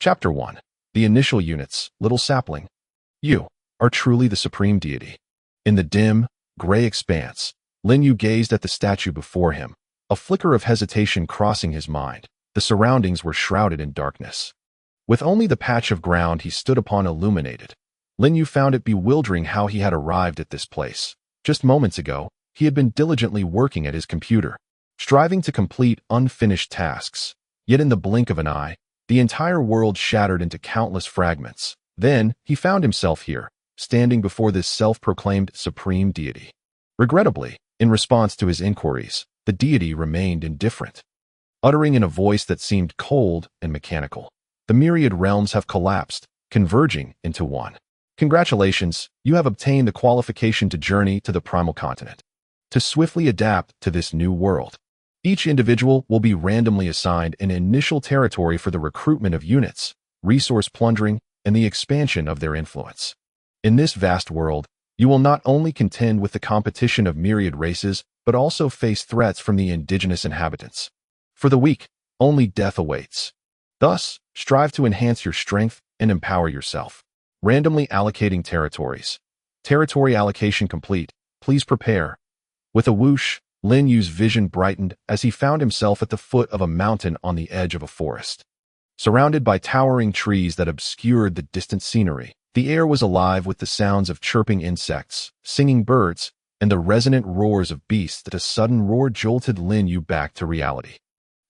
Chapter 1. The Initial Units, Little Sapling. You are truly the supreme deity. In the dim, gray expanse, Lin Yu gazed at the statue before him, a flicker of hesitation crossing his mind. The surroundings were shrouded in darkness. With only the patch of ground he stood upon illuminated, Lin Yu found it bewildering how he had arrived at this place. Just moments ago, he had been diligently working at his computer, striving to complete unfinished tasks. Yet in the blink of an eye, the entire world shattered into countless fragments. Then, he found himself here, standing before this self-proclaimed supreme deity. Regrettably, in response to his inquiries, the deity remained indifferent, uttering in a voice that seemed cold and mechanical. The myriad realms have collapsed, converging into one. Congratulations, you have obtained the qualification to journey to the primal continent, to swiftly adapt to this new world. Each individual will be randomly assigned an initial territory for the recruitment of units, resource plundering, and the expansion of their influence. In this vast world, you will not only contend with the competition of myriad races, but also face threats from the indigenous inhabitants. For the weak, only death awaits. Thus, strive to enhance your strength and empower yourself. Randomly allocating territories. Territory allocation complete. Please prepare. With a whoosh, Lin Yu's vision brightened as he found himself at the foot of a mountain on the edge of a forest. Surrounded by towering trees that obscured the distant scenery, the air was alive with the sounds of chirping insects, singing birds, and the resonant roars of beasts. That a sudden roar jolted Lin Yu back to reality.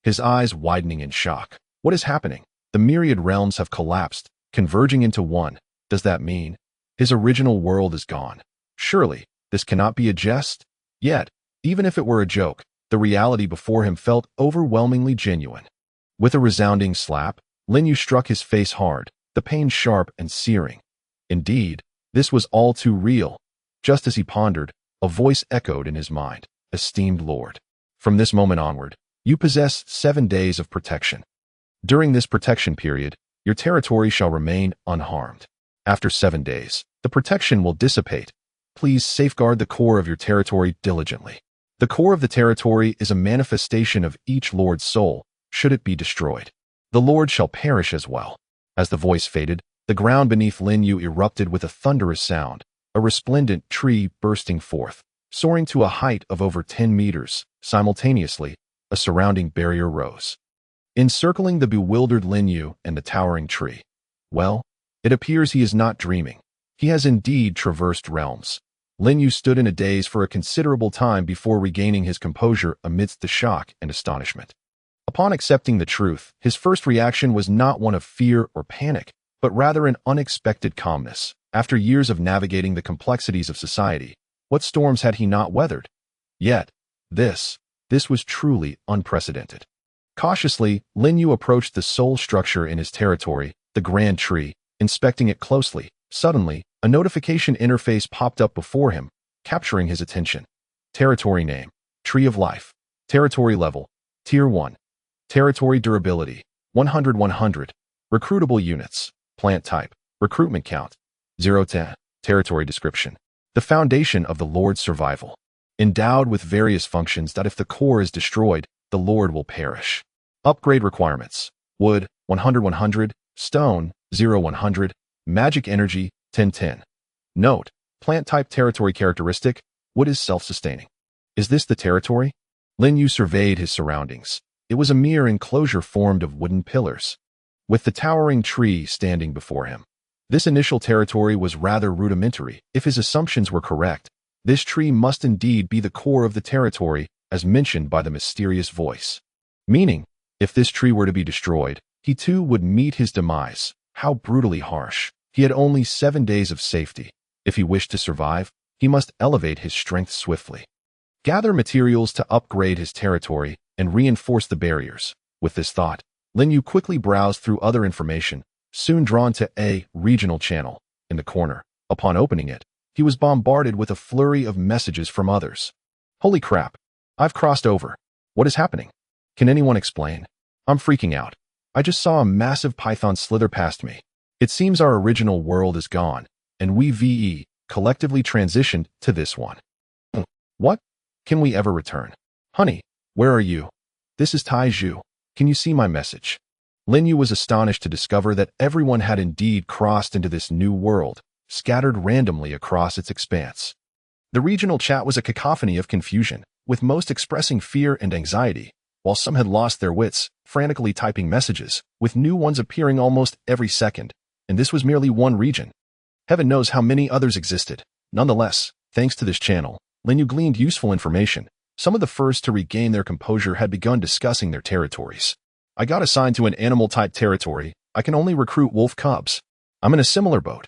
His eyes widening in shock. What is happening? The myriad realms have collapsed, converging into one. Does that mean his original world is gone? Surely, this cannot be a jest? Yet, even if it were a joke, the reality before him felt overwhelmingly genuine. With a resounding slap, Lin Yu struck his face hard, the pain sharp and searing. Indeed, this was all too real. Just as he pondered, a voice echoed in his mind. Esteemed Lord, from this moment onward, you possess 7 days of protection. During this protection period, your territory shall remain unharmed. After 7 days, the protection will dissipate. Please safeguard the core of your territory diligently. The core of the territory is a manifestation of each lord's soul. Should it be destroyed, the lord shall perish as well. As the voice faded, the ground beneath Lin Yu erupted with a thunderous sound, a resplendent tree bursting forth, soaring to a height of over 10 meters. Simultaneously, a surrounding barrier rose, encircling the bewildered Lin Yu and the towering tree. Well, it appears he is not dreaming. He has indeed traversed realms. Lin Yu stood in a daze for a considerable time before regaining his composure amidst the shock and astonishment. Upon accepting the truth, his first reaction was not one of fear or panic, but rather an unexpected calmness. After years of navigating the complexities of society, what storms had he not weathered? Yet, this was truly unprecedented. Cautiously, Lin Yu approached the sole structure in his territory, the grand tree, inspecting it closely. Suddenly, a notification interface popped up before him, capturing his attention. Territory name, Tree of Life. Territory level, Tier 1. Territory durability, 100-100. Recruitable units, plant type, recruitment count, 0-10. Territory description. The foundation of the Lord's survival. Endowed with various functions that if the core is destroyed, the Lord will perish. Upgrade requirements. Wood, 100-100. Stone, 0-100. Magic energy, 10-10. Note, plant type territory characteristic, wood is self-sustaining. Is this the territory? Lin Yu surveyed his surroundings. It was a mere enclosure formed of wooden pillars, with the towering tree standing before him. This initial territory was rather rudimentary. If his assumptions were correct, this tree must indeed be the core of the territory, as mentioned by the mysterious voice. Meaning, if this tree were to be destroyed, he too would meet his demise. How brutally harsh. He had only 7 days of safety. If he wished to survive, he must elevate his strength swiftly, gather materials to upgrade his territory, and reinforce the barriers. With this thought, Lin Yu quickly browsed through other information, soon drawn to a regional channel in the corner. Upon opening it, he was bombarded with a flurry of messages from others. Holy crap! I've crossed over. What is happening? Can anyone explain? I'm freaking out. I just saw a massive python slither past me. It seems our original world is gone, and we collectively transitioned to this one. What? Can we ever return? Honey, where are you? This is Tai Zhu. Can you see my message? Lin Yu was astonished to discover that everyone had indeed crossed into this new world, scattered randomly across its expanse. The regional chat was a cacophony of confusion, with most expressing fear and anxiety, while some had lost their wits, frantically typing messages, with new ones appearing almost every second. And this was merely one region. Heaven knows how many others existed. Nonetheless, thanks to this channel, Lin Yu gleaned useful information. Some of the first to regain their composure had begun discussing their territories. I got assigned to an animal-type territory. I can only recruit wolf cubs. I'm in a similar boat.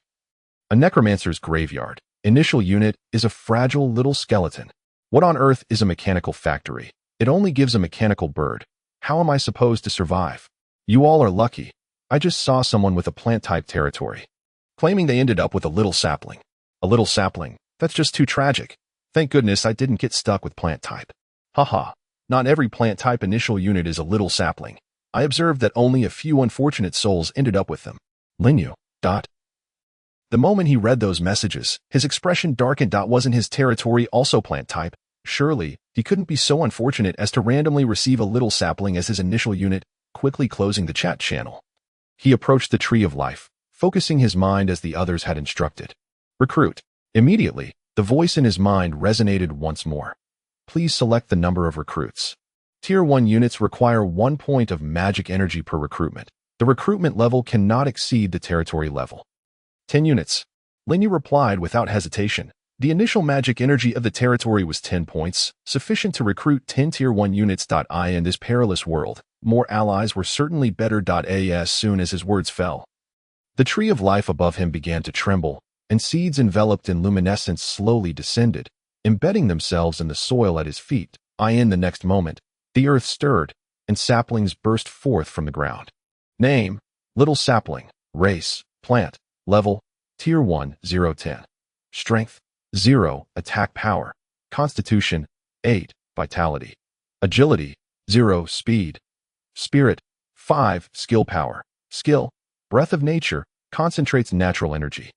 A necromancer's graveyard. Initial unit is a fragile little skeleton. What on earth is a mechanical factory? It only gives a mechanical bird. How am I supposed to survive? You all are lucky. I just saw someone with a plant-type territory, claiming they ended up with a little sapling. A little sapling? That's just too tragic. Thank goodness I didn't get stuck with plant type. Haha. Not every plant type initial unit is a little sapling. I observed that only a few unfortunate souls ended up with them. Lin Yu. The moment he read those messages, his expression darkened. Wasn't his territory also plant type? Surely, he couldn't be so unfortunate as to randomly receive a little sapling as his initial unit, quickly closing the chat channel. He approached the tree of life, focusing his mind as the others had instructed. Recruit. Immediately, the voice in his mind resonated once more. Please select the number of recruits. Tier 1 units require 1 point of magic energy per recruitment. The recruitment level cannot exceed the territory level. 10 units. Lin Yu replied without hesitation. The initial magic energy of the territory was 10 points, sufficient to recruit 10 Tier 1 units. In this perilous world, more allies were certainly better. As soon as his words fell, the tree of life above him began to tremble, and seeds enveloped in luminescence slowly descended, embedding themselves in the soil at his feet. In the next moment, the earth stirred, and saplings burst forth from the ground. Name: Little Sapling. Race: Plant. Level: Tier 1, 0-10. Strength: 0. Attack power. Constitution: 8. Vitality. Agility: 0. Speed. Spirit: 5. Skill power. Skill: Breath of Nature, concentrates natural energy.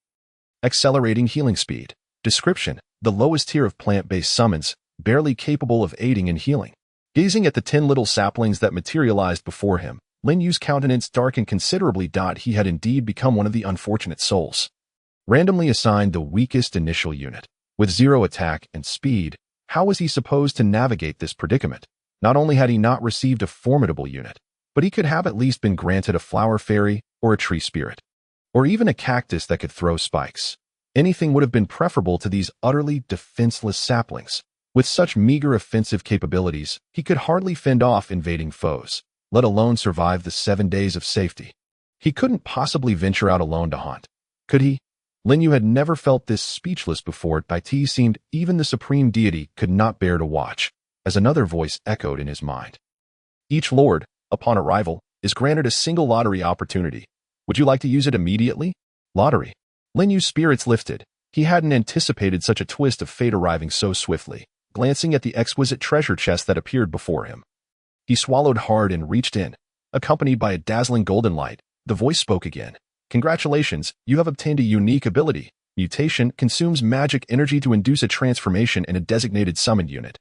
Accelerating healing speed. Description: the lowest tier of plant-based summons, barely capable of aiding in healing. Gazing at the 10 little saplings that materialized before him, Lin Yu's countenance darkened considerably. He had indeed become one of the unfortunate souls. Randomly assigned the weakest initial unit. With 0 attack and speed, how was he supposed to navigate this predicament? Not only had he not received a formidable unit, but he could have at least been granted a flower fairy or a tree spirit, or even a cactus that could throw spikes. Anything would have been preferable to these utterly defenseless saplings. With such meager offensive capabilities, he could hardly fend off invading foes, let alone survive the 7 days of safety. He couldn't possibly venture out alone to hunt, could he? Lin Yu had never felt this speechless before. It seemed even the supreme deity could not bear to watch, as another voice echoed in his mind. Each lord, upon arrival, is granted a single lottery opportunity. Would you like to use it immediately? Lottery. Lin Yu's spirits lifted. He hadn't anticipated such a twist of fate arriving so swiftly, glancing at the exquisite treasure chest that appeared before him. He swallowed hard and reached in. Accompanied by a dazzling golden light, the voice spoke again. Congratulations, you have obtained a unique ability. Mutation consumes magic energy to induce a transformation in a designated summoned unit,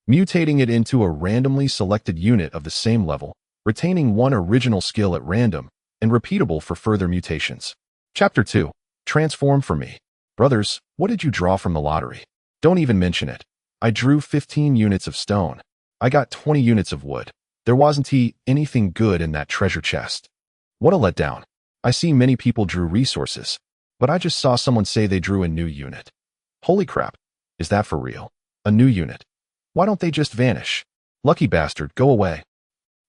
mutating it into a randomly selected unit of the same level, retaining one original skill at random, and repeatable for further mutations. Chapter 2. Transform for me. Brothers, what did you draw from the lottery? Don't even mention it. I drew 15 units of stone. I got 20 units of wood. There wasn't anything good in that treasure chest. What a letdown. I see many people drew resources, but I just saw someone say they drew a new unit. Holy crap. Is that for real? A new unit? Why don't they just vanish? Lucky bastard, go away.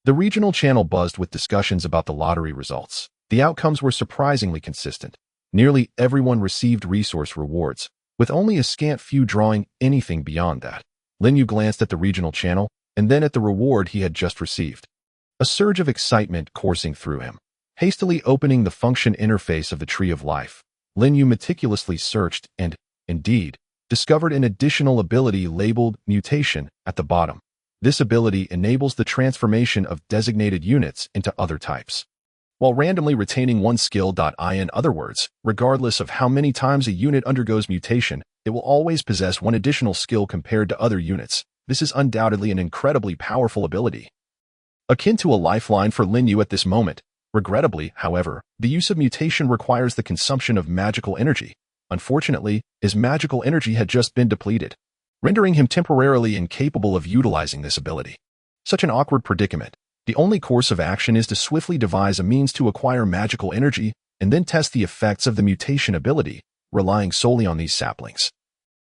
The regional channel buzzed with discussions about the lottery results. The outcomes were surprisingly consistent. Nearly everyone received resource rewards, with only a scant few drawing anything beyond that. Lin Yu glanced at the regional channel, and then at the reward he had just received. A surge of excitement coursing through him. Hastily opening the function interface of the Tree of Life, Lin Yu meticulously searched and, indeed, discovered an additional ability labeled Mutation at the bottom. This ability enables the transformation of designated units into other types, while randomly retaining one skill. In other words, regardless of how many times a unit undergoes mutation, it will always possess one additional skill compared to other units. This is undoubtedly an incredibly powerful ability. akin to a lifeline for Lin Yu at this moment. Regrettably, however, the use of mutation requires the consumption of magical energy. Unfortunately, his magical energy had just been depleted, rendering him temporarily incapable of utilizing this ability. Such an awkward predicament. The only course of action is to swiftly devise a means to acquire magical energy and then test the effects of the mutation ability, relying solely on these saplings.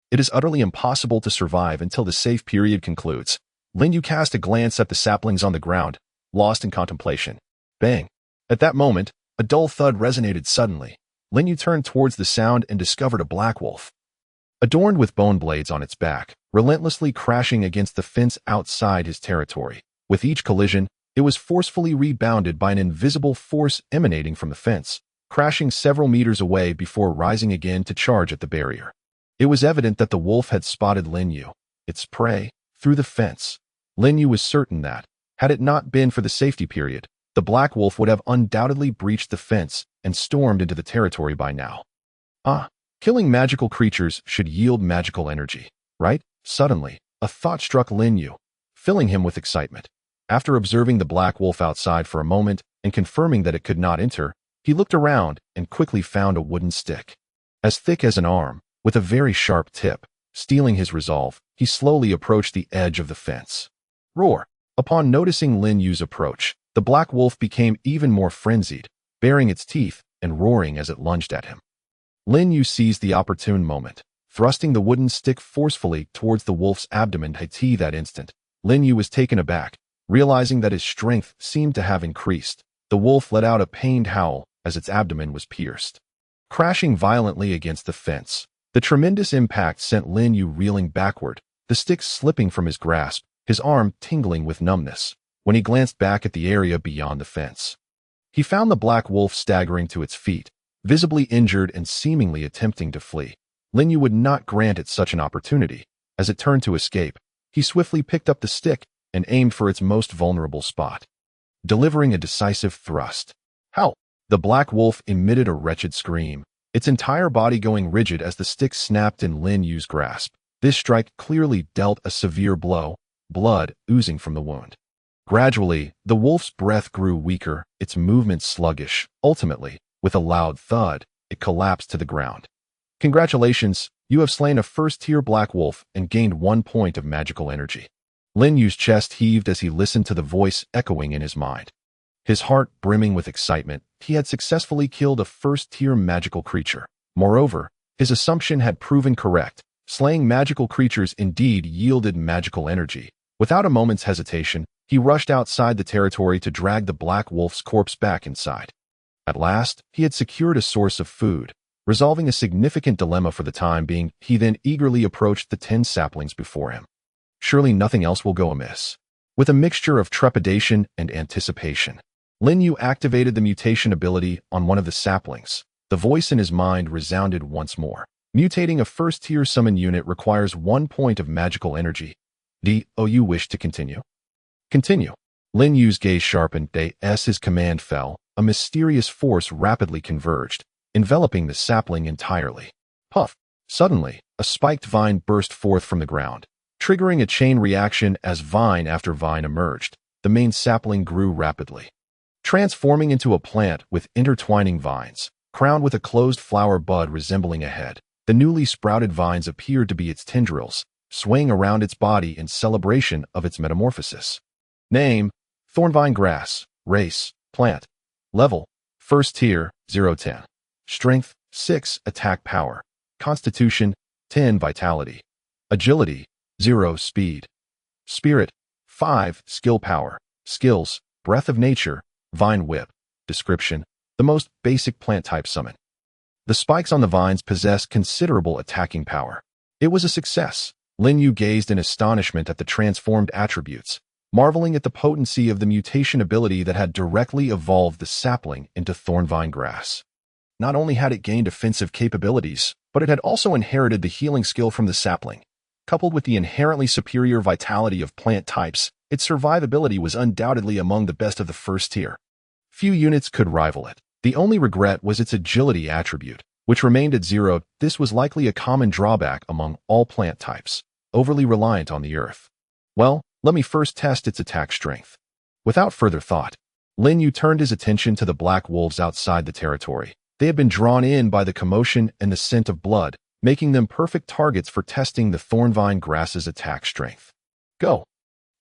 It is utterly impossible to survive until the safe period concludes. Lin Yu cast a glance at the saplings on the ground, lost in contemplation. Bang! At that moment, a dull thud resonated suddenly. Lin Yu turned towards the sound and discovered a black wolf, adorned with bone blades on its back, relentlessly crashing against the fence outside his territory. With each collision, it was forcefully rebounded by an invisible force emanating from the fence, crashing several meters away before rising again to charge at the barrier. It was evident that the wolf had spotted Lin Yu, its prey, through the fence. Lin Yu was certain that, had it not been for the safety period, the black wolf would have undoubtedly breached the fence and stormed into the territory by now. Killing magical creatures should yield magical energy, right? Suddenly, a thought struck Lin Yu, filling him with excitement. After observing the black wolf outside for a moment and confirming that it could not enter, he looked around and quickly found a wooden stick, as thick as an arm, with a very sharp tip. Steeling his resolve, he slowly approached the edge of the fence. Roar! Upon noticing Lin Yu's approach, the black wolf became even more frenzied, baring its teeth and roaring as it lunged at him. Lin Yu seized the opportune moment, thrusting the wooden stick forcefully towards the wolf's abdomen. That instant, Lin Yu was taken aback, realizing that his strength seemed to have increased. The wolf let out a pained howl as its abdomen was pierced, crashing violently against the fence. The tremendous impact sent Lin Yu reeling backward, the stick slipping from his grasp, his arm tingling with numbness. When he glanced back at the area beyond the fence, he found the black wolf staggering to its feet, visibly injured and seemingly attempting to flee. Lin Yu would not grant it such an opportunity. As it turned to escape, he swiftly picked up the stick and aimed for its most vulnerable spot, delivering a decisive thrust. Howl! The black wolf emitted a wretched scream, its entire body going rigid as the stick snapped in Lin Yu's grasp. This strike clearly dealt a severe blow, blood oozing from the wound. Gradually, the wolf's breath grew weaker, its movements sluggish. Ultimately, with a loud thud, it collapsed to the ground. Congratulations, you have slain a first-tier black wolf and gained 1 point of magical energy. Lin Yu's chest heaved as he listened to the voice echoing in his mind. His heart brimming with excitement, he had successfully killed a first-tier magical creature. Moreover, his assumption had proven correct. Slaying magical creatures indeed yielded magical energy. Without a moment's hesitation, he rushed outside the territory to drag the black wolf's corpse back inside. At last, he had secured a source of food. Resolving a significant dilemma for the time being, he then eagerly approached the 10 saplings before him. Surely nothing else will go amiss. With a mixture of trepidation and anticipation, Lin Yu activated the mutation ability on one of the saplings. The voice in his mind resounded once more. Mutating a first-tier summon unit requires 1 point of magical energy. Do you wish to continue? Continue. Lin Yu's gaze sharpened. As his command fell, a mysterious force rapidly converged, enveloping the sapling entirely. Puff! Suddenly, a spiked vine burst forth from the ground, triggering a chain reaction as vine after vine emerged. The main sapling grew rapidly, transforming into a plant with intertwining vines, crowned with a closed flower bud resembling a head. The newly sprouted vines appeared to be its tendrils, swaying around its body in celebration of its metamorphosis. Name: Thornvine Grass. Race: Plant. Level: First Tier, 0-10. Strength: 6. Attack Power. Constitution: 10. Vitality. Agility: 0. Speed. Spirit: 5. Skill Power. Skills: Breath of Nature, Vine Whip. Description: the most basic plant type summon. The spikes on the vines possess considerable attacking power. It was a success. Lin Yu gazed in astonishment at the transformed attributes, marveling at the potency of the mutation ability that had directly evolved the sapling into Thornvine Grass. Not only had it gained offensive capabilities, but it had also inherited the healing skill from the sapling. Coupled with the inherently superior vitality of plant types, its survivability was undoubtedly among the best of the first tier. Few units could rival it. The only regret was its agility attribute, which remained at 0. This was likely a common drawback among all plant types, overly reliant on the earth. Well, let me first test its attack strength. Without further thought, Lin Yu turned his attention to the black wolves outside the territory. They had been drawn in by the commotion and the scent of blood, making them perfect targets for testing the thornvine grass's attack strength. Go!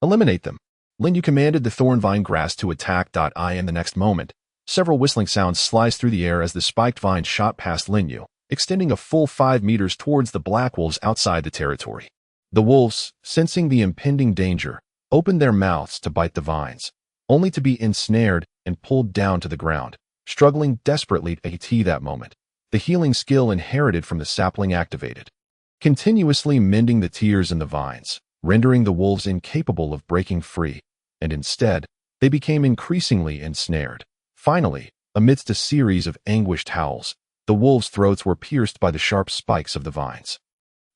Eliminate them! Lin Yu commanded the thornvine grass to attack. In the next moment, several whistling sounds sliced through the air as the spiked vine shot past Lin Yu, extending a full 5 meters towards the black wolves outside the territory. The wolves, sensing the impending danger, opened their mouths to bite the vines, only to be ensnared and pulled down to the ground, struggling desperately at that moment. The healing skill inherited from the sapling activated, continuously mending the tears in the vines, rendering the wolves incapable of breaking free, and instead, they became increasingly ensnared. Finally, amidst a series of anguished howls, the wolves' throats were pierced by the sharp spikes of the vines,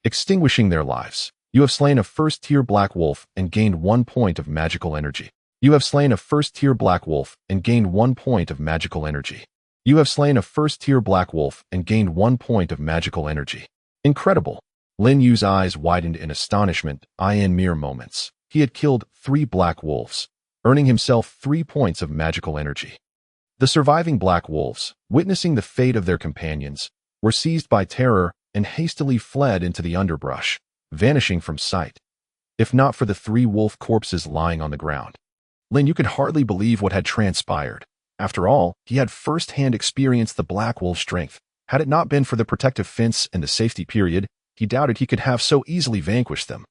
extinguishing their lives. You have slain a first-tier black wolf and gained 1 point of magical energy. You have slain a first-tier black wolf and gained 1 point of magical energy. You have slain a first-tier black wolf and gained 1 point of magical energy. Incredible! Lin Yu's eyes widened in astonishment. In mere moments, he had killed 3 black wolves, earning himself 3 points of magical energy. The surviving black wolves, witnessing the fate of their companions, were seized by terror and hastily fled into the underbrush, vanishing from sight. If not for the 3 wolf corpses lying on the ground, Lin Yu could hardly believe what had transpired. After all, he had first-hand experienced the black wolf's strength. Had it not been for the protective fence and the safety period, he doubted he could have so easily vanquished them.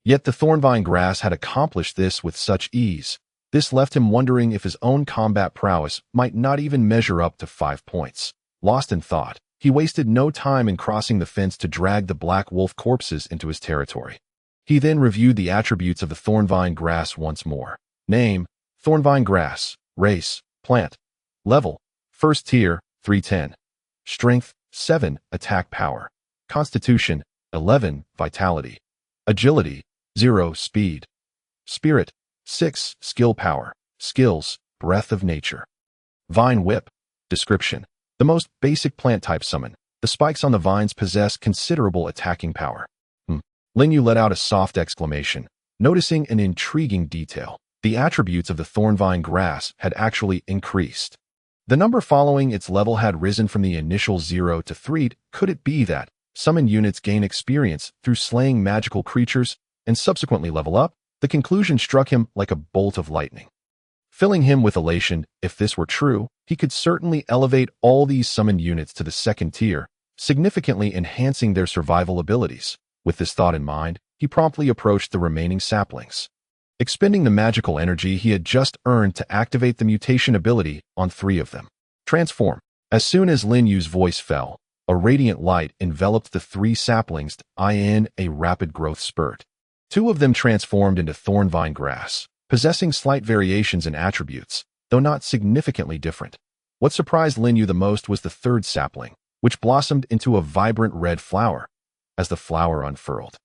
Yet the thornvine grass had accomplished this with such ease. This left him wondering if his own combat prowess might not even measure up to 5 points. Lost in thought, he wasted no time in crossing the fence to drag the black wolf corpses into his territory. He then reviewed the attributes of the thornvine grass once more. Name: thornvine grass. Race: plant. Level: first tier, 310. Strength: 7. Attack power. Constitution: 11. Vitality. Agility: 0. Speed. Spirit: 6. Skill power. Skills: breath of nature. Vine whip. Description: the most basic plant type summon. The spikes on the vines possess considerable attacking power. Lin Yu let out a soft exclamation, noticing an intriguing detail. The attributes of the thornvine grass had actually increased. The number following its level had risen from the initial 0 to 3. Could it be that summoned units gain experience through slaying magical creatures and subsequently level up? The conclusion struck him like a bolt of lightning, filling him with elation. If this were true, he could certainly elevate all these summoned units to the 2nd tier, significantly enhancing their survival abilities. With this thought in mind, he promptly approached the remaining saplings, expending the magical energy he had just earned to activate the mutation ability on 3 of them. Transform. As soon as Lin Yu's voice fell, a radiant light enveloped the 3 saplings in a rapid growth spurt. 2 of them transformed into thornvine grass, possessing slight variations in attributes, though not significantly different. What surprised Lin Yu the most was the 3rd sapling, which blossomed into a vibrant red flower. As the flower unfurled,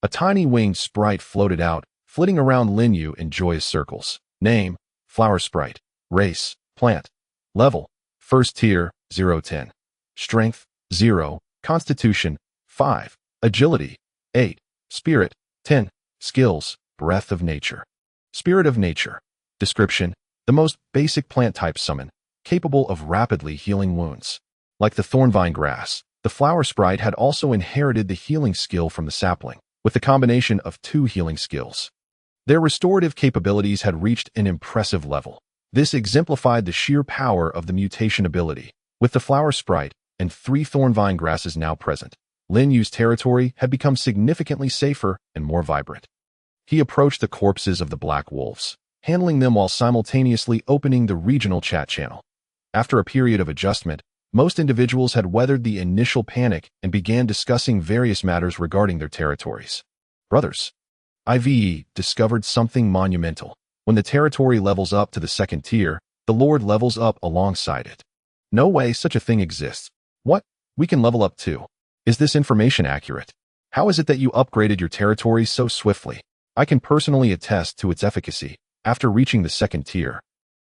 a tiny winged sprite floated out, flitting around Lin Yu in joyous circles. Name: flower sprite. Race: plant. Level: first tier, 010. Strength: 0. Constitution: 5. Agility: 8. Spirit: 10. Skills: breath of nature. Spirit of nature. Description: the most basic plant type summon, capable of rapidly healing wounds. Like the thornvine grass, the flower sprite had also inherited the healing skill from the sapling, with the combination of 2 healing skills. Their restorative capabilities had reached an impressive level. This exemplified the sheer power of the mutation ability. With the flower sprite and 3 thornvine grasses now present, Lin Yu's territory had become significantly safer and more vibrant. He approached the corpses of the black wolves, handling them while simultaneously opening the regional chat channel. After a period of adjustment, most individuals had weathered the initial panic and began discussing various matters regarding their territories. Brothers, I've discovered something monumental. When the territory levels up to the 2nd tier, the Lord levels up alongside it. No way such a thing exists. What? We can level up too. Is this information accurate? How is it that you upgraded your territory so swiftly? I can personally attest to its efficacy. After reaching the 2nd tier,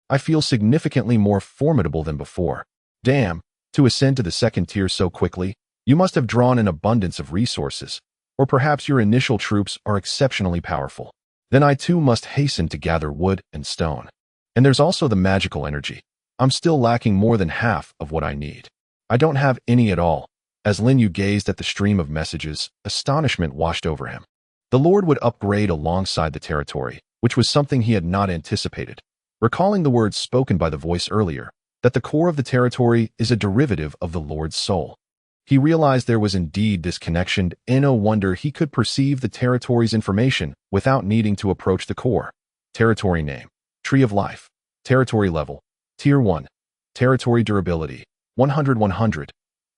I feel significantly more formidable than before. Damn, to ascend to the 2nd tier so quickly, you must have drawn an abundance of resources, or perhaps your initial troops are exceptionally powerful. Then I too must hasten to gather wood and stone. And there's also the magical energy. I'm still lacking more than half of what I need. I don't have any at all. As Lin Yu gazed at the stream of messages, astonishment washed over him. The Lord would upgrade alongside the territory, which was something he had not anticipated. Recalling the words spoken by the voice earlier, that the core of the territory is a derivative of the Lord's soul. He realized there was indeed this connection, and no wonder he could perceive the territory's information without needing to approach the core. Territory name: Tree of Life. Territory level: Tier 1. Territory durability: 100-100.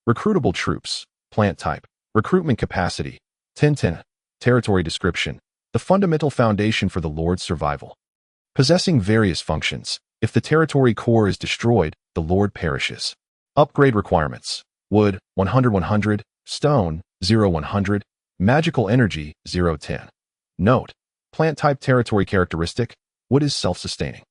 Recruitable troops: Plant type. Recruitment capacity: 10-10. Territory description: the fundamental foundation for the Lord's survival. Possessing various functions. If the territory core is destroyed, the Lord perishes. Upgrade requirements: wood, 100-100, stone, 0-100, magical energy, 0-10. Note: plant type territory characteristic: wood is self-sustaining.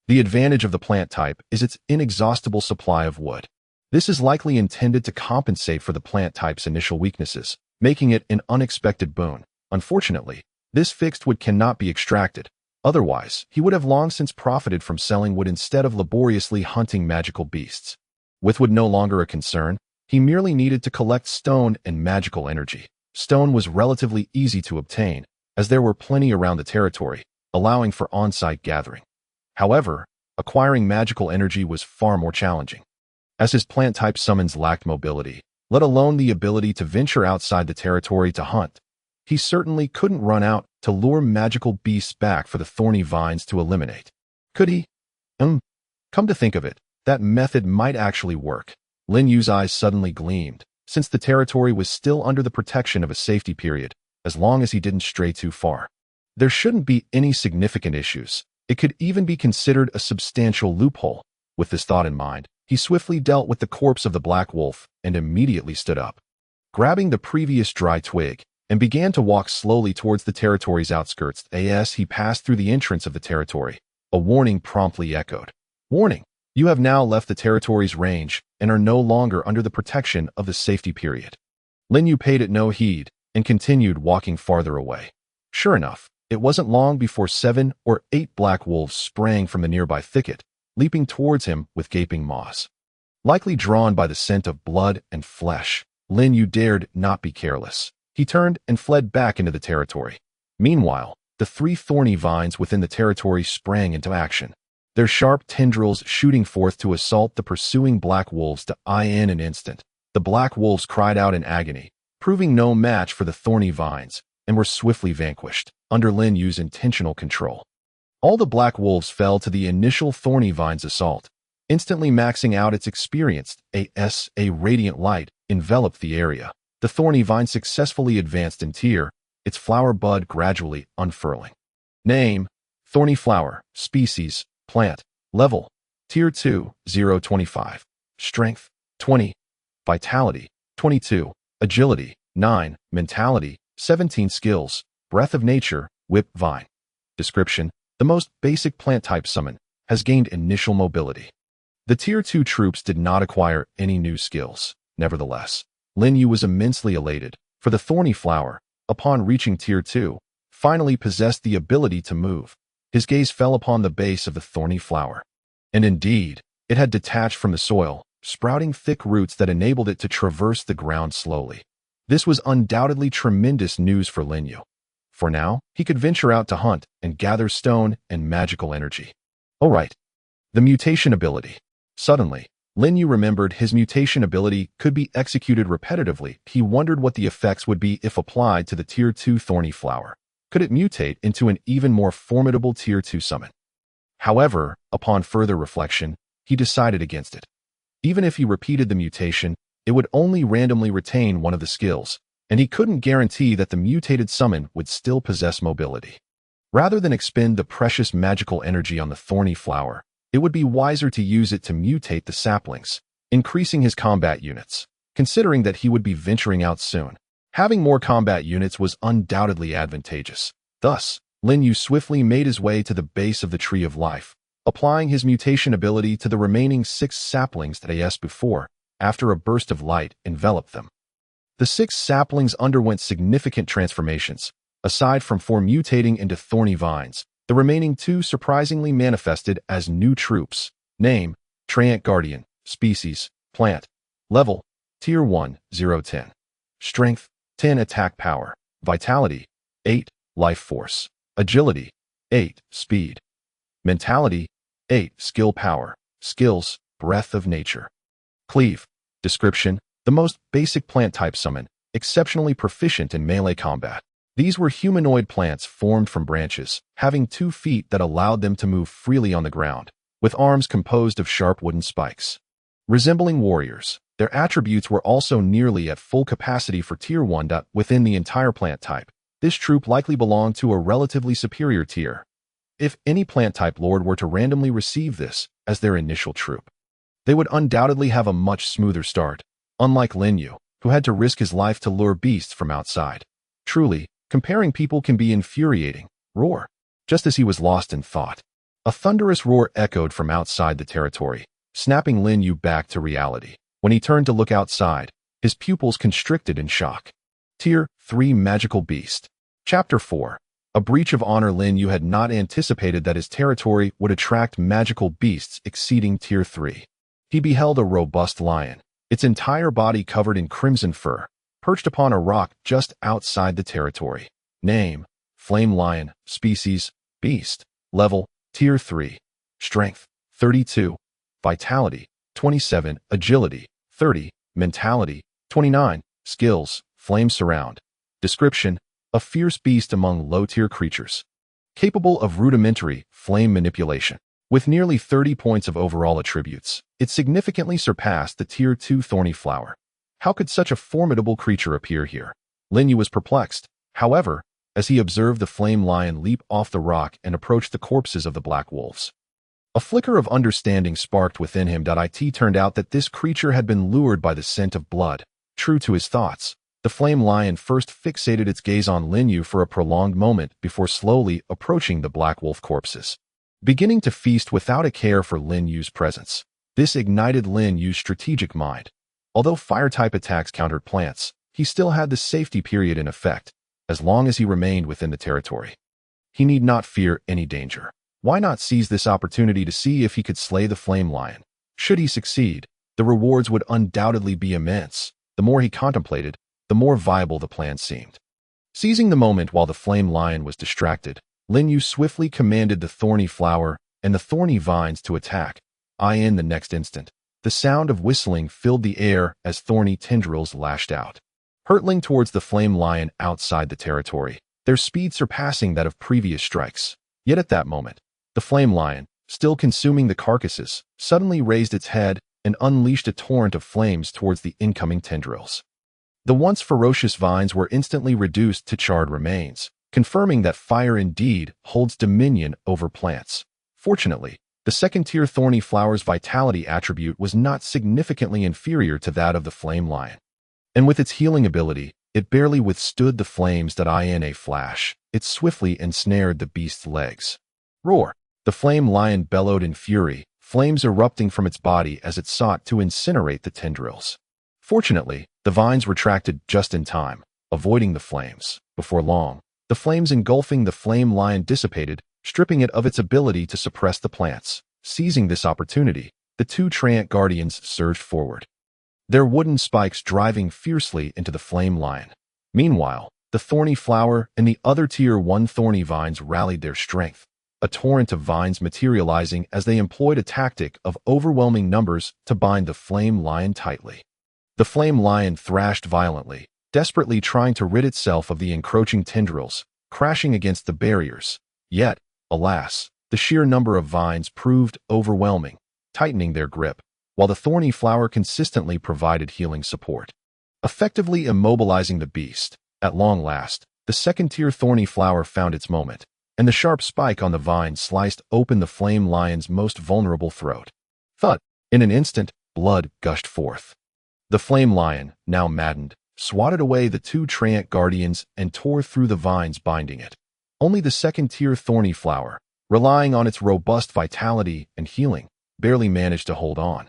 The advantage of the plant type is its inexhaustible supply of wood. This is likely intended to compensate for the plant type's initial weaknesses, making it an unexpected boon. Unfortunately, this fixed wood cannot be extracted. Otherwise, he would have long since profited from selling wood instead of laboriously hunting magical beasts. With wood no longer a concern, he merely needed to collect stone and magical energy. Stone was relatively easy to obtain, as there were plenty around the territory, allowing for on-site gathering. However, acquiring magical energy was far more challenging. As his plant-type summons lacked mobility, let alone the ability to venture outside the territory to hunt, he certainly couldn't run out to lure magical beasts back for the thorny vines to eliminate. Could he? Come to think of it, that method might actually work. Lin Yu's eyes suddenly gleamed, since the territory was still under the protection of a safety period, as long as he didn't stray too far. There shouldn't be any significant issues. It could even be considered a substantial loophole. With this thought in mind, he swiftly dealt with the corpse of the black wolf and immediately stood up. Grabbing the previous dry twig, and began to walk slowly towards the territory's outskirts. As he passed through the entrance of the territory, a warning promptly echoed. Warning! You have now left the territory's range and are no longer under the protection of the safety period. Lin Yu paid it no heed and continued walking farther away. Sure enough, it wasn't long before 7 or 8 black wolves sprang from the nearby thicket, leaping towards him with gaping maws. Likely drawn by the scent of blood and flesh, Lin Yu dared not be careless. He turned and fled back into the territory. Meanwhile, the 3 thorny vines within the territory sprang into action, their sharp tendrils shooting forth to assault the pursuing black wolves. In an instant, the black wolves cried out in agony, proving no match for the thorny vines, and were swiftly vanquished, under Lin Yu's intentional control. All the black wolves fell to the initial thorny vine's assault, instantly maxing out its experience. A radiant light enveloped the area. The thorny vine successfully advanced in tier, its flower bud gradually unfurling. Name: thorny flower. Species: plant. Level: Tier 2, 0-25. Strength: 20. Vitality: 22. Agility: 9. Mentality: 17. Skills: Breath of Nature, Whip Vine. Description: the most basic plant-type summon, has gained initial mobility. The Tier 2 troops did not acquire any new skills. Nevertheless, Lin Yu was immensely elated, for the thorny flower, upon reaching Tier 2, finally possessed the ability to move. His gaze fell upon the base of the thorny flower. And indeed, it had detached from the soil, sprouting thick roots that enabled it to traverse the ground slowly. This was undoubtedly tremendous news for Lin Yu. For now, he could venture out to hunt and gather stone and magical energy. Alright. The mutation ability. Suddenly, Lin Yu remembered his mutation ability could be executed repetitively. He wondered what the effects would be if applied to the Tier 2 thorny flower. Could it mutate into an even more formidable Tier 2 summon? However, upon further reflection, he decided against it. Even if he repeated the mutation, it would only randomly retain one of the skills, and he couldn't guarantee that the mutated summon would still possess mobility. Rather than expend the precious magical energy on the thorny flower, it would be wiser to use it to mutate the saplings, increasing his combat units. Considering that he would be venturing out soon, having more combat units was undoubtedly advantageous. Thus, Lin Yu swiftly made his way to the base of the Tree of Life, applying his mutation ability to the remaining 6 saplings that as before, after a burst of light enveloped them. The 6 saplings underwent significant transformations. Aside from 4 mutating into thorny vines, The remaining two surprisingly manifested as new troops. Name, Treant Guardian. Species, plant. Level, Tier 1, 0-10. Strength, 10 attack power. Vitality, 8, life force. Agility, 8, speed. Mentality, 8, skill power. Skills, breath of nature. Cleave. Description, the most basic plant type summon, exceptionally proficient in melee combat. These were humanoid plants formed from branches, having 2 feet that allowed them to move freely on the ground, with arms composed of sharp wooden spikes. Resembling warriors, their attributes were also nearly at full capacity for Tier 1. Within the entire plant type, this troop likely belonged to a relatively superior tier. If any plant type lord were to randomly receive this as their initial troop, they would undoubtedly have a much smoother start, unlike Lin Yu, who had to risk his life to lure beasts from outside. Truly, comparing people can be infuriating. Roar. Just as he was lost in thought, a thunderous roar echoed from outside the territory, snapping Lin Yu back to reality. When he turned to look outside, his pupils constricted in shock. Tier 3 Magical Beast. Chapter 4. A breach of honor. Lin Yu had not anticipated that his territory would attract magical beasts exceeding Tier 3. He beheld a robust lion, its entire body covered in crimson fur, perched upon a rock just outside the territory. Name, Flame Lion. Species, beast. Level, Tier 3. Strength, 32. Vitality, 27. Agility, 30. Mentality, 29. Skills, Flame Surround. Description, a fierce beast among low-tier creatures, capable of rudimentary flame manipulation. With nearly 30 points of overall attributes, it significantly surpassed the Tier 2 Thorny Flower. How could such a formidable creature appear here? Lin Yu was perplexed, however, as he observed the flame lion leap off the rock and approach the corpses of the black wolves. A flicker of understanding sparked within him. It turned out that this creature had been lured by the scent of blood. True to his thoughts, the flame lion first fixated its gaze on Lin Yu for a prolonged moment before slowly approaching the black wolf corpses, beginning to feast without a care for Lin Yu's presence. This ignited Lin Yu's strategic mind. Although fire-type attacks countered plants, he still had the safety period in effect, as long as he remained within the territory. He need not fear any danger. Why not seize this opportunity to see if he could slay the flame lion? Should he succeed, the rewards would undoubtedly be immense. The more he contemplated, the more viable the plan seemed. Seizing the moment while the flame lion was distracted, Lin Yu swiftly commanded the thorny flower and the thorny vines to attack. In the next instant, the sound of whistling filled the air as thorny tendrils lashed out, hurtling towards the flame lion outside the territory, their speed surpassing that of previous strikes. Yet at that moment, the flame lion, still consuming the carcasses, suddenly raised its head and unleashed a torrent of flames towards the incoming tendrils. The once ferocious vines were instantly reduced to charred remains, confirming that fire indeed holds dominion over plants. Fortunately, the second-tier thorny flower's vitality attribute was not significantly inferior to that of the flame lion, and with its healing ability, it barely withstood the flames. In a flash, it swiftly ensnared the beast's legs. Roar! The flame lion bellowed in fury, flames erupting from its body as it sought to incinerate the tendrils. Fortunately, the vines retracted just in time, avoiding the flames. Before long, the flames engulfing the flame lion dissipated, stripping it of its ability to suppress the plants. Seizing this opportunity, the two Treant Guardians surged forward, their wooden spikes driving fiercely into the flame lion. Meanwhile, the thorny flower and the other Tier 1 thorny vines rallied their strength, a torrent of vines materializing as they employed a tactic of overwhelming numbers to bind the flame lion tightly. The flame lion thrashed violently, desperately trying to rid itself of the encroaching tendrils, crashing against the barriers. Yet, alas, the sheer number of vines proved overwhelming, tightening their grip, while the thorny flower consistently provided healing support, effectively immobilizing the beast. At long last, the second-tier thorny flower found its moment, and the sharp spike on the vine sliced open the flame lion's most vulnerable throat. Thud! In an instant, blood gushed forth. The flame lion, now maddened, swatted away the two Treant Guardians and tore through the vines binding it. Only the second-tier thorny flower, relying on its robust vitality and healing, barely managed to hold on.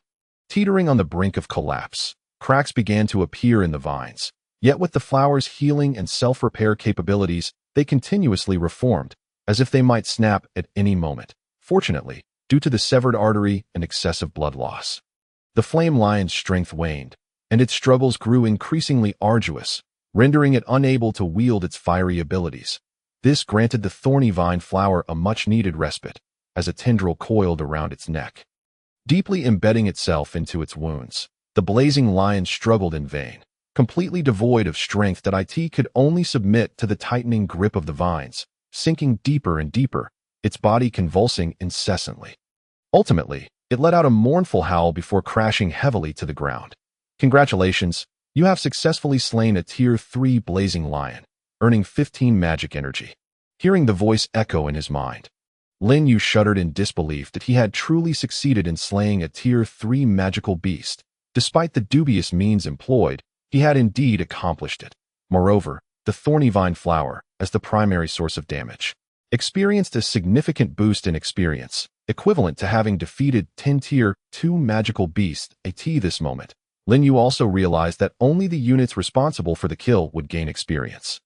Teetering on the brink of collapse, cracks began to appear in the vines. Yet with the flower's healing and self-repair capabilities, they continuously reformed, as if they might snap at any moment. Fortunately, due to the severed artery and excessive blood loss, the flame lion's strength waned, and its struggles grew increasingly arduous, rendering it unable to wield its fiery abilities. This granted the thorny vine flower a much-needed respite, as a tendril coiled around its neck, deeply embedding itself into its wounds. The blazing lion struggled in vain, completely devoid of strength that it could only submit to the tightening grip of the vines, sinking deeper and deeper, its body convulsing incessantly. Ultimately, it let out a mournful howl before crashing heavily to the ground. Congratulations, you have successfully slain a Tier 3 blazing lion, earning 15 magic energy. Hearing the voice echo in his mind, Lin Yu shuddered in disbelief that he had truly succeeded in slaying a Tier 3 magical beast. Despite the dubious means employed, he had indeed accomplished it. Moreover, the thorny vine flower, as the primary source of damage, experienced a significant boost in experience, equivalent to having defeated 10 Tier 2 magical beasts. At this moment, Lin Yu also realized that only the units responsible for the kill would gain experience.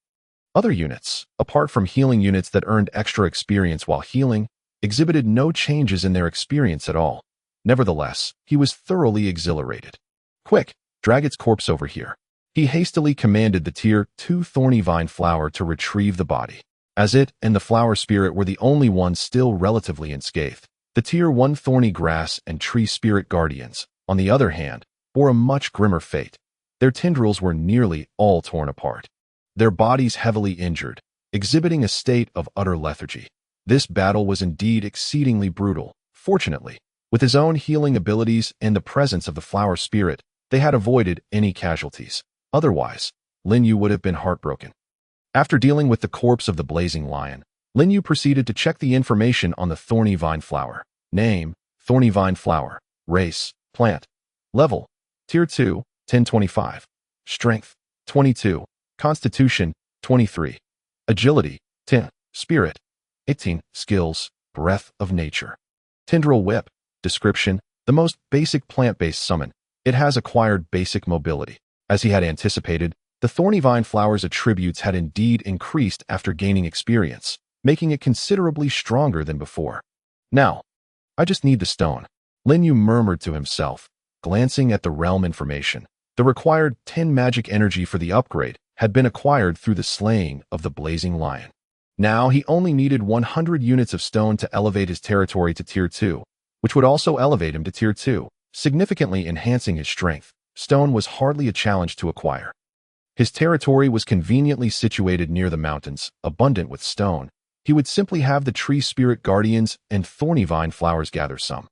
Other units, apart from healing units that earned extra experience while healing, exhibited no changes in their experience at all. Nevertheless, he was thoroughly exhilarated. Quick, drag its corpse over here. He hastily commanded the Tier 2 thorny vine flower to retrieve the body. As it and the flower spirit were the only ones still relatively unscathed, the Tier 1 thorny grass and tree spirit guardians, on the other hand, bore a much grimmer fate. Their tendrils were nearly all torn apart, their bodies heavily injured, exhibiting a state of utter lethargy. This battle was indeed exceedingly brutal. Fortunately, with his own healing abilities and the presence of the flower spirit, they had avoided any casualties. Otherwise, Lin Yu would have been heartbroken. After dealing with the corpse of the blazing lion, Lin Yu proceeded to check the information on the thorny vine flower. Name, thorny vine flower. Race, plant. Level, Tier 2, 1025. Strength, 22. Constitution, 23. Agility, 10. Spirit, 18. Skills, breath of nature. Tendril whip. Description: the most basic plant-based summon. It has acquired basic mobility. As he had anticipated, the thorny vine flower's attributes had indeed increased after gaining experience, making it considerably stronger than before. Now, I just need the stone, Lin Yu murmured to himself, glancing at the realm information. The required 10 magic energy for the upgrade had been acquired through the slaying of the blazing lion. Now he only needed 100 units of stone to elevate his territory to Tier 2, which would also elevate him to Tier 2, significantly enhancing his strength. Stone was hardly a challenge to acquire. His territory was conveniently situated near the mountains, abundant with stone. He would simply have the tree spirit guardians and thorny vine flowers gather some.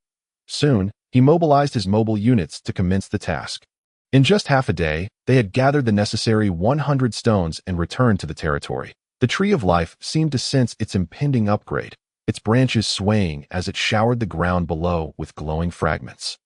Soon, he mobilized his mobile units to commence the task. In just half a day, they had gathered the necessary 100 stones and returned to the territory. The Tree of Life seemed to sense its impending upgrade, its branches swaying as it showered the ground below with glowing fragments.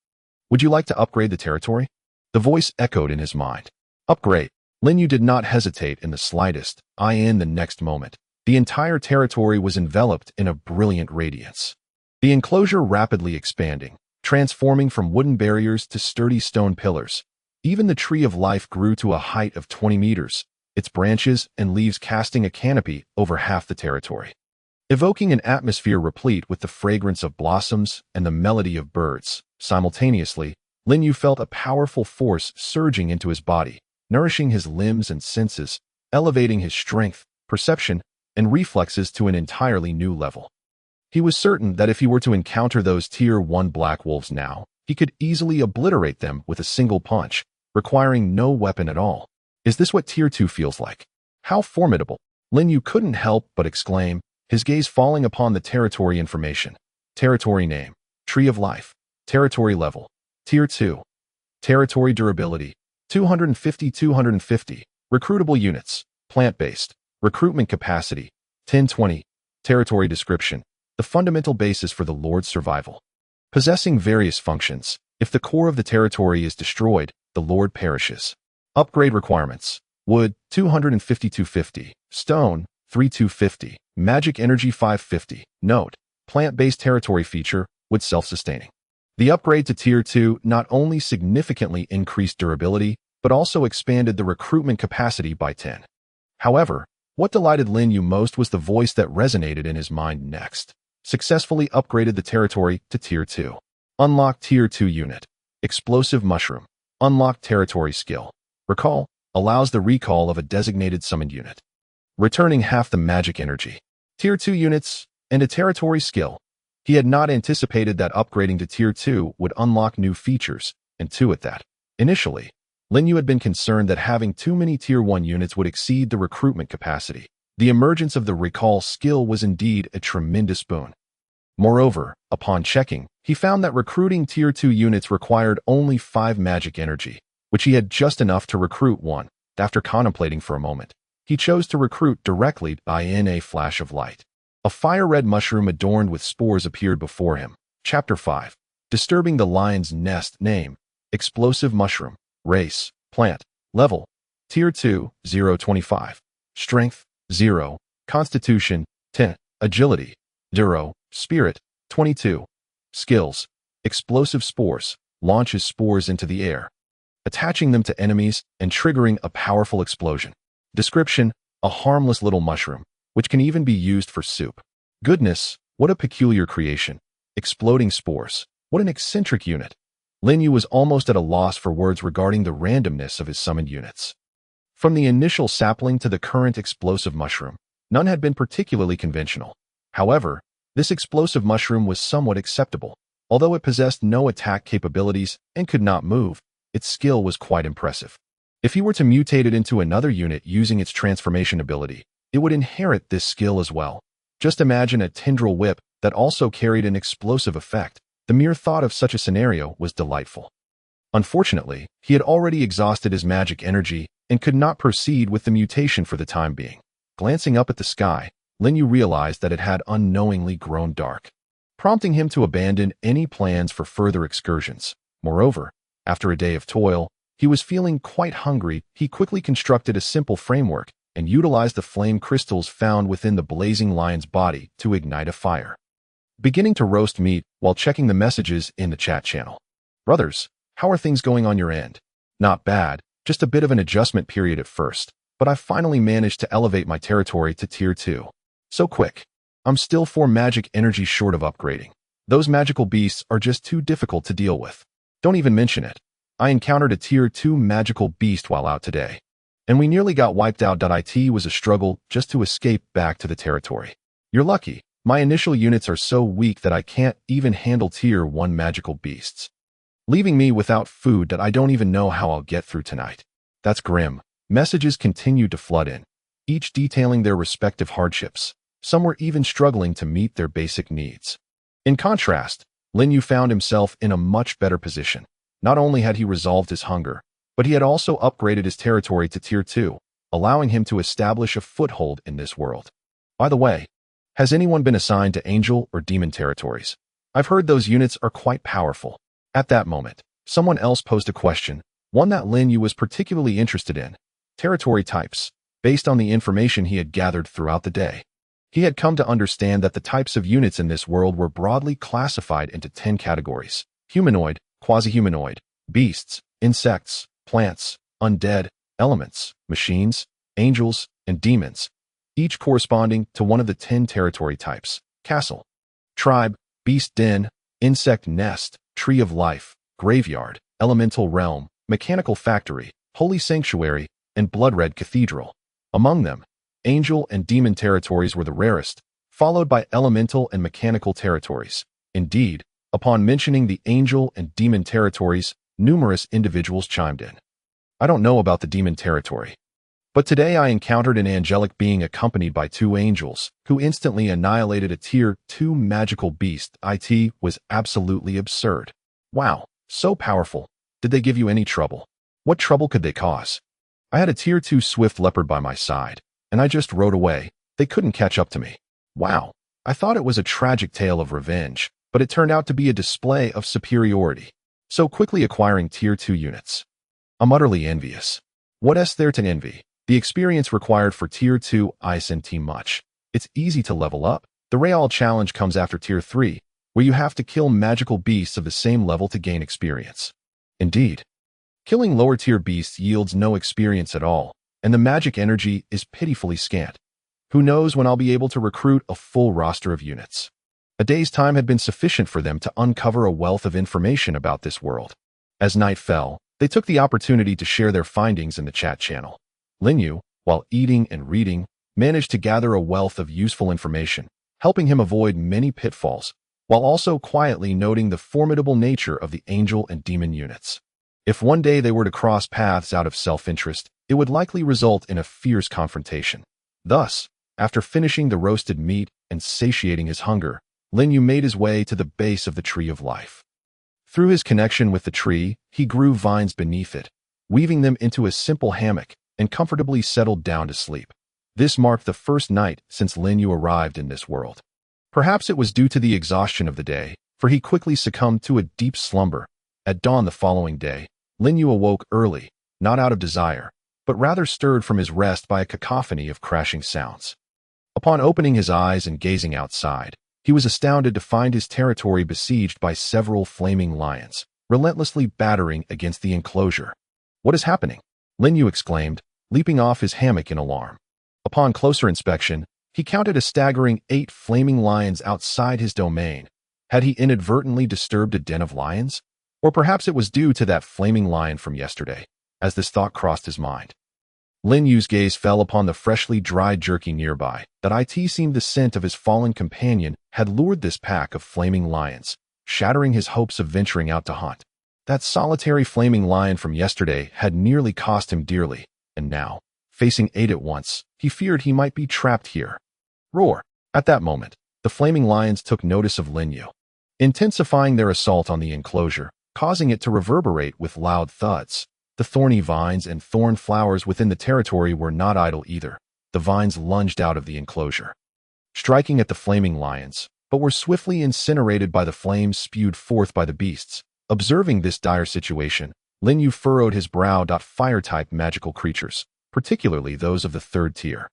Would you like to upgrade the territory? The voice echoed in his mind. Upgrade. Lin Yu did not hesitate in the slightest. In the next moment, the entire territory was enveloped in a brilliant radiance. The enclosure rapidly expanding, transforming from wooden barriers to sturdy stone pillars. Even the Tree of Life grew to a height of 20 meters, its branches and leaves casting a canopy over half the territory, evoking an atmosphere replete with the fragrance of blossoms and the melody of birds. Simultaneously, Lin Yu felt a powerful force surging into his body, nourishing his limbs and senses, elevating his strength, perception, and reflexes to an entirely new level. He was certain that if he were to encounter those Tier 1 black wolves now, he could easily obliterate them with a single punch, requiring no weapon at all. Is this what Tier 2 feels like? How formidable! Lin Yu couldn't help but exclaim, his gaze falling upon the territory information. Territory name, Tree of Life. Territory level, Tier 2. Territory durability, 250-250. Recruitable units, plant-based. Recruitment capacity, 1020. Territory description, the fundamental basis for the Lord's survival. Possessing various functions, if the core of the territory is destroyed, the Lord perishes. Upgrade requirements, wood, 250-250. Stone, 3250. Magic energy, 550. Note, plant-based territory feature, wood self-sustaining. The upgrade to Tier 2 not only significantly increased durability, but also expanded the recruitment capacity by 10. However, What delighted Lin Yu most was the voice that resonated in his mind next. Successfully upgraded the territory to Tier 2. Unlock Tier 2 unit. Explosive Mushroom. Unlock territory skill. Recall. Allows the recall of a designated summoned unit. Returning half the magic energy. Tier 2 units and a territory skill. He had not anticipated that upgrading to Tier 2 would unlock new features, and two at that. Initially, Lin Yu had been concerned that having too many Tier 1 units would exceed the recruitment capacity. The emergence of the recall skill was indeed a tremendous boon. Moreover, upon checking, he found that recruiting Tier 2 units required only 5 magic energy, which he had just enough to recruit one. After contemplating for a moment, he chose to recruit directly in a flash of light. A fire-red mushroom adorned with spores appeared before him. Chapter 5. Disturbing the Lion's Nest. Name: Explosive Mushroom. Race: Plant. Level: Tier 2, 025. Strength: 0. Constitution: 10. Agility: 0. Spirit: 22. Skills: Explosive Spores. Launches spores into the air, attaching them to enemies and triggering a powerful explosion. Description: a harmless little mushroom, which can even be used for soup. Goodness, what a peculiar creation. Exploding spores. What an eccentric unit. Lin Yu was almost at a loss for words regarding the randomness of his summoned units. From the initial sapling to the current explosive mushroom, none had been particularly conventional. However, this explosive mushroom was somewhat acceptable. Although it possessed no attack capabilities and could not move, its skill was quite impressive. If he were to mutate it into another unit using its transformation ability, it would inherit this skill as well. Just imagine a tendril whip that also carried an explosive effect. The mere thought of such a scenario was delightful. Unfortunately, he had already exhausted his magic energy and could not proceed with the mutation for the time being. Glancing up at the sky, Lin Yu realized that it had unknowingly grown dark, prompting him to abandon any plans for further excursions. Moreover, after a day of toil, he was feeling quite hungry. He quickly constructed a simple framework and utilized the flame crystals found within the blazing lion's body to ignite a fire. Beginning to roast meat while checking the messages in the chat channel. Brothers, how are things going on your end? Not bad, just a bit of an adjustment period at first, but I finally managed to elevate my territory to Tier 2. So quick. I'm still 4 magic energy short of upgrading. Those magical beasts are just too difficult to deal with. Don't even mention it. I encountered a Tier 2 magical beast while out today, and we nearly got wiped out. It was a struggle just to escape back to the territory. You're lucky. My initial units are so weak that I can't even handle Tier 1 magical beasts, leaving me without food that I don't even know how I'll get through tonight. That's grim. Messages continued to flood in, each detailing their respective hardships. Some were even struggling to meet their basic needs. In contrast, Lin Yu found himself in a much better position. Not only had he resolved his hunger, but he had also upgraded his territory to Tier 2, allowing him to establish a foothold in this world. By the way, has anyone been assigned to angel or demon territories? I've heard those units are quite powerful. At that moment, someone else posed a question, one that Lin Yu was particularly interested in. Territory types. Based on the information he had gathered throughout the day, he had come to understand that the types of units in this world were broadly classified into 10 categories: humanoid, quasi-humanoid, beasts, insects, plants, undead, elements, machines, angels, and demons, each corresponding to one of the 10 territory types: castle, tribe, beast den, insect nest, tree of life, graveyard, elemental realm, mechanical factory, holy sanctuary, and blood-red cathedral. Among them, angel and demon territories were the rarest, followed by elemental and mechanical territories. Indeed, upon mentioning the angel and demon territories, numerous individuals chimed in. I don't know about the demon territory, but today I encountered an angelic being accompanied by 2 angels, who instantly annihilated a Tier 2 magical beast. It was absolutely absurd. Wow, so powerful. Did they give you any trouble? What trouble could they cause? I had a Tier 2 swift leopard by my side, and I just rode away. They couldn't catch up to me. Wow, I thought it was a tragic tale of revenge, but it turned out to be a display of superiority. So quickly acquiring Tier 2 units. I'm utterly envious. What is there to envy? The experience required for Tier 2 isn't much. It's easy to level up. The real challenge comes after Tier 3, where you have to kill magical beasts of the same level to gain experience. Indeed, killing lower tier beasts yields no experience at all, and the magic energy is pitifully scant. Who knows when I'll be able to recruit a full roster of units. A day's time had been sufficient for them to uncover a wealth of information about this world. As night fell, they took the opportunity to share their findings in the chat channel. Linyu, while eating and reading, managed to gather a wealth of useful information, helping him avoid many pitfalls, while also quietly noting the formidable nature of the angel and demon units. If one day they were to cross paths out of self-interest, it would likely result in a fierce confrontation. Thus, after finishing the roasted meat and satiating his hunger, Linyu made his way to the base of the Tree of Life. Through his connection with the tree, he grew vines beneath it, weaving them into a simple hammock, and comfortably settled down to sleep. This marked the first night since Linyu arrived in this world. Perhaps it was due to the exhaustion of the day, for he quickly succumbed to a deep slumber. At dawn the following day, Linyu awoke early, not out of desire, but rather stirred from his rest by a cacophony of crashing sounds. Upon opening his eyes and gazing outside, he was astounded to find his territory besieged by several flaming lions, relentlessly battering against the enclosure. "What is happening?" Linyu exclaimed, leaping off his hammock in alarm. Upon closer inspection, he counted a staggering 8 flaming lions outside his domain. Had he inadvertently disturbed a den of lions? Or perhaps it was due to that flaming lion from yesterday, as this thought crossed his mind. Linyu's gaze fell upon the freshly dried jerky nearby. That it seemed the scent of his fallen companion had lured this pack of flaming lions, shattering his hopes of venturing out to hunt. That solitary flaming lion from yesterday had nearly cost him dearly, and now, facing 8 at once, he feared he might be trapped here. Roar! At that moment, the flaming lions took notice of Linyu, intensifying their assault on the enclosure, causing it to reverberate with loud thuds. The thorny vines and thorn flowers within the territory were not idle either. The vines lunged out of the enclosure, striking at the flaming lions, but were swiftly incinerated by the flames spewed forth by the beasts. Observing this dire situation, Linyu furrowed his brow. Fire-type magical creatures, particularly those of the 3rd tier,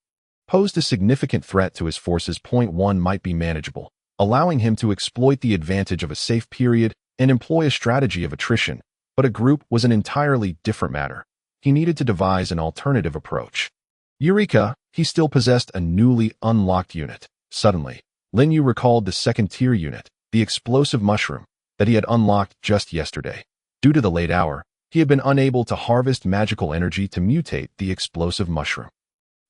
posed a significant threat to his forces. 1 might be manageable, allowing him to exploit the advantage of a safe period and employ a strategy of attrition, but a group was an entirely different matter. He needed to devise an alternative approach. Eureka! He still possessed a newly unlocked unit. Suddenly, Linyu recalled the 2nd tier unit, the explosive mushroom, that he had unlocked just yesterday. Due to the late hour, he had been unable to harvest magical energy to mutate the explosive mushroom.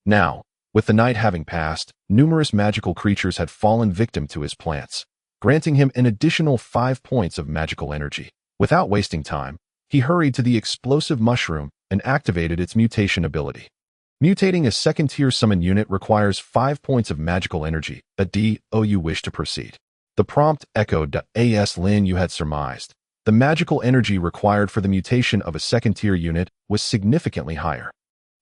Now, with the night having passed, numerous magical creatures had fallen victim to his plants, granting him an additional 5 points of magical energy. Without wasting time, he hurried to the explosive mushroom and activated its mutation ability. Mutating a 2nd tier summon unit requires 5 points of magical energy. Do you wish to proceed? The prompt echoed. As Linyu had surmised, the magical energy required for the mutation of a 2nd tier unit was significantly higher,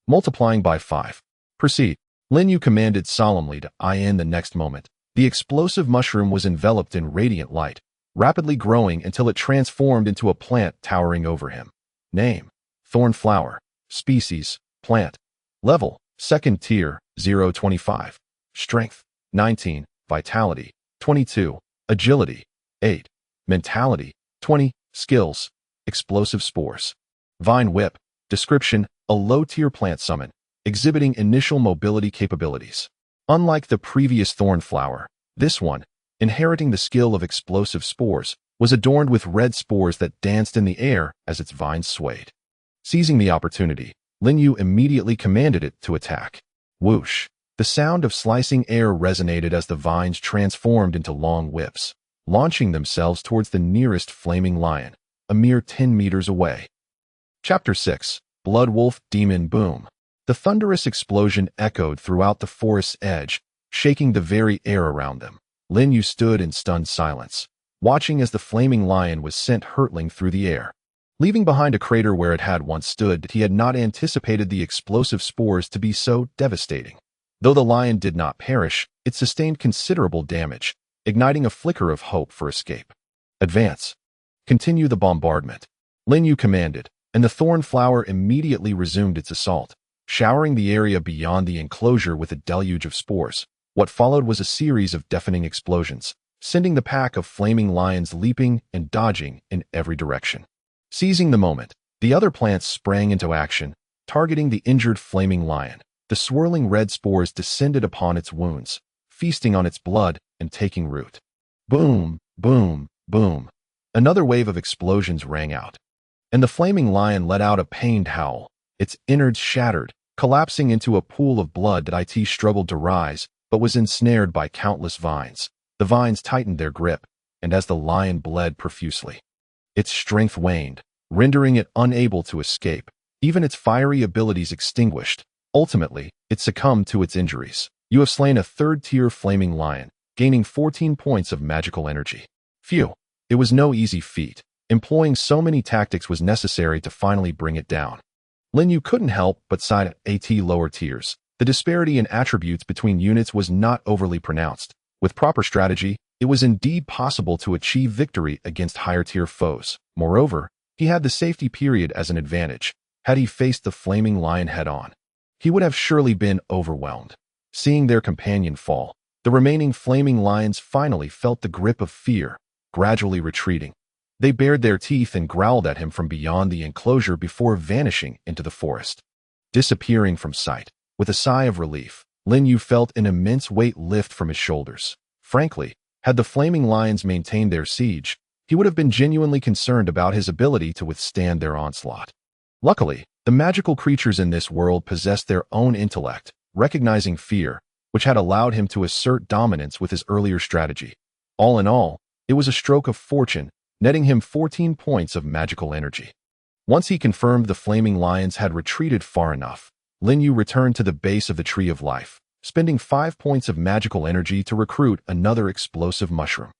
multiplying by 5. Proceed. Linyu commanded solemnly. In the next moment, the explosive mushroom was enveloped in radiant light, rapidly growing until it transformed into a plant towering over him. Name: Thorn Flower. Species: Plant. Level: 2nd tier, 0-25. Strength: 19. Vitality: 22. Agility: 8. Mentality: 20. Skills: Explosive Spores. Vine Whip. Description: a low-tier plant summon, exhibiting initial mobility capabilities. Unlike the previous Thorn Flower, this one, inheriting the skill of explosive spores, was adorned with red spores that danced in the air as its vines swayed. Seizing the opportunity, Linyu immediately commanded it to attack. Whoosh! The sound of slicing air resonated as the vines transformed into long whips, launching themselves towards the nearest flaming lion, a mere 10 meters away. Chapter 6. Blood Wolf Demon Boom. The thunderous explosion echoed throughout the forest's edge, shaking the very air around them. Linyu stood in stunned silence, watching as the flaming lion was sent hurtling through the air, leaving behind a crater where it had once stood. He had not anticipated the explosive spores to be so devastating. Though the lion did not perish, it sustained considerable damage, igniting a flicker of hope for escape. Advance. Continue the bombardment. Linyu commanded, and the thorn flower immediately resumed its assault, showering the area beyond the enclosure with a deluge of spores. What followed was a series of deafening explosions, sending the pack of flaming lions leaping and dodging in every direction. Seizing the moment, the other plants sprang into action, targeting the injured flaming lion. The swirling red spores descended upon its wounds, feasting on its blood and taking root. Boom, boom, boom. Another wave of explosions rang out, and the flaming lion let out a pained howl. Its innards shattered, collapsing into a pool of blood that it struggled to rise, but was ensnared by countless vines. The vines tightened their grip, and as the lion bled profusely, its strength waned, rendering it unable to escape. Even its fiery abilities extinguished. Ultimately, it succumbed to its injuries. You have slain a third-tier flaming lion, gaining 14 points of magical energy. Phew, it was no easy feat. Employing so many tactics was necessary to finally bring it down. Lin Yu couldn't help but sigh at lower tiers. The disparity in attributes between units was not overly pronounced. With proper strategy, it was indeed possible to achieve victory against higher-tier foes. Moreover, he had the safety period as an advantage. Had he faced the flaming lion head-on, he would have surely been overwhelmed. Seeing their companion fall, the remaining flaming lions finally felt the grip of fear, gradually retreating. They bared their teeth and growled at him from beyond the enclosure before vanishing into the forest. Disappearing from sight, with a sigh of relief, Lin Yu felt an immense weight lift from his shoulders. Frankly, had the flaming lions maintained their siege, he would have been genuinely concerned about his ability to withstand their onslaught. Luckily, the magical creatures in this world possessed their own intellect, recognizing fear, which had allowed him to assert dominance with his earlier strategy. All in all, it was a stroke of fortune, netting him 14 points of magical energy. Once he confirmed the flaming lions had retreated far enough, Lin Yu returned to the base of the Tree of Life, spending 5 points of magical energy to recruit another explosive mushroom,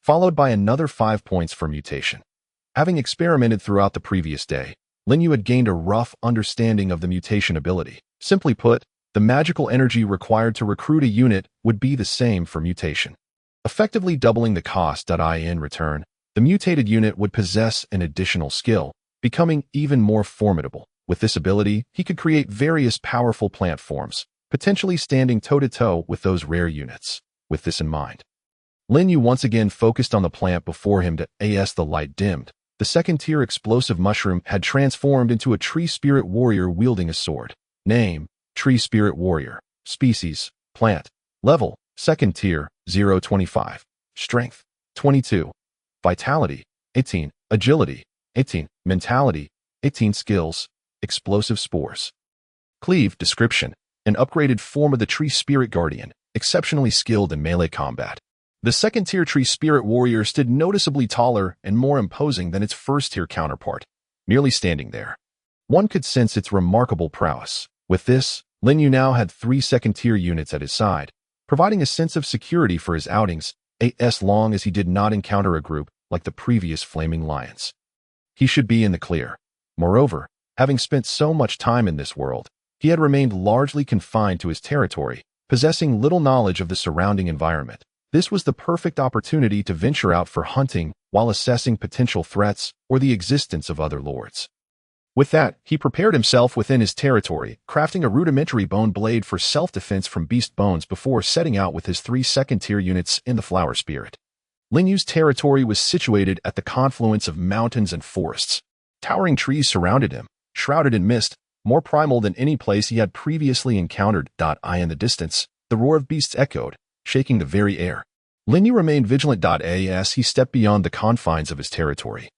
followed by another 5 points for mutation. Having experimented throughout the previous day, Lin Yu had gained a rough understanding of the mutation ability. Simply put, the magical energy required to recruit a unit would be the same for mutation, effectively doubling the cost. In return, the mutated unit would possess an additional skill, becoming even more formidable. With this ability, he could create various powerful plant forms, potentially standing toe-to-toe with those rare units. With this in mind, Lin Yu once again focused on the plant before him. As the light dimmed, the second-tier explosive mushroom had transformed into a tree spirit warrior wielding a sword. Name: Tree Spirit Warrior. Species: Plant. Level: Second Tier, 0-25. Strength: 22. Vitality: 18. Agility: 18. Mentality: 18. Skills: Explosive Spores. Cleave. Description: an upgraded form of the Tree Spirit Guardian, exceptionally skilled in melee combat. The second-tier Tree Spirit Warrior stood noticeably taller and more imposing than its first-tier counterpart. Merely standing there, one could sense its remarkable prowess. With this, Lin Yu now had 3 second-tier units at his side, providing a sense of security for his outings, as long as he did not encounter a group like the previous flaming lions. He should be in the clear. Moreover, having spent so much time in this world, he had remained largely confined to his territory, possessing little knowledge of the surrounding environment. This was the perfect opportunity to venture out for hunting while assessing potential threats or the existence of other lords. With that, he prepared himself within his territory, crafting a rudimentary bone blade for self-defense from beast bones before setting out with his 3 second-tier units in the Flower Spirit. Lin Yu's territory was situated at the confluence of mountains and forests. Towering trees surrounded him, shrouded in mist, more primal than any place he had previously encountered. In the distance, the roar of beasts echoed, shaking the very air. Lin Yu remained vigilant. As he stepped beyond the confines of his territory,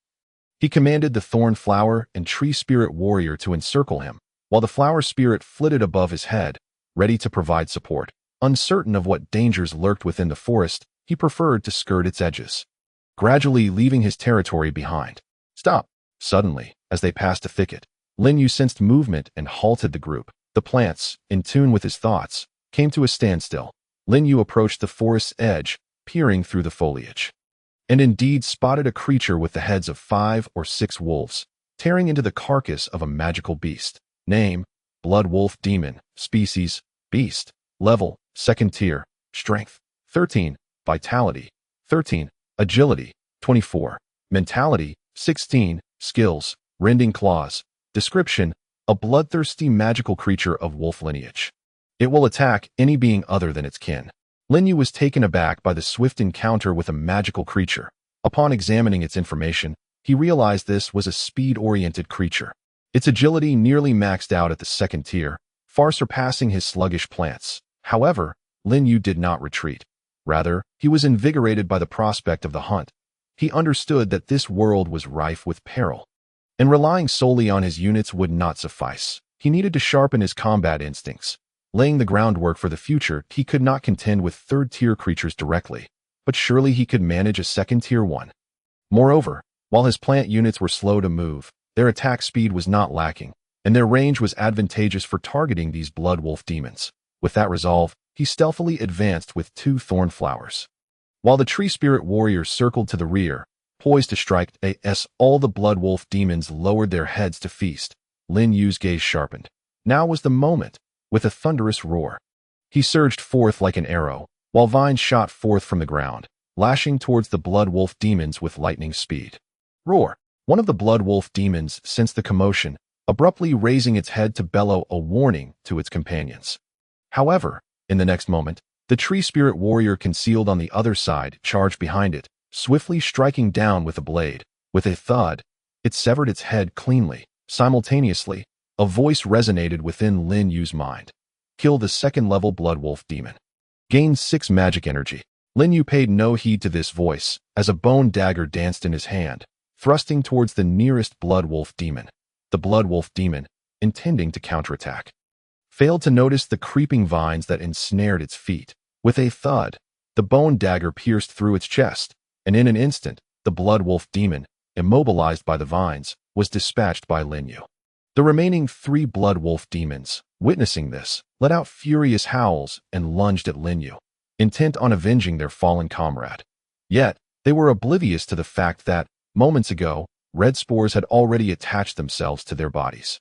he commanded the Thorn Flower and Tree Spirit Warrior to encircle him, while the Flower Spirit flitted above his head, ready to provide support. Uncertain of what dangers lurked within the forest, he preferred to skirt its edges, gradually leaving his territory behind. Stop! Suddenly, as they passed a thicket, Lin Yu sensed movement and halted the group. The plants, in tune with his thoughts, came to a standstill. Lin Yu approached the forest's edge, peering through the foliage, and indeed spotted a creature with the heads of 5 or 6 wolves, tearing into the carcass of a magical beast. Name: Blood Wolf Demon. Species: Beast. Level: Second Tier. Strength: 13. Vitality: 13. Agility: 24. Mentality: 16. Skills: Rending Claws. Description: a bloodthirsty magical creature of wolf lineage. It will attack any being other than its kin. Lin Yu was taken aback by the swift encounter with a magical creature. Upon examining its information, he realized this was a speed-oriented creature. Its agility nearly maxed out at the second tier, far surpassing his sluggish plants. However, Lin Yu did not retreat. Rather, he was invigorated by the prospect of the hunt. He understood that this world was rife with peril, and relying solely on his units would not suffice. He needed to sharpen his combat instincts. Laying the groundwork for the future, he could not contend with third-tier creatures directly, but surely he could manage a second-tier one. Moreover, while his plant units were slow to move, their attack speed was not lacking, and their range was advantageous for targeting these blood wolf demons. With that resolve, he stealthily advanced with 2 thorn flowers. While the tree spirit warrior circled to the rear, poised to strike as all the blood wolf demons lowered their heads to feast, Lin Yu's gaze sharpened. Now was the moment. With a thunderous roar, he surged forth like an arrow, while vines shot forth from the ground, lashing towards the blood wolf demons with lightning speed. Roar! One of the blood wolf demons sensed the commotion, abruptly raising its head to bellow a warning to its companions. However, in the next moment, the tree spirit warrior concealed on the other side charged behind it, swiftly striking down with a blade. With a thud, it severed its head cleanly. Simultaneously, a voice resonated within Lin Yu's mind. Kill the second-level blood wolf demon. Gain 6 magic energy. Lin Yu paid no heed to this voice, as a bone dagger danced in his hand, thrusting towards the nearest blood wolf demon. The blood wolf demon, intending to counterattack, failed to notice the creeping vines that ensnared its feet. With a thud, the bone dagger pierced through its chest, and in an instant, the blood wolf demon, immobilized by the vines, was dispatched by Lin Yu. The remaining 3 blood wolf demons, witnessing this, let out furious howls and lunged at Lin Yu, intent on avenging their fallen comrade. Yet, they were oblivious to the fact that, moments ago, red spores had already attached themselves to their bodies.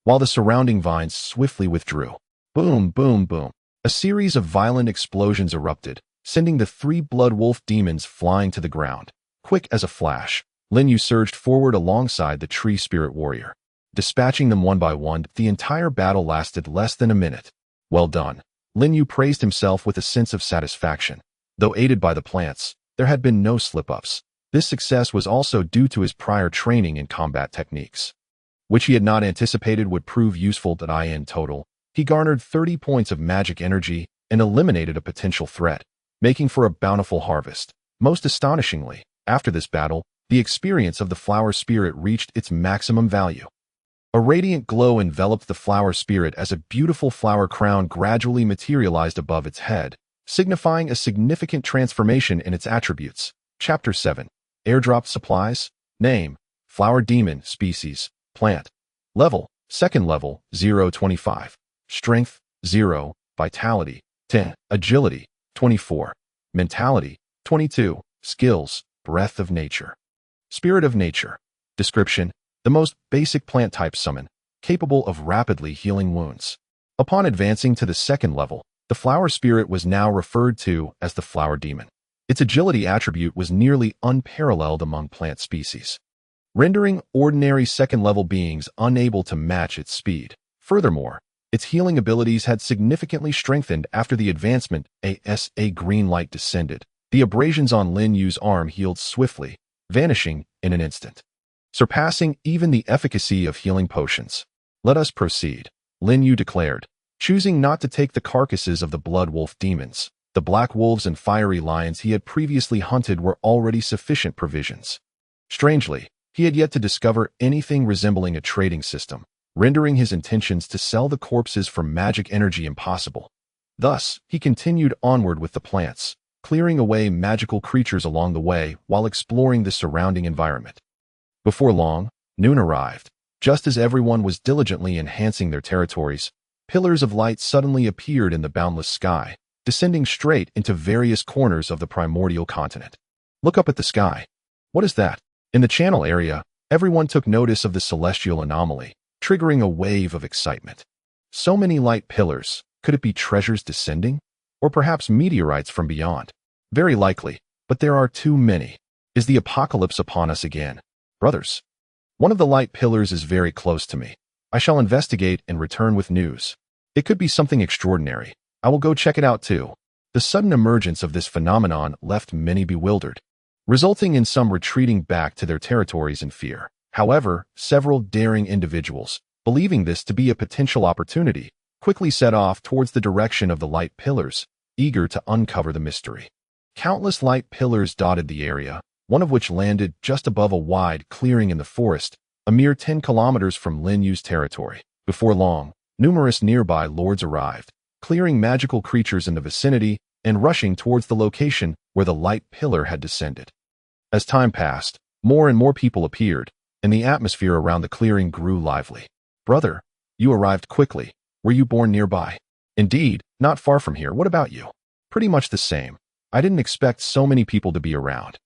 While the surrounding vines swiftly withdrew, boom, boom, boom, a series of violent explosions erupted, sending the 3 blood wolf demons flying to the ground. Quick as a flash, Lin Yu surged forward alongside the tree spirit warrior. Dispatching them one by one, the entire battle lasted less than a minute. Well done. Lin Yu praised himself with a sense of satisfaction. Though aided by the plants, there had been no slip-ups. This success was also due to his prior training in combat techniques, which he had not anticipated would prove useful. In total, he garnered 30 points of magic energy and eliminated a potential threat, making for a bountiful harvest. Most astonishingly, after this battle, the experience of the flower spirit reached its maximum value. A radiant glow enveloped the flower spirit as a beautiful flower crown gradually materialized above its head, signifying a significant transformation in its attributes. Chapter 7. Airdrop supplies. Name: Flower Demon. Species: Plant. Level: Second level, 0-25. Strength: 0. Vitality: 10. Agility: 24. Mentality: 22. Skills: Breath of Nature. Spirit of Nature. Description: the most basic plant type summon, capable of rapidly healing wounds. Upon advancing to the second level, the flower spirit was now referred to as the flower demon. Its agility attribute was nearly unparalleled among plant species, rendering ordinary second-level beings unable to match its speed. Furthermore, its healing abilities had significantly strengthened after the advancement. As a green light descended, the abrasions on Lin Yu's arm healed swiftly, vanishing in an instant, surpassing even the efficacy of healing potions. Let us proceed, Lin Yu declared, choosing not to take the carcasses of the blood wolf demons. The black wolves and fiery lions he had previously hunted were already sufficient provisions. Strangely, he had yet to discover anything resembling a trading system, rendering his intentions to sell the corpses for magic energy impossible. Thus, he continued onward with the plants, clearing away magical creatures along the way while exploring the surrounding environment. Before long, noon arrived. Just as everyone was diligently enhancing their territories, pillars of light suddenly appeared in the boundless sky, descending straight into various corners of the primordial continent. Look up at the sky. What is that? In the channel area, everyone took notice of the celestial anomaly, triggering a wave of excitement. So many light pillars. Could it be treasures descending? Or perhaps meteorites from beyond? Very likely, but there are too many. Is the apocalypse upon us again? Brothers, one of the light pillars is very close to me. I shall investigate and return with news. It could be something extraordinary. I will go check it out too. The sudden emergence of this phenomenon left many bewildered, resulting in some retreating back to their territories in fear. However, several daring individuals, believing this to be a potential opportunity, quickly set off towards the direction of the light pillars, eager to uncover the mystery. Countless light pillars dotted the area, one of which landed just above a wide clearing in the forest, a mere 10 kilometers from Lin Yu's territory. Before long, numerous nearby lords arrived, clearing magical creatures in the vicinity and rushing towards the location where the light pillar had descended. As time passed, more and more people appeared, and the atmosphere around the clearing grew lively. "Brother, you arrived quickly. Were you born nearby?" "Indeed, not far from here. What about you?" "Pretty much the same. I didn't expect so many people to be around.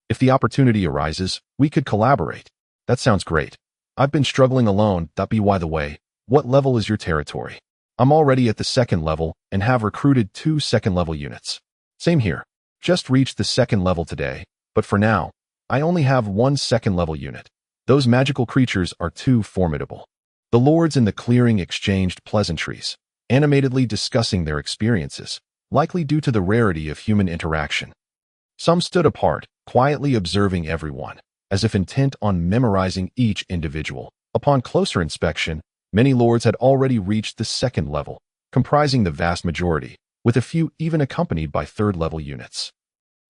If the opportunity arises, we could collaborate." "That sounds great. I've been struggling alone. By the way, what level is your territory?" "I'm already at the 2nd level and have recruited 2 second-level units." "Same here. Just reached the 2nd level today, but for now, I only have 1 second-level unit. Those magical creatures are too formidable." The lords in the clearing exchanged pleasantries, animatedly discussing their experiences, likely due to the rarity of human interaction. Some stood apart, quietly observing everyone, as if intent on memorizing each individual. Upon closer inspection, many lords had already reached the 2nd level, comprising the vast majority, with a few even accompanied by 3rd-level units.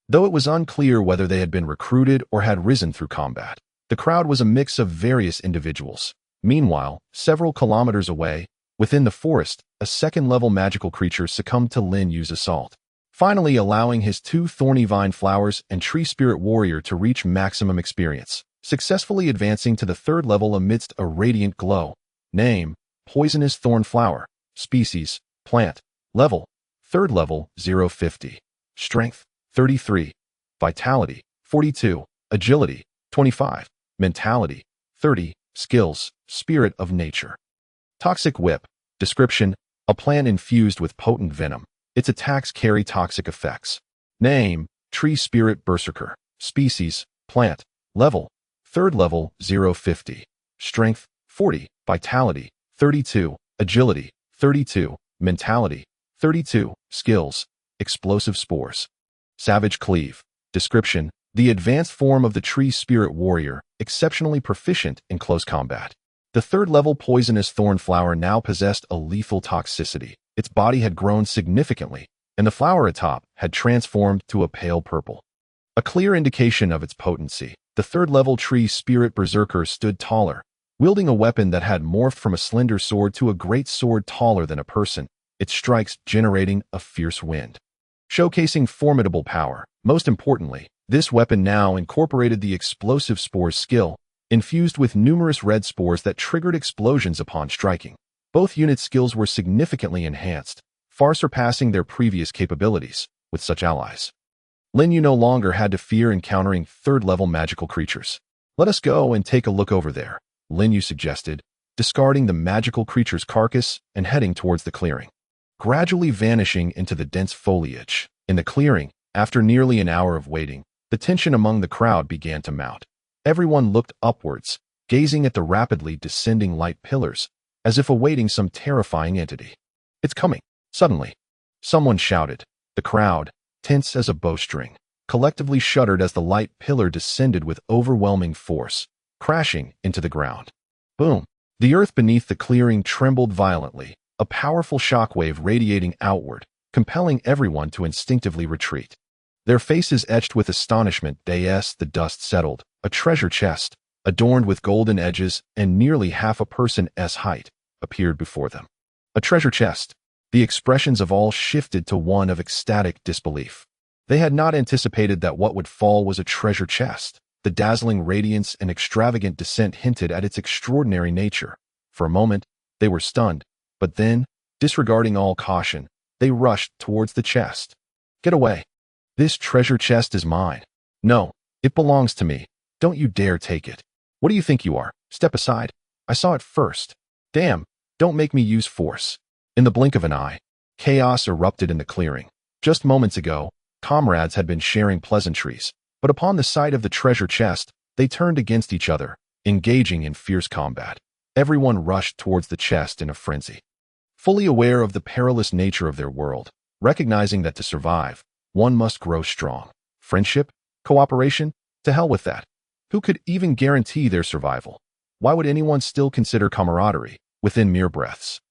Though it was unclear whether they had been recruited or had risen through combat, the crowd was a mix of various individuals. Meanwhile, several kilometers away, within the forest, a 2nd-level magical creature succumbed to Lin Yu's assault, finally allowing his 2 thorny vine flowers and tree spirit warrior to reach maximum experience, successfully advancing to the 3rd level amidst a radiant glow. Name: Poisonous Thorn Flower. Species: Plant. Level: 3rd level, 050. Strength: 33. Vitality: 42. Agility: 25. Mentality: 30. Skills: Spirit of Nature. Toxic Whip. Description: a plant infused with potent venom. Its attacks carry toxic effects. Name: Tree Spirit Berserker. Species: Plant. Level: 3rd level, 050. Strength: 40. Vitality: 32. Agility: 32. Mentality: 32. Skills: Explosive Spores. Savage Cleave. Description: the advanced form of the Tree Spirit Warrior, exceptionally proficient in close combat. The 3rd-level Poisonous Thorn Flower now possessed a lethal toxicity. Its body had grown significantly, and the flower atop had transformed to a pale purple. A clear indication of its potency, the 3rd-level Tree Spirit Berserker stood taller, wielding a weapon that had morphed from a slender sword to a great sword taller than a person, its strikes generating a fierce wind. Showcasing formidable power. Most importantly, this weapon now incorporated the Explosive Spores skill, infused with numerous red spores that triggered explosions upon striking. Both units' skills were significantly enhanced, far surpassing their previous capabilities, with such allies. Lin Yu no longer had to fear encountering 3rd-level magical creatures. "Let us go and take a look over there," Lin Yu suggested, discarding the magical creature's carcass and heading towards the clearing. Gradually vanishing into the dense foliage. In the clearing, after nearly an hour of waiting, the tension among the crowd began to mount. Everyone looked upwards, gazing at the rapidly descending light pillars, as if awaiting some terrifying entity. "It's coming!" Suddenly, someone shouted. The crowd, tense as a bowstring, collectively shuddered as the light pillar descended with overwhelming force, crashing into the ground. Boom! The earth beneath the clearing trembled violently, a powerful shockwave radiating outward, compelling everyone to instinctively retreat. Their faces etched with astonishment as the dust settled. A treasure chest, adorned with golden edges and nearly half a person's height, appeared before them. A treasure chest. The expressions of all shifted to one of ecstatic disbelief. They had not anticipated that what would fall was a treasure chest. The dazzling radiance and extravagant descent hinted at its extraordinary nature. For a moment, they were stunned, but then, disregarding all caution, they rushed towards the chest. "Get away! This treasure chest is mine." "No, it belongs to me. Don't you dare take it." "What do you think you are? Step aside. I saw it first." "Damn, don't make me use force." In the blink of an eye, chaos erupted in the clearing. Just moments ago, comrades had been sharing pleasantries, but upon the sight of the treasure chest, they turned against each other, engaging in fierce combat. Everyone rushed towards the chest in a frenzy. Fully aware of the perilous nature of their world, recognizing that to survive, one must grow strong. Friendship? Cooperation? To hell with that. Who could even guarantee their survival? Why would anyone still consider camaraderie within mere breaths?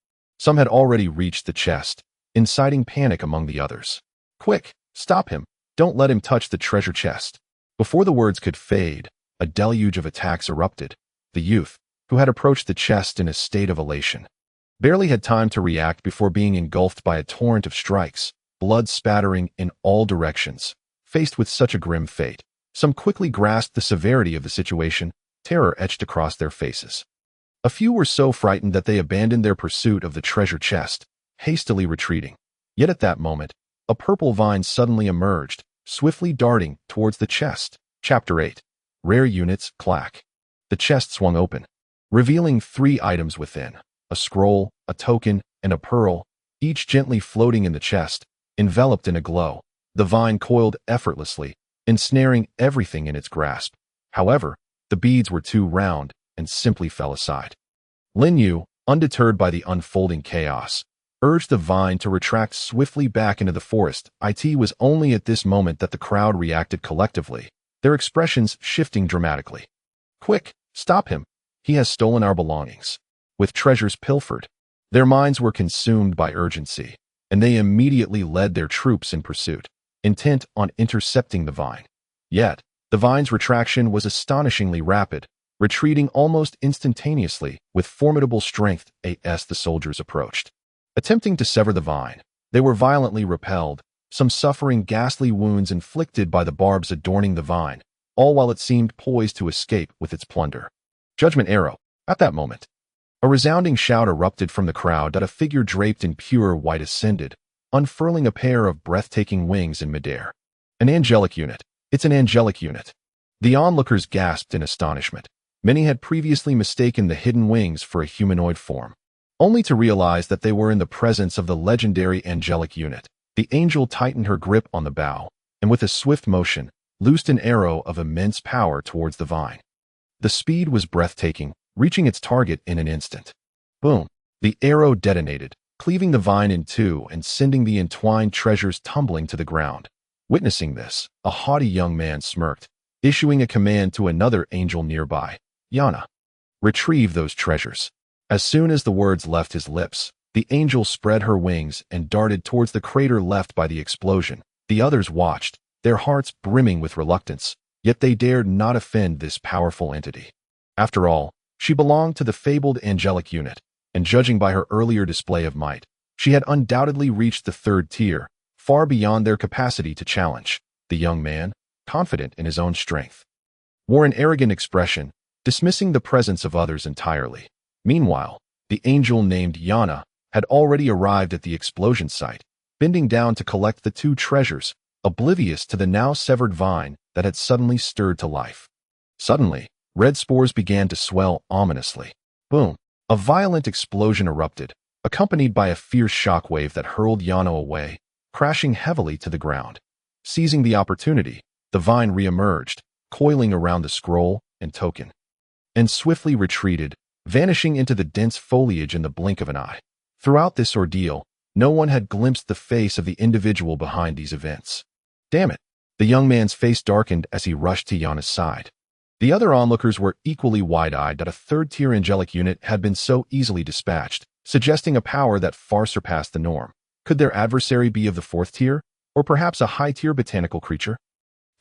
Some had already reached the chest, inciting panic among the others. Quick, stop him. Don't let him touch the treasure chest. Before the words could fade, a deluge of attacks erupted. The youth, who had approached the chest in a state of elation, barely had time to react before being engulfed by a torrent of strikes, blood spattering in all directions. Faced with such a grim fate, some quickly grasped the severity of the situation, terror etched across their faces. A few were so frightened that they abandoned their pursuit of the treasure chest, hastily retreating. Yet at that moment, a purple vine suddenly emerged, swiftly darting towards the chest. Chapter 8. Rare Units. Clack. The chest swung open, revealing 3 items within: a scroll, a token, and a pearl, each gently floating in the chest, enveloped in a glow. The vine coiled effortlessly, ensnaring everything in its grasp. However, the beads were too round and simply fell aside. Lin Yu, undeterred by the unfolding chaos, urged the vine to retract swiftly back into the forest. It was only at this moment that the crowd reacted collectively, their expressions shifting dramatically. Quick, stop him. He has stolen our belongings. With treasures pilfered. Their minds were consumed by urgency, and they immediately led their troops in pursuit, intent on intercepting the vine. Yet, the vine's retraction was astonishingly rapid, retreating almost instantaneously with formidable strength as the soldiers approached. Attempting to sever the vine, they were violently repelled, some suffering ghastly wounds inflicted by the barbs adorning the vine, all while it seemed poised to escape with its plunder. Judgment arrow. At that moment, a resounding shout erupted from the crowd that a figure draped in pure white ascended, unfurling a pair of breathtaking wings in midair. An angelic unit. It's an angelic unit. The onlookers gasped in astonishment. Many had previously mistaken the hidden wings for a humanoid form, only to realize that they were in the presence of the legendary angelic unit. The angel tightened her grip on the bow, and with a swift motion, loosed an arrow of immense power towards the vine. The speed was breathtaking, reaching its target in an instant. Boom! The arrow detonated, cleaving the vine in two and sending the entwined treasures tumbling to the ground. Witnessing this, a haughty young man smirked, issuing a command to another angel nearby. Yana, retrieve those treasures. As soon as the words left his lips, the angel spread her wings and darted towards the crater left by the explosion. The others watched, their hearts brimming with reluctance, yet they dared not offend this powerful entity. After all, she belonged to the fabled angelic unit, and judging by her earlier display of might, she had undoubtedly reached the 3rd tier, far beyond their capacity to challenge. The young man, confident in his own strength, wore an arrogant expression, dismissing the presence of others entirely. Meanwhile, the angel named Yana had already arrived at the explosion site, bending down to collect the 2 treasures, oblivious to the now severed vine that had suddenly stirred to life. Suddenly, red spores began to swell ominously. Boom! A violent explosion erupted, accompanied by a fierce shockwave that hurled Yana away, crashing heavily to the ground. Seizing the opportunity, the vine re-emerged, coiling around the scroll and token, and swiftly retreated, vanishing into the dense foliage in the blink of an eye. Throughout this ordeal, no one had glimpsed the face of the individual behind these events. Damn it! The young man's face darkened as he rushed to Yana's side. The other onlookers were equally wide-eyed that a 3rd-tier angelic unit had been so easily dispatched, suggesting a power that far surpassed the norm. Could their adversary be of the 4th tier, or perhaps a high-tier botanical creature?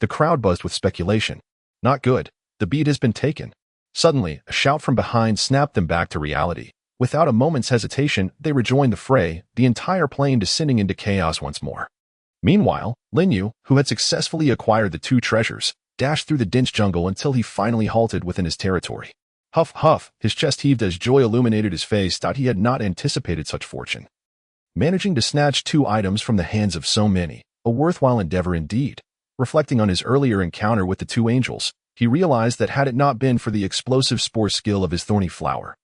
The crowd buzzed with speculation. Not good. The bead has been taken. Suddenly, a shout from behind snapped them back to reality. Without a moment's hesitation, they rejoined the fray, the entire plane descending into chaos once more. Meanwhile, Lin Yu, who had successfully acquired the 2 treasures, dashed through the dense jungle until he finally halted within his territory. Huff, huff, his chest heaved as joy illuminated his face. He had not anticipated such fortune. Managing to snatch 2 items from the hands of so many, a worthwhile endeavor indeed. Reflecting on his earlier encounter with the 2 angels, he realized that had it not been for the explosive spore skill of his thorny flower,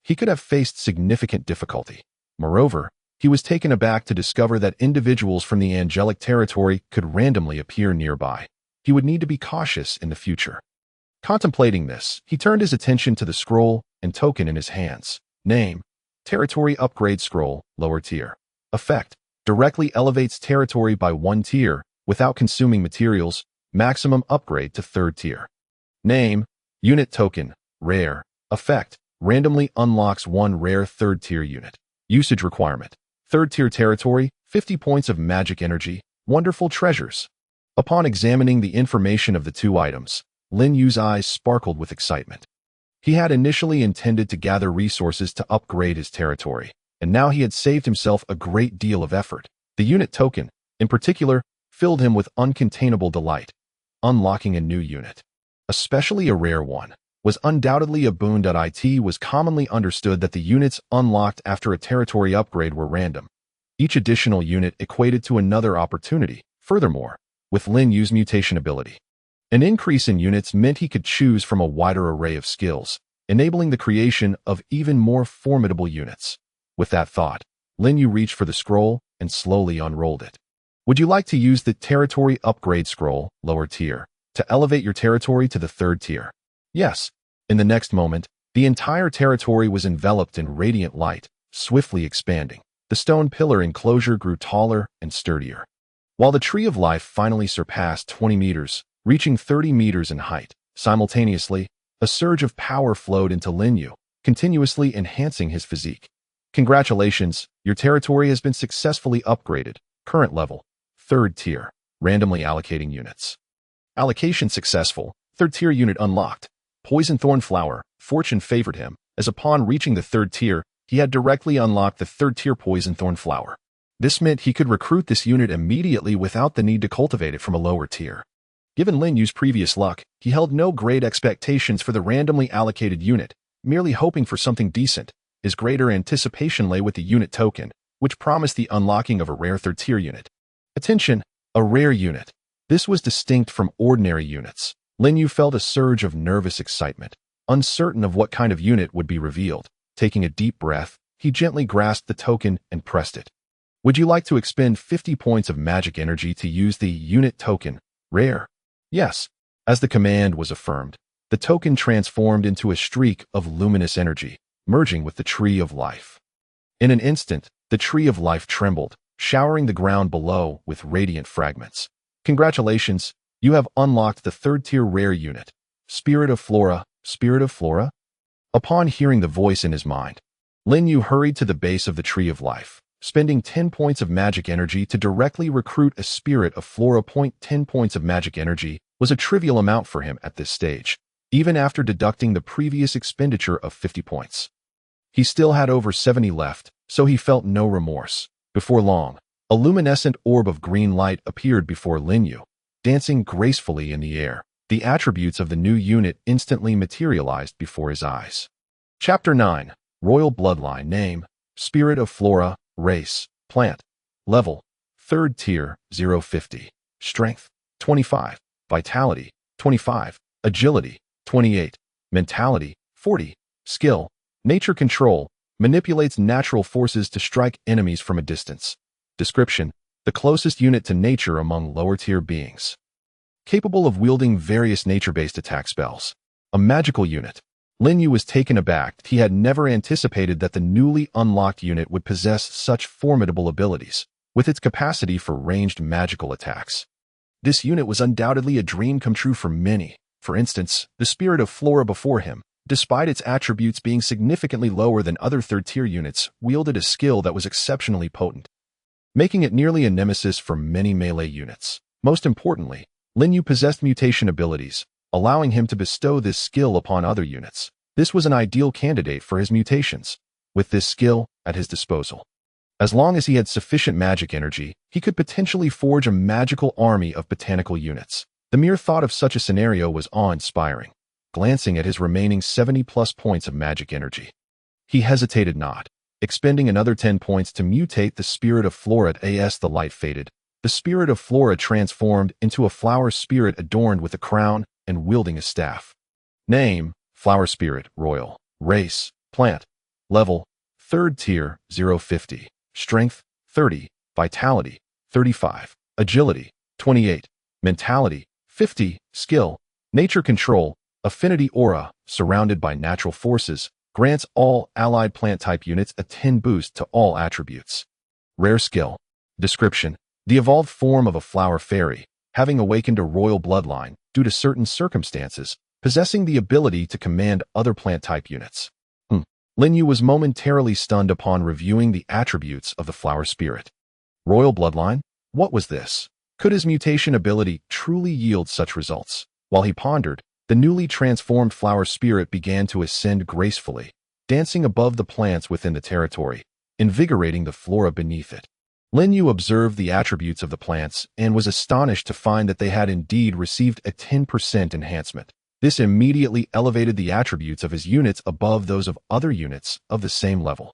he could have faced significant difficulty. Moreover, he was taken aback to discover that individuals from the angelic territory could randomly appear nearby. He would need to be cautious in the future. Contemplating this, he turned his attention to the scroll and token in his hands. Name: Territory Upgrade Scroll, lower tier. Effect: directly elevates territory by 1 tier without consuming materials. Maximum upgrade to 3rd tier. Name: Unit Token, rare. Effect: randomly unlocks 1 rare 3rd tier unit. Usage requirement. 3rd tier territory, 50 points of magic energy, wonderful treasures. Upon examining the information of the two items, Lin Yu's eyes sparkled with excitement. He had initially intended to gather resources to upgrade his territory, and now he had saved himself a great deal of effort. The unit token, in particular, filled him with uncontainable delight. Unlocking a new unit, especially a rare one, was undoubtedly a boon. It was commonly understood that the units unlocked after a territory upgrade were random. Each additional unit equated to another opportunity. Furthermore, with Lin Yu's mutation ability, an increase in units meant he could choose from a wider array of skills, enabling the creation of even more formidable units. With that thought, Lin Yu reached for the scroll and slowly unrolled it. Would you like to use the territory upgrade scroll, lower tier, to elevate your territory to the 3rd tier? Yes. In the next moment, the entire territory was enveloped in radiant light, swiftly expanding. The stone pillar enclosure grew taller and sturdier, while the tree of life finally surpassed 20 meters, reaching 30 meters in height. Simultaneously, a surge of power flowed into Lin Yu, continuously enhancing his physique. Congratulations, your territory has been successfully upgraded. Current level, 3rd tier, randomly allocating units. Allocation successful, 3rd tier unit unlocked. Poison Thorn Flower, fortune favored him, as upon reaching the 3rd tier, he had directly unlocked the 3rd tier Poison Thorn Flower. This meant he could recruit this unit immediately without the need to cultivate it from a lower tier. Given Lin Yu's previous luck, he held no great expectations for the randomly allocated unit, merely hoping for something decent. His greater anticipation lay with the unit token, which promised the unlocking of a rare 3rd tier unit. Attention, a rare unit. This was distinct from ordinary units. Lin Yu felt a surge of nervous excitement, uncertain of what kind of unit would be revealed. Taking a deep breath, he gently grasped the token and pressed it. Would you like to expend 50 points of magic energy to use the unit token, rare? Yes. As the command was affirmed, the token transformed into a streak of luminous energy, merging with the tree of life. In an instant, the tree of life trembled, showering the ground below with radiant fragments. Congratulations, you have unlocked the 3rd tier rare unit, Spirit of Flora. Spirit of Flora? Upon hearing the voice in his mind, Lin Yu hurried to the base of the tree of life, spending 10 points of magic energy to directly recruit a Spirit of Flora. 10 points of magic energy was a trivial amount for him at this stage, even after deducting the previous expenditure of 50 points. He still had over 70 left, so he felt no remorse. Before long, a luminescent orb of green light appeared before Lin Yu, dancing gracefully in the air. The attributes of the new unit instantly materialized before his eyes. Chapter 9. Royal Bloodline. Name, Spirit of Flora. Race, plant. Level, 3rd tier, 050. Strength, 25. Vitality, 25. Agility, 28. Mentality, 40. Skill, nature control. Manipulates natural forces to strike enemies from a distance. Description, the closest unit to nature among lower-tier beings. Capable of wielding various nature-based attack spells. A magical unit. Lin Yu was taken aback. He had never anticipated that the newly unlocked unit would possess such formidable abilities, with its capacity for ranged magical attacks. This unit was undoubtedly a dream come true for many. For instance, the Spirit of Flora before him, despite its attributes being significantly lower than other 3rd tier units, wielded a skill that was exceptionally potent, making it nearly a nemesis for many melee units. Most importantly, Lin Yu possessed mutation abilities, allowing him to bestow this skill upon other units. This was an ideal candidate for his mutations. With this skill at his disposal, as long as he had sufficient magic energy, he could potentially forge a magical army of botanical units. The mere thought of such a scenario was awe-inspiring. Glancing at his remaining 70+ points of magic energy, he hesitated not, expending another 10 points to mutate the Spirit of Flora. As the light faded, the Spirit of Flora transformed into a flower spirit adorned with a crown and wielding a staff. Name, Flower Spirit, Royal. Race, plant. Level, 3rd tier, 050. Strength, 30. Vitality, 35. Agility, 28. Mentality, 50. Skill, nature control. Affinity aura, surrounded by natural forces, grants all allied plant-type units a 10 boost to all attributes. Rare skill. Description, the evolved form of a flower fairy, having awakened a royal bloodline due to certain circumstances, possessing the ability to command other plant-type units. Lin Yu was momentarily stunned upon reviewing the attributes of the flower spirit. Royal bloodline? What was this? Could his mutation ability truly yield such results? While he pondered, the newly transformed flower spirit began to ascend gracefully, dancing above the plants within the territory, invigorating the flora beneath it. Lin Yu observed the attributes of the plants and was astonished to find that they had indeed received a 10% enhancement. This immediately elevated the attributes of his units above those of other units of the same level.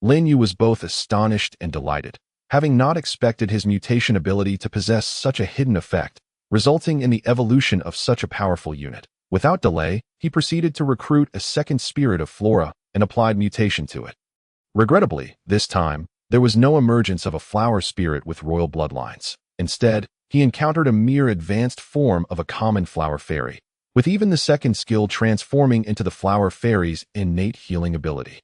Lin Yu was both astonished and delighted, having not expected his mutation ability to possess such a hidden effect, resulting in the evolution of such a powerful unit. Without delay, he proceeded to recruit a second spirit of Flora and applied mutation to it. Regrettably, this time, there was no emergence of a flower spirit with royal bloodlines. Instead, he encountered a mere advanced form of a common flower fairy, with even the second skill transforming into the flower fairy's innate healing ability.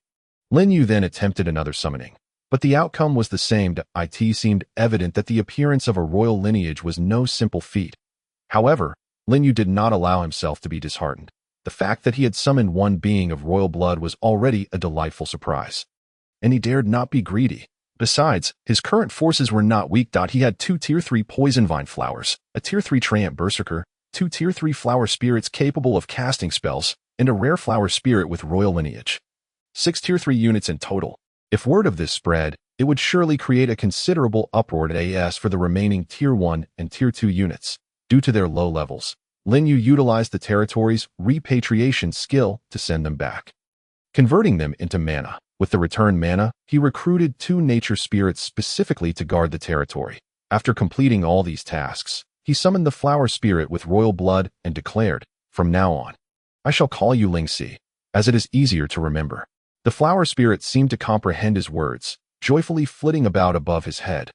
Lin Yu then attempted another summoning, but the outcome was the same. It seemed evident that the appearance of a royal lineage was no simple feat. However, Lin Yu did not allow himself to be disheartened. The fact that he had summoned one being of royal blood was already a delightful surprise, and he dared not be greedy. Besides, his current forces were not weak. He had 2 Tier 3 Poison Vine Flowers, a Tier 3 Treant Berserker, 2 Tier 3 Flower Spirits capable of casting spells, and a rare Flower Spirit with royal lineage. 6 Tier 3 units in total. If word of this spread, it would surely create a considerable uproar as for the remaining Tier 1 and Tier 2 units. Due to their low levels, Lin Yu utilized the territory's repatriation skill to send them back, converting them into mana. With the returned mana, he recruited 2 nature spirits specifically to guard the territory. After completing all these tasks, he summoned the flower spirit with royal blood and declared, "From now on, I shall call you Lingxi, as it is easier to remember." The flower spirit seemed to comprehend his words, joyfully flitting about above his head.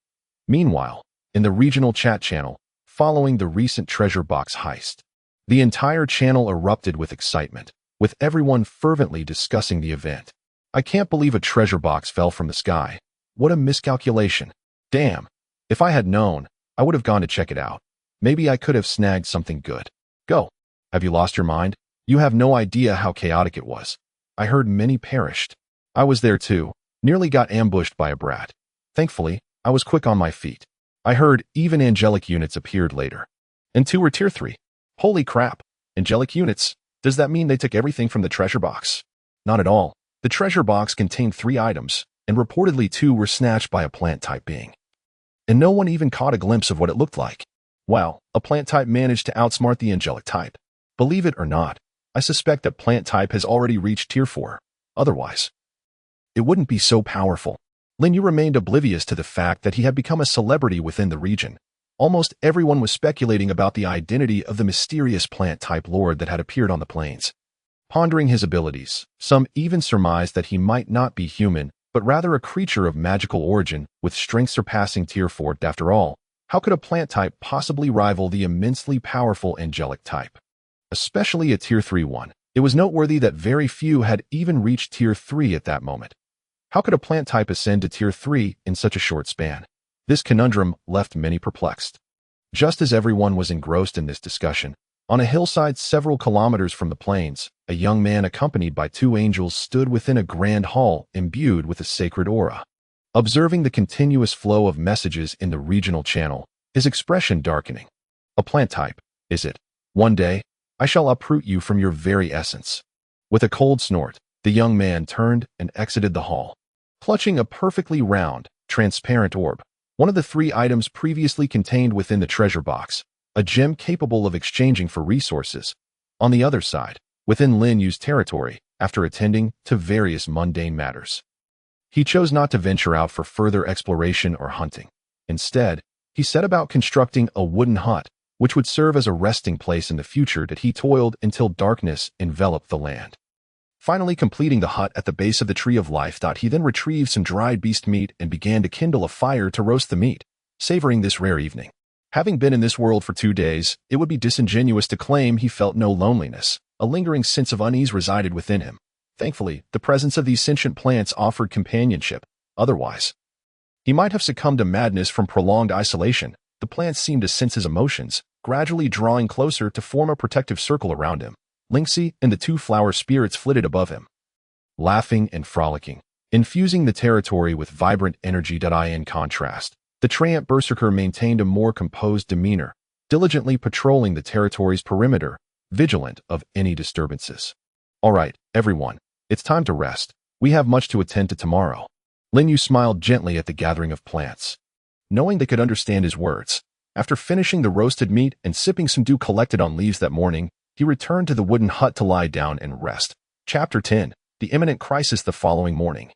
Meanwhile, in the regional chat channel, following the recent treasure box heist, the entire channel erupted with excitement, with everyone fervently discussing the event. "I can't believe a treasure box fell from the sky. What a miscalculation. Damn. If I had known, I would have gone to check it out. Maybe I could have snagged something good. Go. Have you lost your mind? You have no idea how chaotic it was. I heard many perished. I was there too, nearly got ambushed by a brat. Thankfully, I was quick on my feet. I heard even angelic units appeared later. And 2 were Tier 3. Holy crap. Angelic units. Does that mean they took everything from the treasure box?" Not at all. The treasure box contained 3 items, and reportedly 2 were snatched by a plant-type being. And no one even caught a glimpse of what it looked like. Wow, a plant-type managed to outsmart the angelic type. Believe it or not, I suspect that plant-type has already reached Tier 4. Otherwise, it wouldn't be so powerful. Lin Yu remained oblivious to the fact that he had become a celebrity within the region. Almost everyone was speculating about the identity of the mysterious plant-type lord that had appeared on the plains. Pondering his abilities, some even surmised that he might not be human, but rather a creature of magical origin with strength surpassing Tier 4. After all, how could a plant type possibly rival the immensely powerful angelic type? Especially a Tier 3 one. It was noteworthy that very few had even reached Tier 3 at that moment. How could a plant type ascend to Tier 3 in such a short span? This conundrum left many perplexed. Just as everyone was engrossed in this discussion, on a hillside several kilometers from the plains, a young man accompanied by 2 angels stood within a grand hall imbued with a sacred aura. Observing the continuous flow of messages in the regional channel, his expression darkening. "A plant type, is it? One day, I shall uproot you from your very essence." With a cold snort, the young man turned and exited the hall, clutching a perfectly round, transparent orb, one of the 3 items previously contained within the treasure box, a gem capable of exchanging for resources. On the other side, within Lin Yu's territory, after attending to various mundane matters, he chose not to venture out for further exploration or hunting. Instead, he set about constructing a wooden hut, which would serve as a resting place in the future. That he toiled until darkness enveloped the land. Finally completing the hut at the base of the Tree of Life. He then retrieved some dried beast meat and began to kindle a fire to roast the meat, savoring this rare evening. Having been in this world for 2 days, it would be disingenuous to claim he felt no loneliness. A lingering sense of unease resided within him. Thankfully, the presence of these sentient plants offered companionship. Otherwise, he might have succumbed to madness from prolonged isolation. The plants seemed to sense his emotions, gradually drawing closer to form a protective circle around him. Lingxi and the 2 flower spirits flitted above him. laughing and frolicking, infusing the territory with vibrant energy. In contrast, the Treant Berserker maintained a more composed demeanor, diligently patrolling the territory's perimeter, vigilant of any disturbances. All right, everyone, it's time to rest. We have much to attend to tomorrow. Lin Yu smiled gently at the gathering of plants. Knowing they could understand his words, after finishing the roasted meat and sipping some dew collected on leaves that morning, he returned to the wooden hut to lie down and rest. Chapter 10. The Imminent Crisis. The following morning,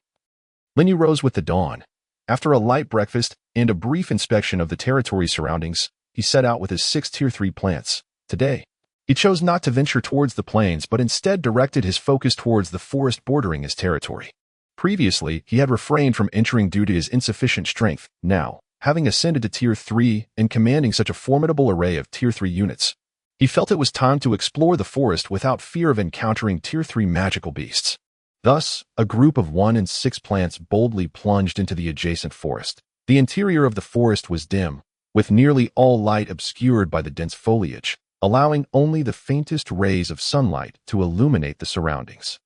Lin Yu rose with the dawn. After a light breakfast and a brief inspection of the territory's surroundings, he set out with his 6 Tier 3 plants. Today, he chose not to venture towards the plains but instead directed his focus towards the forest bordering his territory. Previously, he had refrained from entering due to his insufficient strength. Now, having ascended to Tier 3 and commanding such a formidable array of Tier 3 units, he felt it was time to explore the forest without fear of encountering Tier 3 magical beasts. Thus, a group of 1 and 6 plants boldly plunged into the adjacent forest. The interior of the forest was dim, with nearly all light obscured by the dense foliage, allowing only the faintest rays of sunlight to illuminate the surroundings.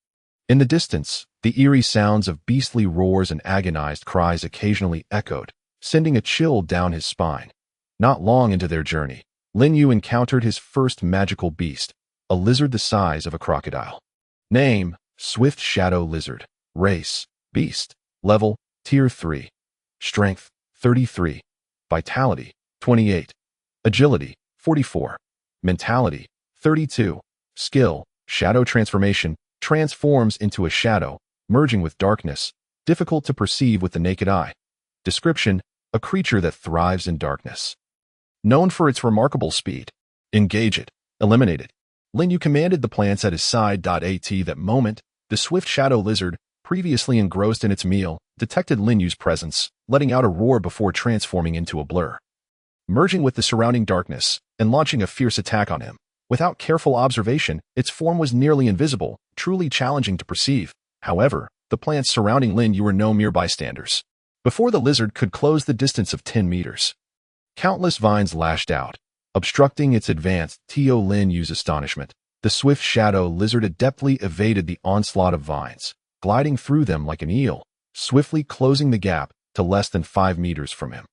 In the distance, the eerie sounds of beastly roars and agonized cries occasionally echoed, sending a chill down his spine. Not long into their journey, Lin Yu encountered his first magical beast, a lizard the size of a crocodile. Name: Swift Shadow Lizard. Race: Beast. Level: Tier 3. Strength: 33. Vitality: 28. Agility: 44. Mentality: 32. Skill: Shadow Transformation. Transforms into a shadow, merging with darkness, difficult to perceive with the naked eye. Description: a creature that thrives in darkness. Known for its remarkable speed. Engage it. Eliminate it. Lin Yu commanded the plants at his side. At that moment, the swift shadow lizard, previously engrossed in its meal, detected Lin Yu's presence, letting out a roar before transforming into a blur. Merging with the surrounding darkness and launching a fierce attack on him. Without careful observation, its form was nearly invisible, truly challenging to perceive. However, the plants surrounding Lin Yu were no mere bystanders. Before the lizard could close the distance of 10 meters, countless vines lashed out, obstructing its advance. To Lin Yu's astonishment, the swift shadow lizard adeptly evaded the onslaught of vines, gliding through them like an eel, swiftly closing the gap to less than 5 meters from him.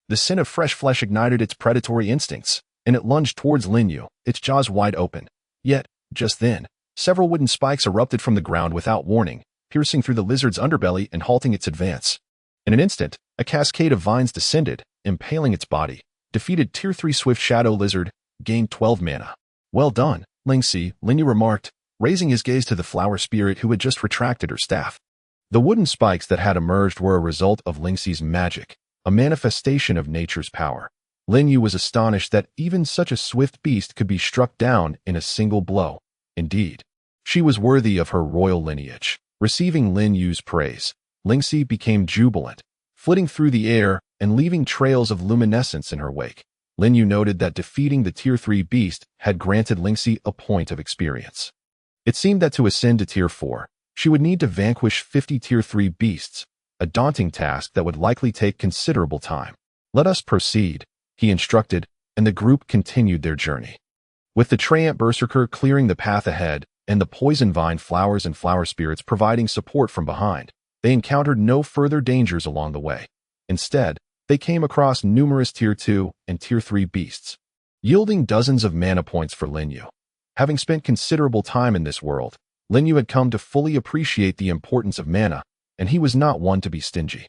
The scent of fresh flesh ignited its predatory instincts, and it lunged towards Lin Yu, its jaws wide open. Yet, just then, several wooden spikes erupted from the ground without warning, piercing through the lizard's underbelly and halting its advance. In an instant, a cascade of vines descended, impaling its body. Defeated Tier 3 Swift Shadow Lizard, gained 12 mana. Well done, Lingxi, Lin Yu remarked, raising his gaze to the flower spirit who had just retracted her staff. The wooden spikes that had emerged were a result of Lingxi's magic, a manifestation of nature's power. Lin Yu was astonished that even such a swift beast could be struck down in a single blow. Indeed, she was worthy of her royal lineage. Receiving Lin Yu's praise, Lingxi became jubilant, flitting through the air and leaving trails of luminescence in her wake. Lin Yu noted that defeating the Tier 3 beast had granted Lingxi a point of experience. It seemed that to ascend to Tier 4, she would need to vanquish 50 Tier 3 beasts, a daunting task that would likely take considerable time. Let us proceed, he instructed, and the group continued their journey. With the Treant Berserker clearing the path ahead and the poison vine flowers and flower spirits providing support from behind, they encountered no further dangers along the way. Instead, they came across numerous Tier 2 and Tier 3 beasts, yielding dozens of mana points for Lin Yu. Having spent considerable time in this world, Lin Yu had come to fully appreciate the importance of mana, and he was not one to be stingy.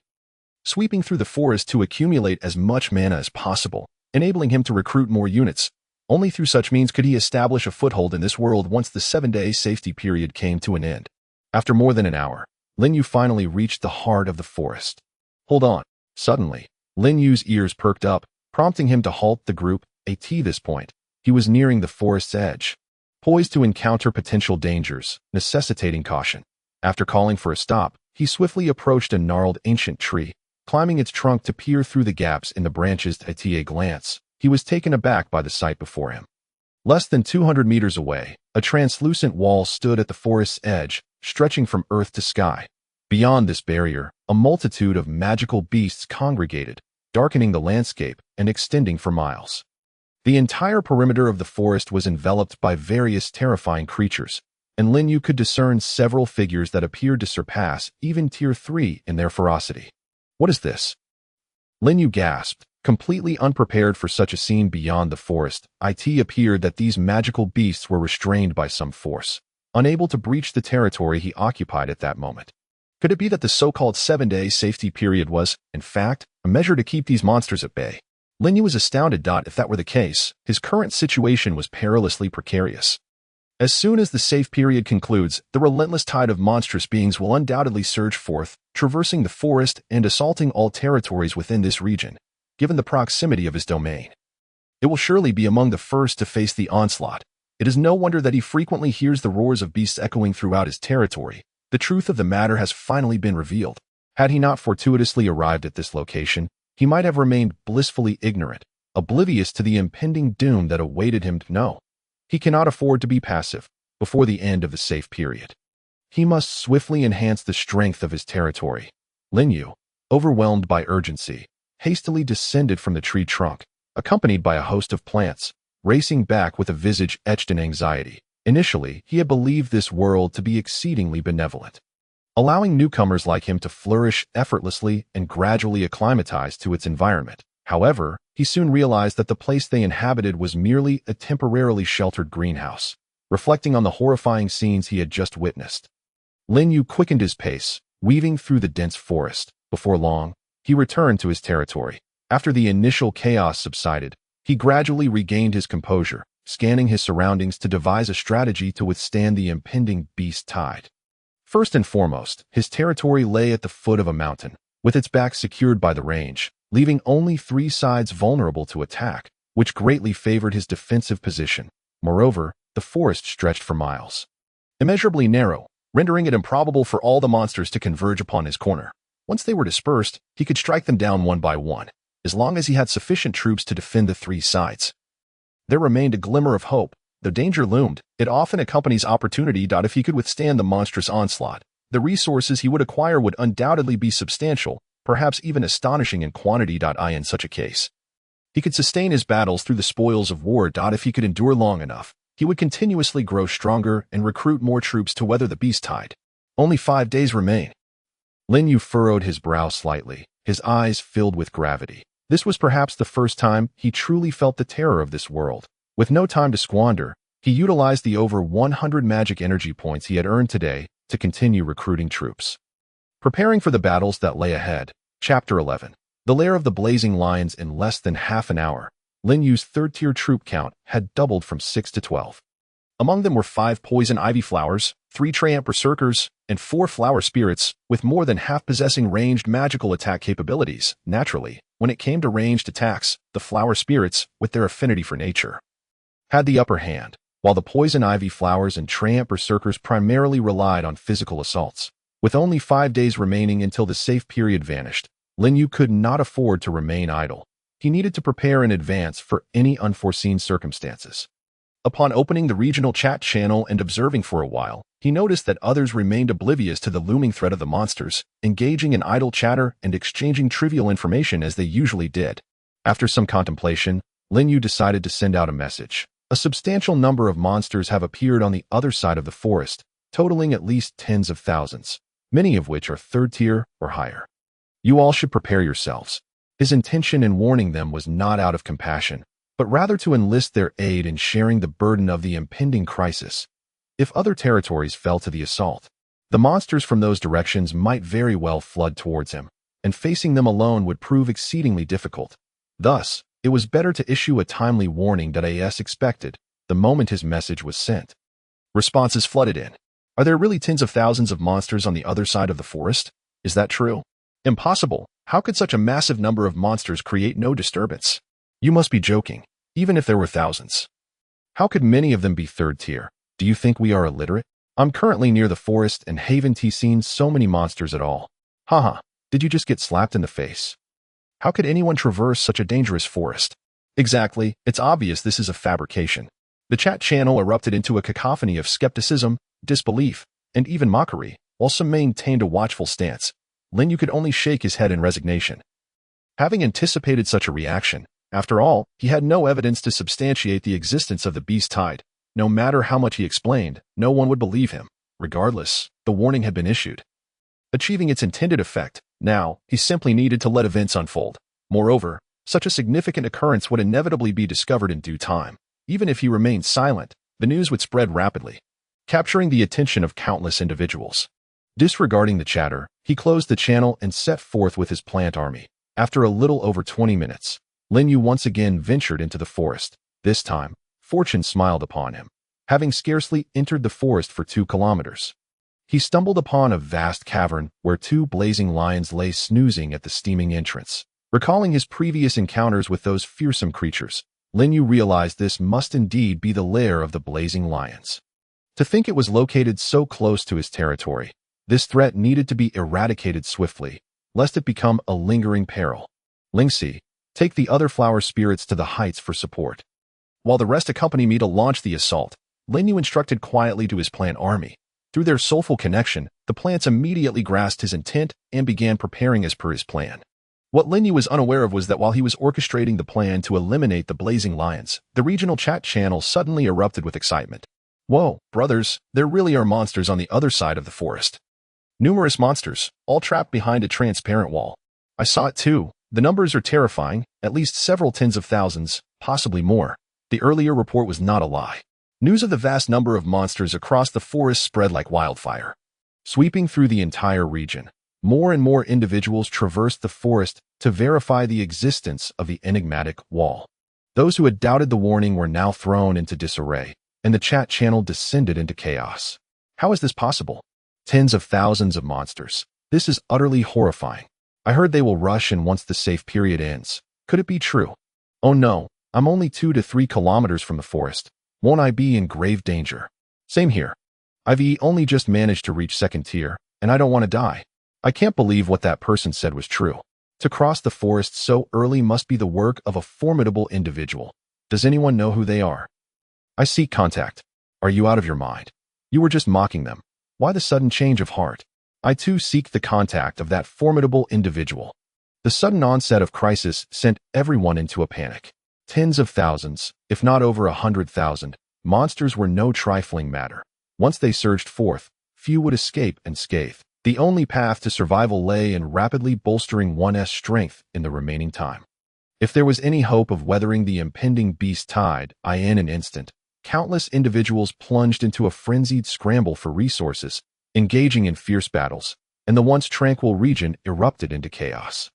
Sweeping through the forest to accumulate as much mana as possible, enabling him to recruit more units. Only through such means could he establish a foothold in this world once the 7-day safety period came to an end. After more than an hour, Lin Yu finally reached the heart of the forest. Hold on. Suddenly, Lin Yu's ears perked up, prompting him to halt the group. At this point, he was nearing the forest's edge, poised to encounter potential dangers, necessitating caution. After calling for a stop, he swiftly approached a gnarled ancient tree, climbing its trunk to peer through the gaps in the branches. At a glance, he was taken aback by the sight before him. Less than 200 meters away, a translucent wall stood at the forest's edge, stretching from earth to sky. Beyond this barrier, a multitude of magical beasts congregated, darkening the landscape and extending for miles. The entire perimeter of the forest was enveloped by various terrifying creatures, and Lin Yu could discern several figures that appeared to surpass even Tier 3 in their ferocity. What is this? Lin Yu gasped, completely unprepared for such a scene beyond the forest. It appeared that these magical beasts were restrained by some force, unable to breach the territory he occupied at that moment. Could it be that the so-called 7-day safety period was, in fact, a measure to keep these monsters at bay? Lin Yu was astounded. If that were the case, his current situation was perilously precarious. As soon as the safe period concludes, the relentless tide of monstrous beings will undoubtedly surge forth, traversing the forest and assaulting all territories within this region, given the proximity of his domain. It will surely be among the first to face the onslaught. It is no wonder that he frequently hears the roars of beasts echoing throughout his territory. The truth of the matter has finally been revealed. Had he not fortuitously arrived at this location, he might have remained blissfully ignorant, oblivious to the impending doom that awaited him. No, he cannot afford to be passive before the end of the safe period. He must swiftly enhance the strength of his territory. Lin Yu, overwhelmed by urgency, hastily descended from the tree trunk, accompanied by a host of plants, racing back with a visage etched in anxiety. Initially, he had believed this world to be exceedingly benevolent, allowing newcomers like him to flourish effortlessly and gradually acclimatize to its environment. However, he soon realized that the place they inhabited was merely a temporarily sheltered greenhouse, reflecting on the horrifying scenes he had just witnessed. Lin Yu quickened his pace, weaving through the dense forest. Before long, he returned to his territory. After the initial chaos subsided, he gradually regained his composure, scanning his surroundings to devise a strategy to withstand the impending beast tide. First and foremost, his territory lay at the foot of a mountain, with its back secured by the range, leaving only 3 sides vulnerable to attack, which greatly favored his defensive position. Moreover, the forest stretched for miles, immeasurably narrow, rendering it improbable for all the monsters to converge upon his corner. Once they were dispersed, he could strike them down one by one, as long as he had sufficient troops to defend the 3 sides. There remained a glimmer of hope. Though danger loomed, it often accompanies opportunity. If he could withstand the monstrous onslaught, the resources he would acquire would undoubtedly be substantial, perhaps even astonishing in quantity. In such a case, he could sustain his battles through the spoils of war. If he could endure long enough, he would continuously grow stronger and recruit more troops to weather the beast tide. Only 5 days remain. Lin Yu furrowed his brow slightly, his eyes filled with gravity. This was perhaps the first time he truly felt the terror of this world. With no time to squander, he utilized the over 100 magic energy points he had earned today to continue recruiting troops. Preparing for the battles that lay ahead. Chapter 11. The Lair of the Blazing Lions. In less than half an hour, Lin Yu's 3rd-tier troop count had doubled from 6 to 12. Among them were 5 poison ivy flowers, 3 Treant berserkers, and 4 flower spirits, with more than half possessing ranged magical attack capabilities. Naturally, when it came to ranged attacks, the flower spirits, with their affinity for nature, had the upper hand, while the poison ivy flowers and Treant berserkers primarily relied on physical assaults. With only 5 days remaining until the safe period vanished, Lin Yu could not afford to remain idle. He needed to prepare in advance for any unforeseen circumstances. Upon opening the regional chat channel and observing for a while, he noticed that others remained oblivious to the looming threat of the monsters, engaging in idle chatter and exchanging trivial information as they usually did. After some contemplation, Lin Yu decided to send out a message. A substantial number of monsters have appeared on the other side of the forest, totaling at least tens of thousands, many of which are 3rd tier or higher. You all should prepare yourselves. His intention in warning them was not out of compassion, but rather to enlist their aid in sharing the burden of the impending crisis. If other territories fell to the assault, the monsters from those directions might very well flood towards him, and facing them alone would prove exceedingly difficult. Thus, it was better to issue a timely warning that as expected, the moment his message was sent. Responses flooded in. Are there really tens of thousands of monsters on the other side of the forest? Is that true? Impossible. How could such a massive number of monsters create no disturbance? You must be joking. Even if there were thousands, how could many of them be 3rd tier? Do you think we are illiterate? I'm currently near the forest and haven't seen so many monsters at all. Haha, did you just get slapped in the face? How could anyone traverse such a dangerous forest? Exactly, it's obvious this is a fabrication. The chat channel erupted into a cacophony of skepticism, disbelief, and even mockery, while some maintained a watchful stance. Lin Yu could only shake his head in resignation. Having anticipated such a reaction, after all, he had no evidence to substantiate the existence of the beast tide. No matter how much he explained, no one would believe him. Regardless, the warning had been issued, achieving its intended effect. Now, he simply needed to let events unfold. Moreover, such a significant occurrence would inevitably be discovered in due time. Even if he remained silent, the news would spread rapidly, capturing the attention of countless individuals. Disregarding the chatter, he closed the channel and set forth with his plant army. After a little over 20 minutes, Lin Yu once again ventured into the forest. This time, fortune smiled upon him. Having scarcely entered the forest for 2 kilometers, he stumbled upon a vast cavern where 2 blazing lions lay snoozing at the steaming entrance. Recalling his previous encounters with those fearsome creatures, Lin Yu realized this must indeed be the lair of the blazing lions. To think it was located so close to his territory, this threat needed to be eradicated swiftly, lest it become a lingering peril. Lingxi, take the other flower spirits to the heights for support. While the rest accompany me to launch the assault, Lin Yu instructed quietly to his plant army. Through their soulful connection, the plants immediately grasped his intent and began preparing as per his plan. What Lin Yu was unaware of was that while he was orchestrating the plan to eliminate the blazing lions, the regional chat channel suddenly erupted with excitement. Whoa, brothers, there really are monsters on the other side of the forest. Numerous monsters, all trapped behind a transparent wall. I saw it too. The numbers are terrifying, at least several tens of thousands, possibly more. The earlier report was not a lie. News of the vast number of monsters across the forest spread like wildfire. Sweeping through the entire region, more and more individuals traversed the forest to verify the existence of the enigmatic wall. Those who had doubted the warning were now thrown into disarray, and the chat channel descended into chaos. How is this possible? Tens of thousands of monsters. This is utterly horrifying. I heard they will rush in once the safe period ends. Could it be true? Oh no, I'm only 2 to 3 kilometers from the forest. Won't I be in grave danger? Same here. I've only just managed to reach 2nd tier, and I don't want to die. I can't believe what that person said was true. To cross the forest so early must be the work of a formidable individual. Does anyone know who they are? I seek contact. Are you out of your mind? You were just mocking them. Why the sudden change of heart? I too seek the contact of that formidable individual. The sudden onset of crisis sent everyone into a panic. Tens of thousands, if not over 100,000, monsters were no trifling matter. Once they surged forth, few would escape unscathed. The only path to survival lay in rapidly bolstering one's strength in the remaining time. If there was any hope of weathering the impending beast tide, in an instant, countless individuals plunged into a frenzied scramble for resources, engaging in fierce battles, and the once tranquil region erupted into chaos.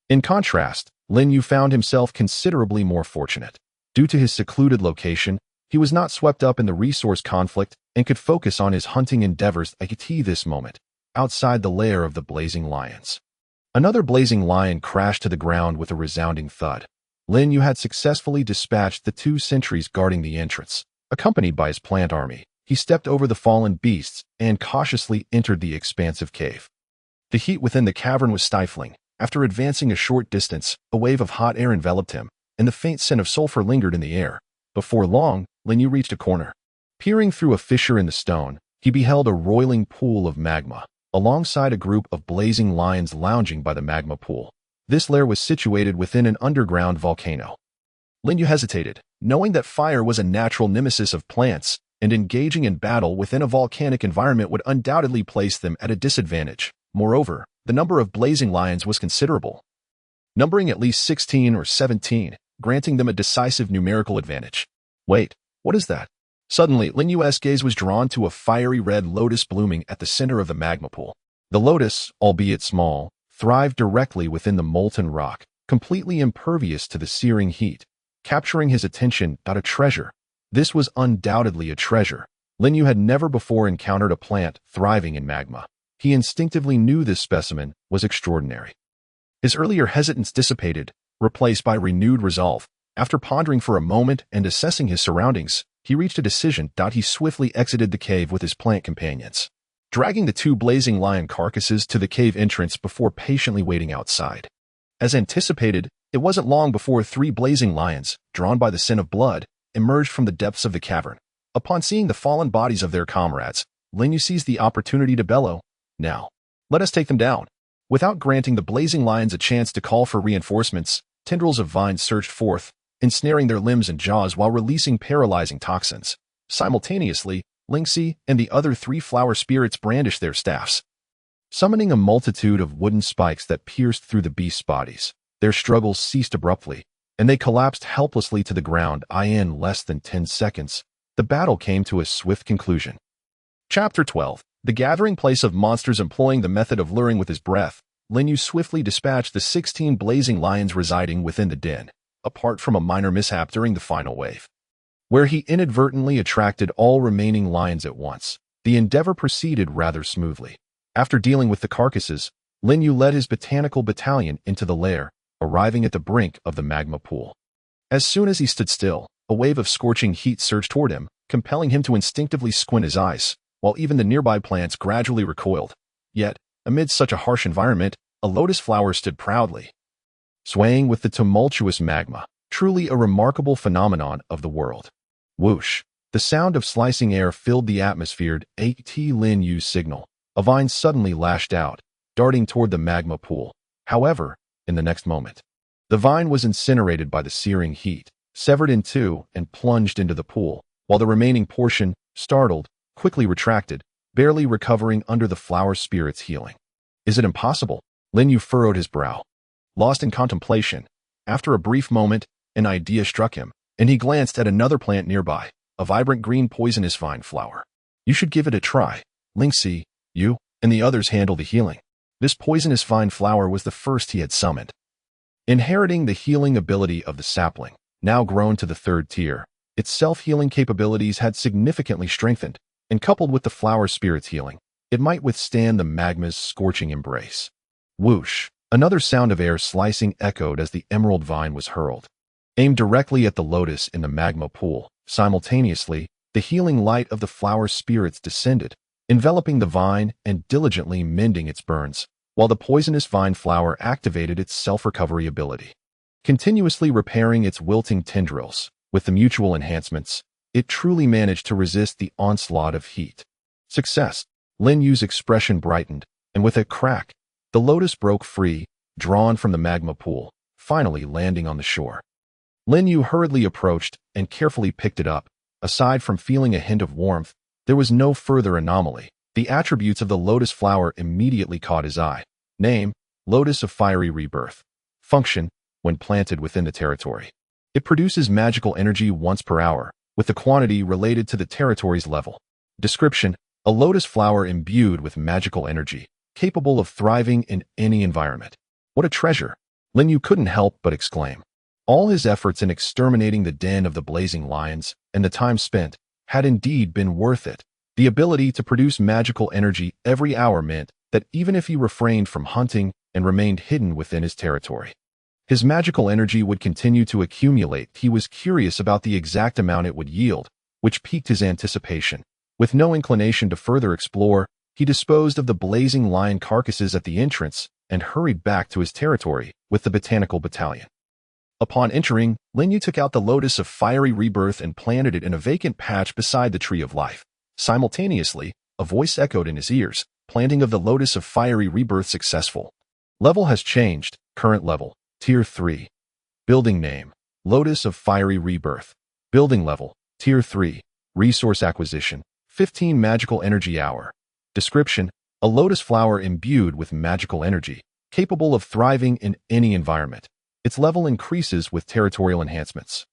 In contrast, Lin Yu found himself considerably more fortunate. Due to his secluded location, he was not swept up in the resource conflict and could focus on his hunting endeavors at this moment, outside the lair of the blazing lions. Another blazing lion crashed to the ground with a resounding thud. Lin Yu had successfully dispatched the 2 sentries guarding the entrance. Accompanied by his plant army, he stepped over the fallen beasts and cautiously entered the expansive cave. The heat within the cavern was stifling. After advancing a short distance, a wave of hot air enveloped him, and the faint scent of sulfur lingered in the air. Before long, Lin Yu reached a corner. Peering through a fissure in the stone, he beheld a roiling pool of magma, alongside a group of blazing lions lounging by the magma pool. This lair was situated within an underground volcano. Lin Yu hesitated, knowing that fire was a natural nemesis of plants, and engaging in battle within a volcanic environment would undoubtedly place them at a disadvantage. Moreover, the number of blazing lions was considerable, numbering at least 16 or 17, granting them a decisive numerical advantage. Wait, what is that? Suddenly, Lin Yu's gaze was drawn to a fiery red lotus blooming at the center of the magma pool. The lotus, albeit small, thrived directly within the molten rock, completely impervious to the searing heat. Capturing his attention, a treasure. This was undoubtedly a treasure. Lin Yu had never before encountered a plant thriving in magma. He instinctively knew this specimen was extraordinary. His earlier hesitance dissipated, replaced by renewed resolve. After pondering for a moment and assessing his surroundings, he reached a decision. He swiftly exited the cave with his plant companions, dragging the 2 blazing lion carcasses to the cave entrance before patiently waiting outside. As anticipated, it wasn't long before 3 blazing lions, drawn by the scent of blood, emerged from the depths of the cavern. Upon seeing the fallen bodies of their comrades, Lin Yu seized the opportunity to bellow, "Now, let us take them down." Without granting the blazing lions a chance to call for reinforcements, tendrils of vines surged forth, ensnaring their limbs and jaws while releasing paralyzing toxins. Simultaneously, Linksy and the other three flower spirits brandished their staffs, summoning a multitude of wooden spikes that pierced through the beasts' bodies. Their struggles ceased abruptly, and they collapsed helplessly to the ground. In less than 10 seconds, the battle came to a swift conclusion. Chapter 12. The gathering place of monsters. Employing the method of luring with his breath, Lin Yu swiftly dispatched the 16 blazing lions residing within the den, apart from a minor mishap during the final wave, where he inadvertently attracted all remaining lions at once. The endeavor proceeded rather smoothly. After dealing with the carcasses, Lin Yu led his botanical battalion into the lair, arriving at the brink of the magma pool. As soon as he stood still, a wave of scorching heat surged toward him, compelling him to instinctively squint his eyes, while even the nearby plants gradually recoiled. Yet, amid such a harsh environment, a lotus flower stood proudly, swaying with the tumultuous magma, truly a remarkable phenomenon of the world. Whoosh! The sound of slicing air filled the atmosphere. At Lin Yu's signal, a vine suddenly lashed out, darting toward the magma pool. However, in the next moment, the vine was incinerated by the searing heat, severed in two, and plunged into the pool, while the remaining portion, startled, quickly retracted, barely recovering under the flower spirit's healing. Is it impossible? Lin Yu furrowed his brow, lost in contemplation. After a brief moment, an idea struck him, and he glanced at another plant nearby, a vibrant green poisonous vine flower. You should give it a try. Linksy, you, and the others handle the healing. This poisonous vine flower was the first he had summoned. Inheriting the healing ability of the sapling, now grown to the 3rd tier, its self-healing capabilities had significantly strengthened, and coupled with the flower spirit's healing, it might withstand the magma's scorching embrace. Whoosh! Another sound of air slicing echoed as the emerald vine was hurled, aimed directly at the lotus in the magma pool. Simultaneously, the healing light of the flower spirits descended, enveloping the vine and diligently mending its burns, while the poisonous vine flower activated its self-recovery ability, continuously repairing its wilting tendrils. With the mutual enhancements, it truly managed to resist the onslaught of heat. Success! Lin Yu's expression brightened, and with a crack, the lotus broke free, drawn from the magma pool, finally landing on the shore. Lin Yu hurriedly approached and carefully picked it up. Aside from feeling a hint of warmth, there was no further anomaly. The attributes of the lotus flower immediately caught his eye. Name: Lotus of Fiery Rebirth. Function: when planted within the territory, it produces magical energy once per hour, with the quantity related to the territory's level. Description: a lotus flower imbued with magical energy, capable of thriving in any environment. What a treasure! Lin Yu couldn't help but exclaim. All his efforts in exterminating the den of the blazing lions, and the time spent, had indeed been worth it. The ability to produce magical energy every hour meant that even if he refrained from hunting and remained hidden within his territory, his magical energy would continue to accumulate. He was curious about the exact amount it would yield, which piqued his anticipation. With no inclination to further explore, he disposed of the blazing lion carcasses at the entrance and hurried back to his territory with the botanical battalion. Upon entering, Lin Yu took out the Lotus of Fiery Rebirth and planted it in a vacant patch beside the Tree of Life. Simultaneously, a voice echoed in his ears. Planting of the Lotus of Fiery Rebirth successful. Level has changed. Current level, Tier 3. Building name: Lotus of Fiery Rebirth. Building level, Tier 3. Resource acquisition: 15 magical energy hour. Description: a lotus flower imbued with magical energy, capable of thriving in any environment. Its level increases with territorial enhancements.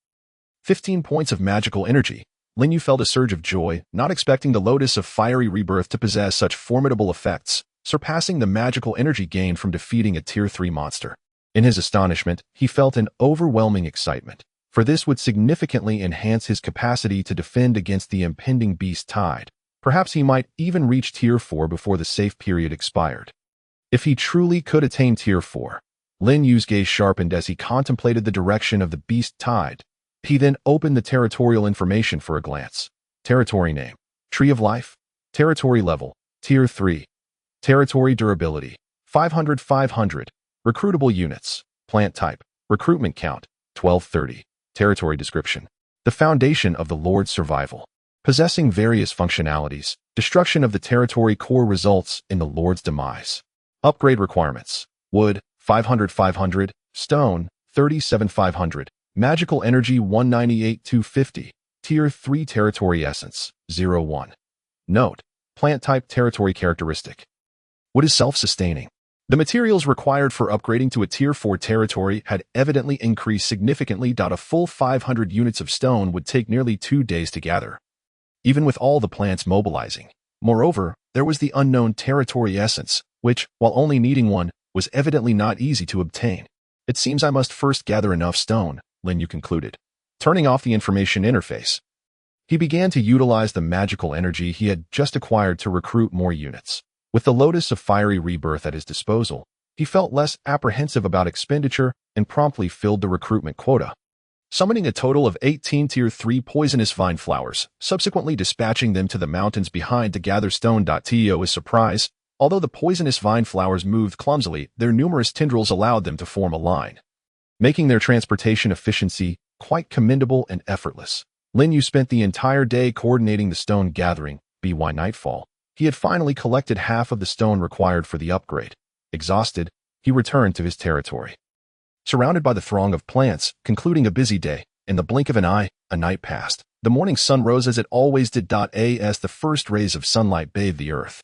15 points of magical energy. Lin Yu felt a surge of joy, not expecting the Lotus of Fiery Rebirth to possess such formidable effects, surpassing the magical energy gained from defeating a Tier 3 monster. In his astonishment, he felt an overwhelming excitement, for this would significantly enhance his capacity to defend against the impending beast tide. Perhaps he might even reach Tier 4 before the safe period expired. If he truly could attain Tier 4, Lin Yu's gaze sharpened as he contemplated the direction of the beast tide. He then opened the territorial information for a glance. Territory name: Tree of Life. Territory level: Tier 3. Territory durability: 500/500. Recruitable units: Plant type: Recruitment count: 1230. Territory description: the foundation of the Lord's survival. Possessing various functionalities, destruction of the territory core results in the Lord's demise. Upgrade requirements: Wood, 500/500. Stone, 37/500. Magical energy, 198/250. Tier 3 Territory Essence, 01. Note: Plant type territory characteristic. What is self-sustaining? The materials required for upgrading to a Tier 4 territory had evidently increased significantly. A full 500 units of stone would take nearly 2 days to gather, even with all the plants mobilizing. Moreover, there was the unknown territory essence, which, while only needing one, was evidently not easy to obtain. It seems I must first gather enough stone, Lin Yu concluded. Turning off the information interface, he began to utilize the magical energy he had just acquired to recruit more units. With the Lotus of Fiery Rebirth at his disposal, he felt less apprehensive about expenditure and promptly filled the recruitment quota, summoning a total of 18 Tier 3 poisonous vine flowers, subsequently dispatching them to the mountains behind to gather stone. To his surprise, although the poisonous vine flowers moved clumsily, their numerous tendrils allowed them to form a line, making their transportation efficiency quite commendable and effortless. Lin Yu spent the entire day coordinating the stone gathering. By nightfall, he had finally collected half of the stone required for the upgrade. Exhausted, he returned to his territory. Surrounded by the throng of plants, concluding a busy day, in the blink of an eye, a night passed. The morning sun rose as it always did. As the first rays of sunlight bathed the earth,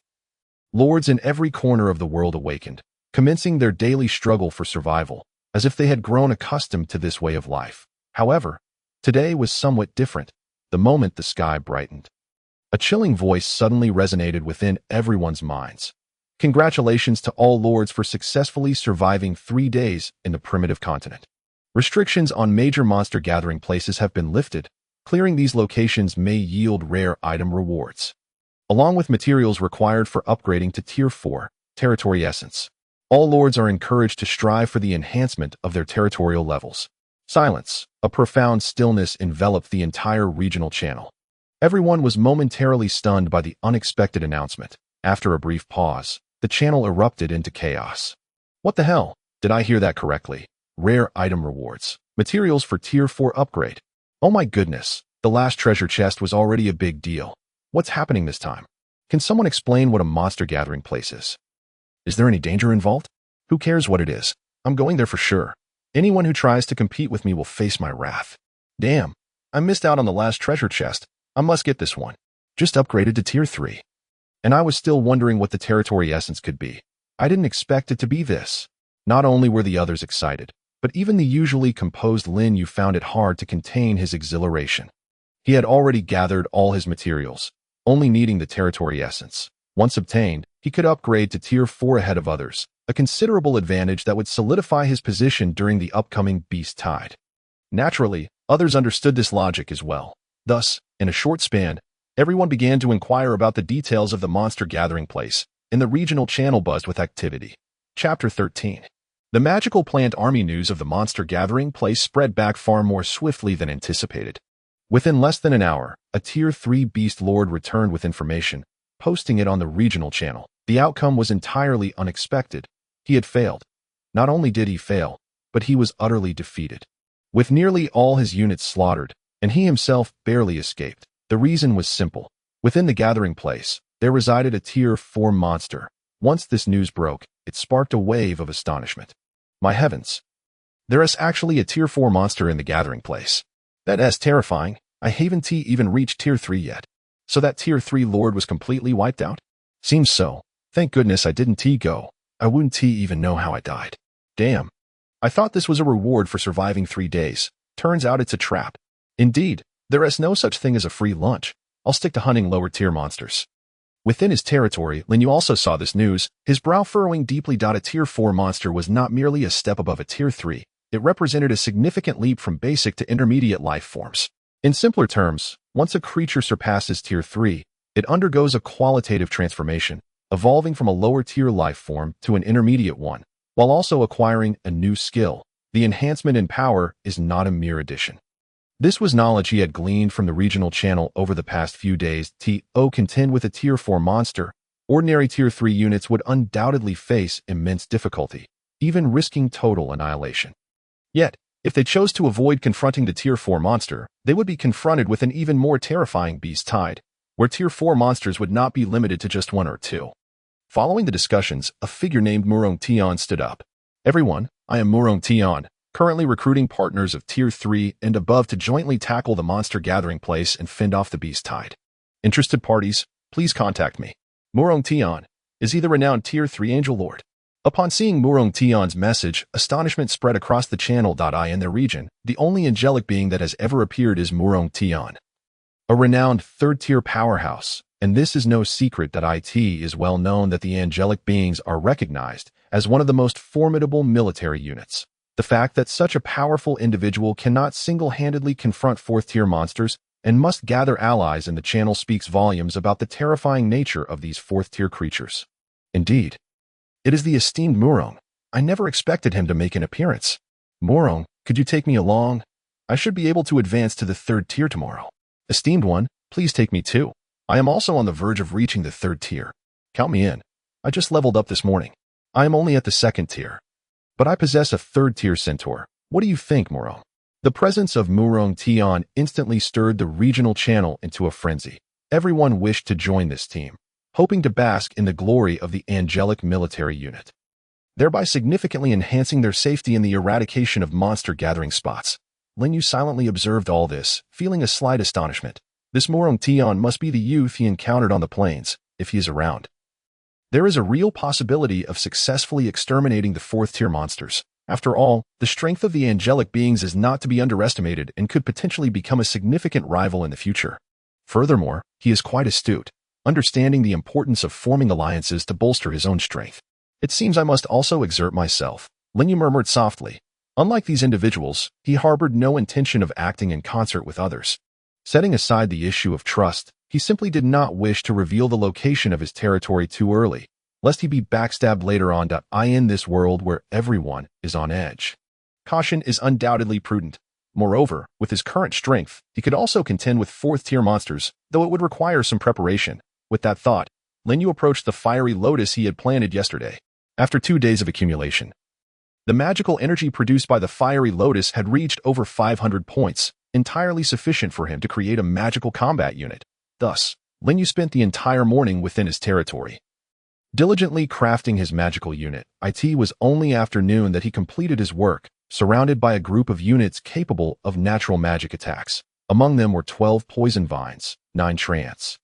lords in every corner of the world awakened, commencing their daily struggle for survival, as if they had grown accustomed to this way of life. However, today was somewhat different. The moment the sky brightened, a chilling voice suddenly resonated within everyone's minds. Congratulations to all lords for successfully surviving 3 days in the primitive continent. Restrictions on major monster gathering places have been lifted. Clearing these locations may yield rare item rewards, along with materials required for upgrading to Tier 4 Territory Essence. All lords are encouraged to strive for the enhancement of their territorial levels. Silence, a profound stillness enveloped the entire regional channel. Everyone was momentarily stunned by the unexpected announcement. After a brief pause, the channel erupted into chaos. What the hell? Did I hear that correctly? Rare item rewards. Materials for Tier 4 upgrade. Oh my goodness, the last treasure chest was already a big deal. What's happening this time? Can someone explain what a monster gathering place is? Is there any danger involved? Who cares what it is? I'm going there for sure. Anyone who tries to compete with me will face my wrath. Damn, I missed out on the last treasure chest. I must get this one. Just upgraded to Tier 3. And I was still wondering what the territory essence could be. I didn't expect it to be this. Not only were the others excited, but even the usually composed Lin Yu found it hard to contain his exhilaration. He had already gathered all his materials, only needing the territory essence. Once obtained, he could upgrade to Tier 4 ahead of others, a considerable advantage that would solidify his position during the upcoming Beast Tide. Naturally, others understood this logic as well. Thus, in a short span, everyone began to inquire about the details of the monster gathering place, and the regional channel buzzed with activity. Chapter 13. The magical plant army news of the monster gathering place spread back far more swiftly than anticipated. Within less than an hour, a Tier 3 beast lord returned with information, posting it on the regional channel. The outcome was entirely unexpected. He had failed. Not only did he fail, but he was utterly defeated, with nearly all his units slaughtered, and he himself barely escaped. The reason was simple. Within the gathering place, there resided a Tier 4 monster. Once this news broke, it sparked a wave of astonishment. My heavens! There is actually a Tier 4 monster in the gathering place. That is terrifying. I haven't even reached Tier 3 yet. So that Tier 3 lord was completely wiped out? Seems so. Thank goodness I didn't go. I wouldn't even know how I died. Damn. I thought this was a reward for surviving 3 days. Turns out it's a trap. Indeed, there is no such thing as a free lunch. I'll stick to hunting lower tier monsters. Within his territory, Lin Yu also saw this news, his brow furrowing deeply. A Tier 4 monster was not merely a step above a Tier 3. It represented a significant leap from basic to intermediate life forms. In simpler terms, once a creature surpasses Tier 3, it undergoes a qualitative transformation, evolving from a lower tier life form to an intermediate one, while also acquiring a new skill. The enhancement in power is not a mere addition. This was knowledge he had gleaned from the regional channel over the past few days. To contend with a Tier 4 monster, ordinary Tier 3 units would undoubtedly face immense difficulty, even risking total annihilation. Yet, if they chose to avoid confronting the Tier 4 monster, they would be confronted with an even more terrifying Beast Tide, where Tier 4 monsters would not be limited to just 1 or 2. Following the discussions, a figure named Murong Tian stood up. Everyone, I am Murong Tian, Currently recruiting partners of Tier 3 and above to jointly tackle the monster gathering place and fend off the beast tide. Interested parties, please contact me. Murong Tian, is he the renowned Tier 3 Angel Lord? Upon seeing Murong Tian's message, astonishment spread across the channel. In their region, the only angelic being that has ever appeared is Murong Tian, a renowned third-tier powerhouse, and this is no secret that it is well known that the angelic beings are recognized as one of the most formidable military units. The fact that such a powerful individual cannot single-handedly confront fourth-tier monsters and must gather allies in the channel speaks volumes about the terrifying nature of these fourth-tier creatures. Indeed, it is the esteemed Murong. I never expected him to make an appearance. Murong, could you take me along? I should be able to advance to the third tier tomorrow. Esteemed one, please take me too. I am also on the verge of reaching the third tier. Count me in. I just leveled up this morning. I am only at the second tier. But I possess a third-tier centaur. What do you think, Murong? The presence of Murong Tian instantly stirred the regional channel into a frenzy. Everyone wished to join this team, hoping to bask in the glory of the angelic military unit, thereby significantly enhancing their safety in the eradication of monster gathering spots. Lin Yu silently observed all this, feeling a slight astonishment. This Murong Tian must be the youth he encountered on the plains, if he is around. There is a real possibility of successfully exterminating the fourth-tier monsters. After all, the strength of the angelic beings is not to be underestimated and could potentially become a significant rival in the future. Furthermore, he is quite astute, understanding the importance of forming alliances to bolster his own strength. It seems I must also exert myself, Lin Yu murmured softly. Unlike these individuals, he harbored no intention of acting in concert with others. Setting aside the issue of trust, he simply did not wish to reveal the location of his territory too early, lest he be backstabbed later on. In this world where everyone is on edge, caution is undoubtedly prudent. Moreover, with his current strength, he could also contend with fourth-tier monsters, though it would require some preparation. With that thought, Lin Yu approached the fiery lotus he had planted yesterday. After 2 days of accumulation, the magical energy produced by the fiery lotus had reached over 500 points, entirely sufficient for him to create a magical combat unit. Thus, Lin Yu spent the entire morning within his territory, diligently crafting his magical unit. It was only afternoon that he completed his work, surrounded by a group of units capable of natural magic attacks. Among them were 12 poison vines, 9 trance,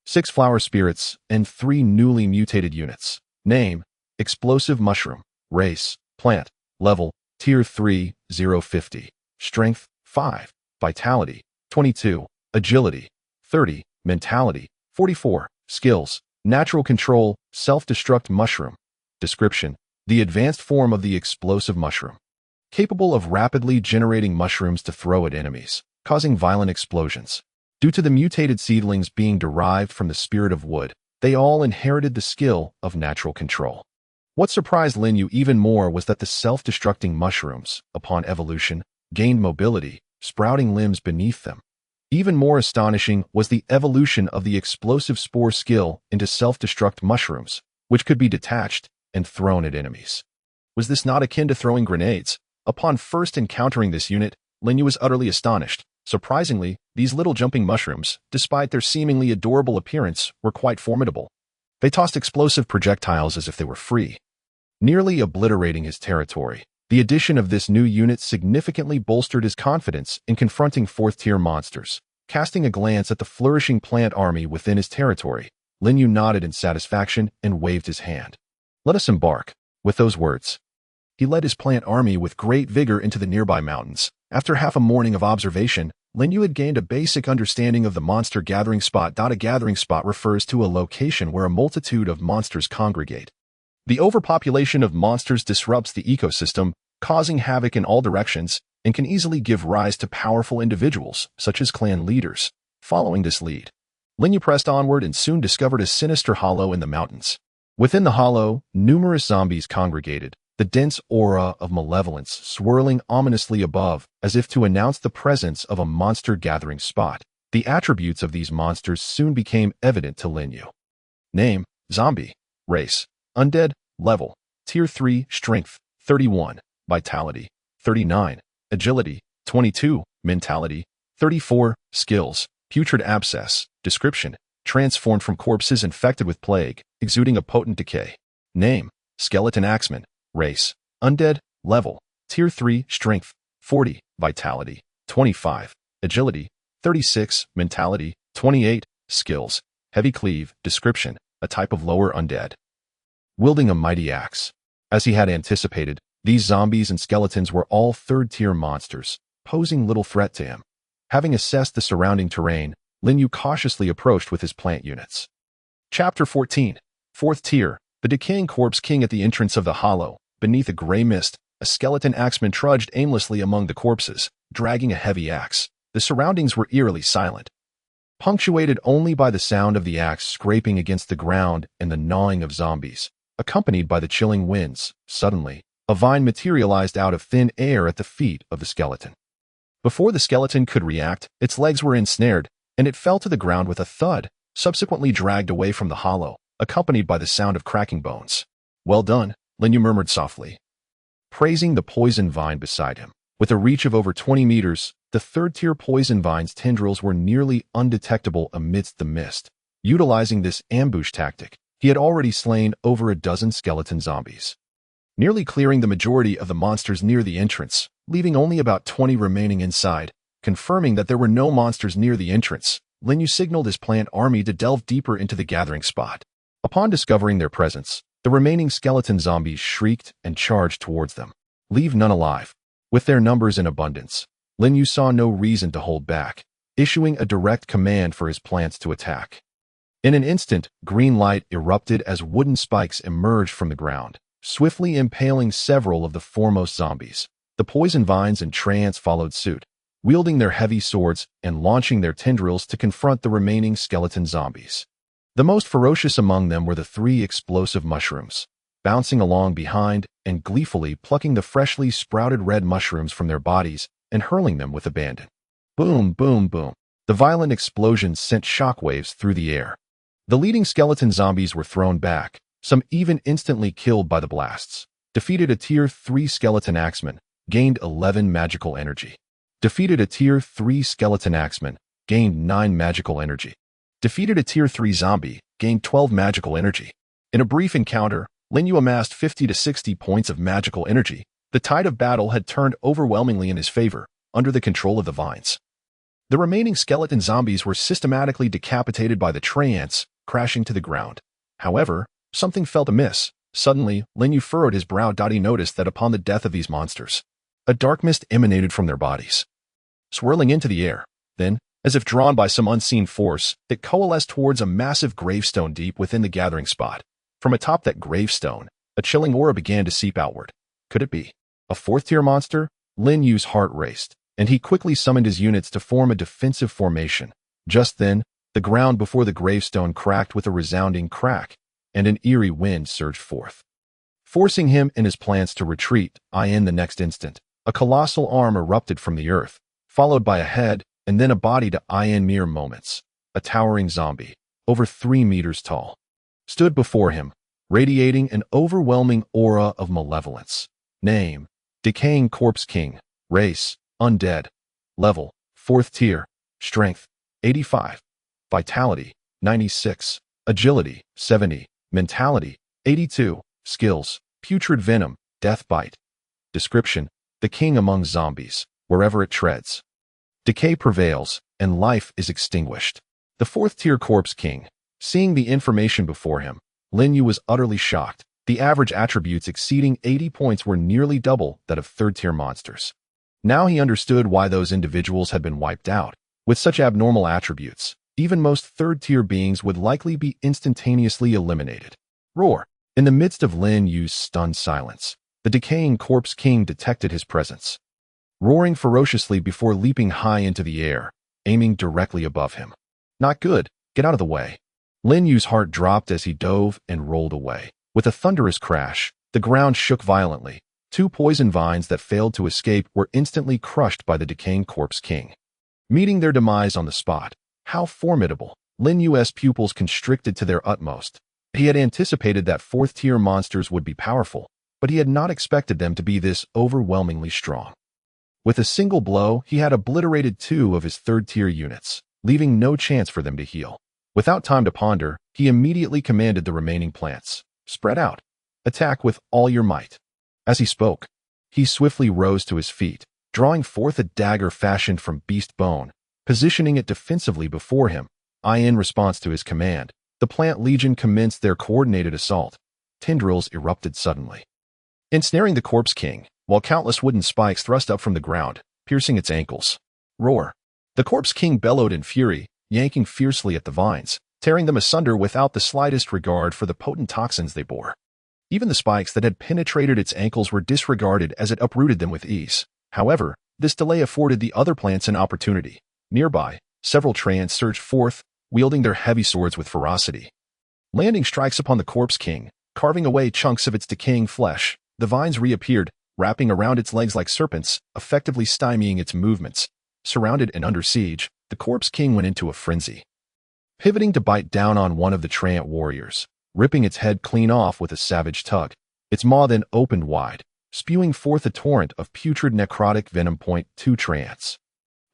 6 flower spirits, and 3 newly mutated units. Name: Explosive Mushroom. Race: Plant. Level: Tier 3, 050. Strength: 5. Vitality: 22. Agility: 30. Mentality: 44. Skills: Natural Control, Self-Destruct Mushroom. Description: the advanced form of the explosive mushroom, capable of rapidly generating mushrooms to throw at enemies, causing violent explosions. Due to the mutated seedlings being derived from the spirit of wood, they all inherited the skill of natural control. What surprised Lin Yu even more was that the self-destructing mushrooms, upon evolution, gained mobility, sprouting limbs beneath them. Even more astonishing was the evolution of the explosive spore skill into self-destruct mushrooms, which could be detached and thrown at enemies. Was this not akin to throwing grenades? Upon first encountering this unit, Lin Yu was utterly astonished. Surprisingly, these little jumping mushrooms, despite their seemingly adorable appearance, were quite formidable. They tossed explosive projectiles as if they were free, nearly obliterating his territory. The addition of this new unit significantly bolstered his confidence in confronting fourth-tier monsters. Casting a glance at the flourishing plant army within his territory, Lin Yu nodded in satisfaction and waved his hand. Let us embark. With those words, he led his plant army with great vigor into the nearby mountains. After half a morning of observation, Lin Yu had gained a basic understanding of the monster gathering spot. A gathering spot refers to a location where a multitude of monsters congregate. The overpopulation of monsters disrupts the ecosystem, causing havoc in all directions, and can easily give rise to powerful individuals, such as clan leaders. Following this lead, Lin Yu pressed onward and soon discovered a sinister hollow in the mountains. Within the hollow, numerous zombies congregated, the dense aura of malevolence swirling ominously above, as if to announce the presence of a monster gathering spot. The attributes of these monsters soon became evident to Lin Yu. Name: Zombie. Race: Undead. Level: Tier 3, Strength: 31. Vitality: 39. Agility: 22. Mentality: 34. Skills: Putrid Abscess. Description: transformed from corpses infected with plague, exuding a potent decay. Name: Skeleton Axeman. Race: Undead. Level: Tier 3, Strength, 40, Vitality, 25, Agility, 36, Mentality, 28, Skills, Heavy Cleave, Description, a type of lower undead. Wielding a mighty axe. As he had anticipated, these zombies and skeletons were all third-tier monsters, posing little threat to him. Having assessed the surrounding terrain, Lin Yu cautiously approached with his plant units. Chapter 14. 4th Tier, the Decaying Corpse King. At the entrance of the hollow, beneath a gray mist, a skeleton axeman trudged aimlessly among the corpses, dragging a heavy axe. The surroundings were eerily silent, punctuated only by the sound of the axe scraping against the ground and the gnawing of zombies, accompanied by the chilling winds. Suddenly, a vine materialized out of thin air at the feet of the skeleton. Before the skeleton could react, its legs were ensnared, and it fell to the ground with a thud, subsequently dragged away from the hollow, accompanied by the sound of cracking bones. "Well done," Lin Yu murmured softly, praising the poison vine beside him. With a reach of over 20 meters, the third-tier poison vine's tendrils were nearly undetectable amidst the mist. Utilizing this ambush tactic, he had already slain over a dozen skeleton zombies, nearly clearing the majority of the monsters near the entrance, leaving only about 20 remaining inside. Confirming that there were no monsters near the entrance, Lin Yu signaled his plant army to delve deeper into the gathering spot. Upon discovering their presence, the remaining skeleton zombies shrieked and charged towards them. Leave none alive. With their numbers in abundance, Lin Yu saw no reason to hold back, issuing a direct command for his plants to attack. In an instant, green light erupted as wooden spikes emerged from the ground, swiftly impaling several of the foremost zombies. The poison vines and treants followed suit, wielding their heavy swords and launching their tendrils to confront the remaining skeleton zombies. The most ferocious among them were the 3 explosive mushrooms, bouncing along behind and gleefully plucking the freshly sprouted red mushrooms from their bodies and hurling them with abandon. Boom, boom, boom. The violent explosions sent shockwaves through the air. The leading skeleton zombies were thrown back, some even instantly killed by the blasts. Defeated a Tier 3 skeleton axeman, gained 11 magical energy. Defeated a Tier 3 skeleton axeman, gained 9 magical energy. Defeated a Tier 3 zombie, gained 12 magical energy. In a brief encounter, Lin Yu amassed 50 to 60 points of magical energy. The tide of battle had turned overwhelmingly in his favor, under the control of the vines. The remaining skeleton zombies were systematically decapitated by the treants, crashing to the ground. However, something felt amiss. Suddenly, Lin Yu furrowed his brow. He noticed that upon the death of these monsters, a dark mist emanated from their bodies, swirling into the air. Then, as if drawn by some unseen force, it coalesced towards a massive gravestone deep within the gathering spot. From atop that gravestone, a chilling aura began to seep outward. Could it be a 4th-tier monster? Lin Yu's heart raced, and he quickly summoned his units to form a defensive formation. Just then, the ground before the gravestone cracked with a resounding crack, and an eerie wind surged forth, forcing him and his plants to retreat. In the next instant, a colossal arm erupted from the earth, followed by a head, and then a body. In mere moments, a towering zombie, over 3 meters tall, stood before him, radiating an overwhelming aura of malevolence. Name: Decaying Corpse King. Race: Undead. Level: 4th Tier. Strength: 85. Vitality: 96. Agility: 70. Mentality: 82. Skills: Putrid Venom, Death Bite. Description: the king among zombies. Wherever it treads, decay prevails, and life is extinguished. The 4th-tier Corpse King. Seeing the information before him, Lin Yu was utterly shocked. The average attributes exceeding 80 points were nearly double that of 3rd-tier monsters. Now he understood why those individuals had been wiped out. With such abnormal attributes, even most 3rd-tier beings would likely be instantaneously eliminated. Roar! In the midst of Lin Yu's stunned silence, the Decaying Corpse King detected his presence, roaring ferociously before leaping high into the air, aiming directly above him. Not good. Get out of the way. Lin Yu's heart dropped as he dove and rolled away. With a thunderous crash, the ground shook violently. 2 poison vines that failed to escape were instantly crushed by the Decaying Corpse King, meeting their demise on the spot. How formidable! Lin Yu's pupils constricted to their utmost. He had anticipated that 4th-tier monsters would be powerful, but he had not expected them to be this overwhelmingly strong. With a single blow, he had obliterated 2 of his 3rd-tier units, leaving no chance for them to heal. Without time to ponder, he immediately commanded the remaining plants, "Spread out. Attack with all your might." As he spoke, He swiftly rose to his feet, drawing forth a dagger fashioned from beast bone, positioning it defensively before him. In response to his command, the plant legion commenced their coordinated assault. Tendrils erupted suddenly, ensnaring the corpse king, while countless wooden spikes thrust up from the ground, piercing its ankles. Roar! The corpse king bellowed in fury, yanking fiercely at the vines, tearing them asunder without the slightest regard for the potent toxins they bore. Even the spikes that had penetrated its ankles were disregarded as it uprooted them with ease. However, this delay afforded the other plants an opportunity. Nearby, several treants surged forth, wielding their heavy swords with ferocity. Landing strikes upon the corpse king, carving away chunks of its decaying flesh. The vines reappeared, wrapping around its legs like serpents, effectively stymieing its movements. Surrounded and under siege, the corpse king went into a frenzy, pivoting to bite down on one of the treant warriors, ripping its head clean off with a savage tug. Its maw then opened wide, spewing forth a torrent of putrid necrotic venom. Two treants,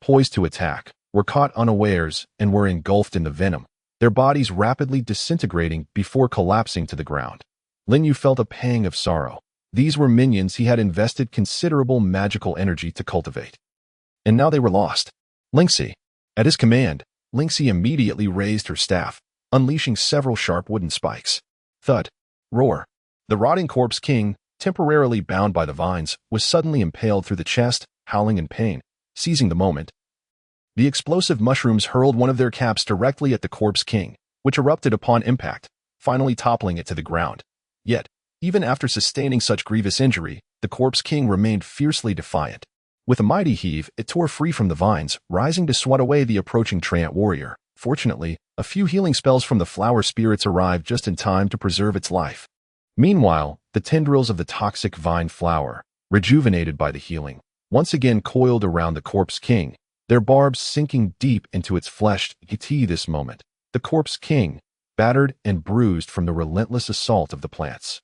poised to attack, were caught unawares and were engulfed in the venom, their bodies rapidly disintegrating before collapsing to the ground. Lin Yu felt a pang of sorrow. These were minions he had invested considerable magical energy to cultivate, and now they were lost. Lingxi. At his command, Lingxi immediately raised her staff, unleashing several sharp wooden spikes. Thud. Roar. The rotting corpse king, temporarily bound by the vines, was suddenly impaled through the chest, howling in pain. Seizing the moment, the explosive mushrooms hurled one of their caps directly at the corpse king, which erupted upon impact, finally toppling it to the ground. Yet, even after sustaining such grievous injury, the corpse king remained fiercely defiant. With a mighty heave, it tore free from the vines, rising to swat away the approaching treant warrior. Fortunately, a few healing spells from the flower spirits arrived just in time to preserve its life. Meanwhile, the tendrils of the toxic vine flower, rejuvenated by the healing, once again coiled around the corpse king, their barbs sinking deep into its flesh. This moment, the corpse king, battered and bruised from the relentless assault of the plants,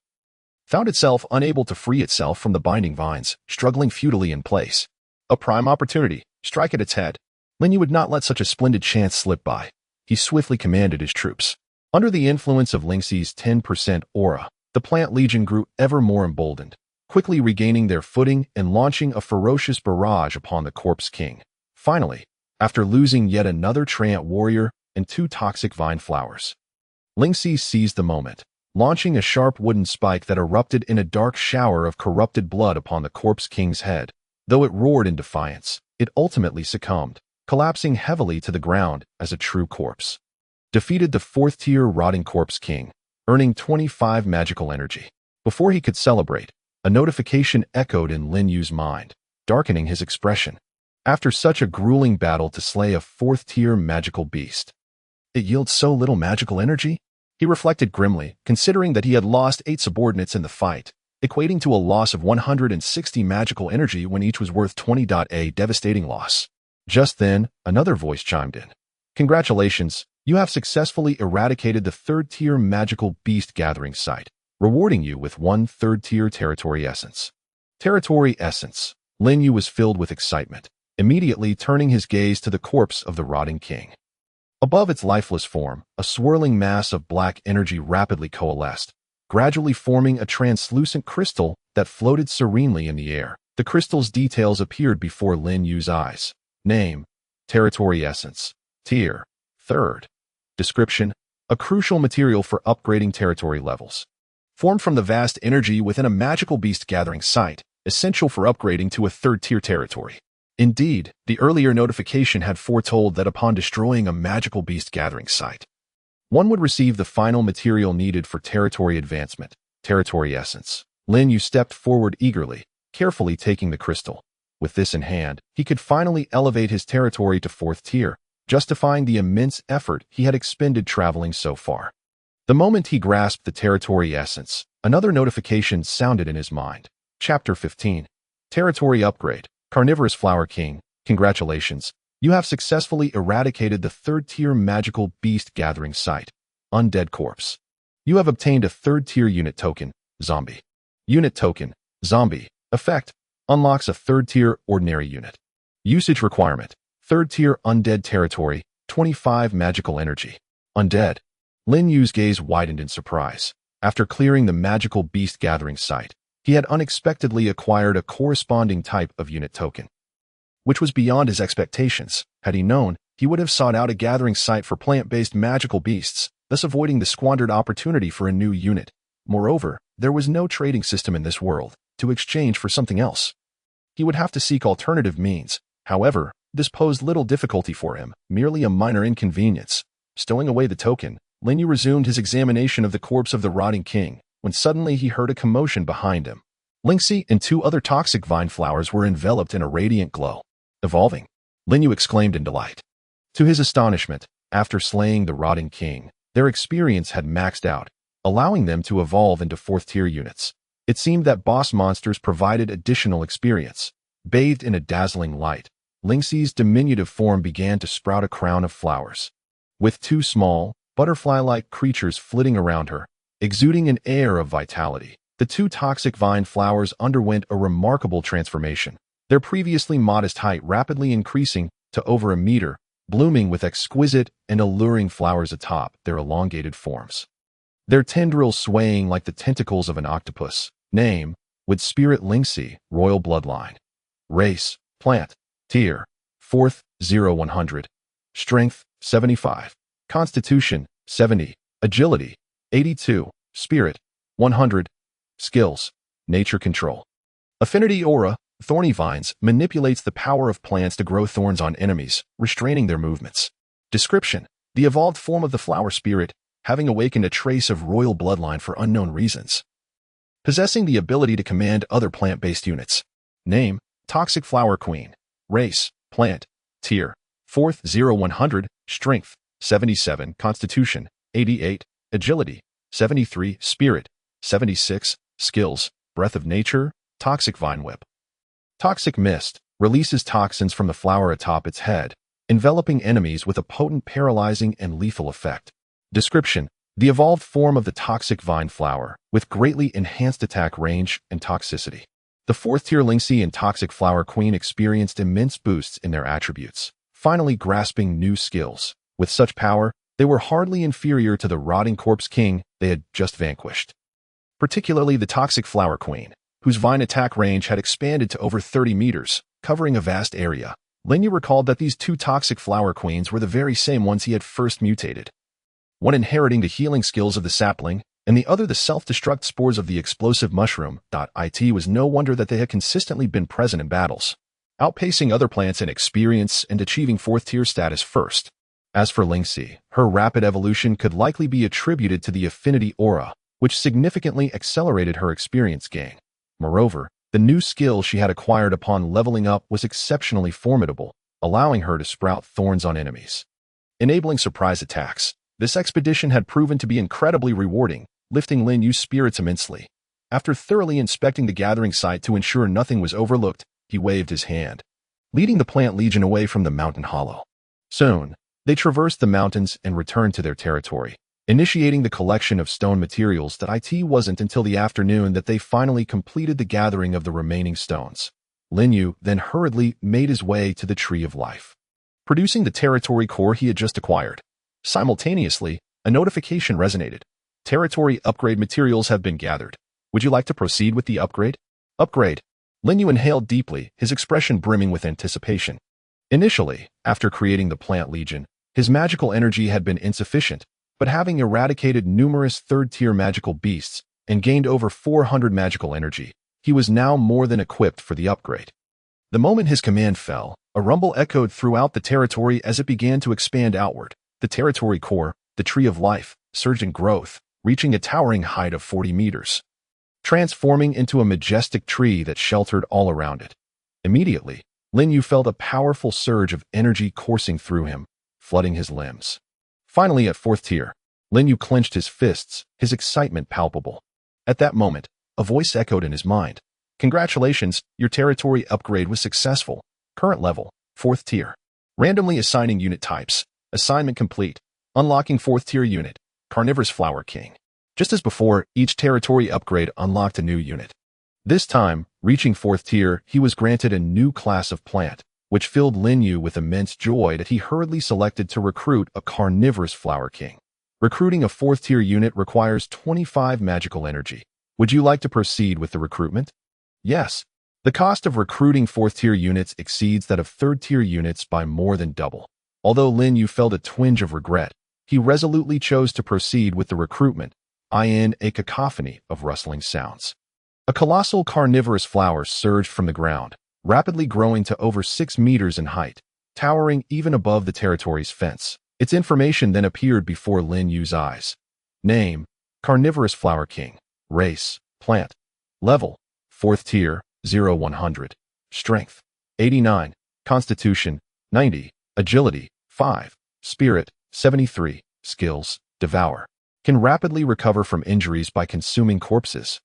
found itself unable to free itself from the binding vines, struggling futilely in place. A prime opportunity. Strike at its head. Lin Yu would not let such a splendid chance slip by. He swiftly commanded his troops. Under the influence of Lingxi's 10% aura, the plant legion grew ever more emboldened, quickly regaining their footing and launching a ferocious barrage upon the corpse king. Finally, after losing yet another treant warrior and two toxic vine flowers, Lingxi seized the moment, launching a sharp wooden spike that erupted in a dark shower of corrupted blood upon the corpse king's head. Though it roared in defiance, it ultimately succumbed, collapsing heavily to the ground as a true corpse. Defeated the 4th-tier rotting corpse king, earning 25 magical energy. Before he could celebrate, a notification echoed in Lin Yu's mind, darkening his expression. After such a grueling battle to slay a 4th-tier magical beast, it yields so little magical energy? He reflected grimly, considering that he had lost 8 subordinates in the fight, equating to a loss of 160 magical energy when each was worth 20. A devastating loss. Just then, another voice chimed in. Congratulations, you have successfully eradicated the 3rd-tier magical beast gathering site, rewarding you with 1 3rd-tier territory essence. Territory essence. Lin Yu was filled with excitement, immediately turning his gaze to the corpse of the rotting king. Above its lifeless form, a swirling mass of black energy rapidly coalesced, gradually forming a translucent crystal that floated serenely in the air. The crystal's details appeared before Lin Yu's eyes. Name: Territory Essence. Tier: 3rd. Description: a crucial material for upgrading territory levels. Formed from the vast energy within a magical beast gathering site, essential for upgrading to a 3rd-tier territory. Indeed, the earlier notification had foretold that upon destroying a magical beast gathering site, one would receive the final material needed for territory advancement, territory essence. Lin Yu stepped forward eagerly, carefully taking the crystal. With this in hand, he could finally elevate his territory to 4th tier, justifying the immense effort he had expended traveling so far. The moment he grasped the territory essence, another notification sounded in his mind. Chapter 15. Territory Upgrade. Carnivorous Flower King, congratulations. You have successfully eradicated the 3rd-tier magical beast gathering site, Undead Corpse. You have obtained a 3rd-tier unit token, Zombie. Unit token, Zombie. Effect: unlocks a 3rd-tier ordinary unit. Usage requirement: 3rd-tier undead territory, 25 magical energy. Undead. Lin Yu's gaze widened in surprise. After clearing the magical beast gathering site, He had unexpectedly acquired a corresponding type of unit token, which was beyond his expectations. Had he known, he would have sought out a gathering site for plant-based magical beasts, thus avoiding the squandered opportunity for a new unit. Moreover, there was no trading system in this world to exchange for something else. He would have to seek alternative means. However, this posed little difficulty for him, merely a minor inconvenience. Stowing away the token, Lin Yu resumed his examination of the corpse of the rotting king, when suddenly he heard a commotion behind him. Lingxi and 2 other toxic vine flowers were enveloped in a radiant glow. Evolving, Lin Yu exclaimed in delight. To his astonishment, after slaying the rotting king, their experience had maxed out, allowing them to evolve into 4th-tier units. It seemed that boss monsters provided additional experience. Bathed in a dazzling light, Lingxi's diminutive form began to sprout a crown of flowers. With 2 small, butterfly-like creatures flitting around her, exuding an air of vitality, the 2 toxic vine flowers underwent a remarkable transformation, their previously modest height rapidly increasing to over a meter, blooming with exquisite and alluring flowers atop their elongated forms. Their tendrils swaying like the tentacles of an octopus. Name, with spirit Lingxi, royal bloodline. Race, plant. Tier, 4th, 0-100. Strength, 75. Constitution, 70. Agility, 82. Spirit, 100. Skills, nature control. Affinity aura, thorny vines, manipulates the power of plants to grow thorns on enemies, restraining their movements. Description, the evolved form of the flower spirit, having awakened a trace of royal bloodline for unknown reasons. Possessing the ability to command other plant-based units. Name, Toxic Flower Queen. Race, plant. Tier, 4th, 0-100. Strength, 77. Constitution, 88. Agility, 73. Spirit, 76. Skills, Breath of Nature, Toxic Vine Whip. Toxic Mist releases toxins from the flower atop its head, enveloping enemies with a potent paralyzing and lethal effect. Description, the evolved form of the toxic vine flower, with greatly enhanced attack range and toxicity. The 4th-tier Lingxi and Toxic Flower Queen experienced immense boosts in their attributes, finally grasping new skills. With such power, they were hardly inferior to the rotting corpse king they had just vanquished. Particularly the Toxic Flower Queen, whose vine attack range had expanded to over 30 meters, covering a vast area. Lin Yu recalled that these 2 Toxic Flower Queens were the very same ones he had first mutated. One inheriting the healing skills of the sapling, and the other the self-destruct spores of the explosive mushroom. It was no wonder that they had consistently been present in battles, outpacing other plants in experience and achieving 4th-tier status first. As for Lingxi, her rapid evolution could likely be attributed to the affinity aura, which significantly accelerated her experience gain. Moreover, the new skill she had acquired upon leveling up was exceptionally formidable, allowing her to sprout thorns on enemies, enabling surprise attacks. This expedition had proven to be incredibly rewarding, lifting Lin Yu's spirits immensely. After thoroughly inspecting the gathering site to ensure nothing was overlooked, he waved his hand, leading the plant legion away from the mountain hollow. Soon, they traversed the mountains and returned to their territory, initiating the collection of stone materials. It wasn't until the afternoon that they finally completed the gathering of the remaining stones. Lin Yu then hurriedly made his way to the Tree of Life, producing the territory core he had just acquired. Simultaneously, a notification resonated. Territory upgrade materials have been gathered. Would you like to proceed with the upgrade? Upgrade. Lin Yu inhaled deeply, his expression brimming with anticipation. Initially, after creating the plant legion, his magical energy had been insufficient, but having eradicated numerous 3rd-tier magical beasts and gained over 400 magical energy, he was now more than equipped for the upgrade. The moment his command fell, a rumble echoed throughout the territory as it began to expand outward. The territory core, the Tree of Life, surged in growth, reaching a towering height of 40 meters, transforming into a majestic tree that sheltered all around it. Immediately, Lin Yu felt a powerful surge of energy coursing through him, flooding his limbs. Finally, at 4th tier, Lin Yu clenched his fists, his excitement palpable. At that moment, a voice echoed in his mind. Congratulations, your territory upgrade was successful. Current level, 4th tier. Randomly assigning unit types. Assignment complete. Unlocking 4th-tier unit, Carnivorous Flower King. Just as before, each territory upgrade unlocked a new unit. This time, reaching 4th tier, he was granted a new class of plant, which filled Lin Yu with immense joy that he hurriedly selected to recruit a Carnivorous Flower King. Recruiting a 4th-tier unit requires 25 magical energy. Would you like to proceed with the recruitment? Yes. The cost of recruiting 4th-tier units exceeds that of 3rd-tier units by more than double. Although Lin Yu felt a twinge of regret, he resolutely chose to proceed with the recruitment, in a cacophony of rustling sounds. A colossal carnivorous flower surged from the ground, rapidly growing to over 6 meters in height, towering even above the territory's fence. Its information then appeared before Lin Yu's eyes. Name: Carnivorous Flower King. Race: Plant. Level: 4th tier, 0-100. Strength: 89. Constitution: 90. Agility: 5. Spirit: 73. Skills: Devour. Can rapidly recover from injuries by consuming corpses.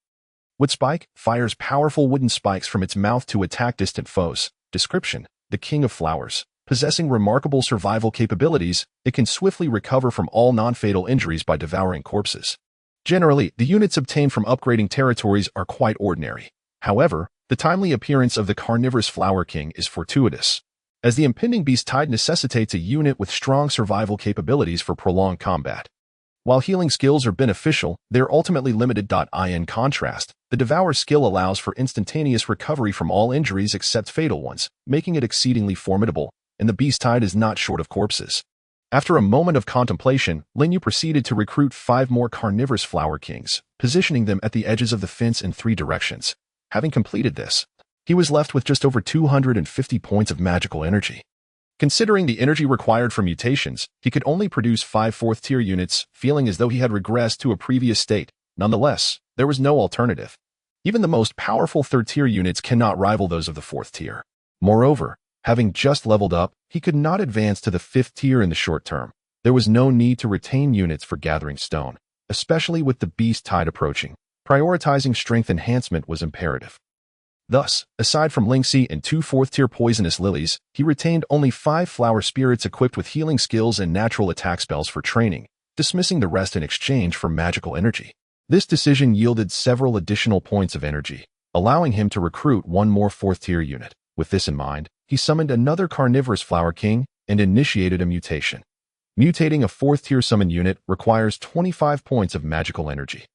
Wood Spike fires powerful wooden spikes from its mouth to attack distant foes. Description: the King of Flowers. Possessing remarkable survival capabilities, it can swiftly recover from all non-fatal injuries by devouring corpses. Generally, the units obtained from upgrading territories are quite ordinary. However, the timely appearance of the Carnivorous Flower King is fortuitous, as the impending beast tide necessitates a unit with strong survival capabilities for prolonged combat. While healing skills are beneficial, they are ultimately limited. In contrast, the Devour skill allows for instantaneous recovery from all injuries except fatal ones, making it exceedingly formidable, and the beast tide is not short of corpses. After a moment of contemplation, Lin Yu proceeded to recruit 5 more Carnivorous Flower Kings, positioning them at the edges of the fence in 3 directions. Having completed this, he was left with just over 250 points of magical energy. Considering the energy required for mutations, he could only produce 5 4th-tier units, feeling as though he had regressed to a previous state. Nonetheless, there was no alternative. Even the most powerful 3rd-tier units cannot rival those of the 4th tier. Moreover, having just leveled up, he could not advance to the 5th tier in the short term. There was no need to retain units for gathering stone, especially with the beast tide approaching. Prioritizing strength enhancement was imperative. Thus, aside from Lingxi and 2 4th-tier poisonous lilies, he retained only 5 flower spirits equipped with healing skills and natural attack spells for training, dismissing the rest in exchange for magical energy. This decision yielded several additional points of energy, allowing him to recruit 1 more 4th-tier unit. With this in mind, he summoned another Carnivorous Flower King and initiated a mutation. Mutating a 4th-tier summon unit requires 25 points of magical energy.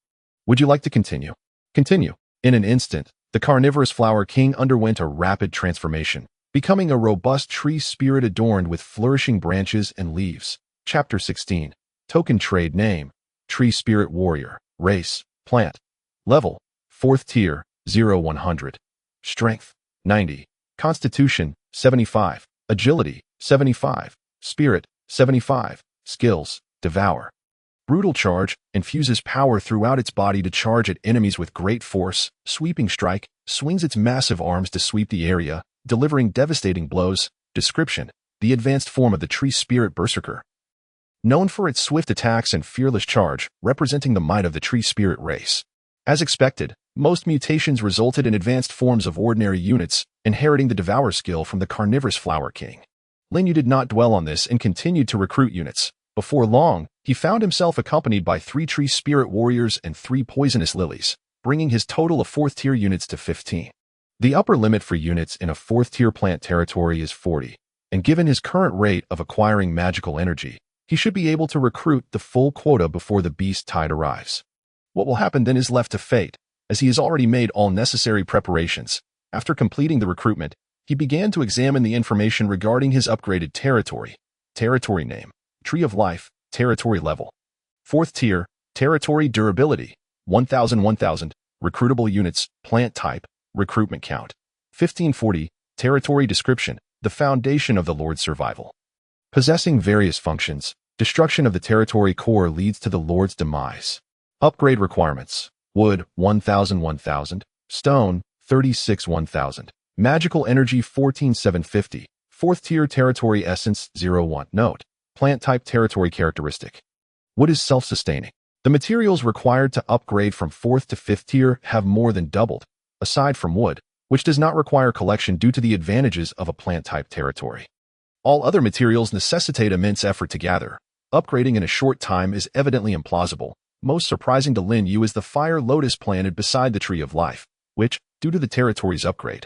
Would you like to continue? Continue. In an instant, the Carnivorous Flower King underwent a rapid transformation, becoming a robust tree spirit adorned with flourishing branches and leaves. Chapter 16. Token Trade. Name: Tree Spirit Warrior. Race: Plant. Level: 4th tier, 0-100. Strength: 90. Constitution: 75. Agility: 75. Spirit: 75. Skills: Devour. Brutal Charge infuses power throughout its body to charge at enemies with great force. Sweeping Strike swings its massive arms to sweep the area, delivering devastating blows. Description: the advanced form of the tree spirit Berserker. Known for its swift attacks and fearless charge, representing the might of the tree spirit race. As expected, most mutations resulted in advanced forms of ordinary units, inheriting the Devour skill from the Carnivorous Flower King. Lin Yu did not dwell on this and continued to recruit units. Before long, he found himself accompanied by 3 tree spirit warriors and 3 poisonous lilies, bringing his total of 4th-tier units to 15. The upper limit for units in a 4th-tier plant territory is 40, and given his current rate of acquiring magical energy, he should be able to recruit the full quota before the beast tide arrives. What will happen then is left to fate, as he has already made all necessary preparations. After completing the recruitment, he began to examine the information regarding his upgraded territory. Territory name: Tree of Life. Territory level: 4th tier. Territory durability: 1000. Recruitable units. Plant type: recruitment count 1540. Territory description: the foundation of the Lord's survival. Possessing various functions, destruction of the territory core leads to the Lord's demise. Upgrade requirements: wood 1000. Stone 36 1000. Magical energy 14750. 4th tier territory essence 01. Note: plant type territory characteristic: wood is self-sustaining. The materials required to upgrade from 4th to 5th tier have more than doubled, aside from wood, which does not require collection due to the advantages of a plant type territory. All other materials necessitate immense effort to gather. Upgrading in a short time is evidently implausible. Most surprising to Lin Yu is the fire lotus planted beside the Tree of Life, which, due to the territory's upgrade,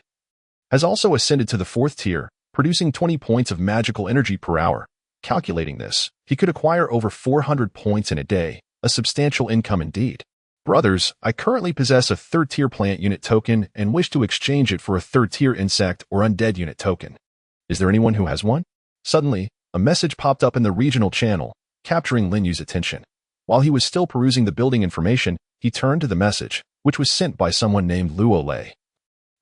has also ascended to the 4th tier, producing 20 points of magical energy per hour. Calculating this, he could acquire over 400 points in a day, a substantial income indeed. Brothers, I currently possess a third-tier plant unit token and wish to exchange it for a third-tier insect or undead unit token. Is there anyone who has one? Suddenly, a message popped up in the regional channel, capturing Lin Yu's attention. While he was still perusing the building information, he turned to the message, which was sent by someone named Luo Lei,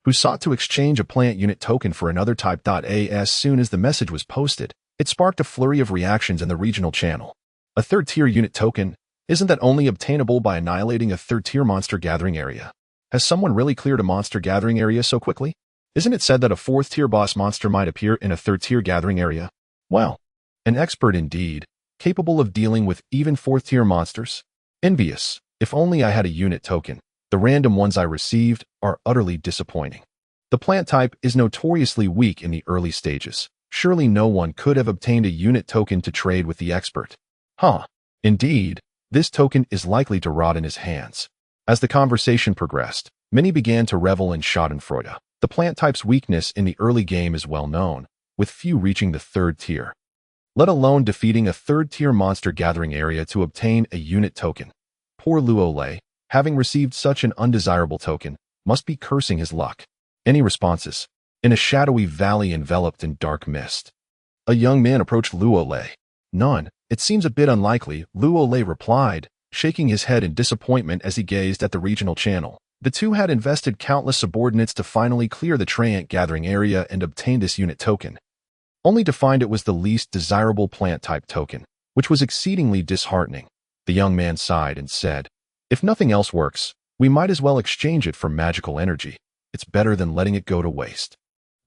who sought to exchange a plant unit token for another type. As soon as the message was posted, it sparked a flurry of reactions in the regional channel. A third-tier unit token? Isn't that only obtainable by annihilating a third-tier monster gathering area? Has someone really cleared a monster gathering area so quickly? Isn't it said that a fourth-tier boss monster might appear in a third-tier gathering area? Well, an expert indeed, capable of dealing with even fourth-tier monsters. Envious. If only I had a unit token. The random ones I received are utterly disappointing. The plant type is notoriously weak in the early stages. Surely no one could have obtained a unit token to trade with the expert. Indeed, this token is likely to rot in his hands. As the conversation progressed, many began to revel in schadenfreude. The plant type's weakness in the early game is well known, with few reaching the third tier, let alone defeating a third-tier monster gathering area to obtain a unit token. Poor Luo Lei, having received such an undesirable token, must be cursing his luck. Any responses? In a shadowy valley enveloped in dark mist, a young man approached Luo Lei. None. It seems a bit unlikely, Luo Lei replied, shaking his head in disappointment as he gazed at the regional channel. The two had invested countless subordinates to finally clear the Treant gathering area and obtain this unit token, only to find it was the least desirable plant-type token, which was exceedingly disheartening. The young man sighed and said, "If nothing else works, we might as well exchange it for magical energy. It's better than letting it go to waste.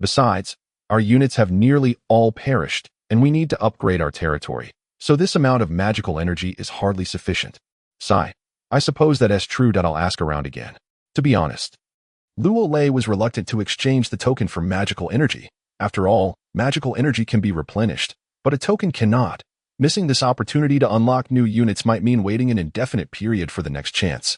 Besides, our units have nearly all perished, and we need to upgrade our territory, so this amount of magical energy is hardly sufficient." Sigh. I suppose that's true. I'll ask around again. To be honest, Luo Lei was reluctant to exchange the token for magical energy. After all, magical energy can be replenished, but a token cannot. Missing this opportunity to unlock new units might mean waiting an indefinite period for the next chance,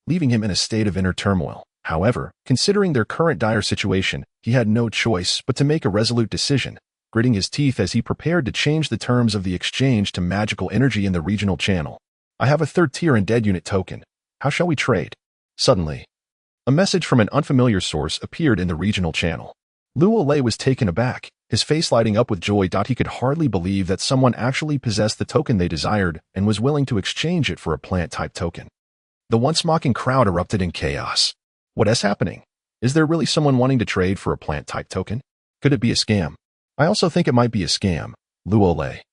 leaving him in a state of inner turmoil. However, considering their current dire situation, he had no choice but to make a resolute decision, gritting his teeth as he prepared to change the terms of the exchange to magical energy in the regional channel. "I have a third-tier undead unit token. How shall we trade?" Suddenly, a message from an unfamiliar source appeared in the regional channel. Luo Lei was taken aback, his face lighting up with joy. He could hardly believe that someone actually possessed the token they desired and was willing to exchange it for a plant-type token. The once mocking crowd erupted in chaos. What is happening? Is there really someone wanting to trade for a plant-type token? Could it be a scam? I also think it might be a scam. Luo Lei.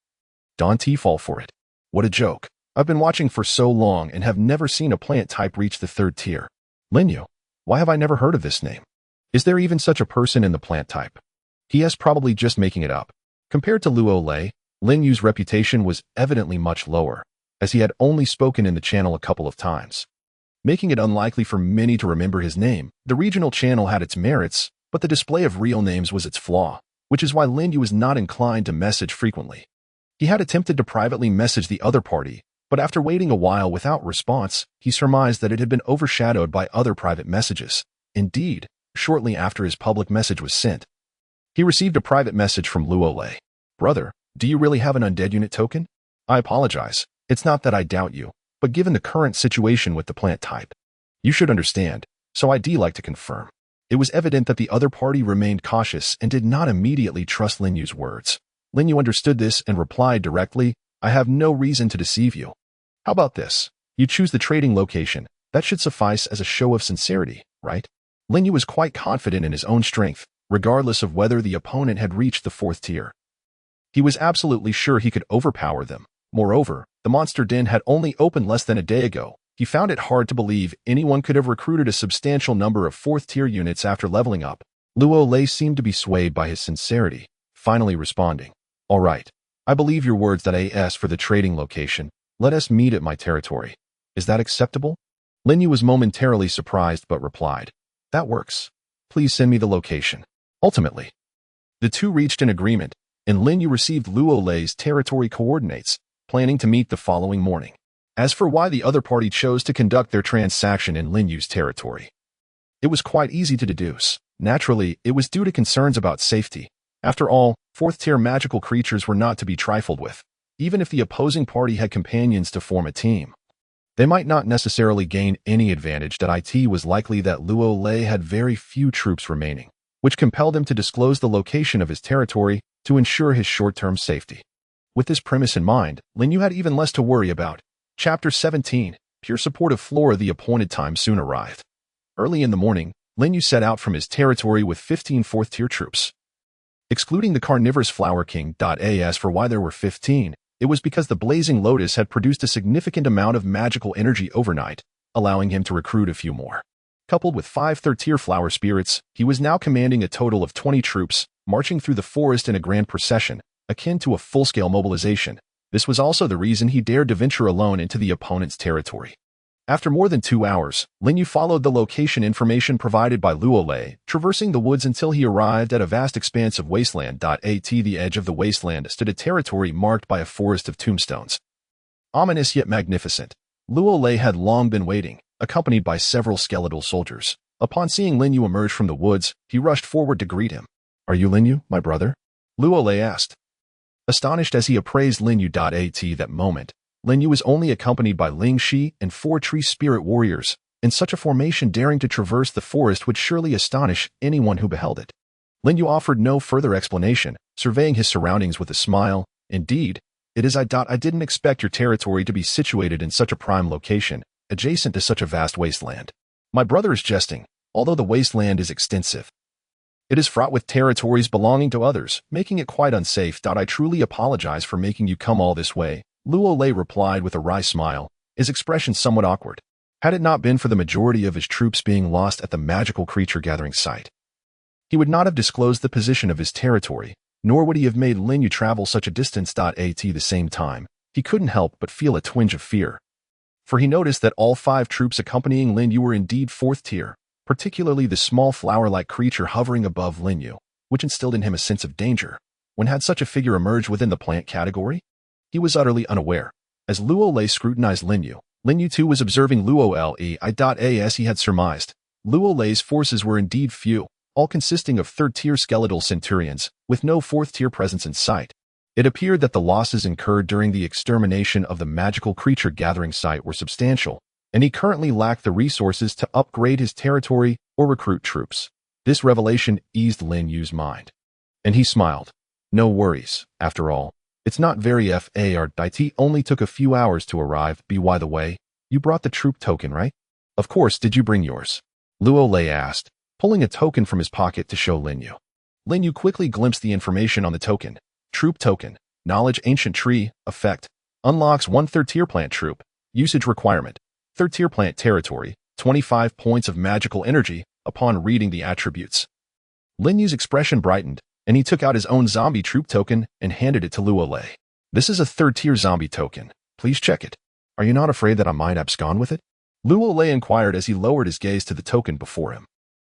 Don't fall for it. What a joke. I've been watching for so long and have never seen a plant type reach the third tier. Lin Yu. Why have I never heard of this name? Is there even such a person in the plant type? He is probably just making it up. Compared to Luo Lei, Lin Yu's reputation was evidently much lower, as he had only spoken in the channel a couple of times, making it unlikely for many to remember his name. The regional channel had its merits, but the display of real names was its flaw, which is why Lin Yu was not inclined to message frequently. He had attempted to privately message the other party, but after waiting a while without response, he surmised that it had been overshadowed by other private messages. Indeed, shortly after his public message was sent, he received a private message from Luo Lei. "Brother, do you really have an undead unit token? I apologize. It's not that I doubt you, but given the current situation with the plant type, you should understand, so I'd like to confirm." It was evident that the other party remained cautious and did not immediately trust Lin Yu's words. Lin Yu understood this and replied directly, "I have no reason to deceive you. How about this? You choose the trading location. That should suffice as a show of sincerity, right?" Lin Yu was quite confident in his own strength, regardless of whether the opponent had reached the fourth tier. He was absolutely sure he could overpower them. Moreover, the monster den had only opened less than a day ago. He found it hard to believe anyone could have recruited a substantial number of fourth-tier units after leveling up. Luo Lei seemed to be swayed by his sincerity, finally responding, "All right, I believe your words. As for the trading location, let us meet at my territory. Is that acceptable?" Lin Yu was momentarily surprised but replied, "That works. Please send me the location." Ultimately, the two reached an agreement, and Lin Yu received Luo Lei's territory coordinates, planning to meet the following morning. As for why the other party chose to conduct their transaction in Lin Yu's territory, it was quite easy to deduce. Naturally, it was due to concerns about safety. After all, fourth-tier magical creatures were not to be trifled with, even if the opposing party had companions to form a team. They might not necessarily gain any advantage that it was likely that Luo Lei had very few troops remaining, which compelled him to disclose the location of his territory to ensure his short-term safety. With this premise in mind, Lin Yu had even less to worry about. Chapter 17. Pure support of Flora. The appointed time soon arrived. Early in the morning, Lin Yu set out from his territory with 15 fourth-tier troops. Excluding the carnivorous Flower King. As for why there were 15, it was because the Blazing Lotus had produced a significant amount of magical energy overnight, allowing him to recruit a few more. Coupled with 5 third-tier flower spirits, he was now commanding a total of 20 troops, marching through the forest in a grand procession, akin to a full-scale mobilization. This was also the reason he dared to venture alone into the opponent's territory. After more than 2 hours, Lin Yu followed the location information provided by Luo Lei, traversing the woods until he arrived at a vast expanse of wasteland. At the edge of the wasteland stood a territory marked by a forest of tombstones. Ominous yet magnificent, Luo Lei had long been waiting, accompanied by several skeletal soldiers. Upon seeing Lin Yu emerge from the woods, he rushed forward to greet him. "Are you Lin Yu, my brother?" Luo Lei asked. Astonished as he appraised Lin Yu. At that moment, Lin Yu was only accompanied by Ling Shi and 4 tree spirit warriors. In such a formation, daring to traverse the forest would surely astonish anyone who beheld it. Lin Yu offered no further explanation, surveying his surroundings with a smile. "Indeed, it is I didn't expect your territory to be situated in such a prime location, adjacent to such a vast wasteland. My brother is jesting, although the wasteland is extensive. It is fraught with territories belonging to others, making it quite unsafe. I truly apologize for making you come all this way," Luo Lei replied with a wry smile, his expression somewhat awkward. Had it not been for the majority of his troops being lost at the magical creature gathering site, he would not have disclosed the position of his territory, nor would he have made Lin Yu travel such a distance. At the same time, he couldn't help but feel a twinge of fear, for he noticed that all 5 troops accompanying Lin Yu were indeed 4th tier, particularly the small flower-like creature hovering above Lin Yu, which instilled in him a sense of danger. When had such a figure emerged within the plant category? He was utterly unaware. As Luo Lei scrutinized Lin Yu too was observing Luo Lei. As he had surmised, Luo Lei's forces were indeed few, all consisting of 3rd-tier skeletal centurions, with no 4th-tier presence in sight. It appeared that the losses incurred during the extermination of the magical creature gathering site were substantial, and he currently lacked the resources to upgrade his territory or recruit troops. This revelation eased Lin Yu's mind, and he smiled. No worries, after all. It's not very far. It only took a few hours to arrive. By the way, you brought the troop token, right? Of course, did you bring yours? Luo Lei asked, pulling a token from his pocket to show Lin Yu. Lin Yu quickly glimpsed the information on the token. Troop token, knowledge ancient tree, effect, unlocks 1 3rd-tier plant troop, usage requirement, 3rd-tier plant territory, 25 points of magical energy. Upon reading the attributes, Lin Yu's expression brightened, and he took out his own zombie troop token and handed it to Luo Lei. "This is a 3rd-tier zombie token. Please check it. Are you not afraid that I might abscond with it?" Luo Lei inquired as he lowered his gaze to the token before him.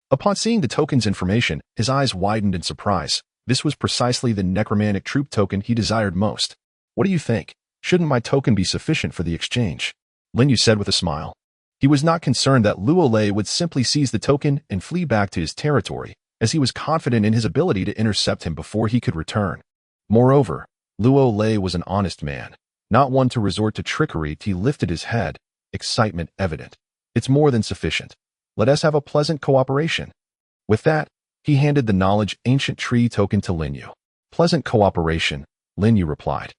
Upon seeing the token's information, his eyes widened in surprise. This was precisely the necromantic troop token he desired most. "What do you think? Shouldn't my token be sufficient for the exchange?" Lin Yu said with a smile. He was not concerned that Luo Lei would simply seize the token and flee back to his territory, as he was confident in his ability to intercept him before he could return. Moreover, Luo Lei was an honest man, not one to resort to trickery. He lifted his head, excitement evident. "It's more than sufficient. Let us have a pleasant cooperation." With that, he handed the knowledge ancient tree token to Lin Yu. "Pleasant cooperation," Lin Yu replied,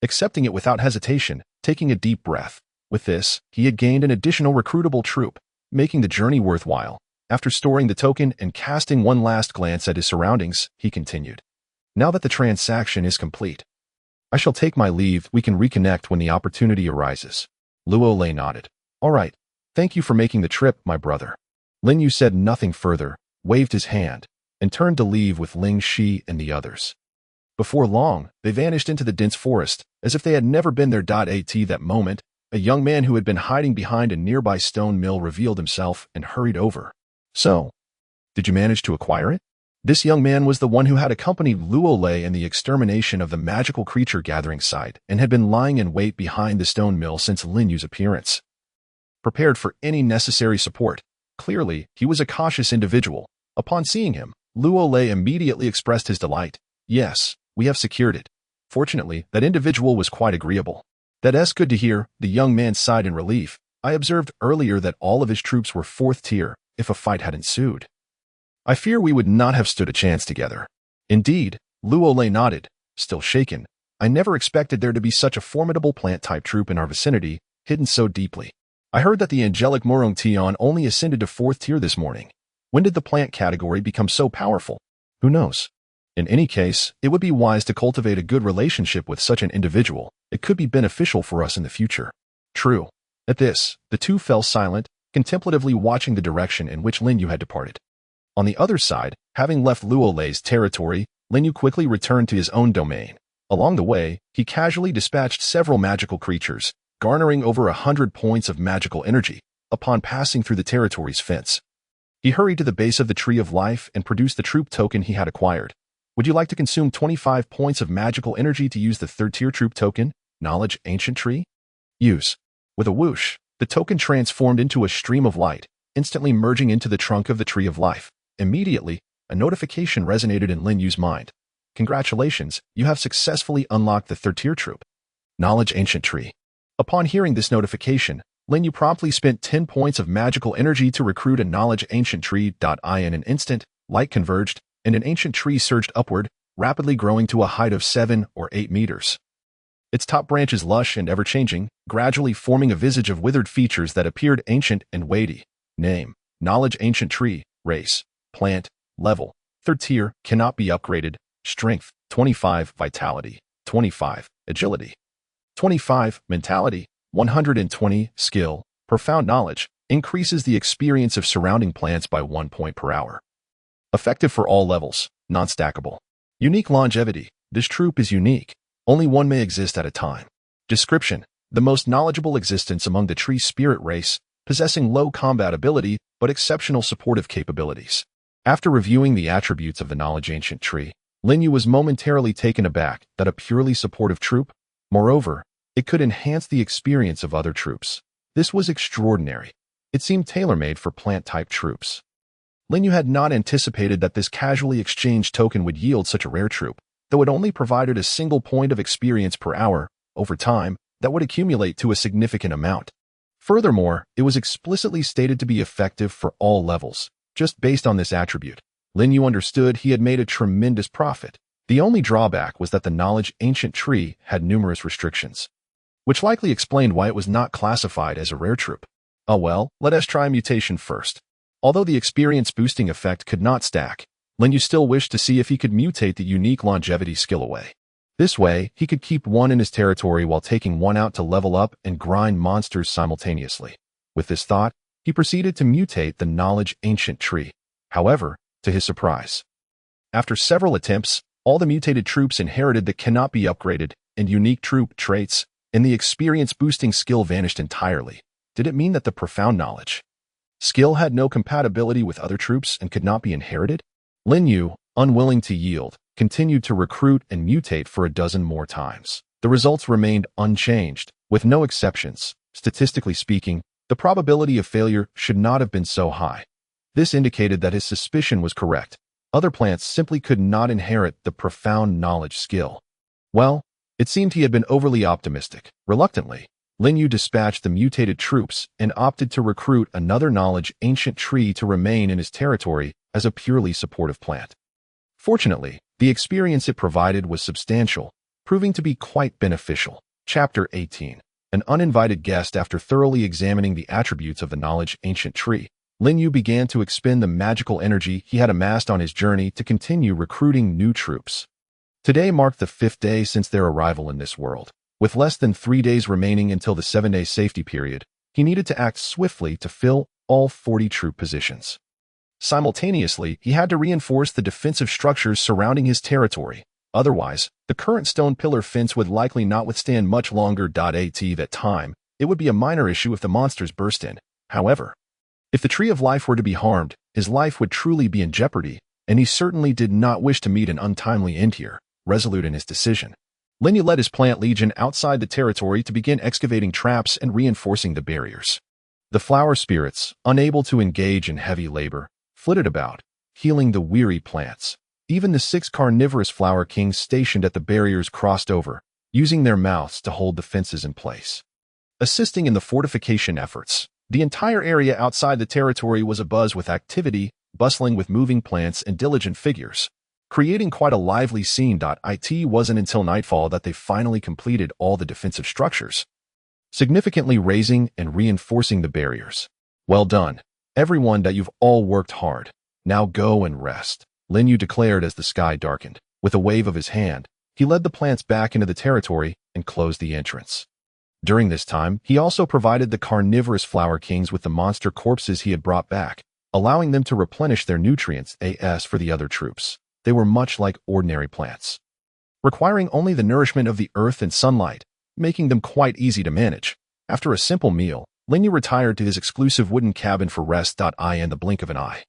accepting it without hesitation, taking a deep breath. With this, he had gained an additional recruitable troop, making the journey worthwhile. After storing the token and casting one last glance at his surroundings, he continued. "Now that the transaction is complete, I shall take my leave. We can reconnect when the opportunity arises." Luo Lei nodded. "All right. Thank you for making the trip, my brother." Lin Yu said nothing further, waved his hand, and turned to leave with Ling Shi and the others. Before long, they vanished into the dense forest, as if they had never been there. At that moment, a young man who had been hiding behind a nearby stone mill revealed himself and hurried over. "So, did you manage to acquire it?" This young man was the one who had accompanied Luo Lei in the extermination of the magical creature gathering site and had been lying in wait behind the stone mill since Lin Yu's appearance, prepared for any necessary support. Clearly, he was a cautious individual. Upon seeing him, Luo Lei immediately expressed his delight. "Yes, we have secured it." Fortunately, that individual was quite agreeable. "That's good to hear," the young man sighed in relief. I observed earlier that all of his troops were 4th tier if a fight had ensued. I fear we would not have stood a chance together. Indeed, Luo nodded, still shaken. I never expected there to be such a formidable plant-type troop in our vicinity, hidden so deeply. I heard that the angelic Murong Tian only ascended to 4th tier this morning. When did the plant category become so powerful? Who knows? In any case, it would be wise to cultivate a good relationship with such an individual. It could be beneficial for us in the future. True. At this, the two fell silent, contemplatively watching the direction in which Lin Yu had departed. On the other side, having left Luolei's territory, Lin Yu quickly returned to his own domain. Along the way, he casually dispatched several magical creatures, garnering over 100 points of magical energy upon passing through the territory's fence. He hurried to the base of the Tree of Life and produced the troop token he had acquired. Would you like to consume 25 points of magical energy to use the 3rd-tier troop token, Knowledge Ancient Tree? Use. With a whoosh, the token transformed into a stream of light, instantly merging into the trunk of the Tree of Life. Immediately, a notification resonated in Lin Yu's mind. Congratulations, you have successfully unlocked the 3rd-tier troop. Knowledge Ancient Tree. Upon hearing this notification, Lin Yu promptly spent 10 points of magical energy to recruit a Knowledge Ancient Tree. In an instant, light converged, and an ancient tree surged upward, rapidly growing to a height of 7 or 8 meters. Its top branches lush and ever-changing, gradually forming a visage of withered features that appeared ancient and weighty. Name: Knowledge Ancient Tree. Race: Plant. Level: 3rd tier, cannot be upgraded. Strength: 25. Vitality: 25. Agility: 25. Mentality: 120. Skill: Profound Knowledge, increases the experience of surrounding plants by 1 point per hour. Effective for all levels, non-stackable. Unique longevity: this troop is unique. Only one may exist at a time. Description: the most knowledgeable existence among the tree spirit race, possessing low combat ability but exceptional supportive capabilities. After reviewing the attributes of the Knowledge Ancient Tree, Lin Yu was momentarily taken aback that a purely supportive troop, moreover, it could enhance the experience of other troops. This was extraordinary. It seemed tailor-made for plant-type troops. Lin Yu had not anticipated that this casually exchanged token would yield such a rare troop, though it only provided a single point of experience per hour. Over time, that would accumulate to a significant amount. Furthermore, it was explicitly stated to be effective for all levels. Just based on this attribute, Lin Yu understood he had made a tremendous profit. The only drawback was that the Knowledge Ancient Tree had numerous restrictions, which likely explained why it was not classified as a rare troop. Oh well, let us try mutation first. Although the experience boosting effect could not stack, Lin Yu still wished to see if he could mutate the unique longevity skill away. This way, he could keep one in his territory while taking one out to level up and grind monsters simultaneously. With this thought, he proceeded to mutate the Knowledge Ancient Tree. However, to his surprise, after several attempts, all the mutated troops inherited the cannot be upgraded and unique troop traits, and the experience boosting skill vanished entirely. Did it mean that the profound knowledge skill had no compatibility with other troops and could not be inherited? Lin Yu, unwilling to yield, continued to recruit and mutate for a dozen more times. The results remained unchanged, with no exceptions. Statistically speaking, the probability of failure should not have been so high. This indicated that his suspicion was correct. Other plants simply could not inherit the profound knowledge skill. Well, it seemed he had been overly optimistic. Reluctantly, Lin Yu dispatched the mutated troops and opted to recruit another Knowledge Ancient Tree to remain in his territory as a purely supportive plant. Fortunately, the experience it provided was substantial, proving to be quite beneficial. Chapter 18. An uninvited guest. After thoroughly examining the attributes of the Knowledge Ancient Tree, Lin Yu began to expend the magical energy he had amassed on his journey to continue recruiting new troops. Today marked the 5th day since their arrival in this world. With less than 3 days remaining until the 7-day safety period, he needed to act swiftly to fill all 40 troop positions. Simultaneously, he had to reinforce the defensive structures surrounding his territory. Otherwise, the current stone pillar fence would likely not withstand much longer. At that time, it would be a minor issue if the monsters burst in. However, if the Tree of Life were to be harmed, his life would truly be in jeopardy, and he certainly did not wish to meet an untimely end here. Resolute in his decision, Lin Yu led his plant legion outside the territory to begin excavating traps and reinforcing the barriers. The flower spirits, unable to engage in heavy labor, flitted about, healing the weary plants. Even the 6 carnivorous flower kings stationed at the barriers crossed over, using their mouths to hold the fences in place. assisting in the fortification efforts. The entire area outside the territory was abuzz with activity, bustling with moving plants and diligent figures, creating quite a lively scene. It wasn't until nightfall that they finally completed all the defensive structures, significantly raising and reinforcing the barriers. Well done, everyone, that you've all worked hard. Now go and rest, Lin Yu declared as the sky darkened. With a wave of his hand, he led the plants back into the territory and closed the entrance. During this time, he also provided the carnivorous flower kings with the monster corpses he had brought back, allowing them to replenish their nutrients for the other troops. They were much like ordinary plants, requiring only the nourishment of the earth and sunlight, making them quite easy to manage. After a simple meal, Lin Yu retired to his exclusive wooden cabin for rest. In the blink of an eye,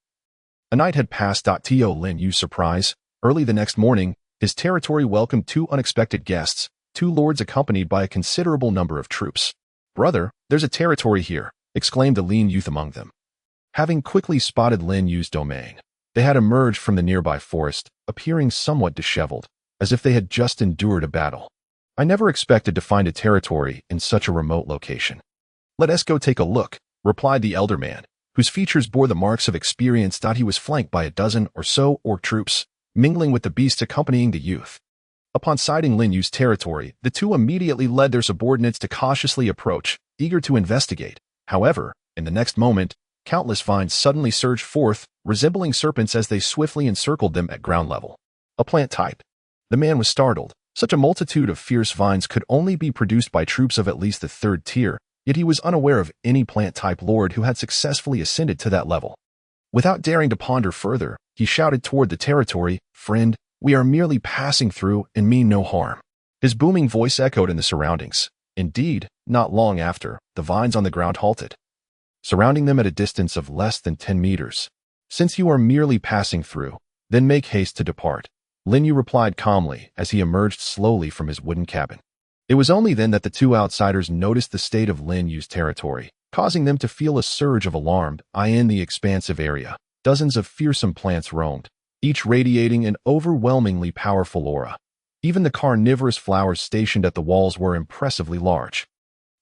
a night had passed. To Lin Yu's surprise, early the next morning, his territory welcomed two unexpected guests, two lords accompanied by a considerable number of troops. "Brother, there's a territory here," exclaimed a lean youth among them. Having quickly spotted Lin Yu's domain, they had emerged from the nearby forest, appearing somewhat disheveled, as if they had just endured a battle. "I never expected to find a territory in such a remote location." "Let us go take a look," replied the elder man, whose features bore the marks of experience. He was flanked by a dozen or so orc troops, mingling with the beasts accompanying the youth. Upon sighting Lin Yu's territory, the two immediately led their subordinates to cautiously approach, eager to investigate. However, in the next moment, countless vines suddenly surged forth, resembling serpents as they swiftly encircled them at ground level. A plant type. The man was startled. Such a multitude of fierce vines could only be produced by troops of at least the 3rd tier, yet he was unaware of any plant type lord who had successfully ascended to that level. Without daring to ponder further, he shouted toward the territory, "Friend, we are merely passing through and mean no harm." His booming voice echoed in the surroundings. Indeed, not long after, the vines on the ground halted, surrounding them at a distance of less than 10 meters. "Since you are merely passing through, then make haste to depart," Lin Yu replied calmly as he emerged slowly from his wooden cabin. It was only then that the two outsiders noticed the state of Lin Yu's territory, causing them to feel a surge of alarm. In the expansive area, dozens of fearsome plants roamed, each radiating an overwhelmingly powerful aura. Even the carnivorous flowers stationed at the walls were impressively large,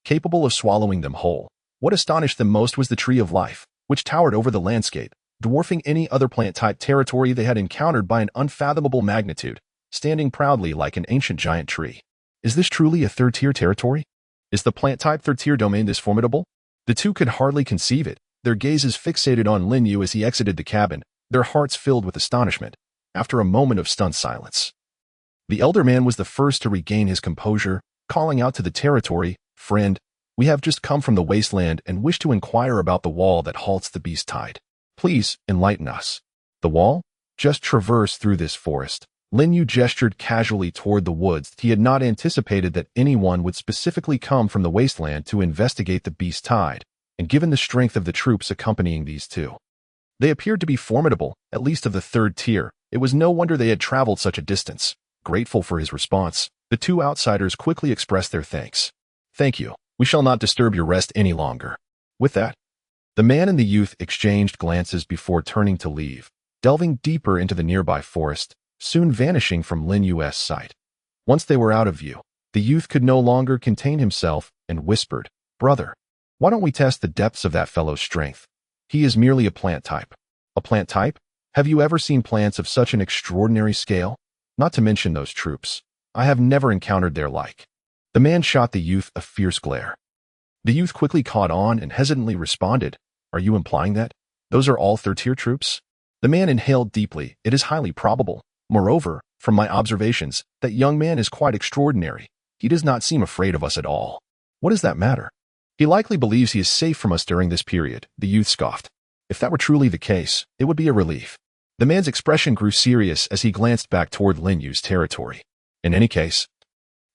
capable of swallowing them whole. What astonished them most was the tree of life, which towered over the landscape, dwarfing any other plant-type territory they had encountered by an unfathomable magnitude, standing proudly like an ancient giant tree. Is this truly a 3rd-tier territory? Is the plant-type 3rd-tier domain this formidable? The two could hardly conceive it, their gazes fixated on Lin Yu as he exited the cabin, their hearts filled with astonishment. After a moment of stunned silence, the elder man was the first to regain his composure, calling out to the territory, "Friend, we have just come from the wasteland and wish to inquire about the wall that halts the beast tide. Please enlighten us." "The wall? Just traverse through this forest." Lin Yu gestured casually toward the woods. He had not anticipated that anyone would specifically come from the wasteland to investigate the beast tide, and given the strength of the troops accompanying these two, they appeared to be formidable, at least of the 3rd tier. It was no wonder they had traveled such a distance. Grateful for his response, the two outsiders quickly expressed their thanks. "Thank you. We shall not disturb your rest any longer." With that, the man and the youth exchanged glances before turning to leave, delving deeper into the nearby forest, soon vanishing from Lin Yu's sight. Once they were out of view, the youth could no longer contain himself and whispered, "Brother, why don't we test the depths of that fellow's strength? He is merely a plant type." "A plant type? Have you ever seen plants of such an extraordinary scale? Not to mention those troops. I have never encountered their like." The man shot the youth a fierce glare. The youth quickly caught on and hesitantly responded, "Are you implying that those are all 3rd-tier troops?" The man inhaled deeply. "It is highly probable. Moreover, from my observations, that young man is quite extraordinary. He does not seem afraid of us at all." "What does that matter? He likely believes he is safe from us during this period," the youth scoffed. "If that were truly the case, it would be a relief." The man's expression grew serious as he glanced back toward Lin Yu's territory. "In any case,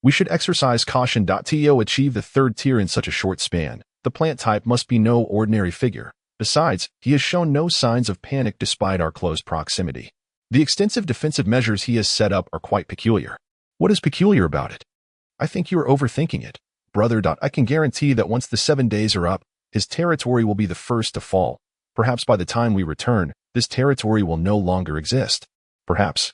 we should exercise caution. To achieve the 3rd tier in such a short span, the plant type must be no ordinary figure. Besides, he has shown no signs of panic despite our close proximity. The extensive defensive measures he has set up are quite peculiar." "What is peculiar about it?" "I think you are overthinking it, brother. I can guarantee that once the 7 days are up, his territory will be the first to fall. Perhaps by the time we return, this territory will no longer exist." "Perhaps."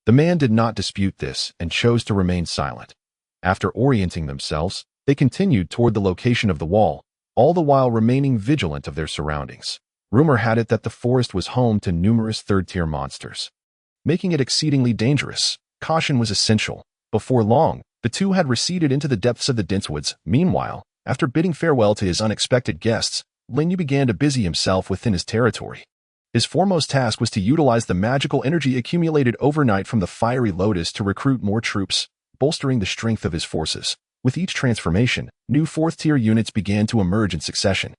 The man did not dispute this and chose to remain silent. After orienting themselves, They continued toward the location of the wall, all the while remaining vigilant of their surroundings. Rumor had it that the forest was home to numerous third-tier monsters, making it exceedingly dangerous. Caution was essential. Before long, the two had receded into the depths of the dense woods. Meanwhile, after bidding farewell to his unexpected guests, Lin Yu began to busy himself within his territory. His foremost task was to utilize the magical energy accumulated overnight from the fiery lotus to recruit more troops, bolstering the strength of his forces. With each transformation, new fourth-tier units began to emerge in succession.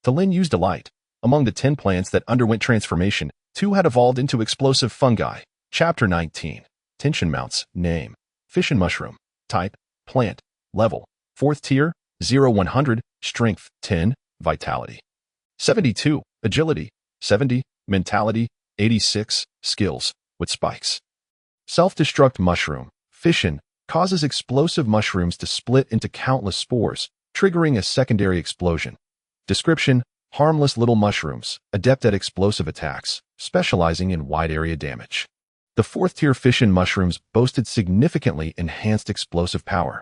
To Lin Yu's delight, among the 10 plants that underwent transformation, 2 had evolved into explosive fungi. Chapter 19. Tension Mounts. Name: Fission Mushroom. Type: Plant. Level: 4th tier, 0-100, Strength: 10, Vitality: 72, Agility: 70, Mentality: 86, Skills: with spikes. Self-destruct mushroom. Fission causes explosive mushrooms to split into countless spores, triggering a secondary explosion. Description: harmless little mushrooms, adept at explosive attacks, specializing in wide-area damage. The 4th-tier fission mushrooms boasted significantly enhanced explosive power,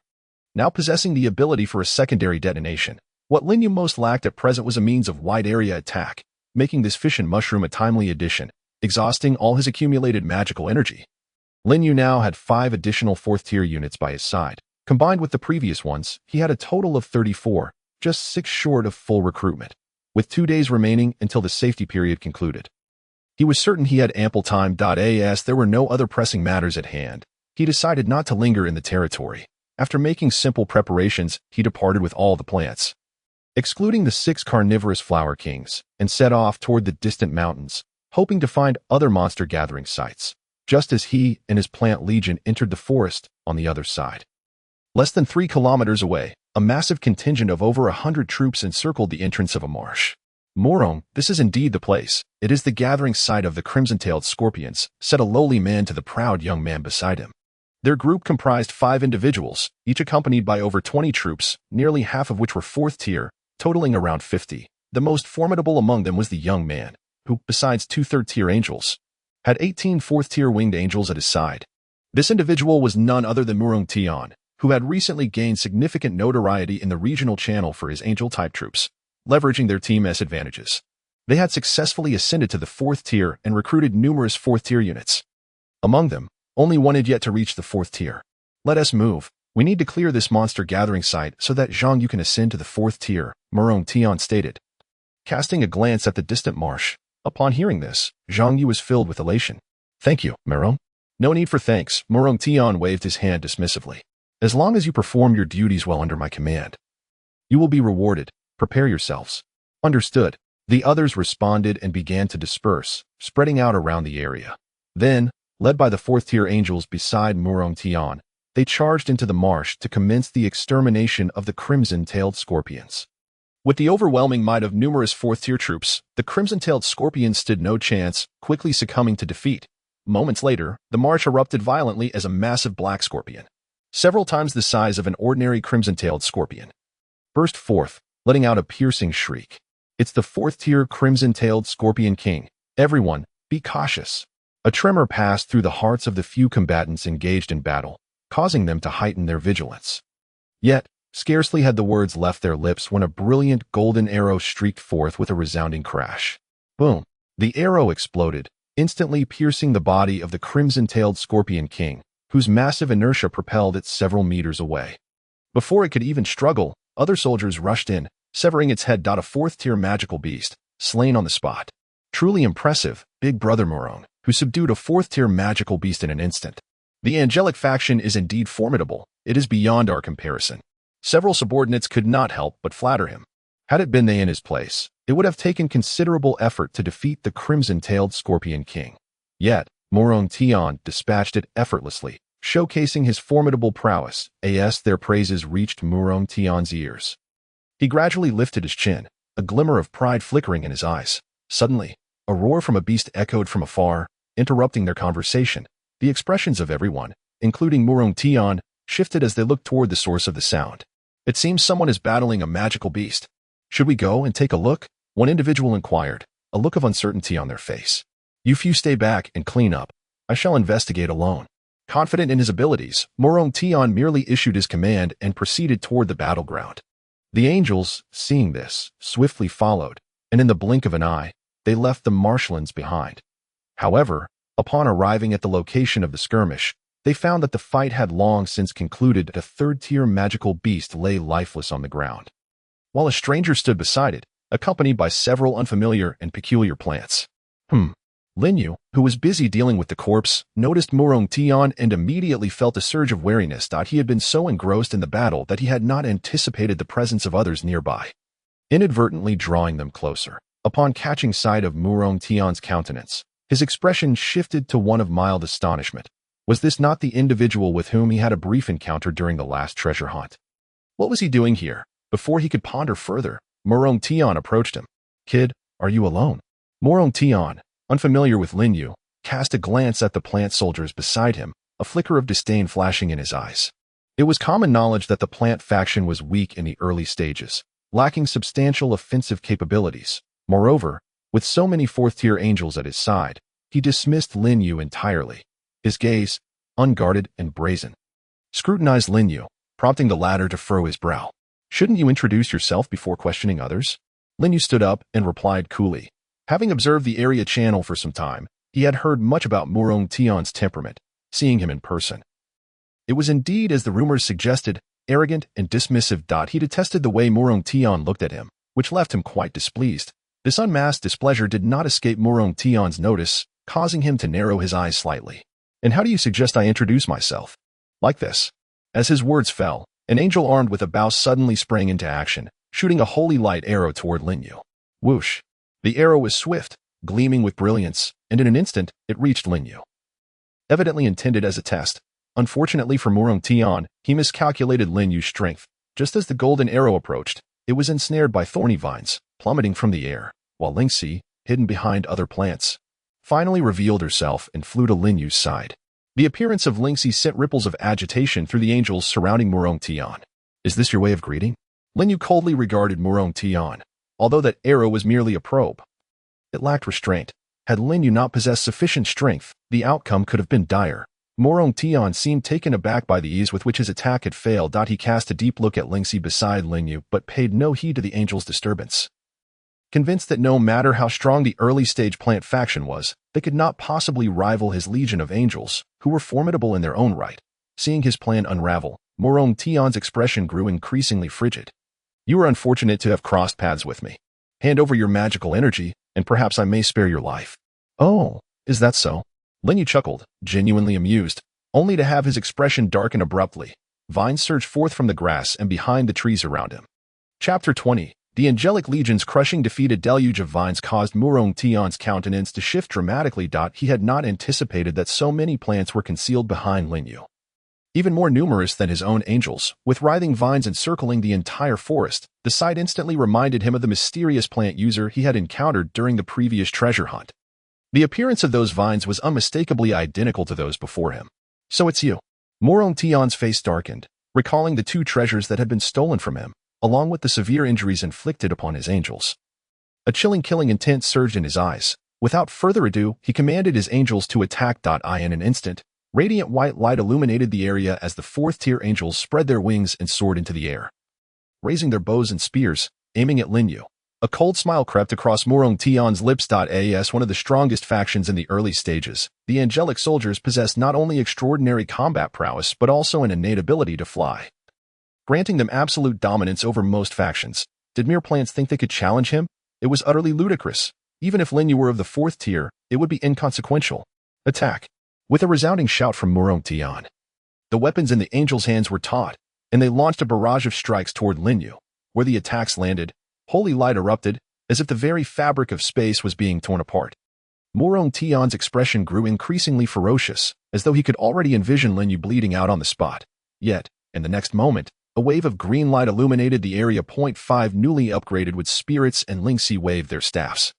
now possessing the ability for a secondary detonation. What Lin Yu most lacked at present was a means of wide-area attack, making this fission mushroom a timely addition, exhausting all his accumulated magical energy. Lin Yu now had 5 additional 4th-tier units by his side. Combined with the previous ones, he had a total of 34, just 6 short of full recruitment. With 2 days remaining until the safety period concluded, he was certain he had ample time. As there were no other pressing matters at hand, he decided not to linger in the territory. After making simple preparations, he departed with all the plants, excluding the 6 carnivorous flower kings, and set off toward the distant mountains, hoping to find other monster gathering sites, just as he and his plant legion entered the forest on the other side. Less than 3 kilometers away, a massive contingent of over 100 troops encircled the entrance of a marsh. "Morong, this is indeed the place. It is the gathering site of the crimson-tailed scorpions," said a lowly man to the proud young man beside him. Their group comprised 5 individuals, each accompanied by over 20 troops, nearly half of which were 4th tier, totaling around 50. The most formidable among them was the young man, who, besides 2 third-tier angels, had 18 4th-tier winged angels at his side. This individual was none other than Murong Tian, who had recently gained significant notoriety in the regional channel for his angel-type troops, leveraging their team's advantages. They had successfully ascended to the 4th tier and recruited numerous 4th-tier units. Among them, only one had yet to reach the 4th tier. "Let us move. We need to clear this monster gathering site so that Zhang Yu can ascend to the 4th tier," Murong Tian stated, casting a glance at the distant marsh. Upon hearing this, Zhang Yu was filled with elation. "Thank you, Murong." "No need for thanks," Murong Tian waved his hand dismissively. "As long as you perform your duties well under my command, you will be rewarded. Prepare yourselves." "Understood." The others responded and began to disperse, spreading out around the area. Then, led by the 4th-tier angels beside Murong Tian, they charged into the marsh to commence the extermination of the crimson-tailed scorpions. With the overwhelming might of numerous 4th-tier troops, the crimson-tailed scorpions stood no chance, quickly succumbing to defeat. Moments later, the marsh erupted violently as a massive black scorpion, several times the size of an ordinary crimson-tailed scorpion, burst forth, letting out a piercing shriek. "It's the 4th-tier crimson-tailed scorpion king. Everyone, be cautious." A tremor passed through the hearts of the few combatants engaged in battle, causing them to heighten their vigilance. Yet, scarcely had the words left their lips when a brilliant golden arrow streaked forth with a resounding crash. Boom! The arrow exploded, instantly piercing the body of the crimson-tailed scorpion king, whose massive inertia propelled it several meters away. Before it could even struggle, other soldiers rushed in, severing its head. A 4th-tier magical beast, slain on the spot. Truly impressive, Big Brother Murong, who subdued a 4th-tier magical beast in an instant. The angelic faction is indeed formidable. It is beyond our comparison. Several subordinates could not help but flatter him. Had it been they in his place, it would have taken considerable effort to defeat the crimson-tailed scorpion king. Yet, Murong Tian dispatched it effortlessly, showcasing his formidable prowess. Their praises reached Murong Tian's ears. He gradually lifted his chin, a glimmer of pride flickering in his eyes. Suddenly, a roar from a beast echoed from afar, interrupting their conversation. The expressions of everyone, including Murong Tian, shifted as they looked toward the source of the sound. "It seems someone is battling a magical beast. Should we go and take a look?" one individual inquired, a look of uncertainty on their face. "You few stay back and clean up. I shall investigate alone." Confident in his abilities, Morong Tian merely issued his command and proceeded toward the battleground. The angels, seeing this, swiftly followed, and in the blink of an eye, they left the marshlands behind. However, upon arriving at the location of the skirmish, they found that the fight had long since concluded and a third-tier magical beast lay lifeless on the ground, while a stranger stood beside it, accompanied by several unfamiliar and peculiar plants. Lin Yu, who was busy dealing with the corpse, noticed Morong Tian and immediately felt a surge of wariness. He had been so engrossed in the battle that he had not anticipated the presence of others nearby, inadvertently drawing them closer. Upon catching sight of Morong Tian's countenance, his expression shifted to one of mild astonishment. Was this not the individual with whom he had a brief encounter during the last treasure hunt? What was he doing here? Before he could ponder further, Morong Tian approached him. "Kid, are you alone?" Morong Tian, unfamiliar with Lin Yu, cast a glance at the plant soldiers beside him, a flicker of disdain flashing in his eyes. It was common knowledge that the plant faction was weak in the early stages, lacking substantial offensive capabilities. Moreover, with so many fourth-tier angels at his side, he dismissed Lin Yu entirely. His gaze, unguarded and brazen, scrutinized Lin Yu, prompting the latter to furrow his brow. "Shouldn't you introduce yourself before questioning others?" Lin Yu stood up and replied coolly. Having observed the area channel for some time, he had heard much about Morong Tian's temperament, seeing him in person. It was indeed, as the rumors suggested, arrogant and dismissive. He detested the way Morong Tian looked at him, which left him quite displeased. This unmasked displeasure did not escape Morong Tian's notice, causing him to narrow his eyes slightly. "And how do you suggest I introduce myself?" "Like this." As his words fell, an angel armed with a bow suddenly sprang into action, shooting a holy light arrow toward Lin Yu. Whoosh! The arrow was swift, gleaming with brilliance, and in an instant, it reached Lin Yu. Evidently intended as a test, unfortunately for Morong Tian, he miscalculated Lin Yu's strength. Just as the golden arrow approached, it was ensnared by thorny vines, plummeting from the air, while Lingxi, hidden behind other plants, finally revealed herself and flew to Lin Yu's side. The appearance of Lingxi sent ripples of agitation through the angels surrounding Morong Tian. "Is this your way of greeting?" Lin Yu coldly regarded Morong Tian, although that arrow was merely a probe. It lacked restraint. Had Lin Yu not possessed sufficient strength, the outcome could have been dire. Morong Tian seemed taken aback by the ease with which his attack had failed. He cast a deep look at Lingxi beside Lin Yu, but paid no heed to the angel's disturbance. Convinced that no matter how strong the early-stage plant faction was, they could not possibly rival his legion of angels, who were formidable in their own right. Seeing his plan unravel, Morong Tian's expression grew increasingly frigid. "You are unfortunate to have crossed paths with me. Hand over your magical energy, and perhaps I may spare your life." "Oh, is that so?" Lin Yu chuckled, genuinely amused, only to have his expression darken abruptly. Vines surged forth from the grass and behind the trees around him. Chapter 20. The angelic legion's crushing defeat. A deluge of vines caused Morong Tian's countenance to shift dramatically. He had not anticipated that so many plants were concealed behind Lin Yu. Even more numerous than his own angels, with writhing vines encircling the entire forest, the sight instantly reminded him of the mysterious plant user he had encountered during the previous treasure hunt. The appearance of those vines was unmistakably identical to those before him. "So it's you." Morong Tian's face darkened, recalling the two treasures that had been stolen from him, along with the severe injuries inflicted upon his angels. A chilling killing intent surged in his eyes. Without further ado, he commanded his angels to attack. In an instant, radiant white light illuminated the area as the fourth-tier angels spread their wings and soared into the air, raising their bows and spears, aiming at Lin Yu. A cold smile crept across Morong Tian's lips. As one of the strongest factions in the early stages, the angelic soldiers possessed not only extraordinary combat prowess but also an innate ability to fly, granting them absolute dominance over most factions. Did mere plants think they could challenge him? It was utterly ludicrous. Even if Lin Yu were of the fourth tier, it would be inconsequential. Attack! With a resounding shout from Morong Tian, the weapons in the angels' hands were taut, and they launched a barrage of strikes toward Lin Yu. Where the attacks landed, holy light erupted, as if the very fabric of space was being torn apart. Morong Tian's expression grew increasingly ferocious, as though he could already envision Lin Yu bleeding out on the spot. Yet, in the next moment, a wave of green light illuminated the area. 5 newly upgraded with spirits and Lingxi waved their staffs,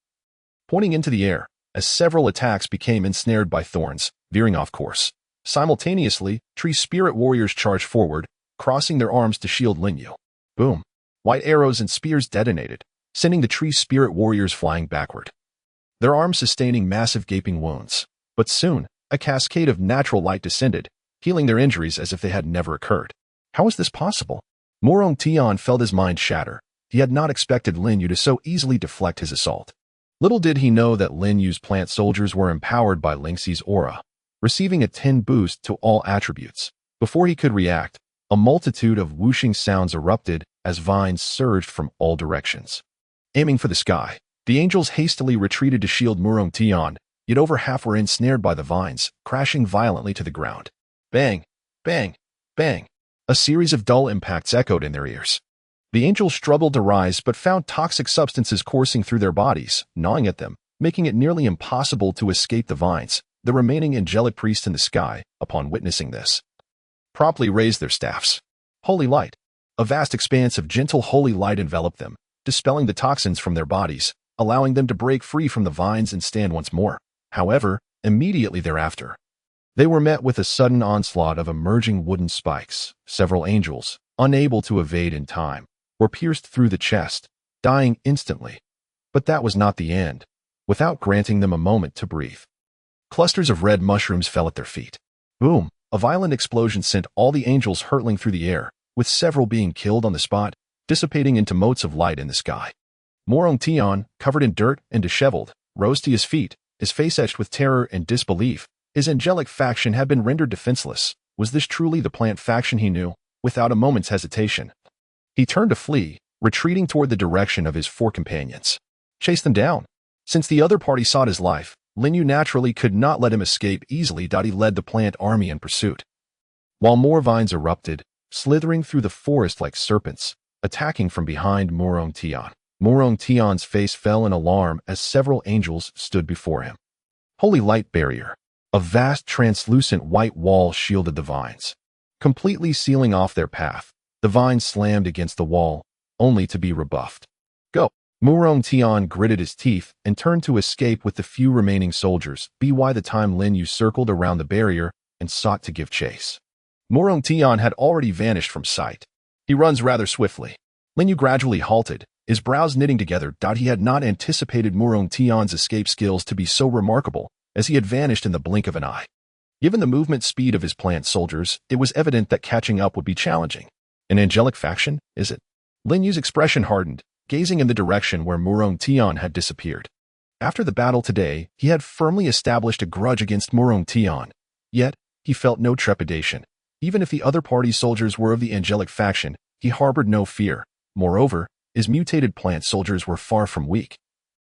pointing into the air, as several attacks became ensnared by thorns, veering off course. Simultaneously, tree spirit warriors charged forward, crossing their arms to shield Lin Yu. Boom! White arrows and spears detonated, sending the tree spirit warriors flying backward, their arms sustaining massive gaping wounds. But soon, a cascade of natural light descended, healing their injuries as if they had never occurred. How was this possible? Morong Tian felt his mind shatter. He had not expected Lin Yu to so easily deflect his assault. Little did he know that Lin Yu's plant soldiers were empowered by Lingxi's aura, receiving a 10 boost to all attributes. Before he could react, a multitude of whooshing sounds erupted as vines surged from all directions. Aiming for the sky, the angels hastily retreated to shield Morong Tian, yet over half were ensnared by the vines, crashing violently to the ground. Bang! Bang! Bang! A series of dull impacts echoed in their ears. The angels struggled to rise but found toxic substances coursing through their bodies, gnawing at them, making it nearly impossible to escape the vines. The remaining angelic priests in the sky, upon witnessing this, promptly raised their staffs. Holy light. A vast expanse of gentle holy light enveloped them, dispelling the toxins from their bodies, allowing them to break free from the vines and stand once more. However, immediately thereafter, they were met with a sudden onslaught of emerging wooden spikes. Several angels, unable to evade in time, were pierced through the chest, dying instantly. But that was not the end. Without granting them a moment to breathe, clusters of red mushrooms fell at their feet. Boom! A violent explosion sent all the angels hurtling through the air, with several being killed on the spot, dissipating into motes of light in the sky. Morong Tian, covered in dirt and disheveled, rose to his feet, his face etched with terror and disbelief. His angelic faction had been rendered defenseless. Was this truly the plant faction he knew? Without a moment's hesitation, he turned to flee, retreating toward the direction of his 4 companions. Chase them down. Since the other party sought his life, Lin Yu naturally could not let him escape easily. He led the plant army in pursuit, while more vines erupted, slithering through the forest like serpents, attacking from behind Morong Tian. Morong Tian's face fell in alarm as several angels stood before him. Holy light barrier. A vast translucent white wall shielded the vines, completely sealing off their path. The vines slammed against the wall, only to be rebuffed. Go! Morong Tian gritted his teeth and turned to escape with the few remaining soldiers. By the time Lin Yu circled around the barrier and sought to give chase, Morong Tian had already vanished from sight. He runs rather swiftly. Lin Yu gradually halted, his brows knitting together. He had not anticipated Morong Tian's escape skills to be so remarkable, as he had vanished in the blink of an eye. Given the movement speed of his plant soldiers, it was evident that catching up would be challenging. An angelic faction, is it? Lin Yu's expression hardened, gazing in the direction where Morong Tian had disappeared. After the battle today, he had firmly established a grudge against Morong Tian. Yet, he felt no trepidation. Even if the other party's soldiers were of the angelic faction, he harbored no fear. Moreover, his mutated plant soldiers were far from weak,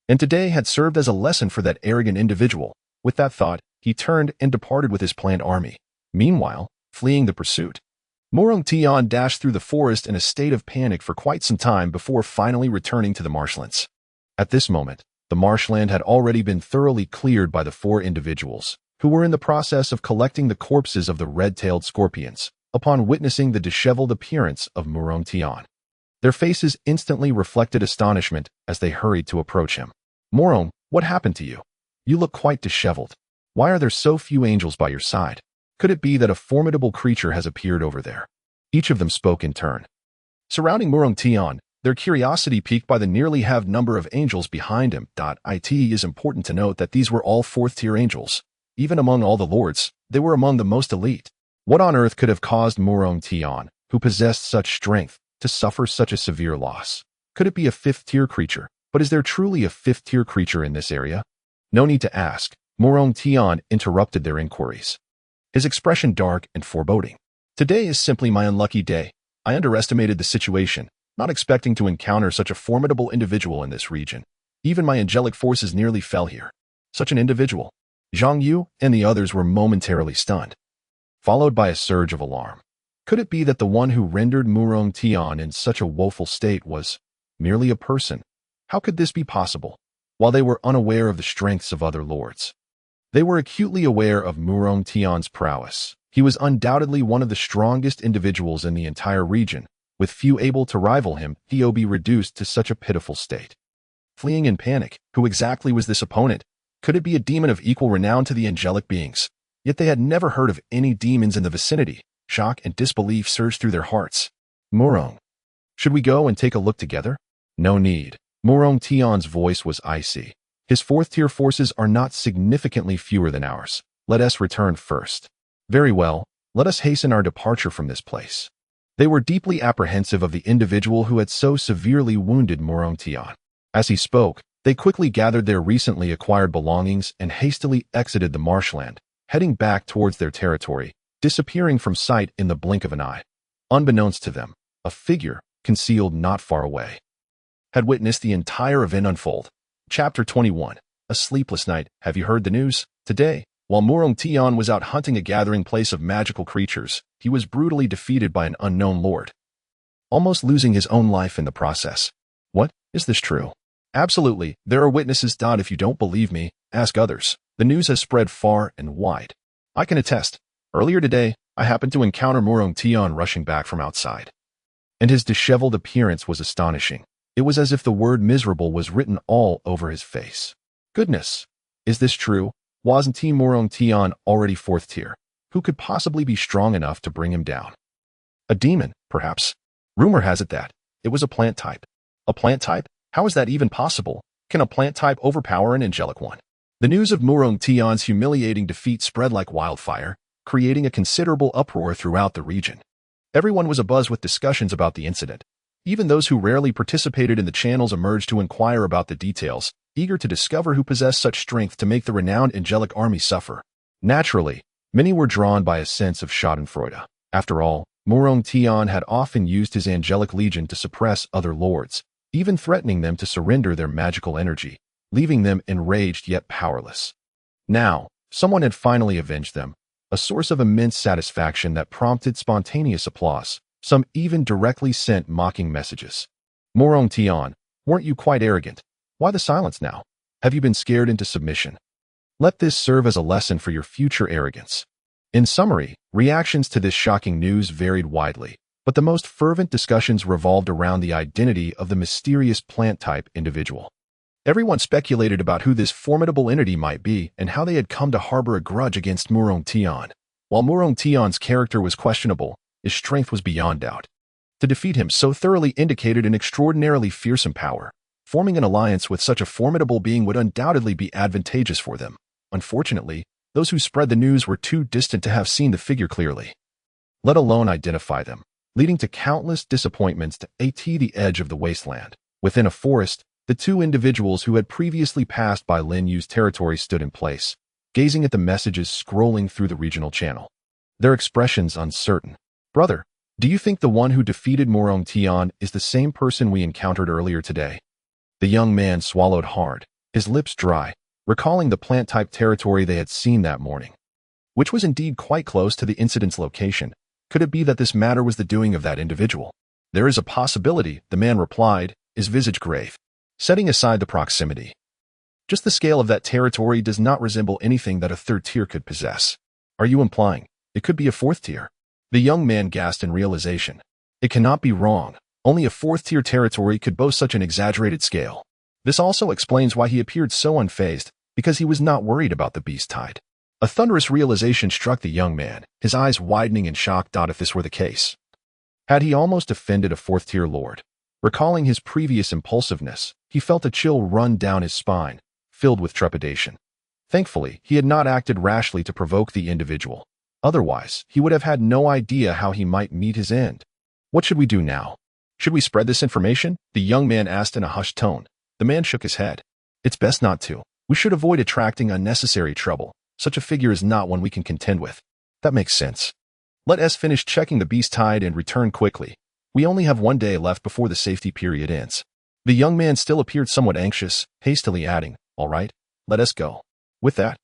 and today had served as a lesson for that arrogant individual. With that thought, he turned and departed with his plant army. Meanwhile, fleeing the pursuit, Morong Tian dashed through the forest in a state of panic for quite some time before finally returning to the marshlands. At this moment, the marshland had already been thoroughly cleared by the 4 individuals, who were in the process of collecting the corpses of the red-tailed scorpions. Upon witnessing the disheveled appearance of Morong Tian, their faces instantly reflected astonishment as they hurried to approach him. Morong, what happened to you? You look quite disheveled. Why are there so few angels by your side? Could it be that a formidable creature has appeared over there? Each of them spoke in turn. Surrounding Morong Tian, their curiosity piqued by the nearly halved number of angels behind him. It is important to note that these were all 4th-tier angels. Even among all the lords, they were among the most elite. What on earth could have caused Morong Tian, who possessed such strength, to suffer such a severe loss? Could it be a 5th-tier creature? But is there truly a 5th-tier creature in this area? No need to ask. Morong Tian interrupted their inquiries, his expression dark and foreboding. Today is simply my unlucky day. I underestimated the situation, not expecting to encounter such a formidable individual in this region. Even my angelic forces nearly fell here. Such an individual. Zhang Yu and the others were momentarily stunned, followed by a surge of alarm. Could it be that the one who rendered Morong Tian in such a woeful state was merely a person? How could this be possible? While they were unaware of the strengths of other lords, they were acutely aware of Morong Tian's prowess. He was undoubtedly one of the strongest individuals in the entire region, with few able to rival him. Theo be reduced to such a pitiful state. Fleeing in panic, who exactly was this opponent? Could it be a demon of equal renown to the angelic beings? Yet they had never heard of any demons in the vicinity. Shock and disbelief surged through their hearts. Morong, should we go and take a look together? No need. Morong Tian's voice was icy. His 4th-tier forces are not significantly fewer than ours. Let us return first. Very well, Let us hasten our departure from this place." They were deeply apprehensive of the individual who had so severely wounded Murong-Tian. As he spoke, they quickly gathered their recently acquired belongings and hastily exited the marshland, heading back towards their territory, disappearing from sight in the blink of an eye. Unbeknownst to them, a figure, concealed not far away, had witnessed the entire event unfold. Chapter 21. A sleepless night. Have you heard the news? Today, while Murong-Tian was out hunting a gathering place of magical creatures, he was brutally defeated by an unknown lord, almost losing his own life in the process. What? Is this true? Absolutely. There are witnesses. If you don't believe me, ask others. The news has spread far and wide. I can attest. Earlier today, I happened to encounter Murong-Tian rushing back from outside, and his disheveled appearance was astonishing. It was as if the word miserable was written all over his face. Goodness! Is this true? Wasn't Murong-Tian already 4th tier? Who could possibly be strong enough to bring him down? A demon, perhaps? Rumor has it that it was a plant type. A plant type? How is that even possible? Can a plant type overpower an angelic one? The news of Murong-Tian's humiliating defeat spread like wildfire, creating a considerable uproar throughout the region. Everyone was abuzz with discussions about the incident. Even those who rarely participated in the channels emerged to inquire about the details, eager to discover who possessed such strength to make the renowned angelic army suffer. Naturally, many were drawn by a sense of schadenfreude. After all, Murong-Tian had often used his angelic legion to suppress other lords, even threatening them to surrender their magical energy, leaving them enraged yet powerless. Now, someone had finally avenged them, a source of immense satisfaction that prompted spontaneous applause. Some even directly sent mocking messages. Murong-Tian, weren't you quite arrogant? Why the silence now? Have you been scared into submission? Let this serve as a lesson for your future arrogance. In summary, reactions to this shocking news varied widely, but the most fervent discussions revolved around the identity of the mysterious plant-type individual. Everyone speculated about who this formidable entity might be and how they had come to harbor a grudge against Murong-Tian. While Murong-Tian's character was questionable, his strength was beyond doubt. To defeat him so thoroughly indicated an extraordinarily fearsome power. Forming an alliance with such a formidable being would undoubtedly be advantageous for them. Unfortunately, those who spread the news were too distant to have seen the figure clearly, let alone identify them, leading to countless disappointments to the edge of the wasteland. Within a forest, the two individuals who had previously passed by Lin Yu's territory stood in place, gazing at the messages scrolling through the regional channel, their expressions uncertain. Brother, do you think the one who defeated Murong-Tian is the same person we encountered earlier today? The young man swallowed hard, his lips dry, recalling the plant-type territory they had seen that morning, which was indeed quite close to the incident's location. Could it be that this matter was the doing of that individual? There is a possibility, the man replied, his visage grave, setting aside the proximity. Just the scale of that territory does not resemble anything that a 3rd tier could possess. Are you implying it could be a 4th tier? The young man gasped in realization. It cannot be wrong. Only a 4th tier territory could boast such an exaggerated scale. This also explains why he appeared so unfazed, because he was not worried about the beast tide. A thunderous realization struck the young man, his eyes widening in shock. If this were the case, had he almost offended a 4th tier lord? Recalling his previous impulsiveness, he felt a chill run down his spine, filled with trepidation. Thankfully, he had not acted rashly to provoke the individual. Otherwise, he would have had no idea how he might meet his end. What should we do now? Should we spread this information? The young man asked in a hushed tone. The man shook his head. It's best not to. We should avoid attracting unnecessary trouble. Such a figure is not one we can contend with. That makes sense. Let us finish checking the beast tide and return quickly. We only have 1 day left before the safety period ends. The young man still appeared somewhat anxious, hastily adding, all right, let us go. With that,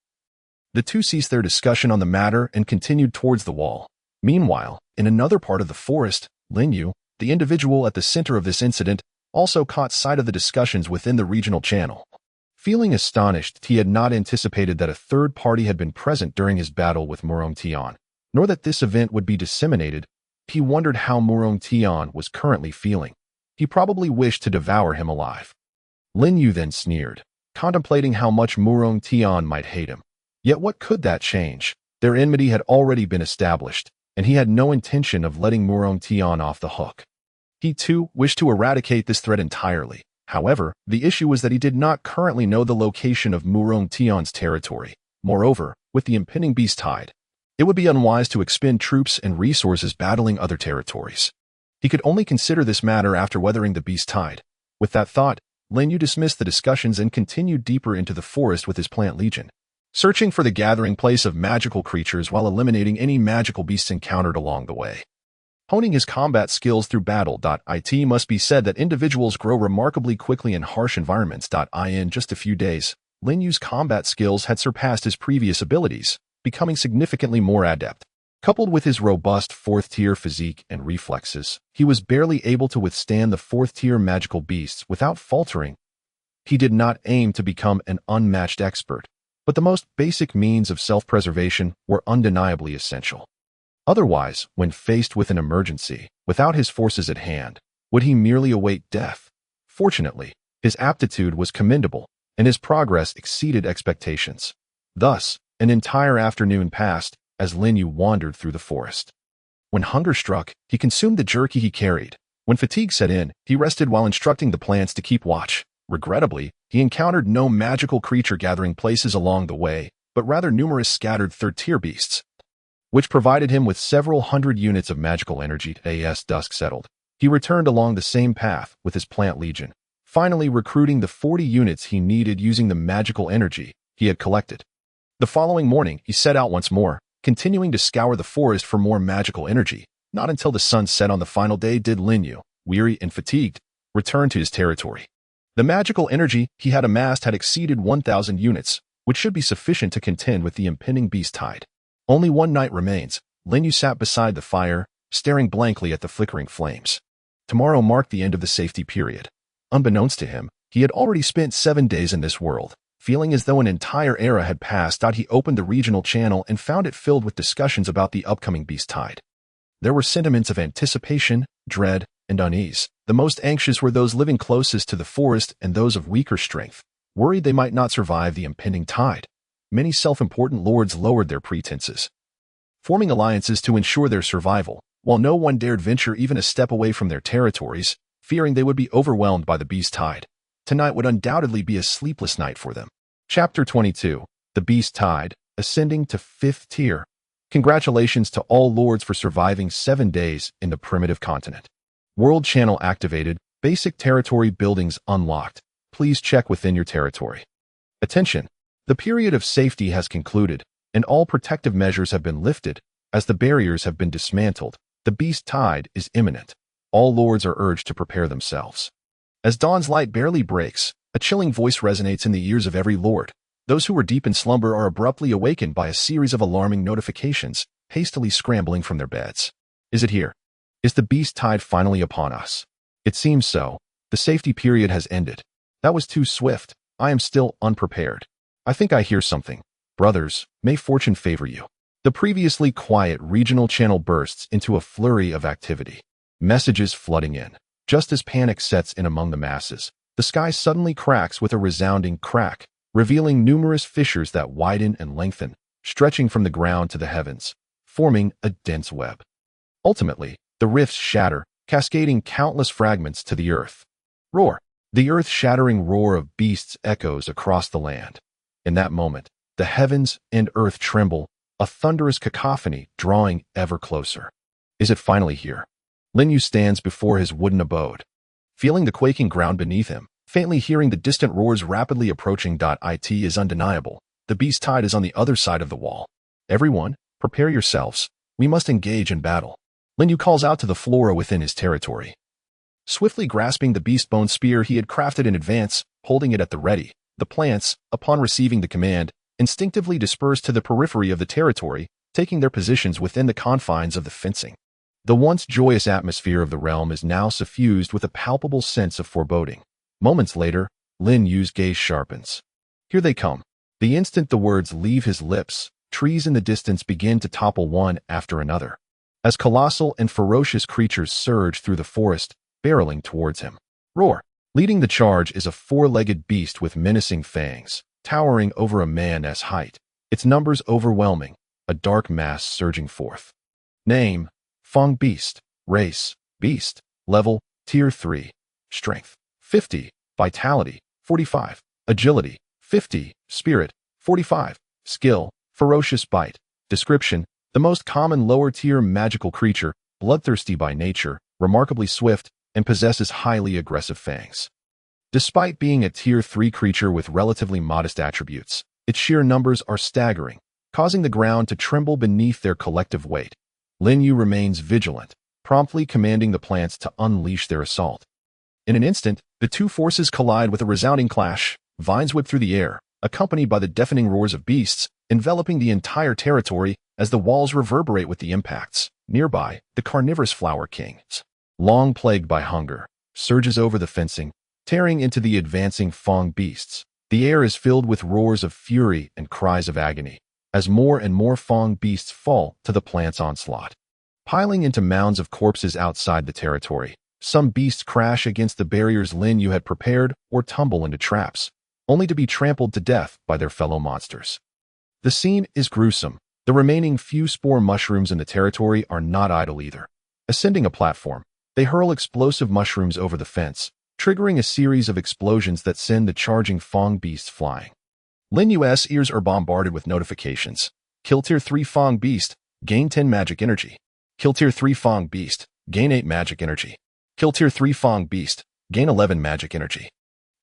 the two ceased their discussion on the matter and continued towards the wall. Meanwhile, in another part of the forest, Lin Yu, the individual at the center of this incident, also caught sight of the discussions within the regional channel. Feeling astonished, he had not anticipated that a 3rd party had been present during his battle with Murong-Tian, nor that this event would be disseminated. He wondered how Murong-Tian was currently feeling. He probably wished to devour him alive. Lin Yu then sneered, contemplating how much Murong-Tian might hate him. Yet what could that change? Their enmity had already been established, and he had no intention of letting Murong-Tian off the hook. He, too, wished to eradicate this threat entirely. However, the issue was that he did not currently know the location of Murong-Tian's territory. Moreover, with the impending beast tide, It would be unwise to expend troops and resources battling other territories. He could only consider this matter after weathering the beast tide. With that thought, Lin Yu dismissed the discussions and continued deeper into the forest with his plant legion, searching for the gathering place of magical creatures while eliminating any magical beasts encountered along the way. Honing his combat skills through battle. It must be said that individuals grow remarkably quickly in harsh environments. In just a few days, Lin Yu's combat skills had surpassed his previous abilities, becoming significantly more adept. Coupled with his robust fourth-tier physique and reflexes, he was barely able to withstand the fourth-tier magical beasts without faltering. He did not aim to become an unmatched expert, but the most basic means of self-preservation were undeniably essential. Otherwise, when faced with an emergency, without his forces at hand, would he merely await death? Fortunately, his aptitude was commendable, and his progress exceeded expectations. Thus, an entire afternoon passed as Lin Yu wandered through the forest. When hunger struck, he consumed the jerky he carried. When fatigue set in, he rested while instructing the plants to keep watch. Regrettably, he encountered no magical creature gathering places along the way, but rather numerous scattered third-tier beasts, which provided him with several hundred units of magical energy. As dusk settled, he returned along the same path with his plant legion, finally recruiting the 40 units he needed using the magical energy he had collected. The following morning, he set out once more, continuing to scour the forest for more magical energy. Not until the sun set on the final day did Lin Yu, weary and fatigued, return to his territory. The magical energy he had amassed had exceeded 1,000 units, which should be sufficient to contend with the impending beast tide. Only one night remains. Lin Yu sat beside the fire, staring blankly at the flickering flames. Tomorrow marked the end of the safety period. Unbeknownst to him, he had already spent 7 days in this world. Feeling as though an entire era had passed, he opened the regional channel and found it filled with discussions about the upcoming beast tide. There were sentiments of anticipation, dread, and unease. The most anxious were those living closest to the forest and those of weaker strength, worried they might not survive the impending tide. Many self-important lords lowered their pretenses, forming alliances to ensure their survival, while no one dared venture even a step away from their territories, fearing they would be overwhelmed by the beast tide. Tonight would undoubtedly be a sleepless night for them. Chapter 22. The Beast Tide, Ascending to 5th Tier. Congratulations to all lords for surviving 7 days in the primitive continent. World Channel activated, basic territory buildings unlocked. Please check within your territory. Attention! The period of safety has concluded, and all protective measures have been lifted. As the barriers have been dismantled, the beast tide is imminent. All lords are urged to prepare themselves. As dawn's light barely breaks, a chilling voice resonates in the ears of every lord. Those who were deep in slumber are abruptly awakened by a series of alarming notifications, hastily scrambling from their beds. Is it here? Is the beast tide finally upon us? It seems so. The safety period has ended. That was too swift. I am still unprepared. I think I hear something. Brothers, may fortune favor you. The previously quiet regional channel bursts into a flurry of activity. Messages flooding in. Just as panic sets in among the masses, the sky suddenly cracks with a resounding crack, revealing numerous fissures that widen and lengthen, stretching from the ground to the heavens, forming a dense web. Ultimately, the rifts shatter, cascading countless fragments to the earth. Roar! The earth-shattering roar of beasts echoes across the land. In that moment, the heavens and earth tremble, a thunderous cacophony drawing ever closer. Is it finally here? Lin Yu stands before his wooden abode, feeling the quaking ground beneath him, faintly hearing the distant roars rapidly approaching. It is undeniable. The beast tide is on the other side of the wall. Everyone, prepare yourselves. We must engage in battle. Lin Yu calls out to the Flora within his territory. Swiftly grasping the beast bone spear he had crafted in advance, holding it at the ready, the plants, upon receiving the command, instinctively disperse to the periphery of the territory, taking their positions within the confines of the fencing. The once joyous atmosphere of the realm is now suffused with a palpable sense of foreboding. Moments later, Lin Yu's gaze sharpens. Here they come. The instant the words leave his lips, trees in the distance begin to topple one after another, as colossal and ferocious creatures surge through the forest, barreling towards him. Roar! Leading the charge is a four-legged beast with menacing fangs, towering over a man's height, its numbers overwhelming, a dark mass surging forth. Name: Feng Beast. Race: Beast. Level: Tier 3. Strength: 50. Vitality: 45. Agility: 50. Spirit: 45. Skill: Ferocious Bite. Description: The most common lower-tier magical creature, bloodthirsty by nature, remarkably swift, and possesses highly aggressive fangs. Despite being a Tier 3 creature with relatively modest attributes, its sheer numbers are staggering, causing the ground to tremble beneath their collective weight. Lin Yu remains vigilant, promptly commanding the plants to unleash their assault. In an instant, the two forces collide with a resounding clash. Vines whip through the air, accompanied by the deafening roars of beasts, enveloping the entire territory as the walls reverberate with the impacts. Nearby, the carnivorous Flower King, long plagued by hunger, surges over the fencing, tearing into the advancing Fong beasts. The air is filled with roars of fury and cries of agony, as more and more Fong beasts fall to the plant's onslaught. Piling into mounds of corpses outside the territory, some beasts crash against the barriers Lin Yu had prepared or tumble into traps, only to be trampled to death by their fellow monsters. The scene is gruesome. The remaining few spore mushrooms in the territory are not idle either. Ascending a platform, they hurl explosive mushrooms over the fence, triggering a series of explosions that send the charging Fong beasts flying. Lin Yu's ears are bombarded with notifications. Kill Tier 3 Fong Beast, gain 10 magic energy. Kill Tier 3 Fong Beast, gain 8 magic energy. Kill Tier 3 Fong Beast, gain 11 magic energy.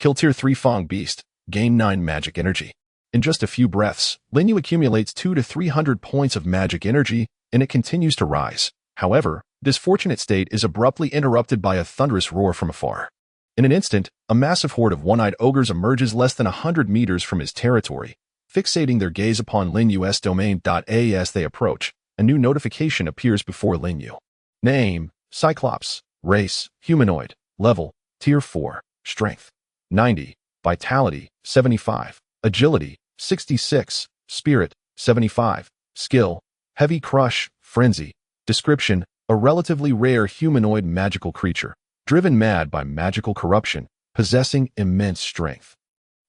Kill Tier 3 Fong Beast, gain 9 magic energy. In just a few breaths, Lin Yu accumulates 200 to 300 points of magic energy, and it continues to rise. However, this fortunate state is abruptly interrupted by a thunderous roar from afar. In an instant, a massive horde of one-eyed ogres emerges less than 100 meters from his territory, fixating their gaze upon Lin Yu's domain. As they approach, a new notification appears before Lin Yu. Name, Cyclops. Race, humanoid. Level, Tier 4. Strength, 90. Vitality, 75. Agility, 66. Spirit, 75. Skill, Heavy Crush, Frenzy. Description, a relatively rare humanoid magical creature, driven mad by magical corruption, possessing immense strength.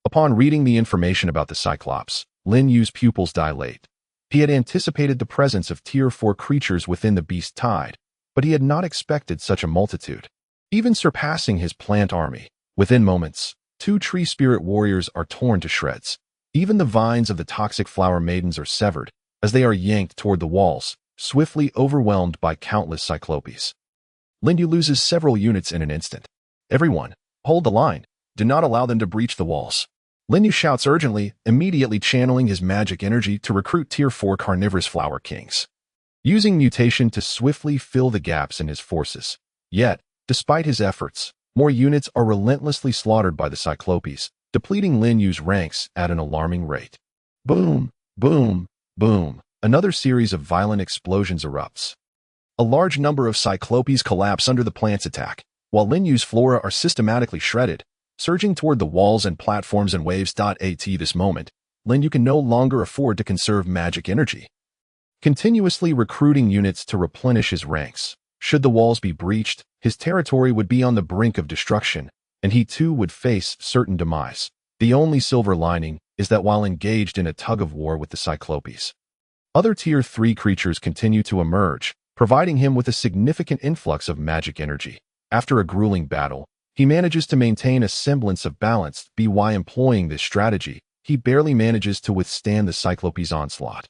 Upon reading the information about the Cyclops, Lin Yu's pupils dilate. He had anticipated the presence of Tier 4 creatures within the beast tide, but he had not expected such a multitude, even surpassing his plant army. Within moments, 2 tree spirit warriors are torn to shreds. Even the vines of the toxic flower maidens are severed, as they are yanked toward the walls, swiftly overwhelmed by countless cyclopes. Lin Yu loses several units in an instant. Everyone, hold the line. Do not allow them to breach the walls. Lin Yu shouts urgently, immediately channeling his magic energy to recruit Tier 4 carnivorous Flower Kings, using mutation to swiftly fill the gaps in his forces. Yet, despite his efforts, more units are relentlessly slaughtered by the cyclopes, depleting Lin Yu's ranks at an alarming rate. Boom, boom, boom. Another series of violent explosions erupts. A large number of cyclopes collapse under the plant's attack, while Lin Yu's flora are systematically shredded, surging toward the walls and platforms in waves. At this moment, Lin Yu can no longer afford to conserve magic energy, continuously recruiting units to replenish his ranks. Should the walls be breached, his territory would be on the brink of destruction, and he too would face certain demise. The only silver lining is that while engaged in a tug-of-war with the cyclopes, other Tier 3 creatures continue to emerge, providing him with a significant influx of magic energy. After a grueling battle, he manages to maintain a semblance of balance. By employing this strategy, he barely manages to withstand the cyclopes' onslaught,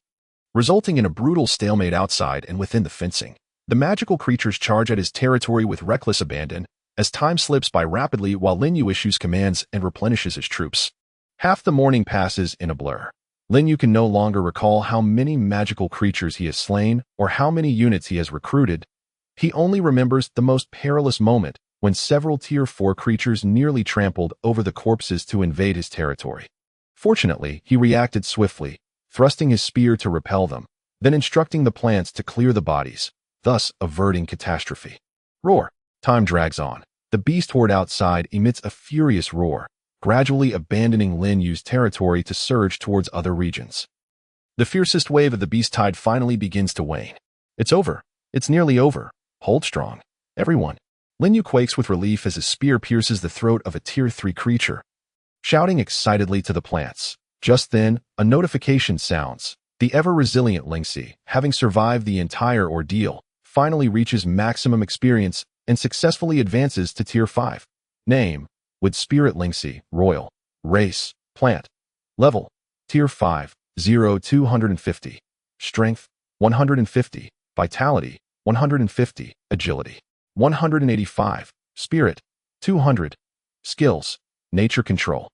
resulting in a brutal stalemate outside and within the fencing. The magical creatures charge at his territory with reckless abandon, as time slips by rapidly while Lin Yu issues commands and replenishes his troops. Half the morning passes in a blur. Lin Yu can no longer recall how many magical creatures he has slain or how many units he has recruited. He only remembers the most perilous moment when several Tier 4 creatures nearly trampled over the corpses to invade his territory. Fortunately, he reacted swiftly, thrusting his spear to repel them, then instructing the plants to clear the bodies, thus averting catastrophe. Roar. Time drags on. The beast horde outside emits a furious roar, gradually abandoning Lin Yu's territory to surge towards other regions. The fiercest wave of the beast tide finally begins to wane. It's over. It's nearly over. Hold strong, everyone. Lin Yu quakes with relief as his spear pierces the throat of a Tier 3 creature, shouting excitedly to the plants. Just then, a notification sounds. The ever-resilient Lingxi, having survived the entire ordeal, finally reaches maximum experience and successfully advances to Tier 5. Name, with Spirit Lingxi, Royal. Race, Plant. Level, Tier 5, 0250. Strength, 150, vitality, 150, agility, 185, spirit, 200, skills, nature control.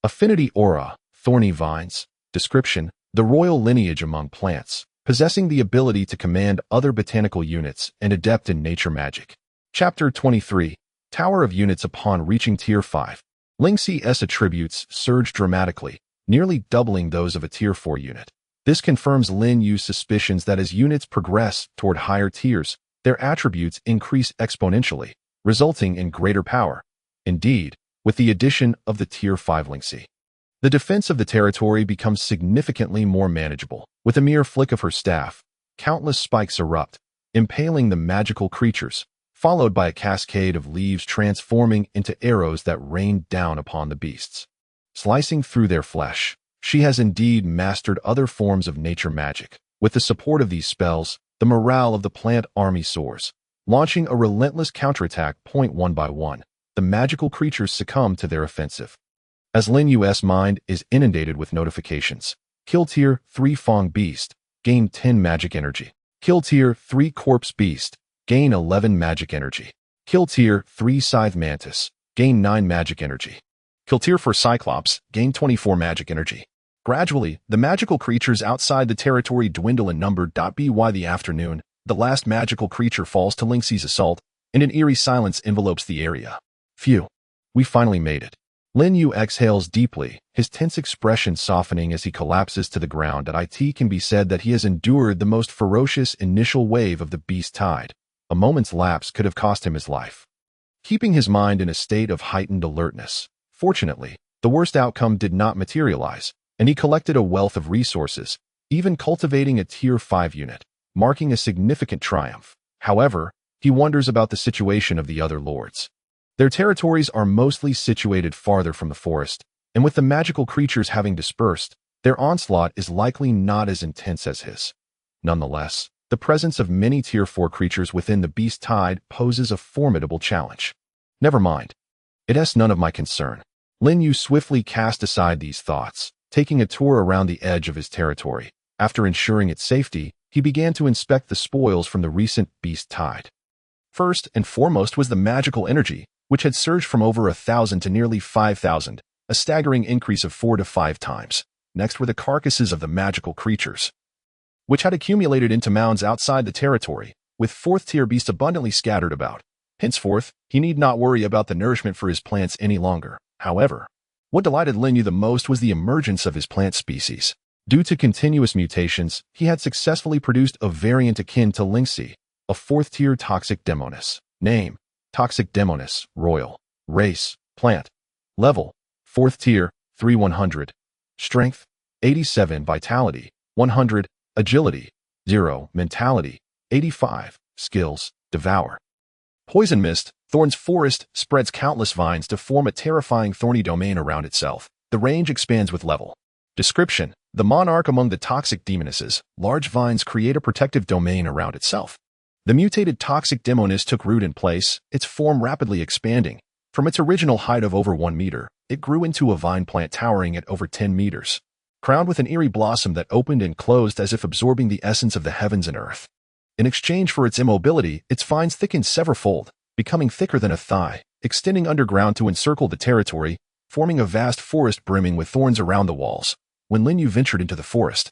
Affinity aura, thorny vines. Description: the royal lineage among plants, possessing the ability to command other botanical units and adept in nature magic. Chapter 23, Tower of Units. Upon reaching Tier 5, Lingxi's attributes surge dramatically, nearly doubling those of a Tier 4 unit. This confirms Lin Yu's suspicions that as units progress toward higher tiers, their attributes increase exponentially, resulting in greater power. Indeed, with the addition of the Tier 5 Lingxi, the defense of the territory becomes significantly more manageable. With a mere flick of her staff, countless spikes erupt, impaling the magical creatures, followed by a cascade of leaves transforming into arrows that rain down upon the beasts, slicing through their flesh. She has indeed mastered other forms of nature magic. With the support of these spells, the morale of the plant army soars, launching a relentless counterattack. One by one, the magical creatures succumb to their offensive. As Lin Yu's mind is inundated with notifications, kill Tier 3 Fong Beast, gain 10 magic energy. Kill Tier 3 Corpse Beast, gain 11 magic energy. Kill Tier 3 Scythe Mantis, gain 9 magic energy. Kill Tier 4 Cyclops, gain 24 magic energy. Gradually, the magical creatures outside the territory dwindle in number. By the afternoon, the last magical creature falls to Lingxi's assault, and an eerie silence envelopes the area. Phew, we finally made it. Lin Yu exhales deeply, his tense expression softening as he collapses to the ground. It can be said that he has endured the most ferocious initial wave of the beast tide. A moment's lapse could have cost him his life. Keeping his mind in a state of heightened alertness, fortunately, the worst outcome did not materialize, and he collected a wealth of resources, even cultivating a Tier 5 unit, marking a significant triumph. However, he wonders about the situation of the other lords. Their territories are mostly situated farther from the forest, and with the magical creatures having dispersed, their onslaught is likely not as intense as his. Nonetheless, the presence of many Tier 4 creatures within the beast tide poses a formidable challenge. Never mind. It's none of my concern. Lin Yu swiftly cast aside these thoughts, taking a tour around the edge of his territory. After ensuring its safety, he began to inspect the spoils from the recent beast tide. First and foremost was the magical energy, which had surged from over 1,000 to nearly 5,000, a staggering increase of 4 to 5 times. Next were the carcasses of the magical creatures, which had accumulated into mounds outside the territory, with 4th-tier beasts abundantly scattered about. Henceforth, he need not worry about the nourishment for his plants any longer. However, what delighted Lin Yu the most was the emergence of his plant species. Due to continuous mutations, he had successfully produced a variant akin to Lingxi, a 4th-tier toxic demoness. Name: Toxic Demoness, Royal. Race: Plant. Level: 4th tier, 3100. Strength: 87. Vitality: 100. Agility: 0. Mentality: 85. Skills: Devour. Poison Mist, Thorn's forest spreads countless vines to form a terrifying thorny domain around itself. The range expands with level. Description: the monarch among the toxic demonesses, large vines create a protective domain around itself. The mutated toxic demoness took root in place, its form rapidly expanding. From its original height of over 1 meter, it grew into a vine plant towering at over 10 meters, crowned with an eerie blossom that opened and closed as if absorbing the essence of the heavens and earth. In exchange for its immobility, its vines thickened severalfold, becoming thicker than a thigh, extending underground to encircle the territory, forming a vast forest brimming with thorns around the walls. When Lin Yu ventured into the forest,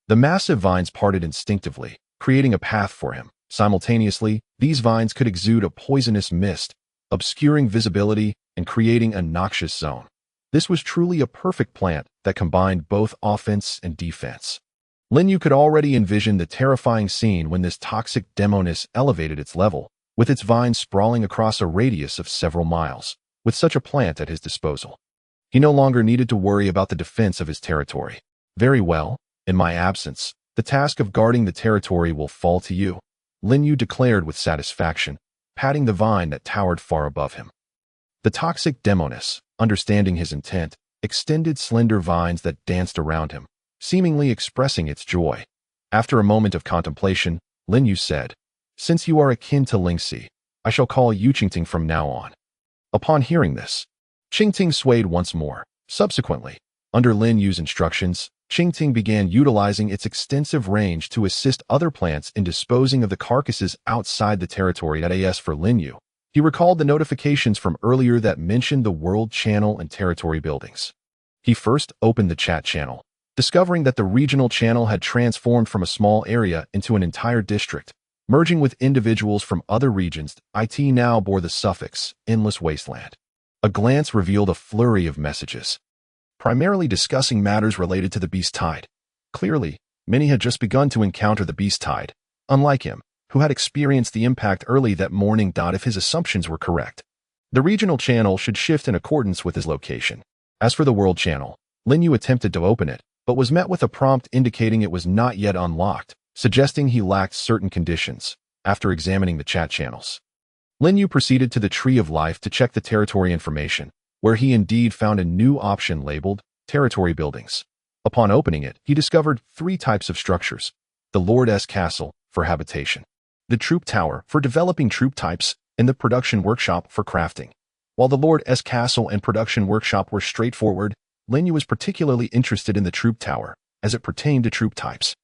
the massive vines parted instinctively, creating a path for him. Simultaneously, these vines could exude a poisonous mist, obscuring visibility and creating a noxious zone. This was truly a perfect plant that combined both offense and defense. Lin Yu could already envision the terrifying scene when this toxic demoness elevated its level, with its vines sprawling across a radius of several miles. With such a plant at his disposal, he no longer needed to worry about the defense of his territory. Very well, in my absence, the task of guarding the territory will fall to you, Lin Yu declared with satisfaction, patting the vine that towered far above him. The toxic demoness, understanding his intent, extended slender vines that danced around him, seemingly expressing its joy. After a moment of contemplation, Lin Yu said, "Since you are akin to Lingxi, I shall call you Qingting from now on." Upon hearing this, Qingting swayed once more. Subsequently, under Lin Yu's instructions, Qingting began utilizing its extensive range to assist other plants in disposing of the carcasses outside the territory. As for Lin Yu, he recalled the notifications from earlier that mentioned the world channel and territory buildings. He first opened the chat channel, discovering that the regional channel had transformed from a small area into an entire district, merging with individuals from other regions. It now bore the suffix endless wasteland. A glance revealed a flurry of messages, primarily discussing matters related to the beast tide. Clearly, many had just begun to encounter the beast tide, unlike him, who had experienced the impact early that morning. If his assumptions were correct, the regional channel should shift in accordance with his location. As for the world channel, Lin Yu attempted to open it, but was met with a prompt indicating it was not yet unlocked, suggesting he lacked certain conditions. After examining the chat channels, Lin Yu proceeded to the Tree of Life to check the territory information, where he indeed found a new option labeled Territory Buildings. Upon opening it, he discovered 3 types of structures: the Lord's Castle for habitation, the Troop Tower for developing troop types, and the Production Workshop for crafting. While the Lord's Castle and Production Workshop were straightforward, Lin Yu was particularly interested in the Troop Tower, as it pertained to troop types.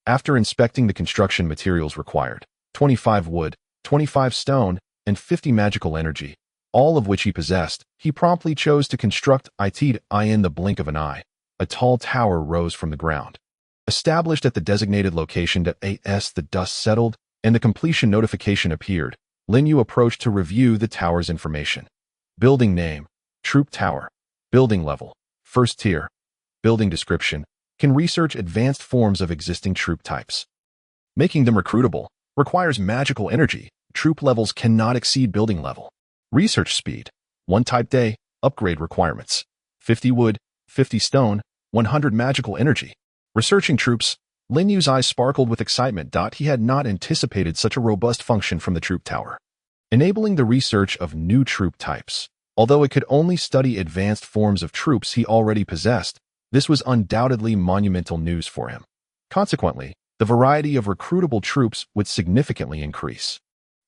After inspecting the construction materials required, 25 wood, 25 stone, and 50 magical energy, all of which he possessed, he promptly chose to construct it in the blink of an eye. A tall tower rose from the ground. Established at the designated location as the dust settled and the completion notification appeared, Lin Yu approached to review the tower's information. Building name: Troop Tower. Building level: First tier. Building description: can research advanced forms of existing troop types. Making them recruitable requires magical energy. Troop levels cannot exceed building level. Research speed: 1 type day. Upgrade requirements: 50 wood, 50 stone, 100 magical energy. Researching troops, Lin Yu's eyes sparkled with excitement. He had not anticipated such a robust function from the troop tower, enabling the research of new troop types. Although it could only study advanced forms of troops he already possessed, this was undoubtedly monumental news for him. Consequently, the variety of recruitable troops would significantly increase.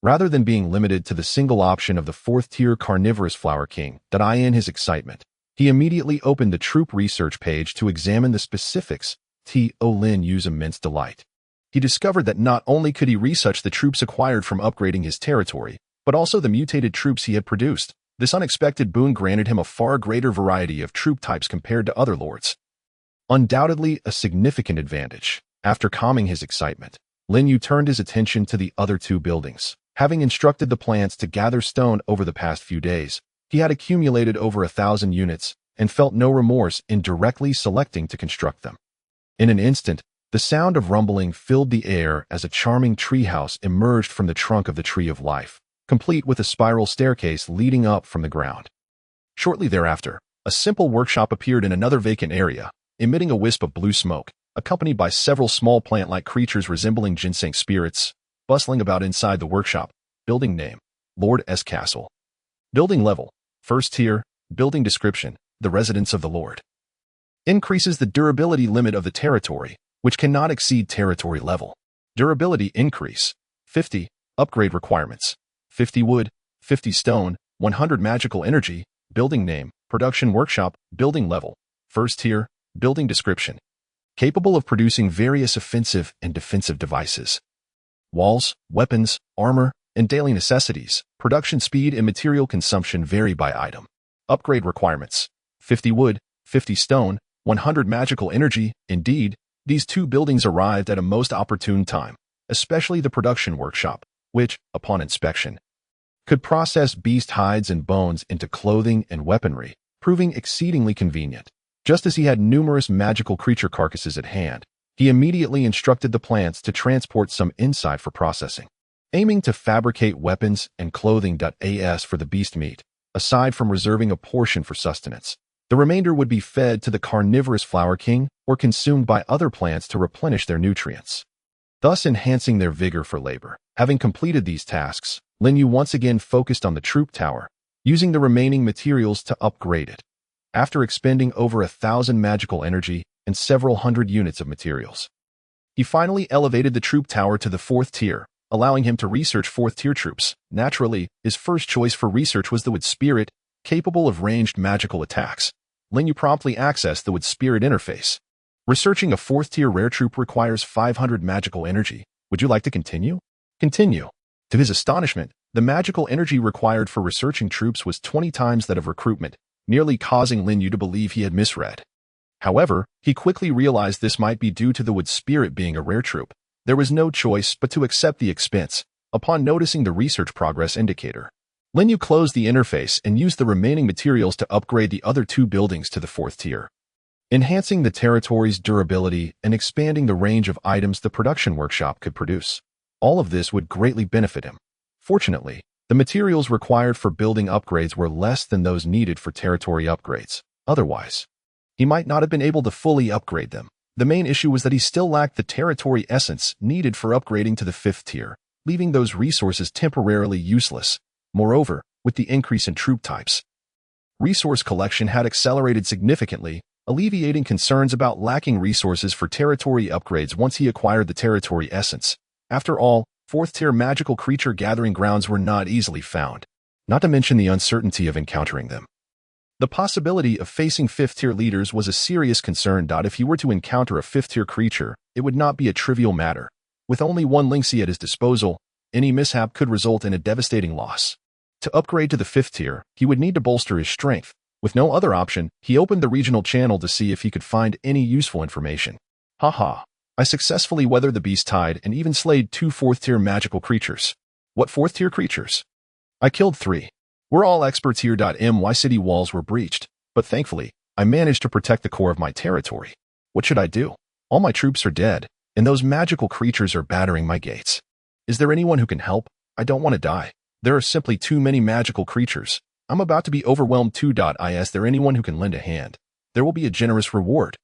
Rather than being limited to the single option of the 4th-tier carnivorous Flower King, in his excitement, he immediately opened the troop research page to examine the specifics. Lin Yu's immense delight. He discovered that not only could he research the troops acquired from upgrading his territory, but also the mutated troops he had produced. This unexpected boon granted him a far greater variety of troop types compared to other lords. Undoubtedly a significant advantage. After calming his excitement, Lin Yu turned his attention to the other 2 buildings. Having instructed the plants to gather stone over the past few days, he had accumulated over 1,000 units and felt no remorse in directly selecting to construct them. In an instant, the sound of rumbling filled the air as a charming treehouse emerged from the trunk of the Tree of Life, complete with a spiral staircase leading up from the ground. Shortly thereafter, a simple workshop appeared in another vacant area, emitting a wisp of blue smoke, accompanied by several small plant-like creatures resembling ginseng spirits, bustling about inside the workshop. Building name: Lord's Castle. Building level: First tier. Building description: the residence of the Lord. Increases the durability limit of the territory, which cannot exceed territory level. Durability increase: 50. Upgrade requirements: 50 wood, 50 stone, 100 magical energy. Building name: Production Workshop. Building level: First tier. Building description: capable of producing various offensive and defensive devices. Walls, weapons, armor, and daily necessities. Production speed and material consumption vary by item. Upgrade requirements: 50 wood, 50 stone, 100 magical energy. Indeed, these 2 buildings arrived at a most opportune time, especially the Production Workshop, which, upon inspection, could process beast hides and bones into clothing and weaponry, proving exceedingly convenient. Just as he had numerous magical creature carcasses at hand, he immediately instructed the plants to transport some inside for processing, aiming to fabricate weapons and clothing. As for the beast meat, aside from reserving a portion for sustenance, the remainder would be fed to the carnivorous Flower King or consumed by other plants to replenish their nutrients, thus enhancing their vigor for labor. Having completed these tasks, Lin Yu once again focused on the troop tower, using the remaining materials to upgrade it. After expending over 1,000 magical energy and several hundred units of materials, he finally elevated the troop tower to the 4th tier, allowing him to research 4th-tier troops. Naturally, his first choice for research was the Wood Spirit, capable of ranged magical attacks. Lin Yu promptly accessed the Wood Spirit interface. Researching a 4th-tier rare troop requires 500 magical energy. Would you like to continue? Continue. To his astonishment, the magical energy required for researching troops was 20 times that of recruitment, nearly causing Lin Yu to believe he had misread. However, he quickly realized this might be due to the wood spirit being a rare troop. There was no choice but to accept the expense, upon noticing the research progress indicator. Lin Yu closed the interface and used the remaining materials to upgrade the other 2 buildings to the 4th tier, enhancing the territory's durability and expanding the range of items the production workshop could produce. All of this would greatly benefit him. Fortunately, the materials required for building upgrades were less than those needed for territory upgrades. Otherwise, he might not have been able to fully upgrade them. The main issue was that he still lacked the territory essence needed for upgrading to the 5th tier, leaving those resources temporarily useless. Moreover, with the increase in troop types, resource collection had accelerated significantly, alleviating concerns about lacking resources for territory upgrades once he acquired the territory essence. After all, 4th-tier magical creature gathering grounds were not easily found, not to mention the uncertainty of encountering them. The possibility of facing 5th-tier leaders was a serious concern. If he were to encounter a 5th-tier creature, it would not be a trivial matter. With only one Lingxi at his disposal, any mishap could result in a devastating loss. To upgrade to the 5th tier, he would need to bolster his strength. With no other option, he opened the regional channel to see if he could find any useful information. Haha, I successfully weathered the beast tide and even slayed 2 4th-tier magical creatures. What 4th-tier creatures? I killed 3. We're all experts here. My city walls were breached, but thankfully, I managed to protect the core of my territory. What should I do? All my troops are dead, and those magical creatures are battering my gates. Is there anyone who can help? I don't want to die. There are simply too many magical creatures. I'm about to be overwhelmed too. Is there anyone who can lend a hand? There will be a generous reward.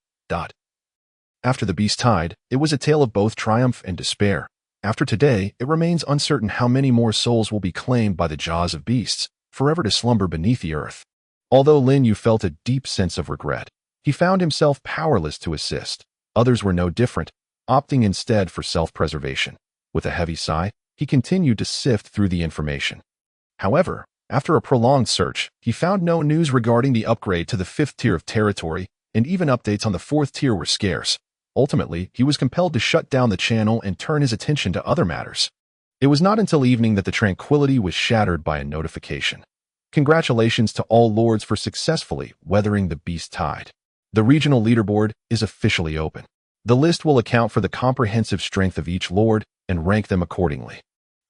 After the beast tide, it was a tale of both triumph and despair. After today, it remains uncertain how many more souls will be claimed by the jaws of beasts, forever to slumber beneath the earth. Although Lin Yu felt a deep sense of regret, he found himself powerless to assist. Others were no different, opting instead for self-preservation. With a heavy sigh, he continued to sift through the information. However, after a prolonged search, he found no news regarding the upgrade to the 5th tier of territory, and even updates on the 4th tier were scarce. Ultimately, he was compelled to shut down the channel and turn his attention to other matters. It was not until evening that the tranquility was shattered by a notification. Congratulations to all lords for successfully weathering the beast tide. The regional leaderboard is officially open. The list will account for the comprehensive strength of each lord and rank them accordingly.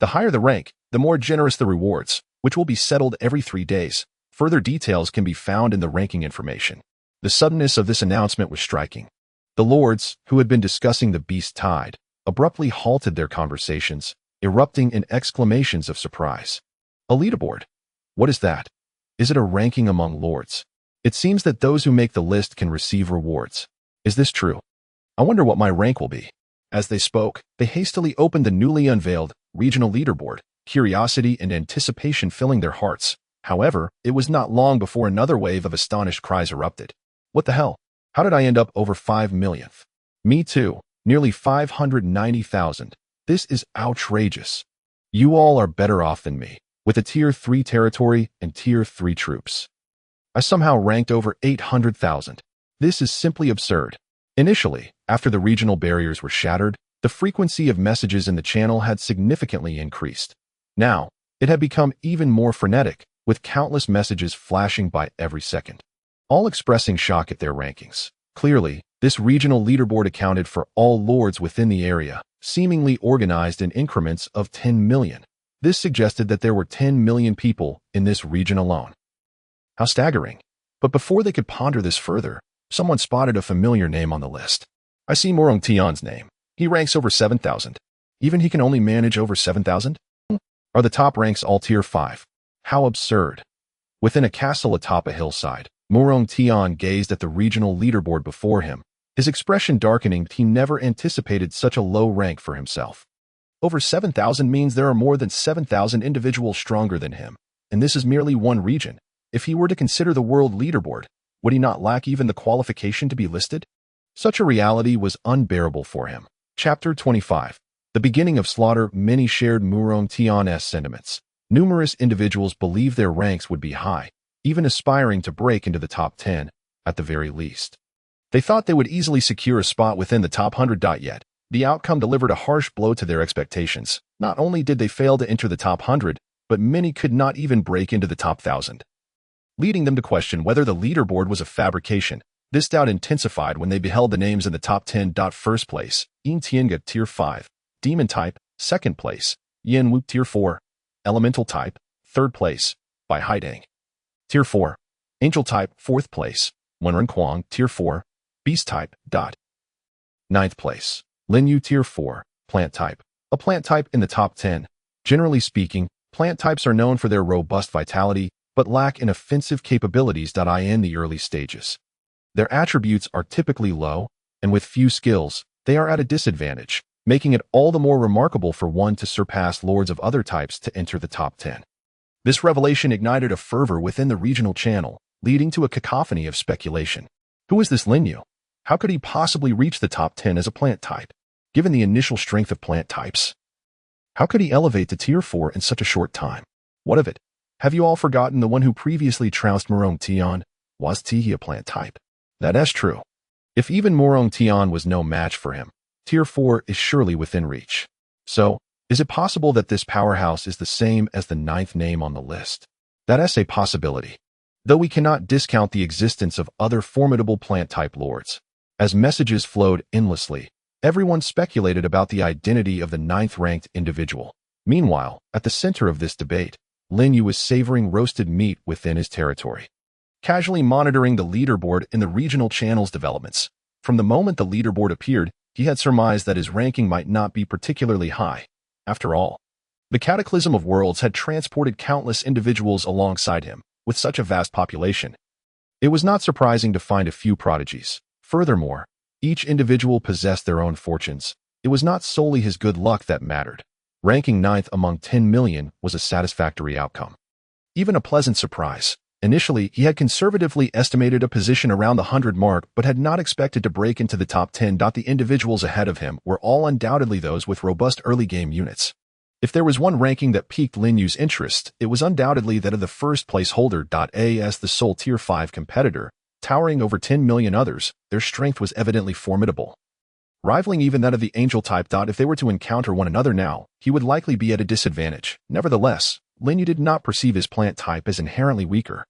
The higher the rank, the more generous the rewards, which will be settled every 3 days. Further details can be found in the ranking information. The suddenness of this announcement was striking. The lords, who had been discussing the beast tide, abruptly halted their conversations, erupting in exclamations of surprise. A leaderboard? What is that? Is it a ranking among lords? It seems that those who make the list can receive rewards. Is this true? I wonder what my rank will be. As they spoke, they hastily opened the newly unveiled regional leaderboard, curiosity and anticipation filling their hearts. However, it was not long before another wave of astonished cries erupted. What the hell? How did I end up over 5 millionth? Me too, nearly 590,000. This is outrageous. You all are better off than me, with a Tier 3 territory and Tier 3 troops. I somehow ranked over 800,000. This is simply absurd. Initially, after the regional barriers were shattered, the frequency of messages in the channel had significantly increased. Now, it had become even more frenetic, with countless messages flashing by every second, all expressing shock at their rankings. Clearly, this regional leaderboard accounted for all lords within the area, seemingly organized in increments of 10 million. This suggested that there were 10 million people in this region alone. How staggering. But before they could ponder this further, someone spotted a familiar name on the list. I see Morong Tian's name. He ranks over 7,000. Even he can only manage over 7,000? Are the top ranks all Tier 5? How absurd. Within a castle atop a hillside, Morong Tian gazed at the regional leaderboard before him, his expression darkening. He never anticipated such a low rank for himself. Over 7,000 means there are more than 7,000 individuals stronger than him, and this is merely one region. If he were to consider the world leaderboard, would he not lack even the qualification to be listed? Such a reality was unbearable for him. Chapter 25. The beginning of slaughter. Many shared Morong Tian's sentiments. Numerous individuals believed their ranks would be high, even aspiring to break into the top 10, at the very least. They thought they would easily secure a spot within the top 100. Yet, the outcome delivered a harsh blow to their expectations. Not only did they fail to enter the top 100, but many could not even break into the top 1,000, leading them to question whether the leaderboard was a fabrication. This doubt intensified when they beheld the names in the top 10. First place, Yin Tiange Tier 5, Demon Type, second place, Yin Wu Tier 4, Elemental Type, third place, Bai Haidang, Tier 4, Angel Type, fourth place, Wenren Kuang, Tier 4, Beast Type. Ninth place, Lin Yu Tier 4, Plant Type, a plant type in the top 10. Generally speaking, plant types are known for their robust vitality, but lack in offensive capabilities. In the early stages, their attributes are typically low, and with few skills, they are at a disadvantage, making it all the more remarkable for one to surpass lords of other types to enter the top 10. This revelation ignited a fervor within the regional channel, leading to a cacophony of speculation. Who is this Lin Yu? How could he possibly reach the top 10 as a plant type, given the initial strength of plant types? How could he elevate to Tier 4 in such a short time? What of it? Have you all forgotten the one who previously trounced Morong Tian? Was he a plant type? That's true. If even Morong Tian was no match for him, Tier 4 is surely within reach. So, is it possible that this powerhouse is the same as the 9th name on the list? That's a possibility, though we cannot discount the existence of other formidable plant-type lords. As messages flowed endlessly, everyone speculated about the identity of the 9th-ranked individual. Meanwhile, at the center of this debate, Lin Yu was savoring roasted meat within his territory, casually monitoring the leaderboard in the regional channel's developments. From the moment the leaderboard appeared, he had surmised that his ranking might not be particularly high. After all, the cataclysm of worlds had transported countless individuals alongside him. With such a vast population, it was not surprising to find a few prodigies. Furthermore, each individual possessed their own fortunes. It was not solely his good luck that mattered. Ranking 9th among 10 million was a satisfactory outcome, even a pleasant surprise. Initially, he had conservatively estimated a position around the 100 mark, but had not expected to break into the top 10. The individuals ahead of him were all undoubtedly those with robust early-game units. If there was one ranking that piqued Lin Yu's interest, it was undoubtedly that of the first-place holder. As the sole Tier 5 competitor, towering over 10 million others, their strength was evidently formidable, rivaling even that of the Angel type. If they were to encounter one another now, he would likely be at a disadvantage. Nevertheless, Lin Yu did not perceive his plant type as inherently weaker.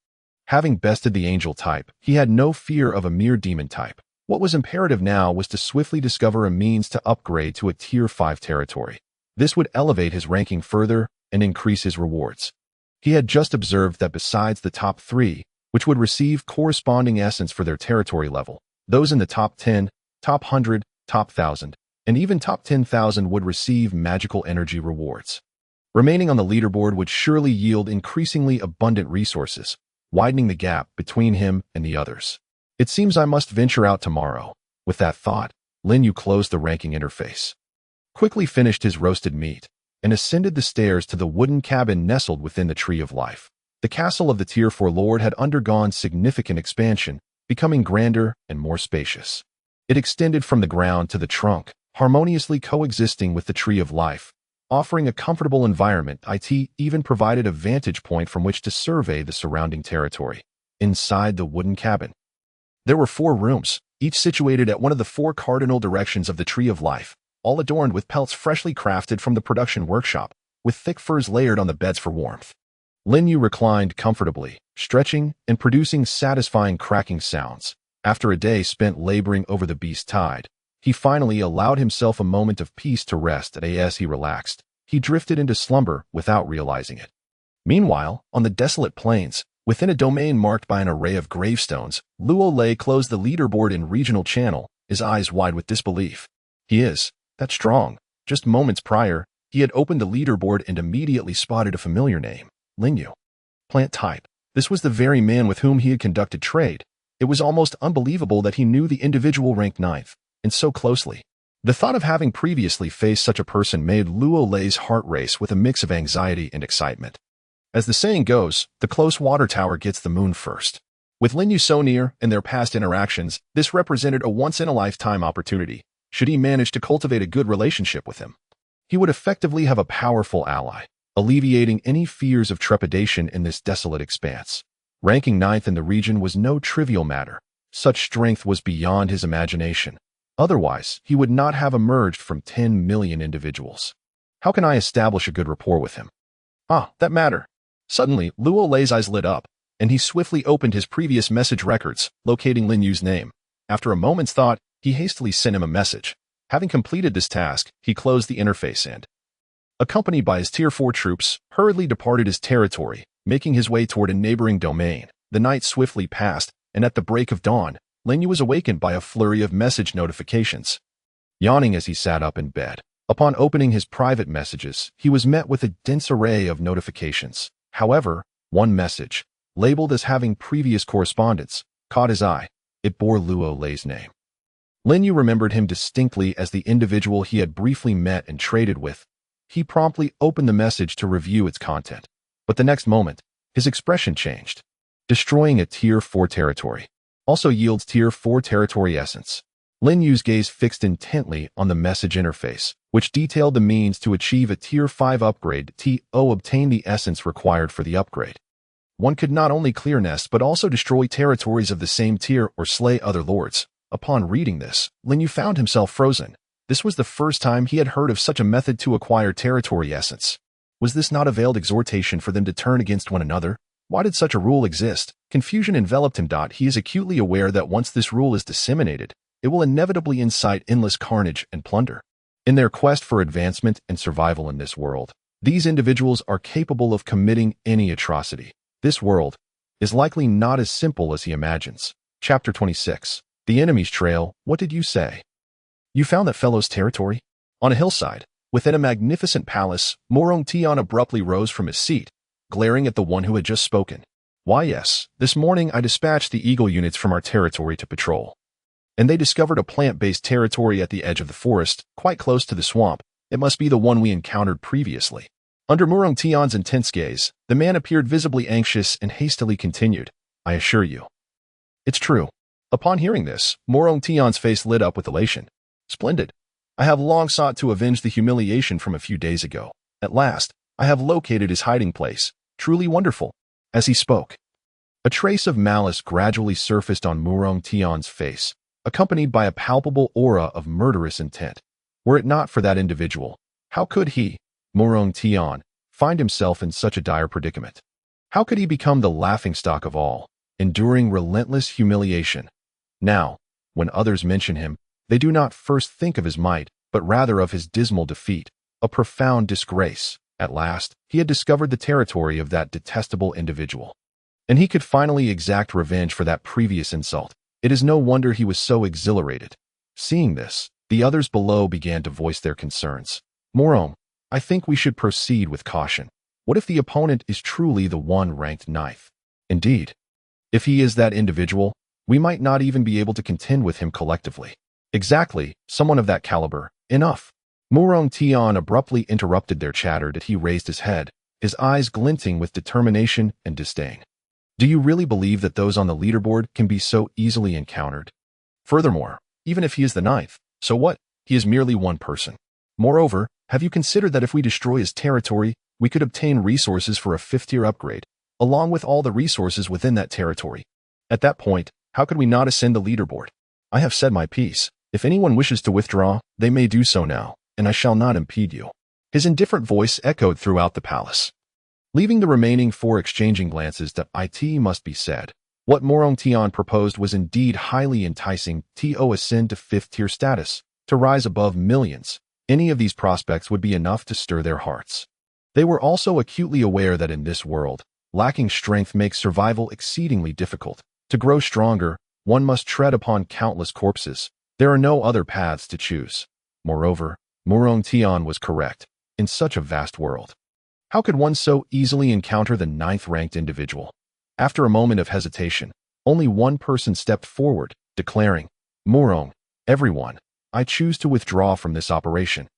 Having bested the Angel type, he had no fear of a mere Demon type. What was imperative now was to swiftly discover a means to upgrade to a Tier 5 territory. This would elevate his ranking further and increase his rewards. He had just observed that besides the top 3, which would receive corresponding essence for their territory level, those in the top 10, top 100, top 1,000, and even top 10,000 would receive magical energy rewards. Remaining on the leaderboard would surely yield increasingly abundant resources, widening the gap between him and the others. It seems I must venture out tomorrow. With that thought, Lin Yu closed the ranking interface, quickly finished his roasted meat, and ascended the stairs to the wooden cabin nestled within the Tree of Life. The castle of the Tier 4 Lord had undergone significant expansion, becoming grander and more spacious. It extended from the ground to the trunk, harmoniously coexisting with the Tree of Life, offering a comfortable environment. It even provided a vantage point from which to survey the surrounding territory. Inside the wooden cabin, there were 4 rooms, each situated at one of the 4 cardinal directions of the Tree of Life, all adorned with pelts freshly crafted from the production workshop, with thick furs layered on the beds for warmth. Lin Yu reclined comfortably, stretching and producing satisfying cracking sounds. After a day spent laboring over the beast tide, he finally allowed himself a moment of peace to rest. As he relaxed, he drifted into slumber without realizing it. Meanwhile, on the desolate plains, within a domain marked by an array of gravestones, Luo Lei closed the leaderboard in regional channel, his eyes wide with disbelief. He is that strong. Just moments prior, he had opened the leaderboard and immediately spotted a familiar name, Lin Yu. Plant type. This was the very man with whom he had conducted trade. It was almost unbelievable that he knew the individual ranked 9th, and so closely. The thought of having previously faced such a person made Luo Lei's heart race with a mix of anxiety and excitement. As the saying goes, the close water tower gets the moon first. With Lin Yu so near and their past interactions, this represented a once-in-a-lifetime opportunity. Should he manage to cultivate a good relationship with him, he would effectively have a powerful ally, alleviating any fears of trepidation in this desolate expanse. Ranking 9th in the region was no trivial matter. Such strength was beyond his imagination. Otherwise, he would not have emerged from 10 million individuals. How can I establish a good rapport with him? Ah, that matter. Suddenly, Luo Lei's eyes lit up, and he swiftly opened his previous message records, locating Lin Yu's name. After a moment's thought, he hastily sent him a message. Having completed this task, he closed the interface and, accompanied by his Tier 4 troops, hurriedly departed his territory, making his way toward a neighboring domain. The night swiftly passed, and at the break of dawn, Lin Yu was awakened by a flurry of message notifications. Yawning as he sat up in bed, upon opening his private messages, he was met with a dense array of notifications. However, one message, labeled as having previous correspondence, caught his eye. It bore Luo Lei's name. Lin Yu remembered him distinctly as the individual he had briefly met and traded with. He promptly opened the message to review its content. But the next moment, his expression changed. Destroying a Tier 4 territory also yields Tier 4 territory essence. Lin Yu's gaze fixed intently on the message interface, which detailed the means to achieve a Tier 5 upgrade. Obtain the essence required for the upgrade. One could not only clear nests but also destroy territories of the same tier or slay other lords. Upon reading this, Lin Yu found himself frozen. This was the first time he had heard of such a method to acquire territory essence. Was this not a veiled exhortation for them to turn against one another? Why did such a rule exist? Confusion enveloped him. He is acutely aware that once this rule is disseminated, it will inevitably incite endless carnage and plunder. In their quest for advancement and survival in this world, these individuals are capable of committing any atrocity. This world is likely not as simple as he imagines. Chapter 26. The enemy's trail. What did you say? You found that fellow's territory? On a hillside, within a magnificent palace, Morong Tian abruptly rose from his seat, glaring at the one who had just spoken. Why yes, this morning I dispatched the eagle units from our territory to patrol. And they discovered a plant-based territory at the edge of the forest, quite close to the swamp. It must be the one we encountered previously. Under Morong Tian's intense gaze, the man appeared visibly anxious and hastily continued. I assure you. It's true. Upon hearing this, Morong Tian's face lit up with elation. Splendid. I have long sought to avenge the humiliation from a few days ago. At last, I have located his hiding place. Truly wonderful. As he spoke, a trace of malice gradually surfaced on Morong Tian's face, accompanied by a palpable aura of murderous intent. Were it not for that individual, how could he, Morong Tian, find himself in such a dire predicament? How could he become the laughingstock of all, enduring relentless humiliation? Now, when others mention him, they do not first think of his might, but rather of his dismal defeat, a profound disgrace. At last, he had discovered the territory of that detestable individual, and he could finally exact revenge for that previous insult. It is no wonder he was so exhilarated. Seeing this, the others below began to voice their concerns. Morong, I think we should proceed with caution. What if the opponent is truly the one ranked 9th? Indeed, if he is that individual, we might not even be able to contend with him collectively. Exactly, someone of that caliber. Enough. Morong Tian abruptly interrupted their chatter as he raised his head, his eyes glinting with determination and disdain. Do you really believe that those on the leaderboard can be so easily encountered? Furthermore, even if he is the 9th, so what? He is merely one person. Moreover, have you considered that if we destroy his territory, we could obtain resources for a 5th-tier upgrade, along with all the resources within that territory? At that point, how could we not ascend the leaderboard? I have said my piece. If anyone wishes to withdraw, they may do so now, and I shall not impede you. His indifferent voice echoed throughout the palace. Leaving the remaining 4 exchanging glances, that it must be said, what Morong Tian proposed was indeed highly enticing. To ascend to 5th-tier status, to rise above millions. Any of these prospects would be enough to stir their hearts. They were also acutely aware that in this world, lacking strength makes survival exceedingly difficult. To grow stronger, one must tread upon countless corpses. There are no other paths to choose. Moreover, Morong Tian was correct. In such a vast world, how could one so easily encounter the 9th-ranked individual? After a moment of hesitation, only one person stepped forward, declaring, Morong, everyone, I choose to withdraw from this operation.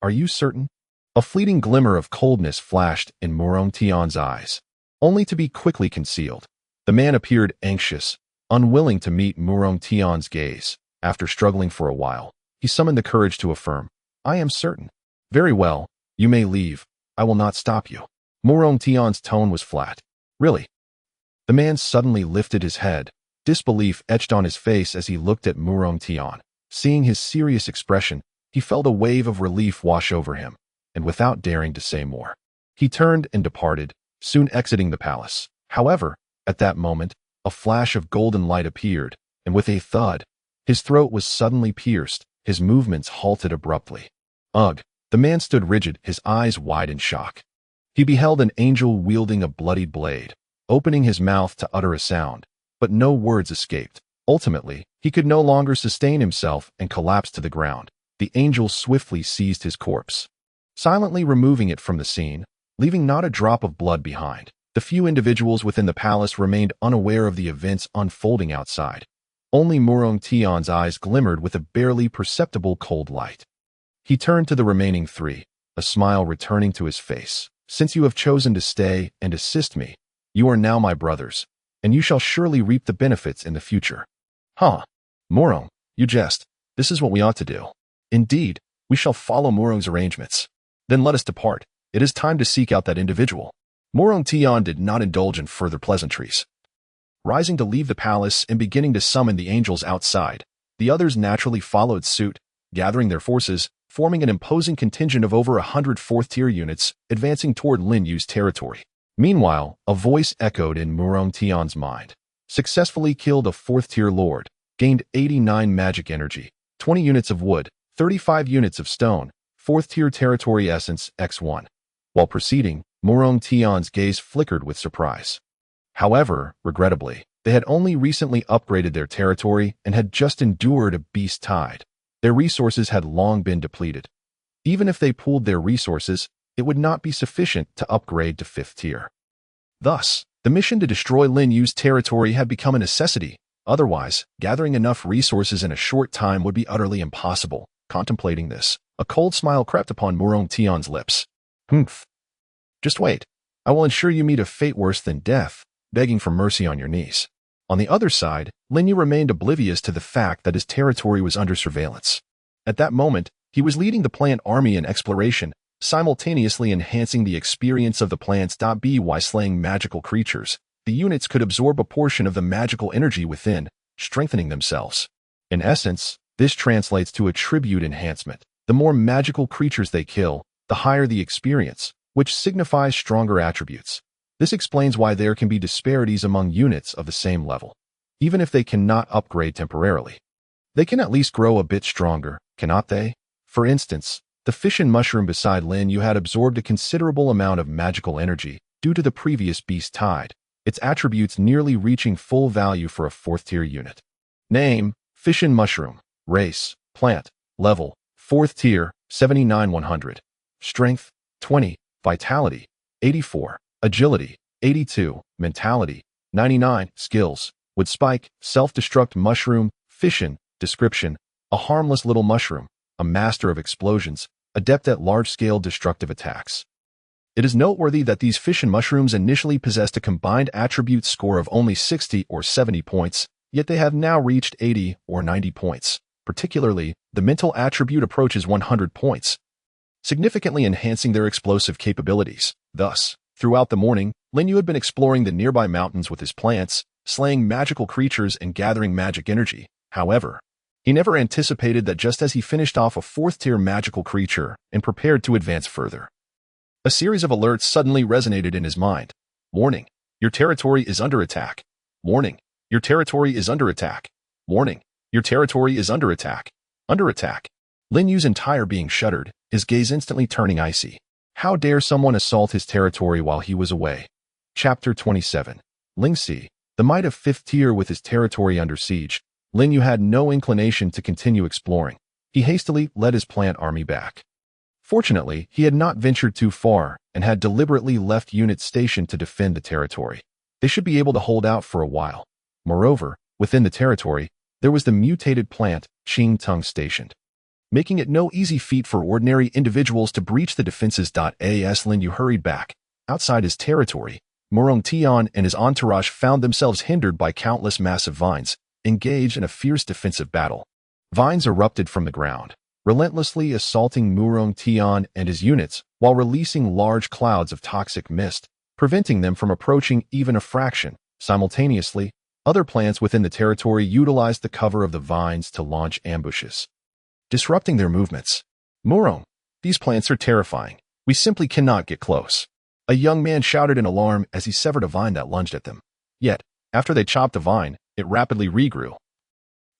Are you certain? A fleeting glimmer of coldness flashed in Morong Tian's eyes, only to be quickly concealed. The man appeared anxious, unwilling to meet Morong Tian's gaze. After struggling for a while, he summoned the courage to affirm, I am certain. Very well, you may leave. I will not stop you. Morong Tian's tone was flat. Really? The man suddenly lifted his head, Disbelief etched on his face as he looked at Murong Tian. Seeing his serious expression, he felt a wave of relief wash over him, and without daring to say more, he turned and departed, soon exiting the palace. However, at that moment, a flash of golden light appeared, and with a thud, his throat was suddenly pierced, his movements halted abruptly. Ugh! The man stood rigid, his eyes wide in shock. He beheld an angel wielding a bloodied blade, opening his mouth to utter a sound, but no words escaped. Ultimately, he could no longer sustain himself and collapsed to the ground. The angel swiftly seized his corpse, silently removing it from the scene, leaving not a drop of blood behind. The few individuals within the palace remained unaware of the events unfolding outside. Only Murong Tian's eyes glimmered with a barely perceptible cold light. He turned to the remaining three, a smile returning to his face. Since you have chosen to stay and assist me, you are now my brothers, and you shall surely reap the benefits in the future. Huh? Murong, you jest. This is what we ought to do. Indeed, we shall follow Murong's arrangements. Then let us depart. It is time to seek out that individual. Murong Tian did not indulge in further pleasantries. Rising to leave the palace and beginning to summon the angels outside, the others naturally followed suit, gathering their forces, forming an imposing contingent of over 100 fourth-tier units, advancing toward Lin Yu's territory. Meanwhile, a voice echoed in Murong Tian's mind. Successfully killed a fourth-tier lord, gained 89 magic energy, 20 units of wood, 35 units of stone, fourth-tier territory essence X1. While proceeding, Murong Tian's gaze flickered with surprise. However, regrettably, they had only recently upgraded their territory and had just endured a beast tide. Their resources had long been depleted. Even if they pooled their resources, it would not be sufficient to upgrade to 5th tier. Thus, the mission to destroy Lin Yu's territory had become a necessity. Otherwise, gathering enough resources in a short time would be utterly impossible. Contemplating this, a cold smile crept upon Murong Tian's lips. Humph. Just wait. I will ensure you meet a fate worse than death, begging for mercy on your knees. On the other side, Lin Yu remained oblivious to the fact that his territory was under surveillance. At that moment, he was leading the plant army in exploration, simultaneously enhancing the experience of the plants. By slaying magical creatures, the units could absorb a portion of the magical energy within, strengthening themselves. In essence, this translates to a tribute enhancement. The more magical creatures they kill, the higher the experience, which signifies stronger attributes. This explains why there can be disparities among units of the same level. Even if they cannot upgrade temporarily, they can at least grow a bit stronger, cannot they? For instance, the fission mushroom beside Lin Yu had absorbed a considerable amount of magical energy due to the previous beast tide, its attributes nearly reaching full value for a 4th-tier unit. Name: fission mushroom. Race: plant. Level: 4th tier, 79-100. Strength: 20. Vitality: 84. Agility: 82. Mentality: 99. Skills: wood spike, self-destruct mushroom, fission. Description: a harmless little mushroom, a master of explosions, adept at large-scale destructive attacks. It is noteworthy that these fission mushrooms initially possessed a combined attribute score of only 60 or 70 points, yet they have now reached 80 or 90 points. Particularly, the mental attribute approaches 100 points, significantly enhancing their explosive capabilities. Thus, throughout the morning, Lin Yu had been exploring the nearby mountains with his plants, slaying magical creatures and gathering magic energy. However, he never anticipated that just as he finished off a 4th-tier magical creature and prepared to advance further, a series of alerts suddenly resonated in his mind. Warning: your territory is under attack. Warning: your territory is under attack. Warning: your territory is under attack. Under attack. Lin Yu's entire being shuddered, his gaze instantly turning icy. How dare someone assault his territory while he was away? Chapter 27. Lingxi, the might of 5th tier. With his territory under siege, Lin Yu had no inclination to continue exploring. He hastily led his plant army back. Fortunately, he had not ventured too far and had deliberately left units stationed to defend the territory. They should be able to hold out for a while. Moreover, within the territory, there was the mutated plant, Qing Tung, stationed, making it no easy feat for ordinary individuals to breach the defenses. As Lin Yu hurried back, outside his territory, Murong Tian and his entourage found themselves hindered by countless massive vines, engaged in a fierce defensive battle. Vines erupted from the ground, relentlessly assaulting Murong Tian and his units while releasing large clouds of toxic mist, preventing them from approaching even a fraction. Simultaneously, Other plants within the territory utilized the cover of the vines to launch ambushes, disrupting their movements. Murong, these plants are terrifying. We simply cannot get close. A young man shouted in alarm as he severed a vine that lunged at them. Yet, after they chopped the vine, it rapidly regrew,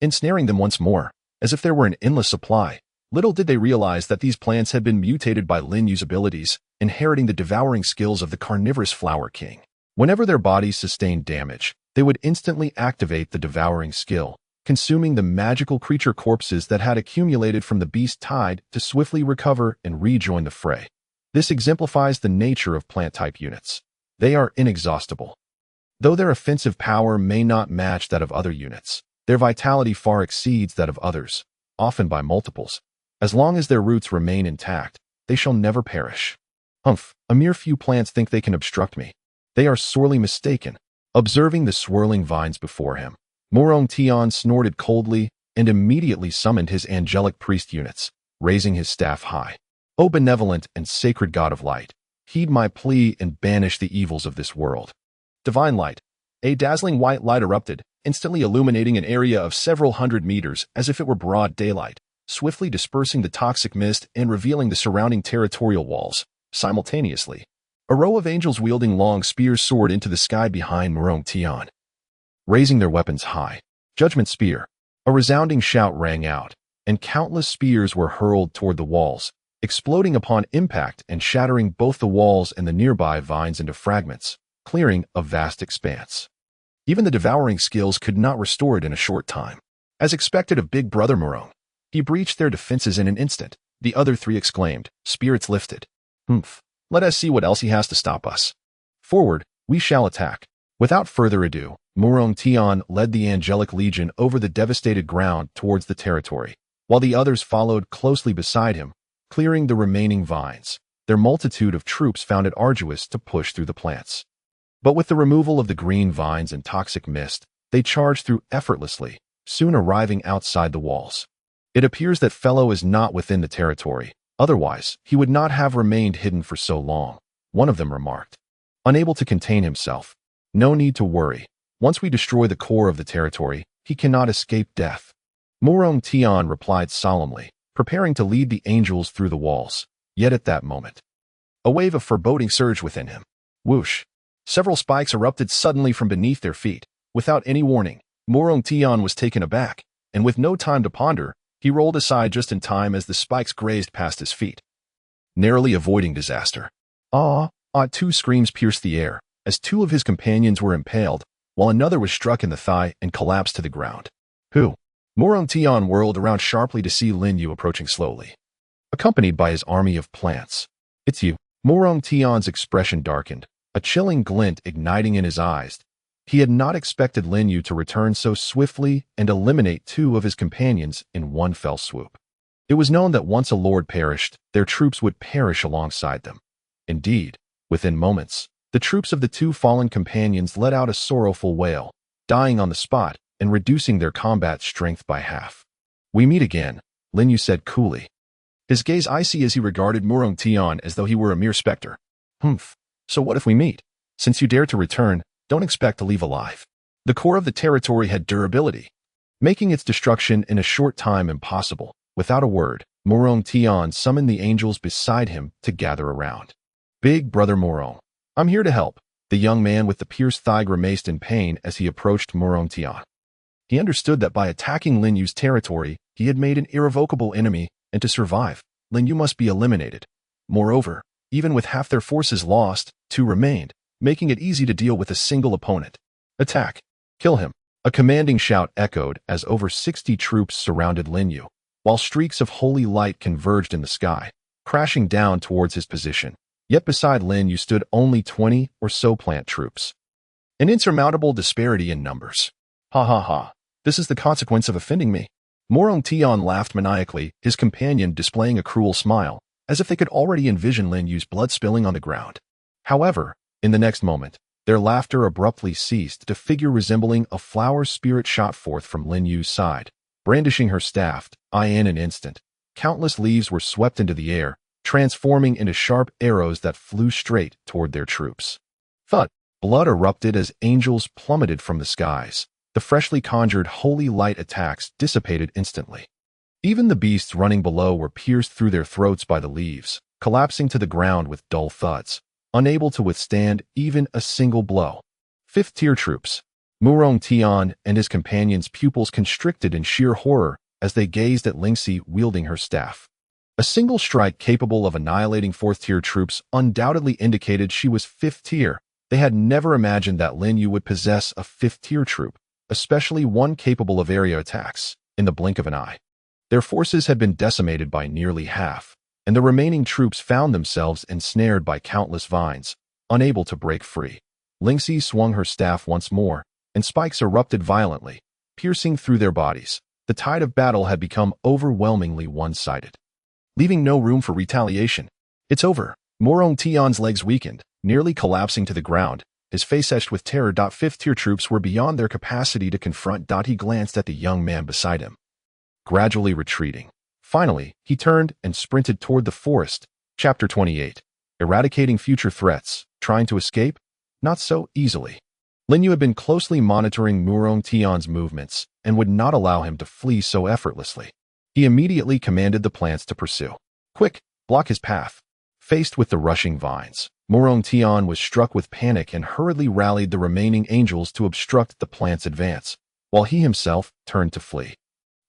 ensnaring them once more, as if there were an endless supply. Little did they realize that these plants had been mutated by Lin Yu's abilities, inheriting the devouring skills of the carnivorous Flower King. Whenever their bodies sustained damage, they would instantly activate the devouring skill, consuming the magical creature corpses that had accumulated from the beast tide to swiftly recover and rejoin the fray. This exemplifies the nature of plant-type units. They are inexhaustible. Though their offensive power may not match that of other units, their vitality far exceeds that of others, often by multiples. As long as their roots remain intact, they shall never perish. Humph, a mere few plants think they can obstruct me. They are sorely mistaken. Observing the swirling vines before him, Murong Tian snorted coldly and immediately summoned his angelic priest units, raising his staff high. O benevolent and sacred God of light, heed my plea and banish the evils of this world. Divine light. A dazzling white light erupted, instantly illuminating an area of several hundred meters as if it were broad daylight, swiftly dispersing the toxic mist and revealing the surrounding territorial walls. Simultaneously, a row of angels wielding long spears soared into the sky behind Murong Tian, raising their weapons high. Judgment spear. A resounding shout rang out, and countless spears were hurled toward the walls, exploding upon impact and shattering both the walls and the nearby vines into fragments, clearing a vast expanse. Even the devouring skills could not restore it in a short time. As expected of Big Brother Murong, he breached their defenses in an instant. The other three exclaimed, spirits lifted. Humph. Let us see what else he has to stop us. Forward, we shall attack. Without further ado, Murong Tian led the angelic legion over the devastated ground towards the territory, while the others followed closely beside him, clearing the remaining vines. Their multitude of troops found it arduous to push through the plants. But with the removal of the green vines and toxic mist, they charged through effortlessly, soon arriving outside the walls. It appears that Fellow is not within the territory. Otherwise, he would not have remained hidden for so long, one of them remarked. Unable to contain himself. No need to worry. Once we destroy the core of the territory, he cannot escape death. Murong Tian replied solemnly, preparing to lead the angels through the walls. Yet at that moment, a wave of foreboding surged within him. Whoosh! Several spikes erupted suddenly from beneath their feet. Without any warning, Murong Tian was taken aback, and with no time to ponder, he rolled aside just in time as the spikes grazed past his feet, narrowly avoiding disaster. Two screams pierced the air, as two of his companions were impaled, while another was struck in the thigh and collapsed to the ground. Who? Murong Tian whirled around sharply to see Lin Yu approaching slowly, accompanied by his army of plants. It's you. Murong Tian's expression darkened, a chilling glint igniting in his eyes. He had not expected Lin Yu to return so swiftly and eliminate two of his companions in one fell swoop. It was known that once a lord perished, their troops would perish alongside them. Indeed, within moments, the troops of the two fallen companions let out a sorrowful wail, dying on the spot and reducing their combat strength by half. We meet again, Lin Yu said coolly, his gaze icy as he regarded Murong Tian as though he were a mere specter. Humph, so what if we meet? Since you dare to return, don't expect to leave alive. The core of the territory had durability, making its destruction in a short time impossible. Without a word, Murong Tian summoned the angels beside him to gather around. Big Brother Murong, I'm here to help. The young man with the pierced thigh grimaced in pain as he approached Murong Tian. He understood that by attacking Lin Yu's territory, he had made an irrevocable enemy, and to survive, Lin Yu must be eliminated. Moreover, even with half their forces lost, two remained, making it easy to deal with a single opponent. Attack! Kill him! A commanding shout echoed as over 60 troops surrounded Lin Yu, while streaks of holy light converged in the sky, crashing down towards his position. Yet beside Lin Yu stood only 20 or so plant troops. An insurmountable disparity in numbers. Ha ha ha. This is the consequence of offending me. Murong Tian laughed maniacally, his companion displaying a cruel smile, as if they could already envision Lin Yu's blood spilling on the ground. However, in the next moment, their laughter abruptly ceased. A figure resembling a flower spirit shot forth from Lin Yu's side, brandishing her staff. In an instant, countless leaves were swept into the air, transforming into sharp arrows that flew straight toward their troops. Thud! Blood erupted as angels plummeted from the skies, The freshly conjured holy light attacks dissipated instantly. Even the beasts running below were pierced through their throats by the leaves, collapsing to the ground with dull thuds, unable to withstand even a single blow. Fifth-tier troops. Murong Tian and his companions' pupils constricted in sheer horror as they gazed at Lingxi wielding her staff. A single strike capable of annihilating fourth-tier troops undoubtedly indicated she was fifth-tier. They had never imagined that Lin Yu would possess a fifth-tier troop, especially one capable of area attacks, in the blink of an eye. Their forces had been decimated by nearly half, and the remaining troops found themselves ensnared by countless vines, unable to break free. Lingxi swung her staff once more, and spikes erupted violently, piercing through their bodies. The tide of battle had become overwhelmingly one-sided, leaving no room for retaliation. It's over. Murong Tian's legs weakened, nearly collapsing to the ground, his face etched with terror. Fifth-tier troops were beyond their capacity to confront. He glanced at the young man beside him, gradually retreating. Finally, he turned and sprinted toward the forest. Chapter 28. Eradicating future threats. Trying to escape? Not so easily. Lin Yu had been closely monitoring Murong Tian's movements and would not allow him to flee so effortlessly. He immediately commanded the plants to pursue. Quick, block his path. Faced with the rushing vines, Murong Tian was struck with panic and hurriedly rallied the remaining angels to obstruct the plant's advance, while he himself turned to flee.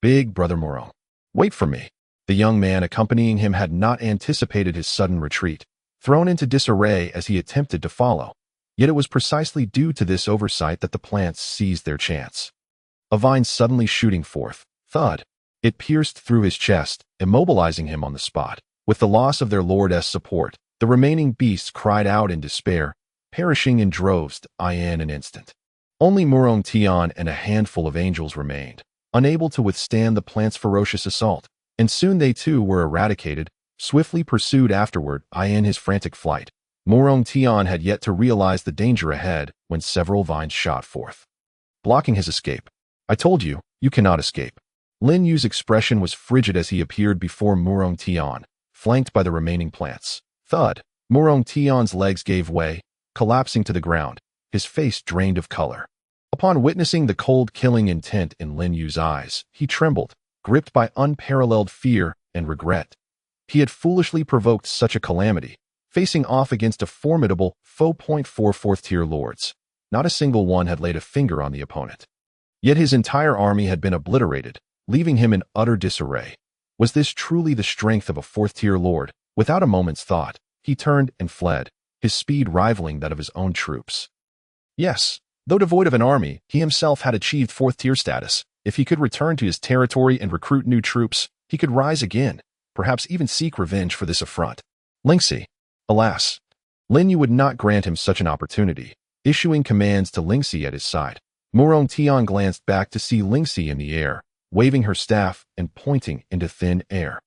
Big brother Murong, wait for me. The young man accompanying him had not anticipated his sudden retreat, thrown into disarray as he attempted to follow. Yet it was precisely due to this oversight that the plants seized their chance. A vine suddenly shooting forth, thud. It pierced through his chest, immobilizing him on the spot. With the loss of their lord's support, the remaining beasts cried out in despair, perishing in droves in an instant. Only Murong Tian and a handful of angels remained, unable to withstand the plant's ferocious assault, and soon they too were eradicated, swiftly pursued afterward. In his frantic flight, Murong Tian had yet to realize the danger ahead when several vines shot forth, blocking his escape. I told you, you cannot escape. Lin Yu's expression was frigid as he appeared before Murong Tian, flanked by the remaining plants. Thud. Murong Tian's legs gave way, collapsing to the ground, his face drained of color. Upon witnessing the cold killing intent in Lin Yu's eyes, he trembled, gripped by unparalleled fear and regret. He had foolishly provoked such a calamity, facing off against a formidable foe. Fourth-tier lords. Not a single one had laid a finger on the opponent. Yet his entire army had been obliterated, leaving him in utter disarray. Was this truly the strength of a fourth-tier lord? Without a moment's thought, he turned and fled, his speed rivaling that of his own troops. Yes, though devoid of an army, he himself had achieved fourth-tier status. If he could return to his territory and recruit new troops, he could rise again, perhaps even seek revenge for this affront. Lingxi. Alas, Lin Yu would not grant him such an opportunity, issuing commands to Lingxi at his side. Murong Tian glanced back to see Lingxi in the air, waving her staff and pointing into thin air.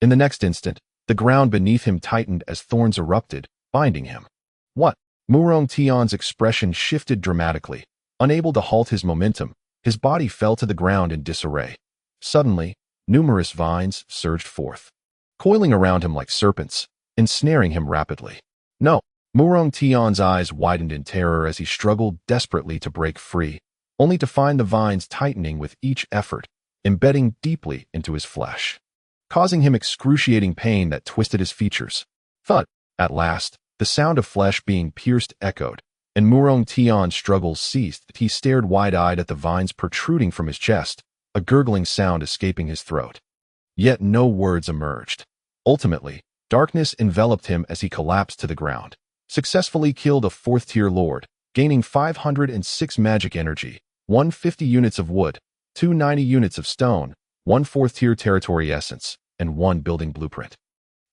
In the next instant, the ground beneath him tightened as thorns erupted, binding him. What? Murong Tian's expression shifted dramatically. Unable to halt his momentum, his body fell to the ground in disarray. Suddenly, numerous vines surged forth, coiling around him like serpents, ensnaring him rapidly. No! Murong Tian's eyes widened in terror as he struggled desperately to break free, only to find the vines tightening with each effort, embedding deeply into his flesh, causing him excruciating pain that twisted his features. Thud! At last, the sound of flesh being pierced echoed, and Murong Tian's struggles ceased. He stared wide-eyed at the vines protruding from his chest, a gurgling sound escaping his throat. Yet no words emerged. Ultimately, darkness enveloped him as he collapsed to the ground. Successfully killed a fourth-tier lord, gaining 506 magic energy, 150 units of wood, 290 units of stone, 1 fourth-tier territory essence, and 1 building blueprint.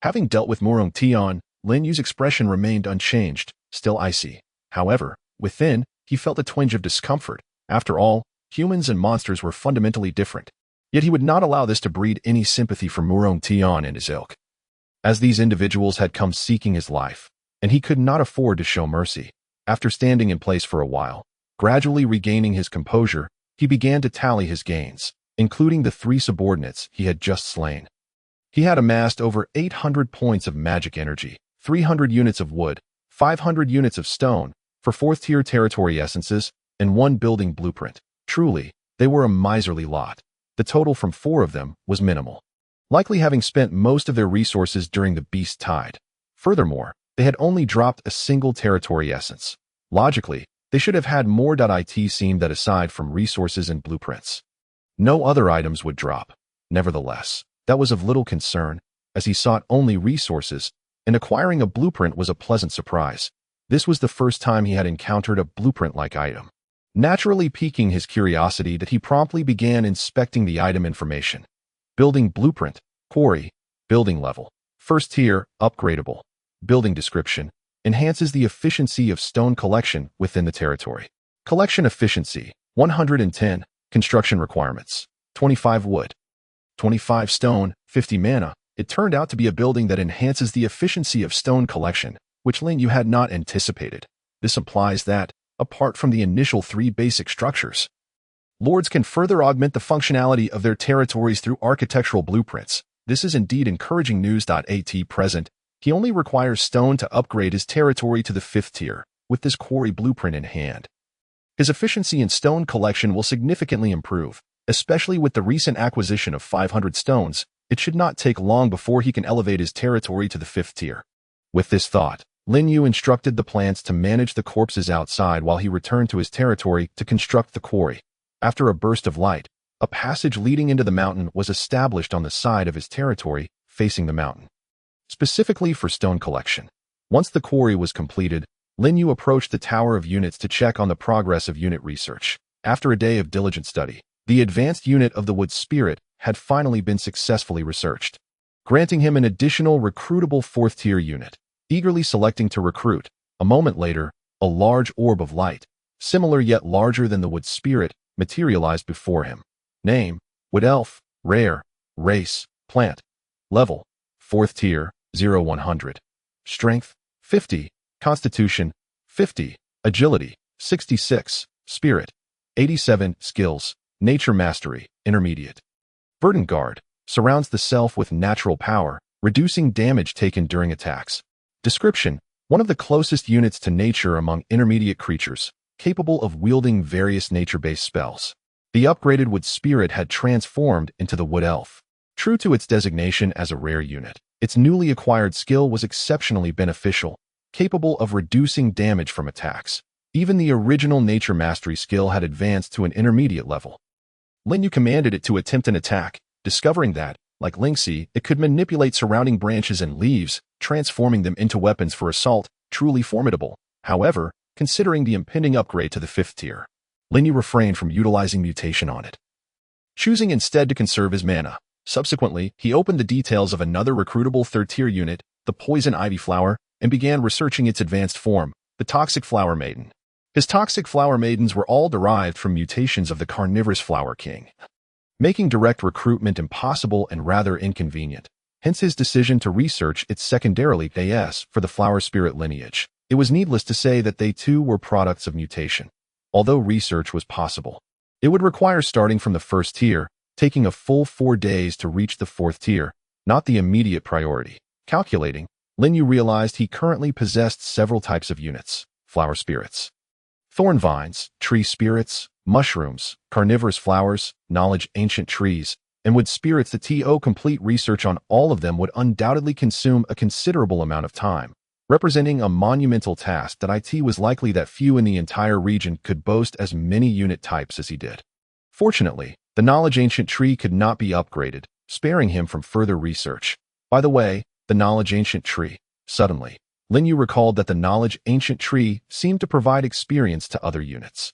Having dealt with Murong Tian, Lin Yu's expression remained unchanged, still icy. However, within, he felt a twinge of discomfort. After all, humans and monsters were fundamentally different. Yet he would not allow this to breed any sympathy for Murong Tian and his ilk, as these individuals had come seeking his life, and he could not afford to show mercy. After standing in place for a while, gradually regaining his composure, he began to tally his gains, including the 3 subordinates he had just slain. He had amassed over 800 points of magic energy, 300 units of wood, 500 units of stone, for 4th-tier territory essences, and 1 building blueprint. Truly, they were a miserly lot. The total from 4 of them was minimal, likely having spent most of their resources during the beast tide. Furthermore, they had only dropped a single territory essence. Logically, they should have had more. It seemed that aside from resources and blueprints, no other items would drop. Nevertheless, that was of little concern, as he sought only resources, and acquiring a blueprint was a pleasant surprise. This was the first time he had encountered a blueprint-like item. Naturally piquing his curiosity, that he promptly began inspecting the item information. Building blueprint, quarry, building level, first tier, upgradable. Building description, enhances the efficiency of stone collection within the territory. Collection efficiency, 110. Construction requirements, 25 wood, 25 stone, 50 mana. It turned out to be a building that enhances the efficiency of stone collection, which Lin Yu had not anticipated. This implies that, apart from the initial 3 basic structures, lords can further augment the functionality of their territories through architectural blueprints. This is indeed encouraging news. At present, he only requires stone to upgrade his territory to the 5th tier, with this quarry blueprint in hand. His efficiency in stone collection will significantly improve, especially with the recent acquisition of 500 stones. It should not take long before he can elevate his territory to the 5th tier. With this thought, Lin Yu instructed the plants to manage the corpses outside while he returned to his territory to construct the quarry. After a burst of light, a passage leading into the mountain was established on the side of his territory, facing the mountain, specifically for stone collection. Once the quarry was completed, Lin Yu approached the Tower of Units to check on the progress of unit research. After a day of diligent study, the advanced unit of the Wood Spirit had finally been successfully researched, granting him an additional recruitable 4th tier unit. Eagerly selecting to recruit, a moment later, a large orb of light, similar yet larger than the Wood Spirit, materialized before him. Name, Wood Elf, Rare, Race, Plant. Level, 4th tier, 0-100. Strength, 50. Constitution, 50. Agility, 66. Spirit, 87. Skills, Nature Mastery, Intermediate. Verdant Guard, surrounds the self with natural power, reducing damage taken during attacks. Description, one of the closest units to nature among intermediate creatures, capable of wielding various nature-based spells. The upgraded Wood Spirit had transformed into the Wood Elf. True to its designation as a rare unit, its newly acquired skill was exceptionally beneficial, capable of reducing damage from attacks. Even the original Nature Mastery skill had advanced to an intermediate level. Lin Yu commanded it to attempt an attack, discovering that, like Lingxi, it could manipulate surrounding branches and leaves, transforming them into weapons for assault, truly formidable. However, considering the impending upgrade to the 5th tier, Lin Yu refrained from utilizing mutation on it, choosing instead to conserve his mana. Subsequently, he opened the details of another recruitable 3rd tier unit, the Poison Ivy Flower, and began researching its advanced form, the Toxic Flower Maiden. His Toxic Flower Maidens were all derived from mutations of the Carnivorous Flower King, making direct recruitment impossible and rather inconvenient. Hence his decision to research its secondarily for the Flower Spirit lineage. It was needless to say that they too were products of mutation. Although research was possible, it would require starting from the 1st tier, taking a full 4 days to reach the 4th tier, not the immediate priority. Calculating, Lin Yu realized he currently possessed several types of units: flower spirits, thorn vines, tree spirits, mushrooms, carnivorous flowers, knowledge ancient trees, and wood spirits. Complete research on all of them would undoubtedly consume a considerable amount of time, representing a monumental task that it was likely that few in the entire region could boast as many unit types as he did. Fortunately, the knowledge ancient tree could not be upgraded, sparing him from further research. By the way, the knowledge ancient tree. Suddenly, Lin Yu recalled that the knowledge ancient tree seemed to provide experience to other units.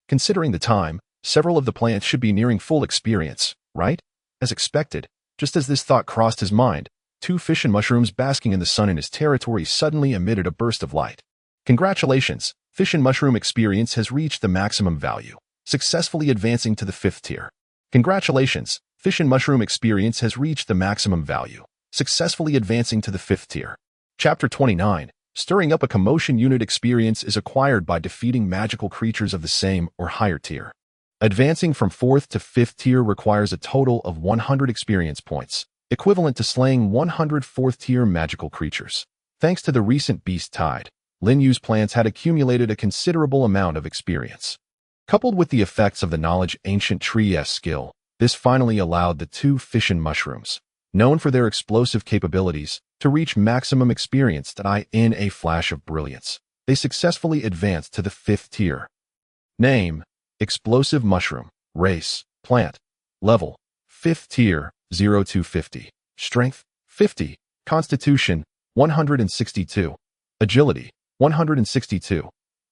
Considering the time, several of the plants should be nearing full experience, right? As expected, just as this thought crossed his mind, 2 fission mushrooms basking in the sun in his territory suddenly emitted a burst of light. Congratulations, fission mushroom experience has reached the maximum value, successfully advancing to the 5th tier. Congratulations, fission mushroom experience has reached the maximum value, successfully advancing to the 5th tier. Chapter 29, Stirring Up a Commotion. Unit experience is acquired by defeating magical creatures of the same or higher tier. Advancing from 4th to 5th tier requires a total of 100 experience points, equivalent to slaying 100 4th tier magical creatures. Thanks to the recent beast tide, Lin Yu's plants had accumulated a considerable amount of experience. Coupled with the effects of the knowledge ancient tree's skill, this finally allowed the two fission mushrooms, known for their explosive capabilities, to reach maximum experience in a flash of brilliance. They successfully advanced to the 5th tier. Name: Explosive Mushroom. Race: Plant. Level: 5th tier, 0 to 50. Strength: 50. Constitution: 162. Agility: 162.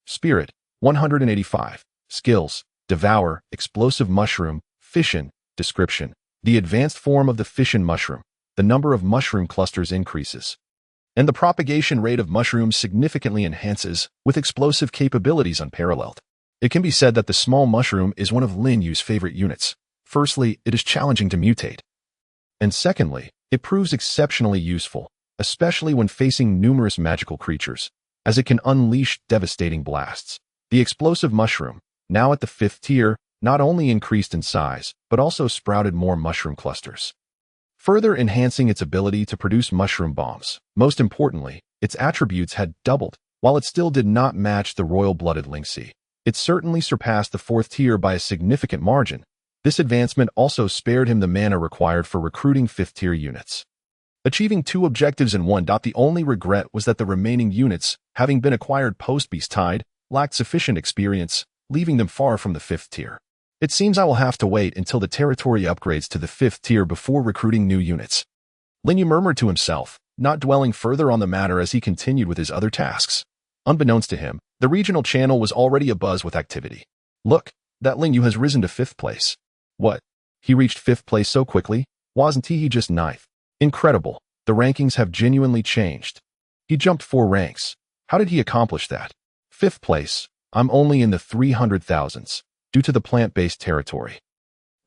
Spirit: 185. Skills: Devour, Explosive Mushroom, Fission. Description: the advanced form of the fission mushroom. The number of mushroom clusters increases, and the propagation rate of mushrooms significantly enhances, with explosive capabilities unparalleled. It can be said that the small mushroom is one of Lin Yu's favorite units. Firstly, it is challenging to mutate. And secondly, it proves exceptionally useful, especially when facing numerous magical creatures, as it can unleash devastating blasts. The explosive mushroom, now at the 5th tier, not only increased in size, but also sprouted more mushroom clusters, further enhancing its ability to produce mushroom bombs. Most importantly, its attributes had doubled. While it still did not match the royal-blooded Lingxi, it certainly surpassed the 4th tier by a significant margin. This advancement also spared him the mana required for recruiting 5th tier units, achieving 2 objectives in one. The only regret was that the remaining units, having been acquired post-Beast Tide, lacked sufficient experience, leaving them far from the 5th tier. It seems I will have to wait until the territory upgrades to the 5th tier before recruiting new units. Lin Yu murmured to himself, not dwelling further on the matter as he continued with his other tasks. Unbeknownst to him, the regional channel was already abuzz with activity. Look, that Lin Yu has risen to 5th place. What? He reached 5th place so quickly? Wasn't he just 9th? Incredible. The rankings have genuinely changed. He jumped 4 ranks. How did he accomplish that? 5th place. I'm only in the 300,000s. Due to the plant-based territory,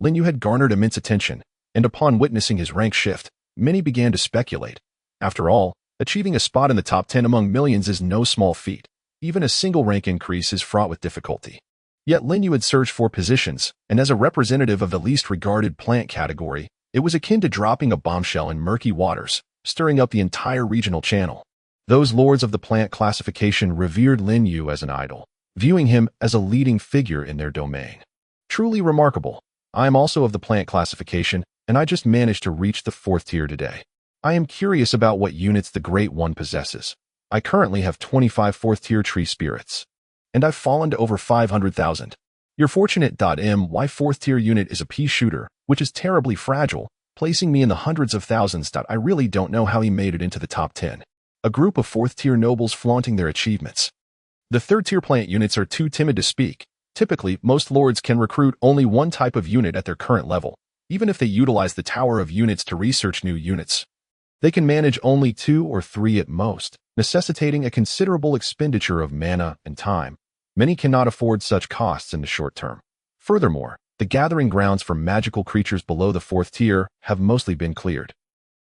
Lin Yu had garnered immense attention, and upon witnessing his rank shift, many began to speculate. After all, achieving a spot in the top 10 among millions is no small feat. Even a single rank increase is fraught with difficulty. Yet Lin Yu had searched for positions, and as a representative of the least regarded plant category, it was akin to dropping a bombshell in murky waters, stirring up the entire regional channel. Those lords of the plant classification revered Lin Yu as an idol, viewing him as a leading figure in their domain. Truly remarkable. I am also of the plant classification, and I just managed to reach the 4th tier today. I am curious about what units the Great One possesses. I currently have 25 4th tier tree spirits, and I've fallen to over 500,000. You're fortunate. My 4th tier unit is a pea shooter, which is terribly fragile, placing me in the hundreds of thousands. I really don't know how he made it into the top 10. A group of 4th tier nobles flaunting their achievements. The 3rd tier plant units are too timid to speak. Typically, most lords can recruit only one type of unit at their current level. Even if they utilize the Tower of Units to research new units, they can manage only 2 or 3 at most, necessitating a considerable expenditure of mana and time. Many cannot afford such costs in the short term. Furthermore, the gathering grounds for magical creatures below the 4th tier have mostly been cleared,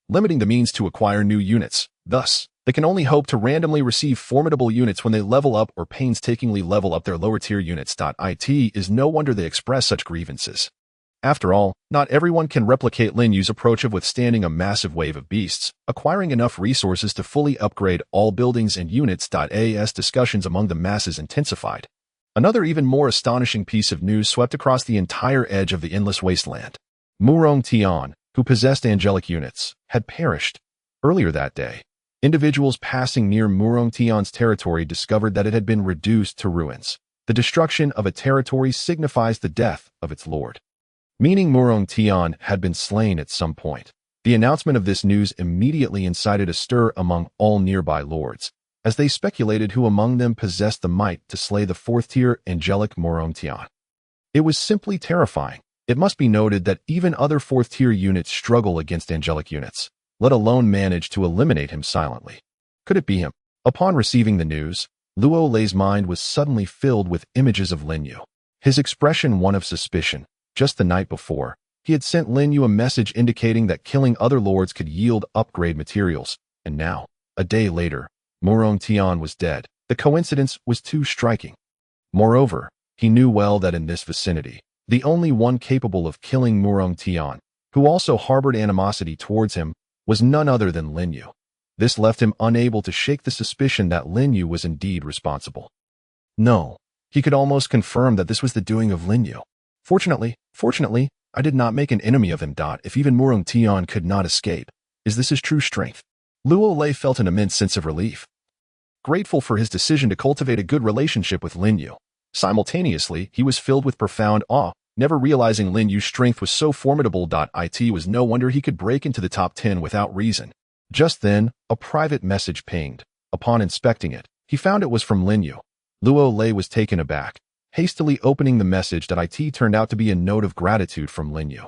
limiting the means to acquire new units. Thus, they can only hope to randomly receive formidable units when they level up or painstakingly level up their lower tier units. It is no wonder they express such grievances. After all, not everyone can replicate Lin Yu's approach of withstanding a massive wave of beasts, acquiring enough resources to fully upgrade all buildings and units. As discussions among the masses intensified, another even more astonishing piece of news swept across the entire edge of the endless wasteland. Murong Tian, who possessed angelic units, had perished. Earlier that day, individuals passing near Murong Tian's territory discovered that it had been reduced to ruins. The destruction of a territory signifies the death of its lord, meaning Murong Tian had been slain at some point. The announcement of this news immediately incited a stir among all nearby lords, as they speculated who among them possessed the might to slay the 4th tier angelic Murong Tian. It was simply terrifying. It must be noted that even other 4th tier units struggle against angelic units, let alone manage to eliminate him silently. Could it be him? Upon receiving the news, Luo Lei's mind was suddenly filled with images of Lin Yu. His expression one of suspicion. Just the night before, he had sent Lin Yu a message indicating that killing other lords could yield upgrade materials, and now, a day later, Murong Tian was dead. The coincidence was too striking. Moreover, he knew well that in this vicinity, the only one capable of killing Murong Tian, who also harbored animosity towards him, was none other than Lin Yu. This left him unable to shake the suspicion that Lin Yu was indeed responsible. No, He could almost confirm that this was the doing of Lin Yu. Fortunately, I did not make an enemy of him. If even Murong Tian could not escape, is this his true strength? Luo Lei felt an immense sense of relief, grateful for his decision to cultivate a good relationship with Lin Yu. Simultaneously, he was filled with profound awe, never realizing Lin Yu's strength was so formidable. It was no wonder he could break into the top 10 without reason. Just then, a private message pinged. Upon inspecting it, he found it was from Lin Yu. Luo Lei was taken aback, hastily opening the message. It turned out to be a note of gratitude from Lin Yu,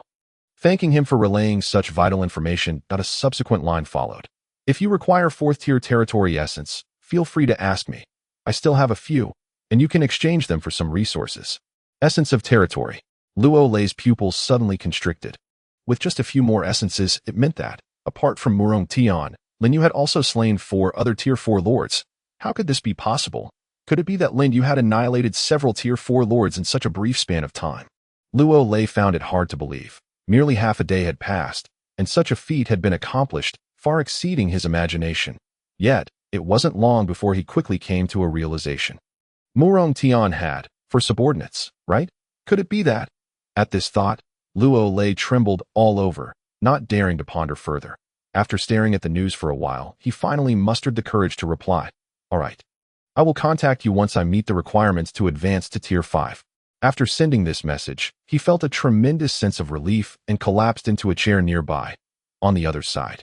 thanking him for relaying such vital information. A subsequent line followed. If you require 4th tier territory essence, feel free to ask me. I still have a few, and you can exchange them for some resources. Essence of territory. Luo Lei's pupils suddenly constricted. With just a few more essences, it meant that, apart from Murong Tian, Lin Yu had also slain 4 other tier 4 lords. How could this be possible? Could it be that Lin Yu had annihilated several tier 4 lords in such a brief span of time? Luo Lei found it hard to believe. Merely half a day had passed, and such a feat had been accomplished, far exceeding his imagination. Yet, it wasn't long before he quickly came to a realization. Murong Tian had, for subordinates, right? Could it be that? At this thought, Luo Lei trembled all over, not daring to ponder further. After staring at the news for a while, he finally mustered the courage to reply. All right. I will contact you once I meet the requirements to advance to Tier 5. After sending this message, he felt a tremendous sense of relief and collapsed into a chair nearby, on the other side.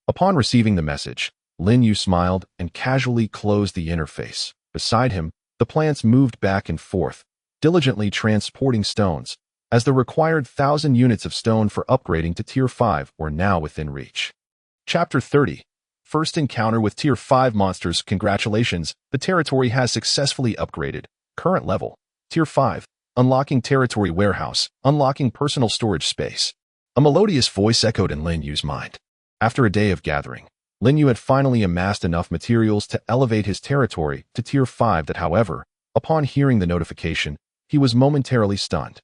Upon receiving the message, Lin Yu smiled and casually closed the interface. Beside him, the plants moved back and forth, diligently transporting stones, as the required 1,000 units of stone for upgrading to Tier 5 were now within reach. Chapter 30. First encounter with Tier 5 monsters. Congratulations, the territory has successfully upgraded. Current level, Tier 5. Unlocking territory warehouse, unlocking personal storage space. A melodious voice echoed in Lin Yu's mind. After a day of gathering, Lin Yu had finally amassed enough materials to elevate his territory to Tier 5 that, however, upon hearing the notification, he was momentarily stunned.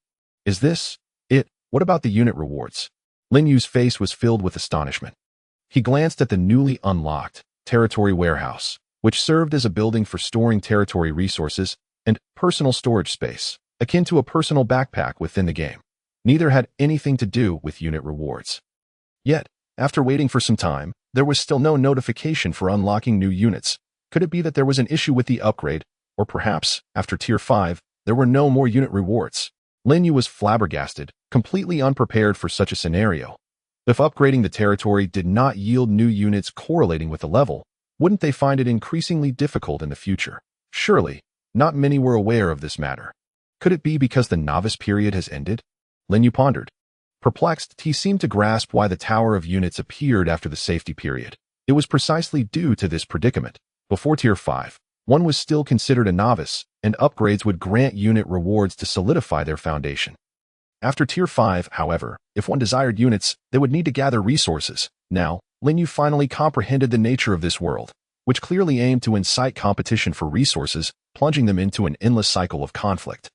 Is this it? What about the unit rewards? Lin Yu's face was filled with astonishment. He glanced at the newly unlocked territory warehouse, which served as a building for storing territory resources and personal storage space, akin to a personal backpack within the game. Neither had anything to do with unit rewards. Yet, after waiting for some time, there was still no notification for unlocking new units. Could it be that there was an issue with the upgrade, or perhaps, after Tier 5, there were no more unit rewards? Lin Yu was flabbergasted, completely unprepared for such a scenario. If upgrading the territory did not yield new units correlating with the level, wouldn't they find it increasingly difficult in the future? Surely, not many were aware of this matter. Could it be because the novice period has ended? Lin Yu pondered. Perplexed, he seemed to grasp why the tower of units appeared after the safety period. It was precisely due to this predicament. Before Tier 5, one was still considered a novice, and upgrades would grant unit rewards to solidify their foundation. After Tier 5, however, if one desired units, they would need to gather resources. Now, Lin Yu finally comprehended the nature of this world, which clearly aimed to incite competition for resources, plunging them into an endless cycle of conflict.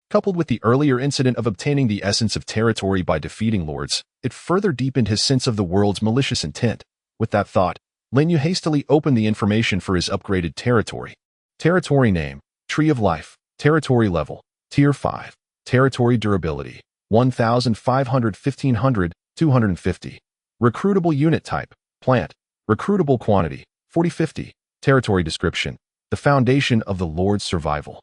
Coupled with the earlier incident of obtaining the essence of territory by defeating lords, it further deepened his sense of the world's malicious intent. With that thought, Lin Yu hastily opened the information for his upgraded territory. Territory name, Tree of Life. Territory level, Tier 5. Territory durability, 1,500, 1,500, 250. Recruitable unit type, plant. Recruitable quantity, 40-50. Territory description, the foundation of the Lord's survival.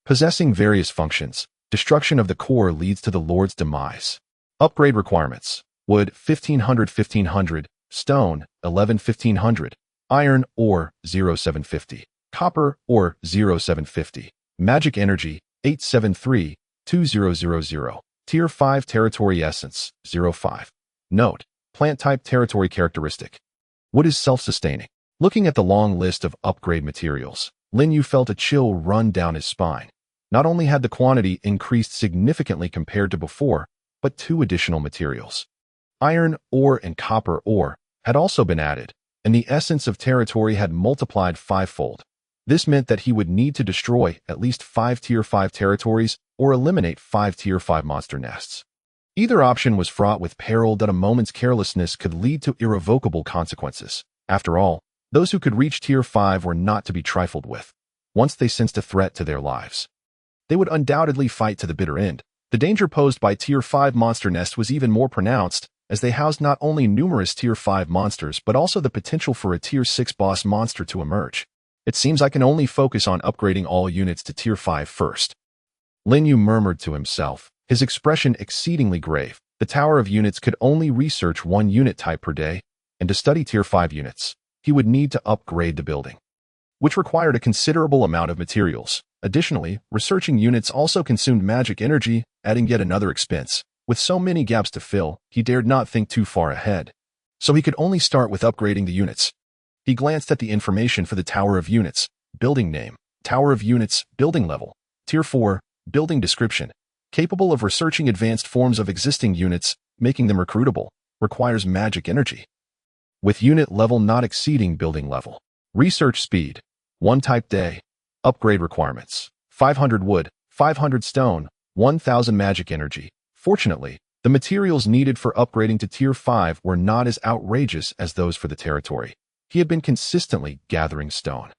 Possessing various functions, destruction of the core leads to the Lord's demise. Upgrade requirements, wood 1,500, 1,500, stone 11, 1,500, iron ore 0,750, copper ore 0,750, magic energy 873, 2000, Tier 5 territory essence 05. Note, plant type territory characteristic. Wood is self-sustaining. Looking at the long list of upgrade materials, Lin Yu felt a chill run down his spine. Not only had the quantity increased significantly compared to before, but 2 additional materials, iron ore and copper ore, had also been added, and the essence of territory had multiplied 5-fold. This meant that he would need to destroy at least 5 Tier 5 territories or eliminate 5 Tier 5 monster nests. Either option was fraught with peril that a moment's carelessness could lead to irrevocable consequences. After all, those who could reach Tier 5 were not to be trifled with, once they sensed a threat to their lives. They would undoubtedly fight to the bitter end. The danger posed by Tier 5 monster nests was even more pronounced, as they housed not only numerous Tier 5 monsters but also the potential for a Tier 6 boss monster to emerge. It seems I can only focus on upgrading all units to Tier 5 first. Lin Yu murmured to himself, his expression exceedingly grave. The Tower of Units could only research one unit type per day, and to study Tier 5 units, he would need to upgrade the building, which required a considerable amount of materials. Additionally, researching units also consumed magic energy, adding yet another expense. With so many gaps to fill, he dared not think too far ahead. So he could only start with upgrading the units. He glanced at the information for the Tower of Units. Building name, Tower of Units, building level, Tier 4, building description. Capable of researching advanced forms of existing units, making them recruitable, requires magic energy. With unit level not exceeding building level. Research speed, 1 type day. Upgrade requirements, 500 wood, 500 stone, 1000 magic energy. Fortunately, the materials needed for upgrading to Tier 5 were not as outrageous as those for the territory. He had been consistently gathering stone.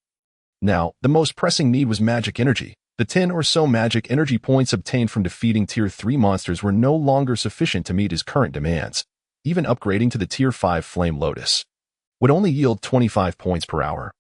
Now, the most pressing need was magic energy. The 10 or so magic energy points obtained from defeating Tier 3 monsters were no longer sufficient to meet his current demands. Even upgrading to the Tier 5 Flame Lotus would only yield 25 points per hour,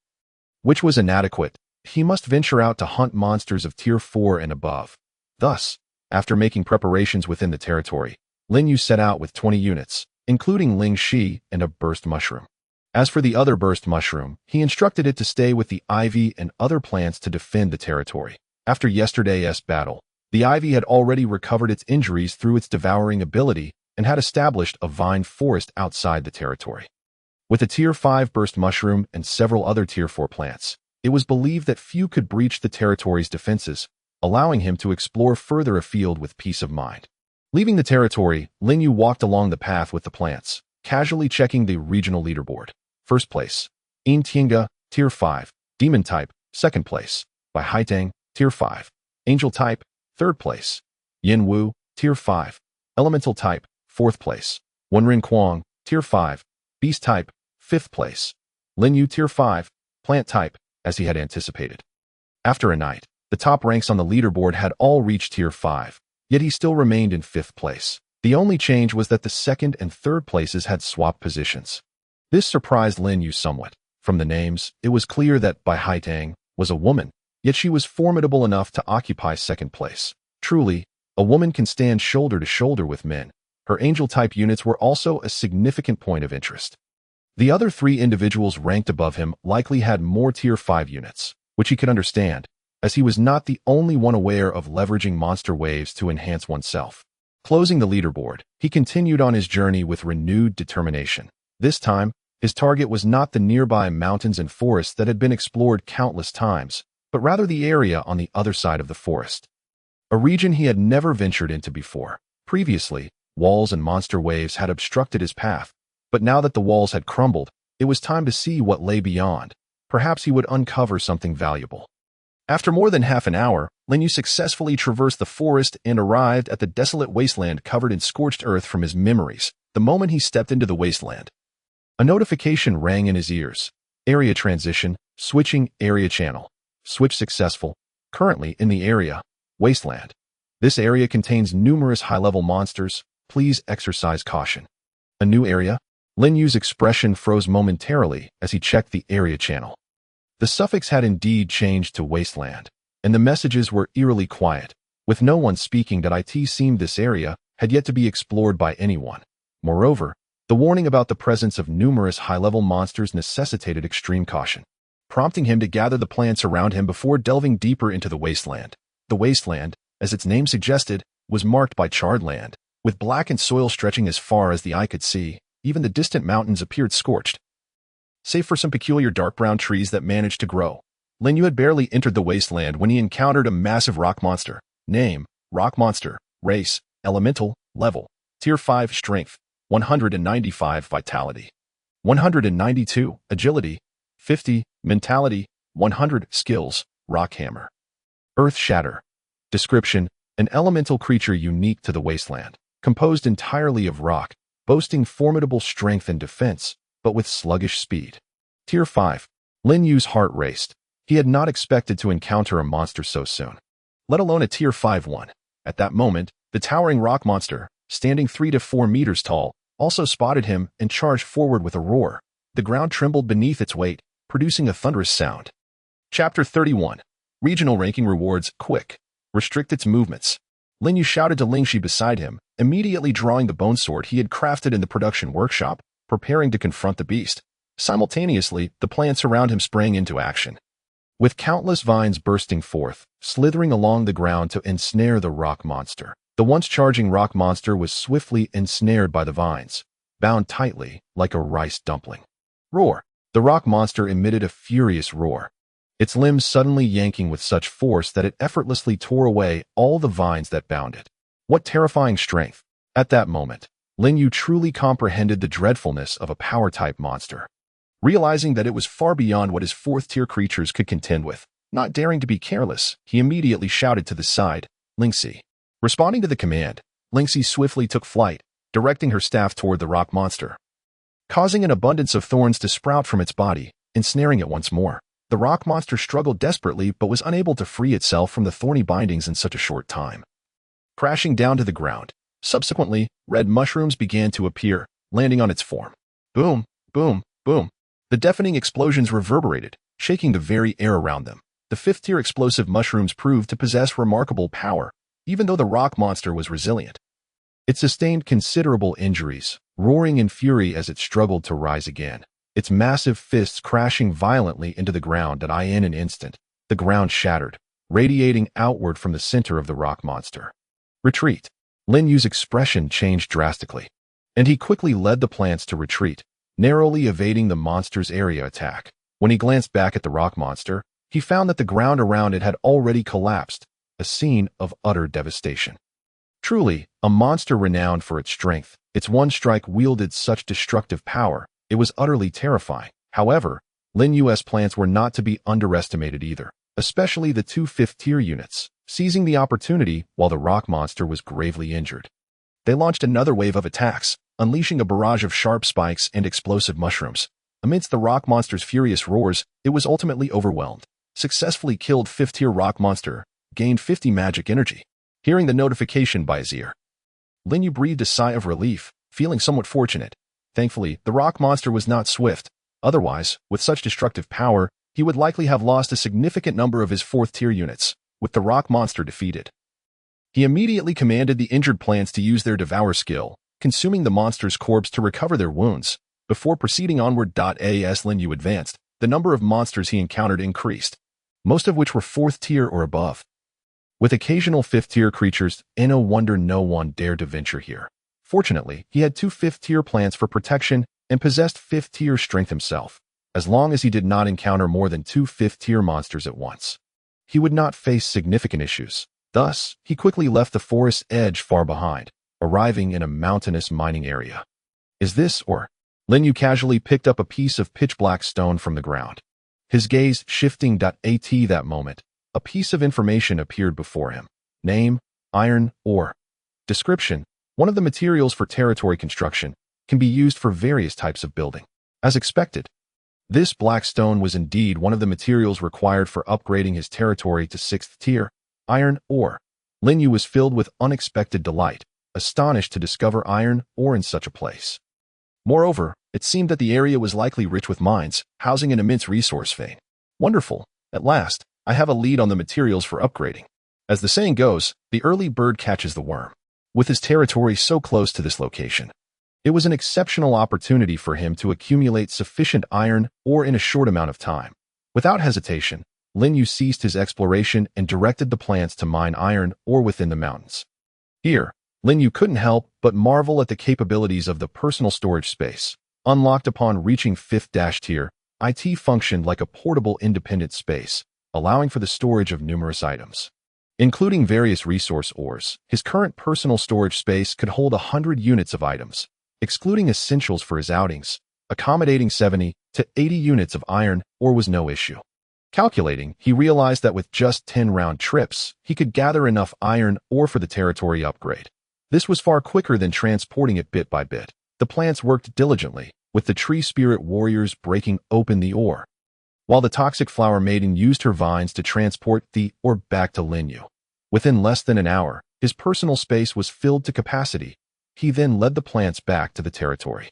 which was inadequate. He must venture out to hunt monsters of Tier 4 and above. Thus, after making preparations within the territory, Lin Yu set out with 20 units, including Ling Shi and a burst mushroom. As for the other burst mushroom, he instructed it to stay with the ivy and other plants to defend the territory. After yesterday's battle, the ivy had already recovered its injuries through its devouring ability and had established a vine forest outside the territory. With a Tier 5 burst mushroom and several other Tier 4 plants, it was believed that few could breach the territory's defenses, allowing him to explore further afield with peace of mind. Leaving the territory, Lin Yu walked along the path with the plants, casually checking the regional leaderboard. First place, In Tiange, Tier 5, Demon type, second place, Bai Haitang, Tier 5, Angel type, third place, Yin Wu, Tier 5, Elemental type, fourth place, Wenren Kuang, Tier 5, Beast type, fifth place, Lin Yu Tier 5, Plant type, as he had anticipated. After a night, the top ranks on the leaderboard had all reached Tier 5, yet he still remained in fifth place. The only change was that the second and third places had swapped positions. This surprised Lin Yu somewhat. From the names, it was clear that Bai Haitang was a woman, yet she was formidable enough to occupy second place. Truly, a woman can stand shoulder to shoulder with men. Her angel-type units were also a significant point of interest. The other 3 individuals ranked above him likely had more Tier 5 units, which he could understand, as he was not the only one aware of leveraging monster waves to enhance oneself. Closing the leaderboard, he continued on his journey with renewed determination. This time, his target was not the nearby mountains and forests that had been explored countless times, but rather the area on the other side of the forest. A region he had never ventured into before. Previously, walls and monster waves had obstructed his path, but now that the walls had crumbled, it was time to see what lay beyond. Perhaps he would uncover something valuable. After more than half an hour, Lin Yu successfully traversed the forest and arrived at the desolate wasteland covered in scorched earth from his memories. The moment he stepped into the wasteland, a notification rang in his ears. Area transition, switching area channel. Switch successful. Currently in the area, wasteland. This area contains numerous high-level monsters. Please exercise caution. A new area? Lin Yu's expression froze momentarily as he checked the area channel. The suffix had indeed changed to wasteland, and the messages were eerily quiet. With no one speaking, that it seemed this area had yet to be explored by anyone. Moreover, the warning about the presence of numerous high-level monsters necessitated extreme caution, prompting him to gather the plants around him before delving deeper into the wasteland. The wasteland, as its name suggested, was marked by charred land, with blackened soil stretching as far as the eye could see. Even the distant mountains appeared scorched, save for some peculiar dark brown trees that managed to grow. Lin Yu had barely entered the wasteland when he encountered a massive rock monster. Name, Rock Monster. Race, Elemental. Level, Tier 5 Strength, 195 Vitality, 192 Agility, 50 Mentality, 100 Skills, Rock Hammer. Earth Shatter. Description, an elemental creature unique to the wasteland, composed entirely of rock, boasting formidable strength and defense, but with sluggish speed. Tier 5. Lin Yu's heart raced. He had not expected to encounter a monster so soon. let alone a tier 5 one. At that moment, the towering rock monster, standing 3 to 4 meters tall, also spotted him and charged forward with a roar. The ground trembled beneath its weight, producing a thunderous sound. Chapter 31. Regional ranking rewards, quick. Restrict its movements. Lin Yu shouted to Lingxi beside him, immediately drawing the bone sword he had crafted in the production workshop, preparing to confront the beast. Simultaneously, the plants around him sprang into action. With countless vines bursting forth, slithering along the ground to ensnare the rock monster. The once charging rock monster was swiftly ensnared by the vines, bound tightly like a rice dumpling. Roar! The rock monster emitted a furious roar, its limbs suddenly yanking with such force that it effortlessly tore away all the vines that bound it. What terrifying strength! At that moment, Lin Yu truly comprehended the dreadfulness of a power-type monster. Realizing that it was far beyond what his fourth-tier creatures could contend with, not daring to be careless, he immediately shouted to the side, Lingxi. Responding to the command, Lingxi swiftly took flight, directing her staff toward the rock monster, causing an abundance of thorns to sprout from its body, ensnaring it once more. The rock monster struggled desperately but was unable to free itself from the thorny bindings in such a short time. Crashing down to the ground, subsequently, red mushrooms began to appear, landing on its form. Boom, boom, boom. The deafening explosions reverberated, shaking the very air around them. The fifth-tier explosive mushrooms proved to possess remarkable power, even though the rock monster was resilient. It sustained considerable injuries, roaring in fury as it struggled to rise again, its massive fists crashing violently into the ground that in an instant. The ground shattered, radiating outward from the center of the rock monster. Retreat. Lin Yu's expression changed drastically, and he quickly led the plants to retreat, narrowly evading the monster's area attack. When he glanced back at the rock monster, he found that the ground around it had already collapsed, a scene of utter devastation. Truly, a monster renowned for its strength, its one strike wielded such destructive power, it was utterly terrifying. However, Lin Yu's plants were not to be underestimated either, especially the two fifth-tier units, seizing the opportunity while the rock monster was gravely injured. They launched another wave of attacks, unleashing a barrage of sharp spikes and explosive mushrooms. Amidst the rock monster's furious roars, it was ultimately overwhelmed, successfully killed fifth-tier rock monster, gained 50 magic energy. Hearing the notification by his ear, Lin Yu breathed a sigh of relief, feeling somewhat fortunate. Thankfully, the rock monster was not swift. Otherwise, with such destructive power, he would likely have lost a significant number of his fourth-tier units. With the rock monster defeated, he immediately commanded the injured plants to use their devour skill, consuming the monster's corpse to recover their wounds. Before proceeding onward, as Lin Yu advanced, the number of monsters he encountered increased, most of which were fourth tier or above. With occasional fifth-tier creatures, no wonder no one dared to venture here. Fortunately, he had two fifth-tier plants for protection and possessed fifth-tier strength himself. As long as he did not encounter more than two fifth-tier monsters at once, he would not face significant issues. Thus, he quickly left the forest's edge far behind, arriving in a mountainous mining area. Is this or? Lin Yu casually picked up a piece of pitch-black stone from the ground. His gaze shifting. At that moment, a piece of information appeared before him. Name, iron ore. Description: one of the materials for territory construction, can be used for various types of building. As expected, this black stone was indeed one of the materials required for upgrading his territory to 6th tier, iron ore. Lin Yu was filled with unexpected delight, astonished to discover iron ore in such a place. Moreover, it seemed that the area was likely rich with mines, housing an immense resource vein. Wonderful! At last, I have a lead on the materials for upgrading. As the saying goes, the early bird catches the worm. With his territory so close to this location, it was an exceptional opportunity for him to accumulate sufficient iron ore in a short amount of time. Without hesitation, Lin Yu ceased his exploration and directed the plants to mine iron ore within the mountains. Here, Lin Yu couldn't help but marvel at the capabilities of the personal storage space. Unlocked upon reaching 5th tier, it functioned like a portable independent space, allowing for the storage of numerous items. Including various resource ores, his current personal storage space could hold 100 units of items, excluding essentials for his outings. Accommodating 70 to 80 units of iron ore was no issue. Calculating, he realized that with just 10 round trips, he could gather enough iron ore for the territory upgrade. This was far quicker than transporting it bit by bit. The plants worked diligently, with the tree spirit warriors breaking open the ore, while the toxic flower maiden used her vines to transport the ore back to Lin Yu. Within less than an hour, his personal space was filled to capacity. He then led the plants back to the territory,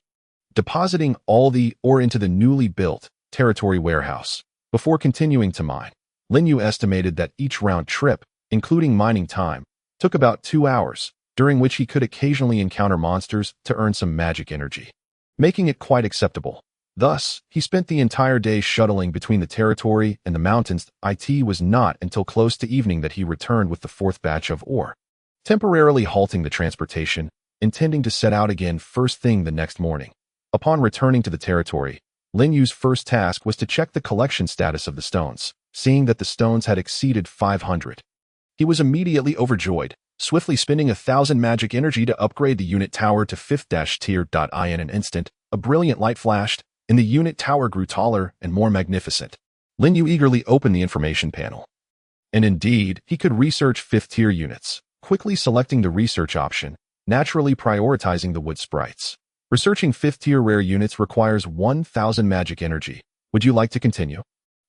depositing all the ore into the newly built territory warehouse. Before continuing to mine, Lin Yu estimated that each round trip, including mining time, took about 2 hours, during which he could occasionally encounter monsters to earn some magic energy, making it quite acceptable. Thus, he spent the entire day shuttling between the territory and the mountains. It was not until close to evening that he returned with the 4th batch of ore, temporarily halting the transportation, intending to set out again first thing the next morning. Upon returning to the territory, Lin Yu's first task was to check the collection status of the stones. Seeing that the stones had exceeded 500, he was immediately overjoyed, swiftly spending 1,000 magic energy to upgrade the unit tower to 5th tier. In an instant, a brilliant light flashed, and the unit tower grew taller and more magnificent. Lin Yu eagerly opened the information panel. And indeed, he could research 5th tier units, quickly selecting the research option, naturally prioritizing the wood sprites. Researching 5th tier rare units requires 1,000 magic energy. Would you like to continue?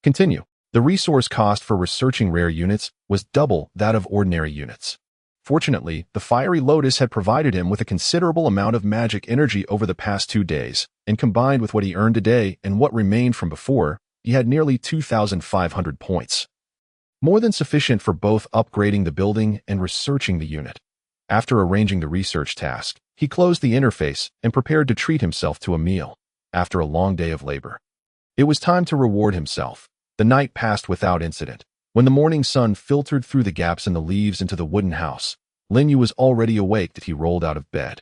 Continue. The resource cost for researching rare units was double that of ordinary units. Fortunately, the Fiery Lotus had provided him with a considerable amount of magic energy over the past 2 days, and combined with what he earned today and what remained from before, he had nearly 2,500 points. More than sufficient for both upgrading the building and researching the unit. After arranging the research task, he closed the interface and prepared to treat himself to a meal. After a long day of labor, it was time to reward himself. The night passed without incident. When the morning sun filtered through the gaps in the leaves into the wooden house, Lin Yu was already awake that he rolled out of bed,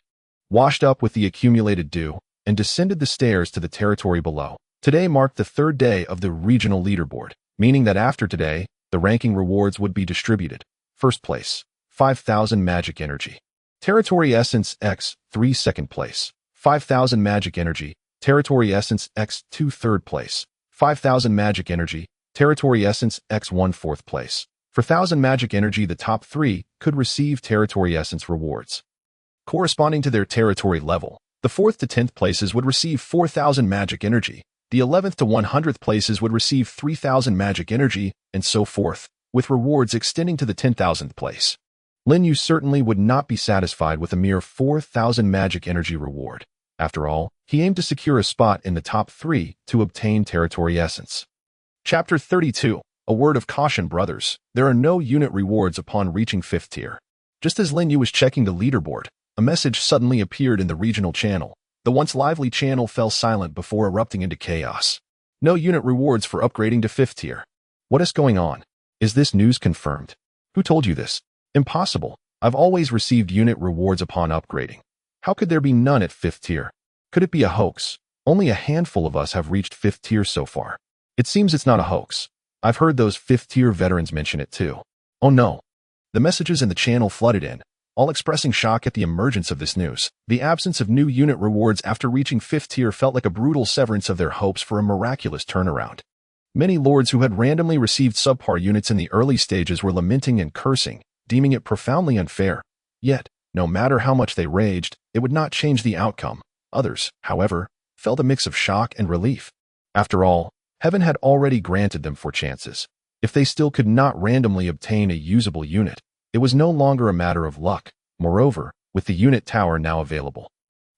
washed up with the accumulated dew, and descended the stairs to the territory below. Today marked the 3rd day of the regional leaderboard, meaning that after today, the ranking rewards would be distributed. First place, 5,000 magic energy. Territory Essence X3 2nd place, 5,000 magic energy. Territory Essence X2 3rd place, 5,000 magic energy. Territory Essence X1 4th place. For 1,000 magic energy, the top 3 could receive Territory Essence rewards, corresponding to their territory level. The 4th to 10th places would receive 4,000 magic energy. The 11th to 100th places would receive 3,000 magic energy, and so forth, with rewards extending to the 10,000th place. Lin Yu certainly would not be satisfied with a mere 4,000 magic energy reward. After all, he aimed to secure a spot in the top 3 to obtain Territory Essence. Chapter 32. A word of caution, brothers. There are no unit rewards upon reaching 5th tier. Just as Lin Yu was checking the leaderboard, a message suddenly appeared in the regional channel. The once lively channel fell silent before erupting into chaos. No unit rewards for upgrading to 5th tier. What is going on? Is this news confirmed? Who told you this? Impossible. I've always received unit rewards upon upgrading. How could there be none at 5th tier? Could it be a hoax? Only a handful of us have reached 5th tier so far. It seems it's not a hoax. I've heard those 5th tier veterans mention it too. Oh no. The messages in the channel flooded in, all expressing shock at the emergence of this news. The absence of new unit rewards after reaching 5th tier felt like a brutal severance of their hopes for a miraculous turnaround. Many lords who had randomly received subpar units in the early stages were lamenting and cursing, deeming it profoundly unfair. Yet, no matter how much they raged, it would not change the outcome. Others, however, felt a mix of shock and relief. After all, heaven had already granted them 4 chances. If they still could not randomly obtain a usable unit, it was no longer a matter of luck. Moreover, with the unit tower now available,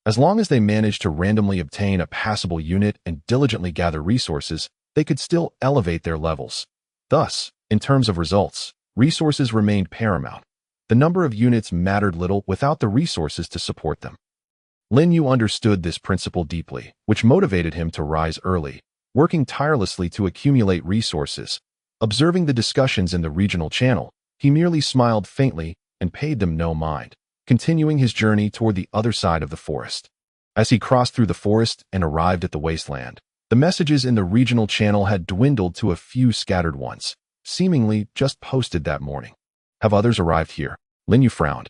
as long as they managed to randomly obtain a passable unit and diligently gather resources, they could still elevate their levels. Thus, in terms of results, resources remained paramount. The number of units mattered little without the resources to support them. Lin Yu understood this principle deeply, which motivated him to rise early, working tirelessly to accumulate resources. Observing the discussions in the regional channel, he merely smiled faintly and paid them no mind, continuing his journey toward the other side of the forest. As he crossed through the forest and arrived at the wasteland, the messages in the regional channel had dwindled to a few scattered ones, seemingly just posted that morning. Have others arrived here? Lin Yu frowned,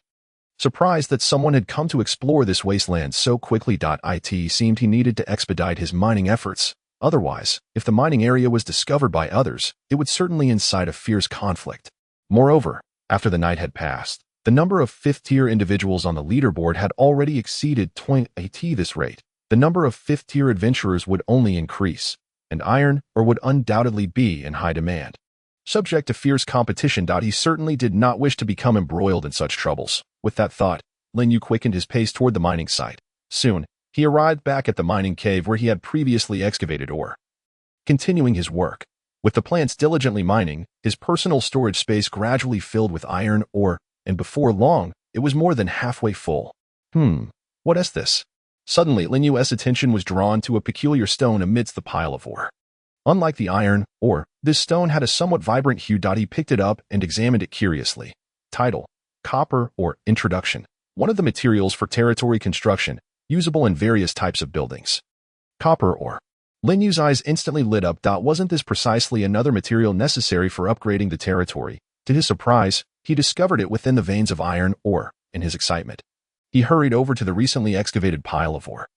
surprised that someone had come to explore this wasteland so quickly. It seemed he needed to expedite his mining efforts. Otherwise, if the mining area was discovered by others, it would certainly incite a fierce conflict. Moreover, after the night had passed, the number of 5th tier individuals on the leaderboard had already exceeded 20. At this rate, the number of 5th tier adventurers would only increase, and iron ore would undoubtedly be in high demand. subject to fierce competition. He certainly did not wish to become embroiled in such troubles. With that thought, Lin Yu quickened his pace toward the mining site. Soon, he arrived back at the mining cave where he had previously excavated ore. Continuing his work, with the plants diligently mining, his personal storage space gradually filled with iron ore, and before long, it was more than halfway full. What is this? Suddenly, Lin Yu's attention was drawn to a peculiar stone amidst the pile of ore. Unlike the iron ore, this stone had a somewhat vibrant hue. He picked it up and examined it curiously. Title: Copper Ore Introduction. One of the materials for territory construction, usable in various types of buildings. Copper ore. Lin Yu's eyes instantly lit up. Wasn't this precisely another material necessary for upgrading the territory? To his surprise, he discovered it within the veins of iron ore. In his excitement, he hurried over to the recently excavated pile of ore.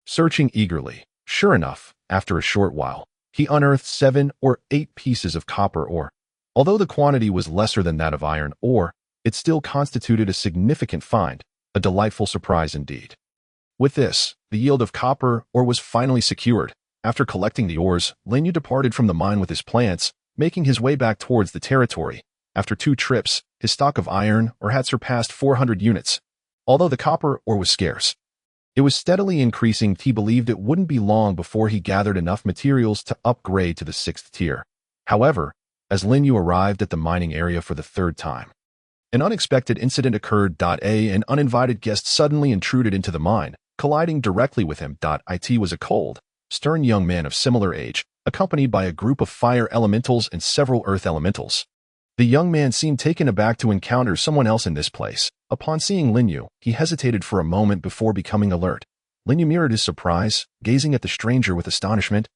Searching eagerly, sure enough, after a short while, he unearthed 7 or 8 pieces of copper ore. Although the quantity was lesser than that of iron ore, it still constituted a significant find, a delightful surprise indeed. With this, the yield of copper ore was finally secured. After collecting the ores, Lin Yu departed from the mine with his plants, making his way back towards the territory. After 2 trips, his stock of iron ore had surpassed 400 units. Although the copper ore was scarce, it was steadily increasing. He believed it wouldn't be long before he gathered enough materials to upgrade to the 6th tier. However, as Lin Yu arrived at the mining area for the 3rd time, an unexpected incident occurred. An uninvited guest suddenly intruded into the mine, colliding directly with him. It was a cold, stern young man of similar age, accompanied by a group of fire elementals and several earth elementals. The young man seemed taken aback to encounter someone else in this place. Upon seeing Lin Yu, he hesitated for a moment before becoming alert. Lin Yu mirrored his surprise, gazing at the stranger with astonishment.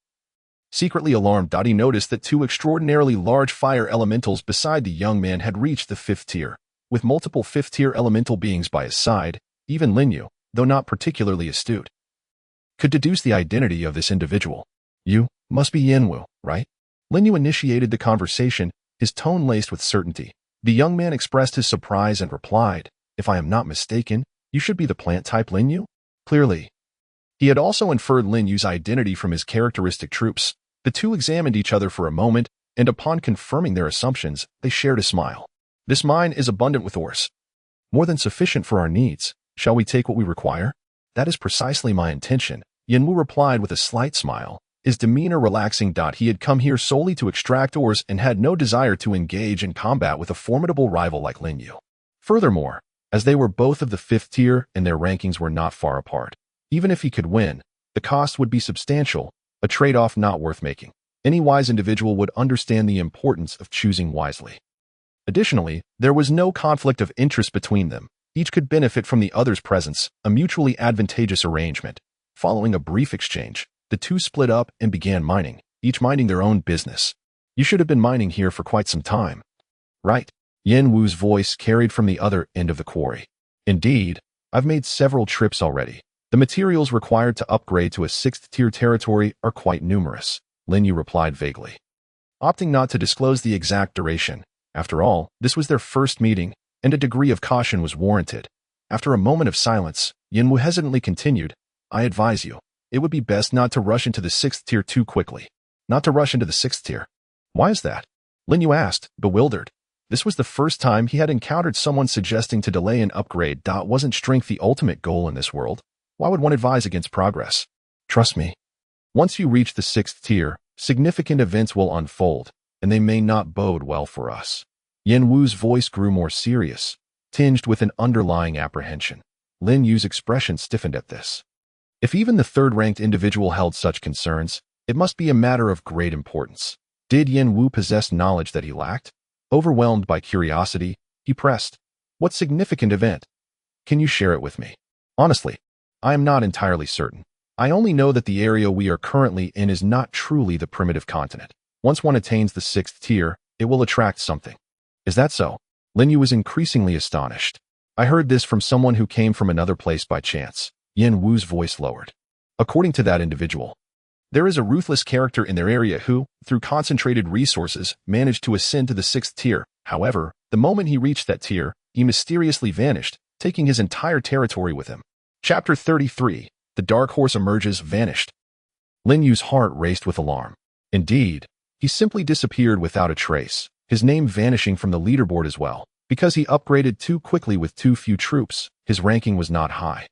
Secretly alarmed, he noticed that 2 extraordinarily large fire elementals beside the young man had reached the 5th tier. With multiple 5th-tier elemental beings by his side, even Lin Yu, though not particularly astute, could deduce the identity of this individual. You must be Yanwu, right? Lin Yu initiated the conversation, his tone laced with certainty. The young man expressed his surprise and replied, "If I am not mistaken, you should be the plant type Lin Yu?" Clearly, he had also inferred Lin Yu's identity from his characteristic troops. The two examined each other for a moment, and upon confirming their assumptions, they shared a smile. "This mine is abundant with ores. More than sufficient for our needs. Shall we take what we require?" "That is precisely my intention," Yanwu replied with a slight smile, his demeanor relaxing. He had come here solely to extract ores and had no desire to engage in combat with a formidable rival like Lin Yu. Furthermore, as they were both of the 5th tier and their rankings were not far apart, even if he could win, the cost would be substantial, a trade-off not worth making. Any wise individual would understand the importance of choosing wisely. Additionally, there was no conflict of interest between them. Each could benefit from the other's presence, a mutually advantageous arrangement. Following a brief exchange, the two split up and began mining, each minding their own business. "You should have been mining here for quite some time." "Right," Yanwu's voice carried from the other end of the quarry. "Indeed, I've made several trips already. The materials required to upgrade to a 6th-tier territory are quite numerous," Lin Yu replied vaguely, opting not to disclose the exact duration. After all, this was their first meeting, and a degree of caution was warranted. After a moment of silence, Yanwu hesitantly continued, "I advise you, it would be best not to rush into the 6th tier too quickly. Not to rush into the 6th tier." "Why is that?" Lin Yu asked, bewildered. This was the first time he had encountered someone suggesting to delay an upgrade. Wasn't strength the ultimate goal in this world? Why would one advise against progress? "Trust me. Once you reach the 6th tier, significant events will unfold, and they may not bode well for us." Yanwu's voice grew more serious, tinged with an underlying apprehension. Lin Yu's expression stiffened at this. If even the 3rd-ranked individual held such concerns, it must be a matter of great importance. Did Yanwu possess knowledge that he lacked? Overwhelmed by curiosity, he pressed, "What significant event? Can you share it with me?" "Honestly, I am not entirely certain. I only know that the area we are currently in is not truly the primitive continent. Once one attains the 6th tier, it will attract something." "Is that so?" Lin Yu was increasingly astonished. "I heard this from someone who came from another place by chance." Yanwu's voice lowered. "According to that individual, there is a ruthless character in their area who, through concentrated resources, managed to ascend to the 6th tier. However, the moment he reached that tier, he mysteriously vanished, taking his entire territory with him." Chapter 33. The Dark Horse Emerges. Vanished. Lin Yu's heart raced with alarm. Indeed, he simply disappeared without a trace. his name vanishing from the leaderboard as well. Because he upgraded too quickly with too few troops, his ranking was not high.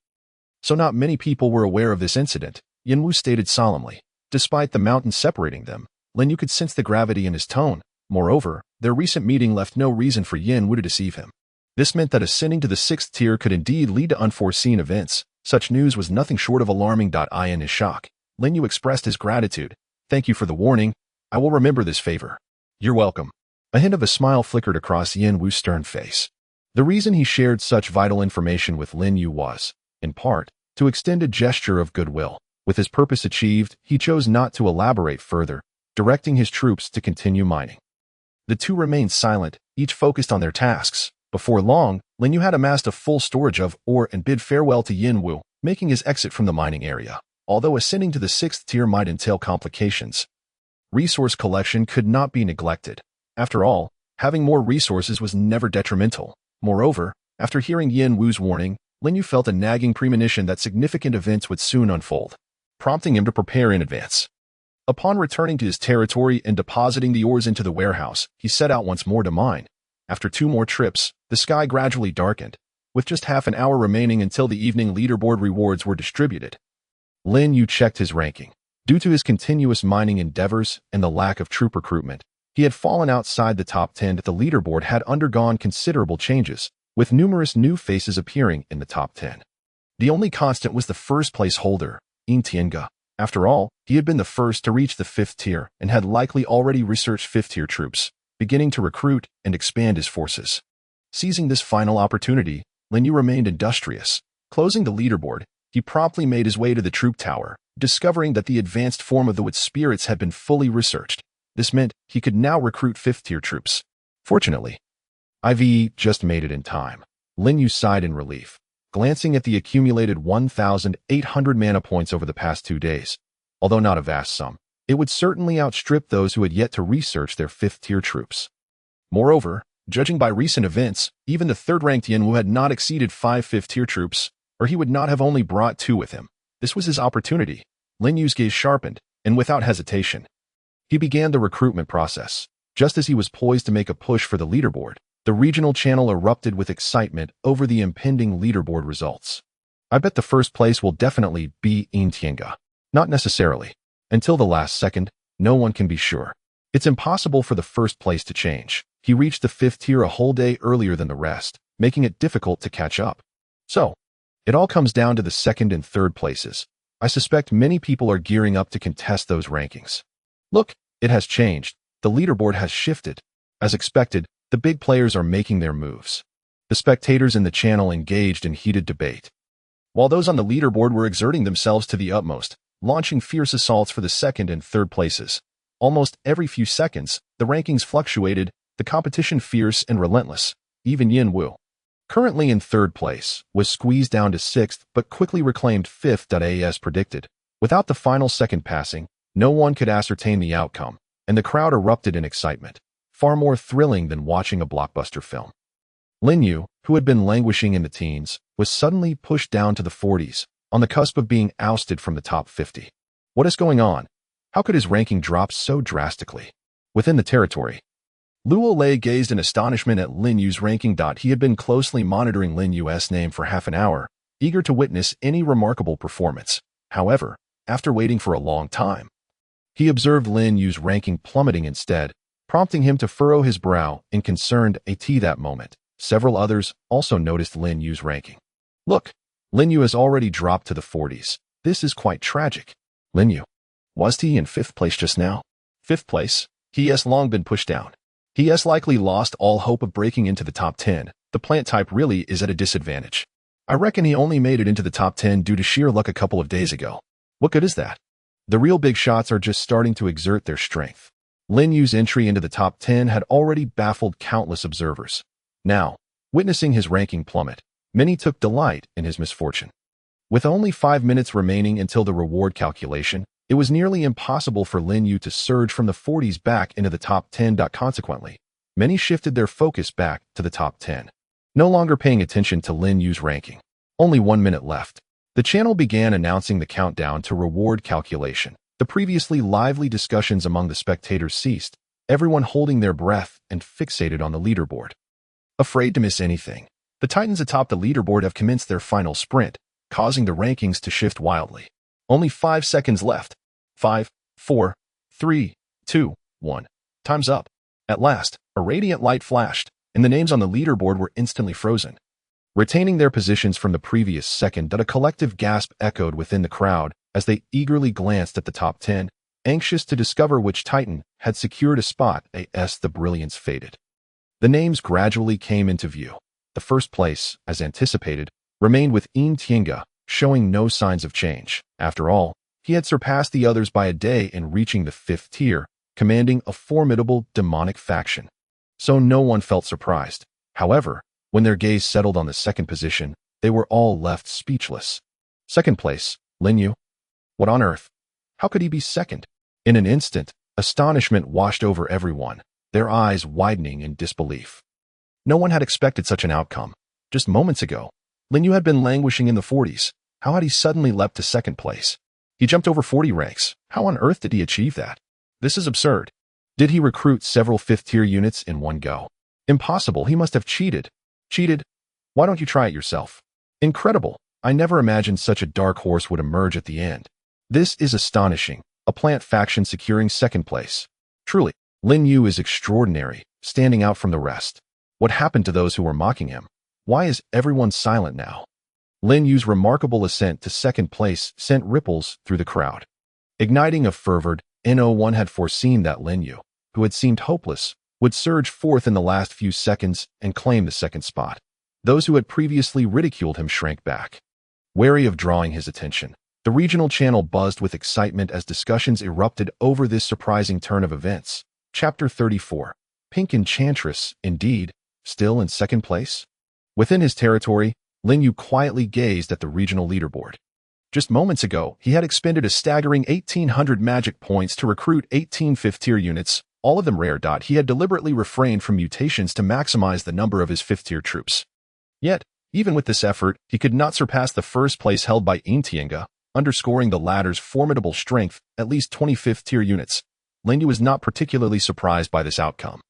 So not many people were aware of this incident, Yinwu stated solemnly. Despite the mountain separating them, Lin Yu could sense the gravity in his tone. Moreover, their recent meeting left no reason for Yinwu to deceive him. This meant that ascending to the 6th tier could indeed lead to unforeseen events. Such news was nothing short of alarming. In his shock, Lin Yu expressed his gratitude. Thank you for the warning. I will remember this favor. You're welcome. A hint of a smile flickered across Yinwu's stern face. The reason he shared such vital information with Lin Yu was, in part, to extend a gesture of goodwill. With his purpose achieved, he chose not to elaborate further, directing his troops to continue mining. The two remained silent, each focused on their tasks. Before long, Lin Yu had amassed a full storage of ore and bid farewell to Yinwu, making his exit from the mining area. Although ascending to the 6th tier might entail complications, resource collection could not be neglected. After all, having more resources was never detrimental. Moreover, after hearing Yinwu's warning, Lin Yu felt a nagging premonition that significant events would soon unfold, prompting him to prepare in advance. Upon returning to his territory and depositing the ores into the warehouse, he set out once more to mine. After 2 more trips, the sky gradually darkened, with just half an hour remaining until the evening leaderboard rewards were distributed. Lin Yu checked his ranking. Due to his continuous mining endeavors and the lack of troop recruitment, he had fallen outside the top 10. The leaderboard had undergone considerable changes, with numerous new faces appearing in the top 10. The only constant was the first-place holder, Tiange. After all, he had been the first to reach the 5th tier and had likely already researched 5th-tier troops, beginning to recruit and expand his forces. Seizing this final opportunity, Lin Yu remained industrious. Closing the leaderboard, he promptly made his way to the troop tower, discovering that the advanced form of the Wood Spirits had been fully researched. This meant he could now recruit 5th-tier troops. Fortunately, I've just made it in time. Lin Yu sighed in relief, glancing at the accumulated 1,800 mana points over the past 2 days. Although not a vast sum, it would certainly outstrip those who had yet to research their 5th-tier troops. Moreover, judging by recent events, even the 3rd-ranked Yinwu had not exceeded 5 5th-tier troops, or he would not have only brought 2 with him. This was his opportunity. Lin Yu's gaze sharpened, and without hesitation, he began the recruitment process. Just as he was poised to make a push for the leaderboard, the regional channel erupted with excitement over the impending leaderboard results. I bet the first place will definitely be Tiange. Not necessarily. Until the last second, no one can be sure. It's impossible for the first place to change. He reached the 5th tier a whole day earlier than the rest, making it difficult to catch up. So, it all comes down to the 2nd and 3rd places. I suspect many people are gearing up to contest those rankings. Look, it has changed. The leaderboard has shifted. As expected, the big players are making their moves. The spectators in the channel engaged in heated debate, while those on the leaderboard were exerting themselves to the utmost, launching fierce assaults for the 2nd and 3rd places. Almost every few seconds, the rankings fluctuated, the competition fierce and relentless. Even Yinwu, currently in 3rd place, was squeezed down to 6th but quickly reclaimed 5th. As predicted. Without the final second passing, no one could ascertain the outcome, and the crowd erupted in excitement, far more thrilling than watching a blockbuster film. Lin Yu, who had been languishing in the teens, was suddenly pushed down to the 40s, on the cusp of being ousted from the top 50. What is going on? How could his ranking drop so drastically? Within the territory, Luo Lei gazed in astonishment at Lin Yu's ranking. He had been closely monitoring Lin Yu's name for half an hour, eager to witness any remarkable performance. However, after waiting for a long time, he observed Lin Yu's ranking plummeting instead, prompting him to furrow his brow in concerned that moment. Several others also noticed Lin Yu's ranking. Look, Lin Yu has already dropped to the 40s. This is quite tragic. Lin Yu, was he in 5th place just now? 5th place? He has long been pushed down. He has likely lost all hope of breaking into the top 10. The plant type really is at a disadvantage. I reckon he only made it into the top 10 due to sheer luck a couple of days ago. What good is that? The real big shots are just starting to exert their strength. Lin Yu's entry into the top 10 had already baffled countless observers. Now, witnessing his ranking plummet, many took delight in his misfortune. With only 5 minutes remaining until the reward calculation, it was nearly impossible for Lin Yu to surge from the 40s back into the top 10. Consequently, many shifted their focus back to the top 10, no longer paying attention to Lin Yu's ranking. Only 1 minute left. The channel began announcing the countdown to reward calculation. The previously lively discussions among the spectators ceased, everyone holding their breath and fixated on the leaderboard. Afraid to miss anything, the Titans atop the leaderboard have commenced their final sprint, causing the rankings to shift wildly. Only 5 seconds left. 5, 4, 3, 2, 1. Time's up. At last, a radiant light flashed, and the names on the leaderboard were instantly frozen. Retaining their positions from the previous second, a collective gasp echoed within the crowd as they eagerly glanced at the top 10, anxious to discover which Titan had secured a spot as the brilliance faded. The names gradually came into view. The first place, as anticipated, remained with Tienga, showing no signs of change. After all, he had surpassed the others by a day in reaching the 5th tier, commanding a formidable demonic faction. So no one felt surprised. However, when their gaze settled on the second position, they were all left speechless. Second place, Lin Yu. What on earth? How could he be second? In an instant, astonishment washed over everyone, their eyes widening in disbelief. No one had expected such an outcome. Just moments ago, Lin Yu had been languishing in the 40s. How had he suddenly leapt to second place? He jumped over 40 ranks. How on earth did he achieve that? This is absurd. Did he recruit several 5th-tier units in one go? Impossible. He must have cheated. Cheated? Why don't you try it yourself? Incredible. I never imagined such a dark horse would emerge at the end. This is astonishing. A plant faction securing second place. Truly, Lin Yu is extraordinary, standing out from the rest. What happened to those who were mocking him? Why is everyone silent now? Lin Yu's remarkable ascent to second place sent ripples through the crowd. Igniting a fervor, No1 had foreseen that Lin Yu, who had seemed hopeless, would surge forth in the last few seconds and claim the second spot. Those who had previously ridiculed him shrank back. Wary of drawing his attention, the regional channel buzzed with excitement as discussions erupted over this surprising turn of events. Chapter 34. Pink Enchantress, indeed, still in second place? Within his territory, Lin Yu quietly gazed at the regional leaderboard. Just moments ago, he had expended a staggering 1,800 magic points to recruit 18 5th-tier units, all of them rare. He had deliberately refrained from mutations to maximize the number of his 5th-tier troops. Yet, even with this effort, he could not surpass the first place held by Tienga, underscoring the latter's formidable strength, at least 20 5th-tier units. Lin Yu was not particularly surprised by this outcome.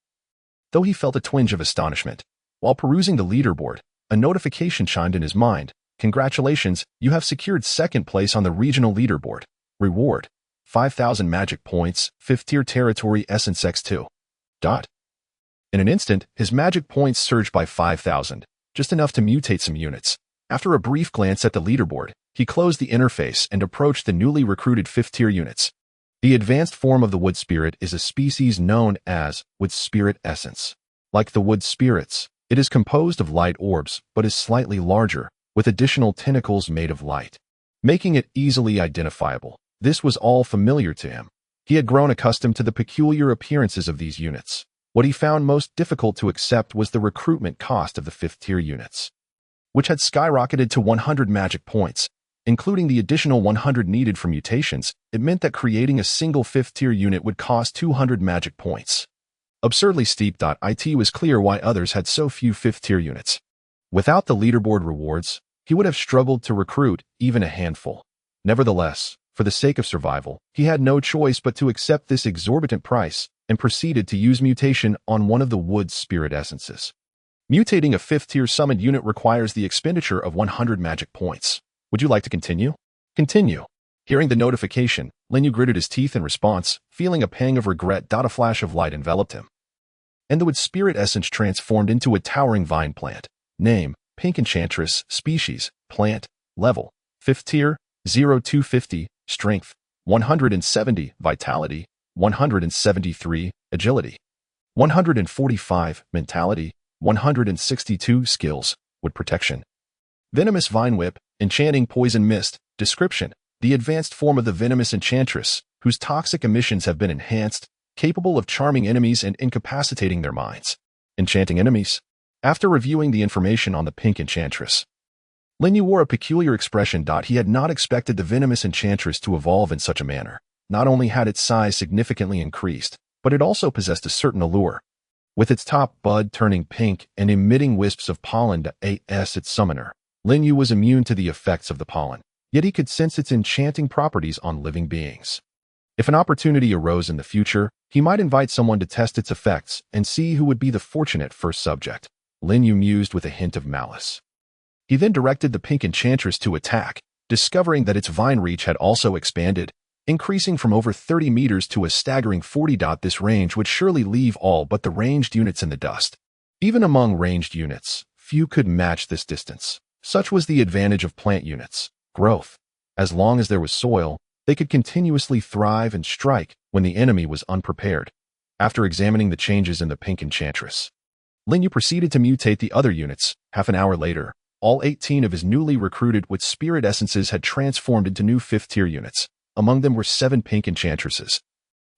Though he felt a twinge of astonishment, while perusing the leaderboard, a notification chimed in his mind. Congratulations, you have secured second place on the regional leaderboard. Reward: 5,000 magic points, 5th-tier territory Essence X2. In an instant, his magic points surged by 5,000, just enough to mutate some units. After a brief glance at the leaderboard, he closed the interface and approached the newly recruited 5th-tier units. The advanced form of the wood spirit is a species known as wood spirit essence. Like the wood spirits, it is composed of light orbs, but is slightly larger, with additional tentacles made of light, making it easily identifiable. This was all familiar to him. He had grown accustomed to the peculiar appearances of these units. What he found most difficult to accept was the recruitment cost of the 5th-tier units, which had skyrocketed to 100 magic points. Including the additional 100 needed for mutations, it meant that creating a single 5th-tier unit would cost 200 magic points. Absurdly steep. It was clear why others had so few 5th-tier units. Without the leaderboard rewards, he would have struggled to recruit even a handful. Nevertheless, for the sake of survival, he had no choice but to accept this exorbitant price and proceeded to use mutation on one of the wood spirit essences. Mutating a 5th-tier summoned unit requires the expenditure of 100 magic points. Would you like to continue? Continue. Hearing the notification, Lin Yu gritted his teeth in response, feeling a pang of regret. A flash of light enveloped him, and the wood spirit essence transformed into a towering vine plant. Name: Pink Enchantress. Species: Plant. Level: 5th tier, 0250. Strength: 170. Vitality: 173. Agility: 145. Mentality: 162. Skills: Wood Protection. Venomous Vine Whip, Enchanting Poison Mist. Description: the advanced form of the venomous enchantress, whose toxic emissions have been enhanced, capable of charming enemies and incapacitating their minds. Enchanting enemies. After reviewing the information on the Pink Enchantress, Lin Yu wore a peculiar expression. He had not expected the venomous enchantress to evolve in such a manner. Not only had its size significantly increased, but it also possessed a certain allure. With its top bud turning pink and emitting wisps of pollen as its summoner, Lin Yu was immune to the effects of the pollen, yet he could sense its enchanting properties on living beings. If an opportunity arose in the future, He might invite someone to test its effects and see who would be the fortunate first subject. Lin Yu mused with a hint of malice. He then directed the pink enchantress to attack, discovering that its vine reach had also expanded, increasing from over 30 meters to a staggering 40. This range would surely leave all but the ranged units in the dust. Even among ranged units, few could match this distance. Such was the advantage of plant units: growth. As long as there was soil, they could continuously thrive and strike when the enemy was unprepared. After examining the changes in the pink enchantress, Lin Yu proceeded to mutate the other units. Half an hour later, all 18 of his newly recruited with spirit essences had transformed into new 5th-tier units. Among them were 7 pink enchantresses,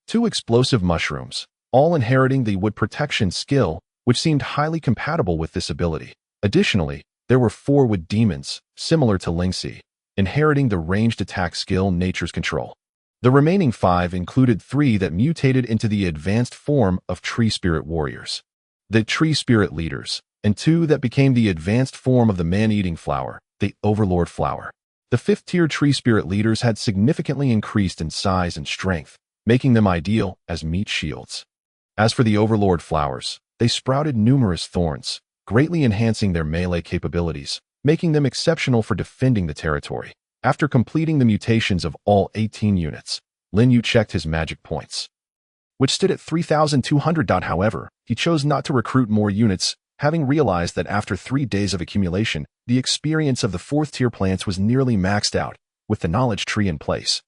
2 explosive mushrooms, all inheriting the wood protection skill, which seemed highly compatible with this ability. Additionally, there were 4 wood demons, similar to Lingxi, inheriting the ranged attack skill Nature's Control. The remaining 5 included 3 that mutated into the advanced form of tree spirit warriors, the tree spirit leaders, and 2 that became the advanced form of the man-eating flower, the overlord flower. The 5th-tier tree spirit leaders had significantly increased in size and strength, making them ideal as meat shields. As for the overlord flowers, they sprouted numerous thorns, greatly enhancing their melee capabilities, making them exceptional for defending the territory. After completing the mutations of all 18 units, Lin Yu checked his magic points, which stood at 3,200. However, he chose not to recruit more units, having realized that after 3 days of accumulation, the experience of the 4th-tier plants was nearly maxed out, with the knowledge tree in place.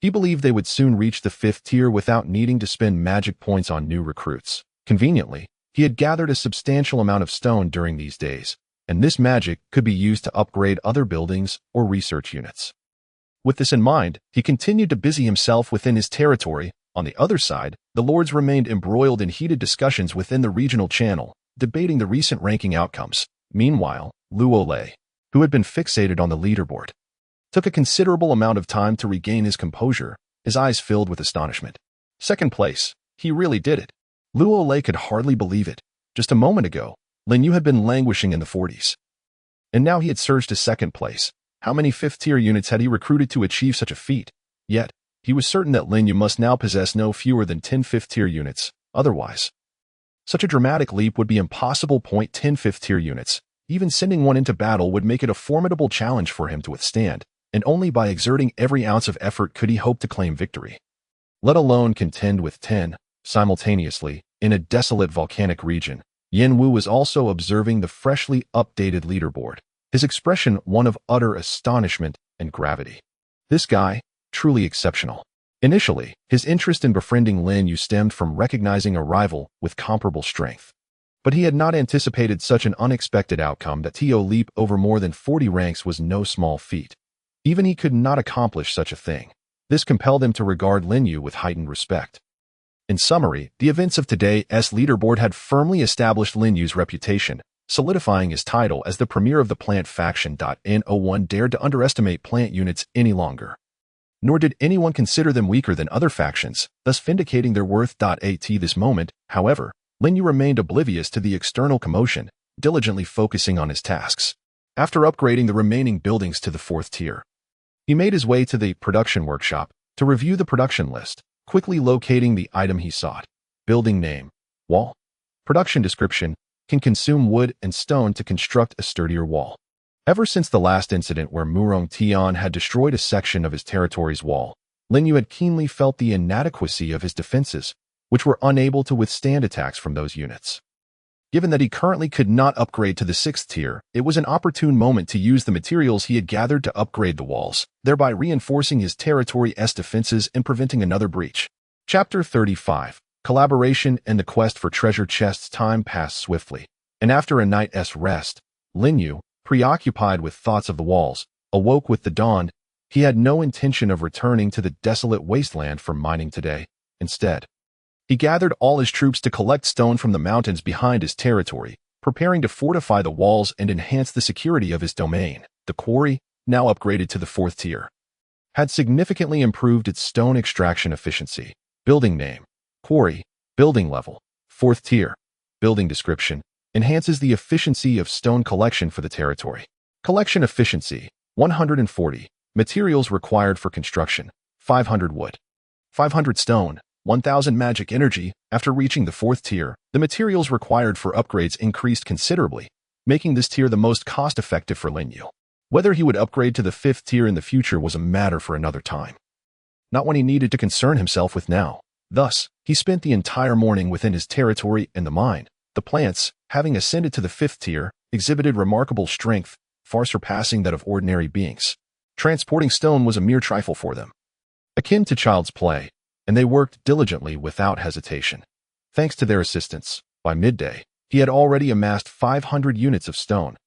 He believed they would soon reach the 5th tier without needing to spend magic points on new recruits. Conveniently, he had gathered a substantial amount of stone during these days, and this magic could be used to upgrade other buildings or research units. With this in mind, he continued to busy himself within his territory. On the other side, the lords remained embroiled in heated discussions within the regional channel, debating the recent ranking outcomes. Meanwhile, Luo, who had been fixated on the leaderboard, took a considerable amount of time to regain his composure, his eyes filled with astonishment. 2nd place. He really did it. Luo could hardly believe it. Just a moment ago, Lin Yu had been languishing in the 40s. And now he had surged to 2nd place. How many 5th-tier units had he recruited to achieve such a feat? Yet, he was certain that Lin Yu must now possess no fewer than 10 5th-tier units. Otherwise, such a dramatic leap would be impossible. 10 5th-tier units. Even sending one into battle would make it a formidable challenge for him to withstand, and only by exerting every ounce of effort could he hope to claim victory. Let alone contend with 10, simultaneously, in a desolate volcanic region. Yin Wu was also observing the freshly updated leaderboard, his expression one of utter astonishment and gravity. This guy, truly exceptional. Initially, his interest in befriending Lin Yu stemmed from recognizing a rival with comparable strength. But he had not anticipated such an unexpected outcome. That to leap over more than 40 ranks was no small feat. Even he could not accomplish such a thing. This compelled him to regard Lin Yu with heightened respect. In summary, the events of today's leaderboard had firmly established Lin Yu's reputation, solidifying his title as the premier of the plant faction. No one dared to underestimate plant units any longer. Nor did anyone consider them weaker than other factions, thus vindicating their worth. At this moment, however, Lin Yu remained oblivious to the external commotion, diligently focusing on his tasks. After upgrading the remaining buildings to the 4th tier, he made his way to the production workshop to review the production list, quickly locating the item he sought. Building name: wall. Production description: can consume wood and stone to construct a sturdier wall. Ever since the last incident where Murong Tian had destroyed a section of his territory's wall, Lin Yu had keenly felt the inadequacy of his defenses, which were unable to withstand attacks from those units. Given that he currently could not upgrade to the 6th tier, it was an opportune moment to use the materials he had gathered to upgrade the walls, thereby reinforcing his territory's defenses and preventing another breach. Chapter 35. Collaboration and the quest for treasure chests. Time passed swiftly, and after a night's rest, Lin Yu, preoccupied with thoughts of the walls, awoke with the dawn. He had no intention of returning to the desolate wasteland for mining today. Instead, he gathered all his troops to collect stone from the mountains behind his territory, preparing to fortify the walls and enhance the security of his domain. The quarry, now upgraded to the 4th tier, had significantly improved its stone extraction efficiency. Building name: quarry. Building level: 4th tier. Building description: enhances the efficiency of stone collection for the territory. Collection efficiency: 140. Materials required for construction: 500 wood, 500 stone, 1,000 magic energy. After reaching the 4th tier, the materials required for upgrades increased considerably, making this tier the most cost-effective for Lin Yu. Whether he would upgrade to the 5th tier in the future was a matter for another time, not one he needed to concern himself with now. Thus, he spent the entire morning within his territory in the mine. The plants, having ascended to the 5th tier, exhibited remarkable strength, far surpassing that of ordinary beings. Transporting stone was a mere trifle for them, akin to child's play, and they worked diligently without hesitation. Thanks to their assistance, by midday, he had already amassed 500 units of stone.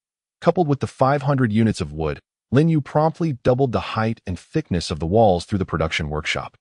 Coupled with the 500 units of wood, Lin Yu promptly doubled the height and thickness of the walls through the production workshop,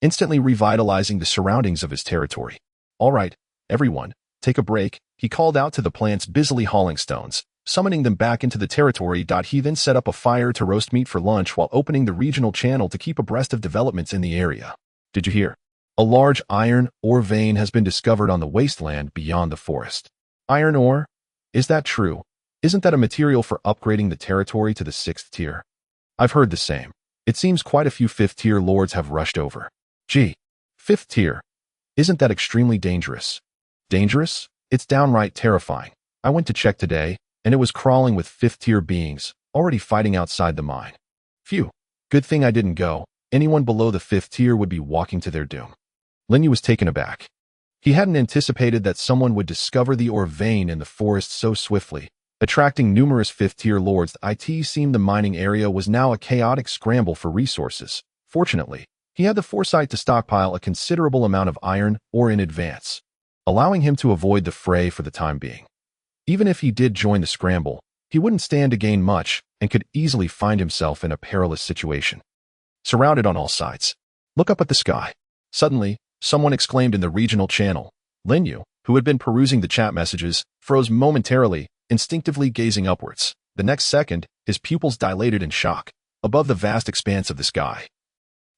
instantly revitalizing the surroundings of his territory. All right, everyone, take a break, he called out to the plants busily hauling stones, summoning them back into the territory. He then set up a fire to roast meat for lunch while opening the regional channel to keep abreast of developments in the area. Did you hear? A large iron ore vein has been discovered on the wasteland beyond the forest. Iron ore? Is that true? Isn't that a material for upgrading the territory to the 6th tier? I've heard the same. It seems quite a few 5th tier lords have rushed over. Gee, 5th tier. Isn't that extremely dangerous? Dangerous? It's downright terrifying. I went to check today, and it was crawling with 5th tier beings, already fighting outside the mine. Phew. Good thing I didn't go. Anyone below the 5th tier would be walking to their doom. Lin Yu was taken aback. He hadn't anticipated that someone would discover the ore vein in the forest so swiftly, attracting numerous 5th tier lords. It seemed the mining area was now a chaotic scramble for resources. Fortunately, he had the foresight to stockpile a considerable amount of iron ore in advance, allowing him to avoid the fray for the time being. Even if he did join the scramble, he wouldn't stand to gain much and could easily find himself in a perilous situation. Surrounded on all sides. Look up at the sky. Suddenly, someone exclaimed in the regional channel. Lin Yu, who had been perusing the chat messages, froze momentarily, instinctively gazing upwards. The next second, his pupils dilated in shock. Above the vast expanse of the sky,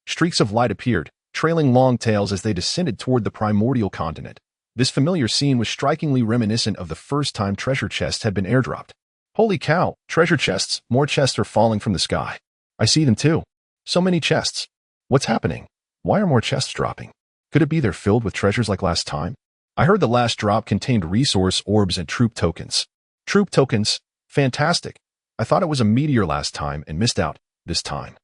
streaks of light appeared, trailing long tails as they descended toward the primordial continent. This familiar scene was strikingly reminiscent of the first time treasure chests had been airdropped. Holy cow, treasure chests, more chests are falling from the sky. I see them too. So many chests. What's happening? Why are more chests dropping? Could it be they're filled with treasures like last time? I heard the last drop contained resource orbs and troop tokens. Troop tokens? Fantastic. I thought it was a meteor last time and missed out this time.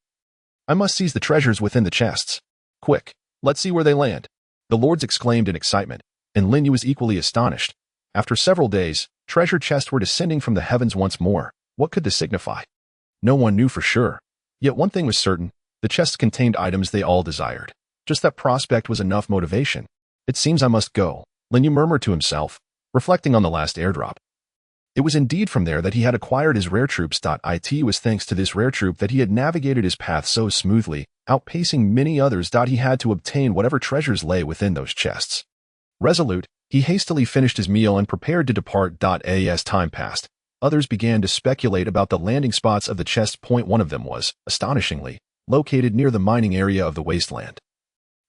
I must seize the treasures within the chests. Quick, let's see where they land. The lords exclaimed in excitement, and Lin Yu was equally astonished. After several days, treasure chests were descending from the heavens once more. What could this signify? No one knew for sure. Yet one thing was certain, the chests contained items they all desired. Just that prospect was enough motivation. It seems I must go, Lin Yu murmured to himself, reflecting on the last airdrop. It was indeed from there that he had acquired his rare troops. It was thanks to this rare troop that he had navigated his path so smoothly, outpacing many others. He had to obtain whatever treasures lay within those chests. Resolute, he hastily finished his meal and prepared to depart. As time passed, others began to speculate about the landing spots of the chests. One of them was, astonishingly, located near the mining area of the wasteland.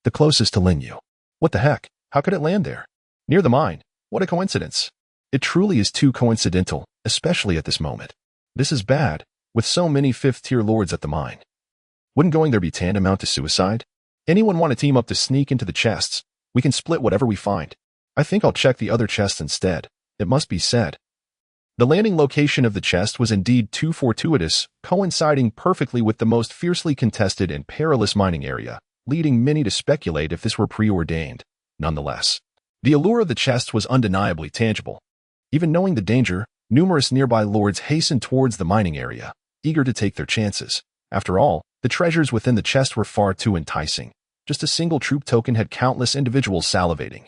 The closest to Lin Yu. What the heck? How could it land there? Near the mine. What a coincidence. It truly is too coincidental, especially at this moment. This is bad, with so many 5th tier lords at the mine. Wouldn't going there be tantamount to suicide? Anyone want to team up to sneak into the chests? We can split whatever we find. I think I'll check the other chests instead. It must be said. The landing location of the chest was indeed too fortuitous, coinciding perfectly with the most fiercely contested and perilous mining area, leading many to speculate if this were preordained. Nonetheless, the allure of the chests was undeniably tangible. Even knowing the danger, numerous nearby lords hastened towards the mining area, eager to take their chances. After all, the treasures within the chest were far too enticing. Just a single troop token had countless individuals salivating.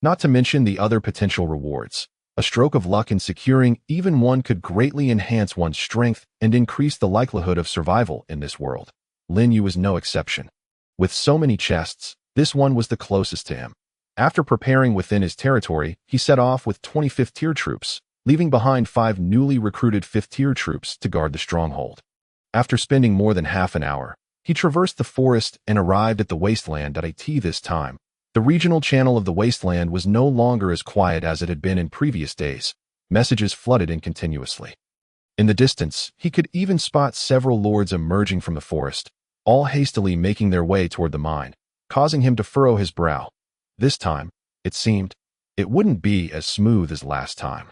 Not to mention the other potential rewards. A stroke of luck in securing even one could greatly enhance one's strength and increase the likelihood of survival in this world. Lin Yu was no exception. With so many chests, this one was the closest to him. After preparing within his territory, he set off with 20 5th tier troops, leaving behind 5 newly recruited 5th tier troops to guard the stronghold. After spending more than half an hour, he traversed the forest and arrived at the wasteland. This time, the regional channel of the wasteland was no longer as quiet as it had been in previous days. Messages flooded in continuously. In the distance, he could even spot several lords emerging from the forest, all hastily making their way toward the mine. causing him to furrow his brow. This time, it seemed, it wouldn't be as smooth as last time.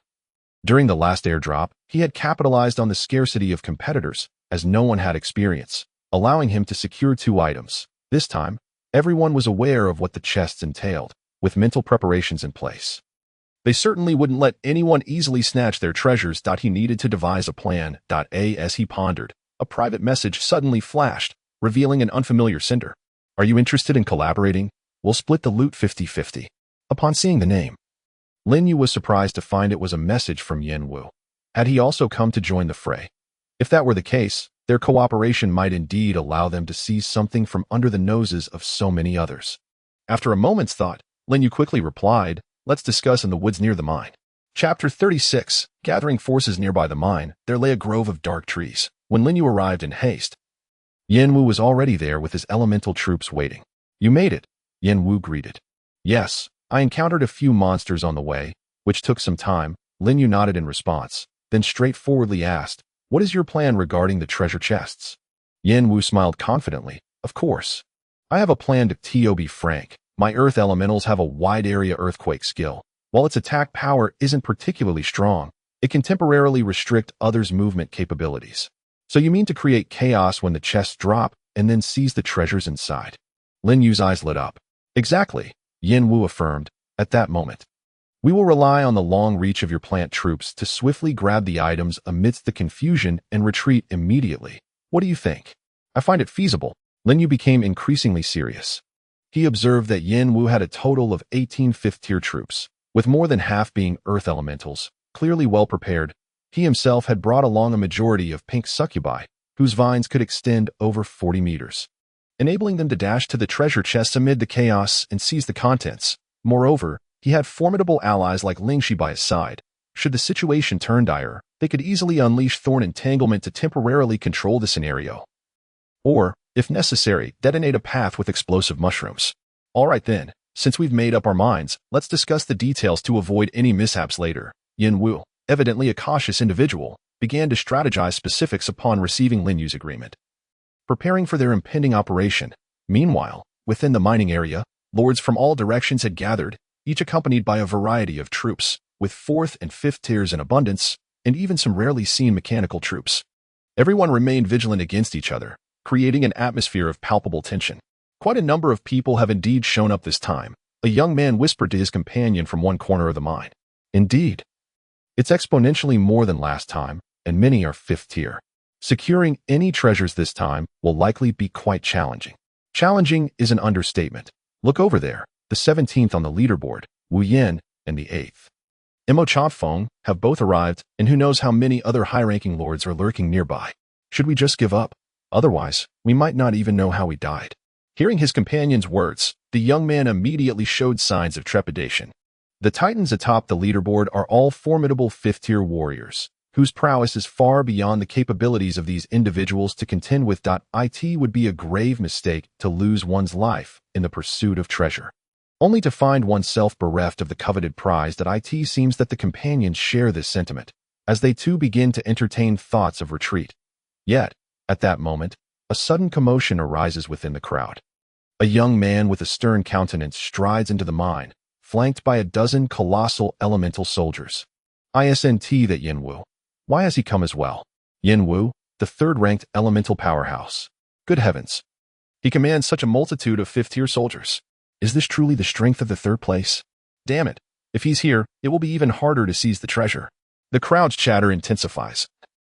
During the last airdrop, he had capitalized on the scarcity of competitors, as no one had experience, allowing him to secure 2 items. This time, everyone was aware of what the chests entailed, with mental preparations in place. They certainly wouldn't let anyone easily snatch their treasures. He needed to devise a plan. As he pondered, a private message suddenly flashed, revealing an unfamiliar sender. Are you interested in collaborating? We'll split the loot 50-50. Upon seeing the name, Lin Yu was surprised to find it was a message from Yin Wu. Had he also come to join the fray? If that were the case, their cooperation might indeed allow them to seize something from under the noses of so many others. After a moment's thought, Lin Yu quickly replied, "Let's discuss in the woods near the mine." Chapter 36. Gathering forces nearby the mine, there lay a grove of dark trees. When Lin Yu arrived in haste, Yin Wu was already there with his elemental troops waiting. "You made it," Yin Wu greeted. "Yes, I encountered a few monsters on the way, which took some time." Lin Yu nodded in response, then straightforwardly asked, "What is your plan regarding the treasure chests?" Yin Wu smiled confidently, "Of course. I have a plan. To be frank, my earth elementals have a wide area earthquake skill. While its attack power isn't particularly strong, it can temporarily restrict others' movement capabilities. So you mean to create chaos when the chests drop and then seize the treasures inside?" Lin Yu's eyes lit up. "Exactly," Yin Wu affirmed. "At that moment, we will rely on the long reach of your plant troops to swiftly grab the items amidst the confusion and retreat immediately. What do you think?" "I find it feasible." Lin Yu became increasingly serious. He observed that Yin Wu had a total of 18 fifth-tier troops, with more than half being earth elementals, clearly well prepared. He himself had brought along a majority of pink succubi, whose vines could extend over 40 meters, enabling them to dash to the treasure chests amid the chaos and seize the contents. Moreover, he had formidable allies like Lingxi by his side. Should the situation turn dire, they could easily unleash Thorn Entanglement to temporarily control the scenario. Or, if necessary, detonate a path with explosive mushrooms. All right then, since we've made up our minds, let's discuss the details to avoid any mishaps later. Yin Wu, evidently a cautious individual, began to strategize specifics upon receiving Lin Yu's agreement, preparing for their impending operation. Meanwhile, within the mining area, lords from all directions had gathered, each accompanied by a variety of troops, with 4th and 5th tiers in abundance, and even some rarely seen mechanical troops. Everyone remained vigilant against each other, creating an atmosphere of palpable tension. "Quite a number of people have indeed shown up this time," a young man whispered to his companion from one corner of the mine. "Indeed. It's exponentially more than last time, and many are 5th tier. Securing any treasures this time will likely be quite challenging." Challenging is an understatement. Look over there, the 17th on the leaderboard, Wu Yin, and the 8th. Mo Chopfeng have both arrived, and who knows how many other high-ranking lords are lurking nearby. Should we just give up? Otherwise, we might not even know how we died. Hearing his companion's words, the young man immediately showed signs of trepidation. The titans atop the leaderboard are all formidable 5th-tier warriors, whose prowess is far beyond the capabilities of these individuals to contend with. It would be a grave mistake to lose one's life in the pursuit of treasure, only to find oneself bereft of the coveted prize. It seems that the companions share this sentiment, as they too begin to entertain thoughts of retreat. Yet, at that moment, a sudden commotion arises within the crowd. A young man with a stern countenance strides into the mine, flanked by a dozen colossal elemental soldiers. Isn't that Yin Wu? Why has he come as well? Yin Wu, the 3rd-ranked elemental powerhouse. Good heavens! He commands such a multitude of 5th-tier soldiers. Is this truly the strength of the 3rd place? Damn it! If he's here, it will be even harder to seize the treasure. The crowd's chatter intensifies,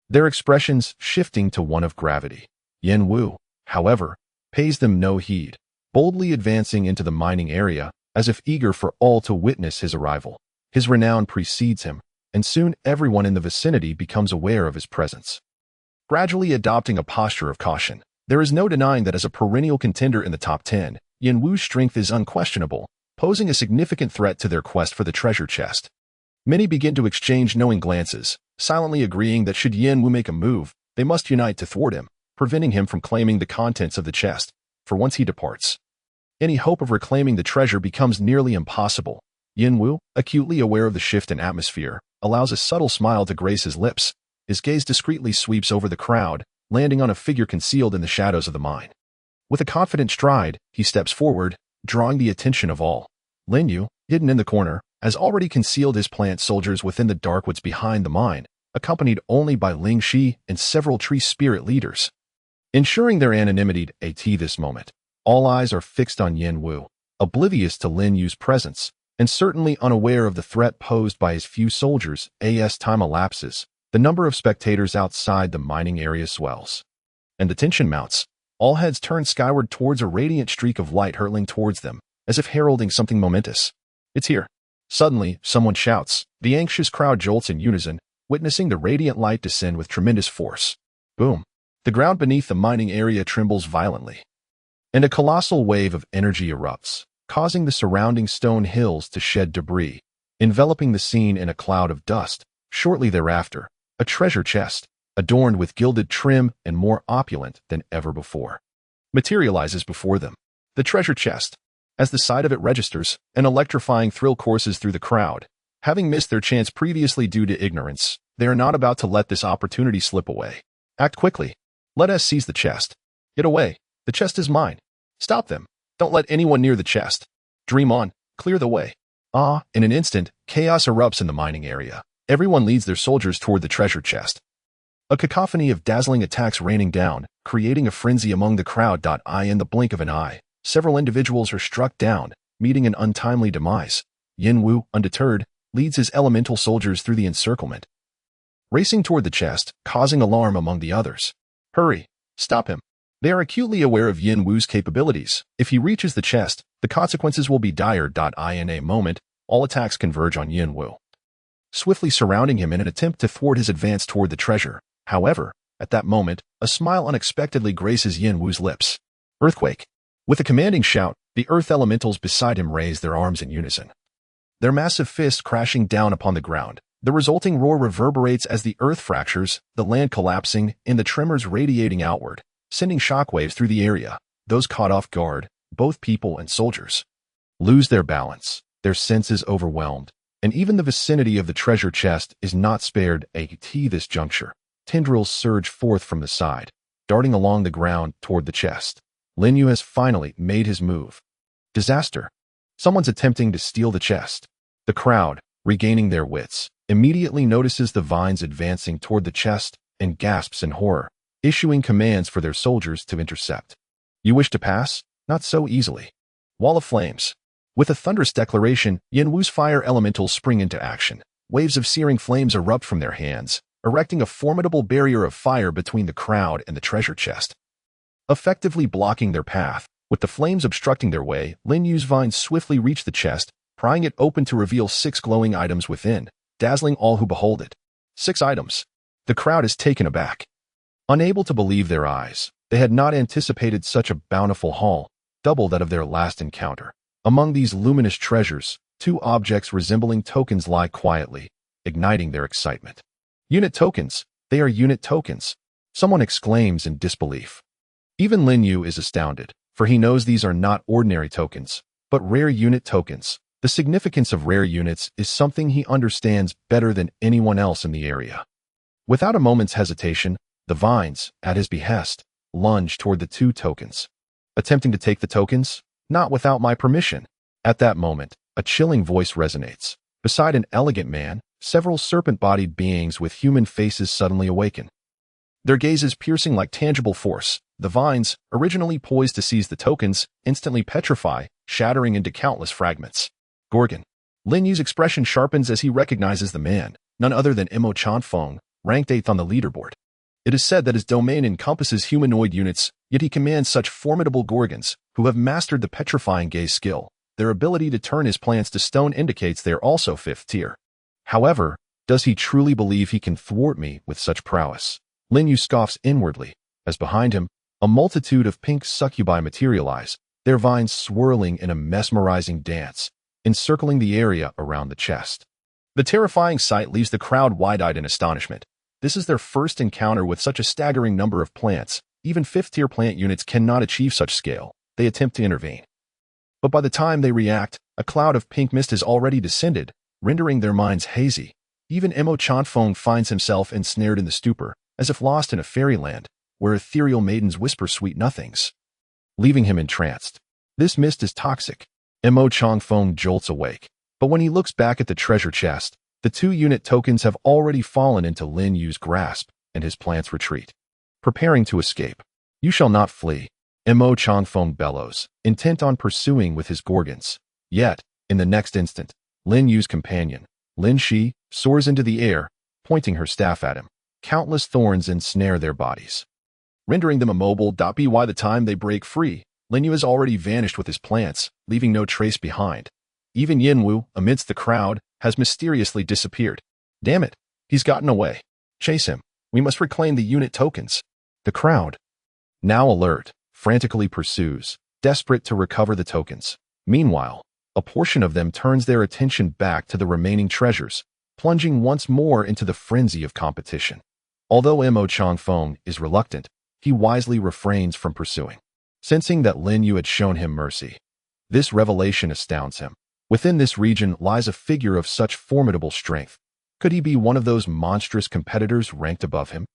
their expressions shifting to one of gravity. Yin Wu, however, pays them no heed, boldly advancing into the mining area, as if eager for all to witness his arrival. His renown precedes him, and soon everyone in the vicinity becomes aware of his presence. Gradually adopting a posture of caution, there is no denying that as a perennial contender in the top 10, Yin Wu's strength is unquestionable, posing a significant threat to their quest for the treasure chest. Many begin to exchange knowing glances, silently agreeing that should Yin Wu make a move, they must unite to thwart him, preventing him from claiming the contents of the chest, for once he departs, any hope of reclaiming the treasure becomes nearly impossible. Yin Wu, acutely aware of the shift in atmosphere, allows a subtle smile to grace his lips. His gaze discreetly sweeps over the crowd, landing on a figure concealed in the shadows of the mine. With a confident stride, he steps forward, drawing the attention of all. Lin Yu, hidden in the corner, has already concealed his plant soldiers within the dark woods behind the mine, accompanied only by Ling Shi and several tree spirit leaders. Ensuring their anonymity at this moment, all eyes are fixed on Yin Wu, oblivious to Lin Yu's presence, and certainly unaware of the threat posed by his few soldiers. As time elapses, the number of spectators outside the mining area swells, and the tension mounts. All heads turn skyward towards a radiant streak of light hurtling towards them, as if heralding something momentous. It's here. Suddenly, someone shouts. The anxious crowd jolts in unison, witnessing the radiant light descend with tremendous force. Boom. The ground beneath the mining area trembles violently, and a colossal wave of energy erupts, causing the surrounding stone hills to shed debris, enveloping the scene in a cloud of dust. Shortly thereafter, a treasure chest, adorned with gilded trim and more opulent than ever before, materializes before them. The treasure chest. As the sight of it registers, an electrifying thrill courses through the crowd. Having missed their chance previously due to ignorance, they are not about to let this opportunity slip away. Act quickly. Let us seize the chest. Get away. The chest is mine. Stop them. Don't let anyone near the chest. Dream on. Clear the way. In an instant, chaos erupts in the mining area. Everyone leads their soldiers toward the treasure chest. A cacophony of dazzling attacks raining down, creating a frenzy among the crowd. In the blink of an eye, several individuals are struck down, meeting an untimely demise. Yin Wu, undeterred, leads his elemental soldiers through the encirclement, racing toward the chest, causing alarm among the others. Hurry! Stop him! They are acutely aware of Yin Wu's capabilities. If he reaches the chest, the consequences will be dire. In a moment, all attacks converge on Yin Wu, swiftly surrounding him in an attempt to thwart his advance toward the treasure. However, at that moment, a smile unexpectedly graces Yin Wu's lips. Earthquake. With a commanding shout, the earth elementals beside him raise their arms in unison, their massive fists crashing down upon the ground. The resulting roar reverberates as the earth fractures, the land collapsing, and the tremors radiating outward, sending shockwaves through the area. Those caught off guard, both people and soldiers, lose their balance, their senses overwhelmed, and even the vicinity of the treasure chest is not spared. At this juncture, tendrils surge forth from the side, darting along the ground toward the chest. Lin Yu has finally made his move. Disaster. Someone's attempting to steal the chest. The crowd, regaining their wits, immediately notices the vines advancing toward the chest and gasps in horror, issuing commands for their soldiers to intercept. You wish to pass? Not so easily. Wall of flames. With a thunderous declaration, Yin Wu's fire elementals spring into action. Waves of searing flames erupt from their hands, erecting a formidable barrier of fire between the crowd and the treasure chest, effectively blocking their path. With the flames obstructing their way, Lin Yu's vines swiftly reach the chest, prying it open to reveal 6 glowing items within, dazzling all who behold it. 6 items. The crowd is taken aback, unable to believe their eyes. They had not anticipated such a bountiful haul, double that of their last encounter. Among these luminous treasures, 2 objects resembling tokens lie quietly, igniting their excitement. Unit tokens. They are unit tokens. Someone exclaims in disbelief. Even Lin Yu is astounded, for he knows these are not ordinary tokens, but rare unit tokens. The significance of rare units is something he understands better than anyone else in the area. Without a moment's hesitation, the vines, at his behest, lunge toward the 2 tokens. Attempting to take the tokens? Not without my permission. At that moment, a chilling voice resonates. Beside an elegant man, several serpent-bodied beings with human faces suddenly awaken, their gazes piercing like tangible force. The vines, originally poised to seize the tokens, instantly petrify, shattering into countless fragments. Gorgon. Lin Yu's expression sharpens as he recognizes the man, none other than Imo Chanfeng, ranked 8th on the leaderboard. It is said that his domain encompasses humanoid units, yet he commands such formidable gorgons, who have mastered the petrifying gaze skill. Their ability to turn his plants to stone indicates they are also 5th tier. However, does he truly believe he can thwart me with such prowess? Lin Yu scoffs inwardly, as behind him, a multitude of pink succubi materialize, their vines swirling in a mesmerizing dance, encircling the area around the chest. The terrifying sight leaves the crowd wide-eyed in astonishment. This is their first encounter with such a staggering number of plants. Even 5th-tier plant units cannot achieve such scale. They attempt to intervene, but by the time they react, a cloud of pink mist has already descended, rendering their minds hazy. Even Imo Chanfeng finds himself ensnared in the stupor, as if lost in a fairyland, where ethereal maidens whisper sweet nothings. leaving him entranced. This mist is toxic. Mo Changfeng jolts awake, but when he looks back at the treasure chest, the 2-unit tokens have already fallen into Lin Yu's grasp, and his plants retreat. Preparing to escape. You shall not flee. Mo Changfeng bellows, intent on pursuing with his gorgons. Yet, in the next instant, Lin Yu's companion, Lin Shi, soars into the air, pointing her staff at him. Countless thorns ensnare their bodies, rendering them immobile. By the time they break free, Lin Yu has already vanished with his plants, leaving no trace behind. Even Yin Wu, amidst the crowd, has mysteriously disappeared. Damn it, he's gotten away. Chase him. We must reclaim the unit tokens. The crowd, now alert, frantically pursues, desperate to recover the tokens. Meanwhile, a portion of them turns their attention back to the remaining treasures, plunging once more into the frenzy of competition. Although Mo Changfeng is reluctant, he wisely refrains from pursuing, sensing that Lin Yu had shown him mercy. This revelation astounds him. Within this region lies a figure of such formidable strength. Could he be one of those monstrous competitors ranked above him?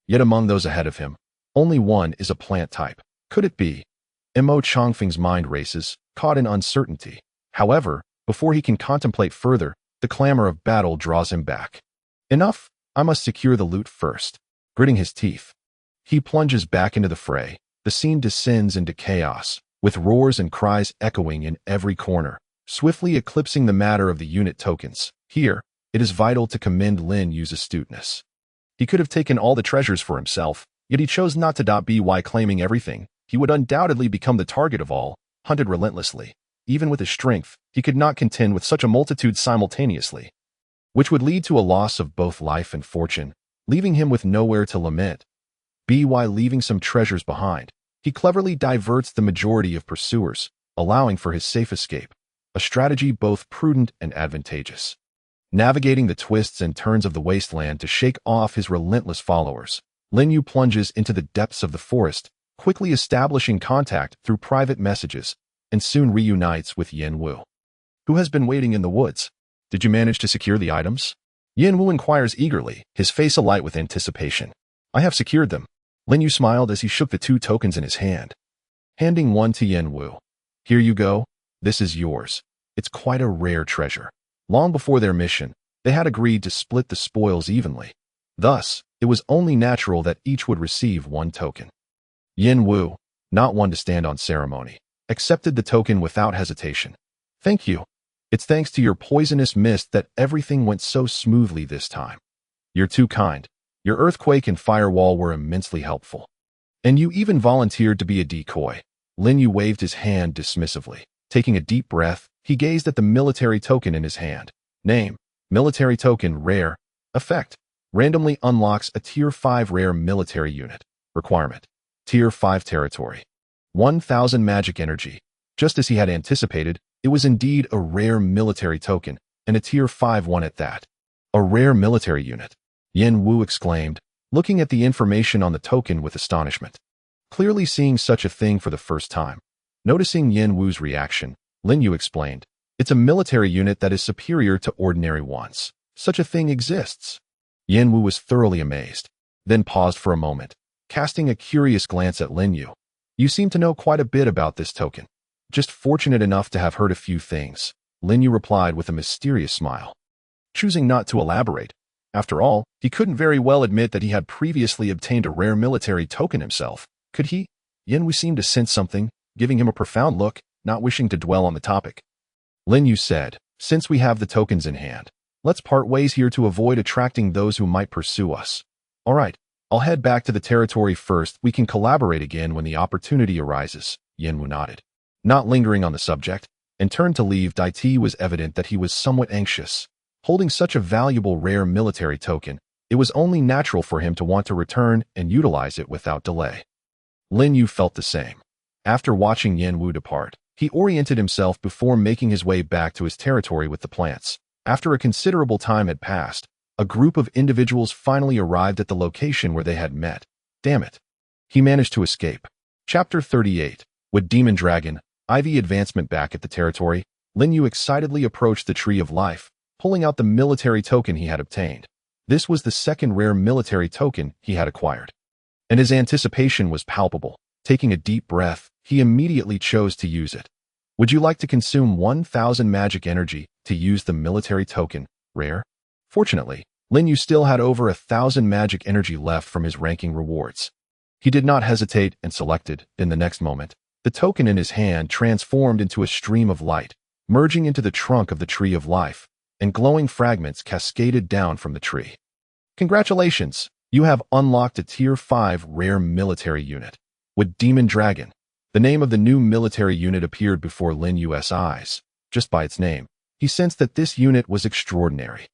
Yet among those ahead of him, only one is a plant type. Could it be? Mo Changfeng's mind races, caught in uncertainty. However, before he can contemplate further, the clamor of battle draws him back. Enough! I must secure the loot first. Gritting his teeth, he plunges back into the fray. The scene descends into chaos, with roars and cries echoing in every corner, swiftly eclipsing the matter of the unit tokens. Here, it is vital to commend Lin Yu's astuteness. He could have taken all the treasures for himself, yet he chose not to. By claiming everything, he would undoubtedly become the target of all, hunted relentlessly. Even with his strength, he could not contend with such a multitude simultaneously, which would lead to a loss of both life and fortune, leaving him with nowhere to lament. By leaving some treasures behind, he cleverly diverts the majority of pursuers, allowing for his safe escape, a strategy both prudent and advantageous. Navigating the twists and turns of the wasteland to shake off his relentless followers, Lin Yu plunges into the depths of the forest, quickly establishing contact through private messages, and soon reunites with Yin Wu, who has been waiting in the woods. Did you manage to secure the items? Yin Wu inquires eagerly, his face alight with anticipation. I have secured them. Lin Yu smiled as he shook the 2 tokens in his hand, handing one to Yin Wu. Here you go. This is yours. It's quite a rare treasure. Long before their mission, they had agreed to split the spoils evenly. Thus, it was only natural that each would receive 1 token. Yin Wu, not one to stand on ceremony, accepted the token without hesitation. Thank you. It's thanks to your poisonous mist that everything went so smoothly this time. You're too kind. Your earthquake and firewall were immensely helpful. And you even volunteered to be a decoy. Lin Yu waved his hand dismissively. Taking a deep breath, he gazed at the military token in his hand. Name: military token rare. Effect: randomly unlocks a Tier 5 rare military unit. Requirement: Tier 5 territory. 1,000 magic energy. Just as he had anticipated, it was indeed a rare military token, and a Tier 5 one at that. A rare military unit. Yin Wu exclaimed, looking at the information on the token with astonishment. Clearly seeing such a thing for the first time. Noticing Yin Wu's reaction, Lin Yu explained, it's a military unit that is superior to ordinary ones. Such a thing exists. Yin Wu was thoroughly amazed, then paused for a moment, casting a curious glance at Lin Yu. You seem to know quite a bit about this token. Just fortunate enough to have heard a few things, Lin Yu replied with a mysterious smile, choosing not to elaborate. After all, he couldn't very well admit that he had previously obtained a rare military token himself. Could he? Yin Wu seemed to sense something, giving him a profound look, not wishing to dwell on the topic. Lin Yu said, since we have the tokens in hand, let's part ways here to avoid attracting those who might pursue us. All right, I'll head back to the territory first. We can collaborate again when the opportunity arises. Yin Wu nodded, not lingering on the subject, and turned to leave. It was evident that he was somewhat anxious. Holding such a valuable rare military token, it was only natural for him to want to return and utilize it without delay. Lin Yu felt the same. After watching Yin Wu depart, he oriented himself before making his way back to his territory with the plants. After a considerable time had passed, a group of individuals finally arrived at the location where they had met. Damn it. He managed to escape. Chapter 38. With Demon Dragon, IV advancement back at the territory, Lin Yu excitedly approached the Tree of Life, pulling out the military token he had obtained. This was the second rare military token he had acquired, and his anticipation was palpable. Taking a deep breath, he immediately chose to use it. Would you like to consume 1,000 magic energy to use the military token, rare? Fortunately, Lin Yu still had over 1,000 magic energy left from his ranking rewards. He did not hesitate and selected, in the next moment, the token in his hand transformed into a stream of light, merging into the trunk of the tree of life, and glowing fragments cascaded down from the tree. Congratulations! You have unlocked a Tier 5 rare military unit. With Demon Dragon, the name of the new military unit appeared before Lin Yu's eyes. Just by its name, he sensed that this unit was extraordinary.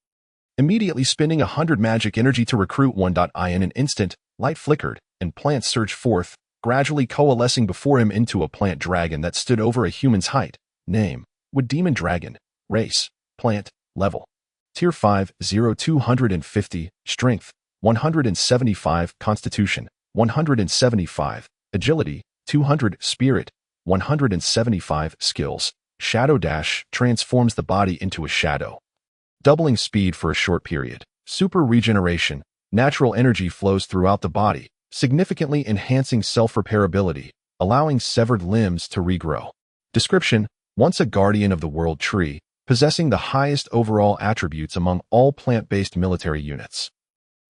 Immediately spending 100 magic energy to recruit one. In an instant, light flickered, and plants surged forth, gradually coalescing before him into a plant dragon that stood over a human's height. Name: Wood Demon Dragon. Race: Plant. Level: Tier 5, 250, Strength: 175, Constitution: 175, Agility: 200, Spirit: 175, Skills: Shadow Dash transforms the body into a shadow, doubling speed for a short period. Super Regeneration: Natural energy flows throughout the body, significantly enhancing self-repairability, allowing severed limbs to regrow. Description: Once a guardian of the world tree, possessing the highest overall attributes among all plant-based military units.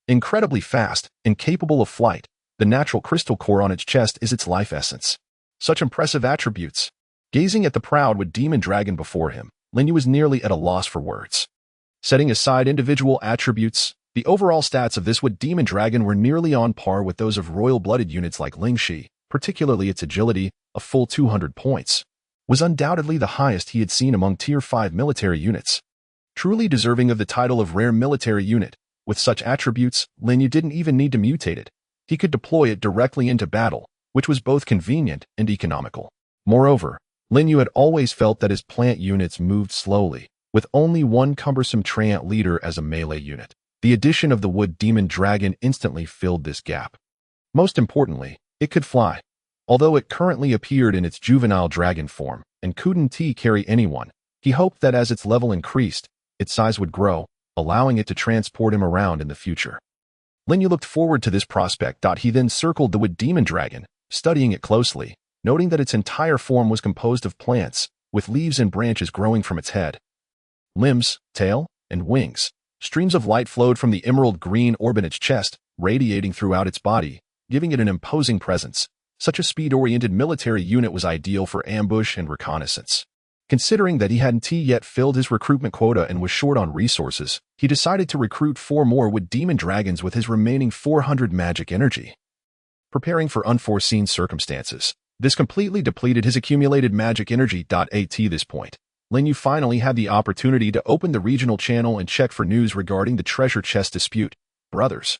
Incredibly fast and capable of flight, the natural crystal core on its chest is its life essence. Such impressive attributes. Gazing at the proud Wood Demon Dragon before him, Lin Yu was nearly at a loss for words. Setting aside individual attributes, the overall stats of this Wood Demon Dragon were nearly on par with those of royal-blooded units like Lingxi, particularly its agility, a full 200 points, was undoubtedly the highest he had seen among Tier 5 military units. Truly deserving of the title of rare military unit, with such attributes, Lin Yu didn't even need to mutate it. He could deploy it directly into battle, which was both convenient and economical. Moreover, Lin Yu had always felt that his plant units moved slowly, with only one cumbersome treant leader as a melee unit. The addition of the Wood Demon Dragon instantly filled this gap. Most importantly, it could fly. Although it currently appeared in its juvenile dragon form and couldn't carry anyone, he hoped that as its level increased, its size would grow, allowing it to transport him around in the future. Lin Yu looked forward to this prospect. He then circled the Wood Demon Dragon, studying it closely, noting that its entire form was composed of plants, with leaves and branches growing from its head, limbs, tail, and wings. Streams of light flowed from the emerald green orb in its chest, radiating throughout its body, giving it an imposing presence. Such a speed-oriented military unit was ideal for ambush and reconnaissance. Considering that he hadn't yet filled his recruitment quota and was short on resources, he decided to recruit 4 more Wood Demon Dragons with his remaining 400 magic energy. Preparing for unforeseen circumstances, this completely depleted his accumulated magic energy. At this point, Lin Yu finally had the opportunity to open the regional channel and check for news regarding the treasure chest dispute. Brothers,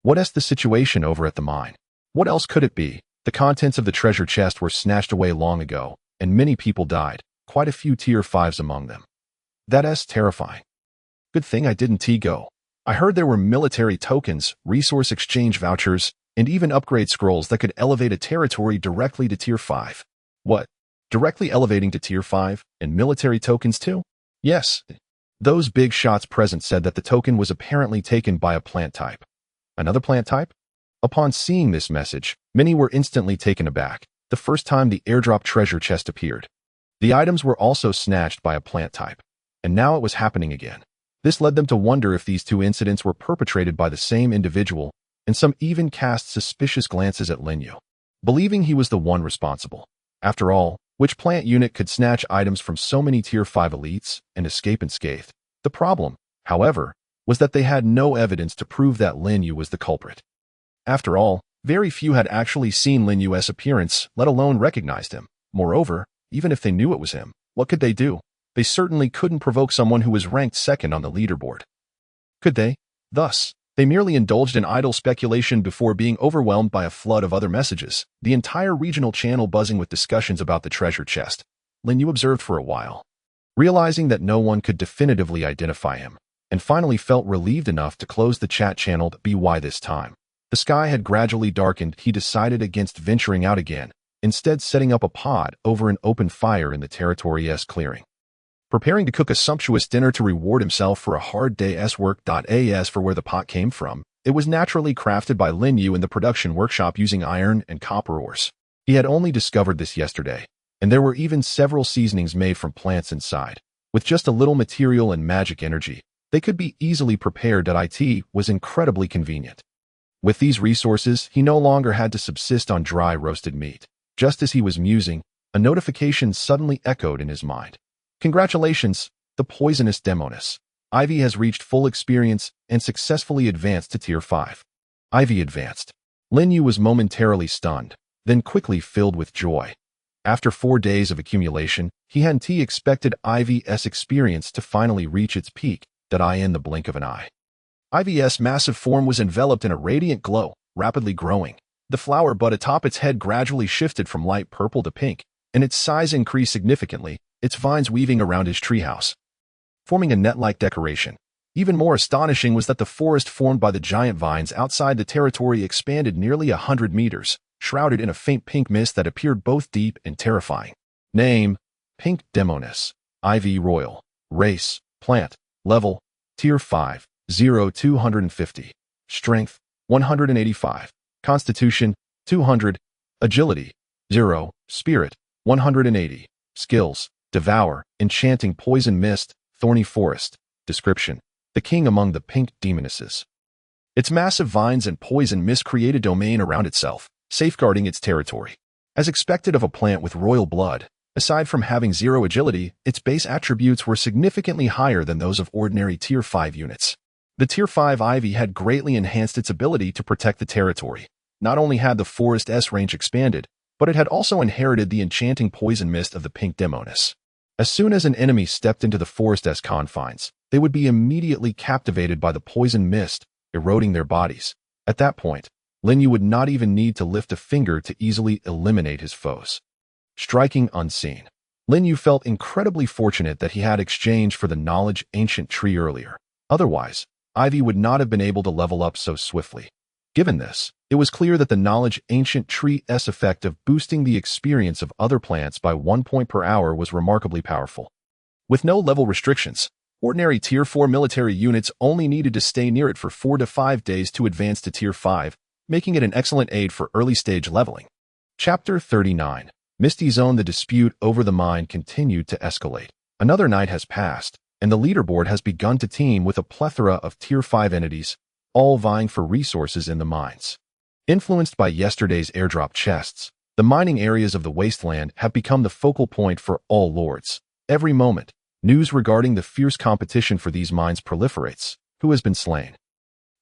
what's the situation over at the mine? What else could it be? The contents of the treasure chest were snatched away long ago, and many people died, quite a few Tier 5s among them. That's terrifying. Good thing I didn't go. I heard there were military tokens, resource exchange vouchers, and even upgrade scrolls that could elevate a territory directly to Tier 5. What? Directly elevating to Tier 5, and military tokens too? Yes. Those big shots present said that the token was apparently taken by a plant type. Another plant type? Upon seeing this message, many were instantly taken aback, the first time the airdrop treasure chest appeared. The items were also snatched by a plant type, and now it was happening again. This led them to wonder if these two incidents were perpetrated by the same individual, and some even cast suspicious glances at Lin Yu, believing he was the one responsible. After all, which plant unit could snatch items from so many Tier 5 elites and escape unscathed? The problem, however, was that they had no evidence to prove that Lin Yu was the culprit. After all, very few had actually seen Lin Yu's appearance, let alone recognized him. Moreover, even if they knew it was him, what could they do? They certainly couldn't provoke someone who was ranked second on the leaderboard. Could they? Thus, they merely indulged in idle speculation before being overwhelmed by a flood of other messages, the entire regional channel buzzing with discussions about the treasure chest. Lin Yu observed for a while, realizing that no one could definitively identify him, and finally felt relieved enough to close the chat channel. By this time, the sky had gradually darkened. He decided against venturing out again, instead setting up a pod over an open fire in the territory's clearing. Preparing to cook a sumptuous dinner to reward himself for a hard day's work. As for where the pot came from, it was naturally crafted by Lin Yu in the production workshop using iron and copper ores. He had only discovered this yesterday, and there were even several seasonings made from plants inside. With just a little material and magic energy, they could be easily prepared. It was incredibly convenient. With these resources, he no longer had to subsist on dry roasted meat. Just as he was musing, a notification suddenly echoed in his mind. Congratulations, the poisonous demoness. Ivy has reached full experience and successfully advanced to Tier 5. Ivy advanced. Lin Yu was momentarily stunned, then quickly filled with joy. After 4 days of accumulation, he hadn't expected Ivy's experience to finally reach its peak, in the blink of an eye. Ivy's massive form was enveloped in a radiant glow, rapidly growing. The flower bud atop its head gradually shifted from light purple to pink, and its size increased significantly, its vines weaving around his treehouse, forming a net-like decoration. Even more astonishing was that the forest formed by the giant vines outside the territory expanded nearly 100 meters, shrouded in a faint pink mist that appeared both deep and terrifying. Name: Pink Demoness. IV Royal. Race: Plant. Level: Tier 5, 250. Strength: 185. Constitution: 200. Agility: 0. Spirit: 180. Skills: Devour, Enchanting Poison Mist, Thorny Forest. Description: the king among the pink demonesses. Its massive vines and poison mist create a domain around itself, safeguarding its territory. As expected of a plant with royal blood, aside from having 0 agility, its base attributes were significantly higher than those of ordinary Tier 5 units. The Tier 5 ivy had greatly enhanced its ability to protect the territory. Not only had the forest's range expanded, but it had also inherited the enchanting poison mist of the pink demoness. As soon as an enemy stepped into the forest's confines, they would be immediately captivated by the poison mist, eroding their bodies. At that point, Lin Yu would not even need to lift a finger to easily eliminate his foes. Striking unseen. Lin Yu felt incredibly fortunate that he had exchanged for the knowledge ancient tree earlier. Otherwise, Ivy would not have been able to level up so swiftly. Given this, it was clear that the knowledge ancient tree's effect of boosting the experience of other plants by 1 point per hour was remarkably powerful. With no level restrictions, ordinary Tier 4 military units only needed to stay near it for 4 to 5 days to advance to Tier 5, making it an excellent aid for early-stage leveling. Chapter 39. Misty Zone. The dispute over the mine continued to escalate. Another night has passed, and the leaderboard has begun to teem with a plethora of Tier 5 entities, all vying for resources in the mines. Influenced by yesterday's airdrop chests, the mining areas of the wasteland have become the focal point for all lords. Every moment, news regarding the fierce competition for these mines proliferates. Who has been slain?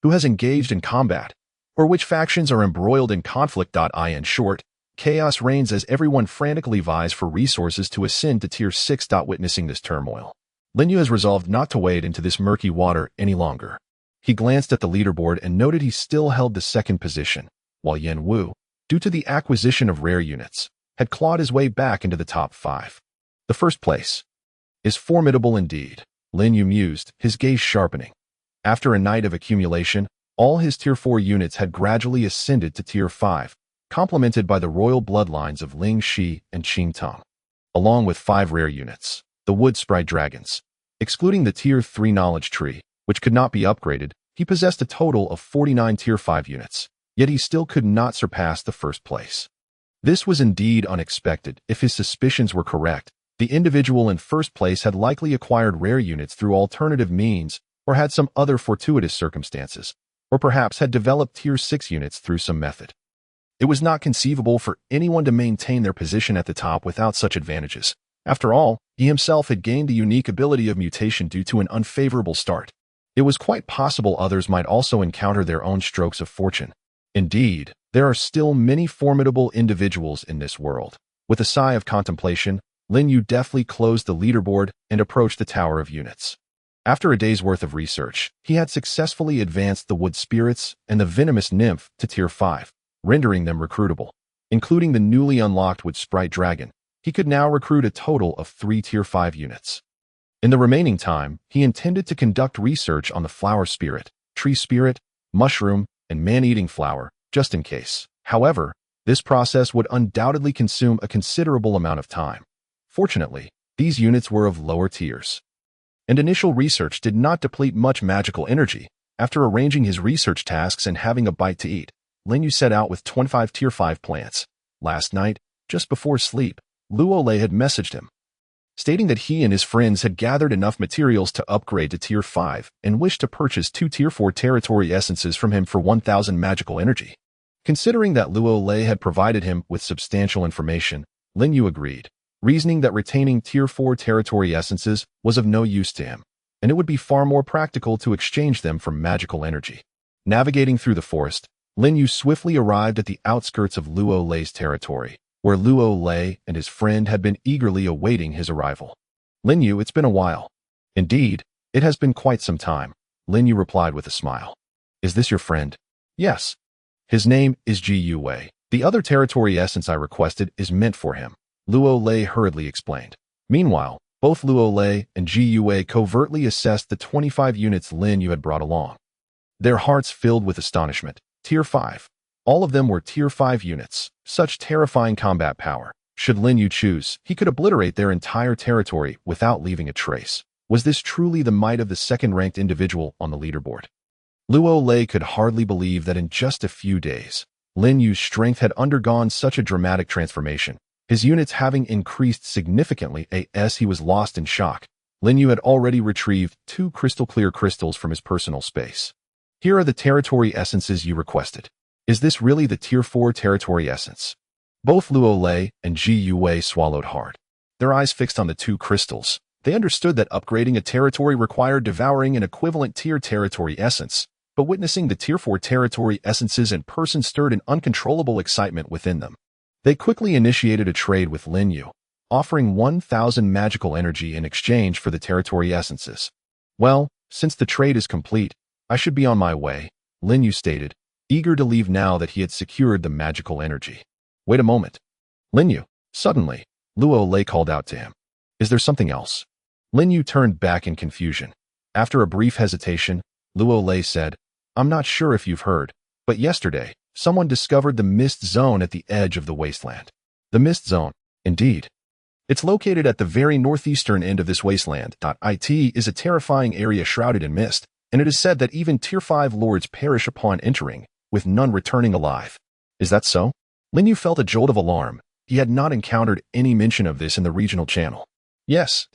Who has engaged in combat? Or which factions are embroiled in conflict? In short, chaos reigns as everyone frantically vies for resources to ascend to Tier 6. Witnessing this turmoil, Lin Yu has resolved not to wade into this murky water any longer. He glanced at the leaderboard and noted he still held the second position, while Yen Wu, due to the acquisition of rare units, had clawed his way back into the top 5. The first place is formidable indeed, Lin Yu mused, his gaze sharpening. After a night of accumulation, all his Tier 4 units had gradually ascended to Tier 5, complemented by the royal bloodlines of Ling Shi and Qing Tong, along with 5 rare units, the Wood Sprite Dragons. Excluding the Tier 3 knowledge tree, which could not be upgraded, he possessed a total of 49 Tier 5 units, yet he still could not surpass the first place. This was indeed unexpected. If his suspicions were correct, the individual in first place had likely acquired rare units through alternative means or had some other fortuitous circumstances, or perhaps had developed Tier 6 units through some method. It was not conceivable for anyone to maintain their position at the top without such advantages. After all, he himself had gained the unique ability of mutation due to an unfavorable start. It was quite possible others might also encounter their own strokes of fortune. Indeed, there are still many formidable individuals in this world. With a sigh of contemplation, Lin Yu deftly closed the leaderboard and approached the Tower of Units. After a day's worth of research, he had successfully advanced the Wood Spirits and the Venomous Nymph to Tier 5, rendering them recruitable. Including the newly unlocked Wood Sprite Dragon, he could now recruit a total of 3 Tier 5 units. In the remaining time, he intended to conduct research on the Flower Spirit, Tree Spirit, Mushroom, and Man-Eating Flower, just in case. However, this process would undoubtedly consume a considerable amount of time. Fortunately, these units were of lower tiers, and initial research did not deplete much magical energy. After arranging his research tasks and having a bite to eat, Lin Yu set out with 25 Tier 5 plants. Last night, just before sleep, Luo had messaged him, stating that he and his friends had gathered enough materials to upgrade to Tier 5 and wished to purchase 2 Tier 4 territory essences from him for 1,000 magical energy. Considering that Luo had provided him with substantial information, Lin Yu agreed, reasoning that retaining Tier 4 territory essences was of no use to him, and it would be far more practical to exchange them for magical energy. Navigating through the forest, Lin Yu swiftly arrived at the outskirts of Luo's territory, where Luo and his friend had been eagerly awaiting his arrival. Lin Yu, it's been a while. Indeed, it has been quite some time, Lin Yu replied with a smile. Is this your friend? Yes. His name is Ji Yue. The other territory essence I requested is meant for him, Luo hurriedly explained. Meanwhile, both Luo and Ji Yue covertly assessed the 25 units Lin Yu had brought along. Their hearts filled with astonishment. Tier 5. All of them were Tier 5 units. Such terrifying combat power. Should Lin Yu choose, he could obliterate their entire territory without leaving a trace. Was this truly the might of the second-ranked individual on the leaderboard? Luo could hardly believe that in just a few days, Lin Yu's strength had undergone such a dramatic transformation. His units having increased significantly as he was lost in shock. Lin Yu had already retrieved 2 crystal-clear crystals from his personal space. Here are the territory essences you requested. Is this really the Tier 4 territory essence? Both Luo and Ji Yue swallowed hard. Their eyes fixed on the 2 crystals. They understood that upgrading a territory required devouring an equivalent tier territory essence, but witnessing the Tier 4 territory essences in person stirred an uncontrollable excitement within them. They quickly initiated a trade with Lin Yu, offering 1,000 magical energy in exchange for the territory essences. Well, since the trade is complete, I should be on my way, Lin Yu stated, eager to leave now that he had secured the magical energy. Wait a moment. Lin Yu, suddenly, Luo called out to him. Is there something else? Lin Yu turned back in confusion. After a brief hesitation, Luo said, I'm not sure if you've heard, but yesterday, someone discovered the mist zone at the edge of the wasteland. The mist zone, indeed. It's located at the very northeastern end of this wasteland. It is a terrifying area shrouded in mist, and it is said that even Tier 5 lords perish upon entering, with none returning alive. Is that so? Lin Yu felt a jolt of alarm. He had not encountered any mention of this in the regional channel. Yes.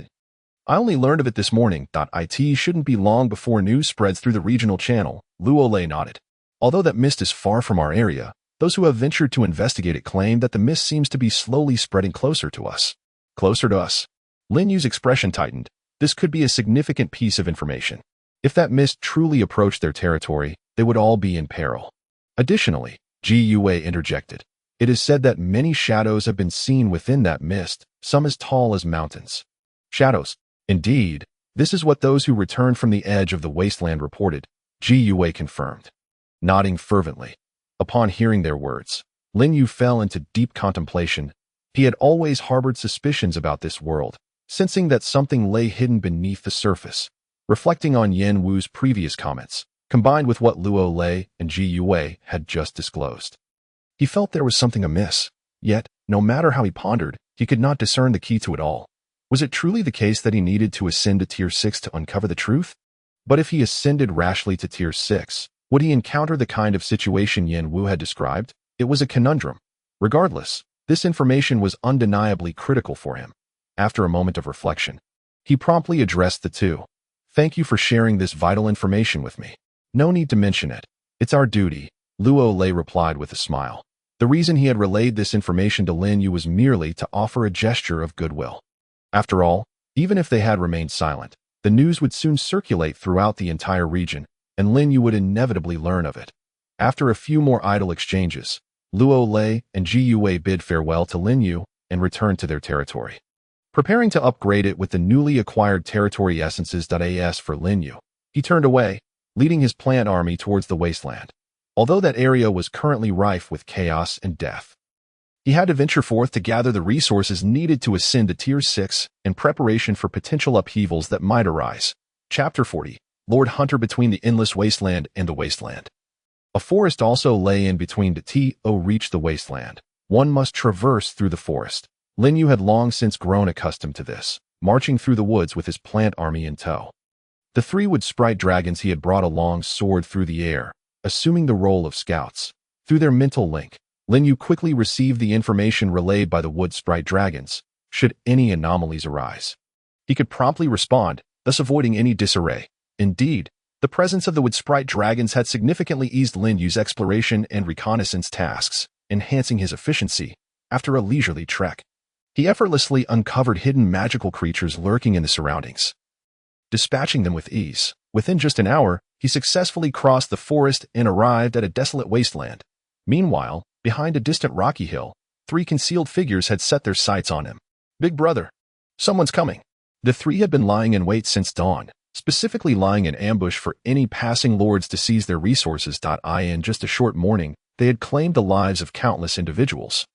I only learned of it this morning. It shouldn't be long before news spreads through the regional channel, Luo nodded. Although that mist is far from our area, those who have ventured to investigate it claim that the mist seems to be slowly spreading closer to us. Closer to us? Lin Yu's expression tightened. This could be a significant piece of information. If that mist truly approached their territory, they would all be in peril. Additionally, Ji Yue interjected. It is said that many shadows have been seen within that mist, some as tall as mountains. Shadows. Indeed, this is what those who returned from the edge of the wasteland reported, Ji Yue confirmed. Nodding fervently. Upon hearing their words, Lin Yu fell into deep contemplation. He had always harbored suspicions about this world, sensing that something lay hidden beneath the surface. Reflecting on Yen Wu's previous comments, combined with what Luo and Ji Yue had just disclosed. He felt there was something amiss, yet, no matter how he pondered, he could not discern the key to it all. Was it truly the case that he needed to ascend to Tier 6 to uncover the truth? But if he ascended rashly to Tier 6, would he encounter the kind of situation Yen Wu had described? It was a conundrum. Regardless, this information was undeniably critical for him. After a moment of reflection, he promptly addressed the 2. Thank you for sharing this vital information with me. No need to mention it. It's our duty, Luo replied with a smile. The reason he had relayed this information to Lin Yu was merely to offer a gesture of goodwill. After all, even if they had remained silent, the news would soon circulate throughout the entire region, and Lin Yu would inevitably learn of it. After a few more idle exchanges, Luo and Ji Yue bid farewell to Lin Yu and returned to their territory. Preparing to upgrade it with the newly acquired territory essences for Lin Yu, he turned away, leading his plant army towards the wasteland. Although that area was currently rife with chaos and death, he had to venture forth to gather the resources needed to ascend to Tier 6 in preparation for potential upheavals that might arise. Chapter 40. Lord Hunter between the endless wasteland and the wasteland. A forest also lay in between to reach the wasteland. One must traverse through the forest. Lin Yu had long since grown accustomed to this, marching through the woods with his plant army in tow. The 3 wood sprite dragons he had brought along soared through the air, assuming the role of scouts. Through their mental link, Lin Yu quickly received the information relayed by the wood sprite dragons, should any anomalies arise. He could promptly respond, thus avoiding any disarray. Indeed, the presence of the wood sprite dragons had significantly eased Lin Yu's exploration and reconnaissance tasks, enhancing his efficiency. After a leisurely trek, he effortlessly uncovered hidden magical creatures lurking in the surroundings, dispatching them with ease. Within just an hour, he successfully crossed the forest and arrived at a desolate wasteland. Meanwhile, behind a distant rocky hill, 3 concealed figures had set their sights on him. Big brother, someone's coming. The 3 had been lying in wait since dawn, specifically lying in ambush for any passing lords to seize their resources. In just a short morning, they had claimed the lives of countless individuals,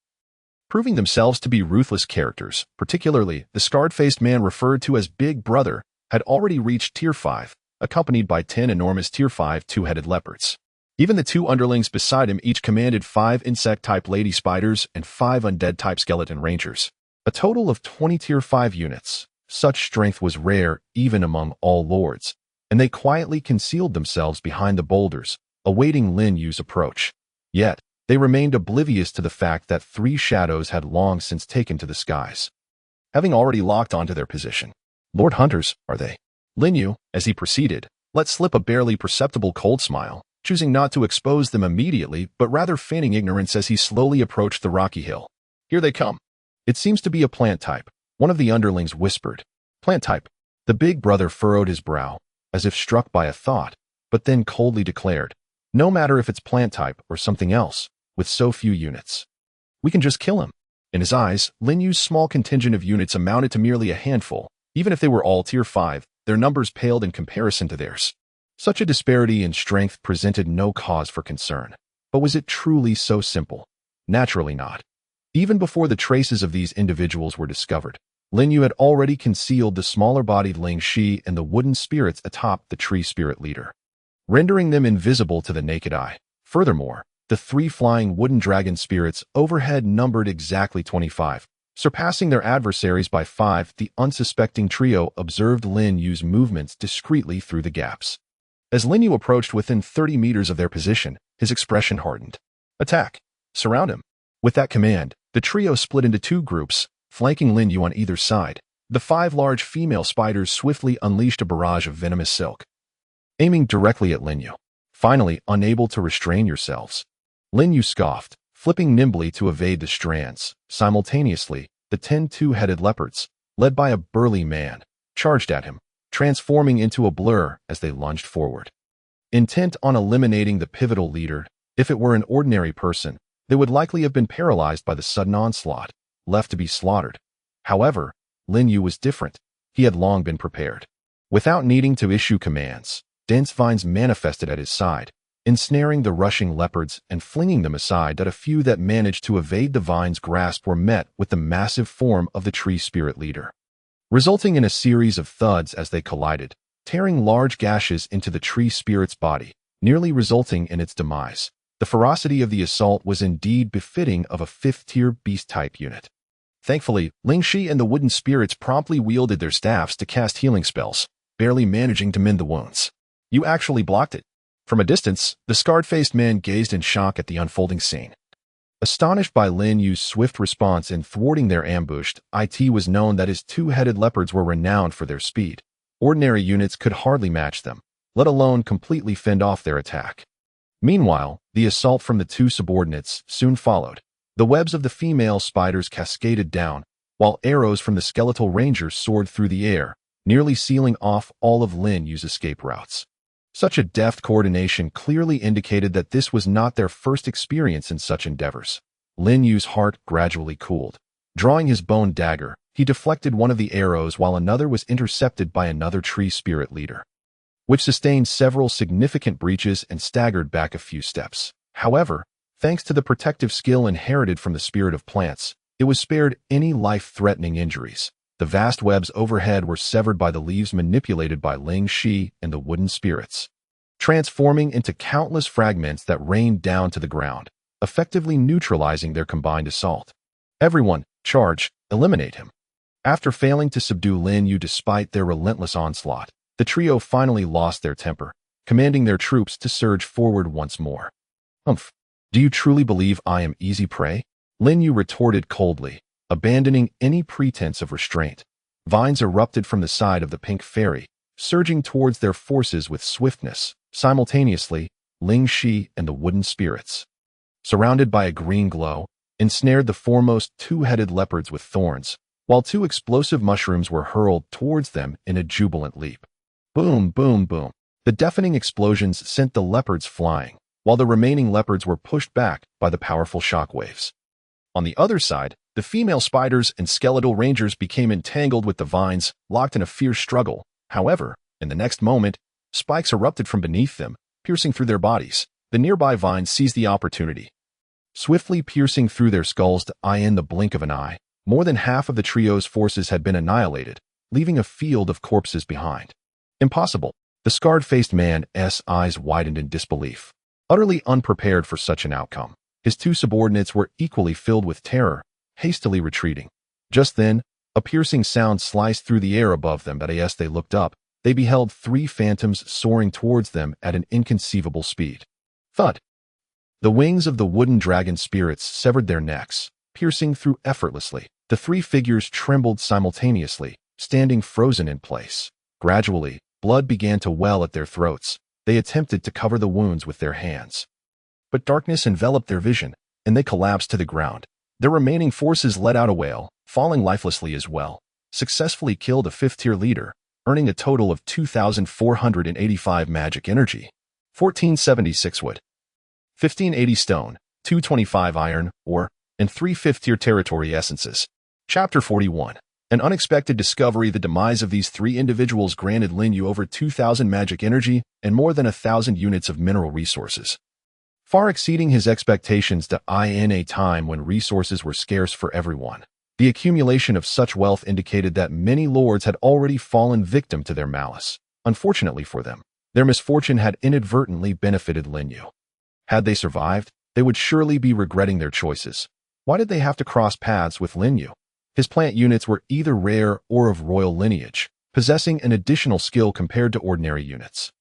proving themselves to be ruthless characters. Particularly, the scarred-faced man referred to as Big Brother had already reached Tier 5, accompanied by 10 enormous Tier 5 two-headed leopards. Even the 2 underlings beside him each commanded 5 insect-type lady spiders and 5 undead-type skeleton rangers. A total of 20 Tier 5 units. Such strength was rare even among all lords, and they quietly concealed themselves behind the boulders, awaiting Lin Yu's approach. Yet, they remained oblivious to the fact that 3 shadows had long since taken to the skies, having already locked onto their position. Lord Hunters, are they? Lin Yu, as he proceeded, let slip a barely perceptible cold smile, choosing not to expose them immediately but rather feigning ignorance as he slowly approached the rocky hill. Here they come. It seems to be a plant type, one of the underlings whispered. Plant type. The big brother furrowed his brow, as if struck by a thought, but then coldly declared, no matter if it's plant type or something else, with so few units, we can just kill him. In his eyes, Lin Yu's small contingent of units amounted to merely a handful. Even if they were all Tier 5, their numbers paled in comparison to theirs. Such a disparity in strength presented no cause for concern. But was it truly so simple? Naturally not. Even before the traces of these individuals were discovered, Lin Yu had already concealed the smaller-bodied Ling Shi and the wooden spirits atop the tree spirit leader, rendering them invisible to the naked eye. Furthermore, the 3 flying wooden dragon spirits overhead numbered exactly 25, surpassing their adversaries by 5. The unsuspecting trio observed Lin Yu's movements discreetly through the gaps. As Lin Yu approached within 30 meters of their position, his expression hardened. Attack! Surround him! With that command, the trio split into 2 groups, flanking Lin Yu on either side. The 5 large female spiders swiftly unleashed a barrage of venomous silk, aiming directly at Lin Yu. Finally, unable to restrain yourselves, Lin Yu scoffed, flipping nimbly to evade the strands. Simultaneously, the 10 two-headed leopards, led by a burly man, charged at him, transforming into a blur as they lunged forward. Intent on eliminating the pivotal leader, if it were an ordinary person, they would likely have been paralyzed by the sudden onslaught, left to be slaughtered. However, Lin Yu was different. He had long been prepared. Without needing to issue commands, dense vines manifested at his side, ensnaring the rushing leopards and flinging them aside. A few that managed to evade the vine's grasp were met with the massive form of the tree spirit leader, resulting in a series of thuds as they collided, tearing large gashes into the tree spirit's body, nearly resulting in its demise. The ferocity of the assault was indeed befitting of a 5th-tier beast-type unit. Thankfully, Ling Shi and the wooden spirits promptly wielded their staffs to cast healing spells, barely managing to mend the wounds. You actually blocked it. From a distance, the scarred-faced man gazed in shock at the unfolding scene. Astonished by Lin Yu's swift response in thwarting their ambush, it was known that his 2-headed leopards were renowned for their speed. Ordinary units could hardly match them, let alone completely fend off their attack. Meanwhile, the assault from the 2 subordinates soon followed. The webs of the female spiders cascaded down, while arrows from the skeletal rangers soared through the air, nearly sealing off all of Lin Yu's escape routes. Such a deft coordination clearly indicated that this was not their first experience in such endeavors. Lin Yu's heart gradually cooled. Drawing his bone dagger, he deflected one of the arrows while another was intercepted by another tree spirit leader, which sustained several significant breaches and staggered back a few steps. However, thanks to the protective skill inherited from the spirit of plants, it was spared any life-threatening injuries. The vast webs overhead were severed by the leaves manipulated by Ling Shi and the wooden spirits, transforming into countless fragments that rained down to the ground, effectively neutralizing their combined assault. Everyone, charge, eliminate him. After failing to subdue Lin Yu despite their relentless onslaught, the trio finally lost their temper, commanding their troops to surge forward once more. Humph. Do you truly believe I am easy prey? Lin Yu retorted coldly, abandoning any pretense of restraint. Vines erupted from the side of the pink fairy, surging towards their forces with swiftness. Simultaneously, Ling Shi and the wooden spirits, surrounded by a green glow, ensnared the foremost two-headed leopards with thorns, while two explosive mushrooms were hurled towards them in a jubilant leap. Boom, boom, boom. The deafening explosions sent the leopards flying, while the remaining leopards were pushed back by the powerful shockwaves. On the other side, the female spiders and skeletal rangers became entangled with the vines, locked in a fierce struggle. However, in the next moment, spikes erupted from beneath them, piercing through their bodies. The nearby vines seized the opportunity, swiftly piercing through their skulls in the blink of an eye. More than half of the trio's forces had been annihilated, leaving a field of corpses behind. Impossible. The scarred-faced man's eyes widened in disbelief. Utterly unprepared for such an outcome, his two subordinates were equally filled with terror, hastily retreating. Just then, a piercing sound sliced through the air above them. As they looked up, they beheld three phantoms soaring towards them at an inconceivable speed. Thud! The wings of the wooden dragon spirits severed their necks, piercing through effortlessly. The three figures trembled simultaneously, standing frozen in place. Gradually, blood began to well at their throats. They attempted to cover the wounds with their hands, but darkness enveloped their vision, and they collapsed to the ground. Their remaining forces let out a wail, falling lifelessly as well, successfully killed a fifth-tier leader, earning a total of 2,485 magic energy, 1476 wood, 1580 stone, 225 iron ore, and 3 fifth-tier territory essences. Chapter 41. An unexpected discovery. The demise of these three individuals granted Lin Yu over 2,000 magic energy and more than 1,000 units of mineral resources, far exceeding his expectations in a time when resources were scarce for everyone. The accumulation of such wealth indicated that many lords had already fallen victim to their malice. Unfortunately for them, their misfortune had inadvertently benefited Lin Yu. Had they survived, they would surely be regretting their choices. Why did they have to cross paths with Lin Yu? His plant units were either rare or of royal lineage, possessing an additional skill compared to ordinary units.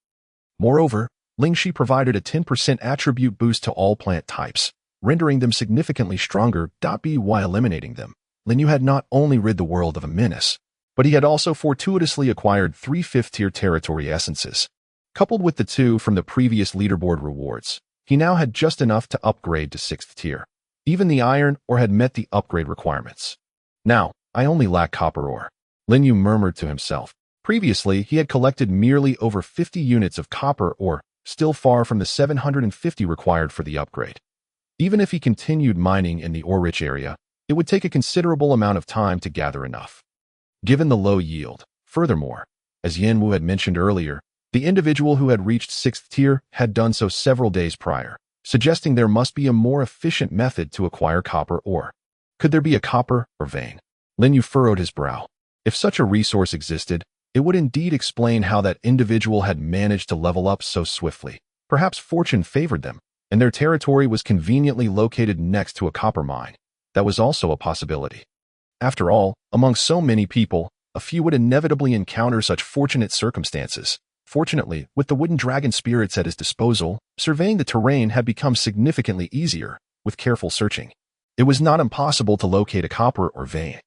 Moreover, Ling Shi provided a 10% attribute boost to all plant types, rendering them significantly stronger. While eliminating them, Lin Yu had not only rid the world of a menace, but he had also fortuitously acquired 3 fifth-tier territory essences. Coupled with the 2 from the previous leaderboard rewards, he now had just enough to upgrade to 6th tier. Even the iron ore had met the upgrade requirements. Now, I only lack copper ore, Lin Yu murmured to himself. Previously, he had collected merely over 50 units of copper ore, still far from the 750 required for the upgrade. Even if he continued mining in the ore-rich area, it would take a considerable amount of time to gather enough, given the low yield. Furthermore, as Yin Wu had mentioned earlier, the individual who had reached 6th tier had done so several days prior, suggesting there must be a more efficient method to acquire copper ore. Could there be a copper or vein? Lin Yu furrowed his brow. If such a resource existed, it would indeed explain how that individual had managed to level up so swiftly. Perhaps fortune favored them, and their territory was conveniently located next to a copper mine. That was also a possibility. After all, among so many people, a few would inevitably encounter such fortunate circumstances. Fortunately, with the wooden dragon spirits at his disposal, surveying the terrain had become significantly easier, with careful searching. It was not impossible to locate a copper or vein.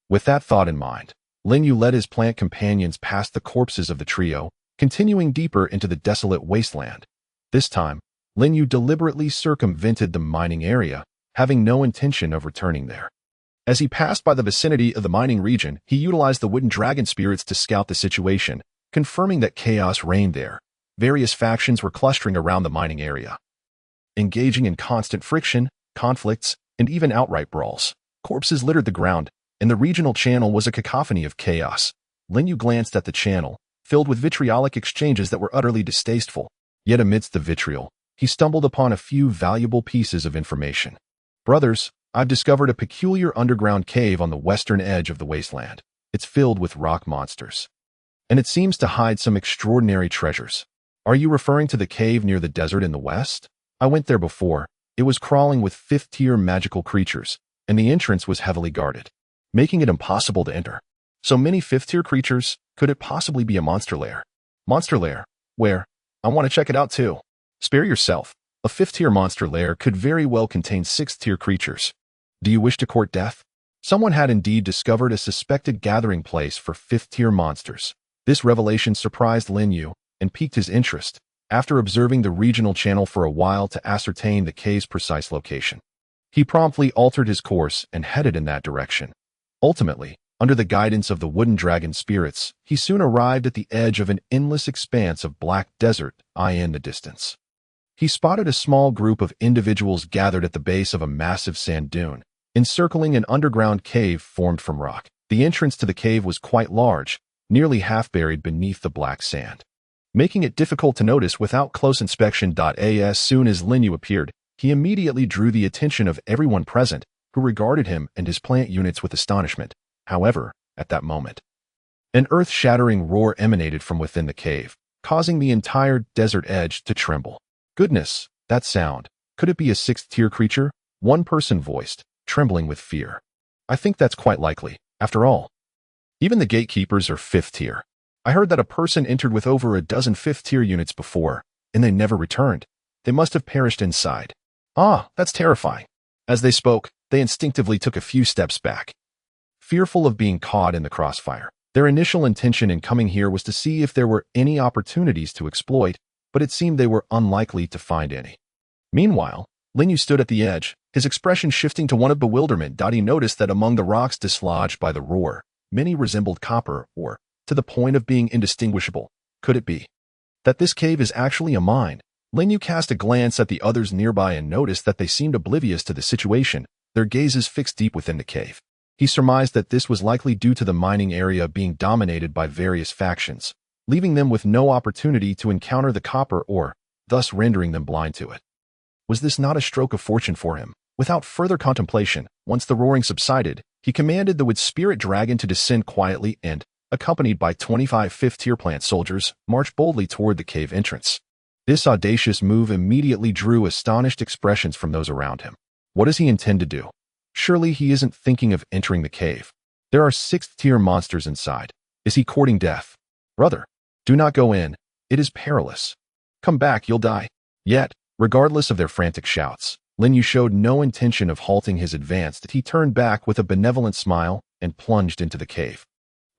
With that thought in mind, Lin Yu led his plant companions past the corpses of the trio, continuing deeper into the desolate wasteland. This time, Lin Yu deliberately circumvented the mining area, having no intention of returning there. As he passed by the vicinity of the mining region, he utilized the wooden dragon spirits to scout the situation, confirming that chaos reigned there. Various factions were clustering around the mining area, engaging in constant friction, conflicts, and even outright brawls. Corpses littered the ground, and the regional channel was a cacophony of chaos. Lin Yu glanced at the channel, filled with vitriolic exchanges that were utterly distasteful. Yet amidst the vitriol, he stumbled upon a few valuable pieces of information. Brothers, I've discovered a peculiar underground cave on the western edge of the wasteland. It's filled with rock monsters, and it seems to hide some extraordinary treasures. Are you referring to the cave near the desert in the west? I went there before. It was crawling with 5th-tier magical creatures, and the entrance was heavily guarded, making it impossible to enter. So many 5th-tier creatures, could it possibly be a monster lair? Monster lair? Where? I want to check it out too. Spare yourself. A 5th-tier monster lair could very well contain 6th-tier creatures. Do you wish to court death? Someone had indeed discovered a suspected gathering place for 5th-tier monsters. This revelation surprised Lin Yu and piqued his interest, after observing the regional channel for a while to ascertain the cave's precise location. He promptly altered his course and headed in that direction. Ultimately, under the guidance of the wooden dragon spirits, he soon arrived at the edge of an endless expanse of black desert in the distance. He spotted a small group of individuals gathered at the base of a massive sand dune, encircling an underground cave formed from rock. The entrance to the cave was quite large, nearly half buried beneath the black sand, making it difficult to notice without close inspection. As soon as Lin Yu appeared, he immediately drew the attention of everyone present, who regarded him and his plant units with astonishment. However, at that moment, an earth-shattering roar emanated from within the cave, causing the entire desert edge to tremble. Goodness, that sound. Could it be a 6th-tier creature? One person voiced, trembling with fear. I think that's quite likely. After all, even the gatekeepers are 5th tier. I heard that a person entered with over a dozen 5th-tier units before, and they never returned. They must have perished inside. Ah, that's terrifying. As they spoke, they instinctively took a few steps back, fearful of being caught in the crossfire. Their initial intention in coming here was to see if there were any opportunities to exploit, but it seemed they were unlikely to find any. Meanwhile, Lin Yu stood at the edge, his expression shifting to one of bewilderment. He noticed that among the rocks dislodged by the roar, many resembled copper ore, to the point of being indistinguishable. Could it be that this cave is actually a mine? Lin Yu cast a glance at the others nearby and noticed that they seemed oblivious to the situation, their gazes fixed deep within the cave. He surmised that this was likely due to the mining area being dominated by various factions, leaving them with no opportunity to encounter the copper ore, thus rendering them blind to it. Was this not a stroke of fortune for him? Without further contemplation, once the roaring subsided, he commanded the wood spirit dragon to descend quietly and, accompanied by 25 5th-tier plant soldiers, march boldly toward the cave entrance. This audacious move immediately drew astonished expressions from those around him. What does he intend to do? Surely he isn't thinking of entering the cave. There are 6th-tier monsters inside. Is he courting death? Brother, do not go in. It is perilous. Come back, you'll die. Yet, regardless of their frantic shouts, Lin Yu showed no intention of halting his advance. He turned back with a benevolent smile and plunged into the cave,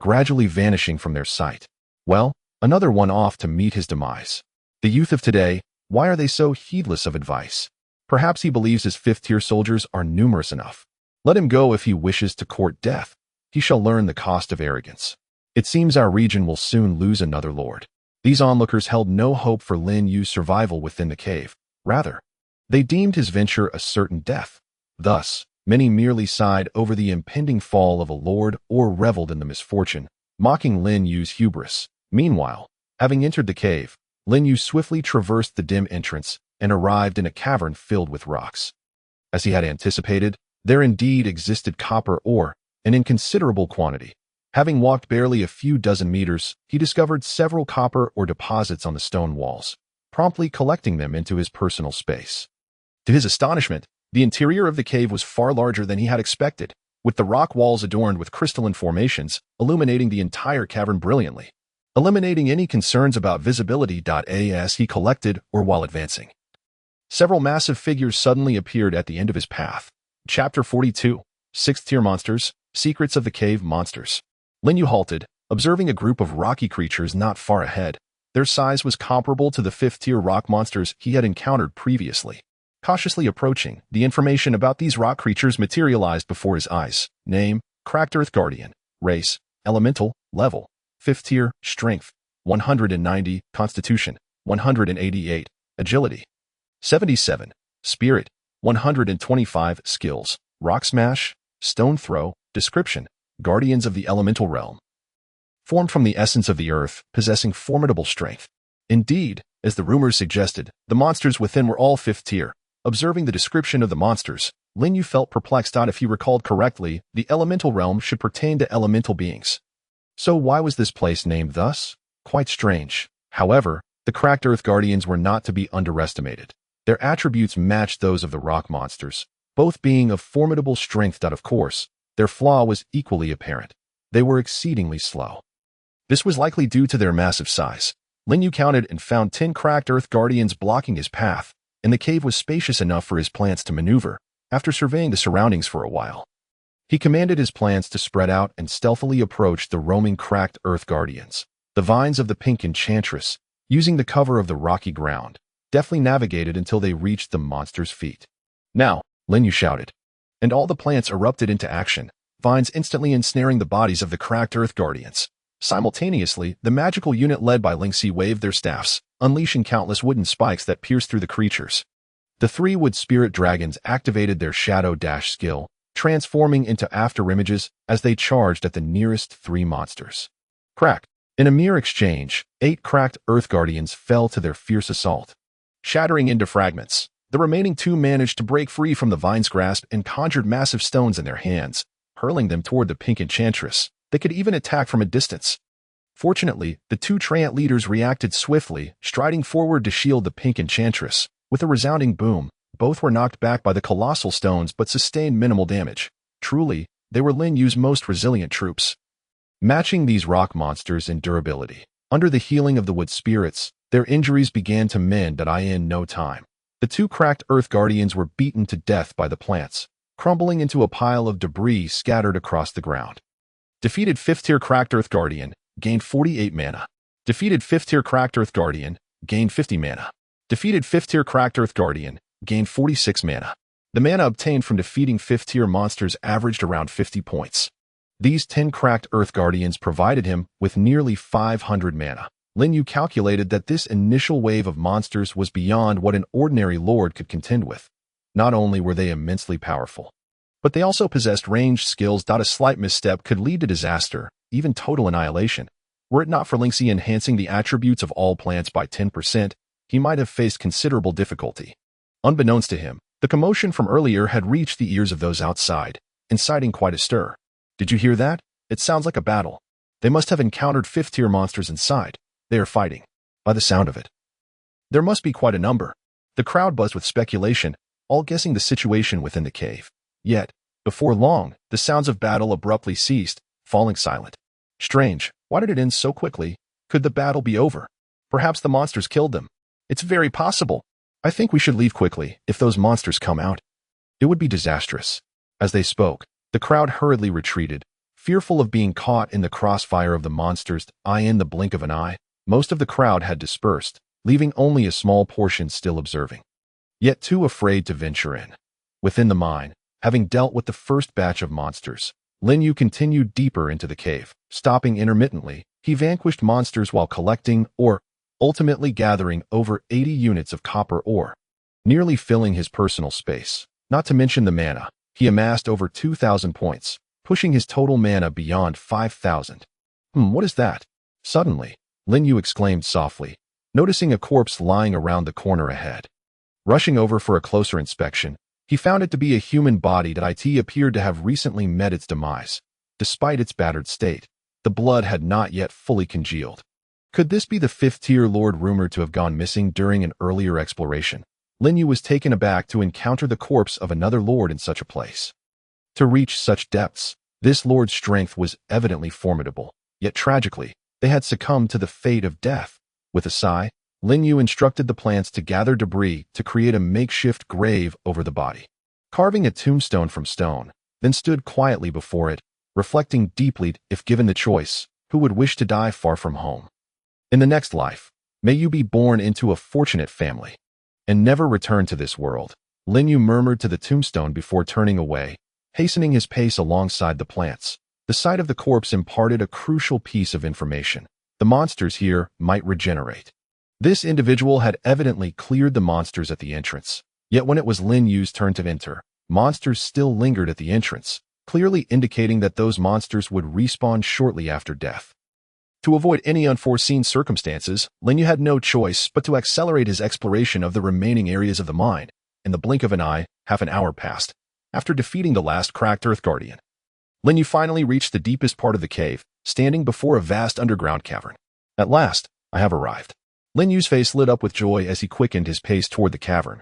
gradually vanishing from their sight. Well, another one off to meet his demise. The youth of today, why are they so heedless of advice? Perhaps he believes his 5th-tier soldiers are numerous enough. Let him go if he wishes to court death. He shall learn the cost of arrogance. It seems our region will soon lose another lord. These onlookers held no hope for Lin Yu's survival within the cave. Rather, they deemed his venture a certain death. Thus, many merely sighed over the impending fall of a lord or reveled in the misfortune, mocking Lin Yu's hubris. Meanwhile, having entered the cave, Lin Yu swiftly traversed the dim entrance and arrived in a cavern filled with rocks. As he had anticipated, there indeed existed copper ore, and in considerable quantity. Having walked barely a few dozen meters, he discovered several copper ore deposits on the stone walls, promptly collecting them into his personal space. To his astonishment, the interior of the cave was far larger than he had expected, with the rock walls adorned with crystalline formations, illuminating the entire cavern brilliantly, eliminating any concerns about visibility. As he collected or while advancing, several massive figures suddenly appeared at the end of his path. Chapter 42, 6th-tier monsters, secrets of the cave monsters. Lin Yu halted, observing a group of rocky creatures not far ahead. Their size was comparable to the 5th-tier rock monsters he had encountered previously. Cautiously approaching, the information about these rock creatures materialized before his eyes. Name, Cracked Earth Guardian. Race, Elemental. Level, 5th tier. Strength, 190. Constitution, 188. Agility, 77. Spirit, 125. Skills, Rock Smash, Stone Throw. Description, Guardians of the Elemental Realm. Formed from the essence of the earth, possessing formidable strength. Indeed, as the rumors suggested, the monsters within were all 5th tier. Observing the description of the monsters, Lin Yu felt perplexed. If he recalled correctly, the elemental realm should pertain to elemental beings. So why was this place named thus? Quite strange. However, the Cracked Earth Guardians were not to be underestimated. Their attributes matched those of the rock monsters, both being of formidable strength. Of course, their flaw was equally apparent. They were exceedingly slow. This was likely due to their massive size. Lin Yu counted and found 10 Cracked Earth Guardians blocking his path, and the cave was spacious enough for his plants to maneuver. After surveying the surroundings for a while, he commanded his plants to spread out and stealthily approach the roaming cracked earth guardians. The vines of the pink enchantress, using the cover of the rocky ground, deftly navigated until they reached the monster's feet. "Now," Lin Yu shouted, and all the plants erupted into action, vines instantly ensnaring the bodies of the cracked earth guardians. Simultaneously, the magical unit led by Ling Si waved their staffs, unleashing countless wooden spikes that pierced through the creatures. The 3 wood spirit dragons activated their shadow dash skill, transforming into afterimages as they charged at the nearest 3 monsters. Crack! In a mere exchange, 8 cracked earth guardians fell to their fierce assault. Shattering into fragments, the remaining 2 managed to break free from the vine's grasp and conjured massive stones in their hands, hurling them toward the pink enchantress. They could even attack from a distance. Fortunately, the 2 Treant leaders reacted swiftly, striding forward to shield the pink enchantress. With a resounding boom, both were knocked back by the colossal stones but sustained minimal damage. Truly, they were Lin Yu's most resilient troops. Matching these rock monsters in durability, under the healing of the wood spirits, their injuries began to mend in no time. The 2 cracked earth guardians were beaten to death by the plants, crumbling into a pile of debris scattered across the ground. Defeated 5th tier cracked earth guardian, gained 48 mana. Defeated 5th tier cracked earth guardian, gained 50 mana. Defeated 5th tier cracked earth guardian, gained 46 mana. The mana obtained from defeating 5th tier monsters averaged around 50 points. These 10 cracked earth guardians provided him with nearly 500 mana. Lin Yu calculated that this initial wave of monsters was beyond what an ordinary lord could contend with. Not only were they immensely powerful, but they also possessed ranged skills. A slight misstep could lead to disaster, even total annihilation. Were it not for Ling Si enhancing the attributes of all plants by 10%, he might have faced considerable difficulty. Unbeknownst to him, the commotion from earlier had reached the ears of those outside, inciting quite a stir. "Did you hear that? It sounds like a battle. They must have encountered 5th tier monsters inside. They are fighting. By the sound of it, there must be quite a number." The crowd buzzed with speculation, all guessing the situation within the cave. Yet, before long, the sounds of battle abruptly ceased, falling silent. Strange, why did it end so quickly? Could the battle be over? Perhaps the monsters killed them. It's very possible. I think we should leave quickly if those monsters come out. It would be disastrous. As they spoke, the crowd hurriedly retreated, fearful of being caught in the crossfire of the monsters. In the blink of an eye, most of the crowd had dispersed, leaving only a small portion still observing, yet too afraid to venture in. Within the mine, having dealt with the first batch of monsters, Lin Yu continued deeper into the cave. Stopping intermittently, he vanquished monsters while collecting or ultimately gathering over 80 units of copper ore, nearly filling his personal space. Not to mention the mana, he amassed over 2,000 points, pushing his total mana beyond 5,000. What is that? Suddenly, Lin Yu exclaimed softly, noticing a corpse lying around the corner ahead. Rushing over for a closer inspection, he found it to be a human body that appeared to have recently met its demise. Despite its battered state, the blood had not yet fully congealed. Could this be the 5th tier lord rumored to have gone missing during an earlier exploration? Lin Yu was taken aback to encounter the corpse of another lord in such a place. To reach such depths, this lord's strength was evidently formidable, yet tragically, they had succumbed to the fate of death. With a sigh, Lin Yu instructed the plants to gather debris to create a makeshift grave over the body. Carving a tombstone from stone, then stood quietly before it, reflecting deeply. If given the choice, who would wish to die far from home? In the next life, may you be born into a fortunate family and never return to this world, Lin Yu murmured to the tombstone before turning away, hastening his pace alongside the plants. The sight of the corpse imparted a crucial piece of information. The monsters here might regenerate. This individual had evidently cleared the monsters at the entrance. Yet when it was Lin Yu's turn to enter, monsters still lingered at the entrance, clearly indicating that those monsters would respawn shortly after death. To avoid any unforeseen circumstances, Lin Yu had no choice but to accelerate his exploration of the remaining areas of the mine. In the blink of an eye, half an hour passed. After defeating the last cracked Earth Guardian, Lin Yu finally reached the deepest part of the cave, standing before a vast underground cavern. At last, I have arrived. Lin Yu's face lit up with joy as he quickened his pace toward the cavern,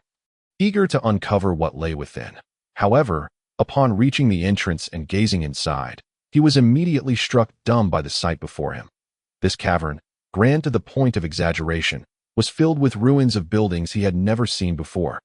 eager to uncover what lay within. However, upon reaching the entrance and gazing inside, he was immediately struck dumb by the sight before him. This cavern, grand to the point of exaggeration, was filled with ruins of buildings he had never seen before.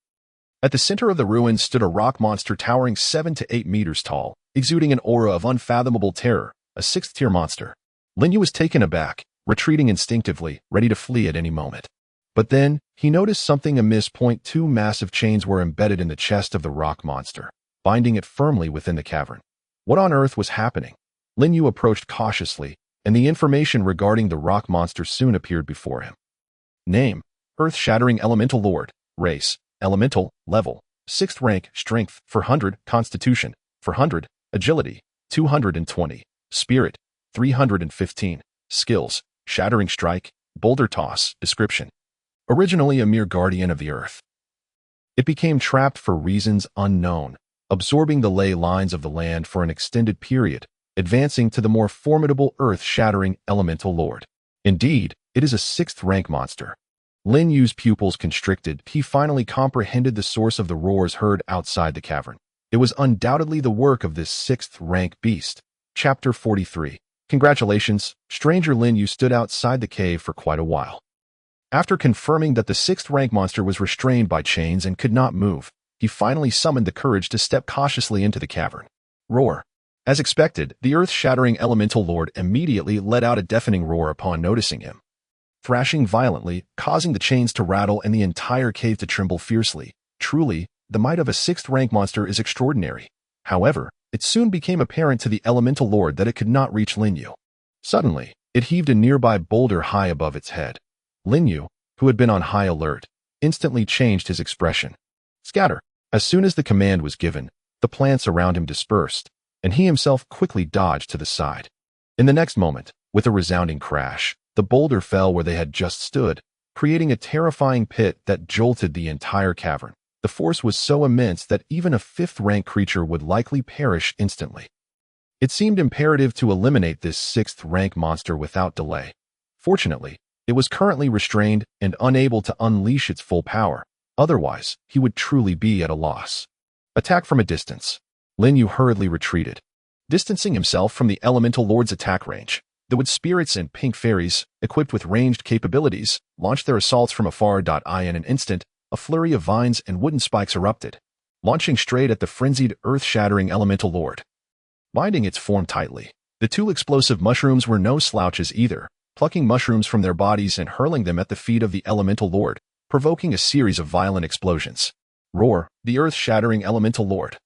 At the center of the ruins stood a rock monster towering 7 to 8 meters tall, exuding an aura of unfathomable terror, a sixth-tier monster. Lin Yu was taken aback, retreating instinctively, ready to flee at any moment. But then, he noticed something amiss. Two massive chains were embedded in the chest of the rock monster, binding it firmly within the cavern. What on earth was happening? Lin Yu approached cautiously, and the information regarding the rock monster soon appeared before him. Name: Earth-Shattering Elemental Lord. Race: Elemental. Level: 6th rank. Strength: 400. Constitution: 400. Agility: 220. Spirit: 315. Skills: Shattering Strike, Boulder Toss. Description: originally a mere guardian of the earth, it became trapped for reasons unknown, absorbing the ley lines of the land for an extended period, advancing to the more formidable earth-shattering elemental lord. Indeed, it is a 6th-rank monster. Lin Yu's pupils constricted. He finally comprehended the source of the roars heard outside the cavern. It was undoubtedly the work of this 6th-rank beast. Chapter 43. Congratulations, stranger. Lin Yu stood outside the cave for quite a while. After confirming that the 6th-rank monster was restrained by chains and could not move, he finally summoned the courage to step cautiously into the cavern. Roar. As expected, the earth-shattering elemental lord immediately let out a deafening roar upon noticing him, thrashing violently, causing the chains to rattle and the entire cave to tremble fiercely. Truly, the might of a 6th-rank monster is extraordinary. However, it soon became apparent to the elemental lord that it could not reach Lin Yu. Suddenly, it heaved a nearby boulder high above its head. Lin Yu, who had been on high alert, instantly changed his expression. Scatter. As soon as the command was given, the plants around him dispersed, and he himself quickly dodged to the side. In the next moment, with a resounding crash, the boulder fell where they had just stood, creating a terrifying pit that jolted the entire cavern. The force was so immense that even a 5th-rank creature would likely perish instantly. It seemed imperative to eliminate this 6th-rank monster without delay. Fortunately, it was currently restrained and unable to unleash its full power. Otherwise, he would truly be at a loss. Attack from a distance. Lin Yu hurriedly retreated, distancing himself from the elemental lord's attack range. The wood spirits and pink fairies, equipped with ranged capabilities, launched their assaults from afar. In an instant, a flurry of vines and wooden spikes erupted, launching straight at the frenzied, earth-shattering elemental lord. Binding its form tightly, the 2 explosive mushrooms were no slouches either, plucking mushrooms from their bodies and hurling them at the feet of the elemental lord, provoking a series of violent explosions. Roar. The earth-shattering elemental lord,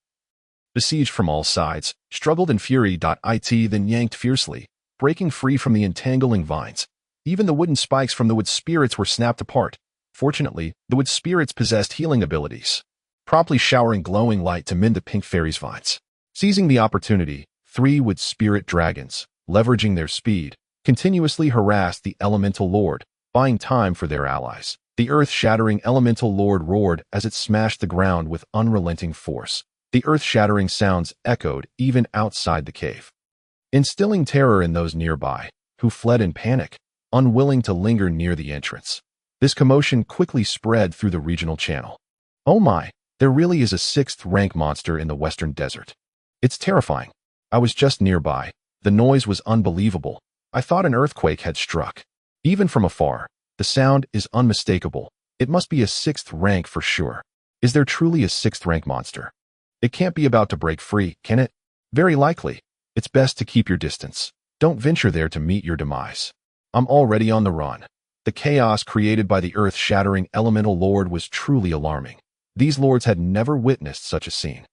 besieged from all sides, struggled in fury. Then yanked fiercely, breaking free from the entangling vines. Even the wooden spikes from the wood spirits were snapped apart. Fortunately, the wood spirits possessed healing abilities, promptly showering glowing light to mend the pink fairy's vines. Seizing the opportunity, 3 wood spirit dragons, leveraging their speed, continuously harassed the elemental lord, buying time for their allies. The earth-shattering elemental lord roared as it smashed the ground with unrelenting force. The earth-shattering sounds echoed even outside the cave, instilling terror in those nearby, who fled in panic, unwilling to linger near the entrance. This commotion quickly spread through the regional channel. Oh my, there really is a 6th-rank monster in the western desert. It's terrifying. I was just nearby. The noise was unbelievable. I thought an earthquake had struck. Even from afar, the sound is unmistakable. It must be a 6th-rank for sure. Is there truly a 6th-rank monster? It can't be about to break free, can it? Very likely. It's best to keep your distance. Don't venture there to meet your demise. I'm already on the run. The chaos created by the earth-shattering elemental lord was truly alarming. These lords had never witnessed such a scene.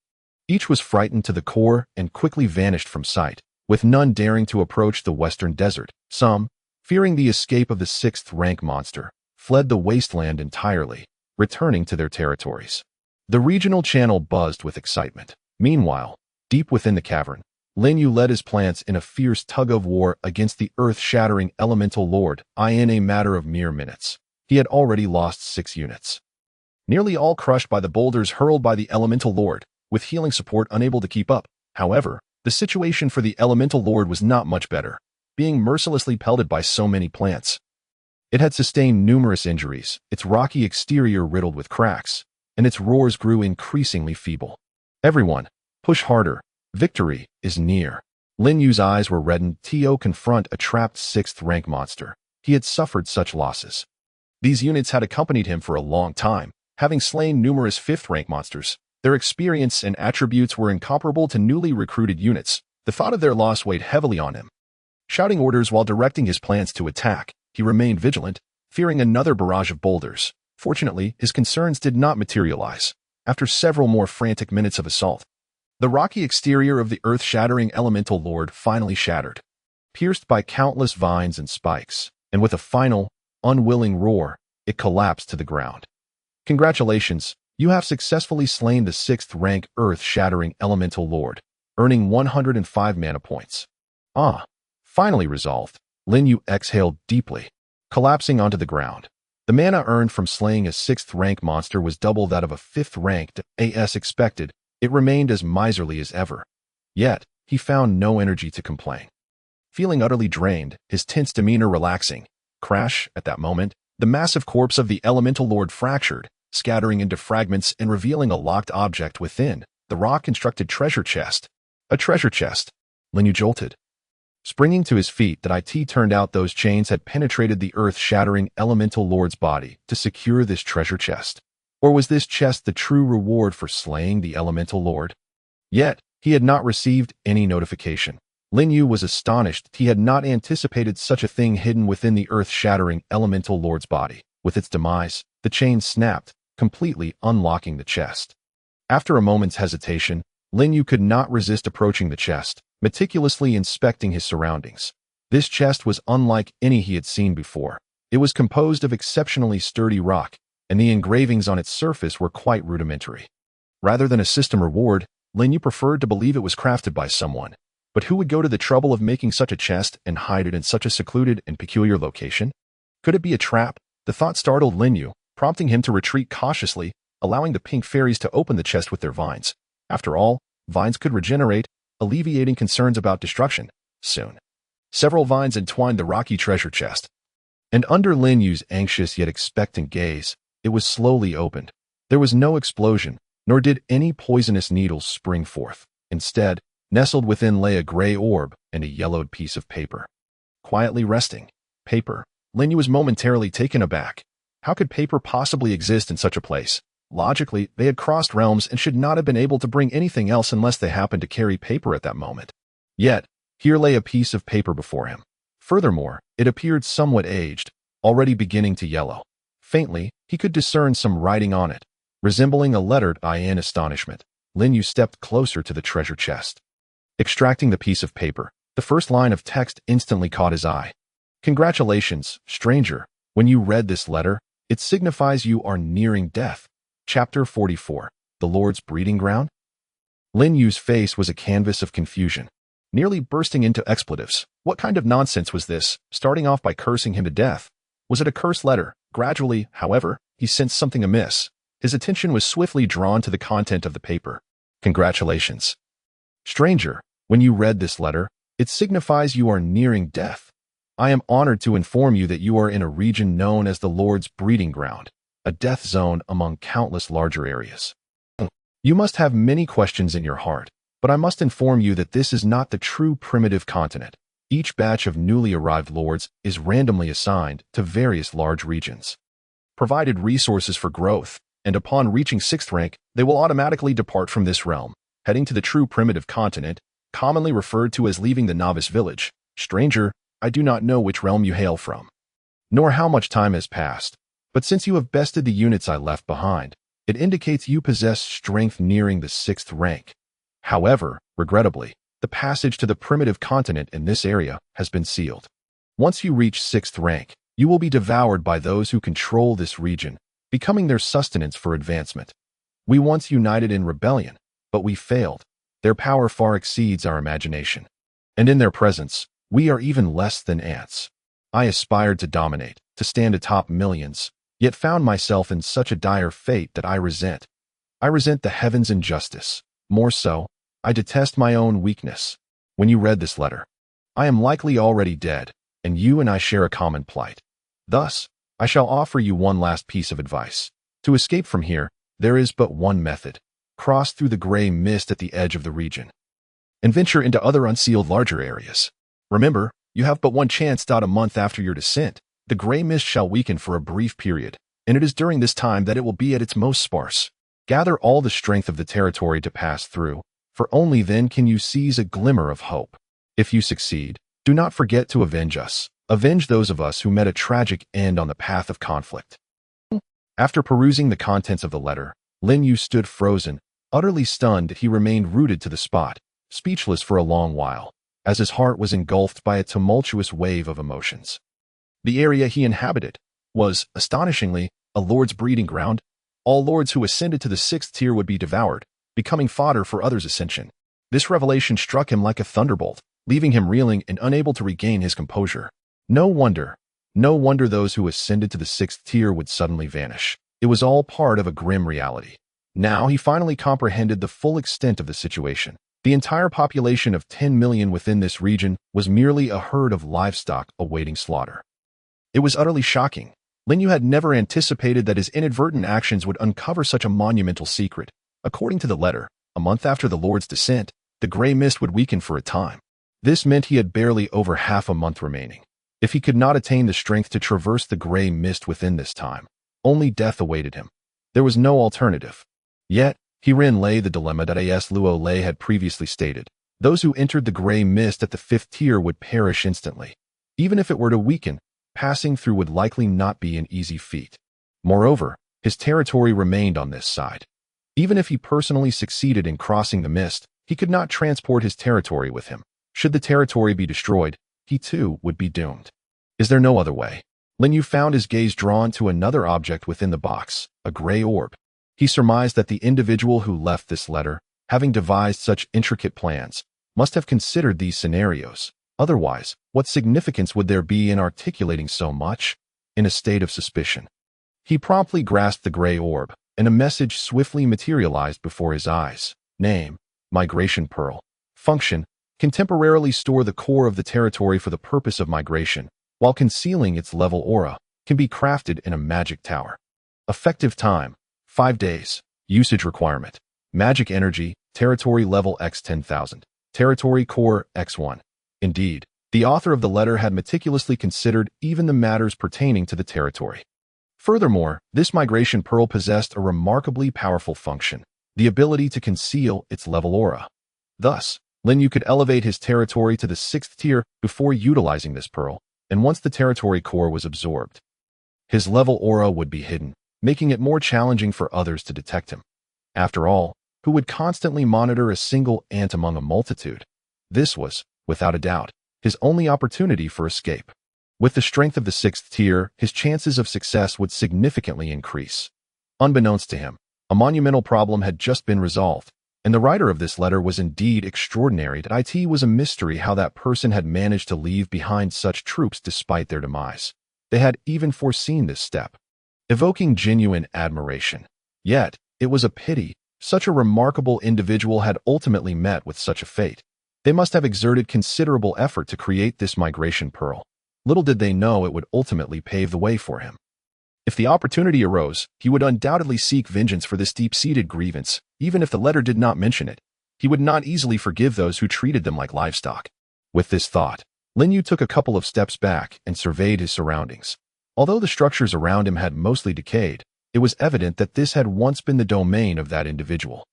Each was frightened to the core and quickly vanished from sight, with none daring to approach the western desert. Some, fearing the escape of the 6th-rank monster, fled the wasteland entirely, returning to their territories. The regional channel buzzed with excitement. Meanwhile, deep within the cavern, Lin Yu led his plants in a fierce tug-of-war against the earth-shattering elemental lord. In a matter of mere minutes, he had already lost 6 units, nearly all crushed by the boulders hurled by the elemental lord, with healing support unable to keep up. However, the situation for the elemental lord was not much better, being mercilessly pelted by so many plants. It had sustained numerous injuries, its rocky exterior riddled with cracks, and its roars grew increasingly feeble. Everyone, push harder. Victory is near. Lin Yu's eyes were reddened. To confront a trapped 6th-rank monster. He had suffered such losses. These units had accompanied him for a long time, having slain numerous fifth-rank monsters. Their experience and attributes were incomparable to newly recruited units. The thought of their loss weighed heavily on him. Shouting orders while directing his plans to attack, he remained vigilant, fearing another barrage of boulders. Fortunately, his concerns did not materialize. After several more frantic minutes of assault, the rocky exterior of the earth-shattering elemental lord finally shattered, pierced by countless vines and spikes, and with a final, unwilling roar, it collapsed to the ground. Congratulations, you have successfully slain the sixth-rank earth-shattering elemental lord, earning 105 mana points. Ah, finally resolved. Lin Yu exhaled deeply, collapsing onto the ground. The mana earned from slaying a sixth-rank monster was double that of a fifth-ranked, as expected. It remained as miserly as ever. Yet, he found no energy to complain. Feeling utterly drained, his tense demeanor relaxing, crash, at that moment, the massive corpse of the elemental lord fractured, scattering into fragments and revealing a locked object within, the rock-constructed treasure chest. A treasure chest. Lin Yu jolted. Springing to his feet, it turned out those chains had penetrated the earth-shattering elemental lord's body to secure this treasure chest. Or was this chest the true reward for slaying the elemental lord? Yet, he had not received any notification. Lin Yu was astonished. He had not anticipated such a thing hidden within the earth-shattering elemental lord's body. With its demise, the chain snapped, completely unlocking the chest. After a moment's hesitation, Lin Yu could not resist approaching the chest, meticulously inspecting his surroundings. This chest was unlike any he had seen before. It was composed of exceptionally sturdy rock, and the engravings on its surface were quite rudimentary. Rather than a system reward, Lin Yu preferred to believe it was crafted by someone. But who would go to the trouble of making such a chest and hide it in such a secluded and peculiar location? Could it be a trap? The thought startled Lin Yu, prompting him to retreat cautiously, allowing the pink fairies to open the chest with their vines. After all, vines could regenerate, alleviating concerns about destruction. Soon, several vines entwined the rocky treasure chest, and under Lin Yu's anxious yet expectant gaze, it was slowly opened. There was no explosion, nor did any poisonous needles spring forth. Instead, nestled within lay a gray orb and a yellowed piece of paper. Quietly resting. Paper. Lin Yu was momentarily taken aback. How could paper possibly exist in such a place? Logically, they had crossed realms and should not have been able to bring anything else unless they happened to carry paper at that moment. Yet, here lay a piece of paper before him. Furthermore, it appeared somewhat aged, already beginning to yellow. Faintly, he could discern some writing on it, resembling a letter. In astonishment, Lin Yu stepped closer to the treasure chest. Extracting the piece of paper, the first line of text instantly caught his eye. Congratulations, stranger. When you read this letter, it signifies you are nearing death. Chapter 44. The Lord's Breeding Ground? Lin Yu's face was a canvas of confusion, nearly bursting into expletives. What kind of nonsense was this, starting off by cursing him to death? Was it a curse letter? Gradually, however, he sensed something amiss. His attention was swiftly drawn to the content of the paper. Congratulations. Stranger, when you read this letter, it signifies you are nearing death. I am honored to inform you that you are in a region known as the Lord's Breeding Ground, a death zone among countless larger areas. You must have many questions in your heart, but I must inform you that this is not the true primitive continent. Each batch of newly arrived lords is randomly assigned to various large regions, provided resources for growth, and upon reaching 6th rank, they will automatically depart from this realm, heading to the true primitive continent, commonly referred to as leaving the novice village. Stranger, I do not know which realm you hail from, nor how much time has passed, but since you have bested the units I left behind, it indicates you possess strength nearing the 6th rank. However, regrettably, the passage to the primitive continent in this area has been sealed. Once you reach 6th rank, you will be devoured by those who control this region, becoming their sustenance for advancement. We once united in rebellion, but we failed. Their power far exceeds our imagination. And in their presence, we are even less than ants. I aspired to dominate, to stand atop millions, yet found myself in such a dire fate that I resent. I resent the heavens' injustice. More so, I detest my own weakness. When you read this letter, I am likely already dead, and you and I share a common plight. Thus, I shall offer you one last piece of advice. To escape from here, there is but one method. Cross through the gray mist at the edge of the region, and venture into other unsealed larger areas. Remember, you have but one chance. A month after your descent, The gray mist shall weaken for a brief period, and it is during this time that it will be at its most sparse. Gather all the strength of the territory to pass through, for only then can you seize a glimmer of hope. If you succeed, do not forget to avenge us. Avenge those of us who met a tragic end on the path of conflict. After perusing the contents of the letter, Lin Yu stood frozen, utterly stunned. He remained rooted to the spot, speechless for a long while, as his heart was engulfed by a tumultuous wave of emotions. The area he inhabited was, astonishingly, a lord's breeding ground. All lords who ascended to the 6th tier would be devoured, becoming fodder for others' ascension. This revelation struck him like a thunderbolt, leaving him reeling and unable to regain his composure. No wonder those who ascended to the 6th tier would suddenly vanish. It was all part of a grim reality. Now he finally comprehended the full extent of the situation. The entire population of 10 million within this region was merely a herd of livestock awaiting slaughter. It was utterly shocking. Lin Yu had never anticipated that his inadvertent actions would uncover such a monumental secret. According to the letter, a month after the Lord's descent, the gray mist would weaken for a time. This meant he had barely over half a month remaining. If he could not attain the strength to traverse the gray mist within this time, only death awaited him. There was no alternative. Yet, herein lay the dilemma that A.S. Luo Lei had previously stated. Those who entered the gray mist at the 5th tier would perish instantly. Even if it were to weaken, passing through would likely not be an easy feat. Moreover, his territory remained on this side. Even if he personally succeeded in crossing the mist, he could not transport his territory with him. Should the territory be destroyed, he too would be doomed. Is there no other way? Lin Yu found his gaze drawn to another object within the box, a gray orb. He surmised that the individual who left this letter, having devised such intricate plans, must have considered these scenarios. Otherwise, what significance would there be in articulating so much? In a state of suspicion, he promptly grasped the gray orb, and a message swiftly materialized before his eyes. Name: Migration Pearl. Function: can temporarily store the core of the territory for the purpose of migration, while concealing its level aura. Can be crafted in a magic tower. Effective time: 5 days. Usage requirement: magic energy, territory level x 10,000, territory core x1. Indeed, the author of the letter had meticulously considered even the matters pertaining to the territory. Furthermore, this migration pearl possessed a remarkably powerful function: the ability to conceal its level aura. Thus, Lin Yu could elevate his territory to the 6th tier before utilizing this pearl, and once the territory core was absorbed, his level aura would be hidden, making it more challenging for others to detect him. After all, who would constantly monitor a single ant among a multitude? This was, without a doubt, his only opportunity for escape. With the strength of the 6th tier, his chances of success would significantly increase. Unbeknownst to him, a monumental problem had just been resolved, and the writer of this letter was indeed extraordinary. It was a mystery how that person had managed to leave behind such troops despite their demise. They had even foreseen this step, evoking genuine admiration. Yet, it was a pity such a remarkable individual had ultimately met with such a fate. They must have exerted considerable effort to create this migration pearl. Little did they know it would ultimately pave the way for him. If the opportunity arose, he would undoubtedly seek vengeance for this deep-seated grievance. Even if the letter did not mention it, he would not easily forgive those who treated them like livestock. With this thought, Lin Yu took a couple of steps back and surveyed his surroundings. Although the structures around him had mostly decayed, it was evident that this had once been the domain of that individual.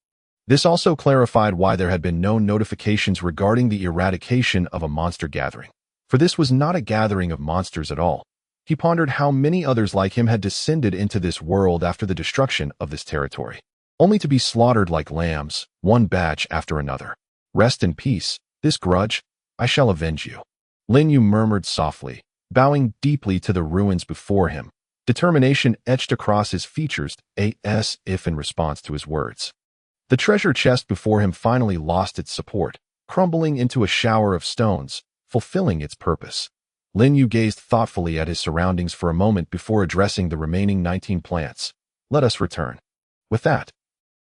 This also clarified why there had been no notifications regarding the eradication of a monster gathering. For this was not a gathering of monsters at all. He pondered how many others like him had descended into this world after the destruction of this territory, only to be slaughtered like lambs, one batch after another. Rest in peace, this grudge, I shall avenge you. Lin Yu murmured softly, bowing deeply to the ruins before him. Determination etched across his features, as if in response to his words. The treasure chest before him finally lost its support, crumbling into a shower of stones, fulfilling its purpose. Lin Yu gazed thoughtfully at his surroundings for a moment before addressing the remaining 19 plants. Let us return. With that,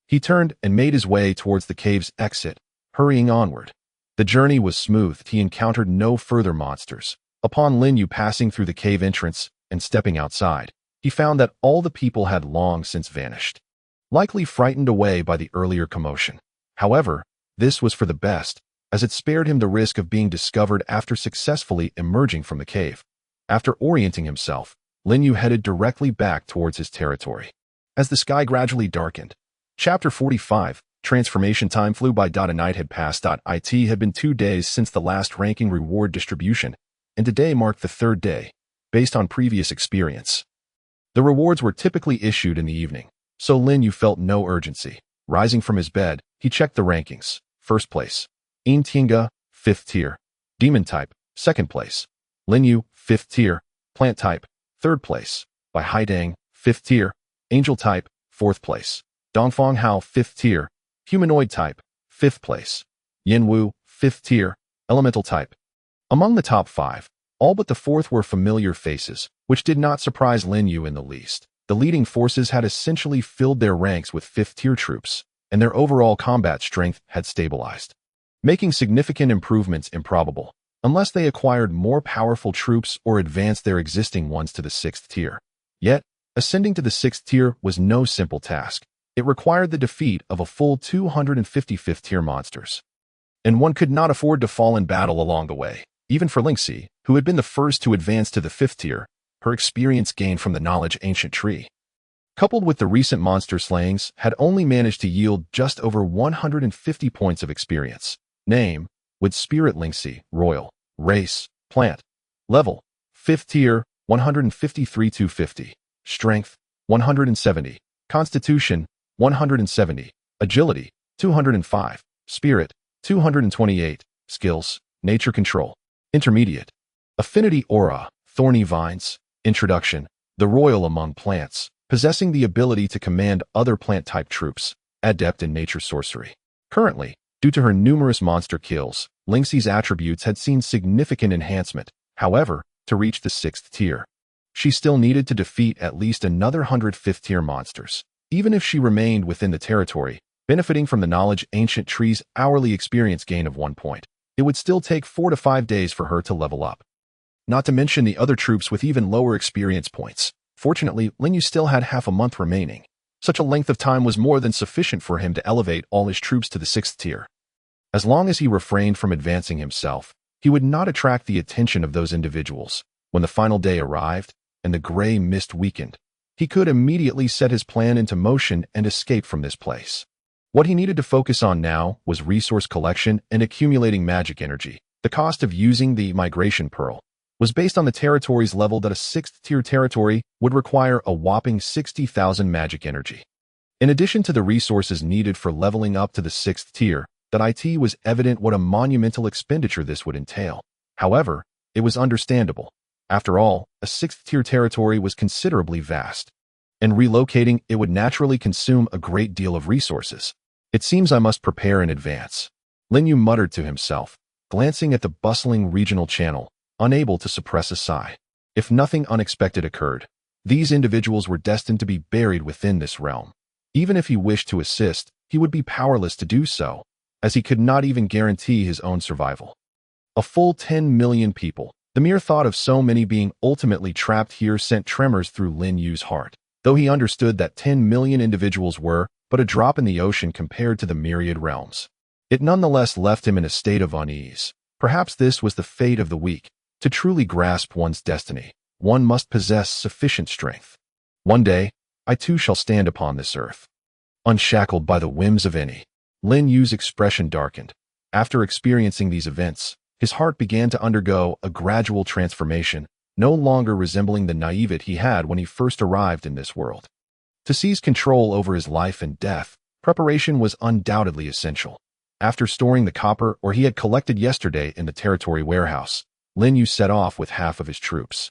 he turned and made his way towards the cave's exit, hurrying onward. The journey was smooth. He encountered no further monsters. Upon Lin Yu passing through the cave entrance and stepping outside, he found that all the people had long since vanished, likely frightened away by the earlier commotion. However, this was for the best, as it spared him the risk of being discovered after successfully emerging from the cave. After orienting himself, Lin Yu headed directly back towards his territory. As the sky gradually darkened, Chapter 45, Transformation time flew by. A night had passed. It had been 2 days since the last ranking reward distribution, and today marked the 3rd day, based on previous experience. The rewards were typically issued in the evening, so Lin Yu felt no urgency. Rising from his bed, he checked the rankings. 1st place, Yin Tinga, 5th tier. Demon type, 2nd place. Lin Yu, 5th tier. Plant type, 3rd place. By Haidang, 5th tier. Angel type, 4th place. Dongfang Hao, 5th tier. Humanoid type, 5th place. Yin Wu, 5th tier. Elemental type. Among the top 5, all but the 4th were familiar faces, which did not surprise Lin Yu in the least. The leading forces had essentially filled their ranks with 5th tier troops, and their overall combat strength had stabilized, making significant improvements improbable, unless they acquired more powerful troops or advanced their existing ones to the 6th tier. Yet, ascending to the 6th tier was no simple task. It required the defeat of a full 255th tier monsters. And one could not afford to fall in battle along the way. Even for Lingxi, who had been the first to advance to the 5th tier, her experience gained from the knowledge ancient tree, coupled with the recent monster slayings, had only managed to yield just over 150 points of experience. Name, with Spirit Lingxi, Royal, Race, Plant. Level, 5th tier, 153 250. Strength, 170. Constitution, 170. Agility, 205. Spirit, 228. Skills, Nature Control. Intermediate. Affinity Aura, Thorny Vines. Introduction. The Royal among plants, possessing the ability to command other plant-type troops, adept in nature sorcery. Currently, due to her numerous monster kills, Lingxi's attributes had seen significant enhancement. However, to reach the 6th tier, she still needed to defeat at least another 100 5th-tier monsters. Even if she remained within the territory, benefiting from the knowledge ancient tree's hourly experience gain of 1 point, it would still take 4 to 5 days for her to level up. Not to mention the other troops with even lower experience points. Fortunately, Lin Yu still had half a month remaining. Such a length of time was more than sufficient for him to elevate all his troops to the 6th tier. As long as he refrained from advancing himself, he would not attract the attention of those individuals. When the final day arrived, and the gray mist weakened, he could immediately set his plan into motion and escape from this place. What he needed to focus on now was resource collection and accumulating magic energy. The cost of using the Migration Pearl was based on the territory's level that a 6th tier territory would require a whopping 60,000 magic energy. In addition to the resources needed for leveling up to the 6th tier, that it was evident what a monumental expenditure this would entail. However, it was understandable. After all, a 6th tier territory was considerably vast, and relocating it would naturally consume a great deal of resources. It seems I must prepare in advance, Lin Yu muttered to himself, glancing at the bustling regional channel, unable to suppress a sigh. If nothing unexpected occurred, these individuals were destined to be buried within this realm. Even if he wished to assist, he would be powerless to do so, as he could not even guarantee his own survival. A full 10 million people. The mere thought of so many being ultimately trapped here sent tremors through Lin Yu's heart, though he understood that 10 million individuals were but a drop in the ocean compared to the myriad realms. It nonetheless left him in a state of unease. Perhaps this was the fate of the weak. To truly grasp one's destiny, one must possess sufficient strength. One day, I too shall stand upon this earth, unshackled by the whims of any. Lin Yu's expression darkened. After experiencing these events, his heart began to undergo a gradual transformation, no longer resembling the naivete he had when he first arrived in this world. To seize control over his life and death, preparation was undoubtedly essential. After storing the copper ore he had collected yesterday in the territory warehouse, Lin Yu set off with half of his troops,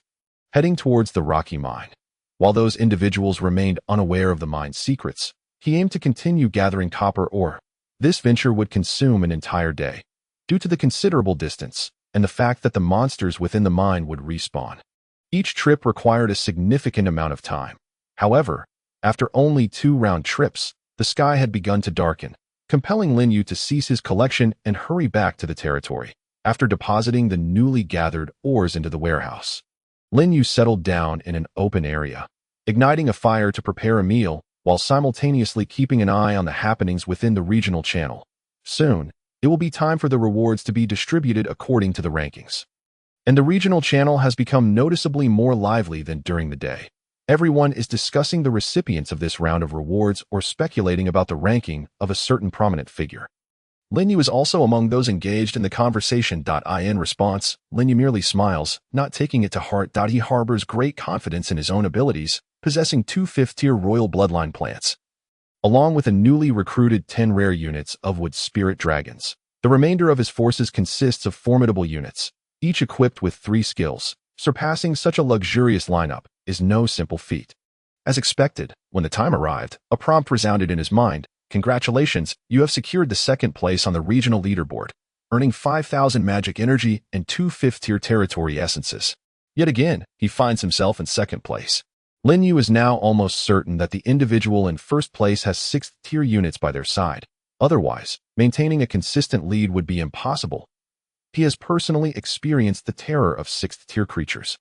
heading towards the rocky mine. While those individuals remained unaware of the mine's secrets, he aimed to continue gathering copper ore. This venture would consume an entire day, due to the considerable distance and the fact that the monsters within the mine would respawn. Each trip required a significant amount of time. However, after only 2 round trips, the sky had begun to darken, compelling Lin Yu to cease his collection and hurry back to the territory. After depositing the newly gathered ores into the warehouse, Lin Yu settled down in an open area, igniting a fire to prepare a meal while simultaneously keeping an eye on the happenings within the regional channel. Soon, it will be time for the rewards to be distributed according to the rankings. and the regional channel has become noticeably more lively than during the day. Everyone is discussing the recipients of this round of rewards or speculating about the ranking of a certain prominent figure. Linyu is also among those engaged in the conversation. In response, Linyu merely smiles, not taking it to heart. He harbors great confidence in his own abilities, possessing 2 fifth-tier royal bloodline plants, along with a newly recruited 10 rare units of wood spirit dragons. The remainder of his forces consists of formidable units, each equipped with 3 skills. Surpassing such a luxurious lineup is no simple feat. As expected, when the time arrived, a prompt resounded in his mind. Congratulations, you have secured the 2nd place on the regional leaderboard, earning 5,000 magic energy and 2 fifth-tier territory essences. Yet again, he finds himself in 2nd place. Linyu is now almost certain that the individual in 1st place has 6th-tier units by their side. Otherwise, maintaining a consistent lead would be impossible. He has personally experienced the terror of 6th-tier creatures,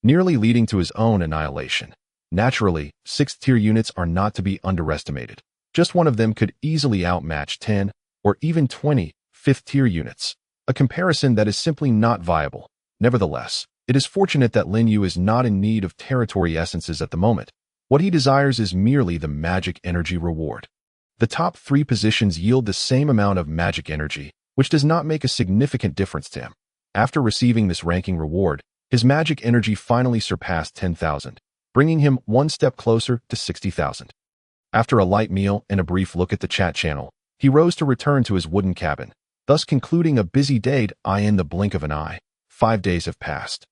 nearly leading to his own annihilation. Naturally, 6th-tier units are not to be underestimated. Just one of them could easily outmatch 10 or even 20 5th-tier units, a comparison that is simply not viable. Nevertheless, it is fortunate that Linyu is not in need of territory essences at the moment. What he desires is merely the magic energy reward. The top 3 positions yield the same amount of magic energy, which does not make a significant difference to him. After receiving this ranking reward, his magic energy finally surpassed 10,000, bringing him one step closer to 60,000. After a light meal and a brief look at the chat channel, he rose to return to his wooden cabin, thus concluding a busy day. In the blink of an eye, 5 days have passed.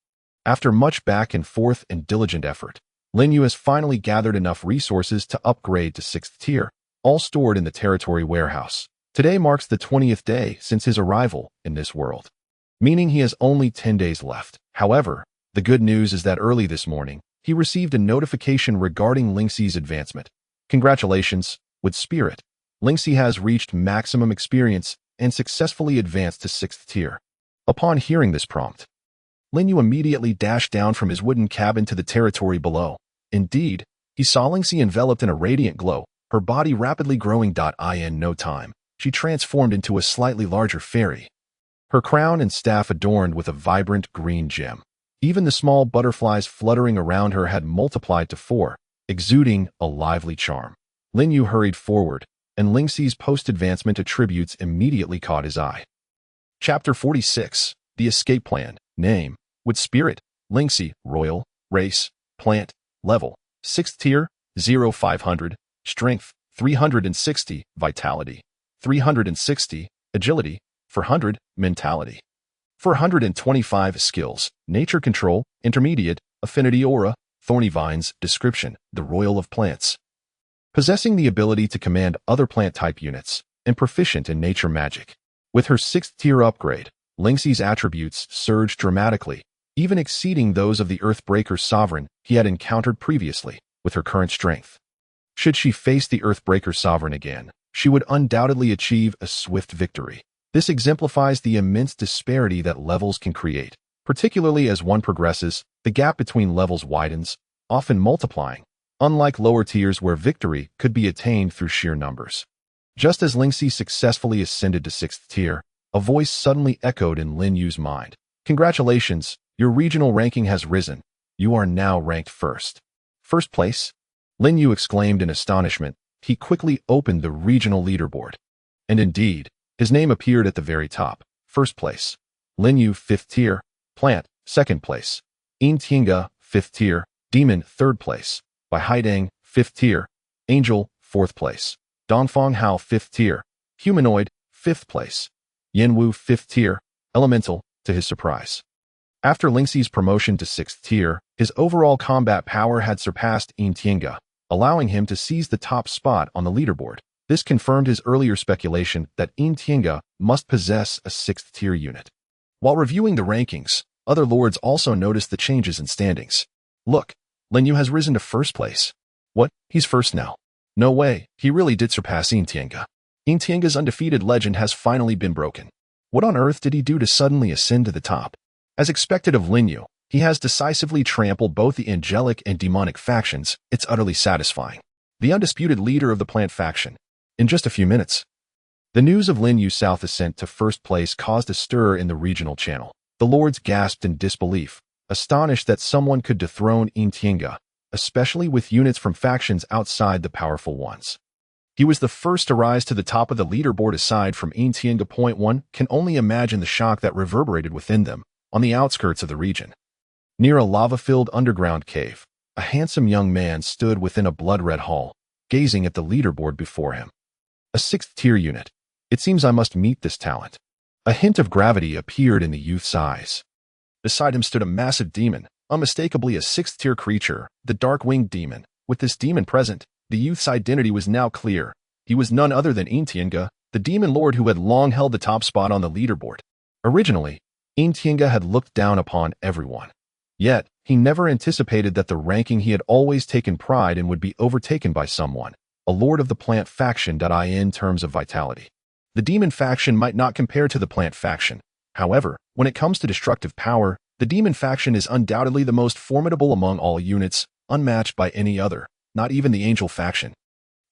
After much back and forth and diligent effort, Linyu has finally gathered enough resources to upgrade to 6th tier, all stored in the territory warehouse. Today marks the 20th day since his arrival in this world, meaning he has only 10 days left. However, the good news is that early this morning, he received a notification regarding Lingxi's advancement. Congratulations, with Spirit. Lingxi has reached maximum experience and successfully advanced to 6th tier. Upon hearing this prompt, Linyu immediately dashed down from his wooden cabin to the territory below. Indeed, he saw Lingxi enveloped in a radiant glow, her body rapidly growing. In no time, she transformed into a slightly larger fairy, her crown and staff adorned with a vibrant green gem. Even the small butterflies fluttering around her had multiplied to 4, exuding a lively charm. Linyu hurried forward, and Lingxi's post-advancement attributes immediately caught his eye. Chapter 46. The Escape Plan. Name: with Spirit, Lingxi, Royal, Race, Plant, Level, 6th tier, 0500, Strength, 360, Vitality, 360, Agility, 400, Mentality, 425 Skills, Nature Control, Intermediate, Affinity Aura, Thorny Vines. Description: the Royal of Plants. Possessing the ability to command other plant-type units, and proficient in nature magic. With her 6th tier upgrade, Lingxi's attributes surged dramatically, even exceeding those of the Earthbreaker Sovereign he had encountered previously. With her current strength, should she face the Earthbreaker Sovereign again, she would undoubtedly achieve a swift victory. This exemplifies the immense disparity that levels can create. Particularly as one progresses, the gap between levels widens, often multiplying, unlike lower tiers where victory could be attained through sheer numbers. Just as Lingxi successfully ascended to 6th tier, a voice suddenly echoed in Linyu's mind. Congratulations, your regional ranking has risen. You are now ranked 1st. 1st place? Linyu exclaimed in astonishment. He quickly opened the regional leaderboard. And indeed, his name appeared at the very top. 1st place. Linyu, 5th tier. Plant, 2nd place. Tiange, 5th tier. Demon, 3rd place. Bai Haidang, 5th tier. Angel, 4th place. Dongfang Hao, 5th tier. Humanoid, 5th place. Yanwu, 5th tier. Elemental, to his surprise. After Lingxi's promotion to 6th tier, his overall combat power had surpassed Tiange, allowing him to seize the top spot on the leaderboard. This confirmed his earlier speculation that Tiange must possess a 6th tier unit. While reviewing the rankings, other lords also noticed the changes in standings. Look, Linyu has risen to 1st place. What? He's 1st now. No way, he really did surpass Tiange. Tiange's undefeated legend has finally been broken. What on earth did he do to suddenly ascend to the top? As expected of Linyu, he has decisively trampled both the angelic and demonic factions. It's utterly satisfying. The undisputed leader of the plant faction. In just a few minutes, the news of Linyu's south ascent to 1st place caused a stir in the regional channel. The lords gasped in disbelief, astonished that someone could dethrone Intienga, especially with units from factions outside the powerful ones. He was the first to rise to the top of the leaderboard aside from Intienga. One can only imagine the shock that reverberated within them, on the outskirts of the region. Near a lava-filled underground cave, a handsome young man stood within a blood-red hall, gazing at the leaderboard before him. A 6th-tier unit. It seems I must meet this talent. A hint of gravity appeared in the youth's eyes. Beside him stood a massive demon, unmistakably a 6th-tier creature, the dark-winged demon. With this demon present, the youth's identity was now clear. He was none other than Intienga, the demon lord who had long held the top spot on the leaderboard. Originally, Intienga had looked down upon everyone. Yet, he never anticipated that the ranking he had always taken pride in would be overtaken by someone, a lord of the plant faction. In terms of vitality, the demon faction might not compare to the plant faction. However, when it comes to destructive power, the demon faction is undoubtedly the most formidable among all units, unmatched by any other, not even the angel faction.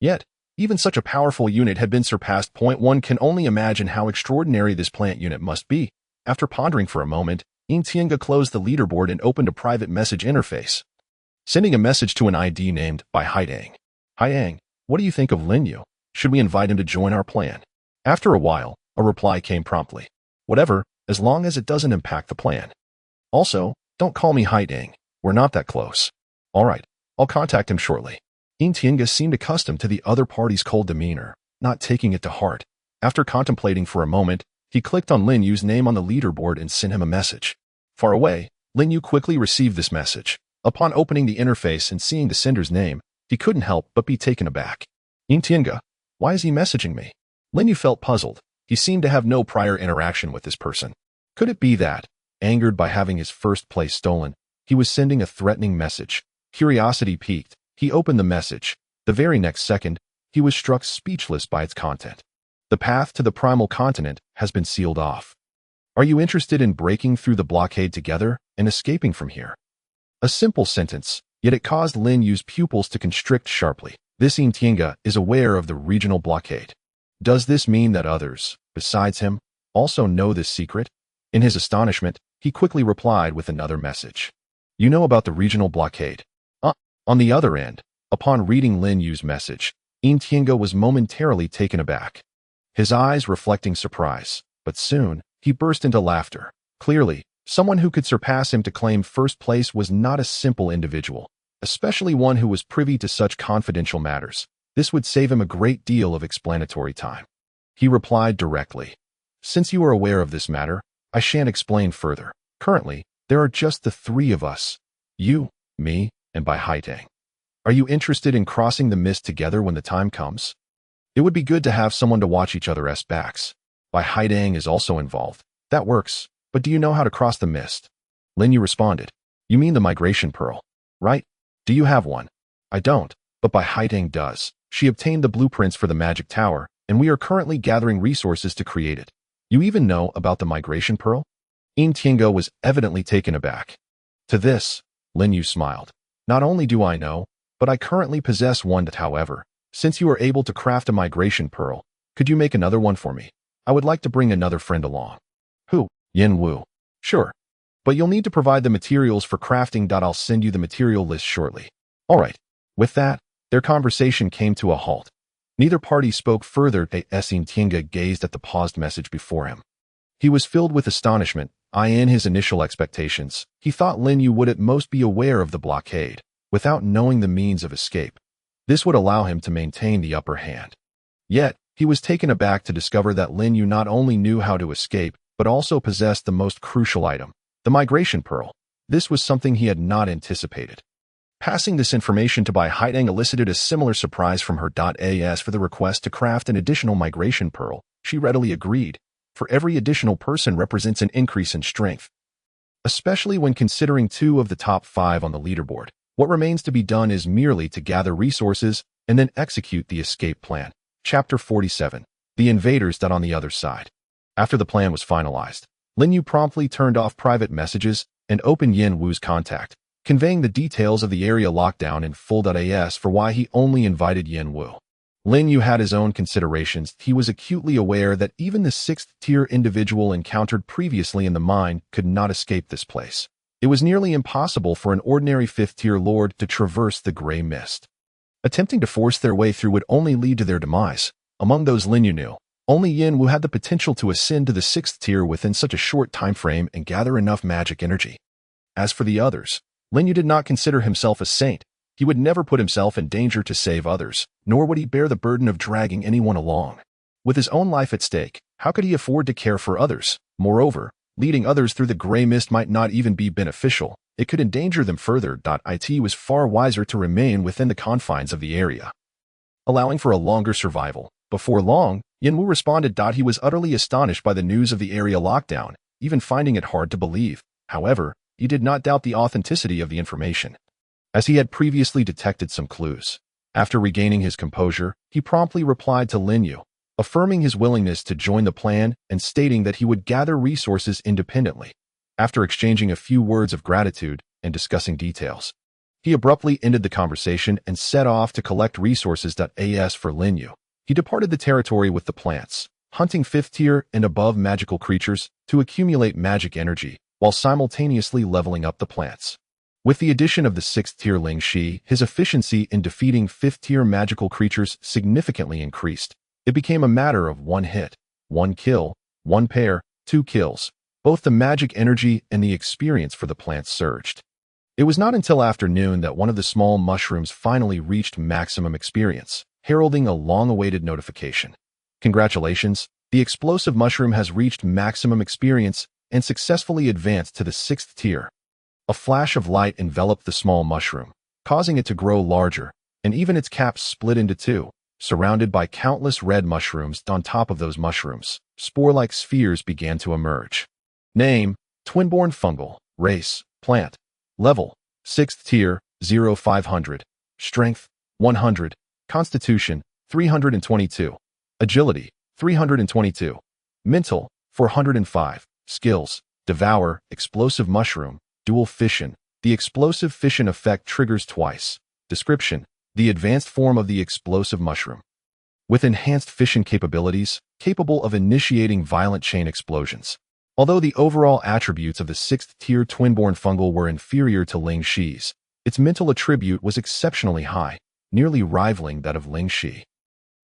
Yet, even such a powerful unit had been surpassed. One can only imagine how extraordinary this plant unit must be. After pondering for a moment, Intienga closed the leaderboard and opened a private message interface, sending a message to an ID named by Haidang. Haidang, what do you think of Lin Yu? Should we invite him to join our plan? After a while, a reply came promptly. Whatever, as long as it doesn't impact the plan. Also, don't call me Haidang. We're not that close. All right, I'll contact him shortly. Intienga seemed accustomed to the other party's cold demeanor, not taking it to heart. After contemplating for a moment, he clicked on Lin Yu's name on the leaderboard and sent him a message. Far away, Lin Yu quickly received this message. Upon opening the interface and seeing the sender's name, he couldn't help but be taken aback. Intienga, why is he messaging me? Lin Yu felt puzzled. He seemed to have no prior interaction with this person. Could it be that, angered by having his first place stolen, he was sending a threatening message? Curiosity piqued. He opened the message. The very next second, he was struck speechless by its content. The path to the primal continent has been sealed off. Are you interested in breaking through the blockade together and escaping from here? A simple sentence, yet it caused Lin Yu's pupils to constrict sharply. This Intienga is aware of the regional blockade. Does this mean that others, besides him, also know this secret? In his astonishment, he quickly replied with another message. You know about the regional blockade? On the other end, upon reading Lin Yu's message, Intienga was momentarily taken aback, his eyes reflecting surprise, but soon, he burst into laughter. Clearly, someone who could surpass him to claim first place was not a simple individual, especially one who was privy to such confidential matters. This would save him a great deal of explanatory time. He replied directly. Since you are aware of this matter, I shan't explain further. Currently, there are just the 3 of us. You, me, and Bai Haitang. Are you interested in crossing the mist together when the time comes? It would be good to have someone to watch each other's backs. Bai Haitang is also involved. That works, but do you know how to cross the mist? Lin Yu responded. You mean the migration pearl, right? Do you have one? I don't, but Bai Haitang does. She obtained the blueprints for the magic tower, and we are currently gathering resources to create it. You even know about the migration pearl? Intienga was evidently taken aback. To this, Lin Yu smiled. Not only do I know, but I currently possess one. However, since you are able to craft a migration pearl, could you make another one for me? I would like to bring another friend along. Who? Yin Wu. Sure. But you'll need to provide the materials for crafting. I'll send you the material list shortly. All right. With that, their conversation came to a halt. Neither party spoke further. Intienga gazed at the paused message before him. He was filled with astonishment. In his initial expectations, he thought Lin Yu would at most be aware of the blockade, without knowing the means of escape. This would allow him to maintain the upper hand. Yet, he was taken aback to discover that Lin Yu not only knew how to escape, but also possessed the most crucial item, the migration pearl. This was something he had not anticipated. Passing this information to Bai Haitang elicited a similar surprise from her. As for the request to craft an additional migration pearl, she readily agreed. For every additional person represents an increase in strength. Especially when considering 2 of the top 5 on the leaderboard, what remains to be done is merely to gather resources and then execute the escape plan. Chapter 47. The Invaders. On the other side. After the plan was finalized, Lin Yu promptly turned off private messages and opened Yin Wu's contact, conveying the details of the area lockdown in full. As for why he only invited Yin Wu. Lin Yu had his own considerations. He was acutely aware that even the sixth-tier individual encountered previously in the mine could not escape this place. It was nearly impossible for an ordinary fifth-tier lord to traverse the gray mist. Attempting to force their way through would only lead to their demise. Among those Lin Yu knew, only Yin Wu had the potential to ascend to the sixth tier within such a short time frame and gather enough magic energy. As for the others, Lin Yu did not consider himself a saint. He would never put himself in danger to save others, nor would he bear the burden of dragging anyone along. With his own life at stake, how could he afford to care for others? Moreover, leading others through the gray mist might not even be beneficial. It could endanger them further. It was far wiser to remain within the confines of the area, allowing for a longer survival. Before long, Yin Wu responded. He was utterly astonished by the news of the area lockdown, even finding it hard to believe. However, he did not doubt the authenticity of the information, as he had previously detected some clues. After regaining his composure, he promptly replied to Lin Yu, affirming his willingness to join the plan and stating that he would gather resources independently. After exchanging a few words of gratitude and discussing details, he abruptly ended the conversation and set off to collect resources. As for Lin Yu, he departed the territory with the plants, hunting fifth-tier and above magical creatures to accumulate magic energy while simultaneously leveling up the plants. With the addition of the sixth-tier Ling Shi, his efficiency in defeating fifth-tier magical creatures significantly increased. It became a matter of one hit, one kill, one pair, 2 kills. Both the magic energy and the experience for the plants surged. It was not until afternoon that one of the small mushrooms finally reached maximum experience, heralding a long-awaited notification. Congratulations, the explosive mushroom has reached maximum experience and successfully advanced to the 6th tier. A flash of light enveloped the small mushroom, causing it to grow larger, and even its cap split into 2, surrounded by countless red mushrooms. On top of those mushrooms, spore-like spheres began to emerge. Name, Twinborn Fungal. Race, Plant. Level, 6th tier, 0500. Strength, 100. Constitution, 322. Agility, 322. Mental, 405. Skills, Devour, Explosive Mushroom, Dual Fission. The explosive fission effect triggers twice. Description, the advanced form of the explosive mushroom, with enhanced fission capabilities, capable of initiating violent chain explosions. Although the overall attributes of the 6th tier Twinborn Fungal were inferior to Ling Shi's, its mental attribute was exceptionally high, nearly rivaling that of Ling Shi.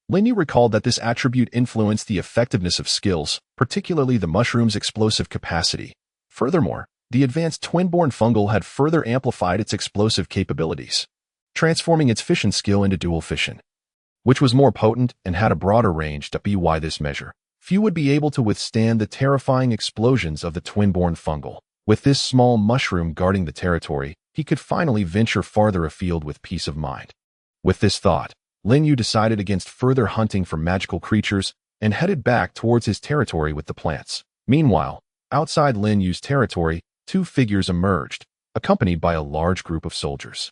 Lin Yu recalled that this attribute influenced the effectiveness of skills, particularly the mushroom's explosive capacity. Furthermore, the advanced Twinborn Fungal had further amplified its explosive capabilities, transforming its fission skill into dual fission, which was more potent and had a broader range. By this measure, few would be able to withstand the terrifying explosions of the Twinborn Fungal. With this small mushroom guarding the territory, he could finally venture farther afield with peace of mind. With this thought, Lin Yu decided against further hunting for magical creatures and headed back towards his territory with the plants. Meanwhile, outside Lin Yu's territory, 2 figures emerged, accompanied by a large group of soldiers.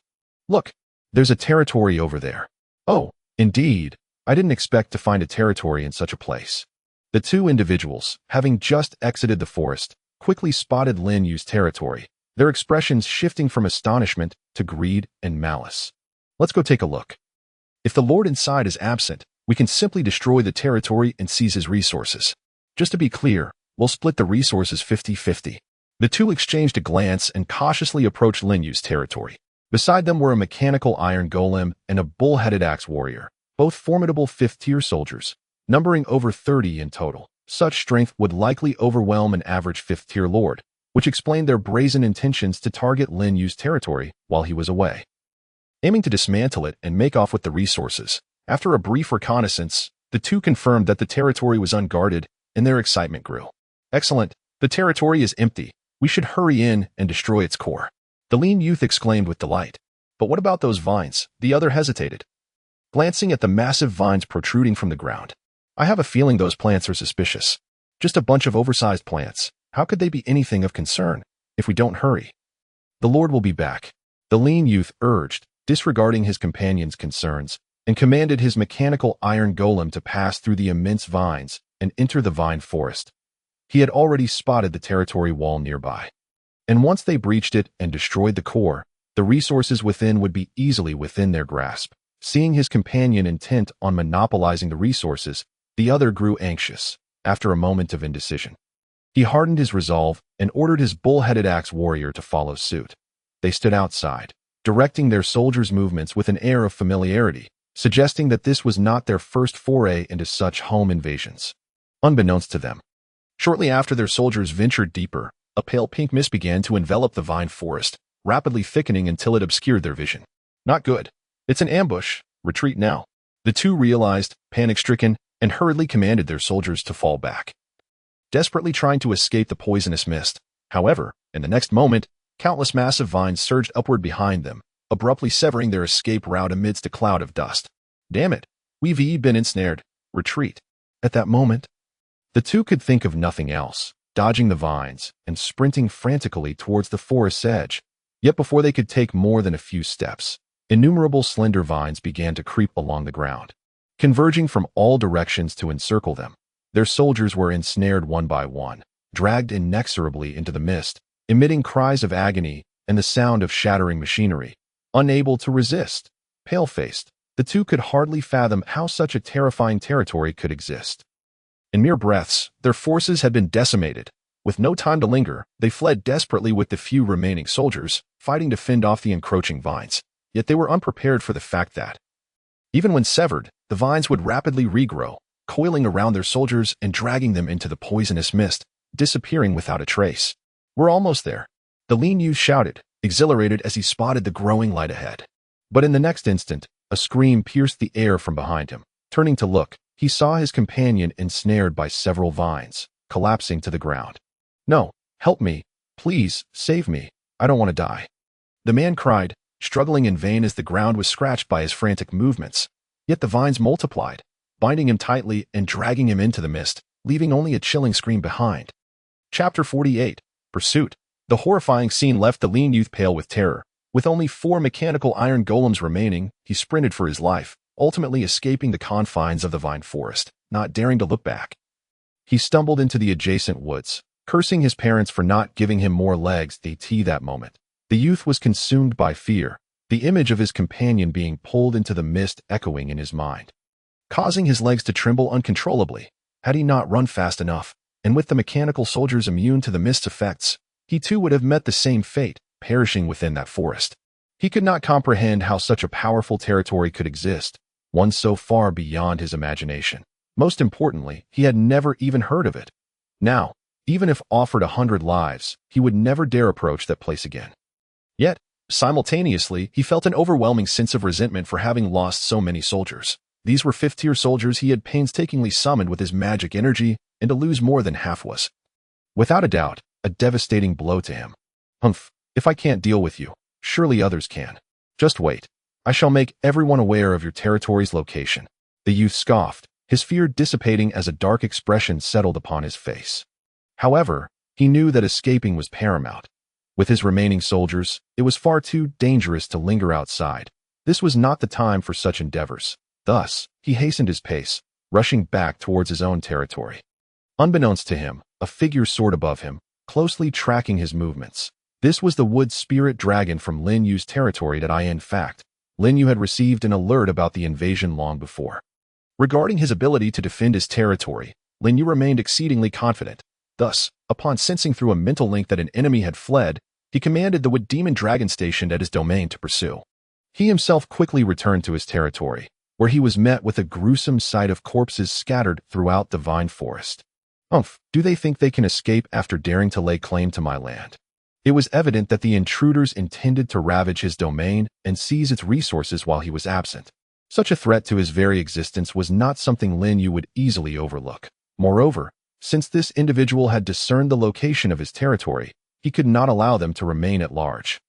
Look, there's a territory over there. Oh, indeed, I didn't expect to find a territory in such a place. The 2 individuals, having just exited the forest, quickly spotted Lin Yu's territory, their expressions shifting from astonishment to greed and malice. Let's go take a look. If the lord inside is absent, we can simply destroy the territory and seize his resources. Just to be clear, we'll split the resources 50-50. The 2 exchanged a glance and cautiously approached Lin Yu's territory. Beside them were a mechanical iron golem and a bull-headed axe warrior, both formidable 5th-tier soldiers, numbering over 30 in total. Such strength would likely overwhelm an average 5th-tier lord, which explained their brazen intentions to target Lin Yu's territory while he was away, aiming to dismantle it and make off with the resources. After a brief reconnaissance, the 2 confirmed that the territory was unguarded, and their excitement grew. Excellent, the territory is empty. We should hurry in and destroy its core. The lean youth exclaimed with delight. But what about those vines? The other hesitated, glancing at the massive vines protruding from the ground. I have a feeling those plants are suspicious. Just a bunch of oversized plants. How could they be anything of concern if we don't hurry? The Lord will be back, the lean youth urged, disregarding his companion's concerns, and commanded his mechanical iron golem to pass through the immense vines and enter the vine forest. He had already spotted the territory wall nearby, and once they breached it and destroyed the core, the resources within would be easily within their grasp. Seeing his companion intent on monopolizing the resources, the other grew anxious. After a moment of indecision, he hardened his resolve and ordered his bull-headed axe warrior to follow suit. They stood outside, directing their soldiers' movements with an air of familiarity, suggesting that this was not their first foray into such home invasions. Unbeknownst to them, shortly after their soldiers ventured deeper, a pale pink mist began to envelop the vine forest, rapidly thickening until it obscured their vision. Not good. It's an ambush. Retreat now. The two realized, panic-stricken, and hurriedly commanded their soldiers to fall back, desperately trying to escape the poisonous mist. However, in the next moment, countless massive vines surged upward behind them, abruptly severing their escape route amidst a cloud of dust. Damn it, we've been ensnared. Retreat. At that moment, the two could think of nothing else, dodging the vines and sprinting frantically towards the forest's edge. Yet before they could take more than a few steps, innumerable slender vines began to creep along the ground, converging from all directions to encircle them. Their soldiers were ensnared one by one, dragged inexorably into the mist, emitting cries of agony and the sound of shattering machinery. Unable to resist, pale-faced, the two could hardly fathom how such a terrifying territory could exist. In mere breaths, their forces had been decimated. With no time to linger, they fled desperately with the few remaining soldiers, fighting to fend off the encroaching vines. Yet they were unprepared for the fact that, even when severed, the vines would rapidly regrow, coiling around their soldiers and dragging them into the poisonous mist, disappearing without a trace. We're almost there, the lean youth shouted, exhilarated as he spotted the growing light ahead. But in the next instant, a scream pierced the air from behind him. Turning to look, he saw his companion ensnared by several vines, collapsing to the ground. No, help me, please, save me, I don't want to die. The man cried, struggling in vain as the ground was scratched by his frantic movements. Yet the vines multiplied, binding him tightly and dragging him into the mist, leaving only a chilling scream behind. Chapter 48. Pursuit. The horrifying scene left the lean youth pale with terror. With only 4 mechanical iron golems remaining, he sprinted for his life, ultimately escaping the confines of the vine forest, not daring to look back. He stumbled into the adjacent woods, cursing his parents for not giving him more legs that moment. The youth was consumed by fear, the image of his companion being pulled into the mist echoing in his mind, causing his legs to tremble uncontrollably. Had he not run fast enough, and with the mechanical soldiers immune to the mist's effects, he too would have met the same fate, perishing within that forest. He could not comprehend how such a powerful territory could exist, one so far beyond his imagination. Most importantly, he had never even heard of it. Now, even if offered 100 lives, he would never dare approach that place again. Yet, simultaneously, he felt an overwhelming sense of resentment for having lost so many soldiers. These were 5th-tier soldiers he had painstakingly summoned with his magic energy, and to lose more than half was, without a doubt, a devastating blow to him. Humph, if I can't deal with you, surely others can. Just wait. I shall make everyone aware of your territory's location. The youth scoffed, his fear dissipating as a dark expression settled upon his face. However, he knew that escaping was paramount. With his remaining soldiers, it was far too dangerous to linger outside. This was not the time for such endeavors. Thus, he hastened his pace, rushing back towards his own territory. Unbeknownst to him, a figure soared above him, closely tracking his movements. This was the wood spirit dragon from Lin Yu's territory in fact, Lin Yu had received an alert about the invasion long before. Regarding his ability to defend his territory, Lin Yu remained exceedingly confident. Thus, upon sensing through a mental link that an enemy had fled, he commanded the wood demon dragon stationed at his domain to pursue. He himself quickly returned to his territory, where he was met with a gruesome sight of corpses scattered throughout the vine forest. Humph, do they think they can escape after daring to lay claim to my land? It was evident that the intruders intended to ravage his domain and seize its resources while he was absent. Such a threat to his very existence was not something Lin Yu would easily overlook. Moreover, since this individual had discerned the location of his territory, he could not allow them to remain at large,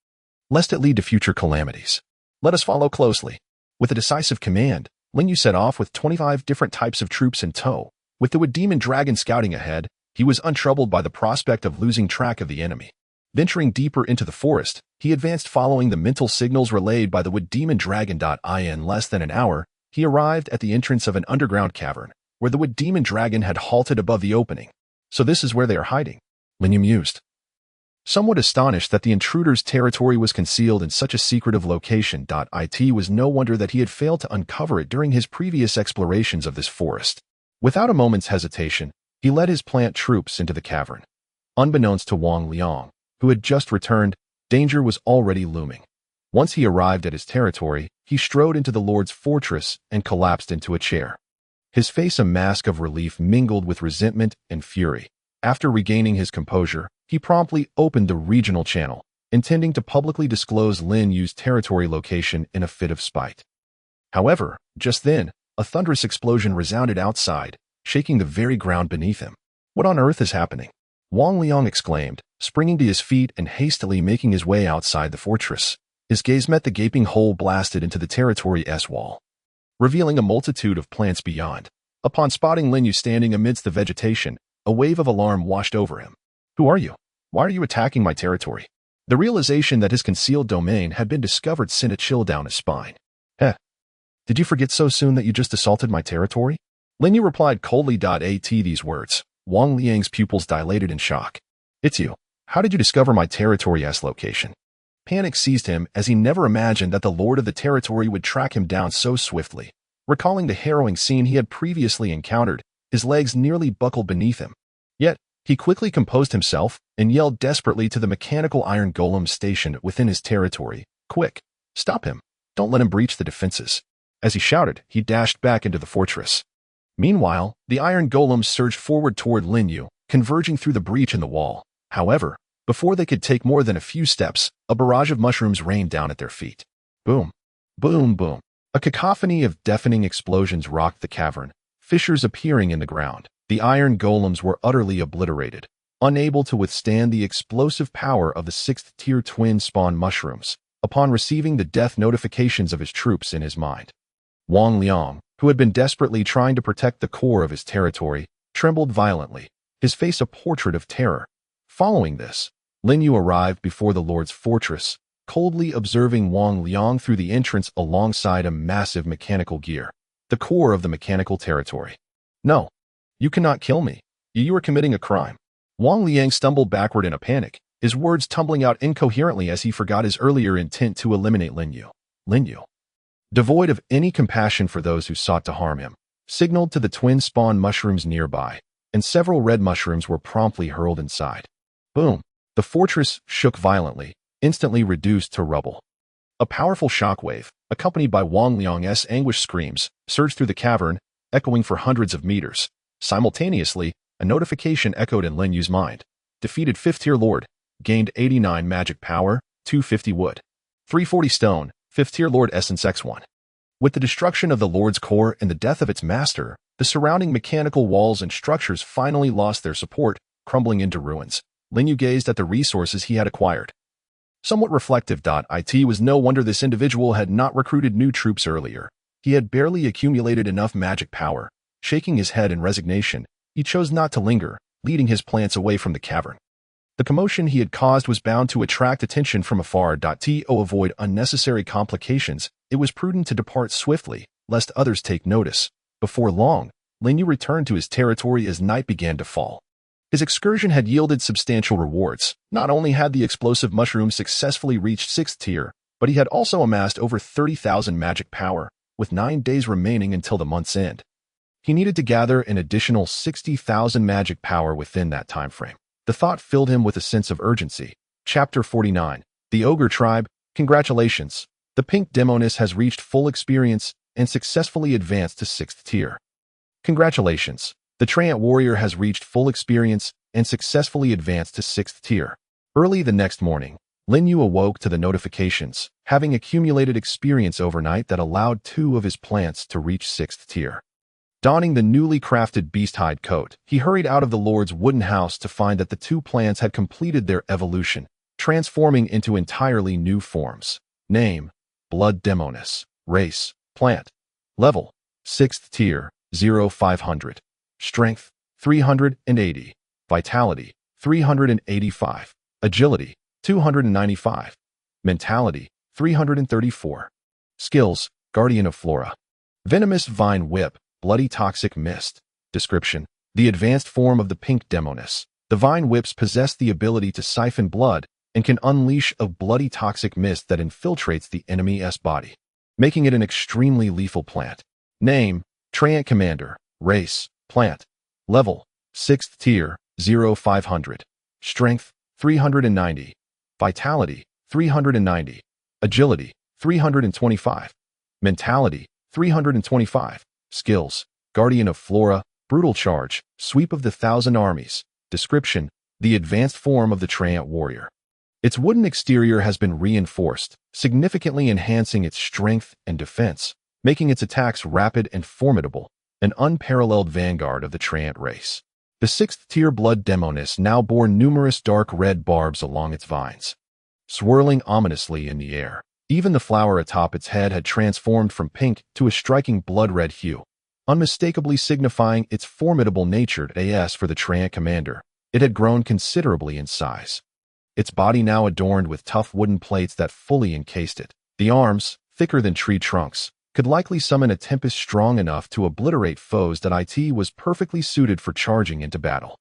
lest it lead to future calamities. Let us follow closely. With a decisive command, Lin Yu set off with 25 different types of troops in tow. With the wood demon dragon scouting ahead, he was untroubled by the prospect of losing track of the enemy. Venturing deeper into the forest, he advanced following the mental signals relayed by the wood demon dragon. In less than an hour, he arrived at the entrance of an underground cavern, where the wood demon dragon had halted above the opening. So this is where they are hiding, Lin Yu mused. Somewhat astonished that the intruder's territory was concealed in such a secretive location, it was no wonder that he had failed to uncover it during his previous explorations of this forest. Without a moment's hesitation, he led his plant troops into the cavern. Unbeknownst to Wang Liang, who had just returned, danger was already looming. Once he arrived at his territory, he strode into the Lord's fortress and collapsed into a chair. His face a mask of relief mingled with resentment and fury. After regaining his composure, he promptly opened the regional channel, intending to publicly disclose Lin Yu's territory location in a fit of spite. However, just then, a thunderous explosion resounded outside, shaking the very ground beneath him. What on earth is happening? Wang Liang exclaimed, springing to his feet and hastily making his way outside the fortress. His gaze met the gaping hole blasted into the territory's wall, revealing a multitude of plants beyond. Upon spotting Lin Yu standing amidst the vegetation, a wave of alarm washed over him. Who are you? Why are you attacking my territory? The realization that his concealed domain had been discovered sent a chill down his spine. Did you forget so soon that you just assaulted my territory? Lin Yu replied coldly. At these words, Wang Liang's pupils dilated in shock. It's you. How did you discover my territory's location? Panic seized him as he never imagined that the lord of the territory would track him down so swiftly. Recalling the harrowing scene he had previously encountered, his legs nearly buckled beneath him. Yet, he quickly composed himself and yelled desperately to the mechanical iron golem stationed within his territory. Quick! Stop him! Don't let him breach the defenses. As he shouted, he dashed back into the fortress. Meanwhile, the iron golems surged forward toward Lin Yu, converging through the breach in the wall. However, before they could take more than a few steps, a barrage of mushrooms rained down at their feet. Boom! Boom! Boom! A cacophony of deafening explosions rocked the cavern, fissures appearing in the ground. The iron golems were utterly obliterated, unable to withstand the explosive power of the 6th-tier twin-spawn mushrooms. Upon receiving the death notifications of his troops in his mind, Wang Liang, who had been desperately trying to protect the core of his territory, trembled violently, his face a portrait of terror. Following this, Lin Yu arrived before the Lord's fortress, coldly observing Wang Liang through the entrance alongside a massive mechanical gear, the core of the mechanical territory. No, you cannot kill me. You are committing a crime. Wang Liang stumbled backward in a panic, his words tumbling out incoherently as he forgot his earlier intent to eliminate Lin Yu. Lin Yu, devoid of any compassion for those who sought to harm him, signaled to the twin-spawn mushrooms nearby, and several red mushrooms were promptly hurled inside. Boom! The fortress shook violently, instantly reduced to rubble. A powerful shockwave, accompanied by Wang Liang's anguished screams, surged through the cavern, echoing for hundreds of meters. Simultaneously, a notification echoed in Lin Yu's mind. Defeated 5th-tier lord, gained 89 magic power, 250 wood, 340 stone, 5th-tier lord essence X1. With the destruction of the lord's core and the death of its master, the surrounding mechanical walls and structures finally lost their support, crumbling into ruins. Lin Yu gazed at the resources he had acquired. Somewhat reflective. It was no wonder this individual had not recruited new troops earlier. He had barely accumulated enough magic power. Shaking his head in resignation, he chose not to linger, leading his plants away from the cavern. The commotion he had caused was bound to attract attention from afar. To avoid unnecessary complications, it was prudent to depart swiftly, lest others take notice. Before long, Lin Yu returned to his territory as night began to fall. His excursion had yielded substantial rewards. Not only had the explosive mushroom successfully reached 6th tier, but he had also amassed over 30,000 magic power, with 9 days remaining until the month's end. He needed to gather an additional 60,000 magic power within that time frame. The thought filled him with a sense of urgency. Chapter 49. The Ogre Tribe. Congratulations. The Pink Demoness has reached full experience and successfully advanced to 6th tier. Congratulations. The Treant Warrior has reached full experience and successfully advanced to 6th tier. Early the next morning, Lin Yu awoke to the notifications, having accumulated experience overnight that allowed 2 of his plants to reach 6th tier. Donning the newly crafted beast-hide coat, he hurried out of the Lord's wooden house to find that the 2 plants had completed their evolution, transforming into entirely new forms. Name: Blood Demoness. Race: Plant. Level: 6th tier, 0500. Strength: 380. Vitality: 385. Agility: 295. Mentality: 334. Skills: Guardian of Flora. Venomous Vine Whip. Bloody Toxic Mist. Description: the advanced form of the Pink Demoness. Divine whips possess the ability to siphon blood and can unleash a bloody toxic mist that infiltrates the enemy's body, making it an extremely lethal plant. Name: Treant Commander. Race: Plant. Level: 6th tier, 0-500. Strength: 390. Vitality: 390. Agility: 325. Mentality: 325. Skills: Guardian of Flora, Brutal Charge, Sweep of the Thousand Armies. Description: the advanced form of the Treant warrior. Its wooden exterior has been reinforced, significantly enhancing its strength and defense, making its attacks rapid and formidable, an unparalleled vanguard of the Treant race. The 6th-tier blood demoness now bore numerous dark red barbs along its vines, swirling ominously in the air. Even the flower atop its head had transformed from pink to a striking blood-red hue, unmistakably signifying its formidable nature. As for the Treant commander, it had grown considerably in size, its body now adorned with tough wooden plates that fully encased it. The arms, thicker than tree trunks, could likely summon a tempest strong enough to obliterate foes. It was perfectly suited for charging into battle.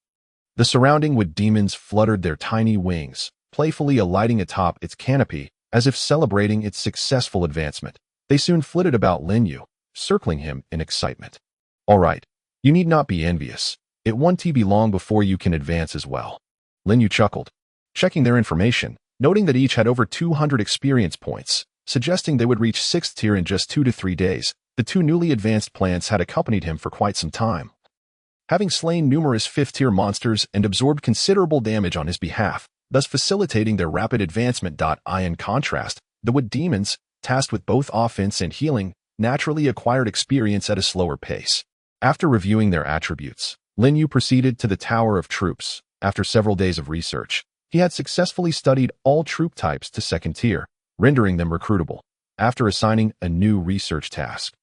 The surrounding wood demons fluttered their tiny wings, playfully alighting atop its canopy, as if celebrating its successful advancement. They soon flitted about Lin Yu, circling him in excitement. All right, you need not be envious. It won't be long before you can advance as well. Lin Yu chuckled, checking their information, noting that each had over 200 experience points, suggesting they would reach 6th tier in just 2 to 3 days. The two newly advanced plants had accompanied him for quite some time, having slain numerous 5th-tier monsters and absorbed considerable damage on his behalf, thus facilitating their rapid advancement. In contrast, the wood demons, tasked with both offense and healing, naturally acquired experience at a slower pace. After reviewing their attributes, Lin Yu proceeded to the Tower of Troops. After several days of research, he had successfully studied all troop types to 2nd tier, rendering them recruitable. After assigning a new research task,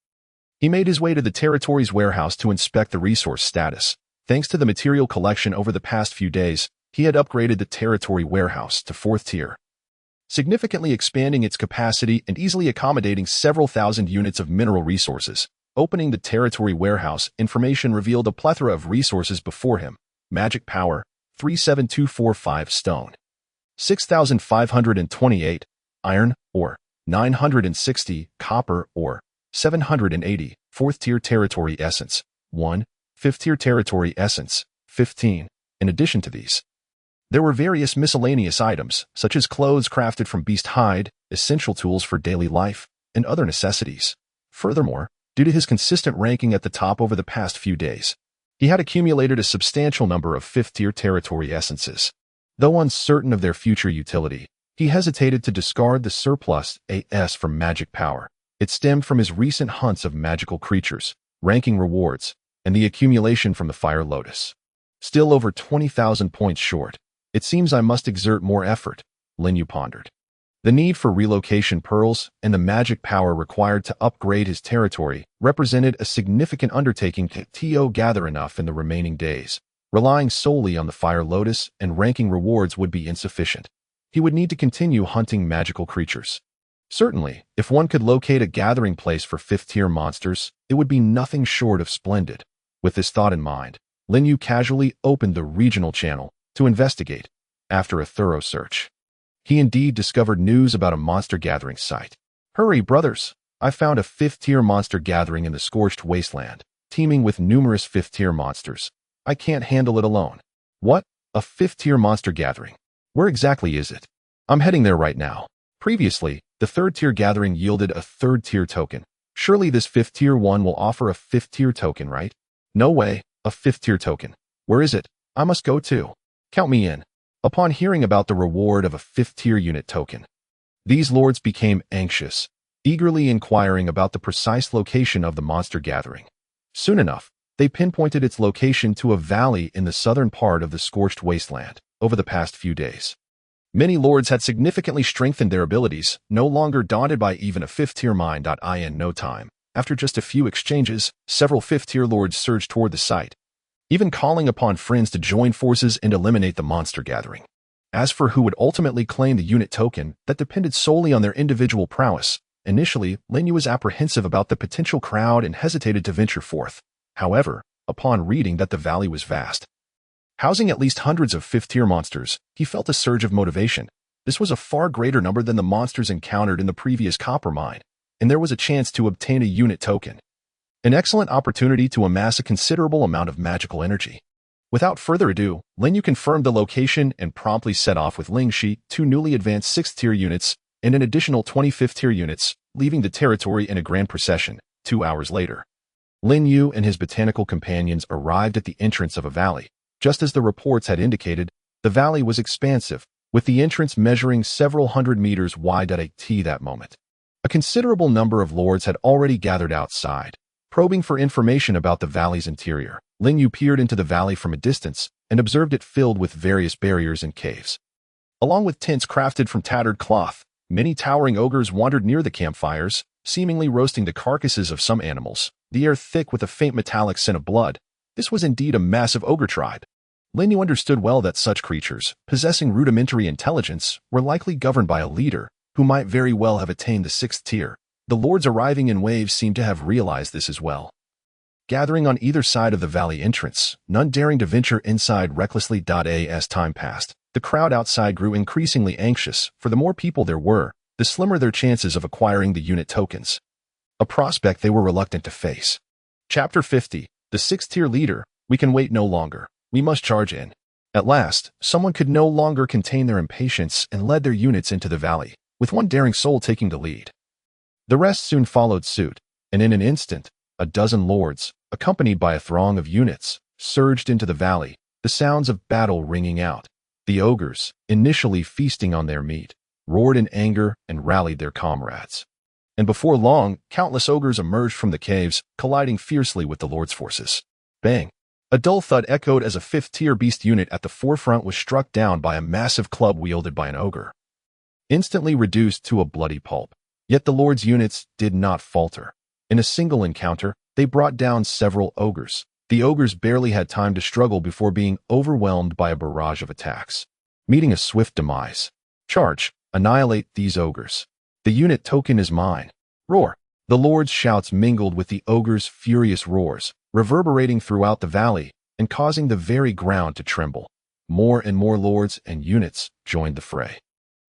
he made his way to the territory's warehouse to inspect the resource status. Thanks to the material collection over the past few days, he had upgraded the territory warehouse to 4th tier, significantly expanding its capacity and easily accommodating several thousand units of mineral resources. Opening the territory warehouse, information revealed a plethora of resources before him. Magic power: 37245 stone, 6528 iron ore, 960 copper ore, 780 4th tier territory essence, 1 5th tier territory essence, 15. In addition to these, there were various miscellaneous items, such as clothes crafted from beast hide, essential tools for daily life, and other necessities. Furthermore, due to his consistent ranking at the top over the past few days, he had accumulated a substantial number of 5th-tier territory essences. Though uncertain of their future utility, he hesitated to discard the surplus AS from magic power. It stemmed from his recent hunts of magical creatures, ranking rewards, and the accumulation from the Fire Lotus. Still over 20,000 points short. It seems I must exert more effort, Lin Yu pondered. The need for relocation pearls and the magic power required to upgrade his territory represented a significant undertaking to gather enough in the remaining days. Relying solely on the Fire Lotus and ranking rewards would be insufficient. He would need to continue hunting magical creatures. Certainly, if one could locate a gathering place for 5th-tier monsters, it would be nothing short of splendid. With this thought in mind, Lin Yu casually opened the regional channel to investigate. After a thorough search, he indeed discovered news about a monster gathering site. Hurry, brothers! I found a 5th-tier monster gathering in the Scorched Wasteland, teeming with numerous 5th-tier monsters. I can't handle it alone. What? A 5th-tier monster gathering? Where exactly is it? I'm heading there right now. Previously, the 3rd-tier gathering yielded a 3rd-tier token. Surely this 5th-tier one will offer a 5th-tier token, right? No way, a 5th-tier token. Where is it? I must go too. Count me in. Upon hearing about the reward of a 5th-tier unit token, these lords became anxious, eagerly inquiring about the precise location of the monster gathering. Soon enough, they pinpointed its location to a valley in the southern part of the Scorched Wasteland. Over the past few days, many lords had significantly strengthened their abilities, no longer daunted by even a 5th-tier mine. In no time, after just a few exchanges, several 5th-tier lords surged toward the site, even calling upon friends to join forces and eliminate the monster gathering. As for who would ultimately claim the unit token, that depended solely on their individual prowess. Initially, Lin Yu was apprehensive about the potential crowd and hesitated to venture forth. However, upon reading that the valley was vast, Housing at least hundreds of fifth-tier monsters, he felt a surge of motivation. This was a far greater number than the monsters encountered in the previous copper mine, and there was a chance to obtain a unit token. An excellent opportunity to amass a considerable amount of magical energy. Without further ado, Lin Yu confirmed the location and promptly set off with Ling Shi, 2 newly advanced 6th-tier units, and an additional 25th-tier units, leaving the territory in a grand procession. 2 hours later, Lin Yu and his botanical companions arrived at the entrance of a valley. Just as the reports had indicated, the valley was expansive, with the entrance measuring several hundred meters wide at that moment. A considerable number of lords had already gathered outside. Probing for information about the valley's interior, Lin Yu peered into the valley from a distance and observed it filled with various barriers and caves. Along with tents crafted from tattered cloth, many towering ogres wandered near the campfires, seemingly roasting the carcasses of some animals, the air thick with a faint metallic scent of blood. This was indeed a massive ogre tribe. Lin Yu understood well that such creatures, possessing rudimentary intelligence, were likely governed by a leader who might very well have attained the 6th tier. The lords arriving in waves seemed to have realized this as well. Gathering on either side of the valley entrance, none daring to venture inside recklessly. As time passed, the crowd outside grew increasingly anxious, for the more people there were, the slimmer their chances of acquiring the unit tokens. A prospect they were reluctant to face. Chapter 50. The 6th-tier leader. We can wait no longer. We must charge in. At last, someone could no longer contain their impatience and led their units into the valley, with one daring soul taking the lead. The rest soon followed suit, and in an instant, a dozen lords, accompanied by a throng of units, surged into the valley, the sounds of battle ringing out. The ogres, initially feasting on their meat, roared in anger and rallied their comrades. And before long, countless ogres emerged from the caves, colliding fiercely with the lords' forces. Bang! A dull thud echoed as a 5th-tier beast unit at the forefront was struck down by a massive club wielded by an ogre, instantly reduced to a bloody pulp. Yet the lords' units did not falter. In a single encounter, they brought down several ogres. The ogres barely had time to struggle before being overwhelmed by a barrage of attacks, meeting a swift demise. Charge! Annihilate these ogres. The unit token is mine. Roar! The lords' shouts mingled with the ogres' furious roars, reverberating throughout the valley and causing the very ground to tremble. More and more lords and units joined the fray.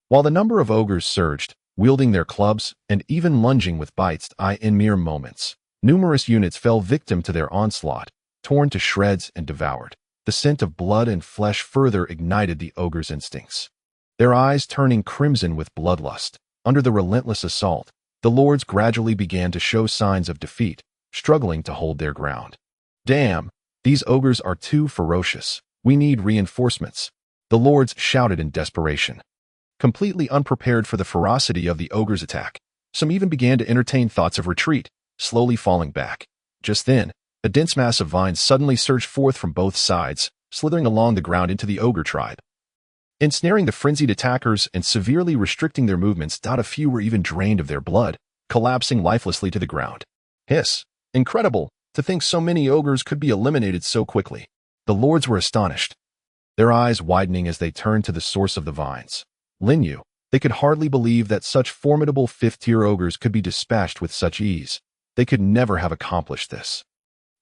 While the number of ogres surged, wielding their clubs and even lunging with bites in mere moments, numerous units fell victim to their onslaught, torn to shreds and devoured. The scent of blood and flesh further ignited the ogres' instincts. Their eyes turning crimson with bloodlust. Under the relentless assault, the lords gradually began to show signs of defeat, struggling to hold their ground. Damn! These ogres are too ferocious. We need reinforcements. The lords shouted in desperation. Completely unprepared for the ferocity of the ogre's attack, some even began to entertain thoughts of retreat, slowly falling back. Just then, a dense mass of vines suddenly surged forth from both sides, slithering along the ground into the ogre tribe, ensnaring the frenzied attackers and severely restricting their movements. A few were even drained of their blood, collapsing lifelessly to the ground. Hiss! Incredible! To think so many ogres could be eliminated so quickly. The lords were astonished, their eyes widening as they turned to the source of the vines. Lin Yu. They could hardly believe that such formidable 5th-tier ogres could be dispatched with such ease. They could never have accomplished this.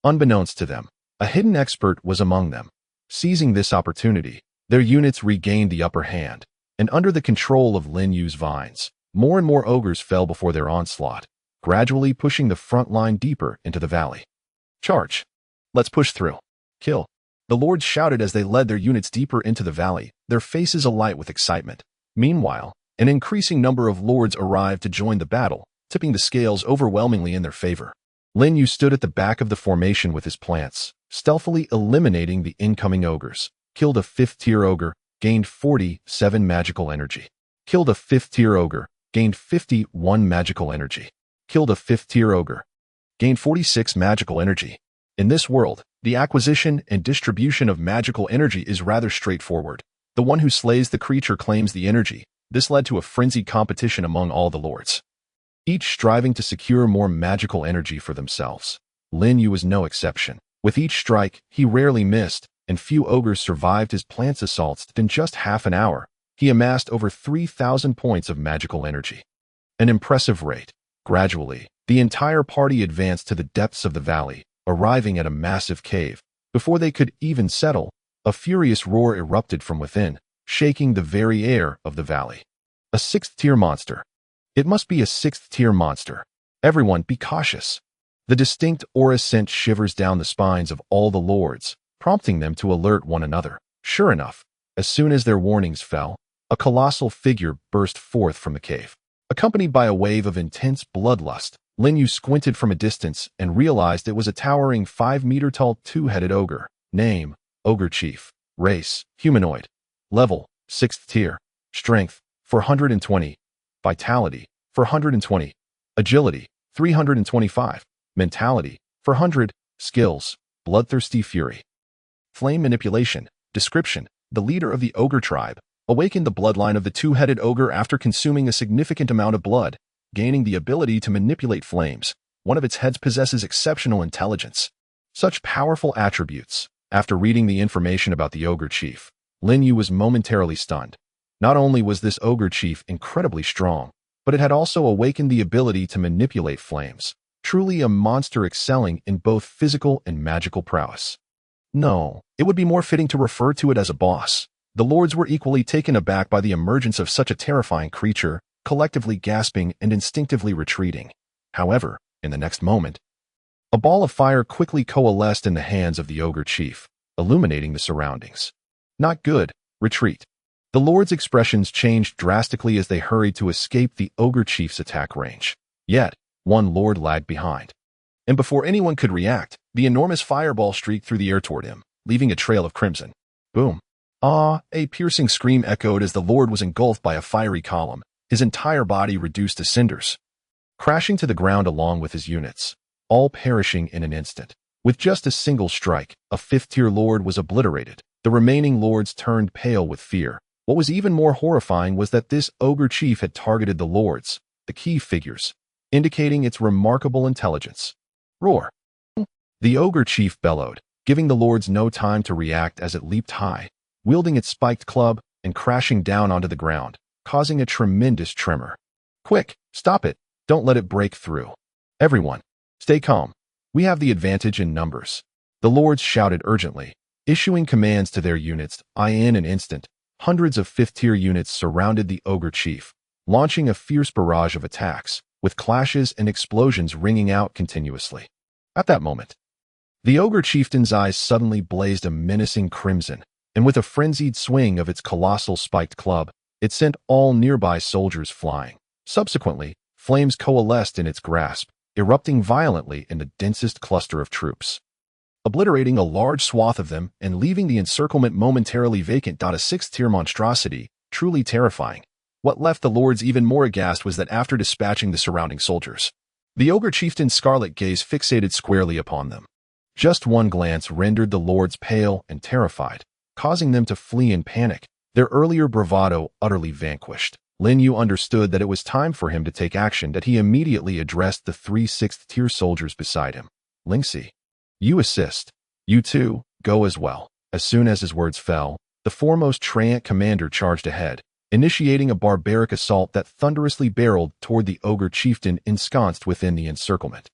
Unbeknownst to them, a hidden expert was among them. Seizing this opportunity, their units regained the upper hand, and under the control of Lin Yu's vines, more and more ogres fell before their onslaught, gradually pushing the front line deeper into the valley. Charge! Let's push through. Kill! The lords shouted as they led their units deeper into the valley, their faces alight with excitement. Meanwhile, an increasing number of lords arrived to join the battle, tipping the scales overwhelmingly in their favor. Lin Yu stood at the back of the formation with his plants, stealthily eliminating the incoming ogres. Killed a 5th-tier ogre, gained 47 magical energy. Killed a 5th-tier ogre, gained 51 magical energy. Killed a 5th-tier ogre, gained 46 magical energy. In this world, the acquisition and distribution of magical energy is rather straightforward. The one who slays the creature claims the energy. This led to a frenzied competition among all the lords, each striving to secure more magical energy for themselves. Lin Yu was no exception. With each strike, he rarely missed, and few ogres survived his plant's assaults. In just half an hour, he amassed over 3,000 points of magical energy. An impressive rate. Gradually, the entire party advanced to the depths of the valley, arriving at a massive cave. Before they could even settle, A furious roar erupted from within, shaking the very air of the valley. A sixth-tier monster. It must be a sixth-tier monster. Everyone be cautious. The distinct aura sent shivers down the spines of all the lords, prompting them to alert one another. Sure enough, as soon as their warnings fell, a colossal figure burst forth from the cave. Accompanied by a wave of intense bloodlust, Lin Yu squinted from a distance and realized it was a towering 5-meter-tall two-headed ogre. Name, Ogre Chief. Race, humanoid. Level, 6th tier. Strength, 420. Vitality, 420. Agility, 325. Mentality, 400. Skills, Bloodthirsty Fury. Flame Manipulation. Description: the leader of the ogre tribe awakened the bloodline of the two-headed ogre after consuming a significant amount of blood, gaining the ability to manipulate flames. One of its heads possesses exceptional intelligence. Such powerful attributes. After reading the information about the ogre chief, Lin Yu was momentarily stunned. Not only was this ogre chief incredibly strong, but it had also awakened the ability to manipulate flames. Truly a monster excelling in both physical and magical prowess. No, it would be more fitting to refer to it as a boss. The lords were equally taken aback by the emergence of such a terrifying creature, collectively gasping and instinctively retreating. However, in the next moment, a ball of fire quickly coalesced in the hands of the ogre chief, illuminating the surroundings. Not good. Retreat. The lords' expressions changed drastically as they hurried to escape the ogre chief's attack range. Yet, one lord lagged behind. And before anyone could react, the enormous fireball streaked through the air toward him, leaving a trail of crimson. Boom. Ah! A piercing scream echoed as the lord was engulfed by a fiery column, his entire body reduced to cinders, crashing to the ground along with his units, all perishing in an instant. With just a single strike, a fifth-tier lord was obliterated. The remaining lords turned pale with fear. What was even more horrifying was that this ogre chief had targeted the lords, the key figures, indicating its remarkable intelligence. Roar! The ogre chief bellowed, giving the lords no time to react as it leaped high, wielding its spiked club and crashing down onto the ground, causing a tremendous tremor. Quick, stop it. Don't let it break through. Everyone, stay calm. We have the advantage in numbers. The lords shouted urgently, issuing commands to their units. In an instant, hundreds of fifth-tier units surrounded the ogre chief, launching a fierce barrage of attacks, with clashes and explosions ringing out continuously. At that moment, the ogre chieftain's eyes suddenly blazed a menacing crimson, and with a frenzied swing of its colossal spiked club, it sent all nearby soldiers flying. Subsequently, flames coalesced in its grasp, erupting violently in the densest cluster of troops, obliterating a large swath of them and leaving the encirclement momentarily vacant. A sixth-tier monstrosity, truly terrifying. What left the lords even more aghast was that after dispatching the surrounding soldiers, the ogre chieftain's scarlet gaze fixated squarely upon them. Just one glance rendered the lords pale and terrified, causing them to flee in panic, their earlier bravado utterly vanquished. Lin Yu understood that it was time for him to take action. That he immediately addressed the 3 sixth-tier soldiers beside him. Lingxi, you assist. You too, go as well. As soon as his words fell, the foremost Treant commander charged ahead, initiating a barbaric assault that thunderously barreled toward the ogre chieftain ensconced within the encirclement.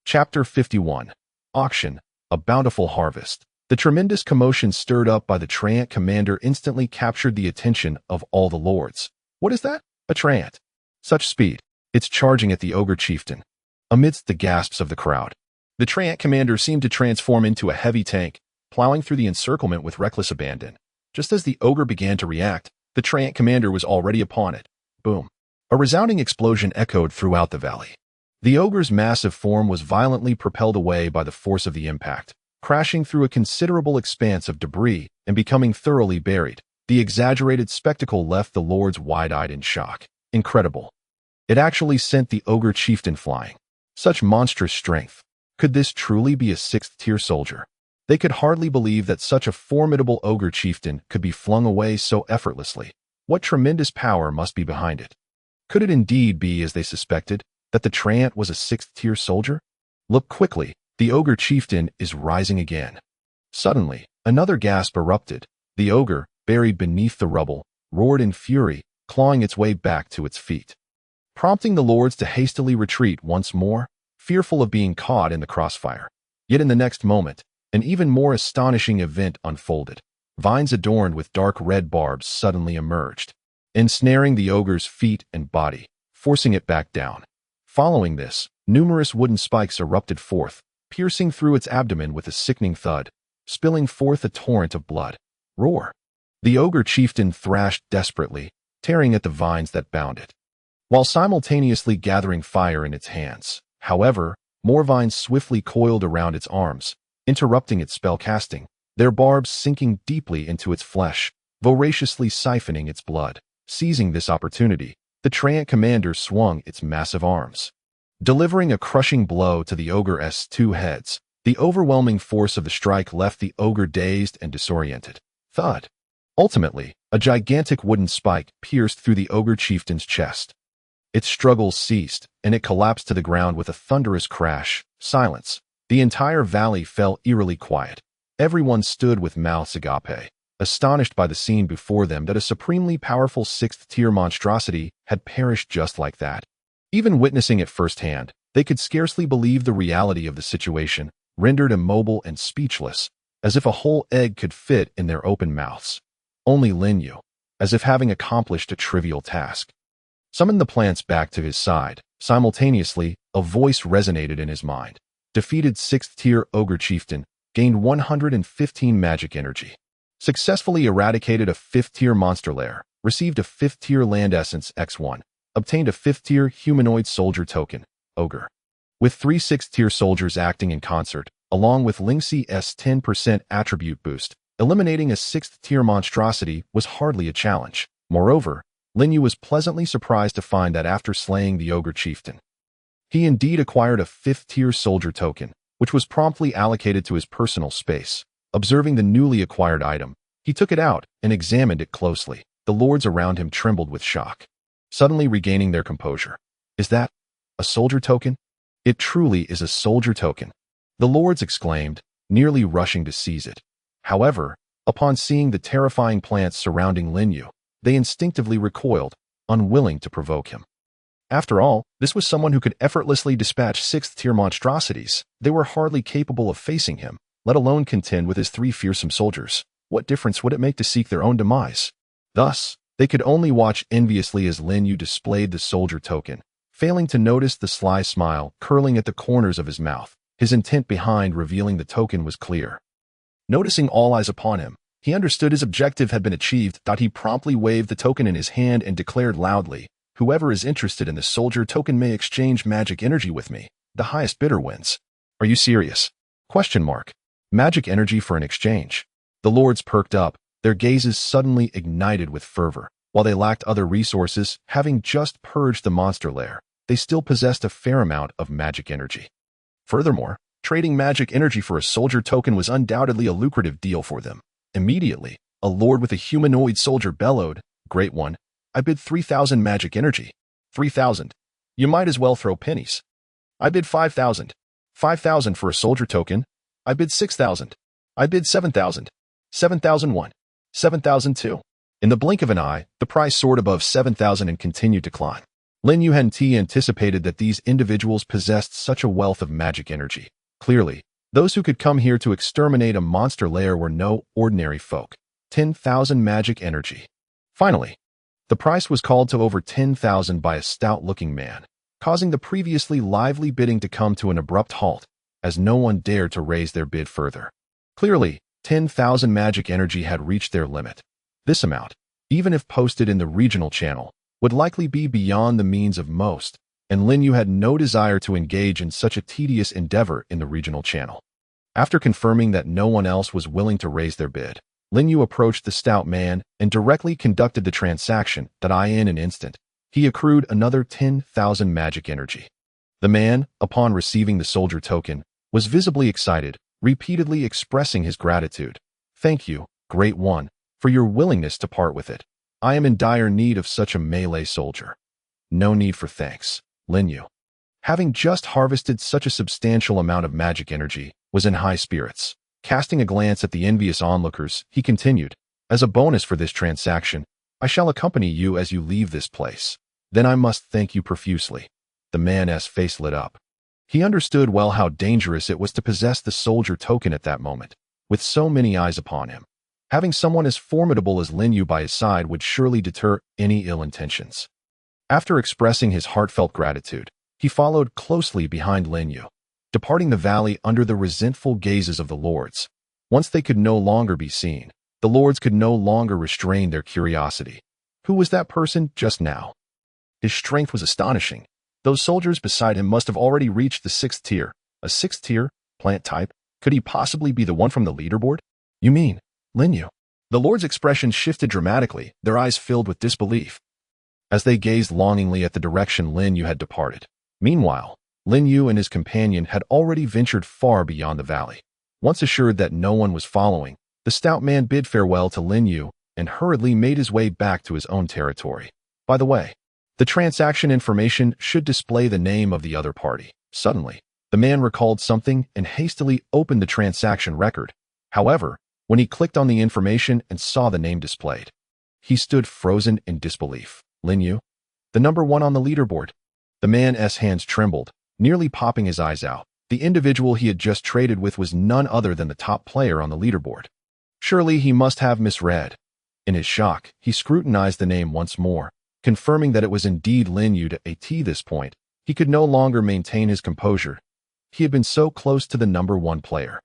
Chapter 51. Auction, a bountiful harvest. The tremendous commotion stirred up by the Treant commander instantly captured the attention of all the lords. What is that? A Treant. Such speed. It's charging at the ogre chieftain. Amidst the gasps of the crowd, the Treant commander seemed to transform into a heavy tank, plowing through the encirclement with reckless abandon. Just as the ogre began to react, the Treant commander was already upon it. Boom. A resounding explosion echoed throughout the valley. The ogre's massive form was violently propelled away by the force of the impact, crashing through a considerable expanse of debris and becoming thoroughly buried. The exaggerated spectacle left the lords wide-eyed in shock. Incredible. It actually sent the ogre chieftain flying. Such monstrous strength. Could this truly be a sixth-tier soldier? They could hardly believe that such a formidable ogre chieftain could be flung away so effortlessly. What tremendous power must be behind it? Could it indeed be, as they suspected, that the Treant was a sixth-tier soldier? Look quickly. The ogre chieftain is rising again. Suddenly, another gasp erupted. The ogre, buried beneath the rubble, roared in fury, clawing its way back to its feet, prompting the lords to hastily retreat once more, fearful of being caught in the crossfire. Yet in the next moment, an even more astonishing event unfolded. Vines adorned with dark red barbs suddenly emerged, ensnaring the ogre's feet and body, forcing it back down. Following this, numerous wooden spikes erupted forth, piercing through its abdomen with a sickening thud, spilling forth a torrent of blood. Roar! The ogre chieftain thrashed desperately, tearing at the vines that bound it, while simultaneously gathering fire in its hands. However, more vines swiftly coiled around its arms, interrupting its spellcasting, their barbs sinking deeply into its flesh, voraciously siphoning its blood. Seizing this opportunity, the Treant commander swung its massive arms, delivering a crushing blow to the ogre's two heads. The overwhelming force of the strike left the ogre dazed and disoriented. Thud! Ultimately, a gigantic wooden spike pierced through the ogre chieftain's chest. Its struggles ceased, and it collapsed to the ground with a thunderous crash. Silence. The entire valley fell eerily quiet. Everyone stood with mouths agape, astonished by the scene before them that a supremely powerful sixth-tier monstrosity had perished just like that. Even witnessing it firsthand, they could scarcely believe the reality of the situation, rendered immobile and speechless, as if a whole egg could fit in their open mouths. Only Lin Yu, as if having accomplished a trivial task, summoned the plants back to his side. Simultaneously, a voice resonated in his mind. Defeated sixth-tier ogre chieftain, gained 115 magic energy. Successfully eradicated a fifth-tier monster lair, received a fifth-tier land essence X1, obtained a fifth-tier humanoid soldier token, ogre. With 3 sixth-tier soldiers acting in concert, along with Lingxi's 10% attribute boost, eliminating a sixth-tier monstrosity was hardly a challenge. Moreover, Lin Yu was pleasantly surprised to find that after slaying the ogre chieftain, he indeed acquired a fifth-tier soldier token, which was promptly allocated to his personal space. Observing the newly acquired item, he took it out and examined it closely. The lords around him trembled with shock, suddenly regaining their composure. Is that a soldier token? It truly is a soldier token, the lords exclaimed, nearly rushing to seize it. However, upon seeing the terrifying plants surrounding Lin Yu, they instinctively recoiled, unwilling to provoke him. After all, this was someone who could effortlessly dispatch sixth-tier monstrosities. They were hardly capable of facing him, let alone contend with his 3 fearsome soldiers. What difference would it make to seek their own demise? Thus, they could only watch enviously as Lin Yu displayed the soldier token, failing to notice the sly smile curling at the corners of his mouth. His intent behind revealing the token was clear. Noticing all eyes upon him, he understood his objective had been achieved. He promptly waved the token in his hand and declared loudly, "Whoever is interested in this soldier token may exchange magic energy with me. The highest bidder wins." "Are you serious?" Question mark. Magic energy for an exchange. The lords perked up, their gazes suddenly ignited with fervor. While they lacked other resources, having just purged the monster lair, they still possessed a fair amount of magic energy. Furthermore, trading magic energy for a soldier token was undoubtedly a lucrative deal for them. Immediately, a lord with a humanoid soldier bellowed, "Great one, I bid 3,000 magic energy." 3,000. You might as well throw pennies. I bid 5,000. 5,000 for a soldier token. I bid 6,000. I bid 7,000. 7,001. 7,002. In the blink of an eye, the price soared above 7,000 and continued to climb. Lin Yu anticipated that these individuals possessed such a wealth of magic energy. Clearly, those who could come here to exterminate a monster lair were no ordinary folk. 10,000 magic energy. Finally, the price was called to over 10,000 by a stout-looking man, causing the previously lively bidding to come to an abrupt halt, as no one dared to raise their bid further. Clearly, 10,000 magic energy had reached their limit. This amount, even if posted in the regional channel, would likely be beyond the means of most, and Lin Yu had no desire to engage in such a tedious endeavor in the regional channel. After confirming that no one else was willing to raise their bid, Lin Yu approached the stout man and directly conducted the transaction. In an instant, he accrued another 10,000 magic energy. The man, upon receiving the soldier token, was visibly excited, repeatedly expressing his gratitude. "Thank you, Great One, for your willingness to part with it. I am in dire need of such a melee soldier." "No need for thanks." Lin Yu, having just harvested such a substantial amount of magic energy, was in high spirits. Casting a glance at the envious onlookers, he continued, "As a bonus for this transaction, I shall accompany you as you leave this place. Then I must thank you profusely." The man's face lit up. He understood well how dangerous it was to possess the soldier token at that moment, with so many eyes upon him. Having someone as formidable as Lin Yu by his side would surely deter any ill intentions. After expressing his heartfelt gratitude, he followed closely behind Lin Yu, departing the valley under the resentful gazes of the lords. Once they could no longer be seen, the lords could no longer restrain their curiosity. Who was that person just now? His strength was astonishing. Those soldiers beside him must have already reached the 6th tier. A 6th tier? Plant type? Could he possibly be the one from the leaderboard? You mean, Lin Yu? The lord's expression shifted dramatically, their eyes filled with disbelief, as they gazed longingly at the direction Lin Yu had departed. Meanwhile, Lin Yu and his companion had already ventured far beyond the valley. Once assured that no one was following, the stout man bid farewell to Lin Yu and hurriedly made his way back to his own territory. By the way, the transaction information should display the name of the other party. Suddenly, the man recalled something and hastily opened the transaction record. However, when he clicked on the information and saw the name displayed, he stood frozen in disbelief. Lin Yu? The number 1 on the leaderboard. The man's hands trembled, nearly popping his eyes out. The individual he had just traded with was none other than the top player on the leaderboard. Surely he must have misread. In his shock, he scrutinized the name once more, confirming that it was indeed Lin Yu. At this point, he could no longer maintain his composure. He had been so close to the number 1 player.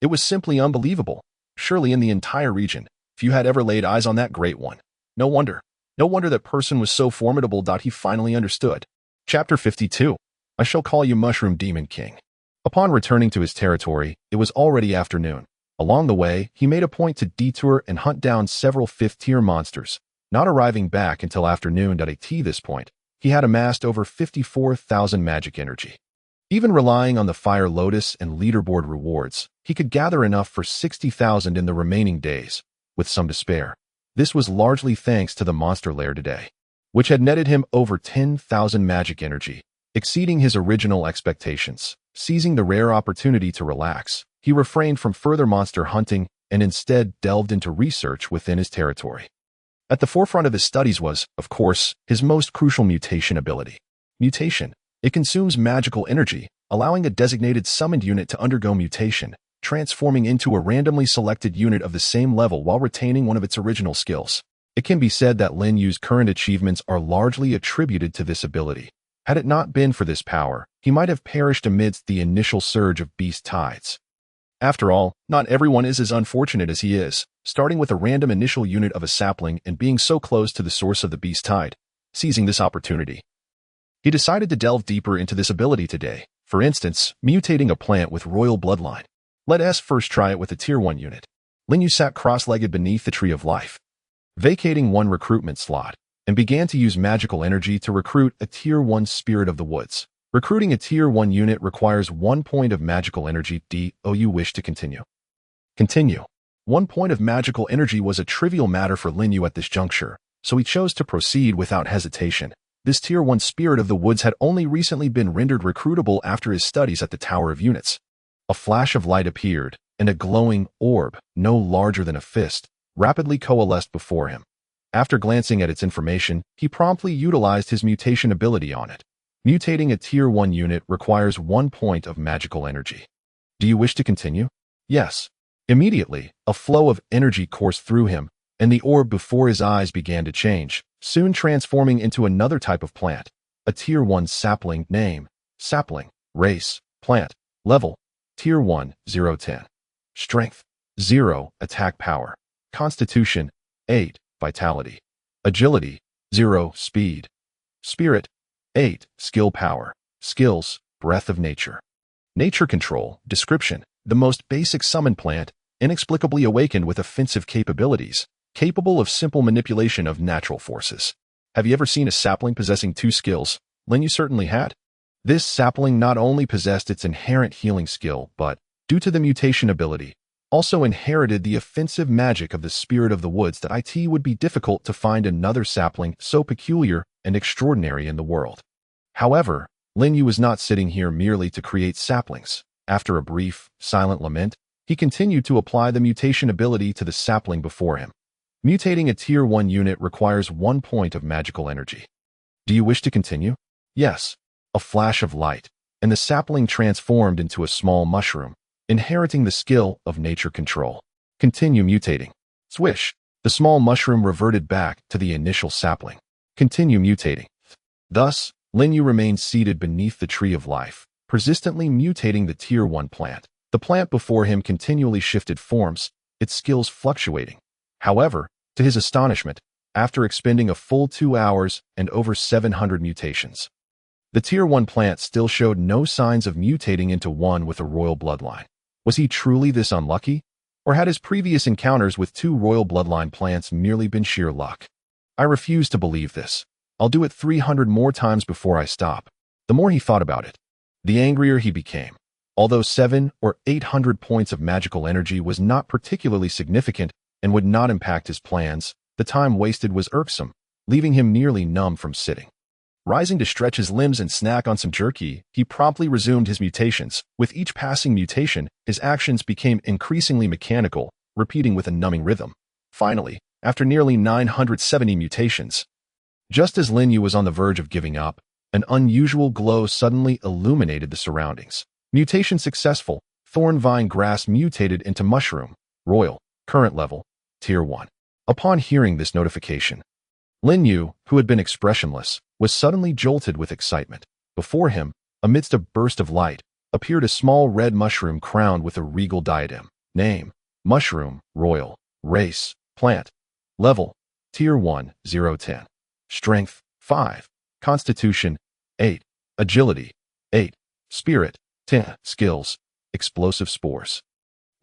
It was simply unbelievable. Surely in the entire region, few had ever laid eyes on that great one. No wonder that person was so formidable. He finally understood. Chapter 52. I shall call you Mushroom Demon King. Upon returning to his territory, it was already afternoon. Along the way, he made a point to detour and hunt down several 5th-tier monsters, not arriving back until afternoon. At this point, he had amassed over 54,000 magic energy. Even relying on the Fire Lotus and leaderboard rewards, he could gather enough for 60,000 in the remaining days, with some to spare. This was largely thanks to the monster lair today, which had netted him over 10,000 magic energy, exceeding his original expectations. Seizing the rare opportunity to relax, he refrained from further monster hunting and instead delved into research within his territory. At the forefront of his studies was, of course, his most crucial mutation ability. Mutation. It consumes magical energy, allowing a designated summoned unit to undergo mutation, transforming into a randomly selected unit of the same level while retaining one of its original skills. It can be said that Lin Yu's current achievements are largely attributed to this ability. Had it not been for this power, he might have perished amidst the initial surge of beast tides. After all, not everyone is as unfortunate as he is, starting with a random initial unit of a sapling and being so close to the source of the beast tide. Seizing this opportunity, he decided to delve deeper into this ability today. For instance, mutating a plant with royal bloodline. Let us first try it with a tier 1 unit. Lin Yu sat cross-legged beneath the tree of life, vacating one recruitment slot, and began to use magical energy to recruit a tier 1 spirit of the woods. Recruiting a tier 1 unit requires 1 point of magical energy. Do you wish to continue? Continue. 1 point of magical energy was a trivial matter for Lin Yu at this juncture, so he chose to proceed without hesitation. This tier 1 spirit of the woods had only recently been rendered recruitable after his studies at the Tower of Units. A flash of light appeared, and a glowing orb, no larger than a fist, rapidly coalesced before him. After glancing at its information, he promptly utilized his mutation ability on it. Mutating a tier 1 unit requires 1 point of magical energy. Do you wish to continue? Yes. Immediately, a flow of energy coursed through him, and the orb before his eyes began to change, soon transforming into another type of plant. A tier 1 sapling. Name: sapling. Race: plant. Level: tier 1, 0-10. Strength: 0, attack power. Constitution: 8, vitality. Agility: 0, speed. Spirit: 8, skill power. Skills: breath of nature. Nature control. Description: the most basic summon plant, inexplicably awakened with offensive capabilities, capable of simple manipulation of natural forces. Have you ever seen a sapling possessing 2 skills? Lin Yu certainly had. This sapling not only possessed its inherent healing skill, but, due to the mutation ability, also inherited the offensive magic of the spirit of the woods. That it would be difficult to find another sapling so peculiar and extraordinary in the world. However, Lin Yu was not sitting here merely to create saplings. After a brief, silent lament, he continued to apply the mutation ability to the sapling before him. Mutating a tier 1 unit requires 1 point of magical energy. Do you wish to continue? Yes. A flash of light, and the sapling transformed into a small mushroom, inheriting the skill of nature control. Continue mutating. Swish! The small mushroom reverted back to the initial sapling. Continue mutating. Thus, Lin Yu remained seated beneath the tree of life, persistently mutating the Tier 1 plant. The plant before him continually shifted forms, its skills fluctuating. However, to his astonishment, after expending a full 2 hours and over 700 mutations, the Tier 1 plant still showed no signs of mutating into one with a royal bloodline. Was he truly this unlucky? Or had his previous encounters with 2 royal bloodline plants merely been sheer luck? I refuse to believe this. I'll do it 300 more times before I stop. The more he thought about it, the angrier he became. Although 700 or 800 points of magical energy was not particularly significant and would not impact his plans, the time wasted was irksome, leaving him nearly numb from sitting. Rising to stretch his limbs and snack on some jerky, he promptly resumed his mutations. With each passing mutation, his actions became increasingly mechanical, repeating with a numbing rhythm. Finally, after nearly 970 mutations, just as Lin Yu was on the verge of giving up, an unusual glow suddenly illuminated the surroundings. Mutation successful. Thorn vine grass mutated into mushroom. Royal. Current level. Tier 1. Upon hearing this notification, Lin Yu, who had been expressionless, was suddenly jolted with excitement. Before him, amidst a burst of light, appeared a small red mushroom crowned with a regal diadem. Name: Mushroom, Royal. Race: Plant. Level: Tier 1, 0-10. Strength: 5. Constitution: 8. Agility: 8. Spirit: 10. Skills: Explosive Spores.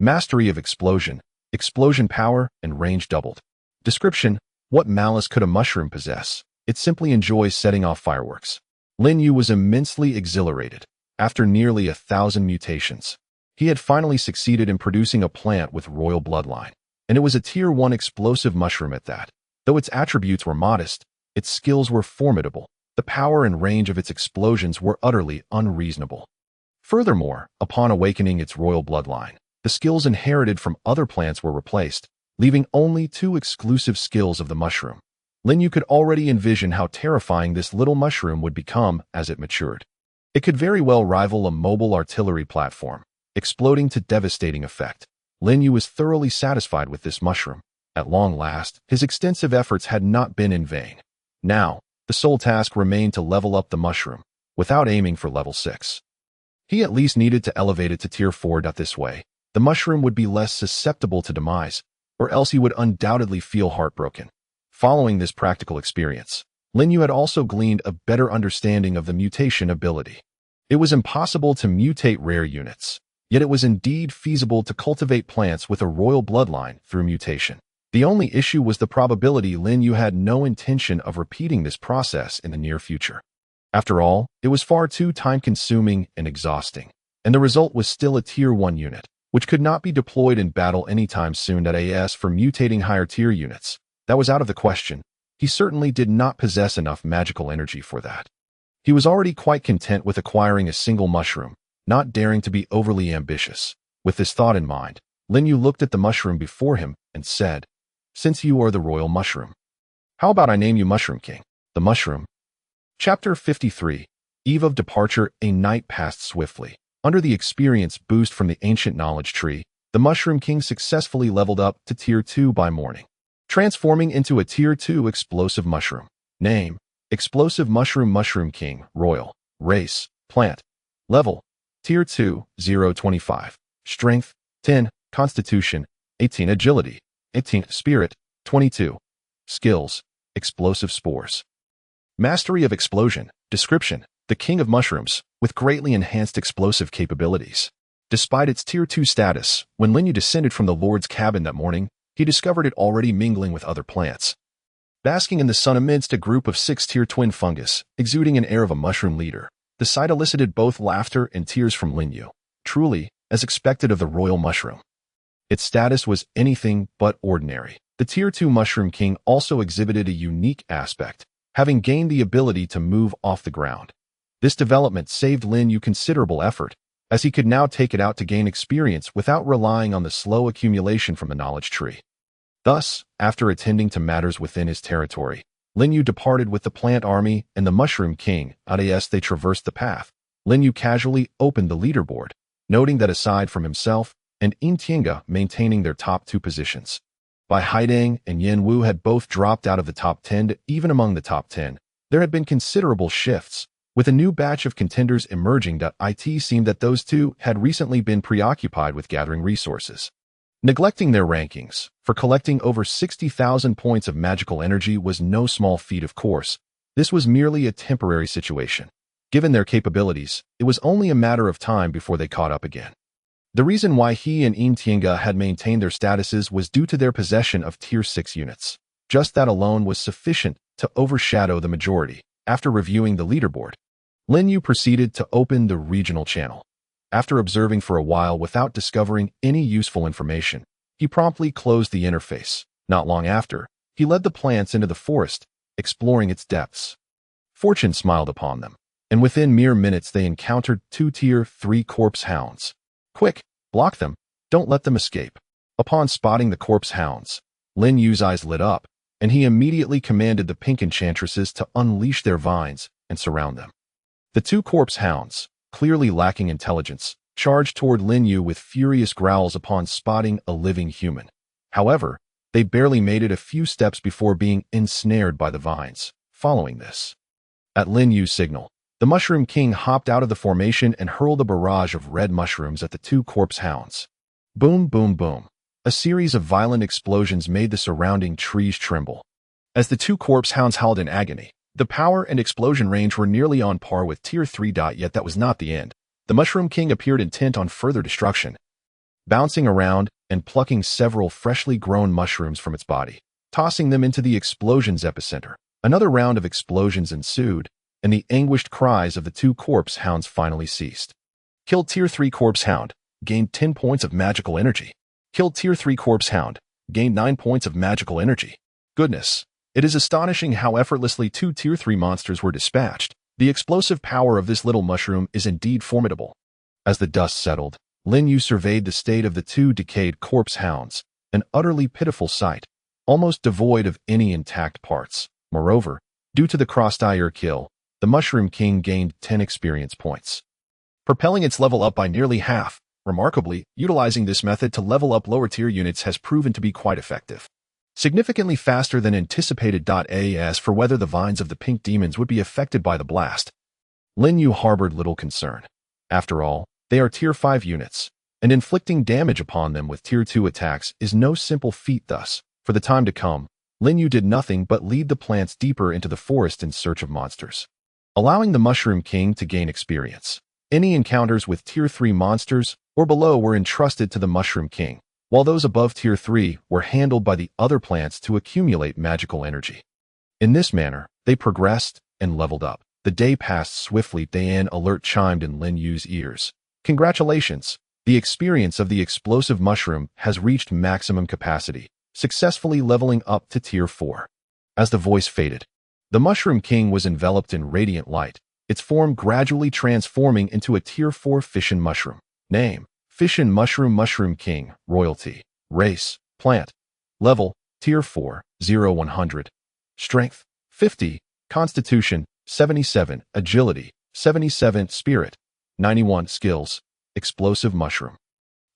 Mastery of Explosion. Explosion power and range doubled. Description: what malice could a mushroom possess? It simply enjoys setting off fireworks. Lin Yu was immensely exhilarated. After nearly 1,000 mutations, he had finally succeeded in producing a plant with royal bloodline, and it was a Tier 1 explosive mushroom at that. Though its attributes were modest, its skills were formidable. The power and range of its explosions were utterly unreasonable. Furthermore, upon awakening its royal bloodline, the skills inherited from other plants were replaced, leaving only 2 exclusive skills of the mushroom. Lin Yu could already envision how terrifying this little mushroom would become as it matured. It could very well rival a mobile artillery platform, exploding to devastating effect. Lin Yu was thoroughly satisfied with this mushroom. At long last, his extensive efforts had not been in vain. Now, the sole task remained to level up the mushroom, without aiming for level 6. He at least needed to elevate it to Tier 4. This way, the mushroom would be less susceptible to demise, or else he would undoubtedly feel heartbroken. Following this practical experience, Lin Yu had also gleaned a better understanding of the mutation ability. It was impossible to mutate rare units, yet it was indeed feasible to cultivate plants with a royal bloodline through mutation. The only issue was the probability Lin Yu had no intention of repeating this process in the near future. After all, it was far too time-consuming and exhausting, and the result was still a Tier 1 unit, which could not be deployed in battle anytime soon. As for mutating higher-tier units, that was out of the question. He certainly did not possess enough magical energy for that. He was already quite content with acquiring a single mushroom, not daring to be overly ambitious. With this thought in mind, Lin Yu looked at the mushroom before him and said, "Since you are the royal mushroom, how about I name you Mushroom King?" The mushroom. Chapter 53. Eve of Departure. A night passed swiftly. Under the experience boost from the ancient knowledge tree, the Mushroom King successfully leveled up to Tier 2 by morning, transforming into a Tier 2 explosive mushroom. Name: Explosive Mushroom. Mushroom King, Royal. Race: Plant. Level: Tier 2, 0-25. Strength: 10. Constitution: 18. Agility: 18. Spirit: 22. Skills: Explosive Spores. Mastery of Explosion. Description: the King of Mushrooms, with greatly enhanced explosive capabilities. Despite its Tier 2 status, when Lin Yu descended from the Lord's cabin that morning, he discovered it already mingling with other plants, basking in the sun amidst a group of 6-tier twin fungus, exuding an air of a mushroom leader. The sight elicited both laughter and tears from Lin Yu. Truly, as expected of the royal mushroom, its status was anything but ordinary. The Tier 2 Mushroom King also exhibited a unique aspect, having gained the ability to move off the ground. This development saved Lin Yu considerable effort, as he could now take it out to gain experience without relying on the slow accumulation from the knowledge tree. Thus, after attending to matters within his territory, Lin Yu departed with the plant army and the Mushroom King. As they traversed the path, Lin Yu casually opened the leaderboard, noting that aside from himself and In Tiange maintaining their top 2 positions, By Haidang and Yin Wu had both dropped out of the top 10 to even among the top 10. There had been considerable shifts. With a new batch of contenders emerging, it seemed that those two had recently been preoccupied with gathering resources, neglecting their rankings. For collecting over 60,000 points of magical energy was no small feat, of course. This was merely a temporary situation. Given their capabilities, it was only a matter of time before they caught up again. The reason why he and Tiange had maintained their statuses was due to their possession of Tier 6 units. Just that alone was sufficient to overshadow the majority. After reviewing the leaderboard, Lin Yu proceeded to open the regional channel. After observing for a while without discovering any useful information, he promptly closed the interface. Not long after, he led the plants into the forest, exploring its depths. Fortune smiled upon them, and within mere minutes they encountered 2 Tier 3 corpse hounds. Quick, block them, don't let them escape. Upon spotting the corpse hounds, Lin Yu's eyes lit up, and he immediately commanded the pink enchantresses to unleash their vines and surround them. The 2 corpse hounds, clearly lacking intelligence, charged toward Lin Yu with furious growls upon spotting a living human. However, they barely made it a few steps before being ensnared by the vines. Following this, at Lin Yu's signal, the Mushroom King hopped out of the formation and hurled a barrage of red mushrooms at the 2 corpse hounds. Boom, boom, boom. A series of violent explosions made the surrounding trees tremble. As the 2 corpse hounds howled in agony, the power and explosion range were nearly on par with Tier 3. Yet that was not the end. The Mushroom King appeared intent on further destruction, bouncing around and plucking several freshly grown mushrooms from its body, tossing them into the explosion's epicenter. Another round of explosions ensued, and the anguished cries of the 2 corpse hounds finally ceased. Killed Tier 3 corpse hound, gained 10 points of magical energy. Killed Tier 3 corpse hound, gained 9 points of magical energy. Goodness, it is astonishing how effortlessly 2 Tier 3 monsters were dispatched. The explosive power of this little mushroom is indeed formidable. As the dust settled, Lin Yu surveyed the state of the 2 decayed corpse hounds, an utterly pitiful sight, almost devoid of any intact parts. Moreover, due to the cross-tire kill, the Mushroom King gained 10 experience points, propelling its level up by nearly half. Remarkably, utilizing this method to level up lower-tier units has proven to be quite effective. Significantly faster than anticipated. As for whether the vines of the pink demons would be affected by the blast, Lin Yu harbored little concern. After all, they are Tier 5 units, and inflicting damage upon them with Tier 2 attacks is no simple feat. Thus, for the time to come, Lin Yu did nothing but lead the plants deeper into the forest in search of monsters, allowing the Mushroom King to gain experience. Any encounters with Tier 3 monsters or below were entrusted to the Mushroom King, while those above Tier 3 were handled by the other plants to accumulate magical energy. In this manner, they progressed and leveled up. The day passed swiftly. An alert chimed in Lin Yu's ears. Congratulations! The experience of the explosive mushroom has reached maximum capacity, successfully leveling up to Tier 4. As the voice faded, the Mushroom King was enveloped in radiant light, its form gradually transforming into a Tier 4 fission mushroom. Name: Fission Mushroom. Mushroom King. Royalty: Race: Plant. Level: Tier 4, 0-100. Strength: 50. Constitution: 77. Agility: 77. Spirit: 91. Skills: Explosive Mushroom.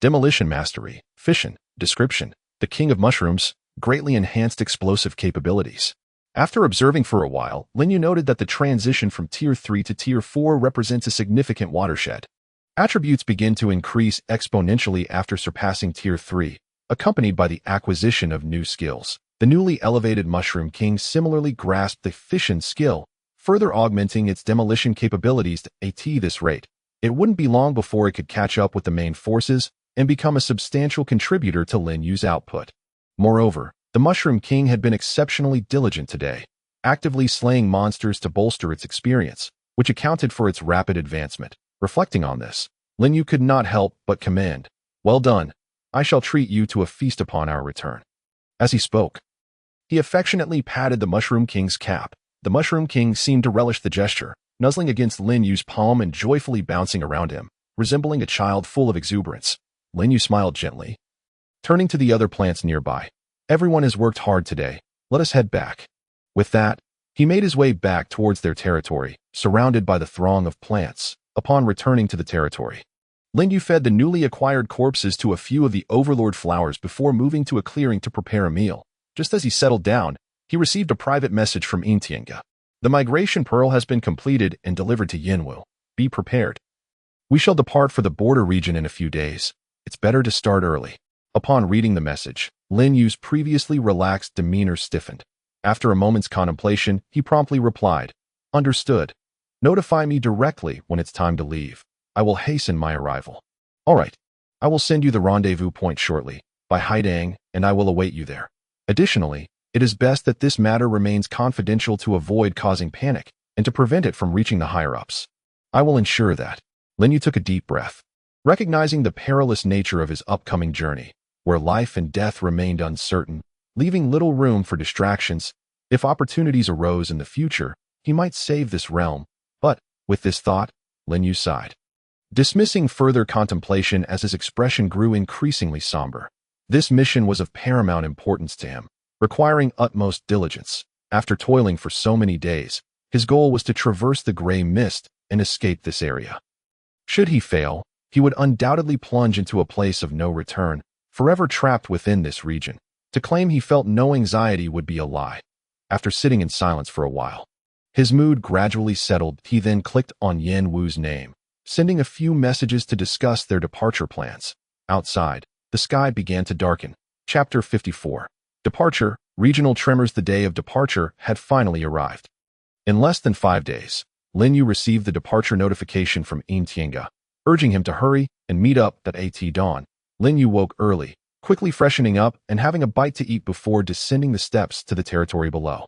Demolition Mastery. Fission. Description: The King of Mushrooms, greatly enhanced explosive capabilities. After observing for a while, Lin Yu noted that the transition from Tier 3 to Tier 4 represents a significant watershed. Attributes begin to increase exponentially after surpassing Tier 3, accompanied by the acquisition of new skills. The newly elevated Mushroom King similarly grasped the fission skill, further augmenting its demolition capabilities at this rate. It wouldn't be long before it could catch up with the main forces and become a substantial contributor to Lin Yu's output. Moreover, the Mushroom King had been exceptionally diligent today, actively slaying monsters to bolster its experience, which accounted for its rapid advancement. Reflecting on this, Lin Yu could not help but commend. Well done. I shall treat you to a feast upon our return. As he spoke, he affectionately patted the Mushroom King's cap. The Mushroom King seemed to relish the gesture, nuzzling against Lin Yu's palm and joyfully bouncing around him, resembling a child full of exuberance. Lin Yu smiled gently, turning to the other plants nearby. Everyone has worked hard today. Let us head back. With that, he made his way back towards their territory, surrounded by the throng of plants. Upon returning to the territory, Lin Yu fed the newly acquired corpses to a few of the overlord flowers before moving to a clearing to prepare a meal. Just as he settled down, he received a private message from Yintianga. The migration pearl has been completed and delivered to Yinwu. Be prepared. We shall depart for the border region in a few days. It's better to start early. Upon reading the message, Lin Yu's previously relaxed demeanor stiffened. After a moment's contemplation, he promptly replied, Understood. Notify me directly when it's time to leave. I will hasten my arrival. All right. I will send you the rendezvous point shortly, by Haidang, and I will await you there. Additionally, it is best that this matter remains confidential to avoid causing panic and to prevent it from reaching the higher-ups. I will ensure that. Lin Yu took a deep breath. Recognizing the perilous nature of his upcoming journey, where life and death remained uncertain, leaving little room for distractions, if opportunities arose in the future, he might save this realm. But, with this thought, Lin Yu sighed, dismissing further contemplation as his expression grew increasingly somber. This mission was of paramount importance to him, requiring utmost diligence. After toiling for so many days, his goal was to traverse the gray mist and escape this area. Should he fail, he would undoubtedly plunge into a place of no return, forever trapped within this region. To claim he felt no anxiety would be a lie. After sitting in silence for a while, his mood gradually settled. He then clicked on Yin Wu's name, sending a few messages to discuss their departure plans. Outside, the sky began to darken. Chapter 54. Departure. Regional tremors. The day of departure had finally arrived. In less than 5 days, Lin Yu received the departure notification from Yintianga, urging him to hurry and meet up at dawn. Lin Yu woke early, quickly freshening up and having a bite to eat before descending the steps to the territory below.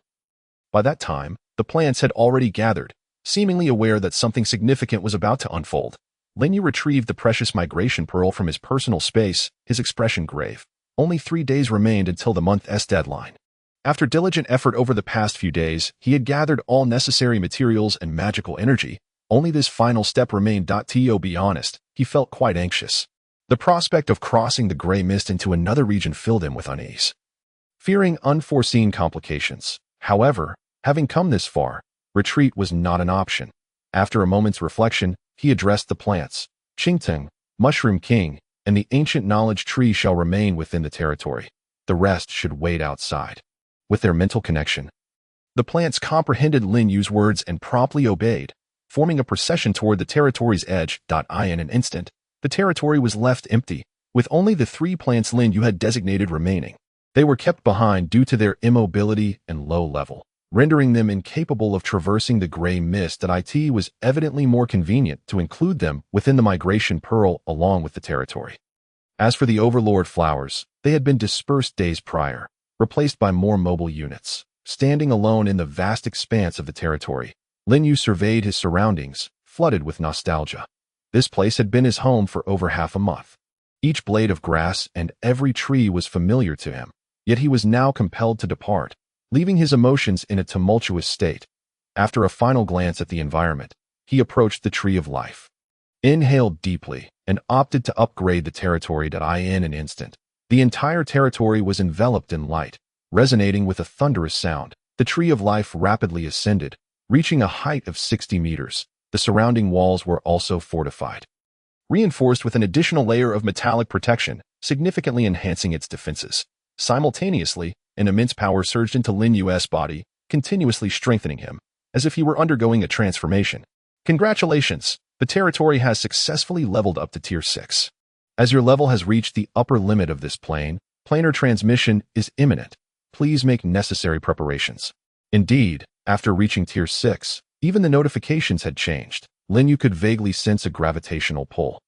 By that time, the plants had already gathered, seemingly aware that something significant was about to unfold. Lin Yu retrieved the precious migration pearl from his personal space, his expression grave. Only 3 days remained until the month's deadline. After diligent effort over the past few days, he had gathered all necessary materials and magical energy. Only this final step remained. To be honest, he felt quite anxious. The prospect of crossing the gray mist into another region filled him with unease, fearing unforeseen complications. However, having come this far, retreat was not an option. After a moment's reflection, he addressed the plants. Qingteng, Mushroom King, and the ancient knowledge tree shall remain within the territory. The rest should wait outside. With their mental connection, the plants comprehended Lin Yu's words and promptly obeyed, forming a procession toward the territory's edge. In an instant, the territory was left empty, with only the 3 plants Lin Yu had designated remaining. They were kept behind due to their immobility and low level, rendering them incapable of traversing the gray mist. It was evidently more convenient to include them within the migration pearl along with the territory. As for the overlord flowers, they had been dispersed days prior, replaced by more mobile units. Standing alone in the vast expanse of the territory, Lin Yu surveyed his surroundings, flooded with nostalgia. This place had been his home for over half a month. Each blade of grass and every tree was familiar to him, yet he was now compelled to depart, leaving his emotions in a tumultuous state. After a final glance at the environment, he approached the Tree of Life, inhaled deeply, and opted to upgrade the territory. In an instant, the entire territory was enveloped in light, resonating with a thunderous sound. The Tree of Life rapidly ascended, reaching a height of 60 meters. The surrounding walls were also fortified, reinforced with an additional layer of metallic protection, significantly enhancing its defenses. Simultaneously, an immense power surged into Lin Yu's body, continuously strengthening him, as if he were undergoing a transformation. Congratulations! The territory has successfully leveled up to Tier 6. As your level has reached the upper limit of this plane, planar transmission is imminent. Please make necessary preparations. Indeed, after reaching Tier 6, even the notifications had changed. Lin Yu could vaguely sense a gravitational pull,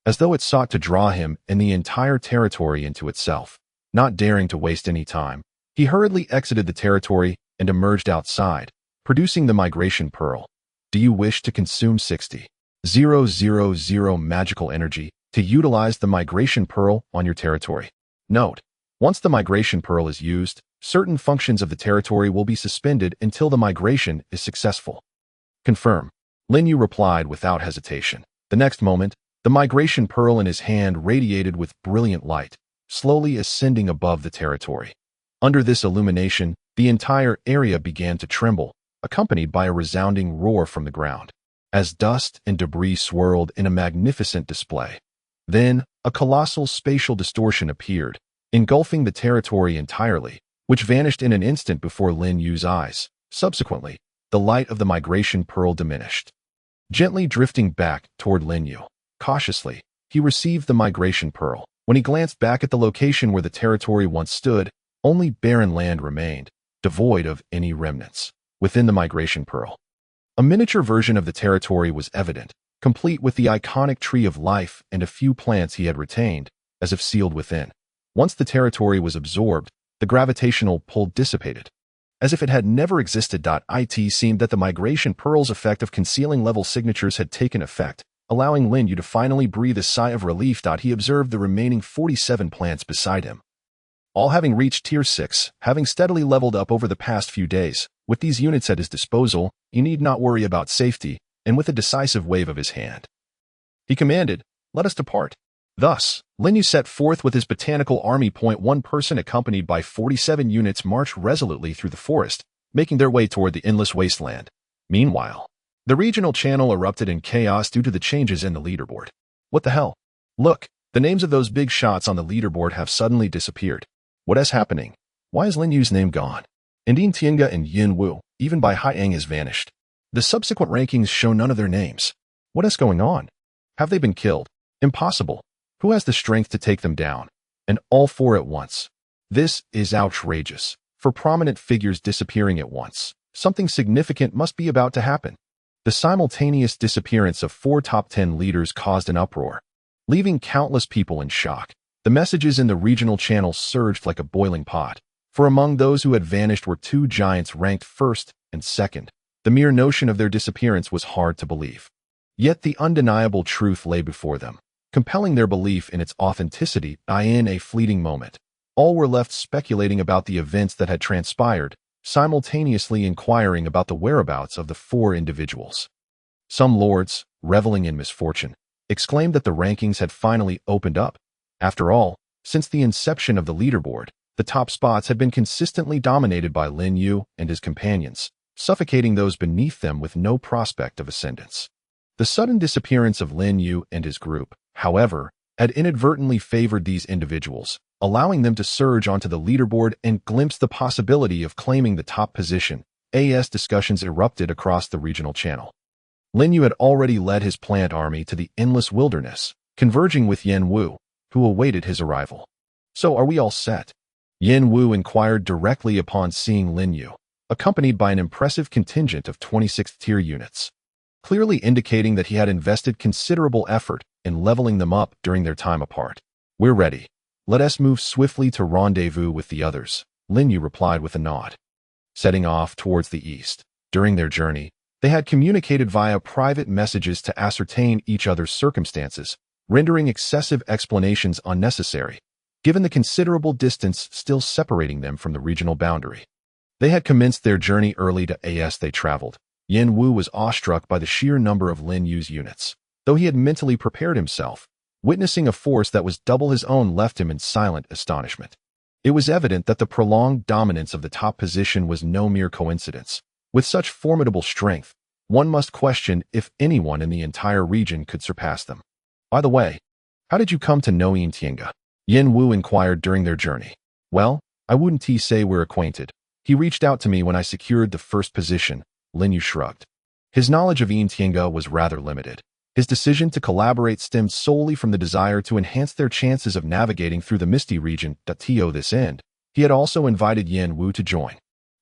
as though it sought to draw him and the entire territory into itself. Not daring to waste any time, he hurriedly exited the territory and emerged outside, producing the migration pearl. Do you wish to consume 60,000 magical energy to utilize the migration pearl on your territory? Note: once the migration pearl is used, certain functions of the territory will be suspended until the migration is successful. Confirm. Lin Yu replied without hesitation. The next moment, the migration pearl in his hand radiated with brilliant light, slowly ascending above the territory. Under this illumination, the entire area began to tremble, accompanied by a resounding roar from the ground, as dust and debris swirled in a magnificent display. Then, a colossal spatial distortion appeared, engulfing the territory entirely, which vanished in an instant before Lin Yu's eyes. Subsequently, the light of the migration pearl diminished. Gently drifting back toward Lin Yu. Cautiously, he received the migration pearl. When he glanced back at the location where the territory once stood, only barren land remained, devoid of any remnants. Within the migration pearl, a miniature version of the territory was evident, complete with the iconic tree of life and a few plants he had retained, as if sealed within. Once the territory was absorbed, the gravitational pull dissipated, as if it had never existed. It seemed that the migration pearl's effect of concealing level signatures had taken effect, allowing Lin Yu to finally breathe a sigh of relief. He observed the remaining 47 plants beside him, all having reached Tier 6, having steadily leveled up over the past few days. With these units at his disposal, he need not worry about safety, and with a decisive wave of his hand, he commanded, "Let us depart." Thus, Lin Yu set forth with his botanical army. One person accompanied by 47 units marched resolutely through the forest, making their way toward the endless wasteland. Meanwhile, the regional channel erupted in chaos due to the changes in the leaderboard. What the hell? Look, the names of those big shots on the leaderboard have suddenly disappeared. What is happening? Why is Lin Yu's name gone? And Yin Tiange and Yin Wu, even Bai Haiyang, has vanished. The subsequent rankings show none of their names. What is going on? Have they been killed? Impossible. Who has the strength to take them down? And all four at once. This is outrageous. For prominent figures disappearing at once, something significant must be about to happen. The simultaneous disappearance of 4 top 10 leaders caused an uproar, leaving countless people in shock. The messages in the regional channel surged like a boiling pot, for among those who had vanished were 2 giants ranked first and second. The mere notion of their disappearance was hard to believe. Yet the undeniable truth lay before them, compelling their belief in its authenticity. In a fleeting moment, all were left speculating about the events that had transpired, simultaneously inquiring about the whereabouts of the 4 individuals. Some lords, reveling in misfortune, exclaimed that the rankings had finally opened up. After all, since the inception of the leaderboard, the top spots had been consistently dominated by Lin Yu and his companions, suffocating those beneath them with no prospect of ascendance. The sudden disappearance of Lin Yu and his group, however, had inadvertently favored these individuals, allowing them to surge onto the leaderboard and glimpse the possibility of claiming the top position. As discussions erupted across the regional channel, Lin Yu had already led his plant army to the endless wilderness, converging with Yin Wu, who awaited his arrival. "So are we all set?" Yin Wu inquired directly upon seeing Lin Yu, accompanied by an impressive contingent of 26th tier units, clearly indicating that he had invested considerable effort in leveling them up during their time apart. "We're ready. Let us move swiftly to rendezvous with the others," Lin Yu replied with a nod. Setting off towards the east, during their journey, they had communicated via private messages to ascertain each other's circumstances, rendering excessive explanations unnecessary, given the considerable distance still separating them from the regional boundary. They had commenced their journey early as they traveled. Yin Wu was awestruck by the sheer number of Lin Yu's units, though he had mentally prepared himself. Witnessing a force that was double his own left him in silent astonishment. It was evident that the prolonged dominance of the top position was no mere coincidence. With such formidable strength, one must question if anyone in the entire region could surpass them. "By the way, how did you come to know Yin Tiange?" Yin Wu inquired during their journey. "Well, I wouldn't say we're acquainted. He reached out to me when I secured the first position," Lin Yu shrugged. His knowledge of Yin Tiange was rather limited. His decision to collaborate stemmed solely from the desire to enhance their chances of navigating through the Misty region. To this end, he had also invited Yin Wu to join,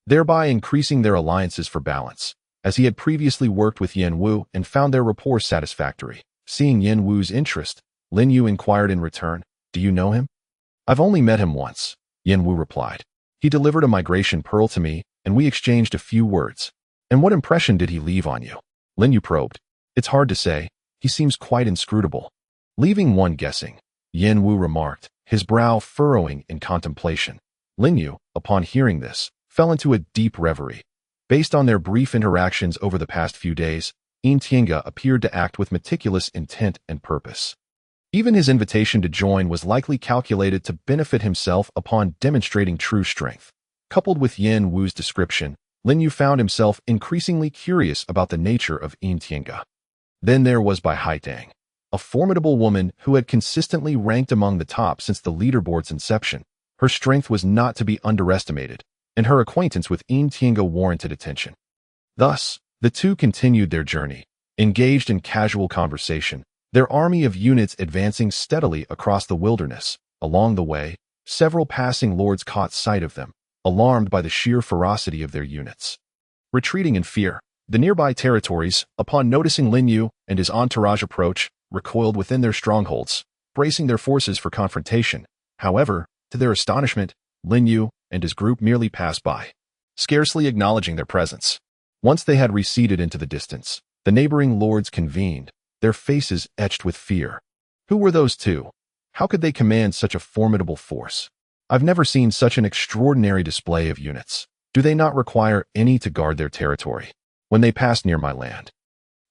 thereby increasing their alliances for balance, as he had previously worked with Yin Wu and found their rapport satisfactory. Seeing Yin Wu's interest, Lin Yu inquired in return, "Do you know him?" "I've only met him once," Yin Wu replied. "He delivered a migration pearl to me, and we exchanged a few words." "And what impression did he leave on you?" Lin Yu probed. "It's hard to say. He seems quite inscrutable." Leaving one guessing, Yin Wu remarked, his brow furrowing in contemplation. Lin Yu, upon hearing this, fell into a deep reverie. Based on their brief interactions over the past few days, Yin Tiange appeared to act with meticulous intent and purpose. Even his invitation to join was likely calculated to benefit himself upon demonstrating true strength. Coupled with Yin Wu's description, Lin Yu found himself increasingly curious about the nature of Yin Tiange. Then there was Bai Haiyang. a formidable woman who had consistently ranked among the top since the leaderboard's inception. Her strength was not to be underestimated, and her acquaintance with Tiango warranted attention. Thus, the two continued their journey, engaged in casual conversation, their army of units advancing steadily across the wilderness. Along the way, several passing lords caught sight of them, alarmed by the sheer ferocity of their units. Retreating in fear, the nearby territories, upon noticing Lin Yu and his entourage approach, recoiled within their strongholds, bracing their forces for confrontation. However, to their astonishment, Lin Yu and his group merely passed by, scarcely acknowledging their presence. Once they had receded into the distance, the neighboring lords convened, their faces etched with fear. Who were those two? How could they command such a formidable force? I've never seen such an extraordinary display of units. Do they not require any to guard their territory? When they passed near my land,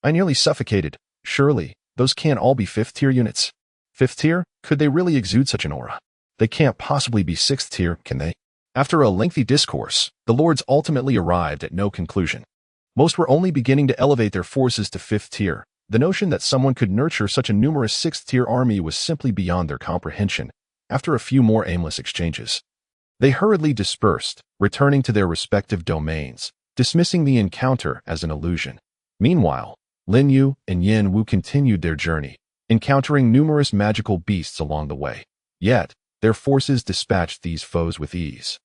I nearly suffocated. Surely, those can't all be 5th tier units. 5th tier? Could they really exude such an aura? They can't possibly be 6th tier, can they? After a lengthy discourse, the lords ultimately arrived at no conclusion. Most were only beginning to elevate their forces to 5th tier. The notion that someone could nurture such a numerous 6th tier army was simply beyond their comprehension. After a few more aimless exchanges, they hurriedly dispersed, returning to their respective domains, dismissing the encounter as an illusion. Meanwhile, Lin Yu and Yin Wu continued their journey, encountering numerous magical beasts along the way. Yet, their forces dispatched these foes with ease,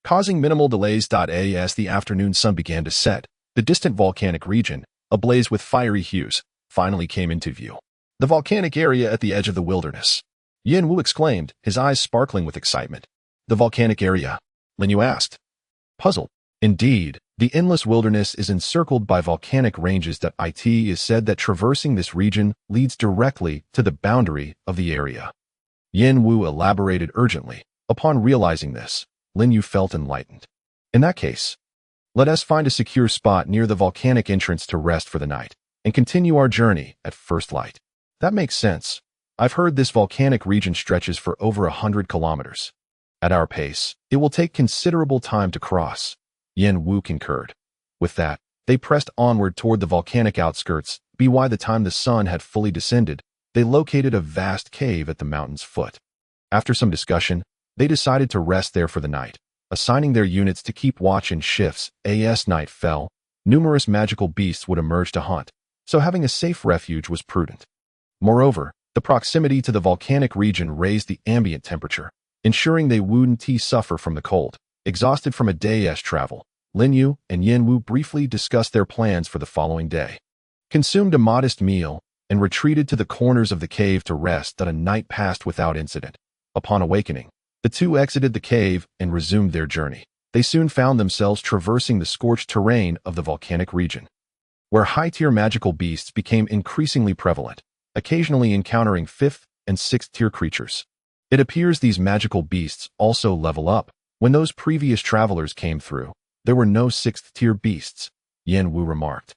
causing minimal delays. As the afternoon sun began to set, the distant volcanic region, ablaze with fiery hues, finally came into view. The volcanic area at the edge of the wilderness. Yin Wu exclaimed, his eyes sparkling with excitement. The volcanic area? Lin Yu asked, puzzled. Indeed, the endless wilderness is encircled by volcanic ranges. It is said that traversing this region leads directly to the boundary of the area. Yin Wu elaborated urgently. Upon realizing this, Lin Yu felt enlightened. In that case, let us find a secure spot near the volcanic entrance to rest for the night, and continue our journey at first light. That makes sense. I've heard this volcanic region stretches for over 100 kilometers. At our pace, it will take considerable time to cross. Yin Wu concurred. With that, they pressed onward toward the volcanic outskirts. By the time the sun had fully descended, they located a vast cave at the mountain's foot. After some discussion, they decided to rest there for the night, assigning their units to keep watch in shifts. As night fell, numerous magical beasts would emerge to hunt, so having a safe refuge was prudent. Moreover, the proximity to the volcanic region raised the ambient temperature, ensuring they wouldn't suffer from the cold. Exhausted from a day's travel, Lin Yu and Yin Wu briefly discussed their plans for the following day, consumed a modest meal, and retreated to the corners of the cave to rest. A night passed without incident. Upon awakening, the two exited the cave and resumed their journey. They soon found themselves traversing the scorched terrain of the volcanic region, where high-tier magical beasts became increasingly prevalent, occasionally encountering 5th and 6th tier creatures. It appears these magical beasts also level up. When those previous travelers came through, there were no 6th tier beasts, Yin Wu remarked,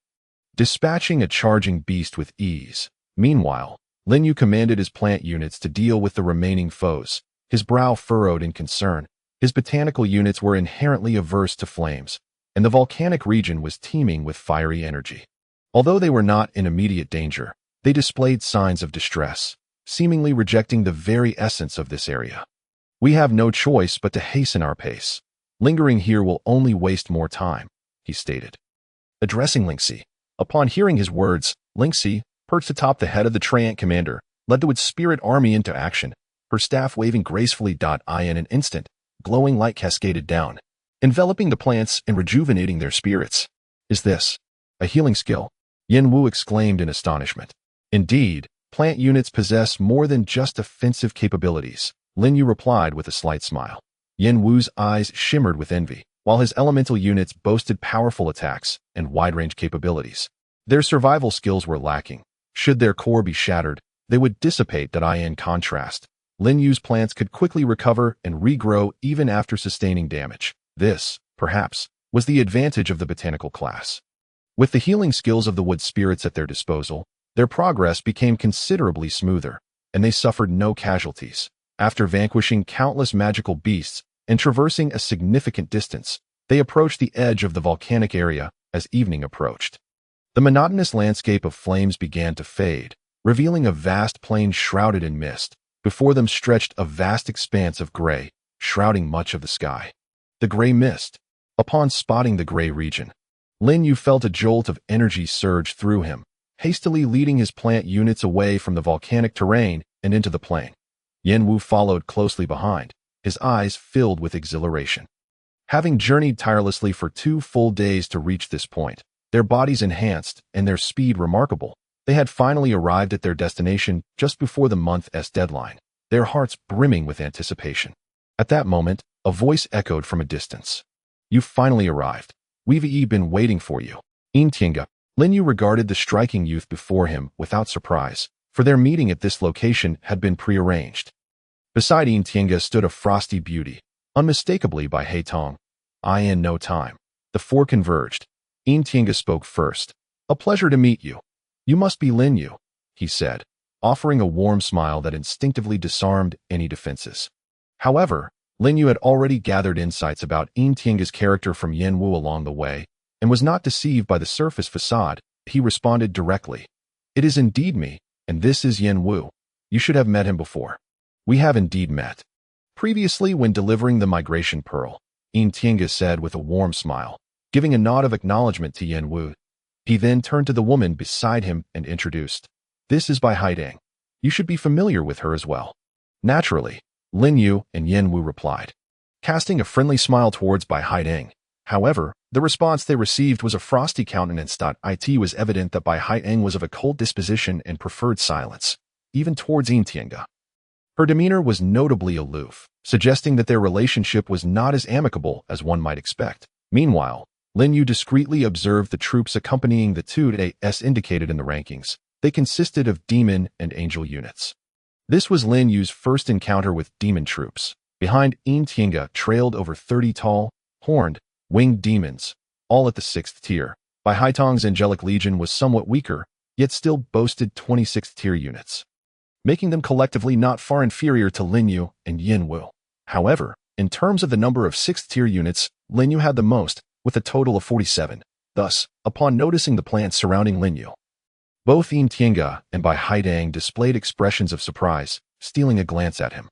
dispatching a charging beast with ease. Meanwhile, Lin Yu commanded his plant units to deal with the remaining foes, his brow furrowed in concern. His botanical units were inherently averse to flames, and the volcanic region was teeming with fiery energy. Although they were not in immediate danger, they displayed signs of distress, seemingly rejecting the very essence of this area. We have no choice but to hasten our pace. Lingering here will only waste more time, he stated. Addressing Lingxi. Upon hearing his words, Lingxi, perched atop the head of the Treant commander, led its spirit army into action, her staff waving gracefully. In an instant, glowing light cascaded down, enveloping the plants and rejuvenating their spirits. Is this a healing skill? Yin Wu exclaimed in astonishment. Indeed, plant units possess more than just offensive capabilities, Lin Yu replied with a slight smile. Yin Wu's eyes shimmered with envy, while his elemental units boasted powerful attacks and wide-range capabilities. Their survival skills were lacking. Should their core be shattered, they would dissipate. In contrast, Lin Yu's plants could quickly recover and regrow even after sustaining damage. This, perhaps, was the advantage of the botanical class. With the healing skills of the wood spirits at their disposal, their progress became considerably smoother, and they suffered no casualties. After vanquishing countless magical beasts and traversing a significant distance, they approached the edge of the volcanic area as evening approached. The monotonous landscape of flames began to fade, revealing a vast plain shrouded in mist. Before them stretched a vast expanse of gray, shrouding much of the sky. The gray mist. Upon spotting the gray region, Lin Yu felt a jolt of energy surge through him, hastily leading his plant units away from the volcanic terrain and into the plain. Yen Wu followed closely behind, his eyes filled with exhilaration. Having journeyed tirelessly for 2 full days to reach this point, their bodies enhanced and their speed remarkable, they had finally arrived at their destination just before the month's deadline, their hearts brimming with anticipation. At that moment, a voice echoed from a distance. "You've finally arrived. We've been waiting for you." Tiange. Lin Yu regarded the striking youth before him without surprise, for their meeting at this location had been prearranged. Beside Tiange stood a frosty beauty, unmistakably by Haitong. In no time, the four converged. Tiange spoke first. "A pleasure to meet you. You must be Lin Yu," he said, offering a warm smile that instinctively disarmed any defenses. However, Lin Yu had already gathered insights about Tiange's character from Yen Wu along the way, and was not deceived by the surface facade. He responded directly. "It is indeed me, and this is Yen Wu. You should have met him before." "We have indeed met. Previously when delivering the migration pearl," Tiange said with a warm smile, giving a nod of acknowledgement to Yen Wu. He then turned to the woman beside him and introduced. "This is Bai Haidang. You should be familiar with her as well." "Naturally," Lin Yu and Yen Wu replied, casting a friendly smile towards Bai Haidang. However, the response they received was a frosty countenance. It was evident that Bai Haidang was of a cold disposition and preferred silence, even towards Tiange. Her demeanor was notably aloof, suggesting that their relationship was not as amicable as one might expect. Meanwhile, Lin Yu discreetly observed the troops accompanying the 2 indicated in the rankings. They consisted of demon and angel units. This was Lin Yu's first encounter with demon troops. Behind Tiange trailed over 30 tall, horned, winged demons, all at the 6th tier. Bai Haitong's angelic legion was somewhat weaker, yet still boasted 26th tier units, making them collectively not far inferior to Lin Yu and Yen Wu. However, in terms of the number of 6th tier units, Lin Yu had the most, with a total of 47. Thus, upon noticing the plants surrounding Lin Yu, both Tiange and Bai Haidang displayed expressions of surprise, stealing a glance at him.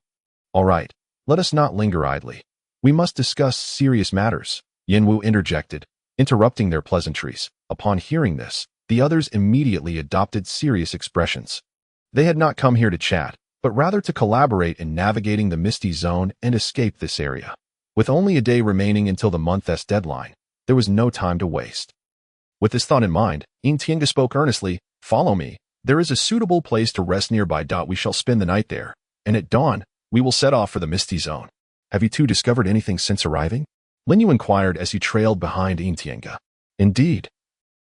"All right, let us not linger idly. We must discuss serious matters," Yen Wu interjected, interrupting their pleasantries. Upon hearing this, the others immediately adopted serious expressions. They had not come here to chat, but rather to collaborate in navigating the misty zone and escape this area. With only a day remaining until the month's deadline, there was no time to waste. With this thought in mind, Tiange spoke earnestly. "Follow me. There is a suitable place to rest nearby. We shall spend the night there, and at dawn, we will set off for the misty zone." "Have you two discovered anything since arriving?" Lin Yu inquired as he trailed behind Tiange. "Indeed.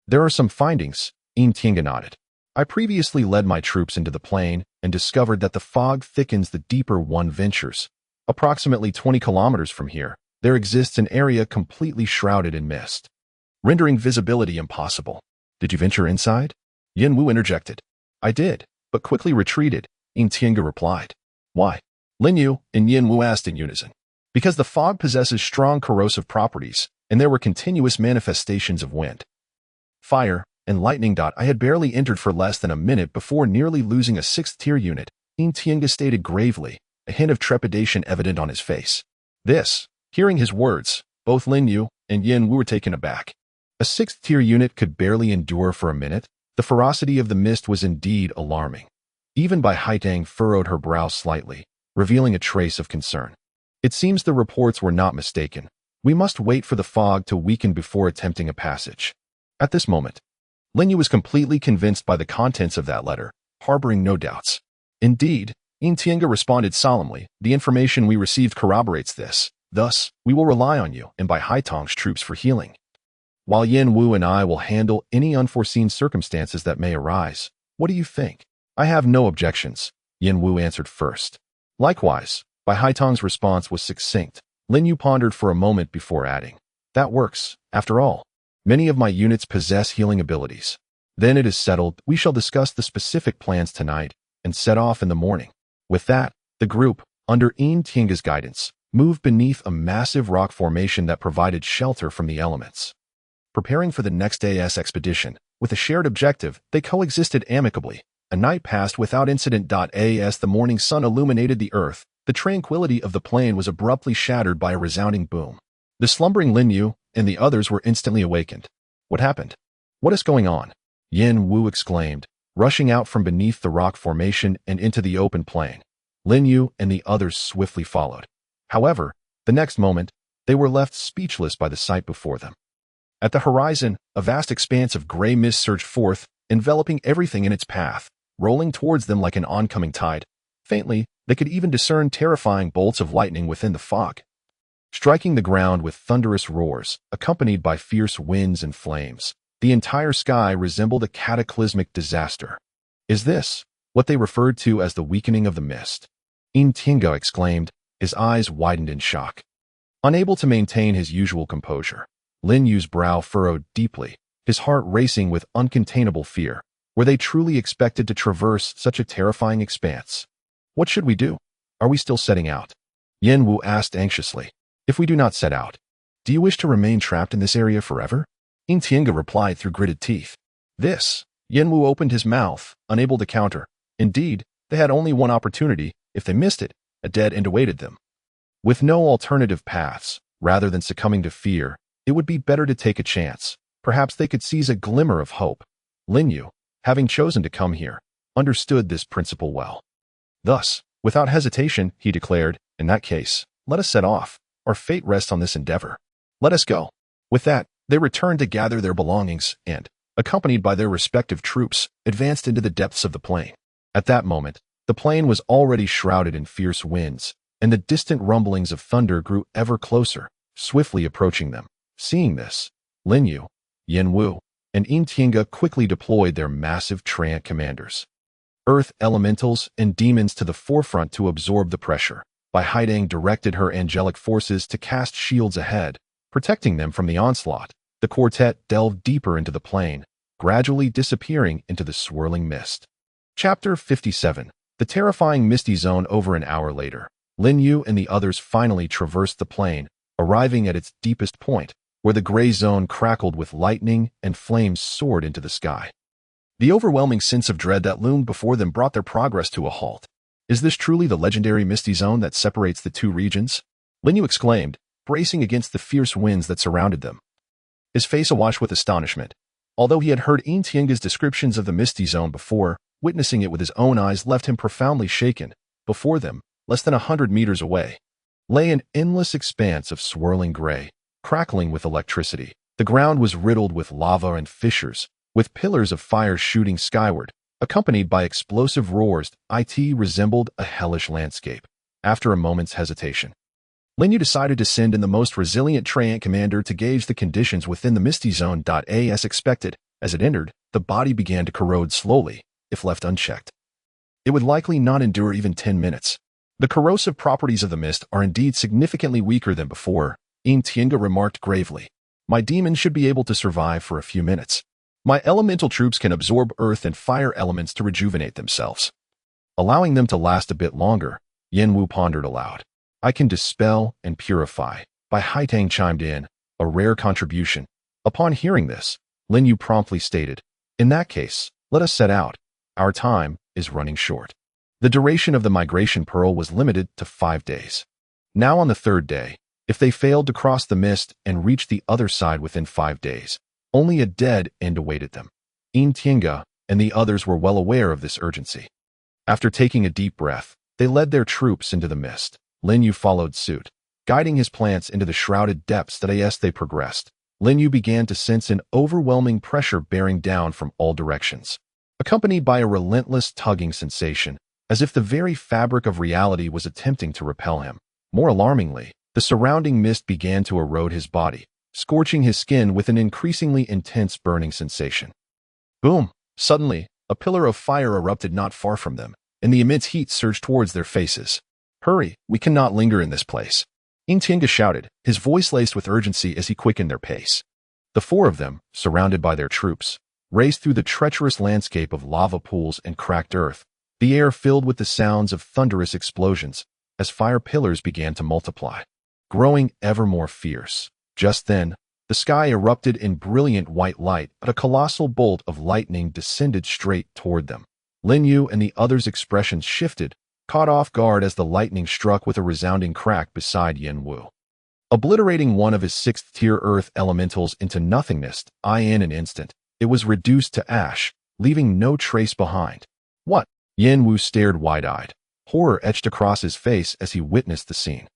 There are some findings," Tiange nodded. "I previously led my troops into the plain and discovered that the fog thickens the deeper one ventures. Approximately 20 kilometers from here, there exists an area completely shrouded in mist, rendering visibility impossible." "Did you venture inside?" Yen Wu interjected. "I did, but quickly retreated," Tiange replied. "Why?" Lin Yu and Yen Wu asked in unison. "Because the fog possesses strong corrosive properties, and there were continuous manifestations of wind, fire, and lightning. I had barely entered for less than a minute before nearly losing a 6th tier unit," Tiange stated gravely, a hint of trepidation evident on his face. Hearing his words, both Lin Yu and Yen Wu were taken aback. A 6th tier unit could barely endure for a minute. The ferocity of the mist was indeed alarming. Even Bai Haidang furrowed her brow slightly, revealing a trace of concern. "It seems the reports were not mistaken. We must wait for the fog to weaken before attempting a passage." At this moment, Lin Yu was completely convinced by the contents of that letter, harboring no doubts. "Indeed," Tiange responded solemnly, "the information we received corroborates this. Thus, we will rely on you and Bai Haitong's troops for healing, while Yen Wu and I will handle any unforeseen circumstances that may arise. What do you think?" "I have no objections," Yen Wu answered first. Likewise, Bai Haitong's response was succinct. Lin Yu pondered for a moment before adding, "That works. After all, many of my units possess healing abilities." "Then it is settled. We shall discuss the specific plans tonight and set off in the morning." With that, the group, under Tiange's guidance, moved beneath a massive rock formation that provided shelter from the elements. Preparing for the next day's expedition, with a shared objective, they coexisted amicably, A night passed without incident. As the morning sun illuminated the earth, the tranquility of the plain was abruptly shattered by a resounding boom. The slumbering Lin Yu and the others were instantly awakened. What happened? What is going on? Yin Wu exclaimed, rushing out from beneath the rock formation and into the open plain. Lin Yu and the others swiftly followed. However, the next moment, they were left speechless by the sight before them. At the horizon, a vast expanse of gray mist surged forth, enveloping everything in its path, rolling towards them like an oncoming tide. Faintly, they could even discern terrifying bolts of lightning within the fog, striking the ground with thunderous roars, accompanied by fierce winds and flames. The entire sky resembled a cataclysmic disaster. Is this what they referred to as the weakening of the mist? Tinga exclaimed, his eyes widened in shock. Unable to maintain his usual composure, Lin Yu's brow furrowed deeply, his heart racing with uncontainable fear. Were they truly expected to traverse such a terrifying expanse? What should we do? Are we still setting out? Yin Wu asked anxiously. If we do not set out, do you wish to remain trapped in this area forever? Tinga replied through gritted teeth. This. Yin Wu opened his mouth, unable to counter. Indeed, they had only one opportunity. If they missed it, a dead end awaited them. With no alternative paths, rather than succumbing to fear, it would be better to take a chance. Perhaps they could seize a glimmer of hope. Lin Yu, having chosen to come here, understood this principle well. Thus, without hesitation, he declared, in that case, let us set off. Our fate rests on this endeavor. Let us go. With that, they returned to gather their belongings and, accompanied by their respective troops, advanced into the depths of the plain. At that moment, the plain was already shrouded in fierce winds, and the distant rumblings of thunder grew ever closer, swiftly approaching them. Seeing this, Lin Yu, Yin Wu, and Tinga quickly deployed their massive Treant commanders, earth elementals and demons to the forefront to absorb the pressure. Bai Haidang directed her angelic forces to cast shields ahead, protecting them from the onslaught. The quartet delved deeper into the plain, gradually disappearing into the swirling mist. Chapter 57. The terrifying misty zone. Over an hour later, Lin Yu and the others finally traversed the plain, arriving at its deepest point, where the gray zone crackled with lightning and flames soared into the sky. The overwhelming sense of dread that loomed before them brought their progress to a halt. Is this truly the legendary misty zone that separates the two regions? Lin Yu exclaimed, bracing against the fierce winds that surrounded them, his face awash with astonishment. Although he had heard Tinga's descriptions of the misty zone before, witnessing it with his own eyes left him profoundly shaken. Before them, less than 100 meters away, lay an endless expanse of swirling gray, crackling with electricity. The ground was riddled with lava and fissures, with pillars of fire shooting skyward, accompanied by explosive roars. It resembled a hellish landscape. After a moment's hesitation, Lin Yu decided to send in the most resilient Treant commander to gauge the conditions within the misty zone. As expected, as it entered, the body began to corrode slowly, if left unchecked. It would likely not endure even 10 minutes. The corrosive properties of the mist are indeed significantly weaker than before, Tinga remarked gravely. My demons should be able to survive for a few minutes. My elemental troops can absorb earth and fire elements to rejuvenate themselves. Allowing them to last a bit longer, Yin Wu pondered aloud. I can dispel and purify. Bai Haidang chimed in, a rare contribution. Upon hearing this, Lin Yu promptly stated, in that case, let us set out. Our time is running short. The duration of the migration pearl was limited to 5 days. Now on the 3rd day, if they failed to cross the mist and reach the other side within 5 days, only a dead end awaited them. Tinga and the others were well aware of this urgency. After taking a deep breath, they led their troops into the mist. Lin Yu followed suit, guiding his plants into the shrouded depths. As they progressed, Lin Yu began to sense an overwhelming pressure bearing down from all directions, accompanied by a relentless tugging sensation, as if the very fabric of reality was attempting to repel him. More alarmingly, the surrounding mist began to erode his body, scorching his skin with an increasingly intense burning sensation. Boom! Suddenly, a pillar of fire erupted not far from them, and the immense heat surged towards their faces. Hurry, we cannot linger in this place. Tinga shouted, his voice laced with urgency as he quickened their pace. The 4 of them, surrounded by their troops, raced through the treacherous landscape of lava pools and cracked earth, the air filled with the sounds of thunderous explosions, as fire pillars began to multiply, growing ever more fierce. Just then, the sky erupted in brilliant white light, but a colossal bolt of lightning descended straight toward them. Lin Yu and the others' expressions shifted, caught off guard as the lightning struck with a resounding crack beside Yin Wu, obliterating one of his sixth-tier earth elementals into nothingness. In an instant, it was reduced to ash, leaving no trace behind. What? Yin Wu stared wide-eyed. Horror etched across his face as he witnessed the scene.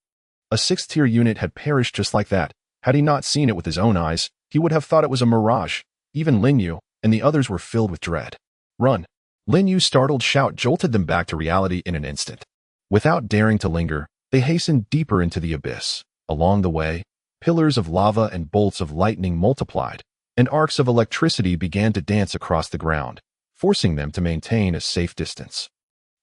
A sixth-tier unit had perished just like that. Had he not seen it with his own eyes, he would have thought it was a mirage. Even Lin Yu and the others were filled with dread. Run! Lin Yu's startled shout jolted them back to reality in an instant. Without daring to linger, they hastened deeper into the abyss. Along the way, pillars of lava and bolts of lightning multiplied, and arcs of electricity began to dance across the ground, forcing them to maintain a safe distance.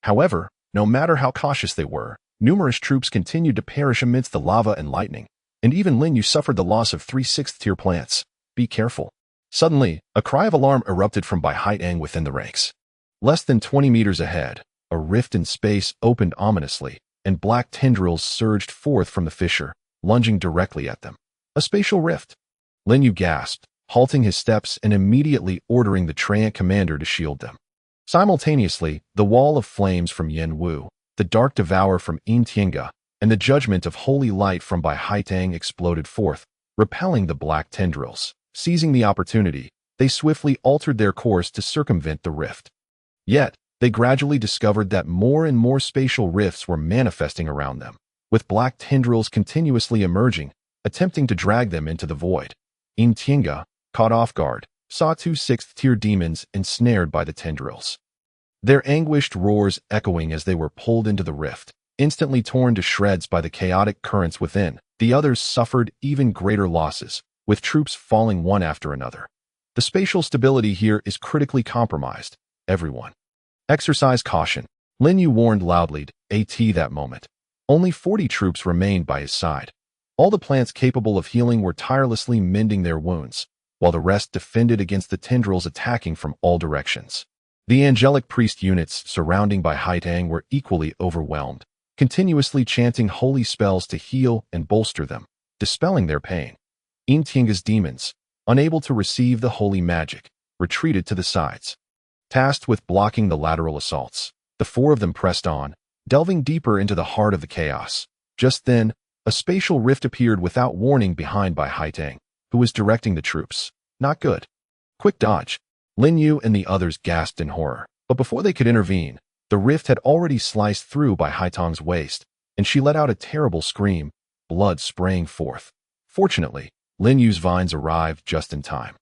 However, no matter how cautious they were, numerous troops continued to perish amidst the lava and lightning, and even Lin Yu suffered the loss of 3 sixth-tier plants. Be careful. Suddenly, a cry of alarm erupted from Bai Haitang within the ranks. Less than 20 meters ahead, a rift in space opened ominously, and black tendrils surged forth from the fissure, lunging directly at them. A spatial rift. Lin Yu gasped, halting his steps and immediately ordering the Treant commander to shield them. Simultaneously, the wall of flames from Yin Wu, the dark devour from Yin Tiange, and the judgment of holy light from Bai Haitang exploded forth, repelling the black tendrils. Seizing the opportunity, they swiftly altered their course to circumvent the rift. Yet, they gradually discovered that more and more spatial rifts were manifesting around them, with black tendrils continuously emerging, attempting to drag them into the void. Yin Tiange, caught off guard, saw 2 sixth-tier demons ensnared by the tendrils. Their anguished roars echoing as they were pulled into the rift, instantly torn to shreds by the chaotic currents within. The others suffered even greater losses, with troops falling one after another. The spatial stability here is critically compromised. Everyone, exercise caution. Lin Yu warned loudly, that moment. Only 40 troops remained by his side. All the plants capable of healing were tirelessly mending their wounds, while the rest defended against the tendrils attacking from all directions. The angelic priest units surrounding Bai Haitang were equally overwhelmed, continuously chanting holy spells to heal and bolster them, dispelling their pain. Yin Tiange's demons, unable to receive the holy magic, retreated to the sides. Tasked with blocking the lateral assaults, the 4 of them pressed on, delving deeper into the heart of the chaos. Just then, a spatial rift appeared without warning behind Bai Haitang, who was directing the troops. Not good. Quick dodge. Lin Yu and the others gasped in horror, but before they could intervene, the rift had already sliced through Bai Haitang's waist, and she let out a terrible scream, blood spraying forth. Fortunately, Lin Yu's vines arrived just in time,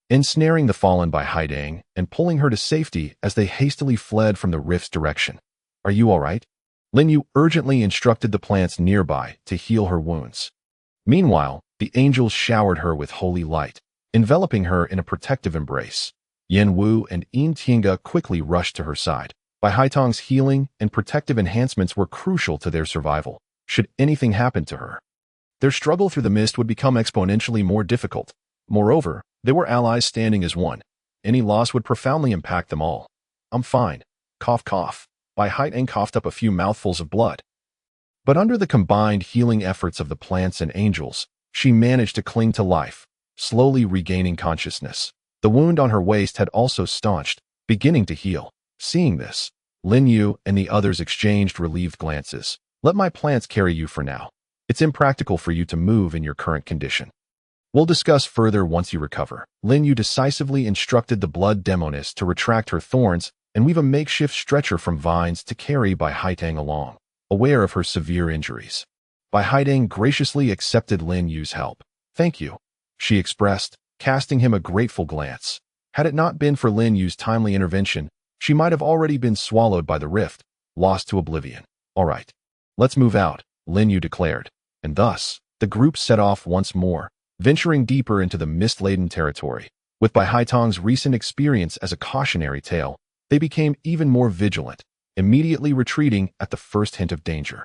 ensnaring the fallen Bai Haitang and pulling her to safety as they hastily fled from the rift's direction. Are you all right? Lin Yu urgently instructed the plants nearby to heal her wounds. Meanwhile, the angels showered her with holy light, enveloping her in a protective embrace. Yin Wu and Yin Tiange quickly rushed to her side. Bai Haitang's healing and protective enhancements were crucial to their survival, should anything happen to her. Their struggle through the mist would become exponentially more difficult. Moreover, they were allies standing as one. Any loss would profoundly impact them all. I'm fine. Cough, cough. Bai Haitang coughed up a few mouthfuls of blood. But under the combined healing efforts of the plants and angels, she managed to cling to life, slowly regaining consciousness. The wound on her waist had also staunched, beginning to heal. Seeing this, Lin Yu and the others exchanged relieved glances. Let my plants carry you for now. It's impractical for you to move in your current condition. We'll discuss further once you recover. Lin Yu decisively instructed the blood demoness to retract her thorns and weave a makeshift stretcher from vines to carry Bai Haitang along, aware of her severe injuries. Bai Haitang graciously accepted Lin Yu's help. Thank you, she expressed, casting him a grateful glance. Had it not been for Lin Yu's timely intervention, she might have already been swallowed by the rift, lost to oblivion. All right, let's move out, Lin Yu declared, and thus, the group set off once more, venturing deeper into the mist-laden territory. With Bai Haitang's recent experience as a cautionary tale, they became even more vigilant, immediately retreating at the first hint of danger,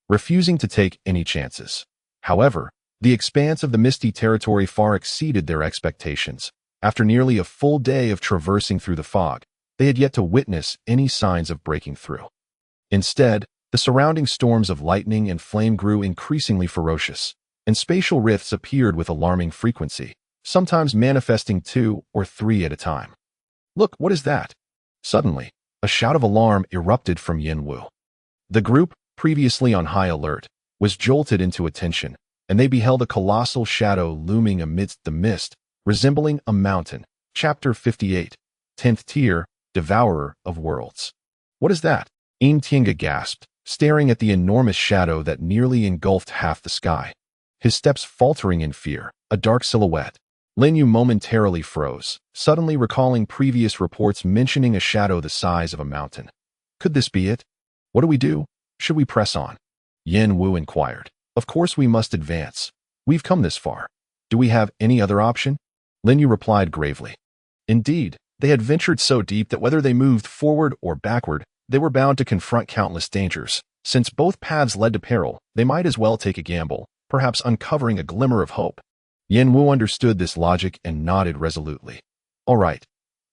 refusing to take any chances. However, the expanse of the misty territory far exceeded their expectations. After nearly a full day of traversing through the fog, they had yet to witness any signs of breaking through. Instead, the surrounding storms of lightning and flame grew increasingly ferocious, and spatial rifts appeared with alarming frequency, sometimes manifesting 2 or 3 at a time. Look, what is that? Suddenly, A shout of alarm erupted from Yin Wu. The group, previously on high alert, was jolted into attention, and they beheld a colossal shadow looming amidst the mist, resembling a mountain. Chapter 58, 10th Tier, Devourer of Worlds. What is that? Tiange gasped, staring at the enormous shadow that nearly engulfed half the sky. His steps faltering in fear, a dark silhouette. Lin Yu momentarily froze, suddenly recalling previous reports mentioning a shadow the size of a mountain. Could this be it? What do we do? Should we press on? Yin Wu inquired. Of course we must advance. We've come this far. Do we have any other option? Lin Yu replied gravely. Indeed, they had ventured so deep that whether they moved forward or backward, they were bound to confront countless dangers. Since both paths led to peril, they might as well take a gamble, perhaps uncovering a glimmer of hope. Yin Wu understood this logic and nodded resolutely. All right,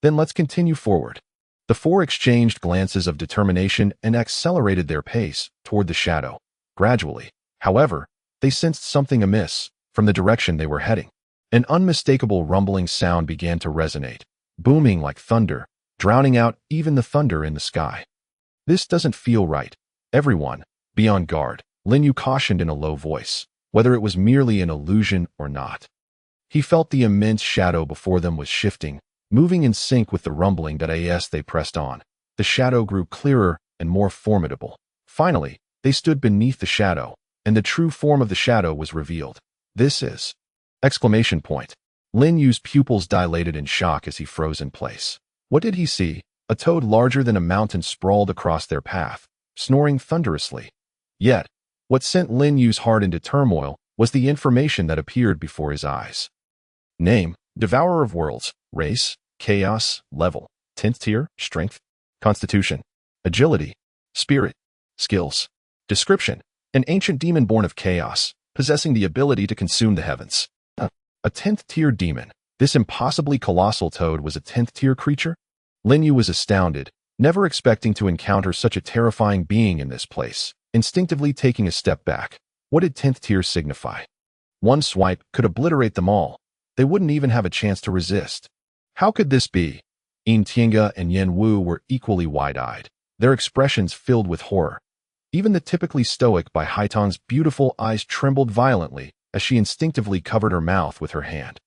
then let's continue forward. The four exchanged glances of determination and accelerated their pace toward the shadow. Gradually, however, they sensed something amiss from the direction they were heading. An unmistakable rumbling sound began to resonate, booming like thunder, drowning out even the thunder in the sky. This doesn't feel right. Everyone, be on guard, Lin Yu cautioned in a low voice, whether it was merely an illusion or not. He felt the immense shadow before them was shifting, moving in sync with the rumbling that as they pressed on. The shadow grew clearer and more formidable. Finally, they stood beneath the shadow, and the true form of the shadow was revealed. This is... Exclamation point. Lin Yu's pupils dilated in shock as he froze in place. What did he see? A toad larger than a mountain sprawled across their path, snoring thunderously. Yet, what sent Lin Yu's heart into turmoil was the information that appeared before his eyes. Name, Devourer of Worlds. Race, Chaos. Level, 10th Tier. Strength, Constitution, Agility, Spirit, Skills. Description, an ancient demon born of chaos, possessing the ability to consume the heavens. A 10th Tier demon. This impossibly colossal toad was a 10th Tier creature? Lin Yu was astounded, never expecting to encounter such a terrifying being in this place, instinctively taking a step back. What did 10th Tier signify? One swipe could obliterate them all. They wouldn't even have a chance to resist. How could this be? Tiange and Yin Wu were equally wide-eyed, their expressions filled with horror. Even the typically stoic Bai Haitang's beautiful eyes trembled violently as she instinctively covered her mouth with her hand.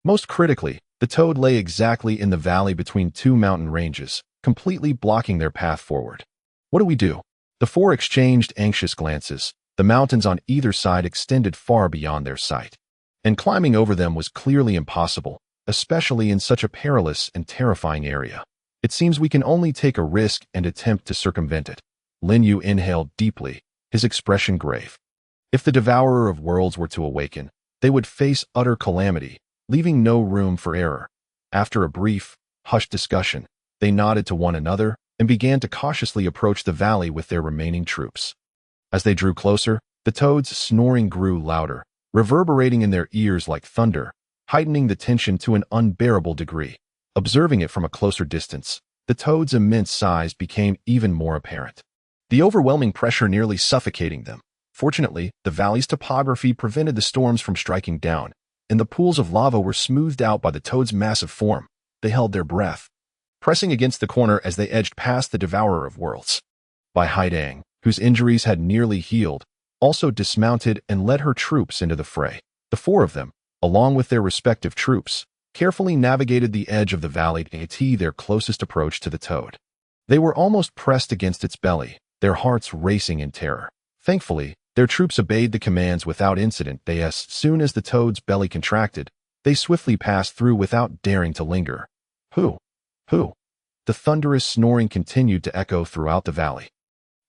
Most critically, the toad lay exactly in the valley between two mountain ranges, completely blocking their path forward. What do we do? The four exchanged anxious glances. The mountains on either side extended far beyond their sight, and climbing over them was clearly impossible, especially in such a perilous and terrifying area. It seems we can only take a risk and attempt to circumvent it. Lin Yu inhaled deeply, his expression grave. If the Devourer of Worlds were to awaken, they would face utter calamity, leaving no room for error. After a brief, hushed discussion, they nodded to one another and began to cautiously approach the valley with their remaining troops. As they drew closer, the toad's snoring grew louder, reverberating in their ears like thunder, heightening the tension to an unbearable degree. Observing it from a closer distance, the toad's immense size became even more apparent, the overwhelming pressure nearly suffocating them. Fortunately, the valley's topography prevented the storms from striking down, and the pools of lava were smoothed out by the toad's massive form. They held their breath, pressing against the corner as they edged past the Devourer of Worlds. Bai Haitang, whose injuries had nearly healed, also dismounted and led her troops into the fray. The four of them, along with their respective troops, carefully navigated the edge of the valley to achieve their closest approach to the toad. They were almost pressed against its belly, their hearts racing in terror. Thankfully, their troops obeyed the commands without incident. As soon as the toad's belly contracted, they swiftly passed through without daring to linger. Who? The thunderous snoring continued to echo throughout the valley.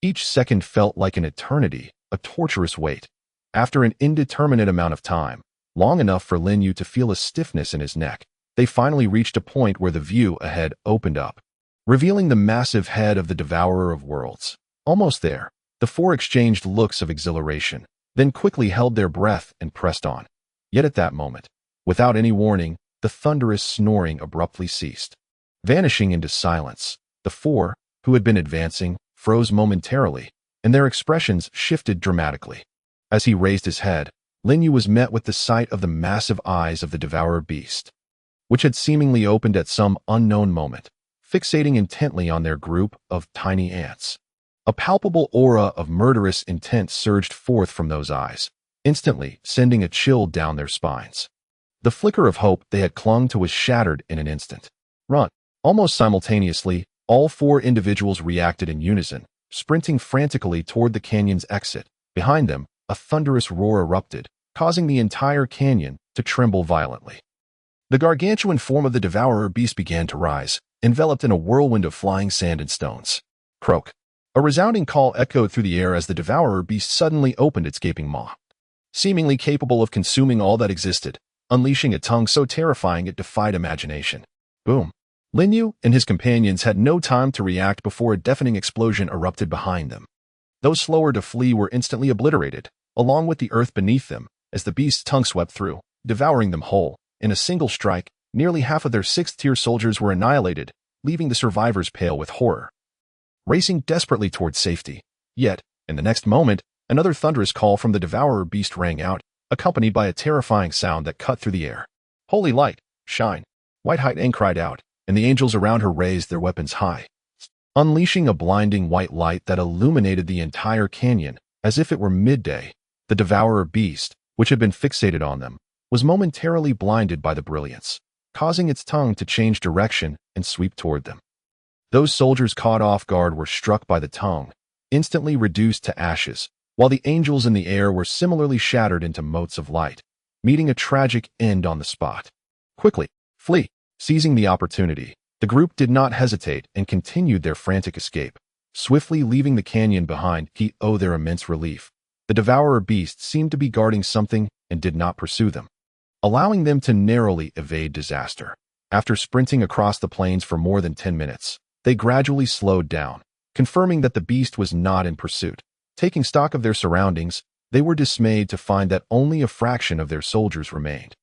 Each second felt like an eternity, a torturous wait. After an indeterminate amount of time, long enough for Lin Yu to feel a stiffness in his neck, they finally reached a point where the view ahead opened up, revealing the massive head of the Devourer of Worlds. Almost there, the four exchanged looks of exhilaration, then quickly held their breath and pressed on. Yet at that moment, without any warning, the thunderous snoring abruptly ceased. Vanishing into silence, the four, who had been advancing, froze momentarily, and their expressions shifted dramatically. As he raised his head, Lin Yu was met with the sight of the massive eyes of the devourer beast, which had seemingly opened at some unknown moment. fixating intently on their group of tiny ants. A palpable aura of murderous intent surged forth from those eyes, instantly sending a chill down their spines. The flicker of hope they had clung to was shattered in an instant. Run! Almost simultaneously, all four individuals reacted in unison, sprinting frantically toward the canyon's exit. Behind them, a thunderous roar erupted, causing the entire canyon to tremble violently. The gargantuan form of the devourer beast began to rise, enveloped in a whirlwind of flying sand and stones. Croak! A resounding call echoed through the air as the devourer beast suddenly opened its gaping maw, seemingly capable of consuming all that existed, unleashing a tongue so terrifying it defied imagination. Boom! Linyu and his companions had no time to react before a deafening explosion erupted behind them. Those slower to flee were instantly obliterated, along with the earth beneath them, as the beast's tongue swept through, devouring them whole. In a single strike, nearly half of their sixth-tier soldiers were annihilated, leaving the survivors pale with horror, racing desperately towards safety. Yet, in the next moment, another thunderous call from the devourer beast rang out, accompanied by a terrifying sound that cut through the air. Holy light, shine! White-Hite cried out, and the angels around her raised their weapons high, unleashing a blinding white light that illuminated the entire canyon, as if it were midday. The devourer beast, which had been fixated on them, was momentarily blinded by the brilliance, causing its tongue to change direction and sweep toward them. Those soldiers caught off guard were struck by the tongue, instantly reduced to ashes, while the angels in the air were similarly shattered into motes of light, meeting a tragic end on the spot. Quickly, flee! Seizing the opportunity, the group did not hesitate and continued their frantic escape, swiftly leaving the canyon behind. Their immense relief. The devourer beast seemed to be guarding something and did not pursue them, allowing them to narrowly evade disaster. After sprinting across the plains for more than 10 minutes, they gradually slowed down, confirming that the beast was not in pursuit. Taking stock of their surroundings, they were dismayed to find that only a fraction of their soldiers remained.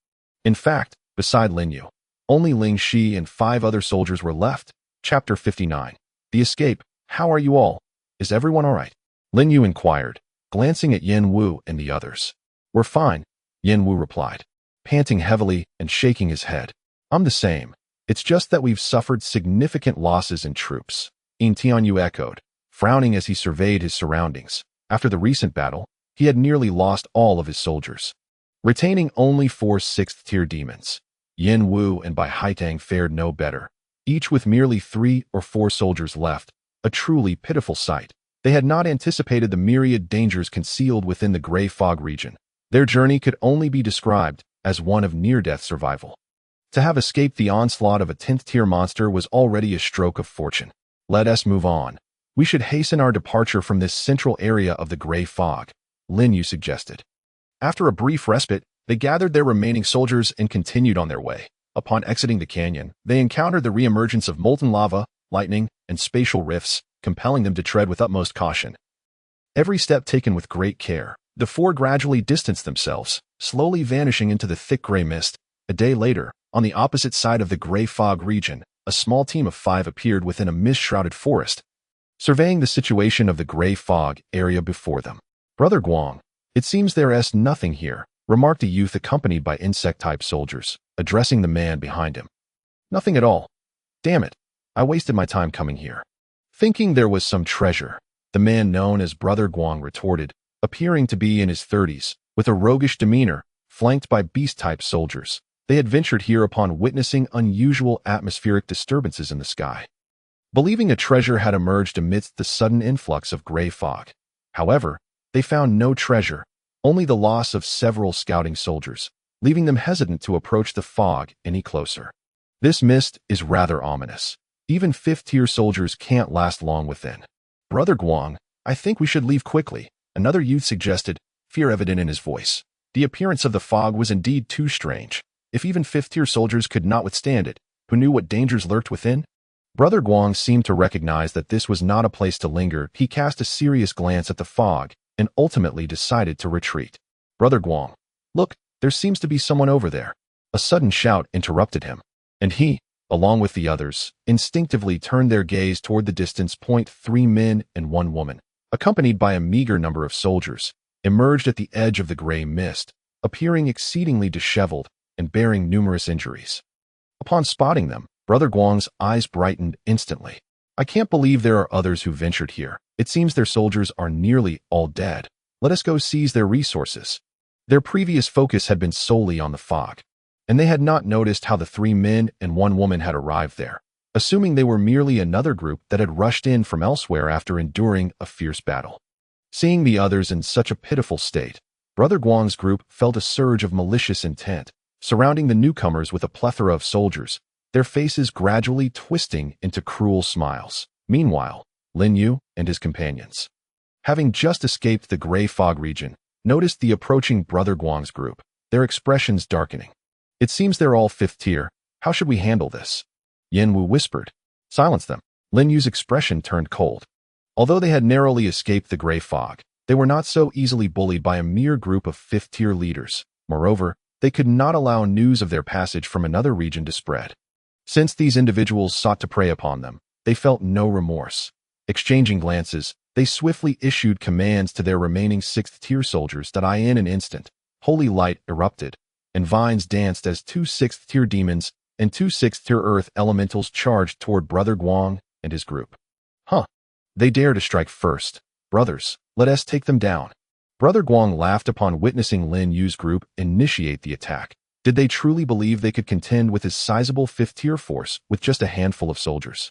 In fact, beside Linyu, only Ling Shi and 5 other soldiers were left. Chapter 59. The Escape. How are you all? Is everyone all right? Linyu inquired, glancing at Yen Wu and the others. We're fine, Yen Wu replied, panting heavily and shaking his head. I'm the same. It's just that we've suffered significant losses in troops. In Tianyu echoed, frowning as he surveyed his surroundings. After the recent battle, he had nearly lost all of his soldiers, retaining only 4 6th-tier demons. Yen Wu and Bai Haitang fared no better, each with merely 3 or 4 soldiers left, a truly pitiful sight. They had not anticipated the myriad dangers concealed within the gray fog region. Their journey could only be described as one of near-death survival. To have escaped the onslaught of a 10th-tier monster was already a stroke of fortune. Let us move on. We should hasten our departure from this central area of the gray fog, Linyu suggested. After a brief respite, they gathered their remaining soldiers and continued on their way. Upon exiting the canyon, they encountered the reemergence of molten lava, lightning, and spatial rifts, compelling them to tread with utmost caution. Every step taken with great care, the 4 gradually distanced themselves, slowly vanishing into the thick gray mist. A day later, on the opposite side of the gray fog region, a small team of 5 appeared within a mist-shrouded forest, surveying the situation of the gray fog area before them. Brother Guang, it seems there's nothing here, remarked a youth accompanied by insect-type soldiers, addressing the man behind him. Nothing at all. Damn it, I wasted my time coming here, thinking there was some treasure, the man known as Brother Guang retorted, appearing to be in his 30s, with a roguish demeanor, flanked by beast-type soldiers. They had ventured here upon witnessing unusual atmospheric disturbances in the sky, believing a treasure had emerged amidst the sudden influx of gray fog. However, they found no treasure, only the loss of several scouting soldiers, leaving them hesitant to approach the fog any closer. This mist is rather ominous. Even 5th-tier soldiers can't last long within. Brother Guang, I think we should leave quickly, another youth suggested, fear evident in his voice. The appearance of the fog was indeed too strange. If even 5th-tier soldiers could not withstand it, who knew what dangers lurked within? Brother Guang seemed to recognize that this was not a place to linger. He cast a serious glance at the fog and ultimately decided to retreat. Brother Guang, look, there seems to be someone over there. A sudden shout interrupted him, and he, along with the others, instinctively turned their gaze toward the distance. 3 men and 1 woman, accompanied by a meager number of soldiers, emerged at the edge of the gray mist, appearing exceedingly disheveled and bearing numerous injuries. Upon spotting them, Brother Guang's eyes brightened instantly. I can't believe there are others who ventured here. It seems their soldiers are nearly all dead. Let us go seize their resources. Their previous focus had been solely on the fog, and they had not noticed how the 3 men and 1 woman had arrived there, assuming they were merely another group that had rushed in from elsewhere after enduring a fierce battle. Seeing the others in such a pitiful state, Brother Guang's group felt a surge of malicious intent, surrounding the newcomers with a plethora of soldiers, their faces gradually twisting into cruel smiles. Meanwhile, Lin Yu and his companions, having just escaped the gray fog region, noticed the approaching Brother Guang's group, their expressions darkening. It seems they're all 5th tier. How should we handle this? Yen Wu whispered. Silence them. Lin Yu's expression turned cold. Although they had narrowly escaped the gray fog, they were not so easily bullied by a mere group of 5th tier leaders. Moreover, they could not allow news of their passage from another region to spread. Since these individuals sought to prey upon them, they felt no remorse. Exchanging glances, they swiftly issued commands to their remaining 6th tier soldiers that in an instant, holy light erupted, and vines danced as 2 6th tier demons and 2 6th tier earth elementals charged toward Brother Guang and his group. They dare to strike first. Brothers, let us take them down. Brother Guang laughed upon witnessing Lin Yu's group initiate the attack. Did they truly believe they could contend with his sizable 5th tier force with just a handful of soldiers?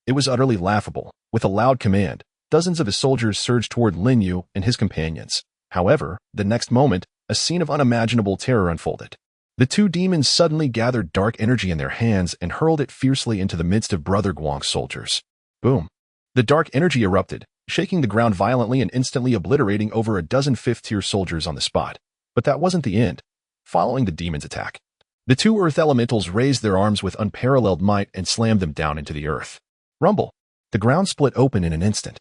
It was utterly laughable. With a loud command, dozens of his soldiers surged toward Lin Yu and his companions. However, the next moment, a scene of unimaginable terror unfolded. The 2 demons suddenly gathered dark energy in their hands and hurled it fiercely into the midst of Brother Guang's soldiers. Boom! The dark energy erupted, shaking the ground violently and instantly obliterating over a dozen 5th tier soldiers on the spot. But that wasn't the end. Following the demons' attack, the 2 earth elementals raised their arms with unparalleled might and slammed them down into the earth. Rumble! The ground split open in an instant,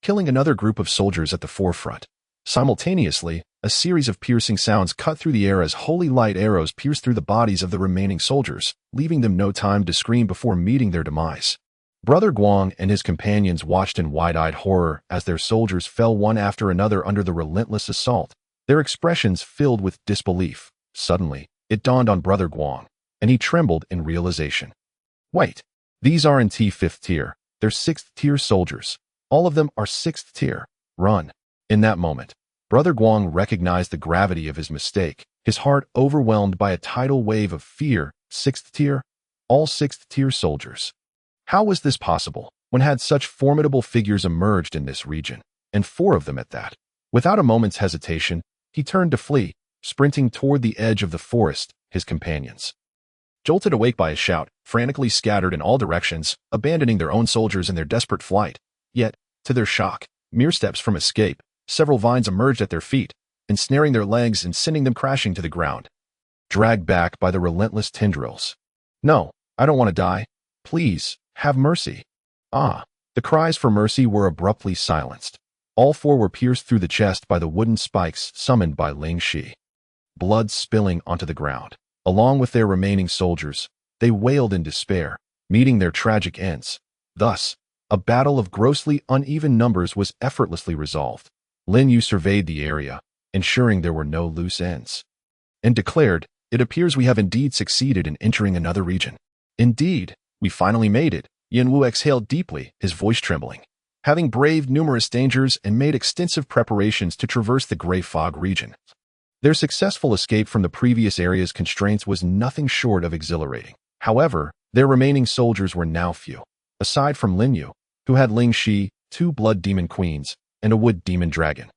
killing another group of soldiers at the forefront. Simultaneously, a series of piercing sounds cut through the air as holy light arrows pierced through the bodies of the remaining soldiers, leaving them no time to scream before meeting their demise. Brother Guang and his companions watched in wide-eyed horror as their soldiers fell one after another under the relentless assault, their expressions filled with disbelief. Suddenly, it dawned on Brother Guang, and he trembled in realization. Wait, these aren't 5th tier, they're 6th tier soldiers. All of them are 6th tier. Run. In that moment, Brother Guang recognized the gravity of his mistake, his heart overwhelmed by a tidal wave of fear. 6th tier? All 6th tier soldiers. How was this possible, when had such formidable figures emerged in this region, and 4 of them at that? Without a moment's hesitation, he turned to flee, sprinting toward the edge of the forest, his companions, jolted awake by his shout, frantically scattered in all directions, abandoning their own soldiers in their desperate flight. Yet, to their shock, mere steps from escape, several vines emerged at their feet, ensnaring their legs and sending them crashing to the ground, dragged back by the relentless tendrils. No, I don't want to die. Please, have mercy. The cries for mercy were abruptly silenced. All 4 were pierced through the chest by the wooden spikes summoned by Ling Shi. Blood spilling onto the ground. Along with their remaining soldiers, they wailed in despair, meeting their tragic ends. Thus, a battle of grossly uneven numbers was effortlessly resolved. Lin Yu surveyed the area, ensuring there were no loose ends, and declared, "It appears we have indeed succeeded in entering another region." Indeed, we finally made it. Yen Wu exhaled deeply, his voice trembling. Having braved numerous dangers and made extensive preparations to traverse the gray fog region, their successful escape from the previous area's constraints was nothing short of exhilarating. However, their remaining soldiers were now few. Aside from Lin Yu, who had Ling Shi, 2 blood demon queens, and a wood demon dragon,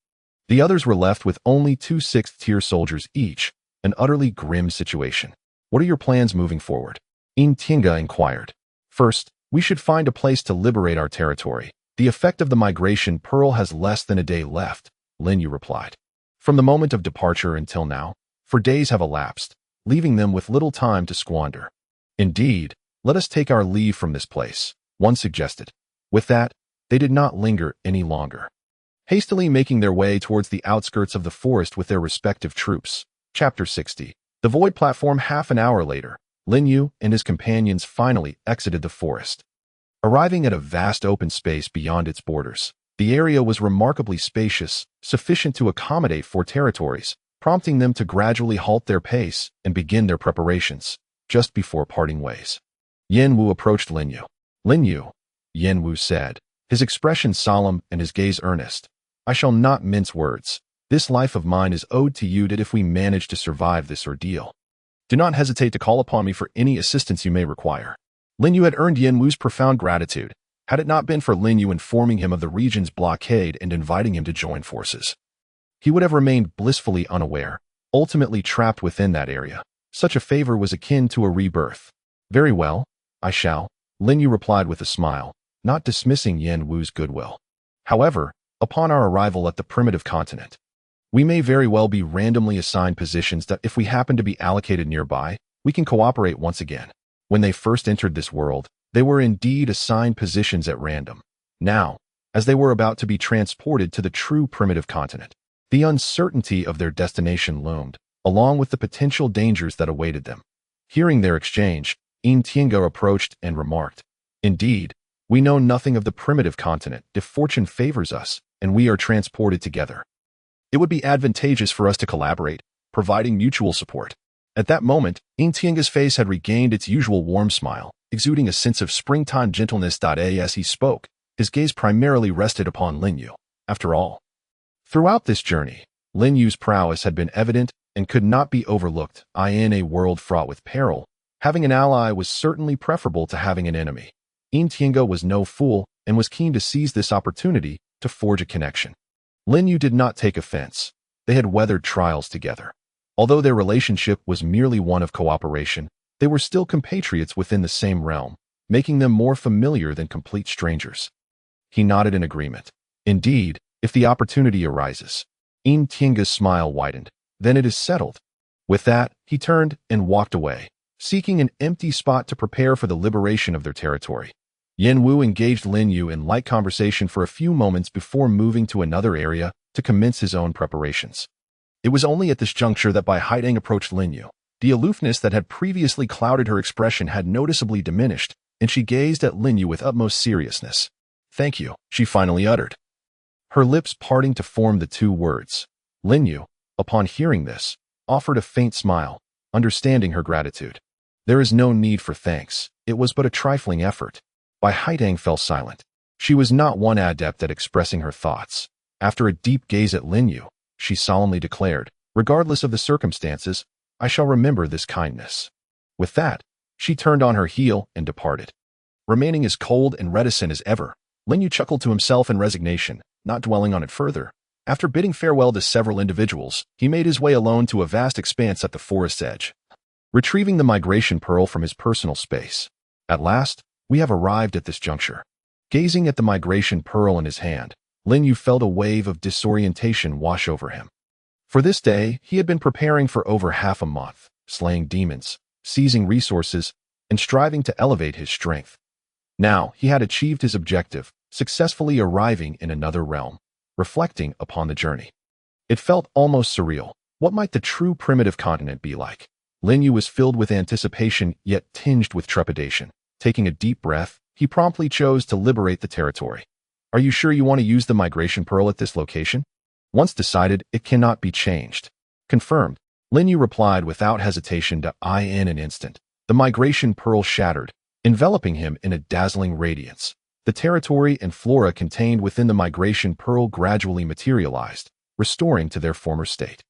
the others were left with only 2 6th tier soldiers each, an utterly grim situation. What are your plans moving forward? Yin Tinga inquired. First, we should find a place to liberate our territory. The effect of the migration pearl has less than a day left, Lin Yu replied. From the moment of departure until now, 4 days have elapsed, leaving them with little time to squander. Indeed, let us take our leave from this place, one suggested. With that, they did not linger any longer, hastily making their way towards the outskirts of the forest with their respective troops. Chapter 60. The void platform. Half an hour later, Lin Yu and his companions finally exited the forest. Arriving at a vast open space beyond its borders, the area was remarkably spacious, sufficient to accommodate 4 territories, prompting them to gradually halt their pace and begin their preparations, just before parting ways. Yen Wu approached Lin Yu. Lin Yu, Yen Wu said, his expression solemn and his gaze earnest. I shall not mince words. This life of mine is owed to you that if we manage to survive this ordeal. Do not hesitate to call upon me for any assistance you may require. Lin Yu had earned Yen Wu's profound gratitude, had it not been for Lin Yu informing him of the region's blockade and inviting him to join forces. He would have remained blissfully unaware, ultimately trapped within that area. Such a favor was akin to a rebirth. Very well, I shall, Lin Yu replied with a smile, not dismissing Yen Wu's goodwill. However, upon our arrival at the primitive continent, we may very well be randomly assigned positions that if we happen to be allocated nearby, we can cooperate once again. When they first entered this world, they were indeed assigned positions at random. Now, as they were about to be transported to the true primitive continent, the uncertainty of their destination loomed, along with the potential dangers that awaited them. Hearing their exchange, Tiango approached and remarked, Indeed, we know nothing of the primitive continent if fortune favors us and we are transported together. It would be advantageous for us to collaborate, providing mutual support. At that moment, Tiango's face had regained its usual warm smile, exuding a sense of springtime gentleness. As he spoke, his gaze primarily rested upon Lin Yu. After all, throughout this journey, Lin Yu's prowess had been evident and could not be overlooked. In a world fraught with peril, having an ally was certainly preferable to having an enemy. Tiango was no fool and was keen to seize this opportunity to forge a connection. Lin Yu did not take offense. They had weathered trials together. Although their relationship was merely one of cooperation, they were still compatriots within the same realm, making them more familiar than complete strangers. He nodded in agreement. Indeed, if the opportunity arises. Tiango's smile widened. Then it is settled. With that, he turned and walked away, seeking an empty spot to prepare for the liberation of their territory. Yen Wu engaged Lin Yu in light conversation for a few moments before moving to another area to commence his own preparations. It was only at this juncture that Bai Haidang approached Lin Yu. The aloofness that had previously clouded her expression had noticeably diminished, and she gazed at Lin Yu with utmost seriousness. Thank you, she finally uttered, her lips parting to form the two words. Lin Yu, upon hearing this, offered a faint smile, understanding her gratitude. There is no need for thanks. It was but a trifling effort. Bai Haidang fell silent. She was not one adept at expressing her thoughts. After a deep gaze at Lin Yu, she solemnly declared, regardless of the circumstances, I shall remember this kindness. With that, she turned on her heel and departed. Remaining as cold and reticent as ever, Lin Yu chuckled to himself in resignation, not dwelling on it further. After bidding farewell to several individuals, he made his way alone to a vast expanse at the forest's edge, retrieving the migration pearl from his personal space. At last, we have arrived at this juncture. Gazing at the migration pearl in his hand, Lin Yu felt a wave of disorientation wash over him. For this day, he had been preparing for over half a month, slaying demons, seizing resources, and striving to elevate his strength. Now, he had achieved his objective, successfully arriving in another realm. Reflecting upon the journey, it felt almost surreal. What might the true primitive continent be like? Lin Yu was filled with anticipation, yet tinged with trepidation. Taking a deep breath, he promptly chose to liberate the territory. Are you sure you want to use the migration pearl at this location? Once decided, it cannot be changed. Confirmed, Lin Yu replied without hesitation. In an instant, the migration pearl shattered, enveloping him in a dazzling radiance. The territory and flora contained within the migration pearl gradually materialized, restoring to their former state.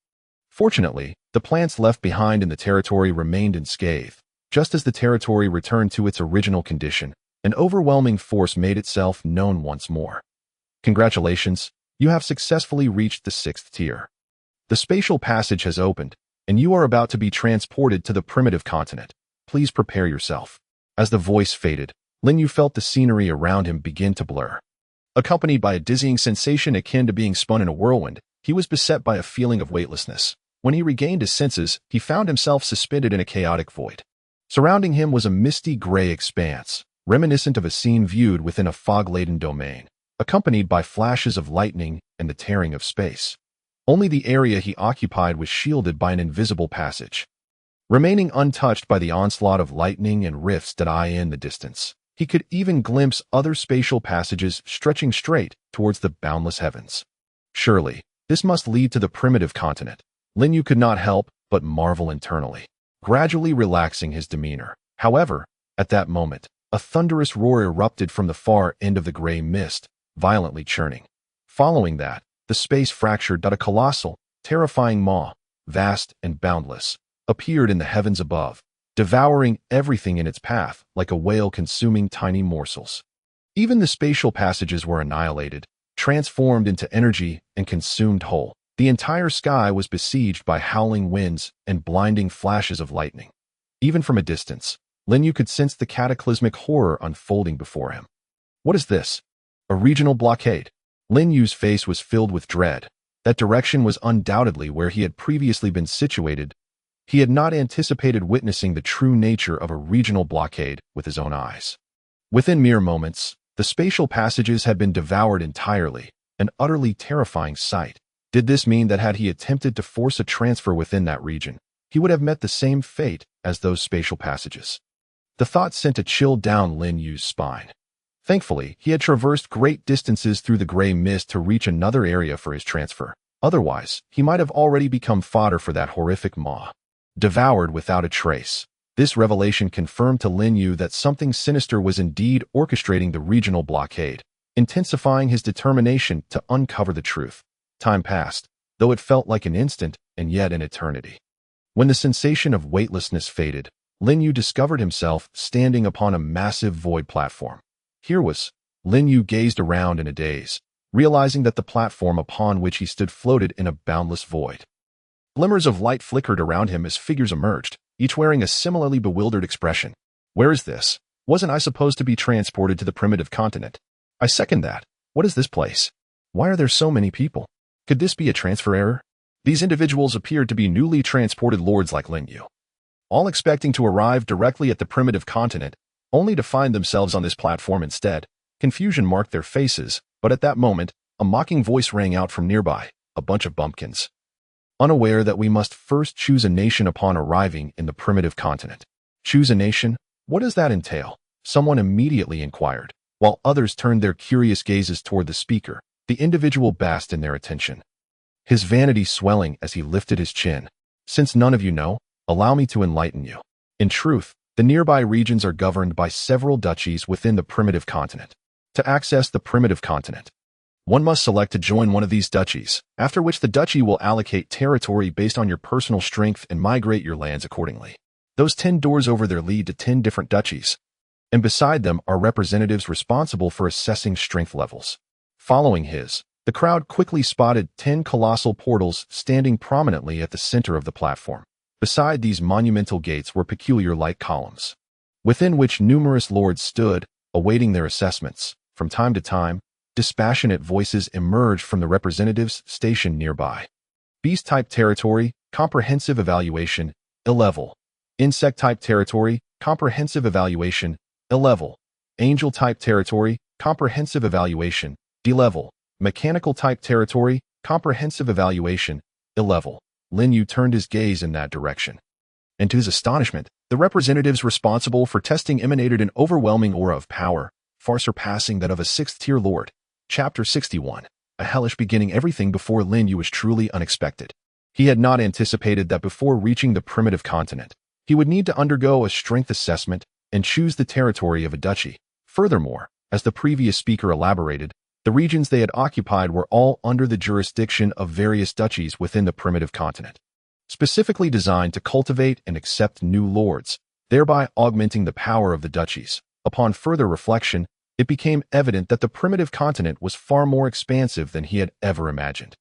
Fortunately, the plants left behind in the territory remained unscathed. Just as the territory returned to its original condition, an overwhelming force made itself known once more. Congratulations, you have successfully reached the 6th tier. The spatial passage has opened, and you are about to be transported to the primitive continent. Please prepare yourself. As the voice faded, Lin Yu felt the scenery around him begin to blur. Accompanied by a dizzying sensation akin to being spun in a whirlwind, he was beset by a feeling of weightlessness. When he regained his senses, he found himself suspended in a chaotic void. Surrounding him was a misty gray expanse, reminiscent of a scene viewed within a fog-laden domain, accompanied by flashes of lightning and the tearing of space. Only the area he occupied was shielded by an invisible passage. Remaining untouched by the onslaught of lightning and rifts in the distance, he could even glimpse other spatial passages stretching straight towards the boundless heavens. Surely, this must lead to the primitive continent. Lin Yu could not help but marvel internally, gradually relaxing his demeanor. However, At that moment, a thunderous roar erupted from the far end of the gray mist, violently churning. Following that, the space fractured. A colossal, terrifying maw, vast and boundless, appeared in the heavens above, devouring everything in its path like a whale consuming tiny morsels. Even the spatial passages were annihilated, transformed into energy and consumed whole. The entire sky was besieged by howling winds and blinding flashes of lightning. Even from a distance, Lin Yu could sense the cataclysmic horror unfolding before him. What is this? A regional blockade? Lin Yu's face was filled with dread. That direction was undoubtedly where he had previously been situated. He had not anticipated witnessing the true nature of a regional blockade with his own eyes. Within mere moments, the spatial passages had been devoured entirely, an utterly terrifying sight. Did this mean that had he attempted to force a transfer within that region, he would have met the same fate as those spatial passages? The thought sent a chill down Lin Yu's spine. Thankfully, he had traversed great distances through the gray mist to reach another area for his transfer. Otherwise, he might have already become fodder for that horrific maw. Devoured without a trace. This revelation confirmed to Lin Yu that something sinister was indeed orchestrating the regional blockade, intensifying his determination to uncover the truth. Time passed, though it felt like an instant and yet an eternity. When the sensation of weightlessness faded, Lin Yu discovered himself standing upon a massive void platform. Here was. Lin Yu gazed around in a daze, realizing that the platform upon which he stood floated in a boundless void. Glimmers of light flickered around him as figures emerged, each wearing a similarly bewildered expression. Where is this? Wasn't I supposed to be transported to the primitive continent? I second that. What is this place? Why are there so many people? Could this be a transfer error? These individuals appeared to be newly transported lords like Lin Yu, all expecting to arrive directly at the primitive continent, only to find themselves on this platform instead. Confusion marked their faces, but at that moment, a mocking voice rang out from nearby, a bunch of bumpkins. Unaware that we must first choose a nation upon arriving in the primitive continent. Choose a nation? What does that entail? Someone immediately inquired, while others turned their curious gazes toward the speaker. The individual basked in their attention, his vanity swelling as he lifted his chin. Since none of you know, allow me to enlighten you. In truth, the nearby regions are governed by several duchies within the primitive continent. To access the primitive continent, one must select to join one of these duchies, after which the duchy will allocate territory based on your personal strength and migrate your lands accordingly. Those 10 doors over there lead to 10 different duchies, and beside them are representatives responsible for assessing strength levels. Following the crowd quickly spotted 10 colossal portals standing prominently at the center of the platform. Beside these monumental gates were peculiar light columns, within which numerous lords stood, awaiting their assessments. From time to time, dispassionate voices emerged from the representatives stationed nearby. Beast-type territory, comprehensive evaluation, A-level. Insect-type territory, comprehensive evaluation, A-level. Angel-type territory, comprehensive evaluation, D-level. Mechanical-type territory, comprehensive evaluation, A-level. Lin Yu turned his gaze in that direction, and to his astonishment, the representatives responsible for testing emanated an overwhelming aura of power, far surpassing that of a 6th-tier lord. Chapter 61. A hellish beginning. Everything before Lin Yu was truly unexpected. He had not anticipated that before reaching the primitive continent, he would need to undergo a strength assessment and choose the territory of a duchy. Furthermore, as the previous speaker elaborated, the regions they had occupied were all under the jurisdiction of various duchies within the primitive continent, specifically designed to cultivate and accept new lords, thereby augmenting the power of the duchies. Upon further reflection, it became evident that the primitive continent was far more expansive than he had ever imagined,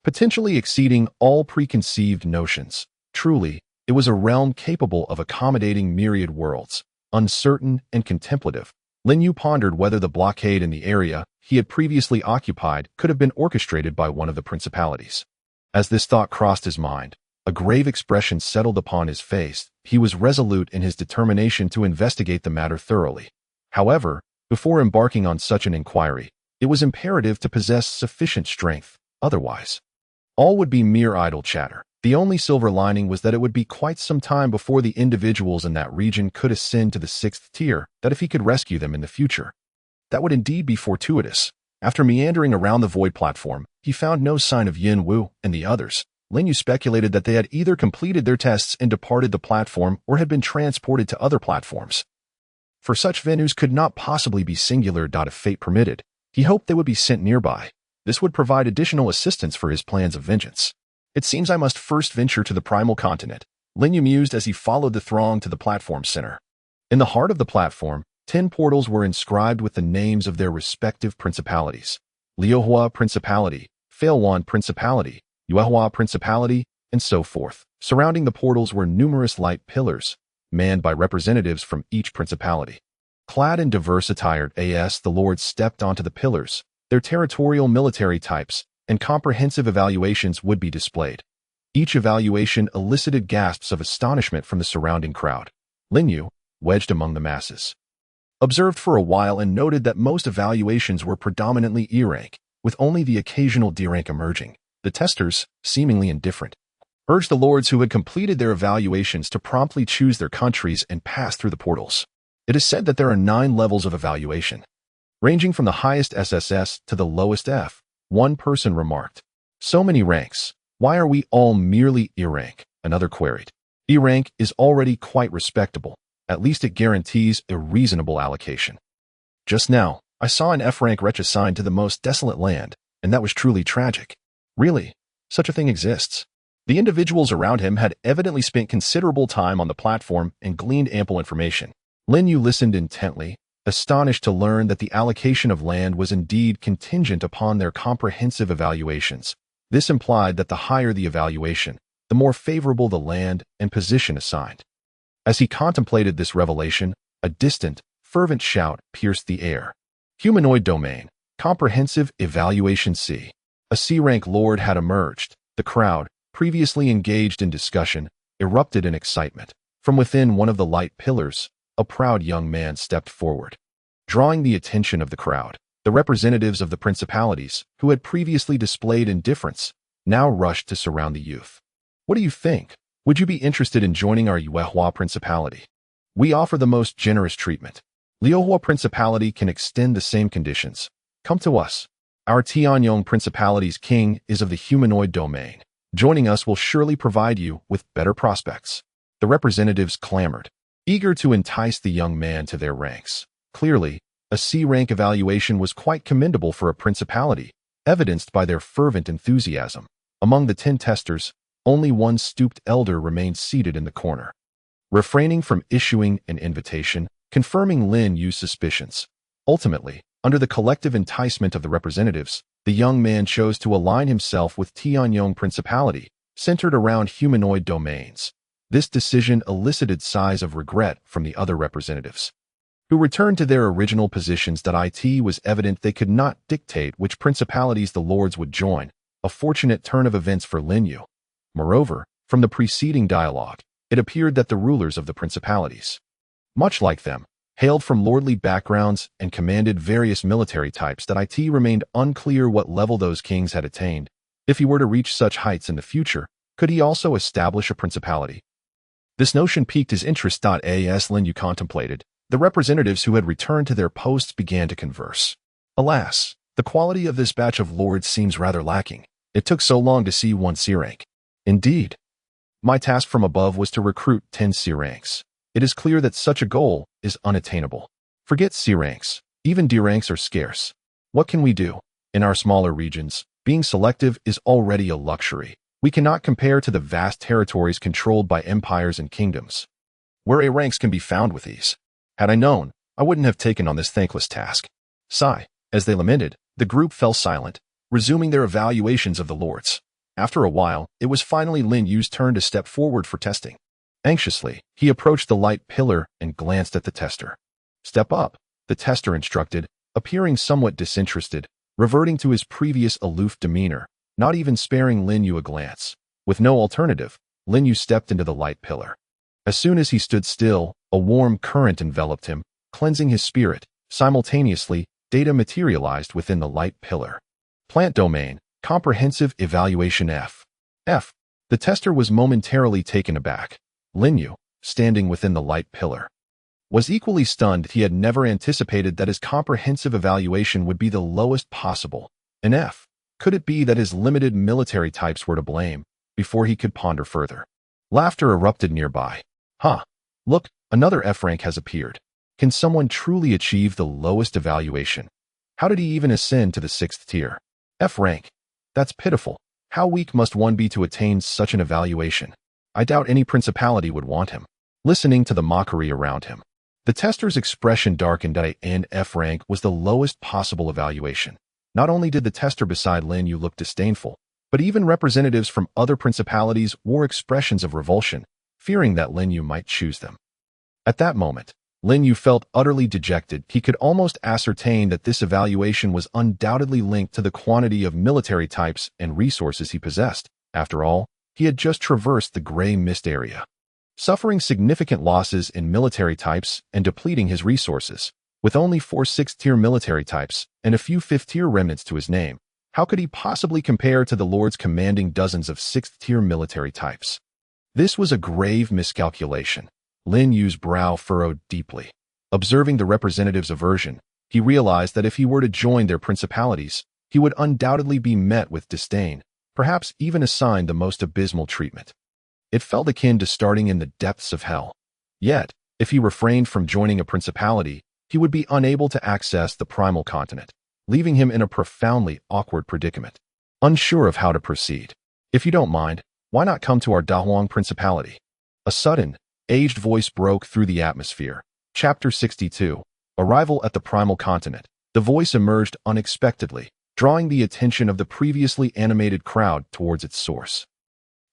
potentially exceeding all preconceived notions. Truly, it was a realm capable of accommodating myriad worlds. Uncertain and contemplative, Lin Yu pondered whether the blockade in the area he had previously occupied could have been orchestrated by one of the principalities. As this thought crossed his mind, a grave expression settled upon his face. He was resolute in his determination to investigate the matter thoroughly. However, before embarking on such an inquiry, it was imperative to possess sufficient strength. Otherwise, all would be mere idle chatter. The only silver lining was that it would be quite some time before the individuals in that region could ascend to the 6th tier, that if he could rescue them in the future, that would indeed be fortuitous. After meandering around the void platform, he found no sign of Yin Wu and the others. Lin Yu speculated that they had either completed their tests and departed the platform or had been transported to other platforms. For such venues could not possibly be singular. If fate permitted, he hoped they would be sent nearby. This would provide additional assistance for his plans of vengeance. It seems I must first venture to the primal continent, Lin Yu mused as he followed the throng to the platform center. In the heart of the platform, 10 portals were inscribed with the names of their respective principalities. Liuhua Principality, Failwan Principality, Yuehua Principality, and so forth. Surrounding the portals were numerous light pillars, manned by representatives from each principality. Clad in diverse attire, the lords stepped onto the pillars. Their territorial military types and comprehensive evaluations would be displayed. Each evaluation elicited gasps of astonishment from the surrounding crowd. Lin Yu, wedged among the masses, observed for a while and noted that most evaluations were predominantly E rank, with only the occasional D rank emerging. The testers, seemingly indifferent, urged the lords who had completed their evaluations to promptly choose their countries and pass through the portals. It is said that there are 9 levels of evaluation, ranging from the highest SSS to the lowest F. One person remarked, "So many ranks. Why are we all merely E rank?" Another queried. E rank is already quite respectable. At least it guarantees a reasonable allocation. Just now, I saw an F rank wretch assigned to the most desolate land, and that was truly tragic. Really, such a thing exists. The individuals around him had evidently spent considerable time on the platform and gleaned ample information. Lin Yu listened intently, astonished to learn that the allocation of land was indeed contingent upon their comprehensive evaluations. This implied that the higher the evaluation, the more favorable the land and position assigned. As he contemplated this revelation, a distant, fervent shout pierced the air. Humanoid domain, comprehensive evaluation C. A C-rank lord had emerged. The crowd, previously engaged in discussion, erupted in excitement. From within one of the light pillars, a proud young man stepped forward. Drawing the attention of the crowd, the representatives of the principalities, who had previously displayed indifference, now rushed to surround the youth. "What do you think? Would you be interested in joining our Yuehua Principality? We offer the most generous treatment. Liuhua Principality can extend the same conditions. Come to us. Our Tianyong Principality's king is of the humanoid domain. Joining us will surely provide you with better prospects." The representatives clamored, eager to entice the young man to their ranks. Clearly, a C-rank evaluation was quite commendable for a principality, evidenced by their fervent enthusiasm. Among the 10 testers, only one stooped elder remained seated in the corner, refraining from issuing an invitation, confirming Lin Yu's suspicions. Ultimately, under the collective enticement of the representatives, the young man chose to align himself with Tianyong Principality, centered around humanoid domains. This decision elicited sighs of regret from the other representatives, who returned to their original positions. It was evident they could not dictate which principalities the lords would join, a fortunate turn of events for Lin Yu. Moreover, from the preceding dialogue, it appeared that the rulers of the principalities, much like them, hailed from lordly backgrounds and commanded various military types. It remained unclear what level those kings had attained. If he were to reach such heights in the future, could he also establish a principality? This notion piqued his interest. As Lin Yu contemplated, the representatives who had returned to their posts began to converse. Alas, the quality of this batch of lords seems rather lacking. It took so long to see one C-rank. Indeed, my task from above was to recruit 10 C-ranks. It is clear that such a goal is unattainable. Forget C-ranks, even D ranks are scarce. What can we do? In our smaller regions, being selective is already a luxury. We cannot compare to the vast territories controlled by empires and kingdoms, where A ranks can be found with ease. Had I known, I wouldn't have taken on this thankless task. Sigh. As they lamented, the group fell silent, resuming their evaluations of the lords. After a while, it was finally Lin Yu's turn to step forward for testing. Anxiously, he approached the light pillar and glanced at the tester. "Step up," the tester instructed, appearing somewhat disinterested, reverting to his previous aloof demeanor, not even sparing Lin Yu a glance. With no alternative, Lin Yu stepped into the light pillar. As soon as he stood still, a warm current enveloped him, cleansing his spirit. Simultaneously, data materialized within the light pillar. Plant domain, comprehensive evaluation F. F. The tester was momentarily taken aback. Lin Yu, standing within the light pillar, was equally stunned. He had never anticipated that his comprehensive evaluation would be the lowest possible, an F. Could it be that his limited military types were to blame? Before he could ponder further, laughter erupted nearby. "Huh! Look, another F rank has appeared." Can someone truly achieve the lowest evaluation? How did he even ascend to the 6th tier? F rank. That's pitiful. How weak must one be to attain such an evaluation? I doubt any principality would want him. Listening to the mockery around him, the tester's expression darkened. In F rank was the lowest possible evaluation. Not only did the tester beside Lin Yu look disdainful, but even representatives from other principalities wore expressions of revulsion, fearing that Lin Yu might choose them. At that moment, Lin Yu felt utterly dejected. He could almost ascertain that this evaluation was undoubtedly linked to the quantity of military types and resources he possessed. After all, he had just traversed the gray mist area, suffering significant losses in military types and depleting his resources. With only 4 6th-tier military types and a few 5th-tier remnants to his name, how could he possibly compare to the lords commanding dozens of 6th-tier military types? This was a grave miscalculation. Lin Yu's brow furrowed deeply. Observing the representative's aversion, he realized that if he were to join their principalities, he would undoubtedly be met with disdain, perhaps even assigned the most abysmal treatment. It felt akin to starting in the depths of hell. Yet, if he refrained from joining a principality, he would be unable to access the primal continent, leaving him in a profoundly awkward predicament, unsure of how to proceed. If you don't mind, why not come to our Dahuang principality? A sudden, aged voice broke through the atmosphere. Chapter 62. Arrival at the primal continent. The voice emerged unexpectedly, drawing the attention of the previously animated crowd towards its source.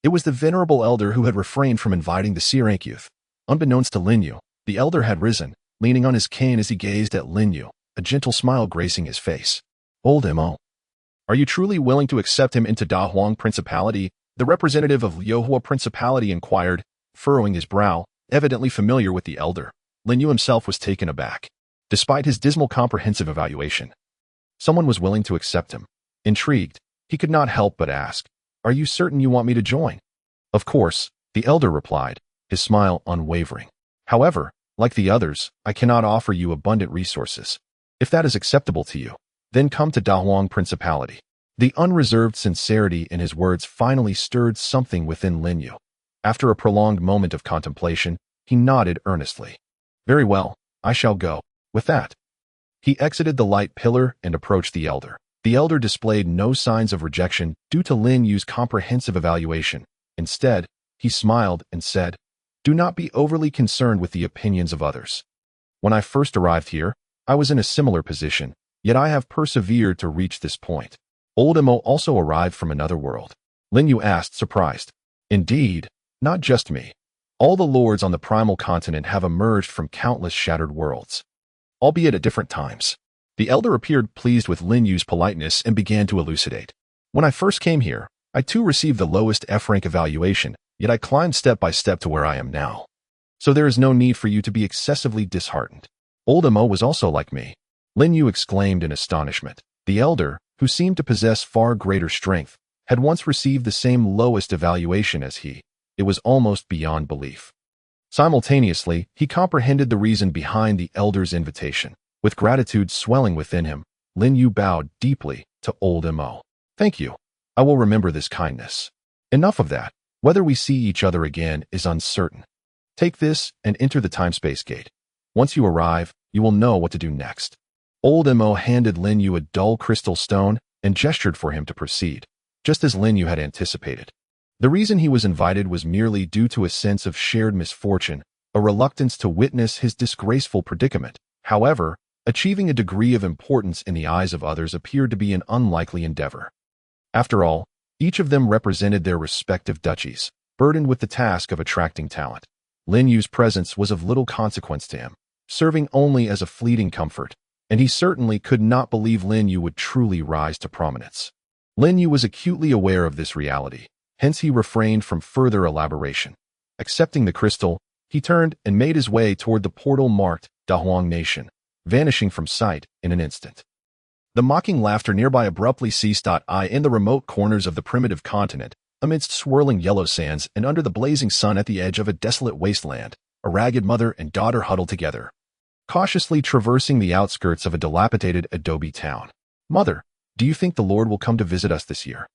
It was the venerable elder who had refrained from inviting the C-rank youth. Unbeknownst to Lin Yu, the elder had risen, leaning on his cane as he gazed at Lin Yu, a gentle smile gracing his face. Old Mo. Are you truly willing to accept him into Dahuang Principality? The representative of Liuhua Principality inquired, furrowing his brow, evidently familiar with the elder. Lin Yu himself was taken aback. Despite his dismal comprehensive evaluation, someone was willing to accept him. Intrigued, he could not help but ask, "Are you certain you want me to join?" "Of course," the elder replied, his smile unwavering. "However, like the others, I cannot offer you abundant resources. If that is acceptable to you, then come to Dahuang Principality." The unreserved sincerity in his words finally stirred something within Lin Yu. After a prolonged moment of contemplation, he nodded earnestly. "Very well, I shall go." With that, he exited the light pillar and approached the elder. The elder displayed no signs of rejection due to Lin Yu's comprehensive evaluation. Instead, he smiled and said, "Do not be overly concerned with the opinions of others. When I first arrived here, I was in a similar position, yet I have persevered to reach this point." Old Mo also arrived from another world. Lin Yu asked, surprised. "Indeed, not just me. All the lords on the primal continent have emerged from countless shattered worlds, albeit at different times." The elder appeared pleased with Lin Yu's politeness and began to elucidate. "When I first came here, I too received the lowest F-rank evaluation, yet I climbed step by step to where I am now. So there is no need for you to be excessively disheartened." Old Mo was also like me, Lin Yu exclaimed in astonishment. The elder, who seemed to possess far greater strength, had once received the same lowest evaluation as he. It was almost beyond belief. Simultaneously, he comprehended the reason behind the elder's invitation. With gratitude swelling within him, Lin Yu bowed deeply to Old Mo. "Thank you. I will remember this kindness. Enough of that. Whether we see each other again is uncertain. Take this and enter the time-space gate. Once you arrive, you will know what to do next." Old Mo handed Lin Yu a dull crystal stone and gestured for him to proceed, just as Lin Yu had anticipated. The reason he was invited was merely due to a sense of shared misfortune, a reluctance to witness his disgraceful predicament. However, achieving a degree of importance in the eyes of others appeared to be an unlikely endeavor. After all, each of them represented their respective duchies, burdened with the task of attracting talent. Lin Yu's presence was of little consequence to him, serving only as a fleeting comfort, and he certainly could not believe Lin Yu would truly rise to prominence. Lin Yu was acutely aware of this reality, hence he refrained from further elaboration. Accepting the crystal, he turned and made his way toward the portal marked Dahuang Nation, vanishing from sight in an instant. The mocking laughter nearby abruptly ceased. In the remote corners of the primitive continent, amidst swirling yellow sands and under the blazing sun at the edge of a desolate wasteland, a ragged mother and daughter huddled together, cautiously traversing the outskirts of a dilapidated adobe town. "Mother, do you think the Lord will come to visit us this year?"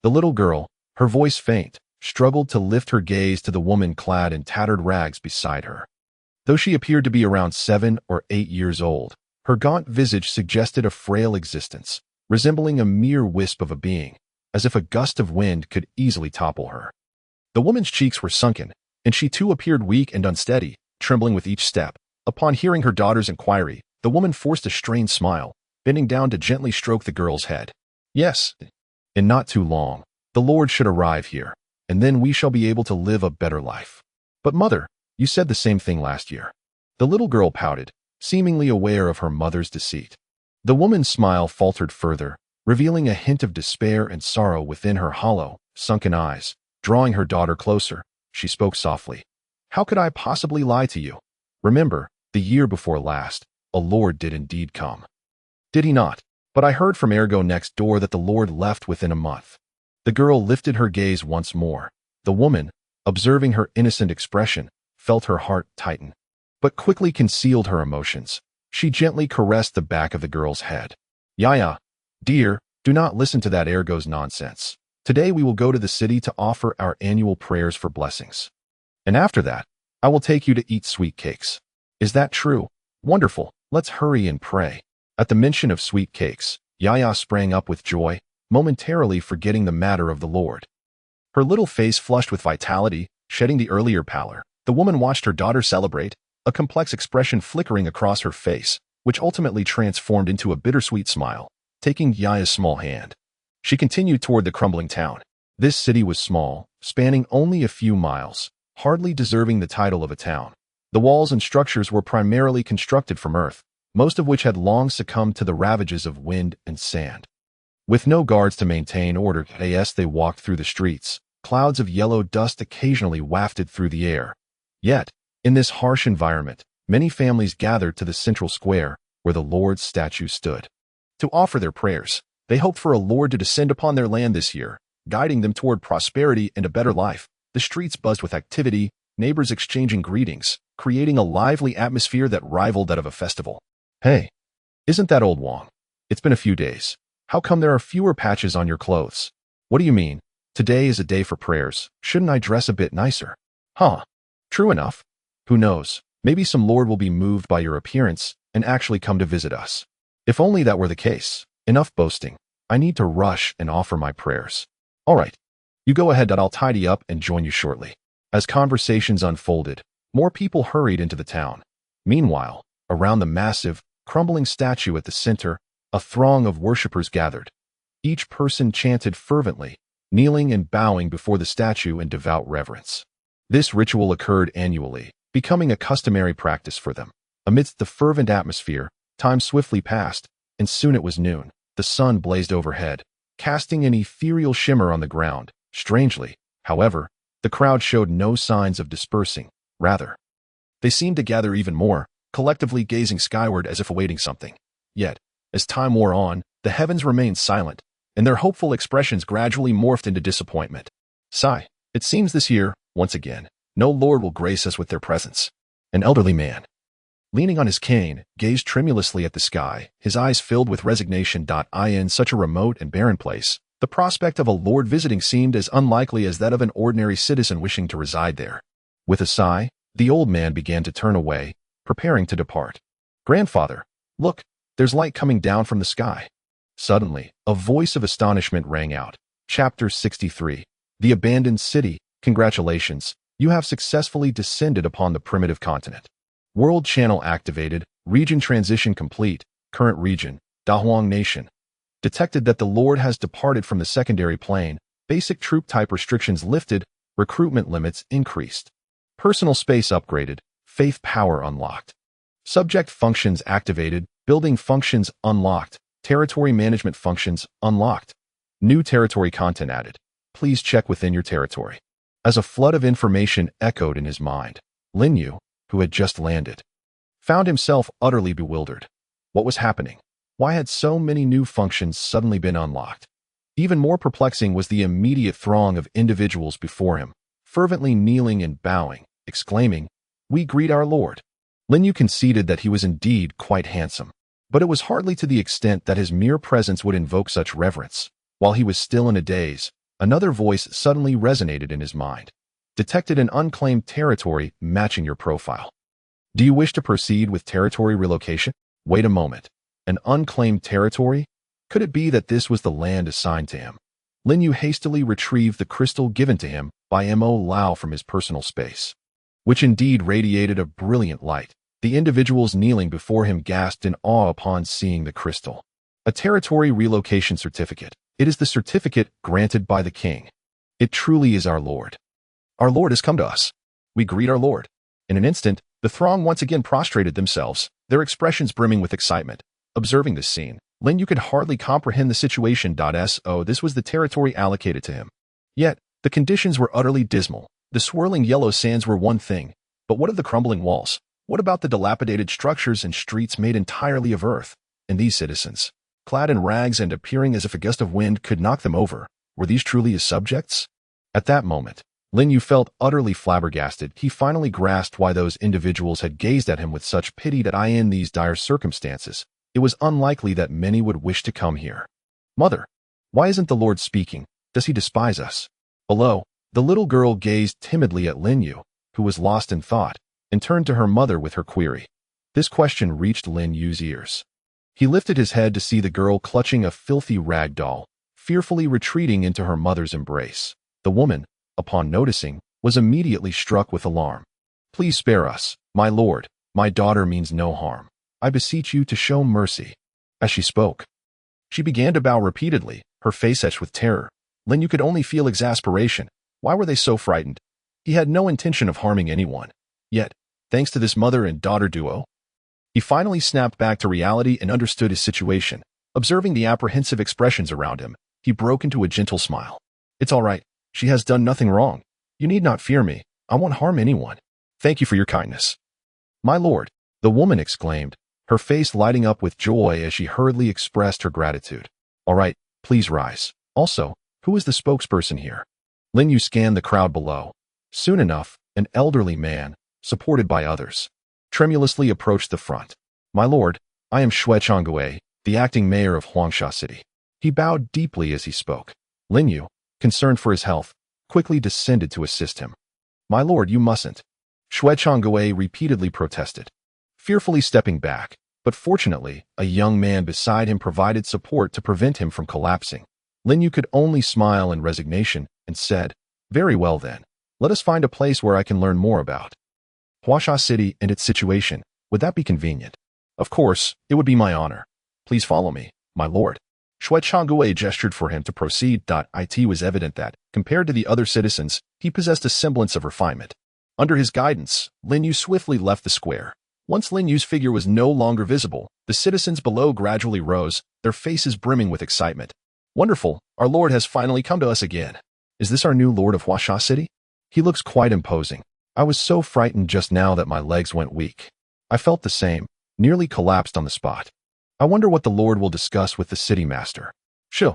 The little girl, her voice faint, struggled to lift her gaze to the woman clad in tattered rags beside her. Though she appeared to be around 7 or 8 years old, her gaunt visage suggested a frail existence, resembling a mere wisp of a being, as if a gust of wind could easily topple her. The woman's cheeks were sunken, and she too appeared weak and unsteady, trembling with each step. Upon hearing her daughter's inquiry, the woman forced a strained smile, bending down to gently stroke the girl's head. Yes, in not too long, the Lord should arrive here, and then we shall be able to live a better life. But mother, you said the same thing last year. The little girl pouted, seemingly aware of her mother's deceit. The woman's smile faltered further, revealing a hint of despair and sorrow within her hollow, sunken eyes. Drawing her daughter closer, she spoke softly. How could I possibly lie to you? Remember, the year before last, a Lord did indeed come. Did he not? But I heard from Ergo next door that the Lord left within a month. The girl lifted her gaze once more. The woman, observing her innocent expression, felt her heart tighten, but quickly concealed her emotions. She gently caressed the back of the girl's head. Yaya, dear, do not listen to that Ergo's nonsense. Today we will go to the city to offer our annual prayers for blessings. And after that, I will take you to eat sweet cakes. Is that true? Wonderful, let's hurry and pray. At the mention of sweet cakes, Yaya sprang up with joy, momentarily forgetting the matter of the Lord. Her little face flushed with vitality, shedding the earlier pallor. The woman watched her daughter celebrate, a complex expression flickering across her face, which ultimately transformed into a bittersweet smile. Taking Yaya's small hand, she continued toward the crumbling town. This city was small, spanning only a few miles, hardly deserving the title of a town. The walls and structures were primarily constructed from earth, most of which had long succumbed to the ravages of wind and sand. With no guards to maintain order, as they walked through the streets, clouds of yellow dust occasionally wafted through the air. Yet, in this harsh environment, many families gathered to the central square where the Lord's statue stood. To offer their prayers, they hoped for a Lord to descend upon their land this year, guiding them toward prosperity and a better life. The streets buzzed with activity, neighbors exchanging greetings, creating a lively atmosphere that rivaled that of a festival. Hey, isn't that old Wong? It's been a few days. How come there are fewer patches on your clothes? What do you mean? Today is a day for prayers. Shouldn't I dress a bit nicer? Huh. True enough. Who knows? Maybe some Lord will be moved by your appearance and actually come to visit us. If only that were the case. Enough boasting. I need to rush and offer my prayers. All right. You go ahead, I'll tidy up and join you shortly. As conversations unfolded, more people hurried into the town. Meanwhile, around the massive, crumbling statue at the center, a throng of worshippers gathered. Each person chanted fervently, kneeling and bowing before the statue in devout reverence. This ritual occurred annually, becoming a customary practice for them. Amidst the fervent atmosphere, time swiftly passed, and soon it was noon. The sun blazed overhead, casting an ethereal shimmer on the ground. Strangely, however, the crowd showed no signs of dispersing. Rather, they seemed to gather even more, collectively gazing skyward as if awaiting something. Yet, as time wore on, the heavens remained silent, and their hopeful expressions gradually morphed into disappointment. Sigh, it seems this year, once again, no Lord will grace us with their presence. An elderly man, leaning on his cane, gazed tremulously at the sky, his eyes filled with resignation. In such a remote and barren place, the prospect of a Lord visiting seemed as unlikely as that of an ordinary citizen wishing to reside there. With a sigh, the old man began to turn away, preparing to depart. Grandfather, look, there's light coming down from the sky. Suddenly, a voice of astonishment rang out. Chapter 63. The Abandoned City. Congratulations, you have successfully descended upon the primitive continent. World channel activated, region transition complete, current region, Dahuang Nation. Detected that the Lord has departed from the secondary plane, basic troop type restrictions lifted, recruitment limits increased. Personal space upgraded, faith power unlocked. Subject functions activated, building functions unlocked, territory management functions unlocked. New territory content added. Please check within your territory. As a flood of information echoed in his mind, Lin Yu, who had just landed, found himself utterly bewildered. What was happening? Why had so many new functions suddenly been unlocked? Even more perplexing was the immediate throng of individuals before him, fervently kneeling and bowing, exclaiming, "We greet our Lord." Lin Yu conceded that he was indeed quite handsome, but it was hardly to the extent that his mere presence would invoke such reverence. While he was still in a daze, another voice suddenly resonated in his mind. Detected an unclaimed territory matching your profile. Do you wish to proceed with territory relocation? Wait a moment. An unclaimed territory? Could it be that this was the land assigned to him? Lin Yu hastily retrieved the crystal given to him by Mo Lao from his personal space, which indeed radiated a brilliant light. The individuals kneeling before him gasped in awe upon seeing the crystal. A territory relocation certificate. It is the certificate granted by the king. It truly is our Lord. Our Lord has come to us. We greet our Lord. In an instant, the throng once again prostrated themselves, their expressions brimming with excitement. Observing this scene, Lin Yu could hardly comprehend the situation. This was the territory allocated to him. Yet, the conditions were utterly dismal. The swirling yellow sands were one thing, but what of the crumbling walls? What about the dilapidated structures and streets made entirely of earth? And these citizens, clad in rags and appearing as if a gust of wind could knock them over, were these truly his subjects? At that moment, Lin Yu felt utterly flabbergasted. He finally grasped why those individuals had gazed at him with such pity. In these dire circumstances, it was unlikely that many would wish to come here. Mother, why isn't the Lord speaking? Does he despise us? Below, the little girl gazed timidly at Lin Yu, who was lost in thought, and turned to her mother with her query. This question reached Lin Yu's ears. He lifted his head to see the girl clutching a filthy rag doll, fearfully retreating into her mother's embrace. The woman, upon noticing, was immediately struck with alarm. Please spare us, my lord. My daughter means no harm. I beseech you to show mercy. As she spoke, she began to bow repeatedly, her face etched with terror. Lin Yu could only feel exasperation. Why were they so frightened? He had no intention of harming anyone. Yet, thanks to this mother and daughter duo, he finally snapped back to reality and understood his situation. Observing the apprehensive expressions around him, he broke into a gentle smile. It's all right. She has done nothing wrong. You need not fear me. I won't harm anyone. Thank you for your kindness. My lord, the woman exclaimed, her face lighting up with joy as she hurriedly expressed her gratitude. All right, please rise. Also, who is the spokesperson here? Lin Yu scanned the crowd below. Soon enough, an elderly man, supported by others, tremulously approached the front. My lord, I am Xue Changwei, the acting mayor of Huangsha City. He bowed deeply as he spoke. Lin Yu, concerned for his health, quickly descended to assist him. My lord, you mustn't. Xue Changwei repeatedly protested, fearfully stepping back, but fortunately, a young man beside him provided support to prevent him from collapsing. Lin Yu could only smile in resignation and said, Very well then, let us find a place where I can learn more about Huangsha City and its situation. Would that be convenient? Of course, it would be my honor. Please follow me, my lord. Xue Changwei gestured for him to proceed. It was evident that, compared to the other citizens, he possessed a semblance of refinement. Under his guidance, Lin Yu swiftly left the square. Once Lin Yu's figure was no longer visible, the citizens below gradually rose, their faces brimming with excitement. Wonderful, our lord has finally come to us again. Is this our new lord of Huangsha City? He looks quite imposing. I was so frightened just now that my legs went weak. I felt the same, nearly collapsed on the spot. I wonder what the Lord will discuss with the city master. Shoo.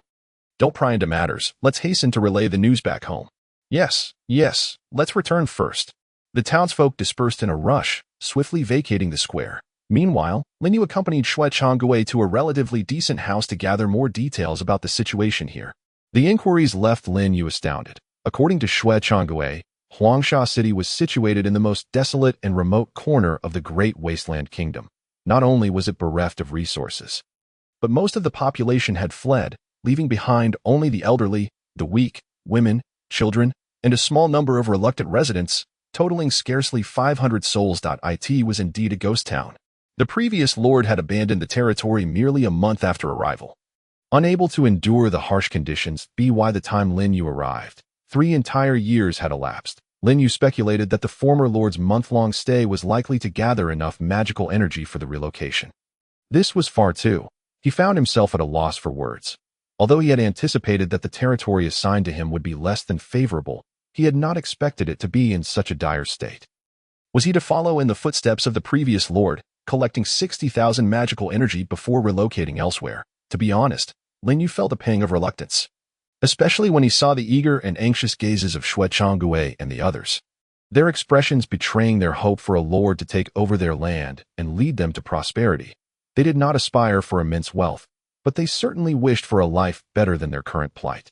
Don't pry into matters. Let's hasten to relay the news back home. Yes, let's return first. The townsfolk dispersed in a rush, swiftly vacating the square. Meanwhile, Lin Yu accompanied Xue Changwei to a relatively decent house to gather more details about the situation here. The inquiries left Lin Yu astounded. According to Xue Changwei, Huangsha City was situated in the most desolate and remote corner of the great wasteland kingdom. Not only was it bereft of resources, but most of the population had fled, leaving behind only the elderly, the weak, women, children, and a small number of reluctant residents, totaling scarcely 500 souls. It was indeed a ghost town. The previous lord had abandoned the territory merely a month after arrival. Unable to endure the harsh conditions, by the time Lin Yu arrived, 3 entire years had elapsed. Lin Yu speculated that the former lord's month-long stay was likely to gather enough magical energy for the relocation. This was far too. He found himself at a loss for words. Although he had anticipated that the territory assigned to him would be less than favorable, he had not expected it to be in such a dire state. Was he to follow in the footsteps of the previous lord, collecting 60,000 magical energy before relocating elsewhere? To be honest, Lin Yu felt a pang of reluctance, especially when he saw the eager and anxious gazes of Xue Changwei and the others, their expressions betraying their hope for a lord to take over their land and lead them to prosperity. They did not aspire for immense wealth, but they certainly wished for a life better than their current plight,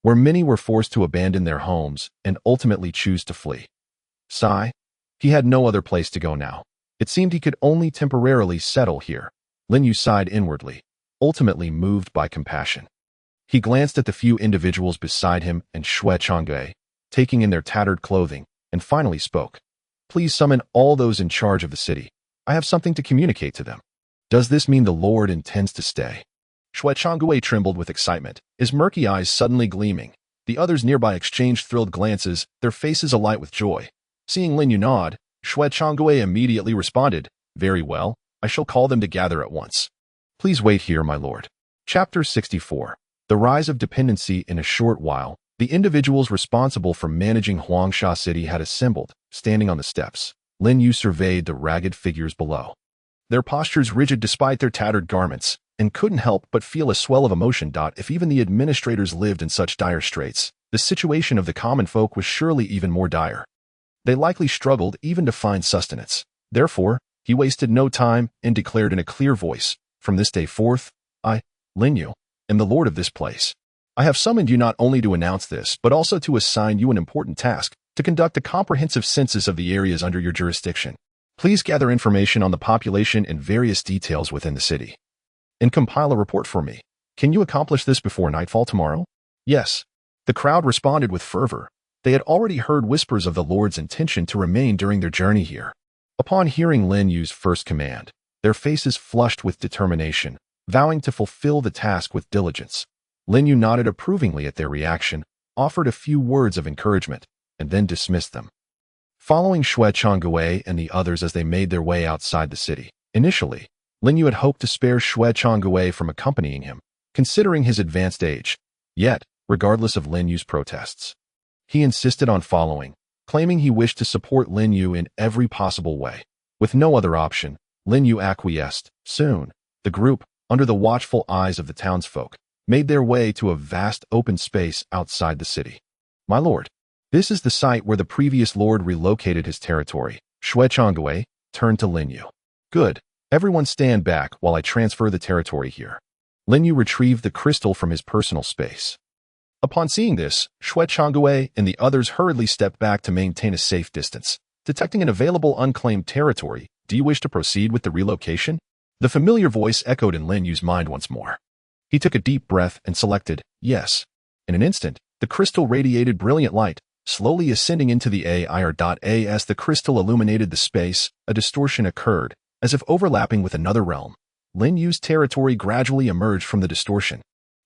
where many were forced to abandon their homes and ultimately choose to flee. Sigh, he had no other place to go now. It seemed he could only temporarily settle here. Lin Yu sighed inwardly, ultimately moved by compassion. He glanced at the few individuals beside him and Shui Changwei, taking in their tattered clothing, and finally spoke. Please summon all those in charge of the city. I have something to communicate to them. Does this mean the Lord intends to stay? Shui Changwei trembled with excitement, his murky eyes suddenly gleaming. The others nearby exchanged thrilled glances, their faces alight with joy. Seeing Lin Yu nod, Shui Changwei immediately responded, Very well, I shall call them to gather at once. Please wait here, my lord. Chapter 64. The Rise of Dependency. In a short while, the individuals responsible for managing Huangsha City had assembled, standing on the steps. Lin Yu surveyed the ragged figures below. Their postures rigid despite their tattered garments, and couldn't help but feel a swell of emotion. If even the administrators lived in such dire straits, the situation of the common folk was surely even more dire. They likely struggled even to find sustenance. Therefore, he wasted no time and declared in a clear voice, From this day forth, I, Lin Yu, am the lord of this place. I have summoned you not only to announce this, but also to assign you an important task, to conduct a comprehensive census of the areas under your jurisdiction. Please gather information on the population and various details within the city, and compile a report for me. Can you accomplish this before nightfall tomorrow? Yes. The crowd responded with fervor. They had already heard whispers of the Lord's intention to remain during their journey here. Upon hearing Lin Yu's first command, their faces flushed with determination, vowing to fulfill the task with diligence. Lin Yu nodded approvingly at their reaction, offered a few words of encouragement, and then dismissed them. Following Shui Changwei and the others as they made their way outside the city. Initially, Lin Yu had hoped to spare Shui Changwei from accompanying him, considering his advanced age. Yet, regardless of Lin Yu's protests, he insisted on following, claiming he wished to support Lin Yu in every possible way. With no other option, Lin Yu acquiesced. Soon, the group, under the watchful eyes of the townsfolk, made their way to a vast open space outside the city. My lord, this is the site where the previous lord relocated his territory. Shui Changwei turned to Lin Yu. Good. Everyone stand back while I transfer the territory here. Lin Yu retrieved the crystal from his personal space. Upon seeing this, Shui Changwei and the others hurriedly stepped back to maintain a safe distance. Detecting an available unclaimed territory, do you wish to proceed with the relocation? The familiar voice echoed in Lin Yu's mind once more. He took a deep breath and selected, yes. In an instant, the crystal radiated brilliant light, slowly ascending into the air. As the crystal illuminated the space, a distortion occurred, as if overlapping with another realm. Lin Yu's territory gradually emerged from the distortion.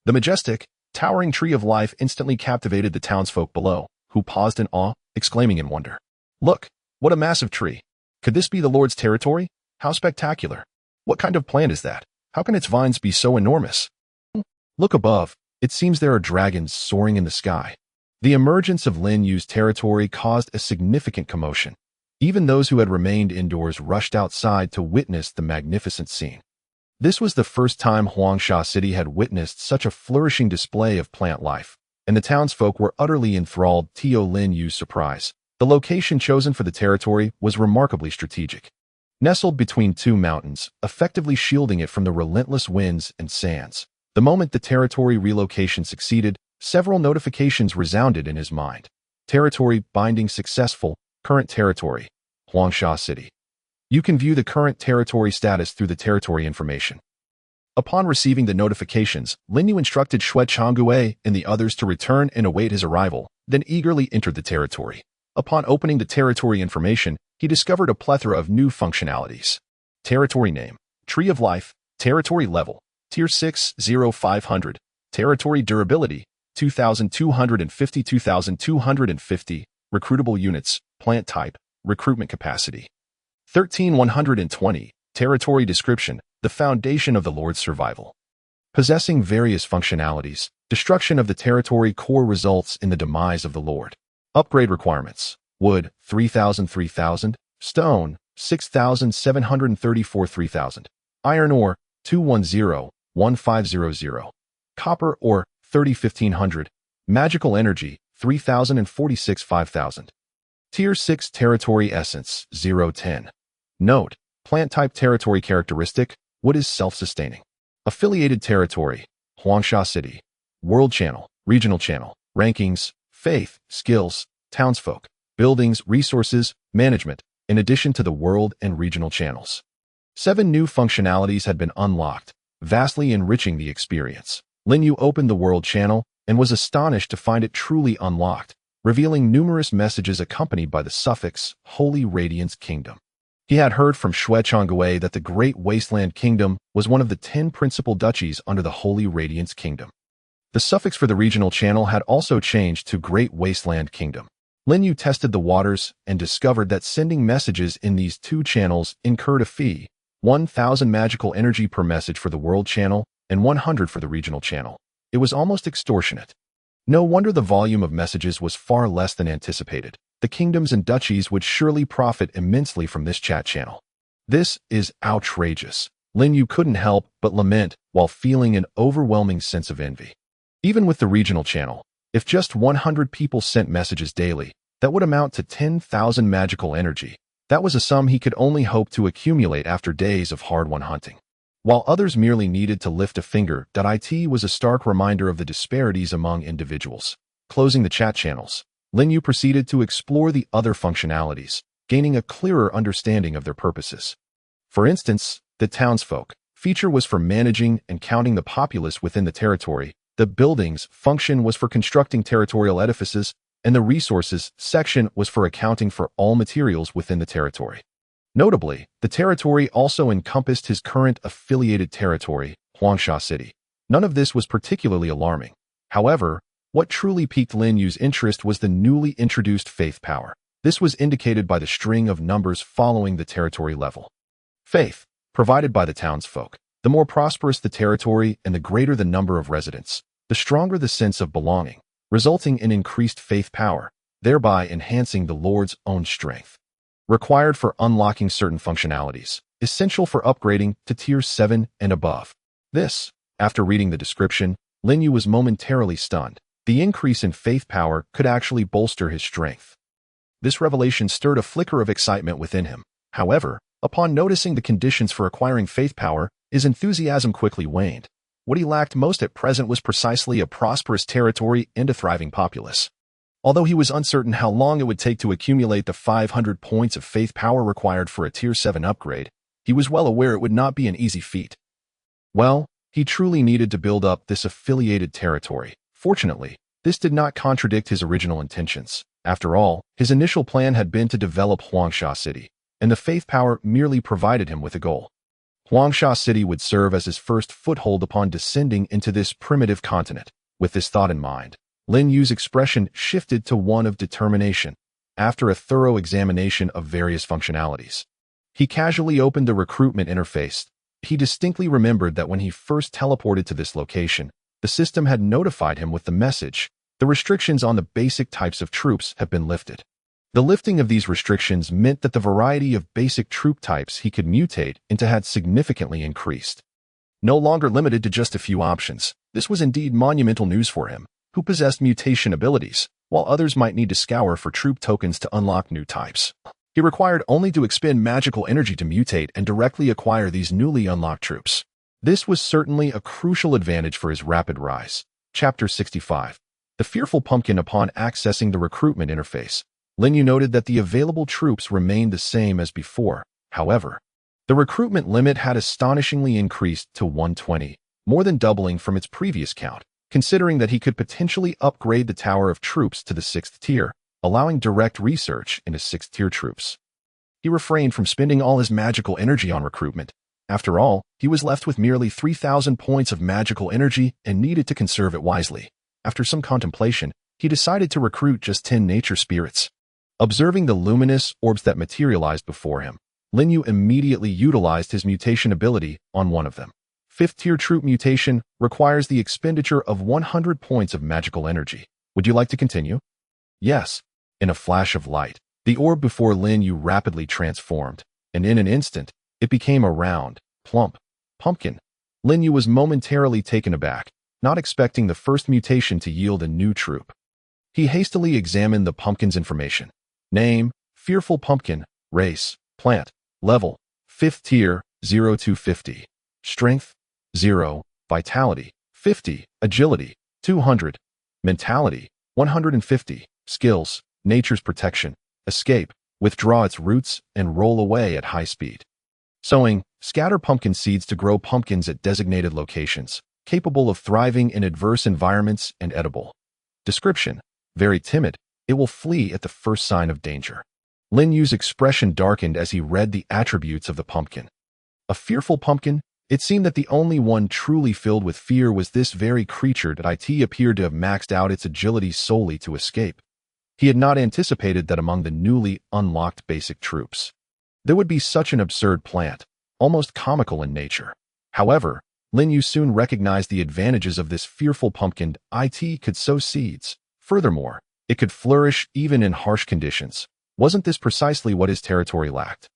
The majestic, towering tree of life instantly captivated the townsfolk below, who paused in awe, exclaiming in wonder. Look, what a massive tree. Could this be the Lord's territory? How spectacular. What kind of plant is that? How can its vines be so enormous? Look above. It seems there are dragons soaring in the sky. The emergence of Lin Yu's territory caused a significant commotion. Even those who had remained indoors rushed outside to witness the magnificent scene. This was the first time Huangsha City had witnessed such a flourishing display of plant life, and the townsfolk were utterly enthralled to Lin Yu's surprise. The location chosen for the territory was remarkably strategic. Nestled between two mountains, effectively shielding it from the relentless winds and sands. The moment the territory relocation succeeded, several notifications resounded in his mind. Territory binding successful. Current territory, Huangsha City. You can view the current territory status through the territory information. Upon receiving the notifications, Lin Yu instructed Shui Changwei and the others to return and await his arrival, then eagerly entered the territory. Upon opening the territory information, he discovered a plethora of new functionalities. Territory name, Tree of Life, Territory Level, Tier 6, 0500, Territory Durability, 2250 2250, Recruitable Units, Plant Type, Recruitment Capacity. 13120, Territory Description, the foundation of the Lord's survival. Possessing various functionalities, destruction of the territory core results in the demise of the Lord. Upgrade requirements, wood, 3000 stone, 6734 3000, iron ore, 210-1500, copper ore, 30500, magical energy, 3046 5000. Tier 6 Territory Essence, 010. Note, Plant Type Territory Characteristic, wood is self-sustaining. Affiliated Territory, Huangsha City. World Channel, Regional Channel, Rankings, Faith, Skills, Townsfolk, Buildings, Resources, Management, in addition to the world and regional channels. 7 new functionalities had been unlocked, vastly enriching the experience. Lin Yu opened the world channel and was astonished to find it truly unlocked, revealing numerous messages accompanied by the suffix Holy Radiance Kingdom. He had heard from Xue Changwei that the Great Wasteland Kingdom was one of the 10 principal duchies under the Holy Radiance Kingdom. The suffix for the regional channel had also changed to Great Wasteland Kingdom. Lin Yu tested the waters and discovered that sending messages in these 2 channels incurred a fee, 1,000 magical energy per message for the world channel and 100 for the regional channel. It was almost extortionate. No wonder the volume of messages was far less than anticipated. The kingdoms and duchies would surely profit immensely from this chat channel. This is outrageous. Lin Yu couldn't help but lament while feeling an overwhelming sense of envy. Even with the regional channel, if just 100 people sent messages daily, that would amount to 10,000 magical energy. That was a sum he could only hope to accumulate after days of hard-won hunting. While others merely needed to lift a finger, it was a stark reminder of the disparities among individuals. Closing the chat channels, Lin Yu proceeded to explore the other functionalities, gaining a clearer understanding of their purposes. For instance, the townsfolk feature was for managing and counting the populace within the territory, the buildings function was for constructing territorial edifices, and the resources section was for accounting for all materials within the territory. Notably, the territory also encompassed his current affiliated territory, Huangsha City. None of this was particularly alarming. However, what truly piqued Lin Yu's interest was the newly introduced faith power. This was indicated by the string of numbers following the territory level. Faith, provided by the townsfolk. The more prosperous the territory and the greater the number of residents, the stronger the sense of belonging, resulting in increased faith power, thereby enhancing the Lord's own strength. Required for unlocking certain functionalities, essential for upgrading to Tier 7 and above. This, after reading the description, Lin Yu was momentarily stunned. The increase in faith power could actually bolster his strength. This revelation stirred a flicker of excitement within him. However, upon noticing the conditions for acquiring faith power, his enthusiasm quickly waned. What he lacked most at present was precisely a prosperous territory and a thriving populace. Although he was uncertain how long it would take to accumulate the 500 points of faith power required for a Tier 7 upgrade, he was well aware it would not be an easy feat. Well, he truly needed to build up this affiliated territory. Fortunately, this did not contradict his original intentions. After all, his initial plan had been to develop Huangsha City, and the faith power merely provided him with a goal. Huangsha City would serve as his first foothold upon descending into this primitive continent. With this thought in mind, Lin Yu's expression shifted to one of determination. After a thorough examination of various functionalities, he casually opened the recruitment interface. He distinctly remembered that when he first teleported to this location, the system had notified him with the message, the restrictions on the basic types of troops have been lifted. The lifting of these restrictions meant that the variety of basic troop types he could mutate into had significantly increased. No longer limited to just a few options, this was indeed monumental news for him, who possessed mutation abilities, while others might need to scour for troop tokens to unlock new types. He required only to expend magical energy to mutate and directly acquire these newly unlocked troops. This was certainly a crucial advantage for his rapid rise. Chapter 65. The Fearful Pumpkin. Upon accessing the recruitment interface, Lin Yu noted that the available troops remained the same as before. However, the recruitment limit had astonishingly increased to 120, more than doubling from its previous count, considering that he could potentially upgrade the Tower of Troops to the 6th tier, allowing direct research into 6th tier troops. He refrained from spending all his magical energy on recruitment. After all, he was left with merely 3,000 points of magical energy and needed to conserve it wisely. After some contemplation, he decided to recruit just 10 nature spirits. Observing the luminous orbs that materialized before him, Lin Yu immediately utilized his mutation ability on one of them. 5th tier troop mutation requires the expenditure of 100 points of magical energy. Would you like to continue? Yes. In a flash of light, the orb before Lin Yu rapidly transformed, and in an instant, it became a round, plump pumpkin. Lin Yu was momentarily taken aback, not expecting the first mutation to yield a new troop. He hastily examined the pumpkin's information. Name, Fearful Pumpkin. Race, Plant. Level, 5th tier, 0 to 50. Strength, 0. Vitality, 50. Agility, 200. Mentality, 150. Skills, Nature's Protection. Escape, withdraw its roots, and roll away at high speed. Sowing, scatter pumpkin seeds to grow pumpkins at designated locations, capable of thriving in adverse environments and edible. Description: very timid, it will flee at the first sign of danger. Lin Yu's expression darkened as he read the attributes of the pumpkin. A fearful pumpkin? It seemed that the only one truly filled with fear was this very creature that it appeared to have maxed out its agility solely to escape. He had not anticipated that among the newly unlocked basic troops there would be such an absurd plant, almost comical in nature. However, Lin Yu soon recognized the advantages of this fearful pumpkin. It could sow seeds. Furthermore, it could flourish even in harsh conditions. Wasn't this precisely what his territory lacked?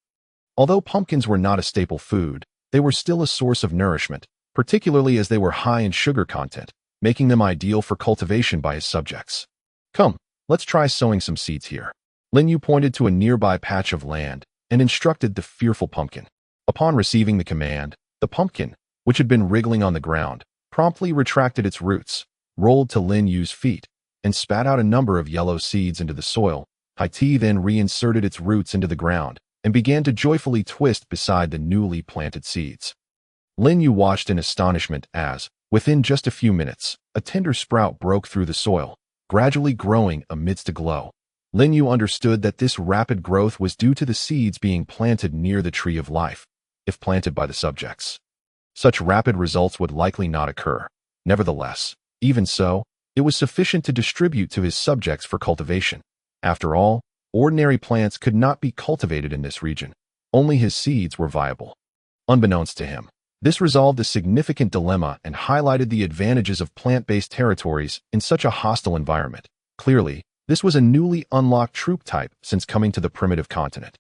Although pumpkins were not a staple food, they were still a source of nourishment, particularly as they were high in sugar content, making them ideal for cultivation by his subjects. Come, let's try sowing some seeds here. Lin Yu pointed to a nearby patch of land and instructed the fearful pumpkin. Upon receiving the command, the pumpkin, which had been wriggling on the ground, promptly retracted its roots, rolled to Lin Yu's feet, and spat out a number of yellow seeds into the soil. It then reinserted its roots into the ground and began to joyfully twist beside the newly planted seeds. Lin Yu watched in astonishment as, within just a few minutes, a tender sprout broke through the soil, gradually growing amidst a glow. Lin Yu understood that this rapid growth was due to the seeds being planted near the tree of life, if planted by the subjects. Such rapid results would likely not occur. Nevertheless, even so, it was sufficient to distribute to his subjects for cultivation. After all, ordinary plants could not be cultivated in this region. Only his seeds were viable. Unbeknownst to him, this resolved a significant dilemma and highlighted the advantages of plant-based territories in such a hostile environment. Clearly, this was a newly unlocked troop type since coming to the primitive continent,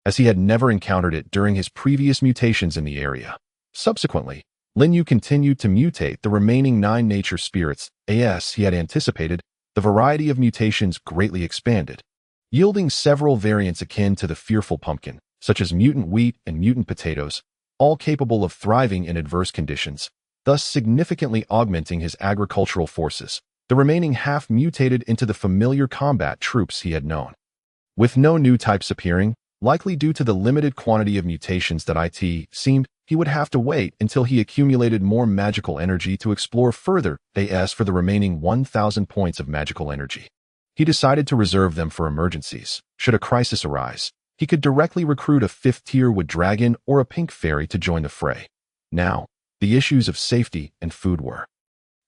as he had never encountered it during his previous mutations in the area. Subsequently, Lin Yu continued to mutate the remaining 9 nature spirits. As he had anticipated, the variety of mutations greatly expanded, yielding several variants akin to the fearful pumpkin, such as mutant wheat and mutant potatoes, all capable of thriving in adverse conditions, thus significantly augmenting his agricultural forces. The remaining half mutated into the familiar combat troops he had known. With no new types appearing, likely due to the limited quantity of mutations that it seemed he would have to wait until he accumulated more magical energy to explore further. As for the remaining 1,000 points of magical energy, he decided to reserve them for emergencies. Should a crisis arise, he could directly recruit a 5th-tier wood dragon or a pink fairy to join the fray. Now, the issues of safety and food were,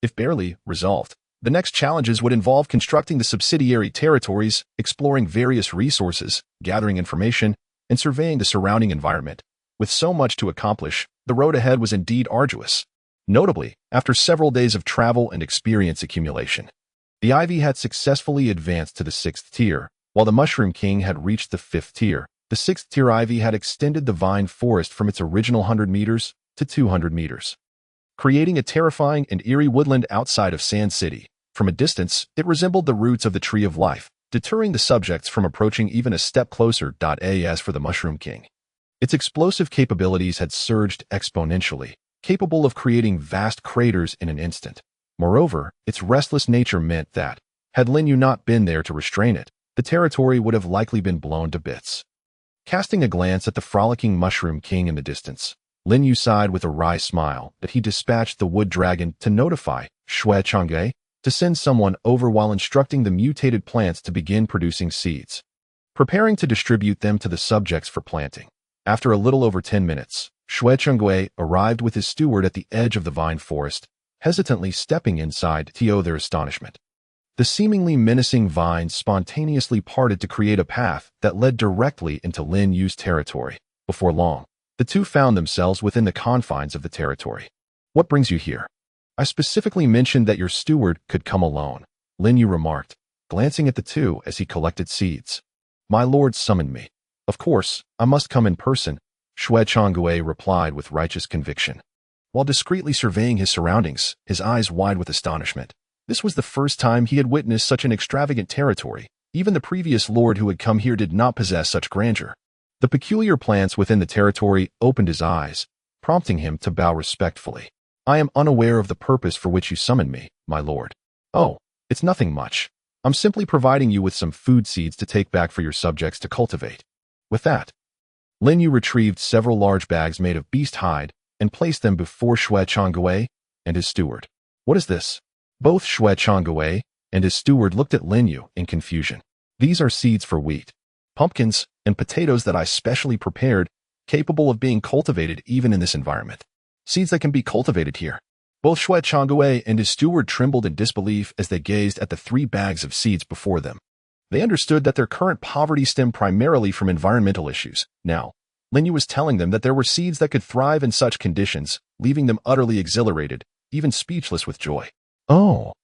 if barely, resolved. The next challenges would involve constructing the subsidiary territories, exploring various resources, gathering information, and surveying the surrounding environment. With so much to accomplish, the road ahead was indeed arduous. Notably, after several days of travel and experience accumulation, the Ivy had successfully advanced to the 6th tier, while the Mushroom King had reached the 5th tier. The 6th tier Ivy had extended the vine forest from its original 100 meters to 200 meters, creating a terrifying and eerie woodland outside of Sand City. From a distance, it resembled the roots of the Tree of Life, deterring the subjects from approaching even a step closer. As for the Mushroom King, its explosive capabilities had surged exponentially, capable of creating vast craters in an instant. Moreover, its restless nature meant that, had Lin Yu not been there to restrain it, the territory would have likely been blown to bits. Casting a glance at the frolicking Mushroom King in the distance, Lin Yu sighed with a wry smile that he dispatched the wood dragon to notify Shui Chang'e to send someone over while instructing the mutated plants to begin producing seeds, preparing to distribute them to the subjects for planting. After a little over 10 minutes, Shui Chang'e arrived with his steward at the edge of the vine forest, hesitantly stepping inside to their astonishment. The seemingly menacing vines spontaneously parted to create a path that led directly into Lin Yu's territory. Before long, the two found themselves within the confines of the territory. "What brings you here?" "I specifically mentioned that your steward could come alone," Lin Yu remarked, glancing at the two as he collected seeds. "My lord summoned me. Of course, I must come in person," Shui Chang'e replied with righteous conviction, while discreetly surveying his surroundings, his eyes wide with astonishment. This was the first time he had witnessed such an extravagant territory. Even the previous lord who had come here did not possess such grandeur. The peculiar plants within the territory opened his eyes, prompting him to bow respectfully. "I am unaware of the purpose for which you summoned me, my lord." "Oh, it's nothing much. I'm simply providing you with some food seeds to take back for your subjects to cultivate. With that, Lin Yu retrieved several large bags made of beast hide and placed them before Xue Changwei and his steward. What is this? Both Xue Changwei and his steward looked at Lin Yu in confusion. These are seeds for wheat, pumpkins, and potatoes that I specially prepared, capable of being cultivated even in this environment. Seeds that can be cultivated here. Both Xue Changwei and his steward trembled in disbelief as they gazed at the 3 bags of seeds before them. They understood that their current poverty stemmed primarily from environmental issues. Now, Lin Yu was telling them that there were seeds that could thrive in such conditions, leaving them utterly exhilarated, even speechless with joy. Oh,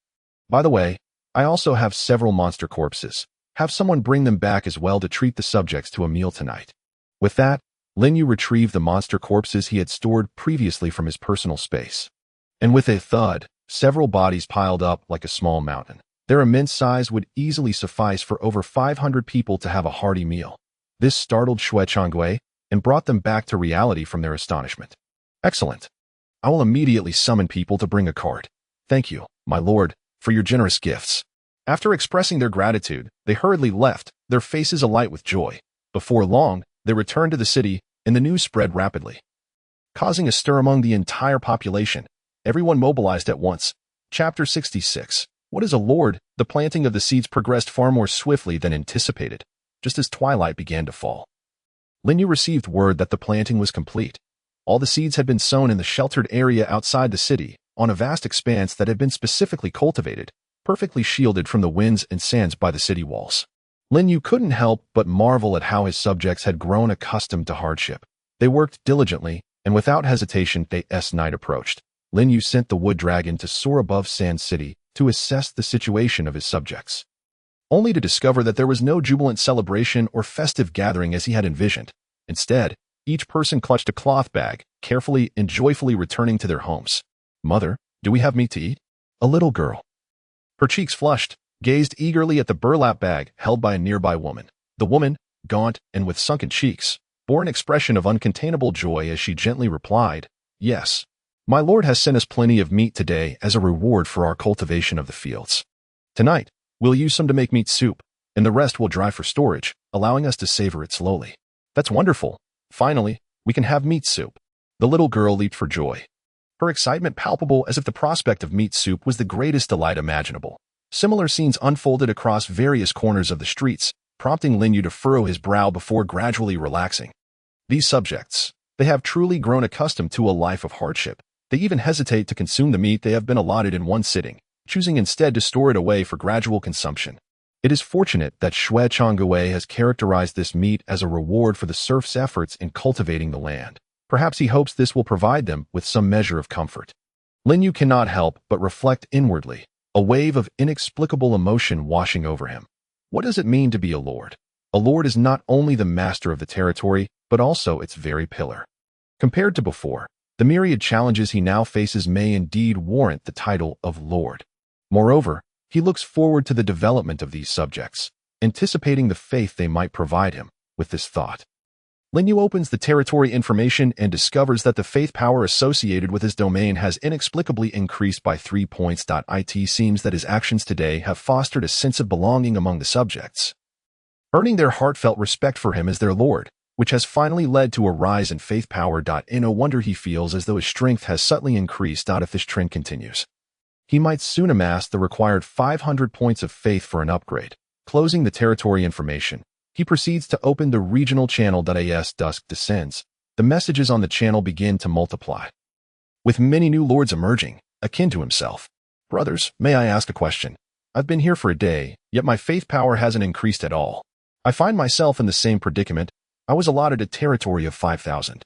by the way, I also have several monster corpses. Have someone bring them back as well to treat the subjects to a meal tonight. With that, Lin Yu retrieved the monster corpses he had stored previously from his personal space. And with a thud, several bodies piled up like a small mountain. Their immense size would easily suffice for over 500 people to have a hearty meal. This startled Xue Changwei and brought them back to reality from their astonishment. Excellent. I will immediately summon people to bring a cart. Thank you, my lord, for your generous gifts. After expressing their gratitude, they hurriedly left, their faces alight with joy. Before long, they returned to the city, and the news spread rapidly. Causing a stir among the entire population, everyone mobilized at once. Chapter 66. What is a lord? The planting of the seeds progressed far more swiftly than anticipated, just as twilight began to fall. Lin Yu received word that the planting was complete. All the seeds had been sown in the sheltered area outside the city, on a vast expanse that had been specifically cultivated, perfectly shielded from the winds and sands by the city walls. Lin Yu couldn't help but marvel at how his subjects had grown accustomed to hardship. They worked diligently, and without hesitation, as night approached. Lin Yu sent the wood dragon to soar above Sand City to assess the situation of his subjects, only to discover that there was no jubilant celebration or festive gathering as he had envisioned. Instead, each person clutched a cloth bag, carefully and joyfully returning to their homes. Mother, do we have meat to eat? A little girl, her cheeks flushed, gazed eagerly at the burlap bag held by a nearby woman. The woman, gaunt and with sunken cheeks, bore an expression of uncontainable joy as she gently replied, "Yes. My lord has sent us plenty of meat today as a reward for our cultivation of the fields. Tonight, we'll use some to make meat soup, and the rest will dry for storage, allowing us to savor it slowly." That's wonderful. Finally, we can have meat soup. The little girl leaped for joy, her excitement palpable as if the prospect of meat soup was the greatest delight imaginable. Similar scenes unfolded across various corners of the streets, prompting Lin Yu to furrow his brow before gradually relaxing. These subjects, they have truly grown accustomed to a life of hardship. They even hesitate to consume the meat they have been allotted in one sitting, choosing instead to store it away for gradual consumption. It is fortunate that Xue Changwei has characterized this meat as a reward for the serfs' efforts in cultivating the land. Perhaps he hopes this will provide them with some measure of comfort. Lin Yu cannot help but reflect inwardly, a wave of inexplicable emotion washing over him. What does it mean to be a lord? A lord is not only the master of the territory, but also its very pillar. Compared to before, the myriad challenges he now faces may indeed warrant the title of lord. Moreover, he looks forward to the development of these subjects, anticipating the faith they might provide him. With this thought, Lin Yu opens the territory information and discovers that the faith power associated with his domain has inexplicably increased by 3 points. It seems that his actions today have fostered a sense of belonging among the subjects, earning their heartfelt respect for him as their lord, which has finally led to a rise in faith power. No wonder he feels as though his strength has subtly increased. If this trend continues, he might soon amass the required 500 points of faith for an upgrade. Closing the territory information, he proceeds to open the regional channel. As dusk descends, the messages on the channel begin to multiply, with many new lords emerging, akin to himself. Brothers, may I ask a question? I've been here for a day, yet my faith power hasn't increased at all. I find myself in the same predicament. I was allotted a territory of 5,000.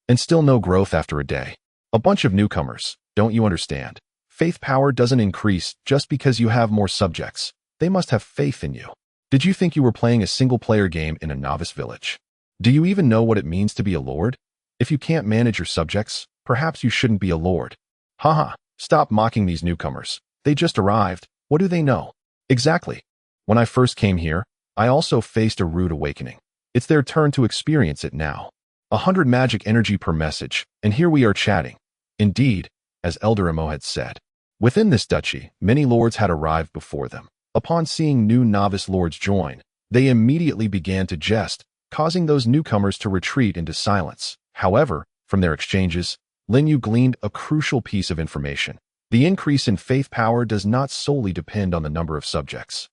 And still no growth after a day. A bunch of newcomers, don't you understand? Faith power doesn't increase just because you have more subjects. They must have faith in you. Did you think you were playing a single-player game in a novice village? Do you even know what it means to be a lord? If you can't manage your subjects, perhaps you shouldn't be a lord. Haha, stop mocking these newcomers. They just arrived. What do they know? Exactly. When I first came here, I also faced a rude awakening. It's their turn to experience it now. 100 magic energy per message, and here we are chatting. Indeed, as Elder Emo had said. Within this duchy, many lords had arrived before them. Upon seeing new novice lords join, they immediately began to jest, causing those newcomers to retreat into silence. However, from their exchanges, Lin Yu gleaned a crucial piece of information. The increase in faith power does not solely depend on the number of subjects.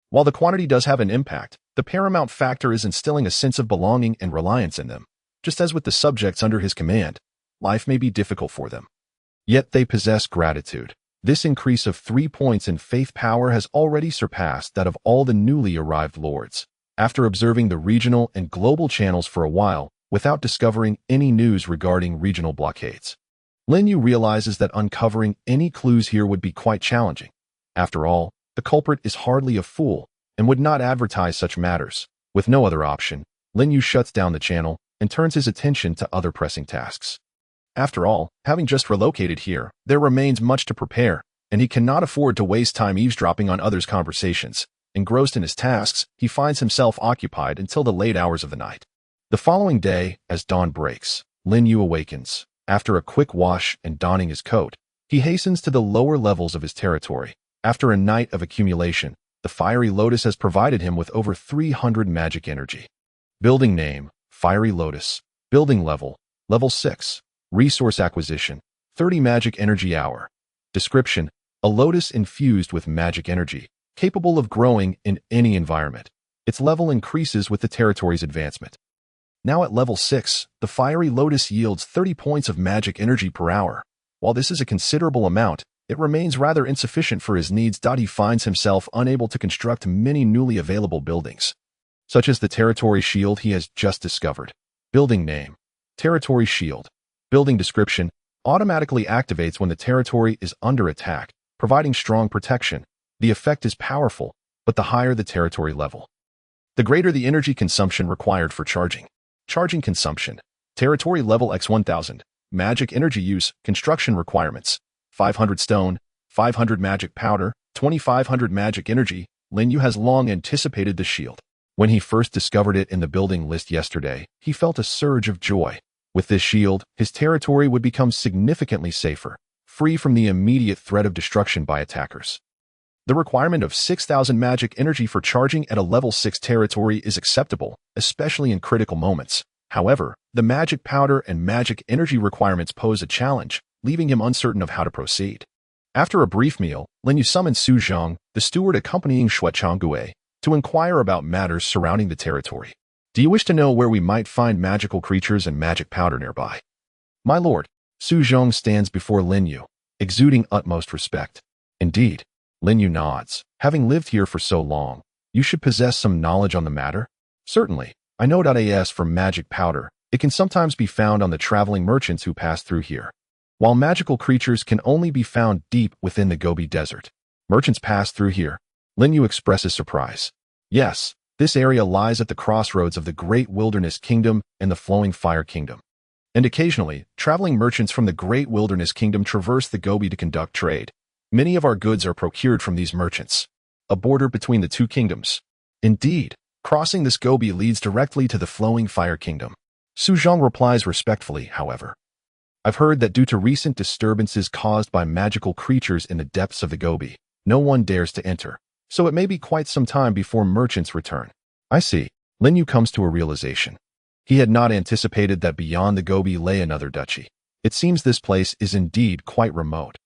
While the quantity does have an impact, the paramount factor is instilling a sense of belonging and reliance in them. Just as with the subjects under his command, life may be difficult for them, yet they possess gratitude. This increase of 3 points in faith power has already surpassed that of all the newly arrived lords. After observing the regional and global channels for a while, without discovering any news regarding regional blockades, Lin Yu realizes that uncovering any clues here would be quite challenging. After all, the culprit is hardly a fool and would not advertise such matters. With no other option, Lin Yu shuts down the channel and turns his attention to other pressing tasks. After all, having just relocated here, there remains much to prepare, and he cannot afford to waste time eavesdropping on others' conversations. Engrossed in his tasks, he finds himself occupied until the late hours of the night. The following day, as dawn breaks, Lin Yu awakens. After a quick wash and donning his coat, he hastens to the lower levels of his territory. After a night of accumulation, the Fiery Lotus has provided him with over 300 magic energy. Building name, Fiery Lotus. Building level, level 6. Resource acquisition, 30 magic energy hour. Description, a lotus infused with magic energy, capable of growing in any environment. Its level increases with the territory's advancement. Now at level 6, the Fiery Lotus yields 30 points of magic energy per hour. While this is a considerable amount, it remains rather insufficient for his needs. He finds himself unable to construct many newly available buildings, such as the territory shield he has just discovered. Building name, Territory Shield. Building description, automatically activates when the territory is under attack, providing strong protection. The effect is powerful, but the higher the territory level, the greater the energy consumption required for charging. Charging consumption, territory level X1000, magic energy use, construction requirements, 500 stone, 500 magic powder, 2500 magic energy. Lin Yu has long anticipated the shield. When he first discovered it in the building list yesterday, he felt a surge of joy. With this shield, his territory would become significantly safer, free from the immediate threat of destruction by attackers. The requirement of 6,000 magic energy for charging at a level 6 territory is acceptable, especially in critical moments. However, the magic powder and magic energy requirements pose a challenge, leaving him uncertain of how to proceed. After a brief meal, Lin Yu summoned Su Zhang, the steward accompanying Shui Changgue, to inquire about matters surrounding the territory. Do you wish to know where we might find magical creatures and magic powder nearby? My lord, Su Zhang stands before Lin Yu, exuding utmost respect. Indeed. Lin Yu nods. Having lived here for so long, you should possess some knowledge on the matter? Certainly. I know .as for magic powder. It can sometimes be found on the traveling merchants who pass through here. While magical creatures can only be found deep within the Gobi Desert, merchants pass through here. Lin Yu expresses surprise. Yes, this area lies at the crossroads of the Great Wilderness Kingdom and the Flowing Fire Kingdom. And occasionally, traveling merchants from the Great Wilderness Kingdom traverse the Gobi to conduct trade. Many of our goods are procured from these merchants. A border between the two kingdoms. Indeed, crossing this Gobi leads directly to the Flowing Fire Kingdom. Su Zhang replies respectfully, however. I've heard that due to recent disturbances caused by magical creatures in the depths of the Gobi, no one dares to enter, so it may be quite some time before merchants return. I see. Lin Yu comes to a realization. He had not anticipated that beyond the Gobi lay another duchy. It seems this place is indeed quite remote.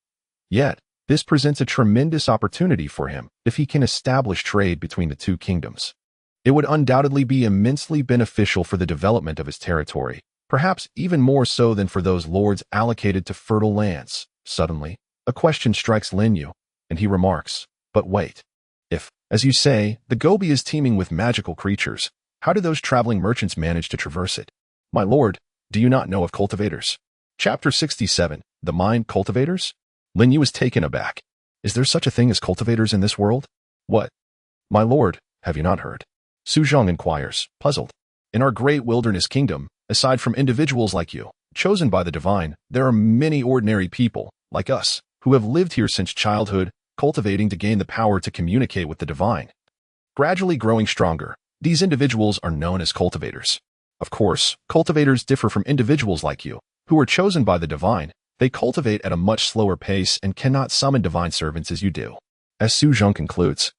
Yet, this presents a tremendous opportunity for him if he can establish trade between the two kingdoms. It would undoubtedly be immensely beneficial for the development of his territory, perhaps even more so than for those lords allocated to fertile lands. Suddenly, a question strikes Lin Yu, and he remarks, but wait. If, as you say, the Gobi is teeming with magical creatures, how do those traveling merchants manage to traverse it? My lord, do you not know of cultivators? Chapter 67, The Mind Cultivators? Lin Yu is taken aback. Is there such a thing as cultivators in this world? What? My lord, have you not heard? Su Zhang inquires, puzzled. In our great wilderness kingdom, aside from individuals like you, chosen by the divine, there are many ordinary people, like us, who have lived here since childhood, cultivating to gain the power to communicate with the divine. Gradually growing stronger, these individuals are known as cultivators. Of course, cultivators differ from individuals like you, who are chosen by the divine. They cultivate at a much slower pace and cannot summon divine servants as you do. As Su Zhang concludes,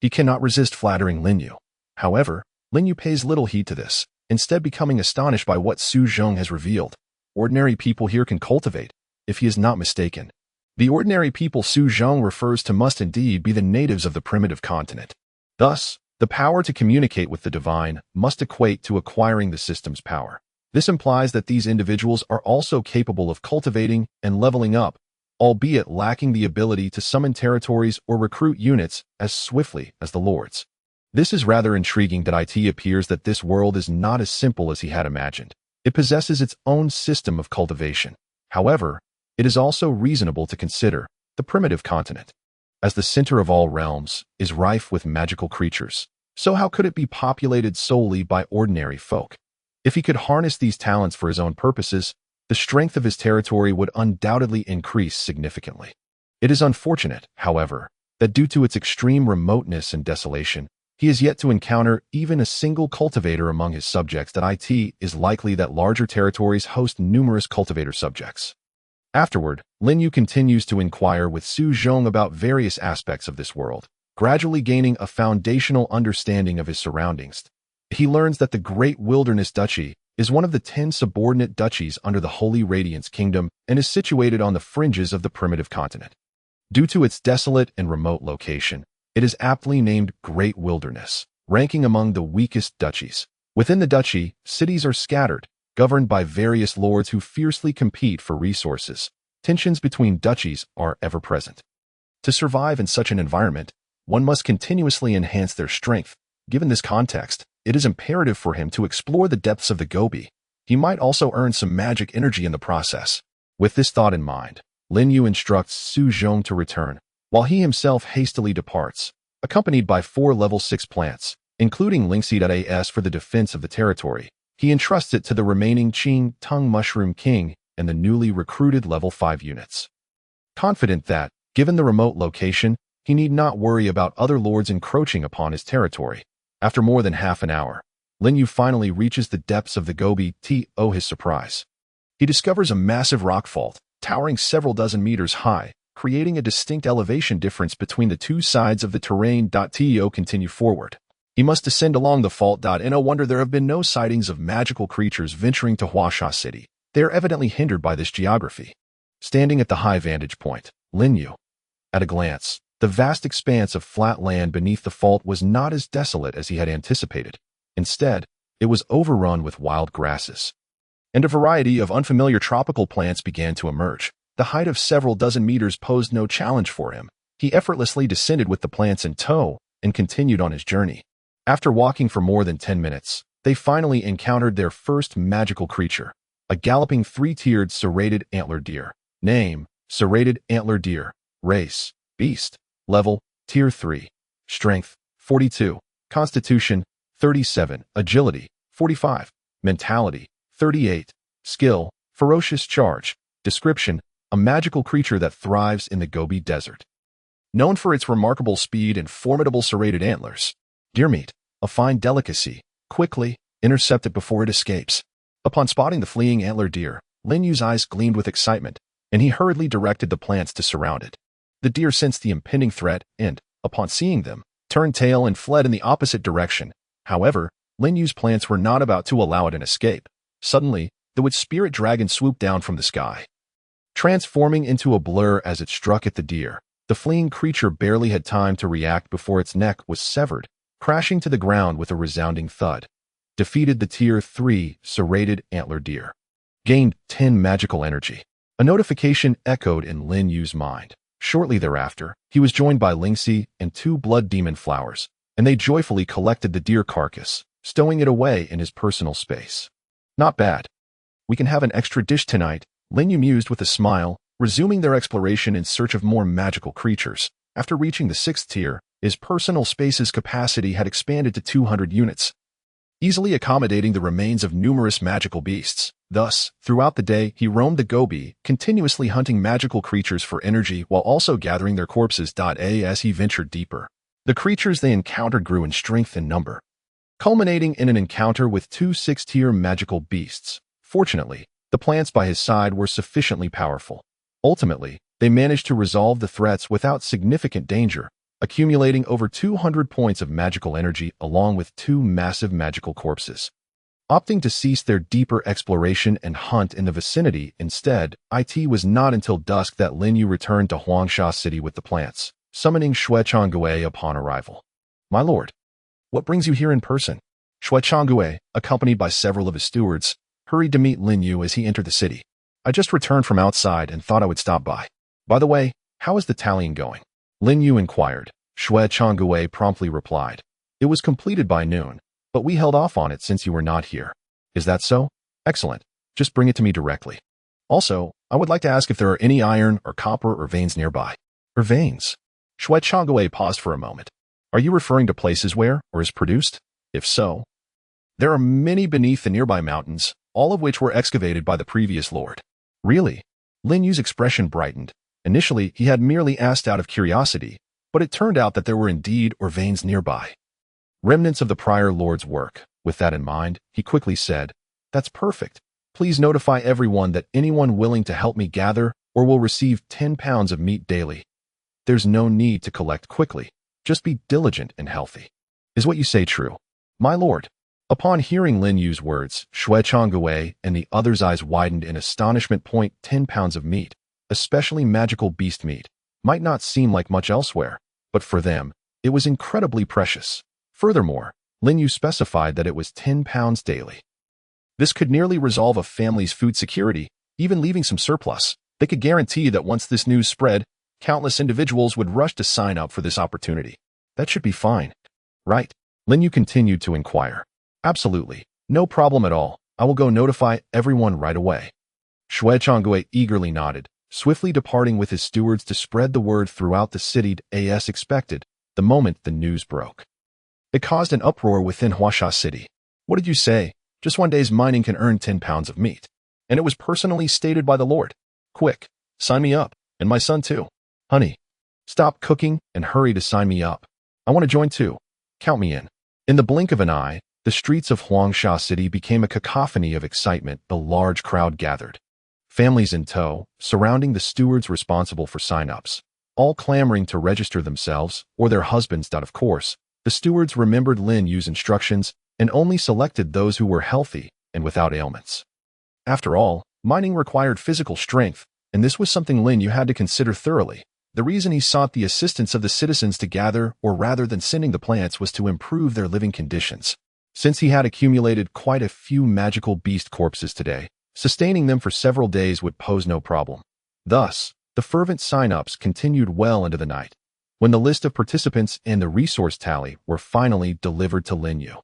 He cannot resist flattering Lin Yu. However, Lin Yu pays little heed to this, instead becoming astonished by what Su Zhong has revealed. Ordinary people here can cultivate, if he is not mistaken. The ordinary people Su Zhong refers to must indeed be the natives of the primitive continent. Thus, the power to communicate with the divine must equate to acquiring the system's power. This implies that these individuals are also capable of cultivating and leveling up, albeit lacking the ability to summon territories or recruit units as swiftly as the lords. This is rather intriguing that it appears that this world is not as simple as he had imagined. It possesses its own system of cultivation. However, it is also reasonable to consider the primitive continent, as the center of all realms, is rife with magical creatures. So how could it be populated solely by ordinary folk? If he could harness these talents for his own purposes, the strength of his territory would undoubtedly increase significantly. It is unfortunate, however, that due to its extreme remoteness and desolation, he is yet to encounter even a single cultivator among his subjects. It is likely that larger territories host numerous cultivator subjects. Afterward, Lin Yu continues to inquire with Su Zhong about various aspects of this world, gradually gaining a foundational understanding of his surroundings. He learns that the Great Wilderness Duchy is one of the 10 subordinate duchies under the Holy Radiance Kingdom and is situated on the fringes of the primitive continent. Due to its desolate and remote location, it is aptly named Great Wilderness, ranking among the weakest duchies. Within the duchy, cities are scattered, governed by various lords who fiercely compete for resources. Tensions between duchies are ever present. To survive in such an environment, one must continuously enhance their strength. Given this context, it is imperative for him to explore the depths of the Gobi. He might also earn some magic energy in the process. With this thought in mind, Lin Yu instructs Su Zhong to return, while he himself hastily departs, accompanied by 4 level 6 plants, including Lingxi.as for the defense of the territory. He entrusts it to the remaining Qing Tongue Mushroom King and the newly recruited level 5 units. Confident that, given the remote location, he need not worry about other lords encroaching upon his territory. After more than half an hour, Lin Yu finally reaches the depths of the Gobi. To his surprise, he discovers a massive rock fault, towering several dozen meters high, creating a distinct elevation difference between the two sides of the terrain. To continue forward, he must descend along the fault. No wonder there have been no sightings of magical creatures venturing to Huasha City. They are evidently hindered by this geography. Standing at the high vantage point, Lin Yu, at a glance, the vast expanse of flat land beneath the fault was not as desolate as he had anticipated. Instead, it was overrun with wild grasses, and a variety of unfamiliar tropical plants began to emerge. The height of several dozen meters posed no challenge for him. He effortlessly descended with the plants in tow and continued on his journey. After walking for more than 10 minutes, they finally encountered their first magical creature, a galloping 3-tiered serrated antler deer. Name: serrated antler deer. Race: beast. Level: Tier 3. Strength: 42. Constitution: 37. Agility: 45. Mentality: 38. Skill: Ferocious Charge. Description: a magical creature that thrives in the Gobi Desert. Known for its remarkable speed and formidable serrated antlers, deer meat, a fine delicacy, quickly intercept it before it escapes. Upon spotting the fleeing antler deer, Lin Yu's eyes gleamed with excitement, and he hurriedly directed the plants to surround it. The deer sensed the impending threat and, upon seeing them, turned tail and fled in the opposite direction. However, Lin Yu's plants were not about to allow it an escape. Suddenly, the witch spirit dragon swooped down from the sky, transforming into a blur as it struck at the deer. The fleeing creature barely had time to react before its neck was severed, crashing to the ground with a resounding thud. Defeated the Tier 3 serrated antler deer. Gained 10 magical energy. A notification echoed in Lin Yu's mind. Shortly thereafter, he was joined by Lingxi and 2 blood demon flowers, and they joyfully collected the deer carcass, stowing it away in his personal space. Not bad. We can have an extra dish tonight, Lin Yu mused with a smile, resuming their exploration in search of more magical creatures. After reaching the 6th tier, his personal space's capacity had expanded to 200 units, easily accommodating the remains of numerous magical beasts. Thus, throughout the day, he roamed the Gobi, continuously hunting magical creatures for energy while also gathering their corpses. As he ventured deeper, the creatures they encountered grew in strength and number, culminating in an encounter with 2 6th-tier magical beasts. Fortunately, the plants by his side were sufficiently powerful. Ultimately, they managed to resolve the threats without significant danger. accumulating over 200 points of magical energy along with 2 massive magical corpses. Opting to cease their deeper exploration and hunt in the vicinity instead, it was not until dusk that Lin Yu returned to Huangsha City with the plants, summoning Xue Changgui upon arrival. "My lord, what brings you here in person?" Xue Changgui, accompanied by several of his stewards, hurried to meet Lin Yu as he entered the city. "I just returned from outside and thought I would stop by. By the way, how is the tallying going?" Lin Yu inquired. Xue Changgui promptly replied, "It was completed by noon, but we held off on it since you were not here." "Is that so? Excellent. Just bring it to me directly. Also, I would like to ask if there are any iron or copper or veins nearby." "Or veins?" Xue Changgui paused for a moment. "Are you referring to places where or is produced? If so, there are many beneath the nearby mountains, all of which were excavated by the previous lord." "Really?" Lin Yu's expression brightened. Initially, he had merely asked out of curiosity, but it turned out that there were indeed or veins nearby. Remnants of the prior lord's work. With that in mind, he quickly said, "That's perfect. Please notify everyone that anyone willing to help me gather or will receive 10 pounds of meat daily. There's no need to collect quickly. Just be diligent and healthy." "Is what you say true?" "My lord." Upon hearing Lin Yu's words, Xue Changgui and the others' eyes widened in astonishment. 10 pounds of meat, especially magical beast meat, might not seem like much elsewhere, but for them, it was incredibly precious. Furthermore, Lin Yu specified that it was 10 pounds daily. This could nearly resolve a family's food security, even leaving some surplus. They could guarantee that once this news spread, countless individuals would rush to sign up for this opportunity. "That should be fine, right?" Lin Yu continued to inquire. "Absolutely. No problem at all. I will go notify everyone right away." Xue Changgui eagerly nodded, swiftly departing with his stewards to spread the word throughout the city as expected the moment the news broke. It caused an uproar within Huangsha City. "What did you say? Just one day's mining can earn 10 pounds of meat. And it was personally stated by the Lord. Quick, sign me up, and my son too. Honey, stop cooking and hurry to sign me up. I want to join too. Count me in." In the blink of an eye, the streets of Huangsha City became a cacophony of excitement. The large crowd gathered, families in tow, surrounding the stewards responsible for sign-ups, all clamoring to register themselves or their husbands. Of course, the stewards remembered Lin Yu's instructions and only selected those who were healthy and without ailments. After all, mining required physical strength, and this was something Lin Yu had to consider thoroughly. The reason he sought the assistance of the citizens to gather, or rather than sending the plants, was to improve their living conditions. Since he had accumulated quite a few magical beast corpses today, sustaining them for several days would pose no problem. Thus, the fervent sign-ups continued well into the night, when the list of participants and the resource tally were finally delivered to Lin Yu.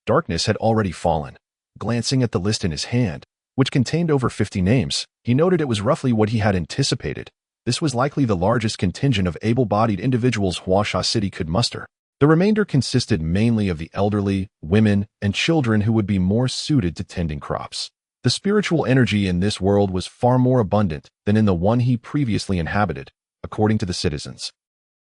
Darkness had already fallen. Glancing at the list in his hand, which contained over 50 names, he noted it was roughly what he had anticipated. This was likely the largest contingent of able-bodied individuals Huangsha City could muster. The remainder consisted mainly of the elderly, women, and children who would be more suited to tending crops. The spiritual energy in this world was far more abundant than in the one he previously inhabited, according to the citizens.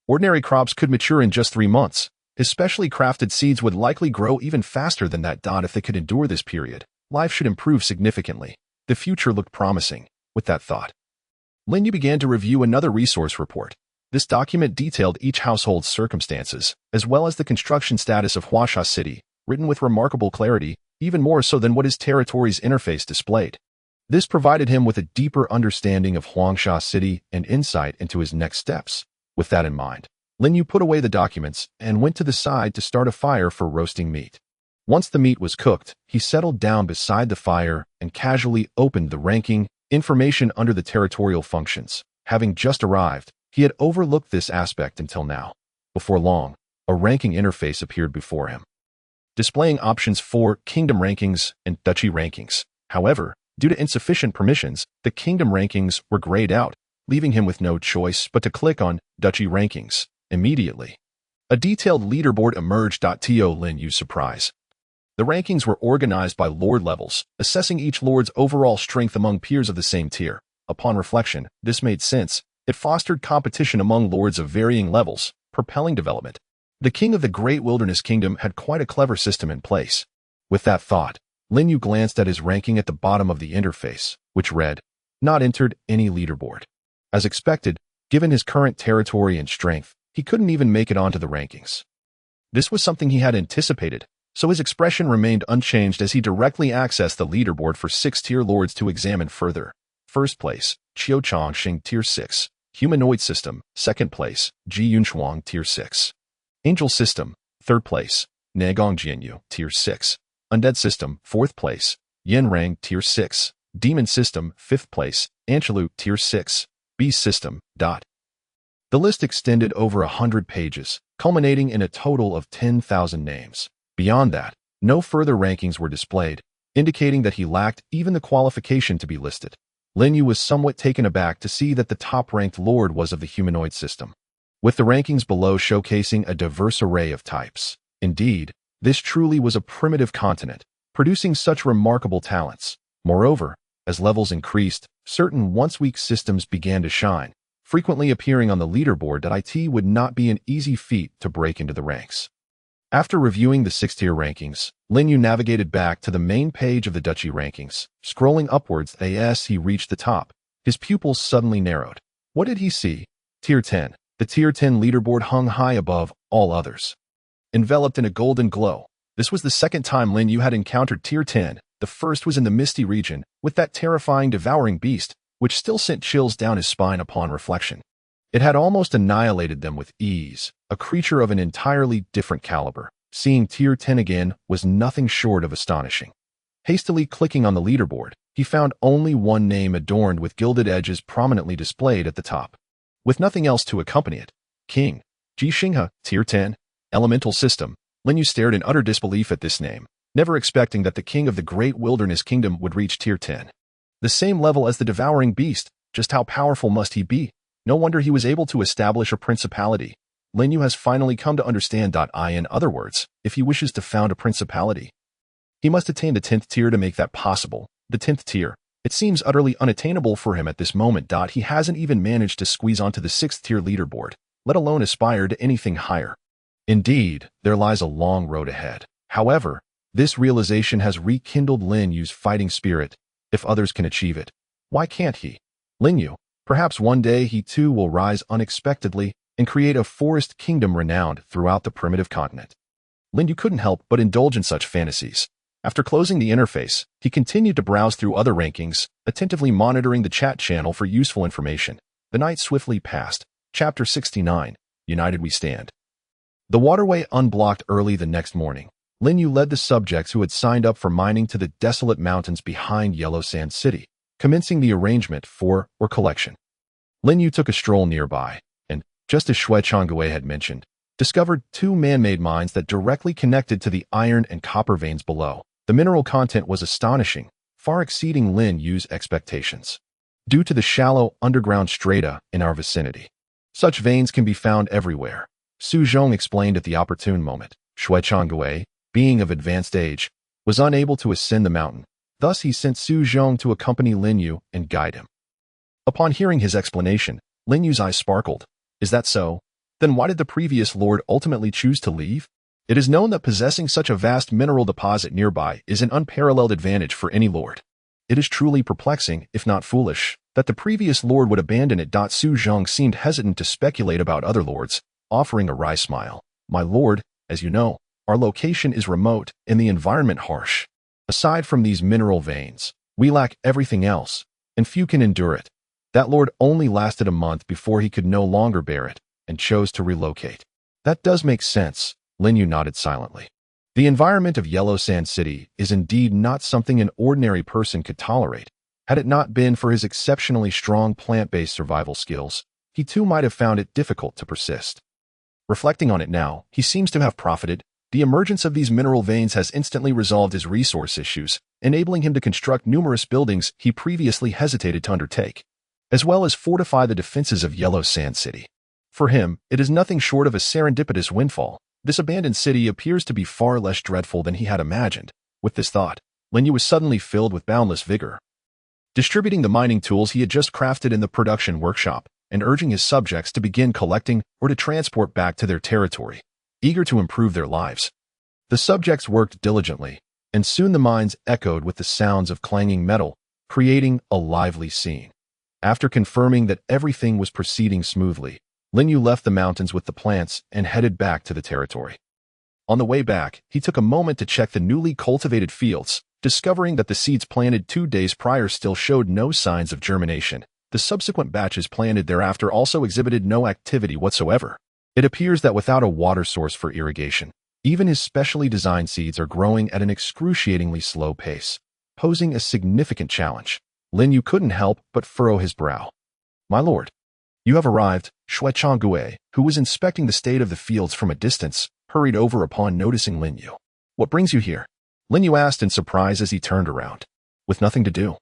Ordinary crops could mature in just 3 months. Especially crafted seeds would likely grow even faster than that. If they could endure this period, life should improve significantly. The future looked promising. With that thought, Lin Yu began to review another resource report. This document detailed each household's circumstances, as well as the construction status of Huangsha City, written with remarkable clarity, even more so than what his territory's interface displayed. This provided him with a deeper understanding of Huangsha City and insight into his next steps. With that in mind, Lin Yu put away the documents and went to the side to start a fire for roasting meat. Once the meat was cooked, he settled down beside the fire and casually opened the ranking information under the territorial functions. Having just arrived, he had overlooked this aspect until now. Before long, a ranking interface appeared before him, displaying options for kingdom rankings and duchy rankings. However, due to insufficient permissions, the kingdom rankings were grayed out, leaving him with no choice but to click on duchy rankings. Immediately, a detailed leaderboard emerged. To Lin Yu's surprise, the rankings were organized by lord levels, assessing each lord's overall strength among peers of the same tier. Upon reflection, this made sense. It fostered competition among lords of varying levels, propelling development. The king of the Great Wilderness Kingdom had quite a clever system in place. With that thought, Lin Yu glanced at his ranking at the bottom of the interface, which read, "Not entered any leaderboard." As expected, given his current territory and strength, he couldn't even make it onto the rankings. This was something he had anticipated, so his expression remained unchanged as he directly accessed the leaderboard for 6-tier lords to examine further. First place, Qiu Changxing Tier 6. Humanoid System, second place, Ji Yunshuang Tier 6. Angel System, third place, Negong Jianyu Tier 6. Undead System, fourth place, Yanrang Tier 6. Demon System, fifth place, Anchalu Tier 6. Beast System. The list extended over 100 pages, culminating in a total of 10,000 names. Beyond that, no further rankings were displayed, indicating that he lacked even the qualification to be listed. Lin Yu was somewhat taken aback to see that the top-ranked lord was of the humanoid system, with the rankings below showcasing a diverse array of types. Indeed, this truly was a primitive continent, producing such remarkable talents. Moreover, as levels increased, certain once-weak systems began to shine, frequently appearing on the leaderboard that it would not be an easy feat to break into the ranks. After reviewing the 6-tier rankings, Lin Yu navigated back to the main page of the duchy rankings. Scrolling upwards as he reached the top, his pupils suddenly narrowed. What did he see? Tier 10. The Tier 10 leaderboard hung high above all others, enveloped in a golden glow. This was the second time Lin Yu had encountered Tier 10. The first was in the Misty region, with that terrifying devouring beast, which still sent chills down his spine upon reflection. It had almost annihilated them with ease, a creature of an entirely different caliber. Seeing Tier 10 again was nothing short of astonishing. Hastily clicking on the leaderboard, he found only one name adorned with gilded edges prominently displayed at the top, with nothing else to accompany it. King Ji Xinghe, Tier 10, Elemental System. Lin Yu stared in utter disbelief at this name, never expecting that the king of the Great Wilderness Kingdom would reach Tier 10. The same level as the devouring beast. Just how powerful must he be? No wonder he was able to establish a principality. Lin Yu has finally come to understand. In other words, if he wishes to found a principality, he must attain the 10th tier to make that possible. The 10th tier. It seems utterly unattainable for him at this moment. He hasn't even managed to squeeze onto the 6th tier leaderboard, let alone aspire to anything higher. Indeed, there lies a long road ahead. However, this realization has rekindled Lin Yu's fighting spirit. If others can achieve it, why can't he? Lin Yu. Perhaps one day he too will rise unexpectedly and create a forest kingdom renowned throughout the primitive continent. Lin Yu couldn't help but indulge in such fantasies. After closing the interface, he continued to browse through other rankings, attentively monitoring the chat channel for useful information. The night swiftly passed. Chapter 69. United We Stand. The waterway unblocked early the next morning. Lin Yu led the subjects who had signed up for mining to the desolate mountains behind Yellow Sand City, commencing the arrangement for collection. Lin Yu took a stroll nearby, and, just as Shui Changwei had mentioned, discovered 2 man-made mines that directly connected to the iron and copper veins below. The mineral content was astonishing, far exceeding Lin Yu's expectations, due to the shallow underground strata in our vicinity. Such veins can be found everywhere, Su Zhong explained at the opportune moment. Shui Changwei, being of advanced age, was unable to ascend the mountain. Thus he sent Su Zhong to accompany Lin Yu and guide him. Upon hearing his explanation, Lin Yu's eyes sparkled. Is that so? Then why did the previous lord ultimately choose to leave? It is known that possessing such a vast mineral deposit nearby is an unparalleled advantage for any lord. It is truly perplexing, if not foolish, that the previous lord would abandon it. Su Zhong seemed hesitant to speculate about other lords, offering a wry smile. My lord, as you know, our location is remote and the environment harsh. Aside from these mineral veins, we lack everything else, and few can endure it. That lord only lasted a month before he could no longer bear it, and chose to relocate. That does make sense, Lin Yu nodded silently. The environment of Yellow Sand City is indeed not something an ordinary person could tolerate. Had it not been for his exceptionally strong plant-based survival skills, he too might have found it difficult to persist. Reflecting on it now, he seems to have profited. The emergence of these mineral veins has instantly resolved his resource issues, enabling him to construct numerous buildings he previously hesitated to undertake, as well as fortify the defenses of Yellow Sand City. For him, it is nothing short of a serendipitous windfall. This abandoned city appears to be far less dreadful than he had imagined. With this thought, Lin Yu was suddenly filled with boundless vigor. Distributing the mining tools he had just crafted in the production workshop, and urging his subjects to begin collecting or to transport back to their territory, eager to improve their lives. The subjects worked diligently, and soon the mines echoed with the sounds of clanging metal, creating a lively scene. After confirming that everything was proceeding smoothly, Lin Yu left the mountains with the plants and headed back to the territory. On the way back, he took a moment to check the newly cultivated fields, discovering that the seeds planted 2 days prior still showed no signs of germination. The subsequent batches planted thereafter also exhibited no activity whatsoever. It appears that without a water source for irrigation, even his specially designed seeds are growing at an excruciatingly slow pace, posing a significant challenge. Lin Yu couldn't help but furrow his brow. "My lord, you have arrived." Shui Changgue, who was inspecting the state of the fields from a distance, hurried over upon noticing Lin Yu. "What brings you here?" Lin Yu asked in surprise as he turned around. "With nothing to do.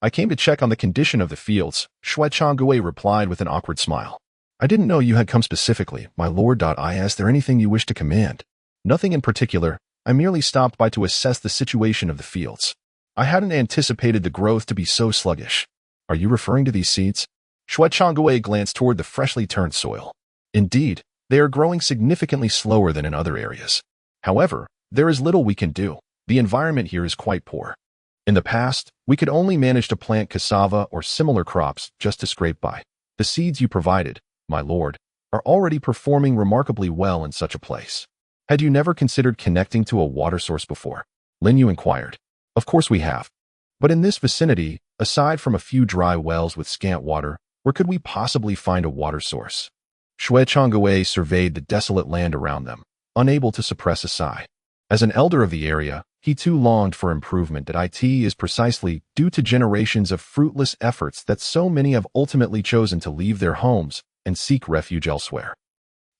I came to check on the condition of the fields," Shui Changgue replied with an awkward smile. "I didn't know you had come specifically, my lord. Is there anything you wish to command?" "Nothing in particular. I merely stopped by to assess the situation of the fields. I hadn't anticipated the growth to be so sluggish." "Are you referring to these seeds?" Shui Changgue glanced toward the freshly turned soil. "Indeed, they are growing significantly slower than in other areas. However, there is little we can do. The environment here is quite poor. In the past, we could only manage to plant cassava or similar crops just to scrape by. The seeds you provided, my lord, are already performing remarkably well in such a place." "Had you never considered connecting to a water source before?" Lin Yu inquired. "Of course we have. But in this vicinity, aside from a few dry wells with scant water, where could we possibly find a water source?" Shui Changgue surveyed the desolate land around them, unable to suppress a sigh. As an elder of the area, he too longed for improvement. It is precisely due to generations of fruitless efforts that so many have ultimately chosen to leave their homes and seek refuge elsewhere.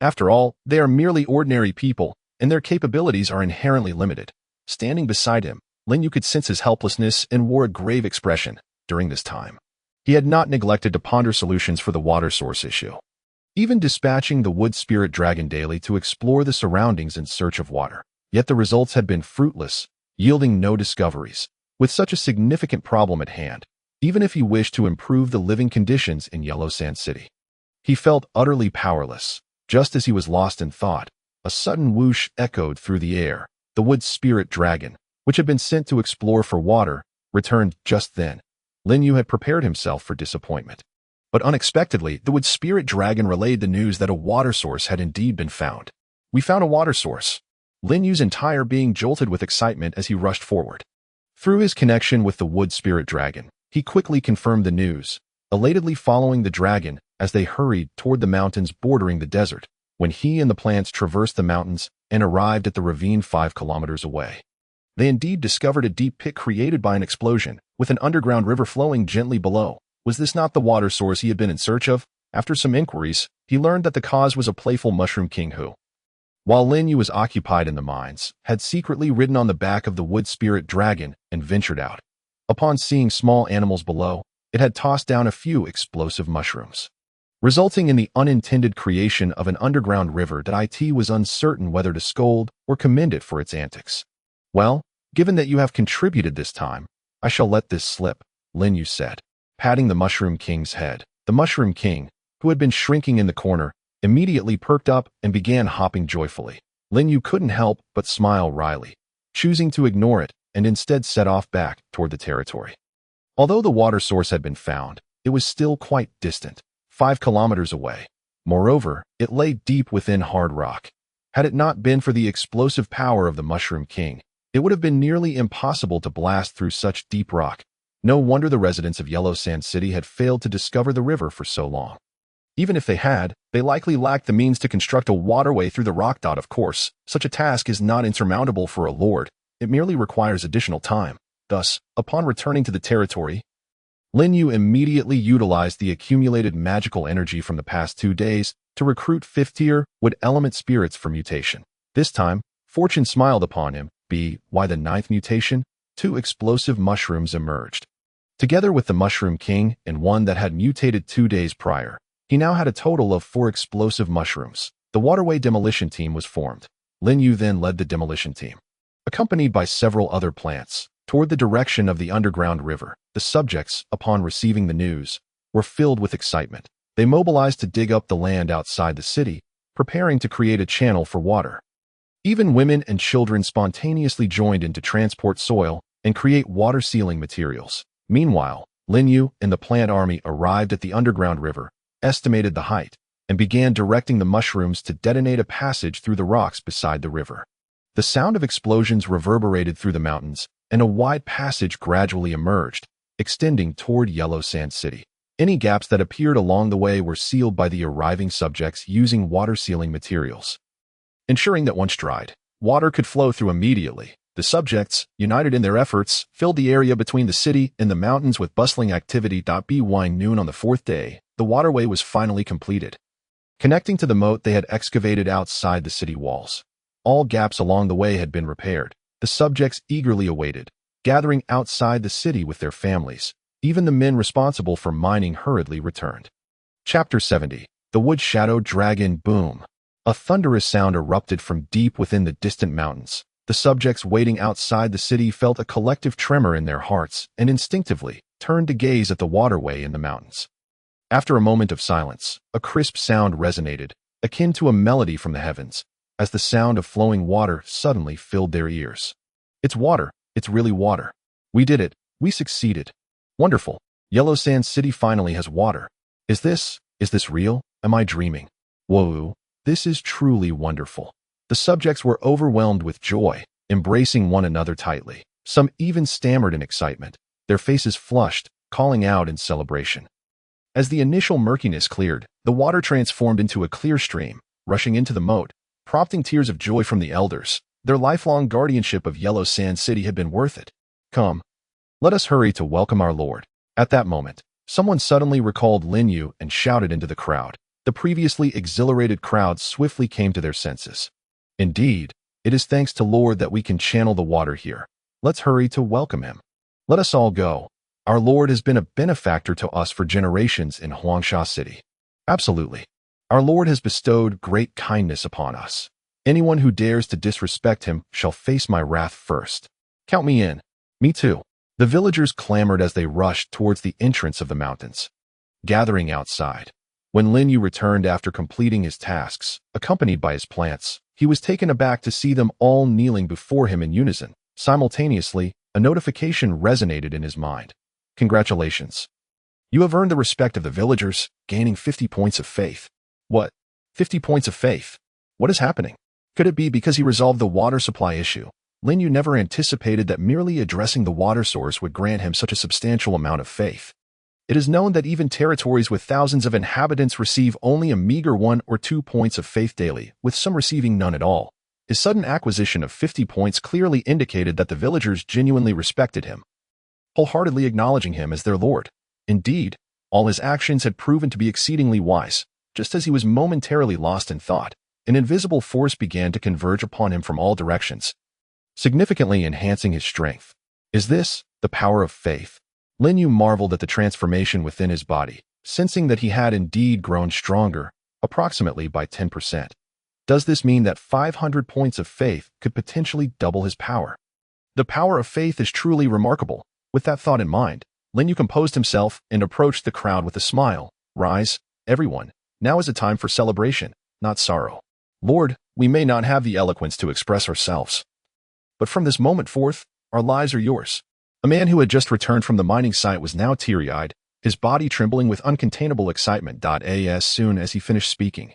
After all, they are merely ordinary people, and their capabilities are inherently limited. Standing beside him, Lin Yu could sense his helplessness and wore a grave expression. During this time, he had not neglected to ponder solutions for the water source issue, even dispatching the wood spirit dragon daily to explore the surroundings in search of water. Yet the results had been fruitless, yielding no discoveries. With such a significant problem at hand, even if he wished to improve the living conditions in Yellow Sand City, he felt utterly powerless. Just as he was lost in thought, a sudden whoosh echoed through the air. The wood spirit dragon, which had been sent to explore for water, returned just then. Lin Yu had prepared himself for disappointment. But unexpectedly, the wood spirit dragon relayed the news that a water source had indeed been found. "We found a water source." Lin Yu's entire being jolted with excitement as he rushed forward. Through his connection with the wood spirit dragon, he quickly confirmed the news, elatedly following the dragon as they hurried toward the mountains bordering the desert. When he and the plants traversed the mountains and arrived at the ravine 5 kilometers away, they indeed discovered a deep pit created by an explosion, with an underground river flowing gently below. Was this not the water source he had been in search of? After some inquiries, he learned that the cause was a playful mushroom king who, while Lin Yu was occupied in the mines, had secretly ridden on the back of the wood spirit dragon and ventured out. Upon seeing small animals below, it had tossed down a few explosive mushrooms, resulting in the unintended creation of an underground river that it was uncertain whether to scold or commend it for its antics. "Well, given that you have contributed this time, I shall let this slip," Lin Yu said, patting the Mushroom King's head. The Mushroom King, who had been shrinking in the corner, immediately perked up and began hopping joyfully. Lin Yu couldn't help but smile wryly, choosing to ignore it and instead set off back toward the territory. Although the water source had been found, it was still quite distant, 5 kilometers away. Moreover, it lay deep within hard rock. Had it not been for the explosive power of the Mushroom King, it would have been nearly impossible to blast through such deep rock. No wonder the residents of Yellow Sand City had failed to discover the river for so long. Even if they had, they likely lacked the means to construct a waterway through the rock. Of course, such a task is not insurmountable for a lord. It merely requires additional time. Thus, upon returning to the territory, Lin Yu immediately utilized the accumulated magical energy from the past 2 days to recruit 5th-tier wood element spirits for mutation. This time, fortune smiled upon him. Why the 9th mutation? 2 explosive mushrooms emerged. Together with the Mushroom King and one that had mutated 2 days prior, he now had a total of 4 explosive mushrooms. The waterway demolition team was formed. Lin Yu then led the demolition team, accompanied by several other plants, toward the direction of the underground river. The subjects, upon receiving the news, were filled with excitement. They mobilized to dig up the land outside the city, preparing to create a channel for water. Even women and children spontaneously joined in to transport soil and create water-sealing materials. Meanwhile, Lin Yu and the plant army arrived at the underground river, estimated the height and began directing the mushrooms to detonate a passage through the rocks beside the river. The sound of explosions reverberated through the mountains, and a wide passage gradually emerged, extending toward Yellow Sand City. Any gaps that appeared along the way were sealed by the arriving subjects using water-sealing materials, ensuring that once dried, water could flow through immediately. The subjects, united in their efforts, filled the area between the city and the mountains with bustling activity. By noon on the fourth day, the waterway was finally completed, connecting to the moat they had excavated outside the city walls. All gaps along the way had been repaired. The subjects eagerly awaited, gathering outside the city with their families. Even the men responsible for mining hurriedly returned. Chapter 70. The Wood Shadow Dragon. Boom! A thunderous sound erupted from deep within the distant mountains. The subjects waiting outside the city felt a collective tremor in their hearts and instinctively turned to gaze at the waterway in the mountains. After a moment of silence, a crisp sound resonated, akin to a melody from the heavens, as the sound of flowing water suddenly filled their ears. It's water. It's really water. We did it. We succeeded. Wonderful. Yellow Sand City finally has water. Is this real? Am I dreaming? Whoa, this is truly wonderful. The subjects were overwhelmed with joy, embracing one another tightly. Some even stammered in excitement, their faces flushed, calling out in celebration. As the initial murkiness cleared, the water transformed into a clear stream, rushing into the moat, prompting tears of joy from the elders. Their lifelong guardianship of Yellow Sand City had been worth it. Come, let us hurry to welcome our Lord. At that moment, someone suddenly recalled Lin Yu and shouted into the crowd. The previously exhilarated crowd swiftly came to their senses. Indeed, it is thanks to Lord that we can channel the water here. Let's hurry to welcome him. Let us all go. Our Lord has been a benefactor to us for generations in Huangsha City. Absolutely. Our Lord has bestowed great kindness upon us. Anyone who dares to disrespect him shall face my wrath first. Count me in. Me too. The villagers clamored as they rushed towards the entrance of the mountains, gathering outside. When Lin Yu returned after completing his tasks, accompanied by his plants, he was taken aback to see them all kneeling before him in unison. Simultaneously, a notification resonated in his mind. Congratulations. You have earned the respect of the villagers, gaining 50 points of faith. What? 50 points of faith? What is happening? Could it be because he resolved the water supply issue? Lin Yu never anticipated that merely addressing the water source would grant him such a substantial amount of faith. It is known that even territories with thousands of inhabitants receive only a meager 1 or 2 points of faith daily, with some receiving none at all. His sudden acquisition of 50 points clearly indicated that the villagers genuinely respected him, wholeheartedly acknowledging him as their lord. Indeed, all his actions had proven to be exceedingly wise. Just as he was momentarily lost in thought, an invisible force began to converge upon him from all directions, significantly enhancing his strength. Is this the power of faith? Lin Yu marveled at the transformation within his body, sensing that he had indeed grown stronger, approximately by 10%. Does this mean that 500 points of faith could potentially double his power? The power of faith is truly remarkable. With that thought in mind, Lin Yu composed himself and approached the crowd with a smile. Rise, everyone. Now is a time for celebration, not sorrow. Lord, we may not have the eloquence to express ourselves, but from this moment forth, our lives are yours. A man who had just returned from the mining site was now teary-eyed, his body trembling with uncontainable excitement. As soon as he finished speaking,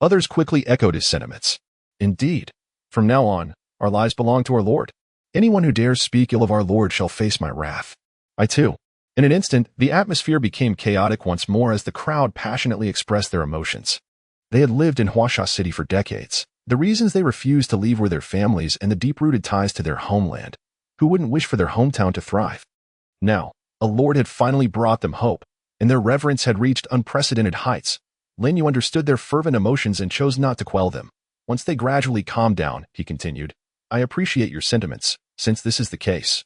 others quickly echoed his sentiments. Indeed, from now on, our lives belong to our Lord. Anyone who dares speak ill of our Lord shall face my wrath. I too. In an instant, the atmosphere became chaotic once more as the crowd passionately expressed their emotions. They had lived in Huangsha City for decades. The reasons they refused to leave were their families and the deep-rooted ties to their homeland. Who wouldn't wish for their hometown to thrive? Now, a Lord had finally brought them hope, and their reverence had reached unprecedented heights. Lin Yu understood their fervent emotions and chose not to quell them. Once they gradually calmed down, he continued, I appreciate your sentiments, since this is the case.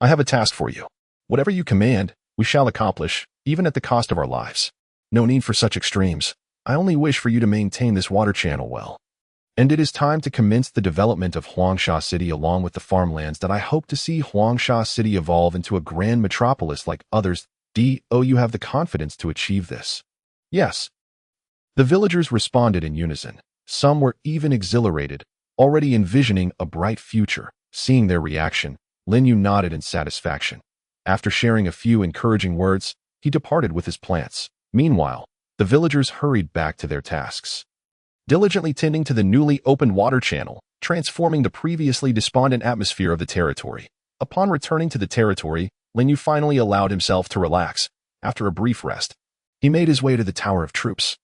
I have a task for you. Whatever you command, we shall accomplish, even at the cost of our lives. No need for such extremes. I only wish for you to maintain this water channel well. And it is time to commence the development of Huangsha City along with the farmlands that I hope to see Huangsha City evolve into a grand metropolis like others. You have the confidence to achieve this? Yes. The villagers responded in unison. Some were even exhilarated, already envisioning a bright future. Seeing their reaction, Lin Yu nodded in satisfaction. After sharing a few encouraging words, he departed with his plants. Meanwhile, The villagers hurried back to their tasks, diligently tending to the newly opened water channel, transforming the previously despondent atmosphere of the territory. Upon returning to the territory, Lin Yu finally allowed himself to relax. After a brief rest, he made his way to the Tower of Troops.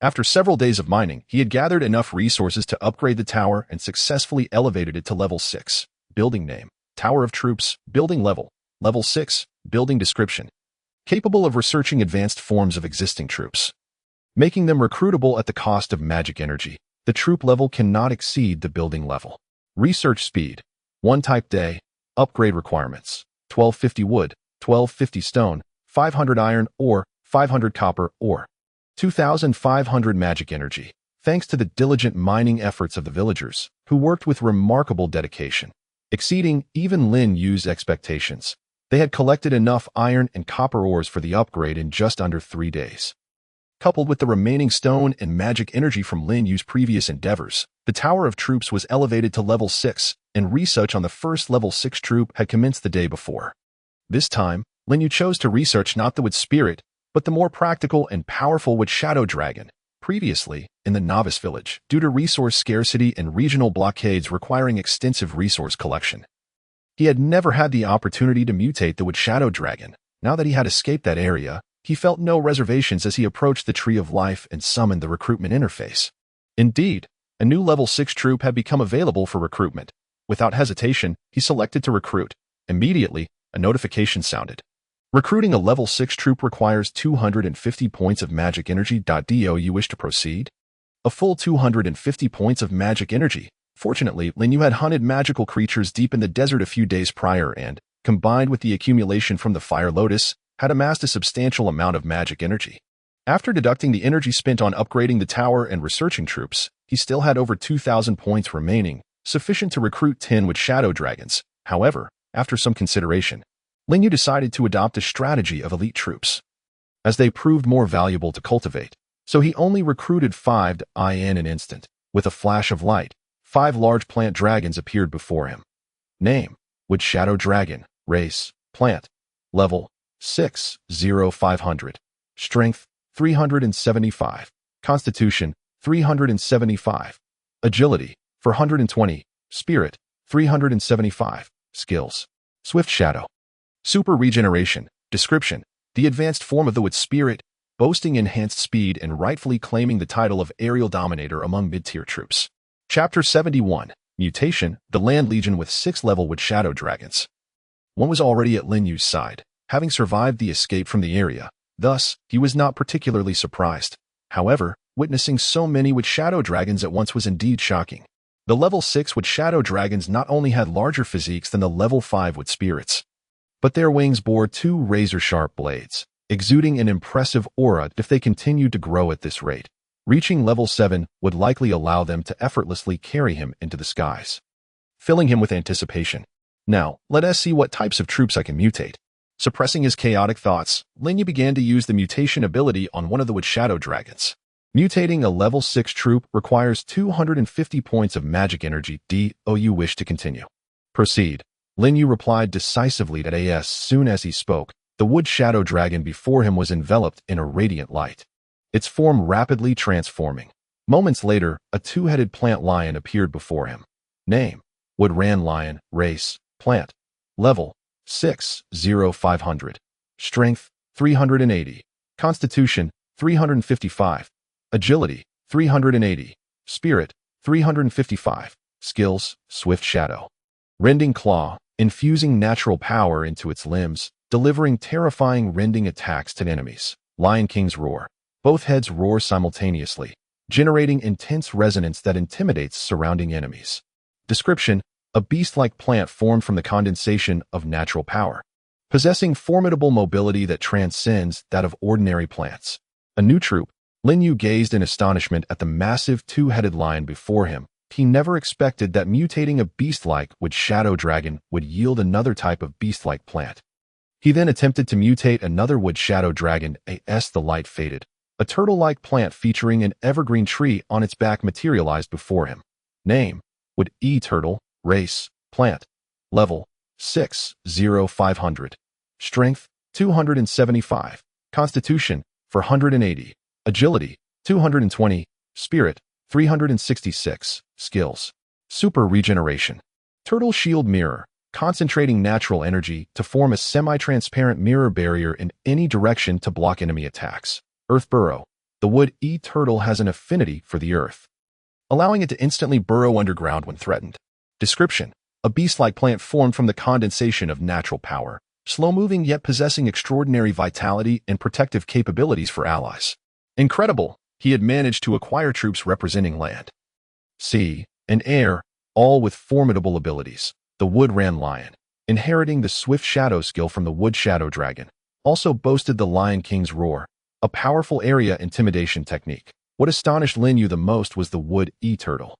After several days of mining, he had gathered enough resources to upgrade the tower and successfully elevated it to level 6. Building name: Tower of Troops. Building level: level 6. Building description: capable of researching advanced forms of existing troops, making them recruitable at the cost of magic energy. The troop level cannot exceed the building level. Research speed: 1 type day. Upgrade requirements: 1250 wood, 1250 stone, 500 iron ore, 500 copper ore, 2,500 magic energy. Thanks to the diligent mining efforts of the villagers, who worked with remarkable dedication, exceeding even Lin Yu's expectations, they had collected enough iron and copper ores for the upgrade in just under 3 days. Coupled with the remaining stone and magic energy from Lin Yu's previous endeavors, the Tower of Troops was elevated to level 6, and research on the first level 6 troop had commenced the day before. This time, Lin Yu chose to research not the Wood Spirit, but the more practical and powerful Wood Shadow Dragon. Previously, in the Novice Village, due to resource scarcity and regional blockades requiring extensive resource collection, he had never had the opportunity to mutate the Wood Shadow Dragon. Now that he had escaped that area, he felt no reservations as he approached the Tree of Life and summoned the recruitment interface. Indeed, a new level 6 troop had become available for recruitment. Without hesitation, he selected to recruit. Immediately, a notification sounded. Recruiting a level 6 troop requires 250 points of magic energy. Do you wish to proceed? A full 250 points of magic energy. Fortunately, Lin Yu had hunted magical creatures deep in the desert a few days prior and, combined with the accumulation from the Fire Lotus, had amassed a substantial amount of magic energy. After deducting the energy spent on upgrading the tower and researching troops, he still had over 2,000 points remaining, sufficient to recruit 10 with Shadow Dragons. However, after some consideration, Lin Yu decided to adopt a strategy of elite troops, as they proved more valuable to cultivate. So he only recruited 5 in an instant. With a flash of light, 5 large plant dragons appeared before him. Name: Wood Shadow Dragon. Race: plant. Level: 6,0500. Strength: 375. Constitution: 375. Agility: 420. Spirit: 375. Skills: Swift Shadow. Super Regeneration. Description: the advanced form of the Wood Spirit, boasting enhanced speed and rightfully claiming the title of aerial dominator among mid-tier troops. Chapter 71. Mutation: the Land Legion with 6-level Wood Shadow Dragons. One was already at Lin Yu's side, having survived the escape from the area. Thus, he was not particularly surprised. However, witnessing so many Wood Shadow Dragons at once was indeed shocking. The level 6 Wood Shadow Dragons not only had larger physiques than the level 5 Wood Spirits, but their wings bore 2 razor-sharp blades, exuding an impressive aura. If they continued to grow at this rate, reaching level 7 would likely allow them to effortlessly carry him into the skies, filling him with anticipation. Now, let us see what types of troops I can mutate. Suppressing his chaotic thoughts, Lin Yu began to use the mutation ability on one of the Wood Shadow Dragons. Mutating a level 6 troop requires 250 points of magic energy. Do you wish to continue? Proceed. Lin Yu replied decisively that as soon as he spoke, the Wood Shadow Dragon before him was enveloped in a radiant light, its form rapidly transforming. Moments later, a 2-headed plant lion appeared before him. Name: Wood Ran Lion. Race: plant. Level: 6,0500. Strength: 380. Constitution: 355. Agility: 380. Spirit: 355. Skills: Swift Shadow. Rending Claw, infusing natural power into its limbs, delivering terrifying rending attacks to enemies. Lion King's Roar. Both heads roar simultaneously, generating intense resonance that intimidates surrounding enemies. Description: a beast-like plant formed from the condensation of natural power, possessing formidable mobility that transcends that of ordinary plants. A new troop. Lin Yu gazed in astonishment at the massive 2-headed lion before him. He never expected that mutating a beast-like Wood Shadow Dragon would yield another type of beast-like plant. He then attempted to mutate another Wood Shadow Dragon as the light faded. A turtle-like plant featuring an evergreen tree on its back materialized before him. Name: Wood Turtle. Race: plant. Level: 6,0500. Strength: 275. Constitution: 480. agility, 220, spirit, 366, skills. Super regeneration. Turtle shield mirror, concentrating natural energy to form a semi-transparent mirror barrier in any direction to block enemy attacks. Earth burrow. The wood turtle has an affinity for the earth, allowing it to instantly burrow underground when threatened. Description. A beast-like plant formed from the condensation of natural power, slow-moving yet possessing extraordinary vitality and protective capabilities for allies. Incredible! He had managed to acquire troops representing land, sea, and air, all with formidable abilities. The wood-ran lion, inheriting the swift shadow skill from the wood shadow dragon, also boasted the Lion King's roar, a powerful area intimidation technique. What astonished Lin Yu the most was the wood turtle,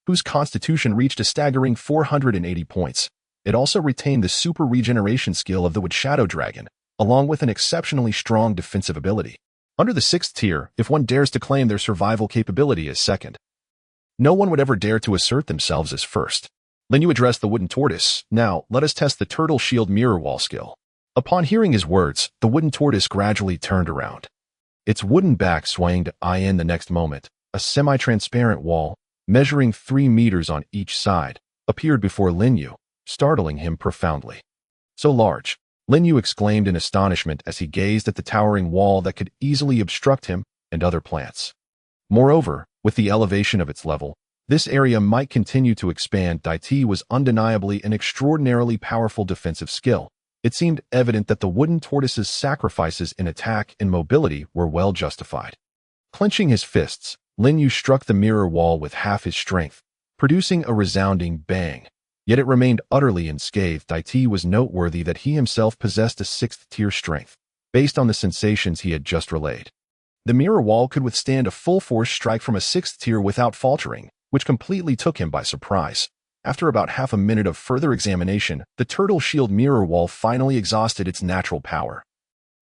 whose constitution reached a staggering 480 points. It also retained the super regeneration skill of the wood shadow dragon, along with an exceptionally strong defensive ability. Under the 6th tier, if one dares to claim their survival capability as second, no one would ever dare to assert themselves as first. Lin Yu addressed the wooden tortoise. Now, let us test the turtle shield mirror wall skill. Upon hearing his words, the wooden tortoise gradually turned around, its wooden back swaying to the next moment. A semi-transparent wall, measuring 3 meters on each side, appeared before Lin Yu, startling him profoundly. So large, Lin Yu exclaimed in astonishment as he gazed at the towering wall that could easily obstruct him and other plants. Moreover, with the elevation of its level, this area might continue to expand. Dai was undeniably an extraordinarily powerful defensive skill. It seemed evident that the wooden tortoise's sacrifices in attack and mobility were well justified. Clenching his fists, Lin Yu struck the mirror wall with half his strength, producing a resounding bang. Yet it remained utterly unscathed. Dai was noteworthy that he himself possessed a 6th-tier strength, based on the sensations he had just relayed. The mirror wall could withstand a full-force strike from a 6th tier without faltering, which completely took him by surprise. After about half a minute of further examination, the turtle shield mirror wall finally exhausted its natural power,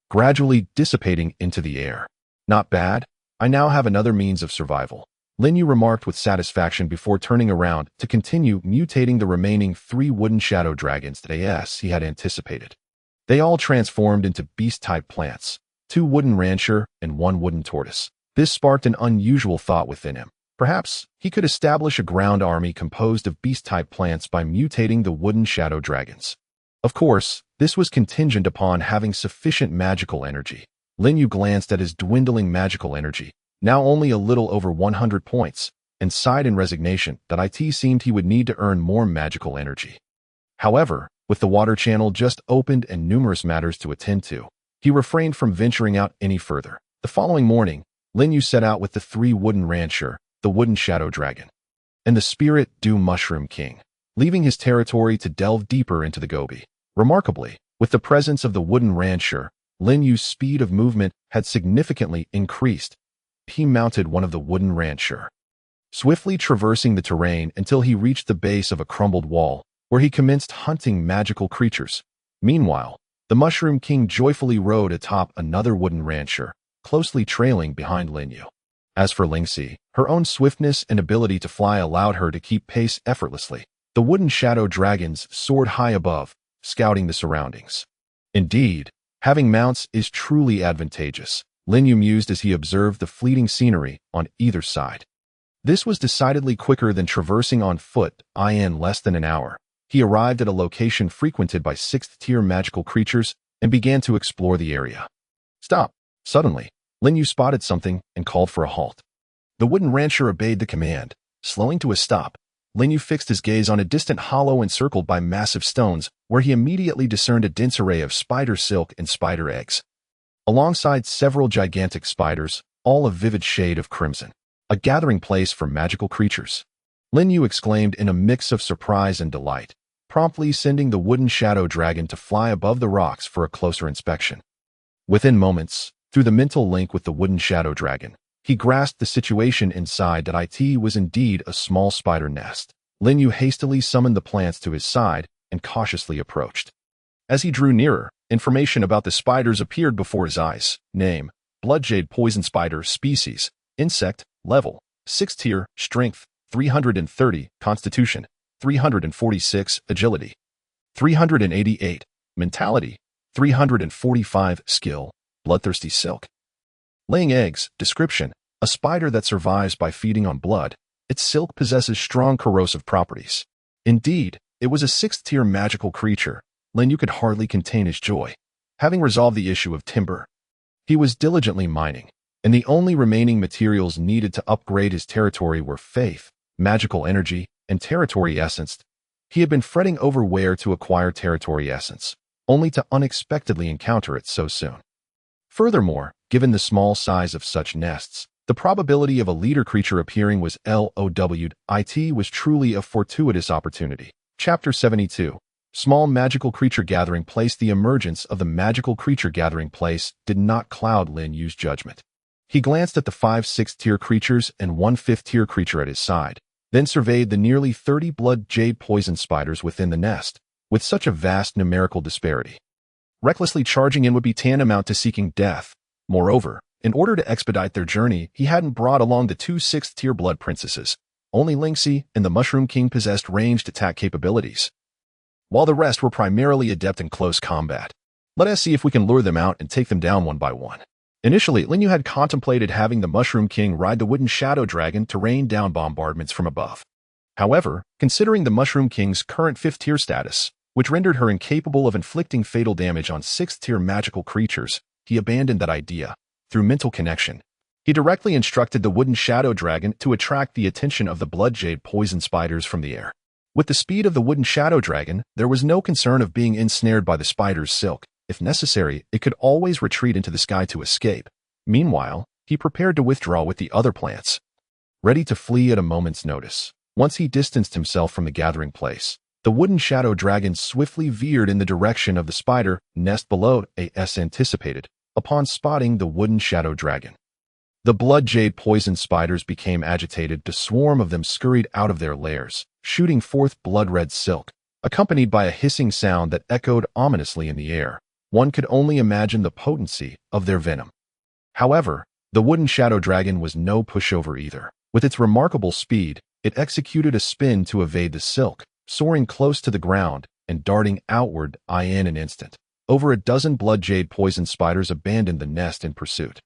gradually dissipating into the air. Not bad. I now have another means of survival, Lin Yu remarked with satisfaction before turning around to continue mutating the remaining 3 wooden shadow dragons that he had anticipated. They all transformed into beast-type plants, 2 wooden rancher and 1 wooden tortoise. This sparked an unusual thought within him. Perhaps he could establish a ground army composed of beast-type plants by mutating the wooden shadow dragons. Of course, this was contingent upon having sufficient magical energy. Lin Yu glanced at his dwindling magical energy, now only a little over 100 points, and sighed in resignation that it seemed he would need to earn more magical energy. However, with the water channel just opened and numerous matters to attend to, he refrained from venturing out any further. The following morning, Lin Yu set out with the 3 wooden rancher, the wooden shadow dragon, and the spirit dew mushroom king, leaving his territory to delve deeper into the Gobi. Remarkably, with the presence of the wooden rancher, Lin Yu's speed of movement had significantly increased. He mounted one of the wooden rancher, swiftly traversing the terrain until he reached the base of a crumbled wall, where he commenced hunting magical creatures. Meanwhile, the Mushroom King joyfully rode atop another wooden rancher, closely trailing behind Lin Yu. As for Lingxi, her own swiftness and ability to fly allowed her to keep pace effortlessly. The wooden shadow dragons soared high above, scouting the surroundings. Indeed, having mounts is truly advantageous, Lin Yu mused as he observed the fleeting scenery on either side. This was decidedly quicker than traversing on foot. In less than an hour, he arrived at a location frequented by 6th-tier magical creatures and began to explore the area. Stop! Suddenly, Lin Yu spotted something and called for a halt. The wooden rancher obeyed the command. Slowing to a stop, Lin Yu fixed his gaze on a distant hollow encircled by massive stones, where he immediately discerned a dense array of spider silk and spider eggs, alongside several gigantic spiders, all a vivid shade of crimson. A gathering place for magical creatures, Lin Yu exclaimed in a mix of surprise and delight, promptly sending the wooden shadow dragon to fly above the rocks for a closer inspection. Within moments, through the mental link with the wooden shadow dragon, he grasped the situation inside that it was indeed a small spider nest. Lin Yu hastily summoned the plants to his side and cautiously approached. As he drew nearer, information about the spiders appeared before his eyes. Name: bloodjade poison spider. Species: insect. Level: 6th tier. Strength: 330. Constitution: 346. Agility: 388. Mentality: 345. Skill: bloodthirsty silk. Laying eggs. Description: a spider that survives by feeding on blood. Its silk possesses strong corrosive properties. Indeed, it was a 6th-tier magical creature. Lin Yu could hardly contain his joy. Having resolved the issue of timber, he was diligently mining, and the only remaining materials needed to upgrade his territory were faith, magical energy, and territory essence. He had been fretting over where to acquire territory essence, only to unexpectedly encounter it so soon. Furthermore, given the small size of such nests, the probability of a leader creature appearing was LOWIT was truly a fortuitous opportunity. Chapter 72. Small Magical Creature Gathering Place. The emergence of the Magical Creature Gathering Place did not cloud Lin Yu's judgment. He glanced at the 5 6th-tier creatures and 1 5th-tier creature at his side, then surveyed the nearly 30 blood jade poison spiders within the nest. With such a vast numerical disparity, recklessly charging in would be tantamount to seeking death. Moreover, in order to expedite their journey, he hadn't brought along the 2 6th-tier blood princesses. Only Lingxi and the Mushroom King possessed ranged attack capabilities, while the rest were primarily adept in close combat. Let us see if we can lure them out and take them down one by one. Initially, Lin Yu had contemplated having the Mushroom King ride the wooden shadow dragon to rain down bombardments from above. However, considering the Mushroom King's current 5th-tier status, which rendered her incapable of inflicting fatal damage on 6th-tier magical creatures, he abandoned that idea. Through mental connection, he directly instructed the wooden shadow dragon to attract the attention of the blood jade poison spiders from the air. With the speed of the wooden shadow dragon, there was no concern of being ensnared by the spider's silk. If necessary, it could always retreat into the sky to escape. Meanwhile, he prepared to withdraw with the other plants, ready to flee at a moment's notice. Once he distanced himself from the gathering place, the wooden shadow dragon swiftly veered in the direction of the spider nest below, as anticipated. Upon spotting the wooden shadow dragon, the blood jade poison spiders became agitated. The swarm of them scurried out of their lairs, shooting forth blood-red silk, accompanied by a hissing sound that echoed ominously in the air. One could only imagine the potency of their venom. However, the wooden shadow dragon was no pushover either. With its remarkable speed, it executed a spin to evade the silk, soaring close to the ground and darting outward in an instant. Over a dozen blood jade poison spiders abandoned the nest in pursuit,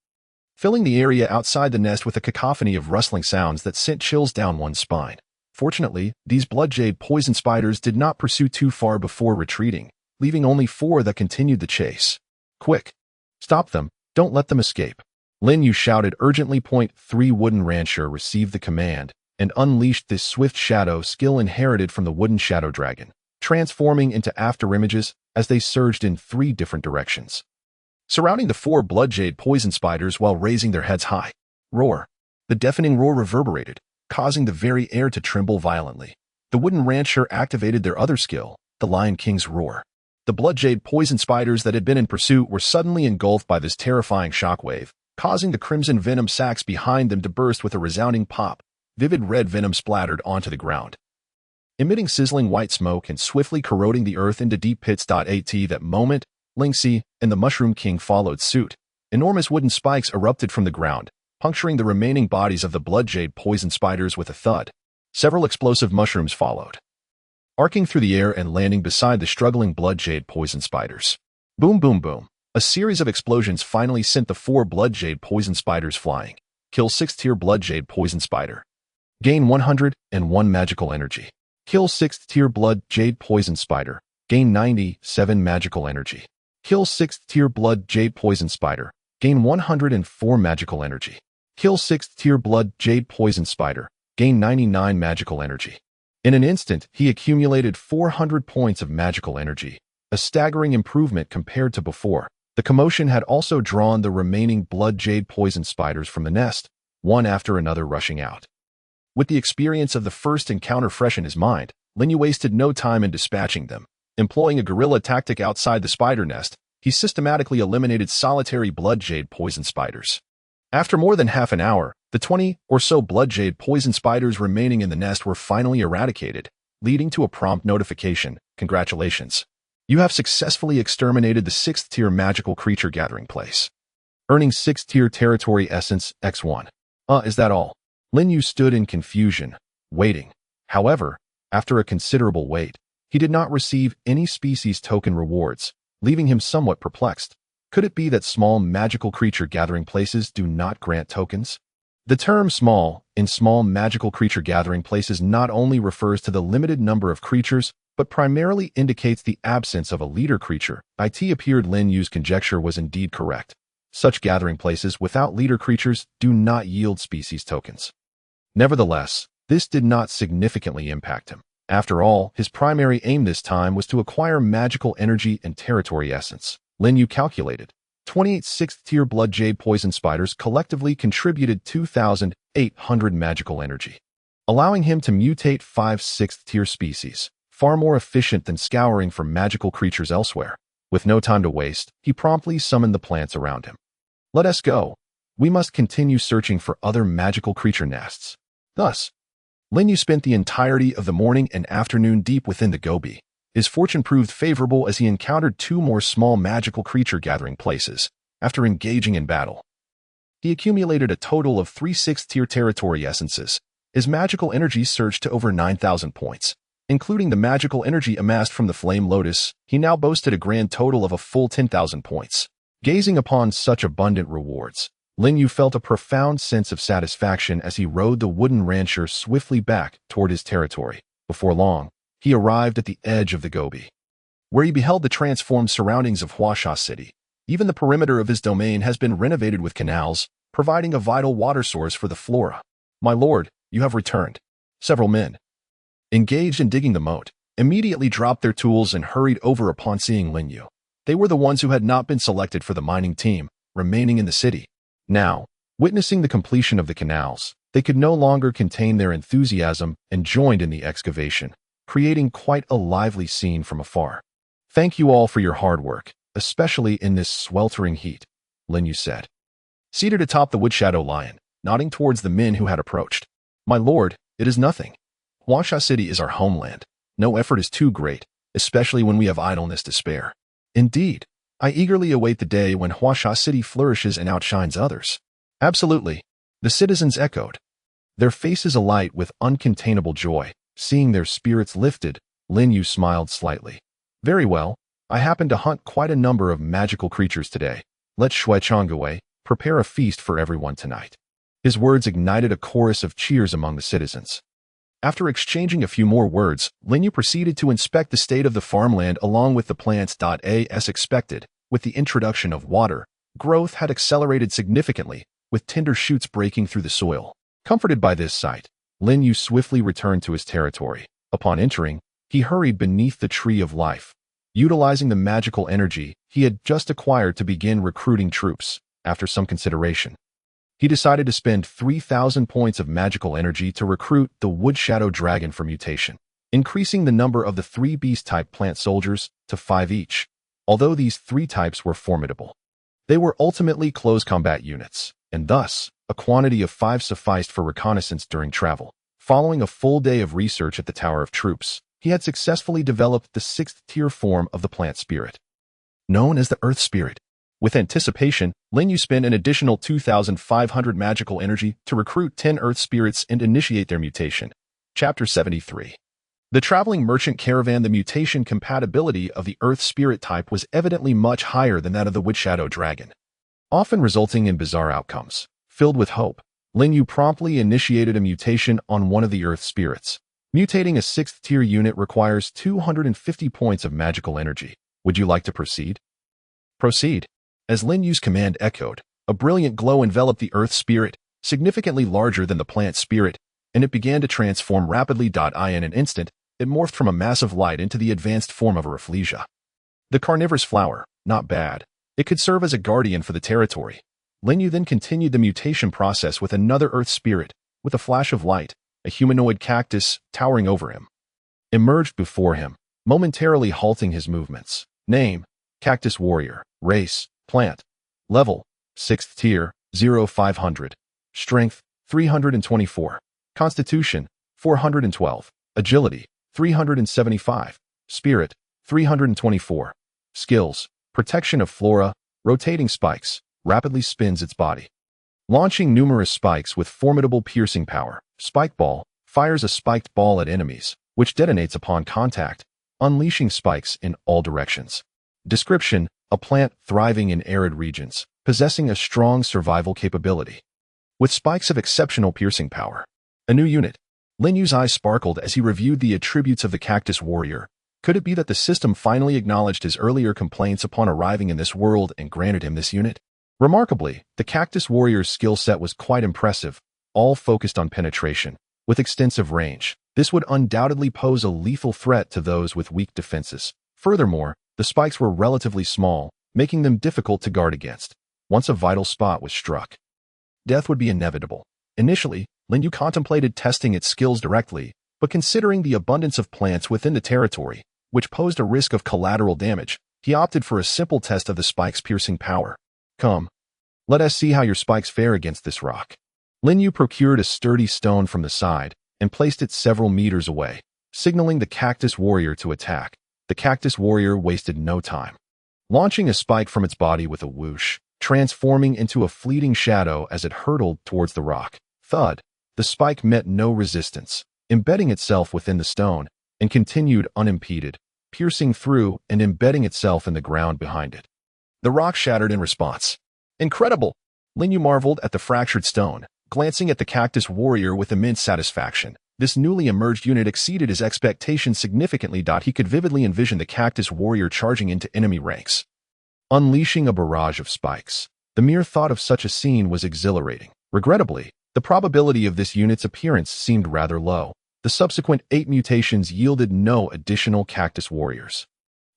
filling the area outside the nest with a cacophony of rustling sounds that sent chills down one's spine. Fortunately, these blood jade poison spiders did not pursue too far before retreating, leaving only 4 that continued the chase. Quick! Stop them! Don't let them escape! Lin Yu shouted urgently. Point 3 Wooden Rancher received the command and unleashed this swift shadow skill inherited from the wooden shadow dragon, transforming into afterimages as they surged in 3 different directions, surrounding the 4 blood jade poison spiders while raising their heads high. Roar! The deafening roar reverberated, causing the very air to tremble violently. The wooden rancher activated their other skill, the Lion King's roar. The blood jade poison spiders that had been in pursuit were suddenly engulfed by this terrifying shockwave, causing the crimson venom sacs behind them to burst with a resounding pop. Vivid red venom splattered onto the ground, emitting sizzling white smoke and swiftly corroding the earth into deep pits. At that moment, Lingxi and the Mushroom King followed suit. Enormous wooden spikes erupted from the ground, puncturing the remaining bodies of the blood jade poison spiders with a thud. Several explosive mushrooms followed, arcing through the air and landing beside the struggling blood jade poison spiders. Boom, boom, boom. A series of explosions finally sent the 4 blood jade poison spiders flying. Kill 6th-tier blood jade poison spider. Gain 101 magical energy. Kill 6th-tier blood jade poison spider. Gain 97 magical energy. Kill 6th-tier blood jade poison spider. Gain 104 magical energy. Kill 6th-tier blood jade poison spider. Gain 99 magical energy. In an instant, he accumulated 400 points of magical energy, a staggering improvement compared to before. The commotion had also drawn the remaining blood jade poison spiders from the nest, one after another rushing out. With the experience of the first encounter fresh in his mind, Lin Yu wasted no time in dispatching them. Employing a guerrilla tactic outside the spider nest, he systematically eliminated solitary blood jade poison spiders. After more than half an hour, the 20 or so blood jade poison spiders remaining in the nest were finally eradicated, leading to a prompt notification. Congratulations. You have successfully exterminated the 6th-tier magical creature gathering place, earning 6th-tier territory essence X1. Is that all? Lin Yu stood in confusion, waiting. However, after a considerable wait, he did not receive any species token rewards, leaving him somewhat perplexed. Could it be that small magical creature gathering places do not grant tokens? The term small in small magical creature gathering places not only refers to the limited number of creatures, but primarily indicates the absence of a leader creature. It appeared Lin Yu's conjecture was indeed correct. Such gathering places without leader creatures do not yield species tokens. Nevertheless, this did not significantly impact him. After all, his primary aim this time was to acquire magical energy and territory essence. Lin Yu calculated. 28 6th-tier blood jade poison spiders collectively contributed 2,800 magical energy, allowing him to mutate 5 6th-tier species, far more efficient than scouring for magical creatures elsewhere. With no time to waste, he promptly summoned the plants around him. Let us go. We must continue searching for other magical creature nests. Thus, Lin Yu spent the entirety of the morning and afternoon deep within the Gobi. His fortune proved favorable as he encountered 2 more small magical creature gathering places. After engaging in battle, he accumulated a total of 3 6th-tier territory essences. His magical energy surged to over 9,000 points. Including the magical energy amassed from the Flame Lotus, he now boasted a grand total of a full 10,000 points. Gazing upon such abundant rewards, Lin Yu felt a profound sense of satisfaction as he rode the wooden rancher swiftly back toward his territory. Before long, he arrived at the edge of the Gobi, where he beheld the transformed surroundings of Huasha City. Even the perimeter of his domain has been renovated with canals, providing a vital water source for the Flora. My lord, you have returned. Several men, engaged in digging the moat, immediately dropped their tools and hurried over upon seeing Lin Yu. They were the ones who had not been selected for the mining team, remaining in the city. Now, witnessing the completion of the canals, they could no longer contain their enthusiasm and joined in the excavation, creating quite a lively scene from afar. Thank you all for your hard work, especially in this sweltering heat, Lin Yu said, seated atop the Woodshadow Lion, nodding towards the men who had approached. My lord, it is nothing. Huasha City is our homeland. No effort is too great, especially when we have idleness to spare. Indeed, I eagerly await the day when Huasha City flourishes and outshines others. Absolutely, the citizens echoed, their faces alight with uncontainable joy. Seeing their spirits lifted, Lin Yu smiled slightly. Very well, I happen to hunt quite a number of magical creatures today. Let Shui Changwei prepare a feast for everyone tonight. His words ignited a chorus of cheers among the citizens. After exchanging a few more words, Lin Yu proceeded to inspect the state of the farmland along with the plants. As expected, with the introduction of water, growth had accelerated significantly, with tender shoots breaking through the soil. Comforted by this sight, Lin Yu swiftly returned to his territory. Upon entering, he hurried beneath the Tree of Life, utilizing the magical energy he had just acquired to begin recruiting troops. After some consideration, he decided to spend 3,000 points of magical energy to recruit the Wood Shadow Dragon for mutation, increasing the number of the 3 beast-type plant soldiers to 5 each. Although these 3 types were formidable, they were ultimately close combat units, and thus, a quantity of 5 sufficed for reconnaissance during travel. Following a full day of research at the Tower of Troops, he had successfully developed the 6th-tier form of the plant spirit, known as the Earth Spirit. With anticipation, Lin Yu spent an additional 2,500 magical energy to recruit 10 Earth Spirits and initiate their mutation. Chapter 73. The traveling merchant caravan. The mutation compatibility of the Earth Spirit type was evidently much higher than that of the Woodshadow Dragon, often resulting in bizarre outcomes. Filled with hope, Lin Yu promptly initiated a mutation on one of the Earth Spirits. Mutating a 6th-tier unit requires 250 points of magical energy. Would you like to proceed? Proceed. As Lin Yu's command echoed, a brilliant glow enveloped the Earth Spirit, significantly larger than the plant spirit, and it began to transform rapidly. In an instant, it morphed from a massive light into the advanced form of a Rafflesia. The carnivorous flower, not bad. It could serve as a guardian for the territory. Lin Yu then continued the mutation process with another Earth Spirit. With a flash of light, a humanoid cactus, towering over him, emerged before him, momentarily halting his movements. Name: Cactus Warrior. Race: Plant. Level: 6th tier, 0500. Strength: 324. Constitution: 412. Agility: 375. Spirit: 324. Skills: Protection of Flora. Rotating spikes. Rapidly spins its body, launching numerous spikes with formidable piercing power. Spike Ball fires a spiked ball at enemies, which detonates upon contact, unleashing spikes in all directions. Description: a plant thriving in arid regions, possessing a strong survival capability. With spikes of exceptional piercing power. A new unit. Lin Yu's eyes sparkled as he reviewed the attributes of the cactus warrior. Could it be that the system finally acknowledged his earlier complaints upon arriving in this world and granted him this unit? Remarkably, the cactus warrior's skill set was quite impressive, all focused on penetration, with extensive range. This would undoubtedly pose a lethal threat to those with weak defenses. Furthermore, the spikes were relatively small, making them difficult to guard against. Once a vital spot was struck, death would be inevitable. Initially, Lin Yu contemplated testing its skills directly, but considering the abundance of plants within the territory, which posed a risk of collateral damage, he opted for a simple test of the spike's piercing power. Come, let us see how your spikes fare against this rock. Lin Yu procured a sturdy stone from the side and placed it several meters away, signaling the cactus warrior to attack. The cactus warrior wasted no time, launching a spike from its body with a whoosh, transforming into a fleeting shadow as it hurtled towards the rock. Thud! The spike met no resistance, embedding itself within the stone, and continued unimpeded, piercing through and embedding itself in the ground behind it. The rock shattered in response. Incredible! Lin Yu marveled at the fractured stone, glancing at the cactus warrior with immense satisfaction. This newly emerged unit exceeded his expectations significantly. He could vividly envision the cactus warrior charging into enemy ranks, unleashing a barrage of spikes. The mere thought of such a scene was exhilarating. Regrettably, the probability of this unit's appearance seemed rather low. The subsequent 8 mutations yielded no additional cactus warriors,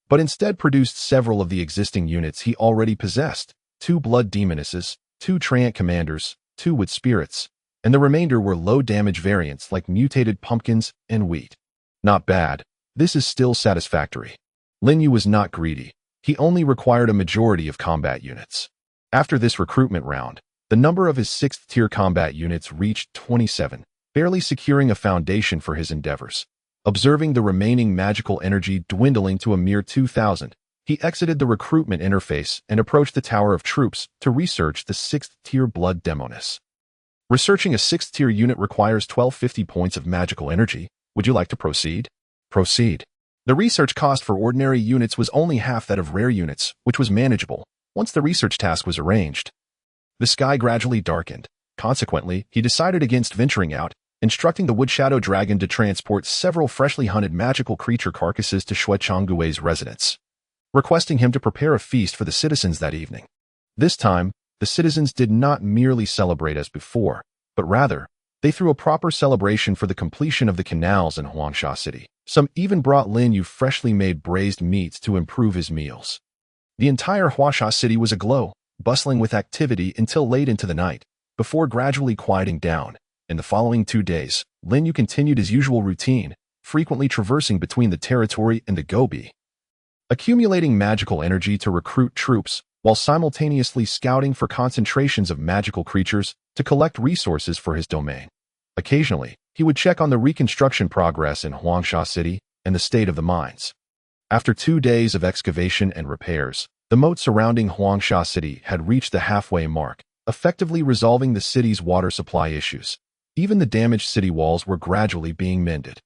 but instead produced several of the existing units he already possessed: 2 blood demonesses, 2 treant commanders, 2 wood spirits, and the remainder were low-damage variants like mutated pumpkins and wheat. Not bad. This is still satisfactory. Lin Yu was not greedy. He only required a majority of combat units. After this recruitment round, the number of his 6th-tier combat units reached 27, barely securing a foundation for his endeavors. Observing the remaining magical energy dwindling to a mere 2,000, he exited the recruitment interface and approached the Tower of Troops to research the 6th-tier blood demoness. Researching a 6th-tier unit requires 1250 points of magical energy. Would you like to proceed? Proceed. The research cost for ordinary units was only half that of rare units, which was manageable once the research task was arranged. The sky gradually darkened. Consequently, he decided against venturing out, instructing the Wood Shadow Dragon to transport several freshly hunted magical creature carcasses to Shui Changgui's residence, requesting him to prepare a feast for the citizens that evening. This time, the citizens did not merely celebrate as before, but rather, they threw a proper celebration for the completion of the canals in Huangsha City. Some even brought Lin Yu freshly made braised meats to improve his meals. The entire Huangsha City was aglow, bustling with activity until late into the night, before gradually quieting down. In the following 2 days, Lin Yu continued his usual routine, frequently traversing between the territory and the Gobi, accumulating magical energy to recruit troops, while simultaneously scouting for concentrations of magical creatures to collect resources for his domain. Occasionally, he would check on the reconstruction progress in Huangsha City and the state of the mines. After 2 days of excavation and repairs, the moat surrounding Huangsha City had reached the halfway mark, effectively resolving the city's water supply issues. Even the damaged city walls were gradually being mended.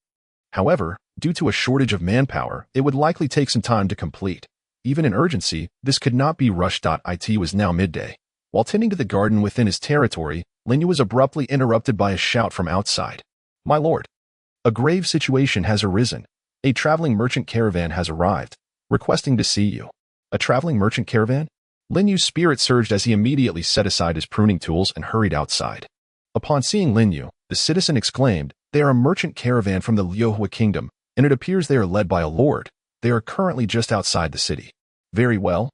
However, due to a shortage of manpower, it would likely take some time to complete. Even in urgency, this could not be rushed. It was now midday. While tending to the garden within his territory, Lin Yu was abruptly interrupted by a shout from outside. "My lord, a grave situation has arisen. A traveling merchant caravan has arrived, requesting to see you." A traveling merchant caravan? Lin Yu's spirit surged as he immediately set aside his pruning tools and hurried outside. Upon seeing Lin Yu, the citizen exclaimed, "They are a merchant caravan from the Liuhua kingdom, and it appears they are led by a lord. They are currently just outside the city." "Very well.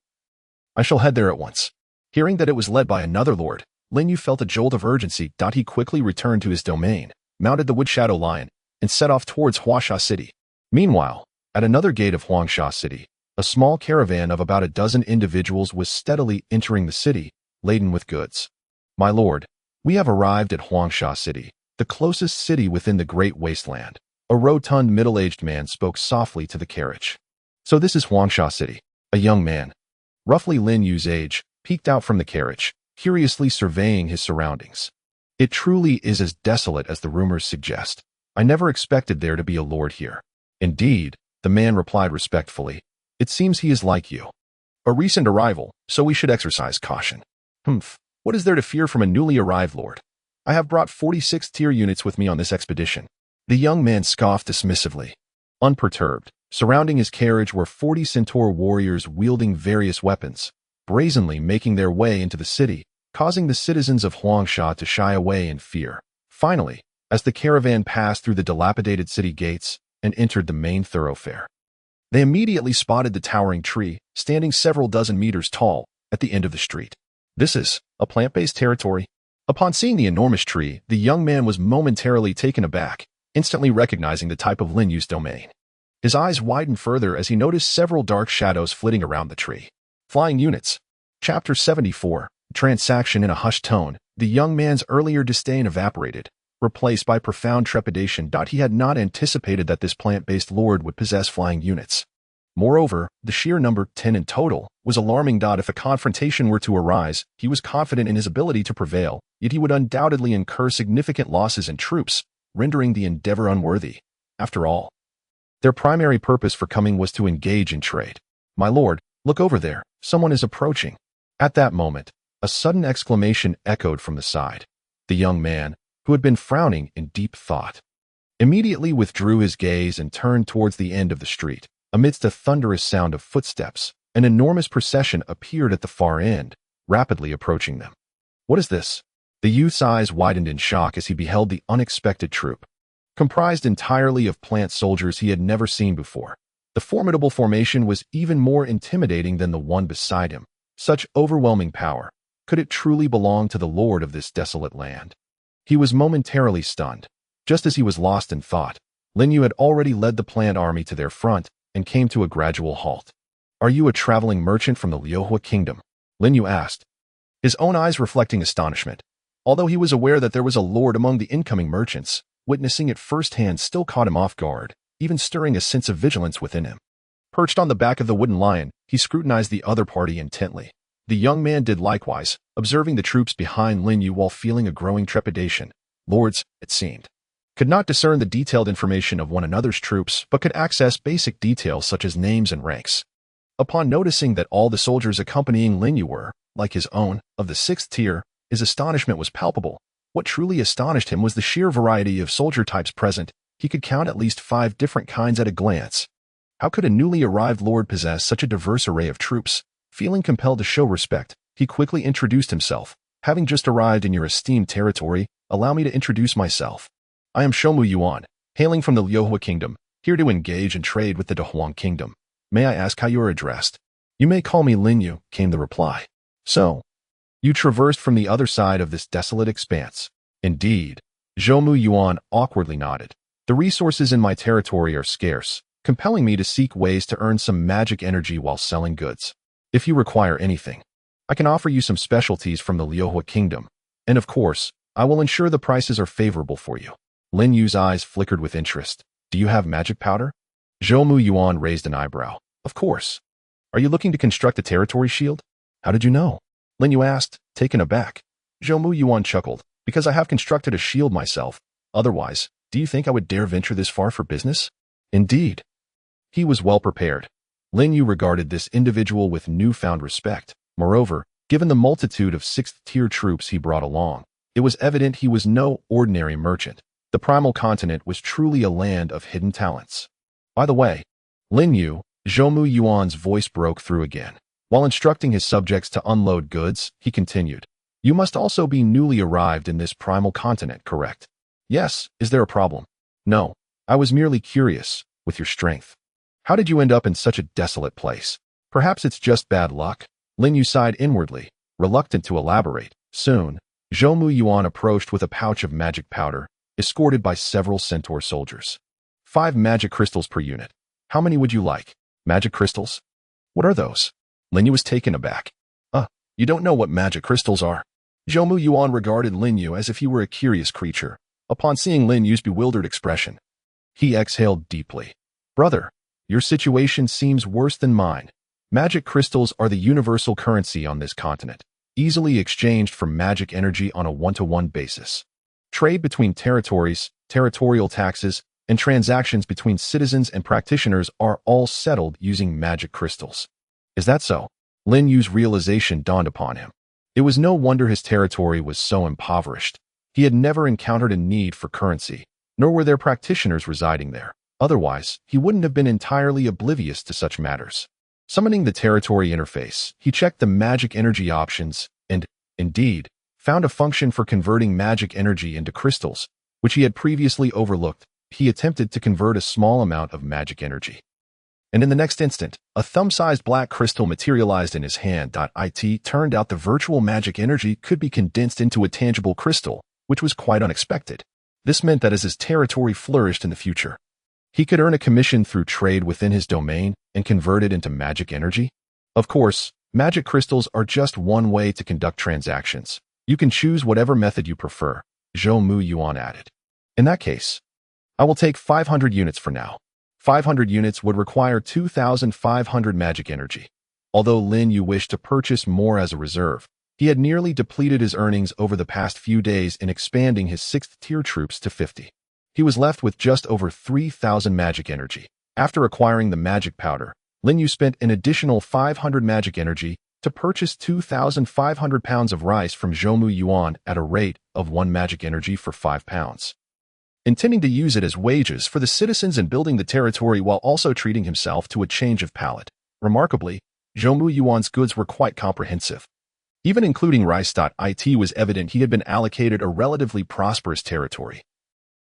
I shall head there at once." Hearing that it was led by another lord, Lin Yu felt a jolt of urgency. He quickly returned to his domain, mounted the Wood Shadow Lion, and set off towards Huangsha City. Meanwhile, at another gate of Huangsha City, a small caravan of about a dozen individuals was steadily entering the city, laden with goods. "My lord, we have arrived at Huangsha City, the closest city within the Great Wasteland." A rotund middle-aged man spoke softly to the carriage. "So this is Huangsha City." A young man, roughly Lin Yu's age, peeked out from the carriage, curiously surveying his surroundings. "It truly is as desolate as the rumors suggest. I never expected there to be a lord here." "Indeed," the man replied respectfully. "It seems he is like you." A recent arrival, so we should exercise caution. Humph. What is there to fear from a newly arrived lord? I have brought 46 tier units with me on this expedition. The young man scoffed dismissively. Unperturbed, surrounding his carriage were 40 centaur warriors wielding various weapons, brazenly making their way into the city, causing the citizens of Huangsha to shy away in fear. Finally, as the caravan passed through the dilapidated city gates and entered the main thoroughfare, they immediately spotted the towering tree, standing several dozen meters tall, at the end of the street. This is a plant-based territory. Upon seeing the enormous tree, the young man was momentarily taken aback, instantly recognizing the type of Lin Yu's domain. His eyes widened further as he noticed several dark shadows flitting around the tree. Flying units. Chapter 74. Transaction. In a hushed tone, the young man's earlier disdain evaporated, replaced by profound trepidation. He had not anticipated that this plant-based lord would possess flying units. Moreover, the sheer number, 10 in total, was alarming. If a confrontation were to arise, he was confident in his ability to prevail, yet he would undoubtedly incur significant losses in troops, rendering the endeavor unworthy. After all, their primary purpose for coming was to engage in trade. My lord, look over there, someone is approaching. At that moment, a sudden exclamation echoed from the side. The young man, who had been frowning in deep thought, immediately withdrew his gaze and turned towards the end of the street. Amidst a thunderous sound of footsteps, an enormous procession appeared at the far end, rapidly approaching them. What is this? The youth's eyes widened in shock as he beheld the unexpected troop. Comprised entirely of plant soldiers he had never seen before, the formidable formation was even more intimidating than the one beside him. Such overwhelming power. Could it truly belong to the lord of this desolate land? He was momentarily stunned. Just as he was lost in thought, Lin Yu had already led the plant army to their front and came to a gradual halt. Are you a traveling merchant from the Liuhua kingdom? Lin Yu asked, his own eyes reflecting astonishment. Although he was aware that there was a lord among the incoming merchants, witnessing it firsthand still caught him off guard, even stirring a sense of vigilance within him. Perched on the back of the wooden lion, he scrutinized the other party intently. The young man did likewise, observing the troops behind Lin Yu while feeling a growing trepidation. Lords, it seemed, could not discern the detailed information of one another's troops, but could access basic details such as names and ranks. Upon noticing that all the soldiers accompanying Lin Yu were, like his own, of the 6th tier, his astonishment was palpable. What truly astonished him was the sheer variety of soldier types present. He could count at least 5 different kinds at a glance. How could a newly arrived lord possess such a diverse array of troops? Feeling compelled to show respect, he quickly introduced himself. Having just arrived in your esteemed territory, allow me to introduce myself. I am Shomu Yuan, hailing from the Liuhua kingdom, here to engage and trade with the Dehuang kingdom. May I ask how you are addressed? You may call me Lin Yu, came the reply. So, you traversed from the other side of this desolate expanse. Indeed. Shomu Yuan awkwardly nodded. The resources in my territory are scarce, compelling me to seek ways to earn some magic energy while selling goods. If you require anything, I can offer you some specialties from the Liuhua kingdom, and of course, I will ensure the prices are favorable for you. Lin Yu's eyes flickered with interest. Do you have magic powder? Shomu Yuan raised an eyebrow. Of course. Are you looking to construct a territory shield? How did you know? Lin Yu asked, taken aback. Shomu Yuan chuckled. Because I have constructed a shield myself. Otherwise, do you think I would dare venture this far for business? Indeed. He was well prepared. Lin Yu regarded this individual with newfound respect. Moreover, given the multitude of 6th tier troops he brought along, it was evident he was no ordinary merchant. The primal continent was truly a land of hidden talents. By the way, Lin Yu, Shomu Yuan's voice broke through again. While instructing his subjects to unload goods, he continued, you must also be newly arrived in this primal continent, correct? Yes, is there a problem? No, I was merely curious, with your strength. How did you end up in such a desolate place? Perhaps it's just bad luck. Lin Yu sighed inwardly, reluctant to elaborate. Soon, Shomu Yuan approached with a pouch of magic powder, escorted by several centaur soldiers. 5 magic crystals per unit. How many would you like? Magic crystals? What are those? Lin Yu was taken aback. You don't know what magic crystals are. Shomu Yuan regarded Lin Yu as if he were a curious creature. Upon seeing Lin Yu's bewildered expression, he exhaled deeply. Brother, your situation seems worse than mine. Magic crystals are the universal currency on this continent, easily exchanged for magic energy on a one-to-one basis. Trade between territories, territorial taxes, and transactions between citizens and practitioners are all settled using magic crystals. Is that so? Lin Yu's realization dawned upon him. It was no wonder his territory was so impoverished. He had never encountered a need for currency, nor were there practitioners residing there. Otherwise, he wouldn't have been entirely oblivious to such matters. Summoning the territory interface, he checked the magic energy options and, indeed, found a function for converting magic energy into crystals, which he had previously overlooked. He attempted to convert a small amount of magic energy. And in the next instant, a thumb-sized black crystal materialized in his hand. It turned out the virtual magic energy could be condensed into a tangible crystal, which was quite unexpected. This meant that as his territory flourished in the future, he could earn a commission through trade within his domain and convert it into magic energy. Of course, magic crystals are just one way to conduct transactions. You can choose whatever method you prefer, Zhou Mu Yuan added. In that case, I will take 500 units for now. 500 units would require 2,500 magic energy. Although Lin Yu wished to purchase more as a reserve, he had nearly depleted his earnings over the past few days in expanding his 6th-tier troops to 50. He was left with just over 3,000 magic energy. After acquiring the magic powder, Lin Yu spent an additional 500 magic energy to purchase 2,500 pounds of rice from Zhou Mu Yuan at a rate of 1 magic energy for 5 pounds. Intending to use it as wages for the citizens and building the territory while also treating himself to a change of palate. Remarkably, Zhou Mu Yuan's goods were quite comprehensive. Even including rice. It was evident he had been allocated a relatively prosperous territory,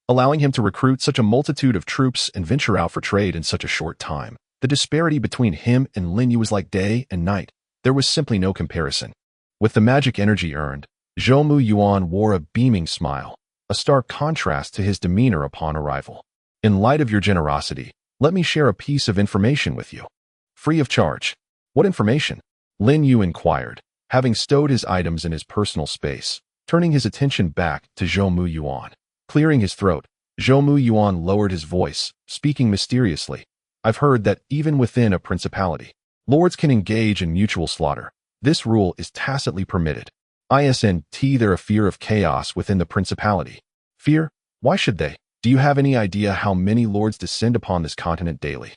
allowing him to recruit such a multitude of troops and venture out for trade in such a short time. The disparity between him and Lin Yu was like day and night. There was simply no comparison. With the magic energy earned, Zhou Mu Yuan wore a beaming smile, a stark contrast to his demeanor upon arrival. In light of your generosity, let me share a piece of information with you. Free of charge. What information? Lin Yu inquired, having stowed his items in his personal space, turning his attention back to Zhou Mu Yuan. Clearing his throat, Zhou Mu Yuan lowered his voice, speaking mysteriously. I've heard that even within a principality, lords can engage in mutual slaughter. This rule is tacitly permitted. Isn't there a fear of chaos within the principality? Fear? Why should they? Do you have any idea how many lords descend upon this continent daily?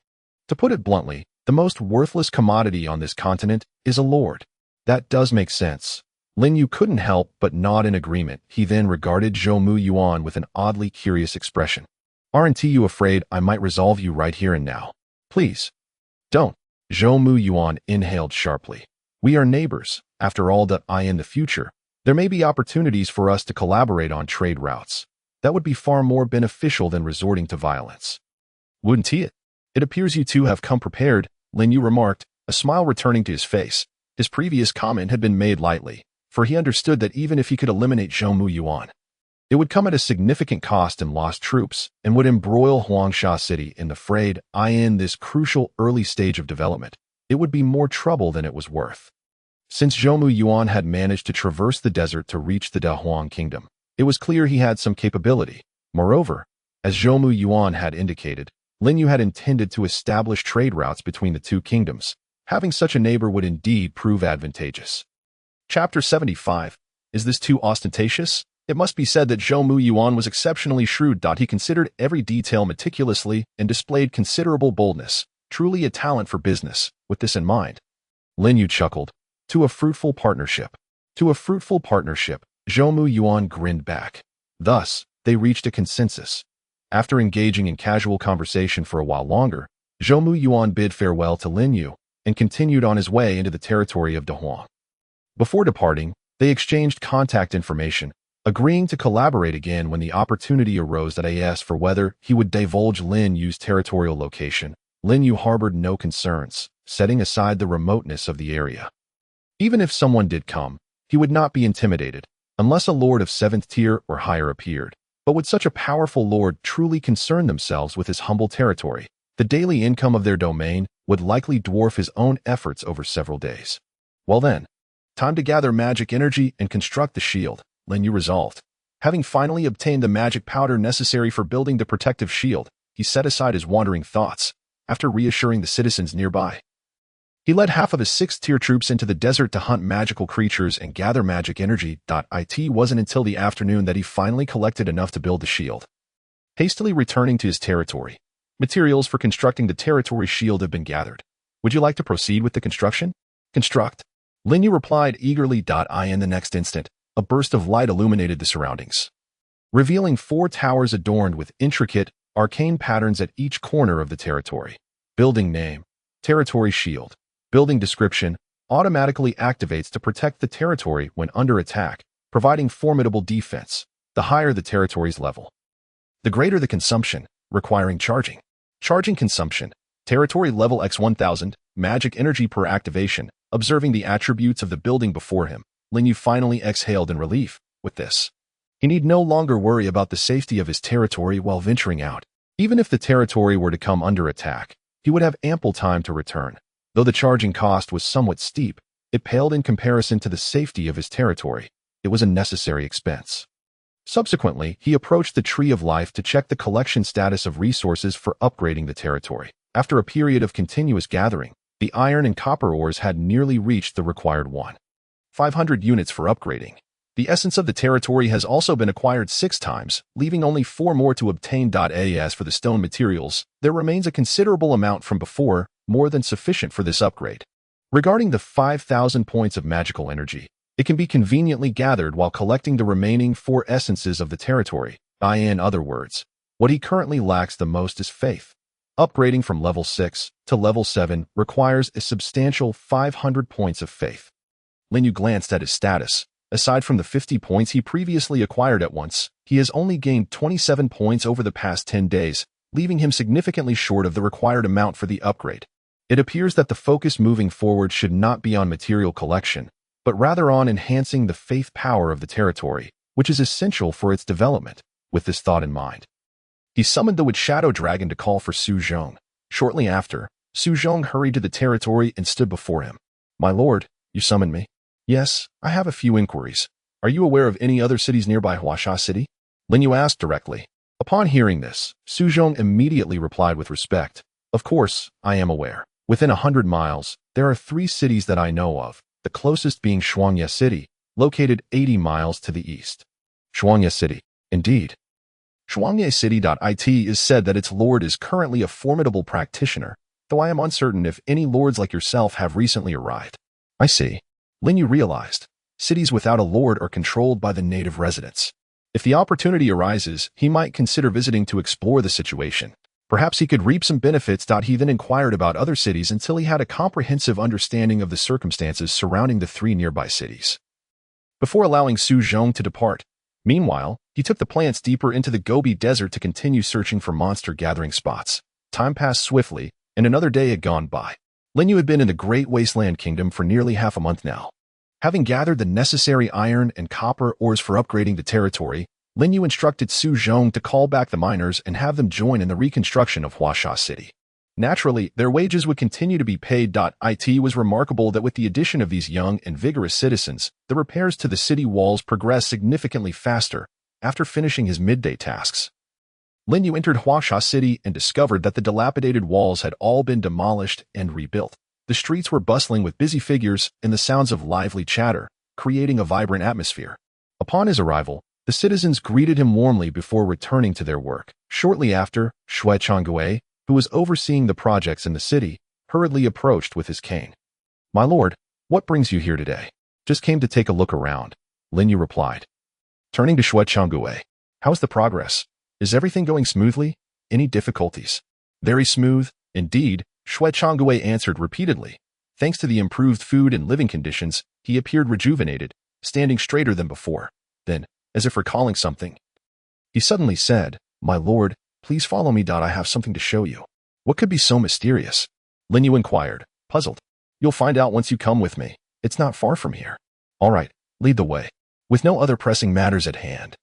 To put it bluntly, the most worthless commodity on this continent is a lord. That does make sense. Lin Yu couldn't help but nod in agreement. He then regarded Zhou Mu Yuan with an oddly curious expression. Aren't you afraid I might resolve you right here and now? Please. Don't. Zhou Mu Yuan inhaled sharply. We are neighbors. After all, in the future, there may be opportunities for us to collaborate on trade routes. That would be far more beneficial than resorting to violence. Wouldn't it? It appears you two have come prepared, Lin Yu remarked, a smile returning to his face. His previous comment had been made lightly, for he understood that even if he could eliminate Zhou Mu Yuan, it would come at a significant cost in lost troops and would embroil Huangsha City in the frayed. In this crucial early stage of development, it would be more trouble than it was worth. Since Zhou Mu Yuan had managed to traverse the desert to reach the Dahuang Kingdom, it was clear he had some capability. Moreover, as Zhou Mu Yuan had indicated, Lin Yu had intended to establish trade routes between the two kingdoms. Having such a neighbor would indeed prove advantageous. Chapter 75. Is this too ostentatious? It must be said that Zhou Mu Yuan was exceptionally shrewd. He considered every detail meticulously and displayed considerable boldness, truly a talent for business. With this in mind, Lin Yu chuckled. To a fruitful partnership. To a fruitful partnership, Zhou Mu Yuan grinned back. Thus, they reached a consensus. After engaging in casual conversation for a while longer, Zhou Mu Yuan bid farewell to Lin Yu and continued on his way into the territory of Dahuang. Before departing, they exchanged contact information, agreeing to collaborate again when the opportunity arose. That asked for whether he would divulge Lin Yu's territorial location. Lin Yu harbored no concerns, setting aside the remoteness of the area. Even if someone did come, he would not be intimidated, unless a lord of 7th tier or higher appeared. But would such a powerful lord truly concern themselves with his humble territory? The daily income of their domain would likely dwarf his own efforts over several days. Well then, time to gather magic energy and construct the shield, Lin Yu resolved. Having finally obtained the magic powder necessary for building the protective shield, he set aside his wandering thoughts, after reassuring the citizens nearby. He led half of his 6th-tier troops into the desert to hunt magical creatures and gather magic energy. It wasn't until the afternoon that he finally collected enough to build the shield. Hastily returning to his territory, materials for constructing the territory shield have been gathered. Would you like to proceed with the construction? Construct. Lin Yu replied eagerly. In the next instant, a burst of light illuminated the surroundings, revealing 4 towers adorned with intricate, arcane patterns at each corner of the territory. Building name, territory shield. Building description, automatically activates to protect the territory when under attack, providing formidable defense. The higher the territory's level, the greater the consumption, requiring charging. Charging consumption, territory level x 1000, magic energy per activation. Observing the attributes of the building before him, Lin Yu finally exhaled in relief. With this, he need no longer worry about the safety of his territory while venturing out. Even if the territory were to come under attack, he would have ample time to return. Though the charging cost was somewhat steep, it paled in comparison to the safety of his territory. It was a necessary expense. Subsequently, he approached the Tree of Life to check the collection status of resources for upgrading the territory. After a period of continuous gathering, the iron and copper ores had nearly reached the required 500 units for upgrading. The essence of the territory has also been acquired 6 times, leaving only 4 more to obtain. As for the stone materials, there remains a considerable amount from before, more than sufficient for this upgrade. Regarding the 5,000 points of magical energy, it can be conveniently gathered while collecting the remaining 4 essences of the territory. In other words, what he currently lacks the most is faith. Upgrading from level 6 to level 7 requires a substantial 500 points of faith. Lin Yu glanced at his status. Aside from the 50 points he previously acquired at once, he has only gained 27 points over the past 10 days, leaving him significantly short of the required amount for the upgrade. It appears that the focus moving forward should not be on material collection, but rather on enhancing the faith power of the territory, which is essential for its development. With this thought in mind, he summoned the Wood Shadow Dragon to call for Su Zhong. Shortly after, Su Zhong hurried to the territory and stood before him. "My lord, you summoned me?" "Yes, I have a few inquiries. Are you aware of any other cities nearby Huasha City?" Lin Yu asked directly. Upon hearing this, Su Zhong immediately replied with respect. "Of course, I am aware. Within 100 miles, there are 3 cities that I know of, the closest being Shuangye City, located 80 miles to the east." Shuangye City, indeed. Shuangye City.it is said that its lord is currently a formidable practitioner, though I am uncertain if any lords like yourself have recently arrived. I see. Lin Yu realized, cities without a lord are controlled by the native residents. If the opportunity arises, he might consider visiting to explore the situation. Perhaps he could reap some benefits. He then inquired about other cities until he had a comprehensive understanding of the circumstances surrounding the 3 nearby cities, before allowing Su Zhong to depart. Meanwhile, he took the plants deeper into the Gobi Desert to continue searching for monster gathering spots. Time passed swiftly, and another day had gone by. Lin Yu had been in the Great Wasteland Kingdom for nearly half a month now. Having gathered the necessary iron and copper ores for upgrading the territory, Lin Yu instructed Su Zhong to call back the miners and have them join in the reconstruction of Huasha City. Naturally, their wages would continue to be paid. It was remarkable that with the addition of these young and vigorous citizens, the repairs to the city walls progressed significantly faster. After finishing his midday tasks, Lin Yu entered Huasha City and discovered that the dilapidated walls had all been demolished and rebuilt. The streets were bustling with busy figures and the sounds of lively chatter, creating a vibrant atmosphere. Upon his arrival, the citizens greeted him warmly before returning to their work. Shortly after, Shui Changgui, who was overseeing the projects in the city, hurriedly approached with his cane. "My lord, what brings you here today?" "Just came to take a look around," Lin Yu replied. Turning to Shui Changgui, "How's the progress? Is everything going smoothly? Any difficulties?" "Very smooth, indeed," Shui Changgui answered repeatedly. Thanks to the improved food and living conditions, he appeared rejuvenated, standing straighter than before. Then, as if recalling something, he suddenly said, "My lord, please follow me. I have something to show you." "What could be so mysterious?" Lin Yu inquired, puzzled. "You'll find out once you come with me. It's not far from here." "All right, lead the way." With no other pressing matters at hand,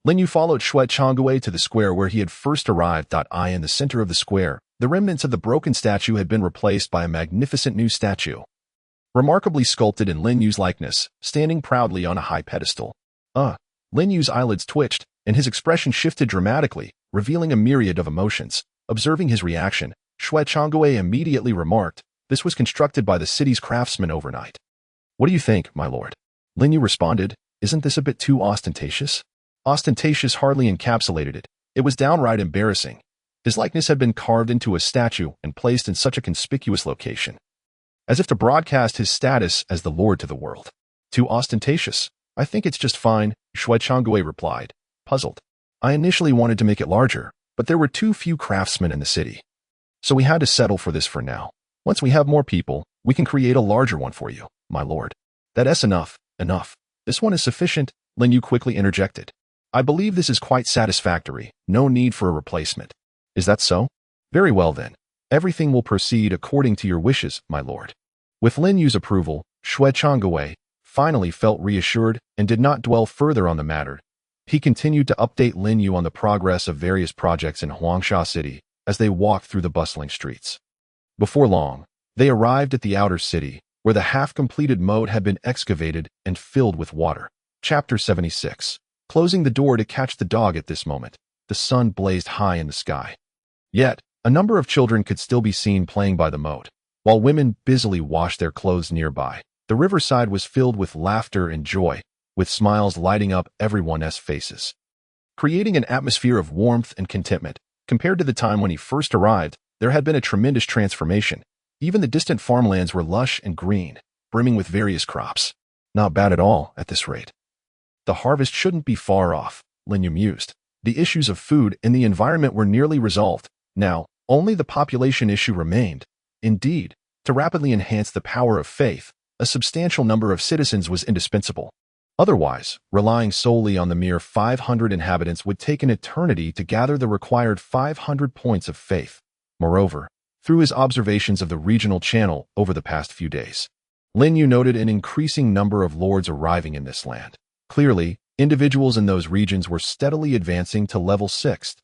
Lin Yu followed Shui Changgui to the square where he had first arrived. In the center of the square, the remnants of the broken statue had been replaced by a magnificent new statue, remarkably sculpted in Lin Yu's likeness, standing proudly on a high pedestal. Lin Yu's eyelids twitched, and his expression shifted dramatically, revealing a myriad of emotions. Observing his reaction, Shui Changgui immediately remarked, "This was constructed by the city's craftsmen overnight." "What do you think, my lord?" Lin Yu responded, "Isn't this a bit too ostentatious?" Ostentatious hardly encapsulated it. It was downright embarrassing. His likeness had been carved into a statue and placed in such a conspicuous location. as if to broadcast his status as the lord to the world. Too ostentatious. I think it's just fine, Shui Changwei replied, puzzled. I initially wanted to make it larger, but there were too few craftsmen in the city. So we had to settle for this for now. Once we have more people, we can create a larger one for you, my lord. That's enough. This one is sufficient, Lin Yu quickly interjected. I believe this is quite satisfactory, no need for a replacement. Is that so? Very well then. Everything will proceed according to your wishes, my lord. With Lin Yu's approval, Shui Changwei finally felt reassured and did not dwell further on the matter. He continued to update Lin Yu on the progress of various projects in Huangsha City as they walked through the bustling streets. Before long, they arrived at the outer city, where the half-completed moat had been excavated and filled with water. Chapter 76. Closing the door to catch the dog at this moment, the sun blazed high in the sky. Yet, a number of children could still be seen playing by the moat, while women busily washed their clothes nearby. The riverside was filled with laughter and joy, with smiles lighting up everyone's faces, creating an atmosphere of warmth and contentment. Compared to the time when he first arrived, there had been a tremendous transformation. Even the distant farmlands were lush and green, brimming with various crops. Not bad at all at this rate. The harvest shouldn't be far off, Lin Yu mused. The issues of food and the environment were nearly resolved. Now, only the population issue remained. Indeed, to rapidly enhance the power of faith, a substantial number of citizens was indispensable. Otherwise, relying solely on the mere 500 inhabitants would take an eternity to gather the required 500 points of faith. Moreover, through his observations of the regional channel over the past few days, Lin Yu noted an increasing number of lords arriving in this land. Clearly, individuals in those regions were steadily advancing to level 6.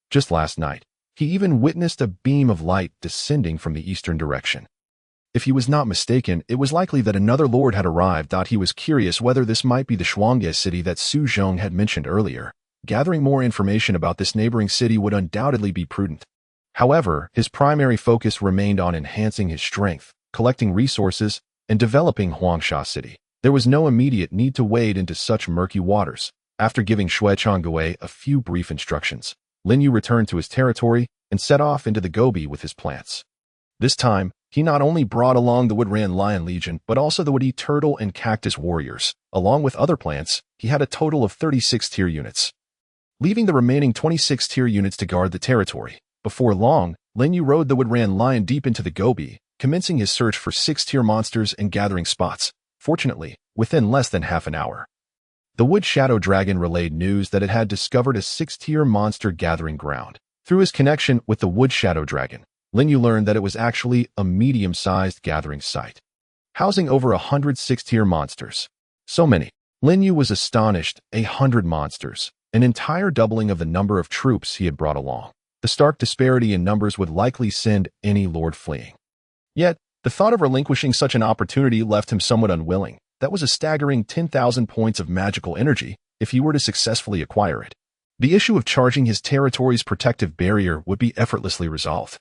Just last night, he even witnessed a beam of light descending from the eastern direction. If he was not mistaken, it was likely that another lord had arrived. He was curious whether this might be the Shuangye city that Su Zhong had mentioned earlier. Gathering more information about this neighboring city would undoubtedly be prudent. However, his primary focus remained on enhancing his strength, collecting resources, and developing Huangsha City. There was no immediate need to wade into such murky waters. After giving Shui Changwei a few brief instructions, Lin Yu returned to his territory and set off into the Gobi with his plants. This time, he not only brought along the Woodran Lion Legion, but also the Woody Turtle and Cactus Warriors. Along with other plants, he had a total of 36 tier units, leaving the remaining 26 tier units to guard the territory. Before long, Lin Yu rode the Woodran Lion deep into the Gobi, commencing his search for 6-tier monsters and gathering spots. Fortunately, within less than half an hour, the Wood Shadow Dragon relayed news that it had discovered a 6-tier monster gathering ground. Through his connection with the Wood Shadow Dragon, Lin Yu learned that it was actually a medium-sized gathering site, housing over 100 6-tier monsters. So many. Lin Yu was astonished. 100 monsters, an entire doubling of the number of troops he had brought along. The stark disparity in numbers would likely send any lord fleeing. Yet, the thought of relinquishing such an opportunity left him somewhat unwilling. That was a staggering 10,000 points of magical energy if he were to successfully acquire it. The issue of charging his territory's protective barrier would be effortlessly resolved,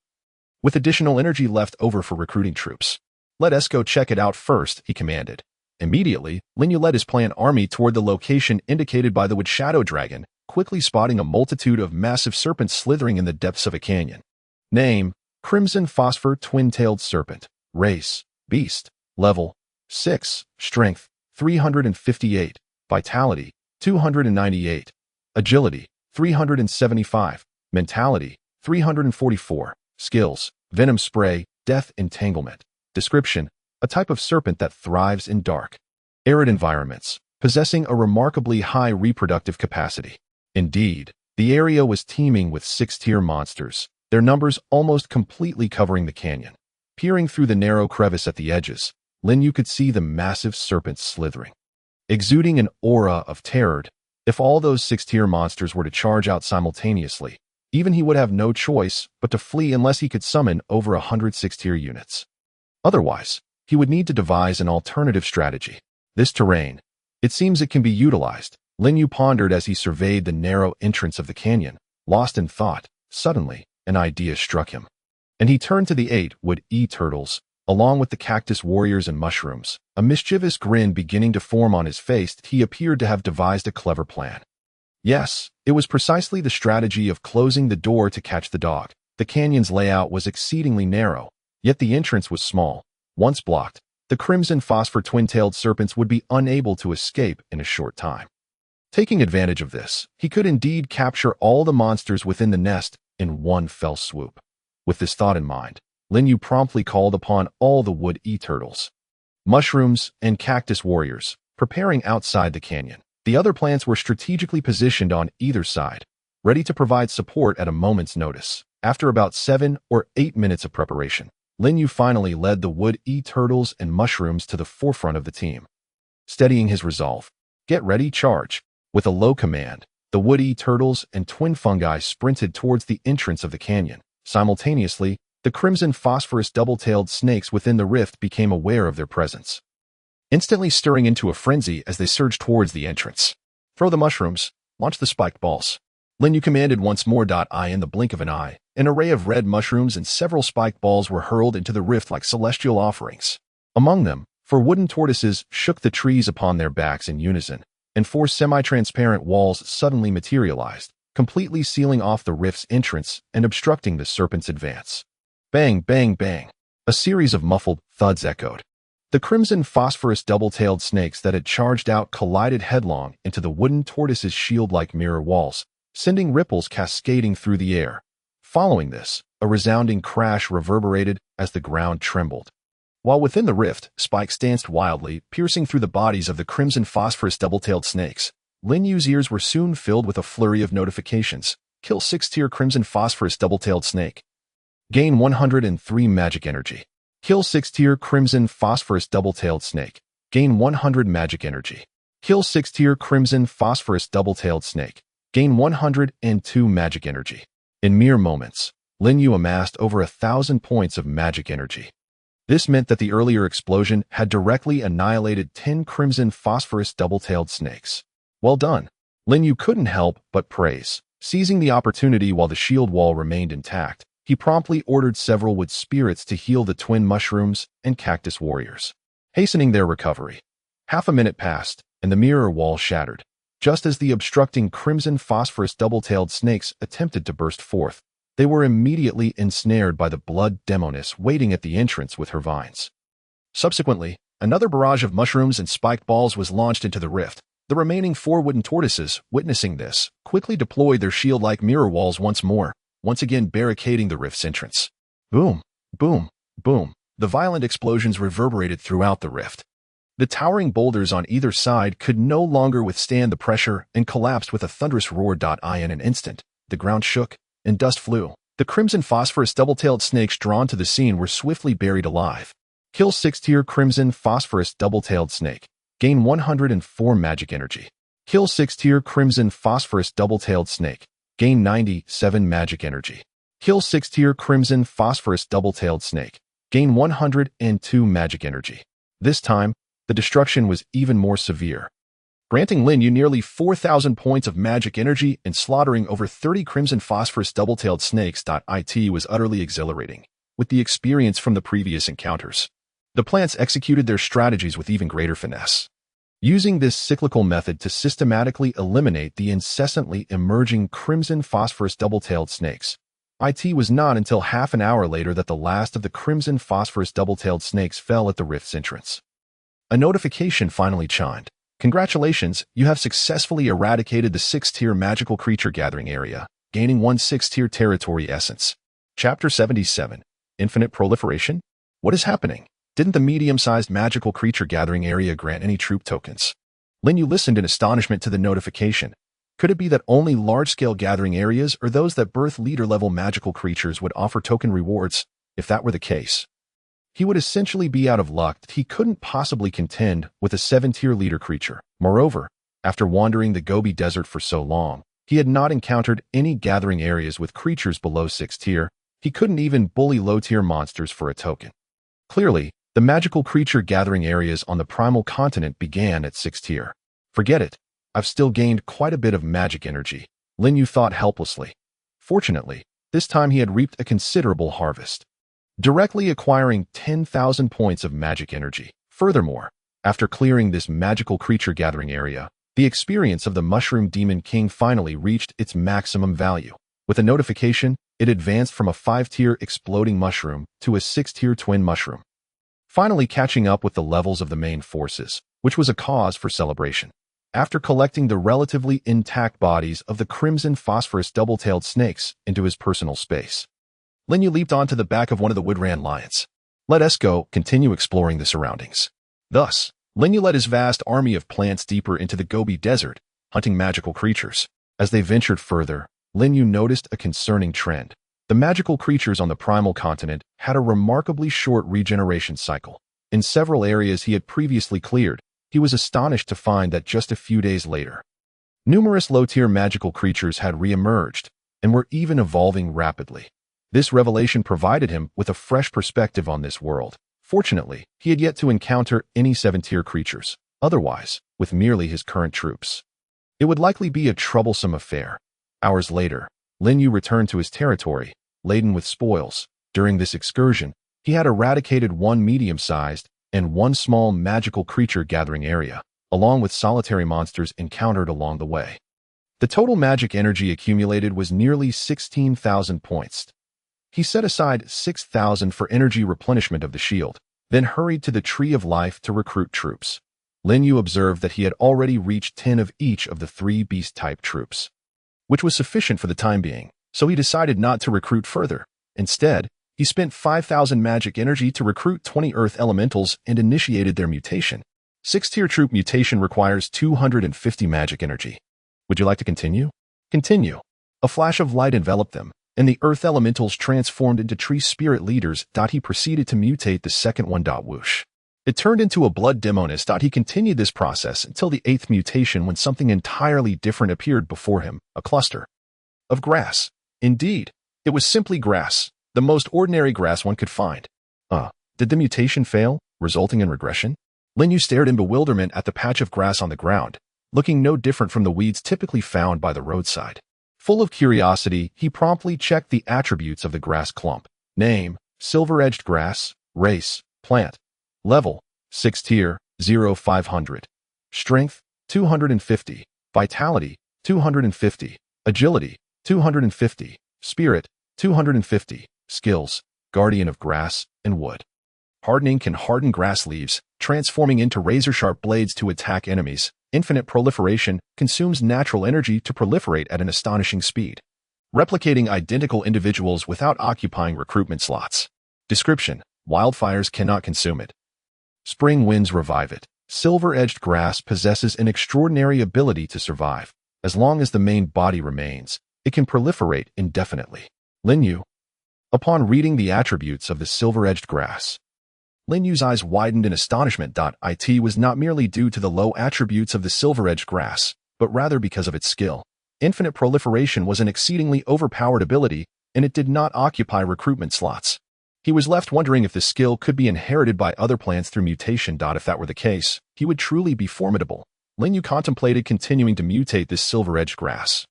with additional energy left over for recruiting troops. Let us go check it out first, he commanded. Immediately, Lin Yu led his plant army toward the location indicated by the Wood Shadow Dragon, quickly spotting a multitude of massive serpents slithering in the depths of a canyon. Name: Crimson Phosphor Twin-Tailed Serpent. Race: Beast. Level: 6. Strength: 358. Vitality: 298. Agility: 375. Mentality: 344. Skills: Venom Spray, Death Entanglement. Description: a type of serpent that thrives in dark, arid environments, possessing a remarkably high reproductive capacity. Indeed, the area was teeming with 6-tier monsters, their numbers almost completely covering the canyon. Peering through the narrow crevice at the edges, Lin Yu could see the massive serpents slithering, exuding an aura of terror. If all those 6-tier monsters were to charge out simultaneously, even he would have no choice but to flee unless he could summon over 100 6-tier units. Otherwise, he would need to devise an alternative strategy. This terrain, it seems it can be utilized, Lin Yu pondered as he surveyed the narrow entrance of the canyon. Lost in thought, suddenly, an idea struck him, and he turned to the 8 Wood E-Turtles, along with the Cactus Warriors and Mushrooms. A mischievous grin beginning to form on his face, he appeared to have devised a clever plan. Yes, it was precisely the strategy of closing the door to catch the dog. The canyon's layout was exceedingly narrow, yet the entrance was small, Once blocked, the crimson phosphor twin-tailed serpents would be unable to escape in a short time. Taking advantage of this, he could indeed capture all the monsters within the nest in one fell swoop. With this thought in mind, Lin Yu promptly called upon all the wood e-turtles, mushrooms, and cactus warriors, preparing outside the canyon. The other plants were strategically positioned on either side, ready to provide support at a moment's notice. After about 7 or 8 minutes of preparation, Lin Yu finally led the wood e-turtles and mushrooms to the forefront of the team. Steadying his resolve, "Get ready, charge!" With a low command, the wood e-turtles and twin fungi sprinted towards the entrance of the canyon. Simultaneously, the crimson phosphorus double-tailed snakes within the rift became aware of their presence, instantly stirring into a frenzy as they surged towards the entrance. "Throw the mushrooms, launch the spiked balls." Lin Yu commanded once more. In the blink of an eye, an array of red mushrooms and several spiked balls were hurled into the rift like celestial offerings. Among them, 4 wooden tortoises shook the trees upon their backs in unison, and 4 semi-transparent walls suddenly materialized, completely sealing off the rift's entrance and obstructing the serpent's advance. Bang, bang, bang. A series of muffled thuds echoed. The crimson phosphorus double-tailed snakes that had charged out collided headlong into the wooden tortoise's shield-like mirror walls, sending ripples cascading through the air. Following this, a resounding crash reverberated as the ground trembled. While within the rift, spikes danced wildly, piercing through the bodies of the crimson phosphorus double-tailed snakes. Lin Yu's ears were soon filled with a flurry of notifications. Kill 6-tier crimson phosphorus double-tailed snake. Gain 103 magic energy. Kill 6-tier crimson phosphorus double-tailed snake. Gain 100 magic energy. Kill 6-tier crimson phosphorus double-tailed snake. Gain 102 magic energy. In mere moments, Lin Yu amassed over 1,000 points of magic energy. This meant that the earlier explosion had directly annihilated 10 crimson phosphorus double-tailed snakes. Well done. Lin Yu couldn't help but praise. Seizing the opportunity while the shield wall remained intact, he promptly ordered several wood spirits to heal the twin mushrooms and cactus warriors, hastening their recovery. Half a minute passed, and the mirror wall shattered, just as the obstructing crimson phosphorus double-tailed snakes attempted to burst forth. They were immediately ensnared by the blood demoness waiting at the entrance with her vines. Subsequently, another barrage of mushrooms and spiked balls was launched into the rift. The remaining 4 wooden tortoises, witnessing this, quickly deployed their shield-like mirror walls once again barricading the rift's entrance. Boom, boom, boom. The violent explosions reverberated throughout the rift. The towering boulders on either side could no longer withstand the pressure and collapsed with a thunderous roar. In an instant, the ground shook, and dust flew. The crimson phosphorus double-tailed snakes drawn to the scene were swiftly buried alive. Kill 6-tier crimson phosphorus double-tailed snake. Gain 104 magic energy. Kill 6-tier crimson phosphorus double-tailed snake. Gain 97 magic energy. Kill 6-tier crimson phosphorus double-tailed snake. Gain 102 magic energy. This time, the destruction was even more severe, granting Lin Yu nearly 4,000 points of magic energy and slaughtering over 30 crimson phosphorus double-tailed snakes. It was utterly exhilarating, with the experience from the previous encounters. The plants executed their strategies with even greater finesse, using this cyclical method to systematically eliminate the incessantly emerging crimson phosphorus double-tailed snakes. It was not until half an hour later that the last of the crimson phosphorus double-tailed snakes fell at the rift's entrance. A notification finally chimed. Congratulations, you have successfully eradicated the 6-tier magical creature gathering area, gaining 1 6-tier territory essence. Chapter 77. Infinite Proliferation? What is happening? Didn't the medium-sized magical creature gathering area grant any troop tokens? Lin Yu listened in astonishment to the notification. Could it be that only large-scale gathering areas or those that birth leader-level magical creatures would offer token rewards? If that were the case, he would essentially be out of luck. He couldn't possibly contend with a 7-tier leader creature. Moreover, after wandering the Gobi Desert for so long, he had not encountered any gathering areas with creatures below 6-tier. He couldn't even bully low-tier monsters for a token. Clearly, the magical creature gathering areas on the primal continent began at 6-tier. Forget it. I've still gained quite a bit of magic energy, Lin Yu thought helplessly. Fortunately, this time he had reaped a considerable harvest, directly acquiring 10,000 points of magic energy. Furthermore, after clearing this magical creature gathering area, the experience of the Mushroom Demon King finally reached its maximum value. With a notification, it advanced from a 5-tier exploding mushroom to a 6-tier twin mushroom. finally catching up with the levels of the main forces, which was a cause for celebration. After collecting the relatively intact bodies of the crimson phosphorus double-tailed snakes into his personal space, Lin Yu leaped onto the back of one of the woodran lions. Let us go continue exploring the surroundings. Thus, Lin Yu led his vast army of plants deeper into the Gobi Desert, hunting magical creatures. As they ventured further, Lin Yu noticed a concerning trend. The magical creatures on the primal continent had a remarkably short regeneration cycle. In several areas he had previously cleared, he was astonished to find that just a few days later, numerous low-tier magical creatures had re-emerged and were even evolving rapidly. This revelation provided him with a fresh perspective on this world. Fortunately, he had yet to encounter any 7-tier creatures. Otherwise, with merely his current troops, it would likely be a troublesome affair. Hours later, Lin Yu returned to his territory, laden with spoils. During this excursion, he had eradicated one medium-sized and one small magical creature gathering area, along with solitary monsters encountered along the way. The total magic energy accumulated was nearly 16,000 points. He set aside 6,000 for energy replenishment of the shield, then hurried to the Tree of Life to recruit troops. Lin Yu observed that he had already reached 10 of each of the 3 beast-type troops, which was sufficient for the time being, so he decided not to recruit further. Instead, he spent 5,000 magic energy to recruit 20 earth elementals and initiated their mutation. 6-tier troop mutation requires 250 magic energy. Would you like to continue? Continue. A flash of light enveloped them, and the earth elementals transformed into tree spirit leaders. He proceeded to mutate the second one. Whoosh. It turned into a blood demoness. He continued this process until the 8th mutation when something entirely different appeared before him, a cluster of grass. Indeed, it was simply grass, the most ordinary grass one could find. Did the mutation fail, resulting in regression? Lin Yu stared in bewilderment at the patch of grass on the ground, looking no different from the weeds typically found by the roadside. Full of curiosity, he promptly checked the attributes of the grass clump. Name, silver-edged grass. Race, plant. Level, 6 tier, 0-500. Strength, 250. Vitality, 250. Agility, 250. Spirit, 250. Skills, Guardian of Grass and Wood. Hardening can harden grass leaves, transforming into razor-sharp blades to attack enemies. Infinite proliferation consumes natural energy to proliferate at an astonishing speed, replicating identical individuals without occupying recruitment slots. Description: wildfires cannot consume it. Spring winds revive it. Silver-edged grass possesses an extraordinary ability to survive. As long as the main body remains, it can proliferate indefinitely. Lin Yu. Upon reading the attributes of the silver-edged grass, Lin Yu's eyes widened in astonishment. It was not merely due to the low attributes of the silver-edged grass, but rather because of its skill. Infinite proliferation was an exceedingly overpowered ability, and it did not occupy recruitment slots. He was left wondering if the skill could be inherited by other plants through mutation. If that were the case, he would truly be formidable. Lin Yu contemplated continuing to mutate this silver-edged grass.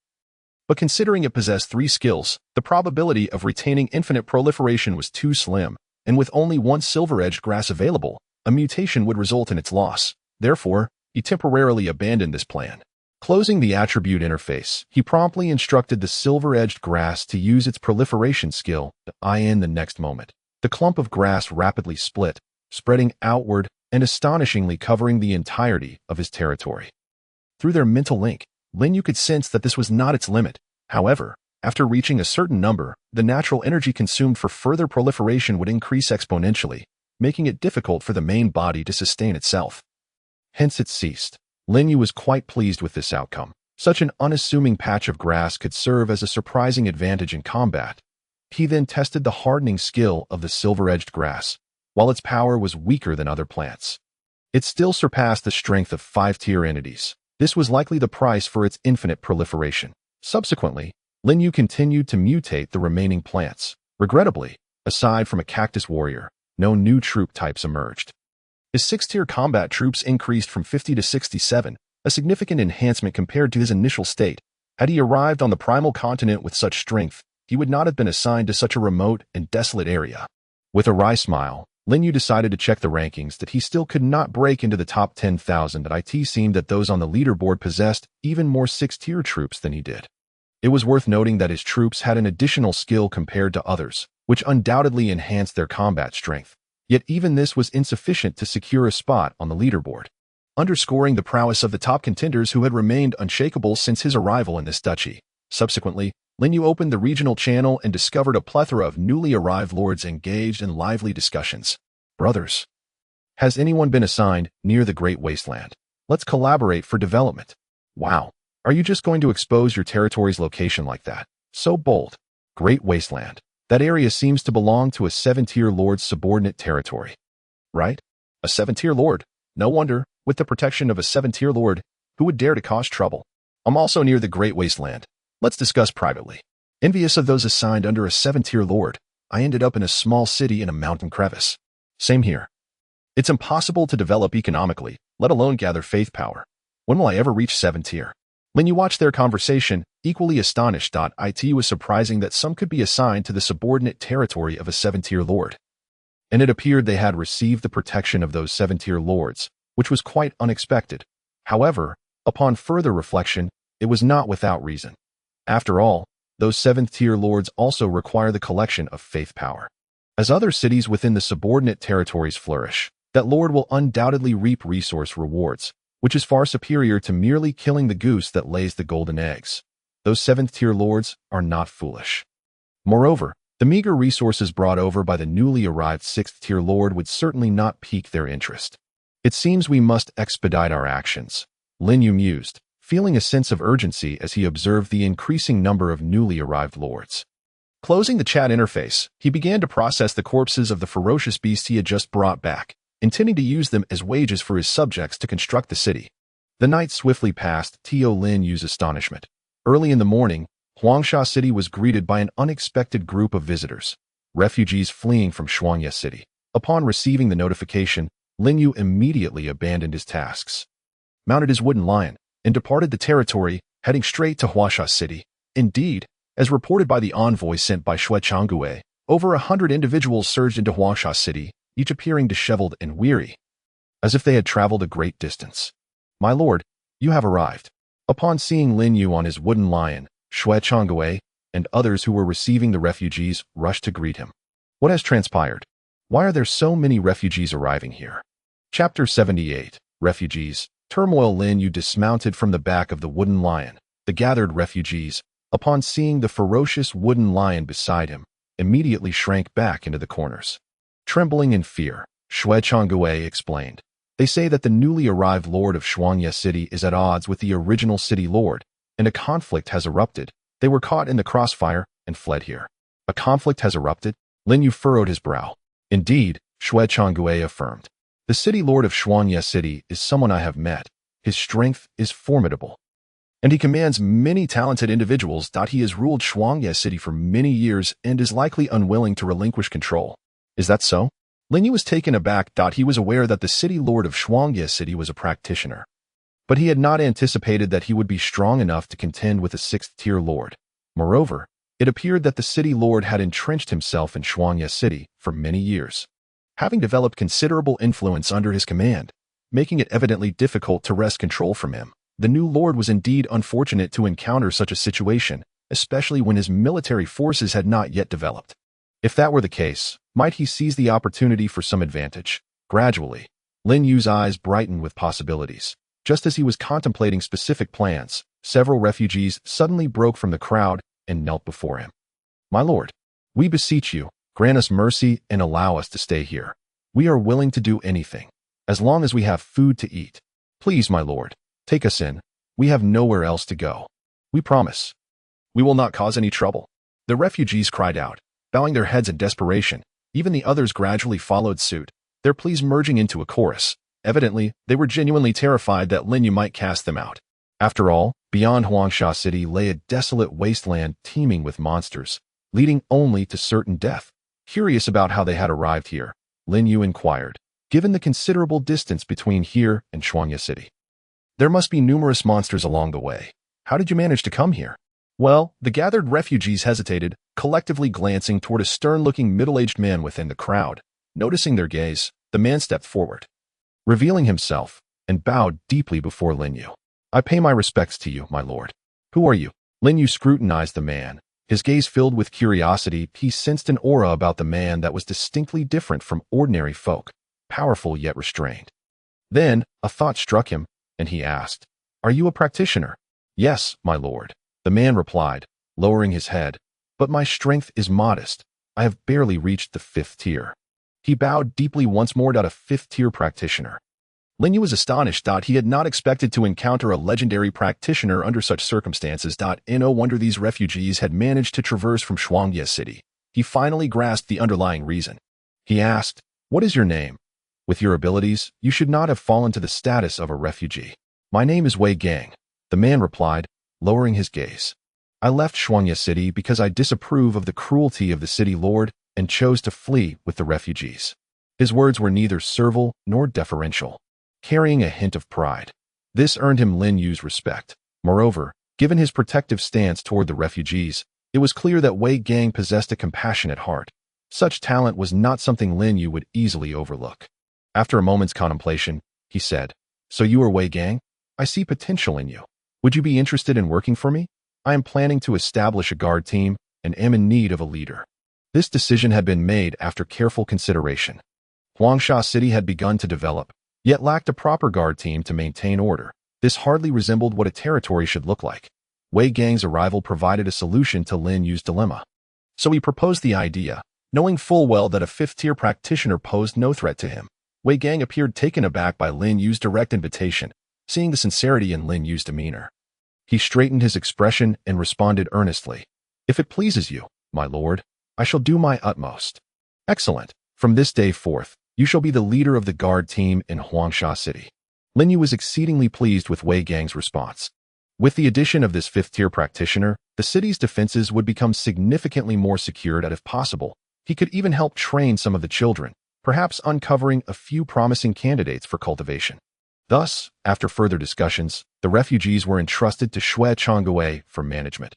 But considering it possessed 3 skills, the probability of retaining infinite proliferation was too slim, and with only one silver-edged grass available, a mutation would result in its loss. Therefore, he temporarily abandoned this plan. Closing the attribute interface, he promptly instructed the silver-edged grass to use its proliferation skill. In the next moment, the clump of grass rapidly split, spreading outward and astonishingly covering the entirety of his territory. Through their mental link, Lin Yu could sense that this was not its limit. However, after reaching a certain number, the natural energy consumed for further proliferation would increase exponentially, making it difficult for the main body to sustain itself. Hence it ceased. Lin Yu was quite pleased with this outcome. Such an unassuming patch of grass could serve as a surprising advantage in combat. He then tested the hardening skill of the silver-edged grass. While its power was weaker than other plants, it still surpassed the strength of 5-tier entities. This was likely the price for its infinite proliferation. Subsequently, Lin Yu continued to mutate the remaining plants. Regrettably, aside from a cactus warrior, no new troop types emerged. His 6-tier combat troops increased from 50 to 67, a significant enhancement compared to his initial state. Had he arrived on the primal continent with such strength, he would not have been assigned to such a remote and desolate area. With a wry smile, Lin Yu decided to check the rankings that he still could not break into the top 10,000. It seemed that those on the leaderboard possessed even more 6-tier troops than he did. It was worth noting that his troops had an additional skill compared to others, which undoubtedly enhanced their combat strength. Yet even this was insufficient to secure a spot on the leaderboard, underscoring the prowess of the top contenders who had remained unshakable since his arrival in this duchy. Subsequently, Lin Yu opened the regional channel and discovered a plethora of newly arrived lords engaged in lively discussions. Brothers, has anyone been assigned near the Great Wasteland? Let's collaborate for development. Wow, are you just going to expose your territory's location like that? So bold. Great Wasteland. That area seems to belong to a 7-tier lord's subordinate territory. Right? A 7-tier lord. No wonder, with the protection of a 7-tier lord, who would dare to cause trouble? I'm also near the Great Wasteland. Let's discuss privately. Envious of those assigned under a 7-tier lord, I ended up in a small city in a mountain crevice. Same here. It's impossible to develop economically, let alone gather faith power. When will I ever reach 7-tier? When you watch their conversation, equally astonished. It was surprising that some could be assigned to the subordinate territory of a 7-tier lord. And it appeared they had received the protection of those 7-tier lords, which was quite unexpected. However, upon further reflection, it was not without reason. After all, those 7th-tier lords also require the collection of faith power. As other cities within the subordinate territories flourish, that lord will undoubtedly reap resource rewards, which is far superior to merely killing the goose that lays the golden eggs. Those 7th-tier lords are not foolish. Moreover, the meager resources brought over by the newly arrived 6th-tier lord would certainly not pique their interest. It seems we must expedite our actions, Lin Yu mused, feeling a sense of urgency as he observed the increasing number of newly arrived lords. Closing the chat interface, he began to process the corpses of the ferocious beasts he had just brought back, intending to use them as wages for his subjects to construct the city. The night swiftly passed to Lin Yu's astonishment. Early in the morning, Huangsha City was greeted by an unexpected group of visitors, refugees fleeing from Shuangye City. Upon receiving the notification, Lin Yu immediately abandoned his tasks, mounted his wooden lion, and departed the territory, heading straight to Huangsha City. Indeed, as reported by the envoy sent by Shui Changgue, over 100 individuals surged into Huangsha City, each appearing disheveled and weary, as if they had traveled a great distance. My lord, you have arrived. Upon seeing Lin Yu on his wooden lion, Shui Changgue and others who were receiving the refugees rushed to greet him. What has transpired? Why are there so many refugees arriving here? Chapter 78. Refugees. Turmoil. Lin Yu dismounted from the back of the wooden lion. The gathered refugees, upon seeing the ferocious wooden lion beside him, immediately shrank back into the corners. Trembling in fear, Shui Changgue explained. They say that the newly arrived lord of Shuangye City is at odds with the original city lord, and a conflict has erupted. They were caught in the crossfire and fled here. A conflict has erupted? Lin Yu furrowed his brow. Indeed, Shui Changgue affirmed. The city lord of Shuangye City is someone I have met. His strength is formidable, and he commands many talented individuals. He has ruled Shuangye City for many years and is likely unwilling to relinquish control. Is that so? Lin Yu was taken aback. He was aware that the city lord of Shuangye City was a practitioner, but he had not anticipated that he would be strong enough to contend with a 6th-tier lord. Moreover, it appeared that the city lord had entrenched himself in Shuangye City for many years, having developed considerable influence under his command, making it evidently difficult to wrest control from him. The new lord was indeed unfortunate to encounter such a situation, especially when his military forces had not yet developed. If that were the case, might he seize the opportunity for some advantage? Gradually, Lin Yu's eyes brightened with possibilities. Just as he was contemplating specific plans, several refugees suddenly broke from the crowd and knelt before him. My lord, we beseech you, grant us mercy and allow us to stay here. We are willing to do anything, as long as we have food to eat. Please, my lord, take us in. We have nowhere else to go. We promise. We will not cause any trouble. The refugees cried out, bowing their heads in desperation. Even the others gradually followed suit, their pleas merging into a chorus. Evidently, they were genuinely terrified that Lin Yu might cast them out. After all, beyond Huangsha City lay a desolate wasteland teeming with monsters, leading only to certain death. Curious about how they had arrived here, Lin Yu inquired, given the considerable distance between here and Shuangye City. There must be numerous monsters along the way. How did you manage to come here? Well, the gathered refugees hesitated, collectively glancing toward a stern-looking middle-aged man within the crowd. Noticing their gaze, the man stepped forward, revealing himself, and bowed deeply before Lin Yu. I pay my respects to you, my lord. Who are you? Lin Yu scrutinized the man, His gaze filled with curiosity. He sensed an aura about the man that was distinctly different from ordinary folk, powerful yet restrained. Then, a thought struck him, and he asked, "Are you a practitioner?" "Yes, my lord," the man replied, lowering his head, "but my strength is modest. I have barely reached the 5th tier." He bowed deeply once more. A 5th-tier practitioner. Lin Yu was astonished. He had not expected to encounter a legendary practitioner under such circumstances. No wonder these refugees had managed to traverse from Shuangye City. He finally grasped the underlying reason. He asked, "What is your name? With your abilities, you should not have fallen to the status of a refugee." "My name is Wei Gang," the man replied, lowering his gaze. "I left Shuangye City because I disapprove of the cruelty of the city lord and chose to flee with the refugees." His words were neither servile nor deferential, carrying a hint of pride. This earned him Lin Yu's respect. Moreover, given his protective stance toward the refugees, it was clear that Wei Gang possessed a compassionate heart. Such talent was not something Lin Yu would easily overlook. After a moment's contemplation, he said, "So you are Wei Gang? I see potential in you. Would you be interested in working for me? I am planning to establish a guard team and am in need of a leader." This decision had been made after careful consideration. Huangsha City had begun to develop, yet lacked a proper guard team to maintain order. This hardly resembled what a territory should look like. Wei Gang's arrival provided a solution to Lin Yu's dilemma. So he proposed the idea, knowing full well that a 5th-tier practitioner posed no threat to him. Wei Gang appeared taken aback by Lin Yu's direct invitation, seeing the sincerity in Lin Yu's demeanor. He straightened his expression and responded earnestly, "If it pleases you, my lord, I shall do my utmost." "Excellent. From this day forth, you shall be the leader of the guard team in Huangsha City." Lin Yu was exceedingly pleased with Wei Gang's response. With the addition of this 5th-tier practitioner, the city's defenses would become significantly more secured, and if possible, he could even help train some of the children, perhaps uncovering a few promising candidates for cultivation. Thus, after further discussions, the refugees were entrusted to Shui Changwei for management.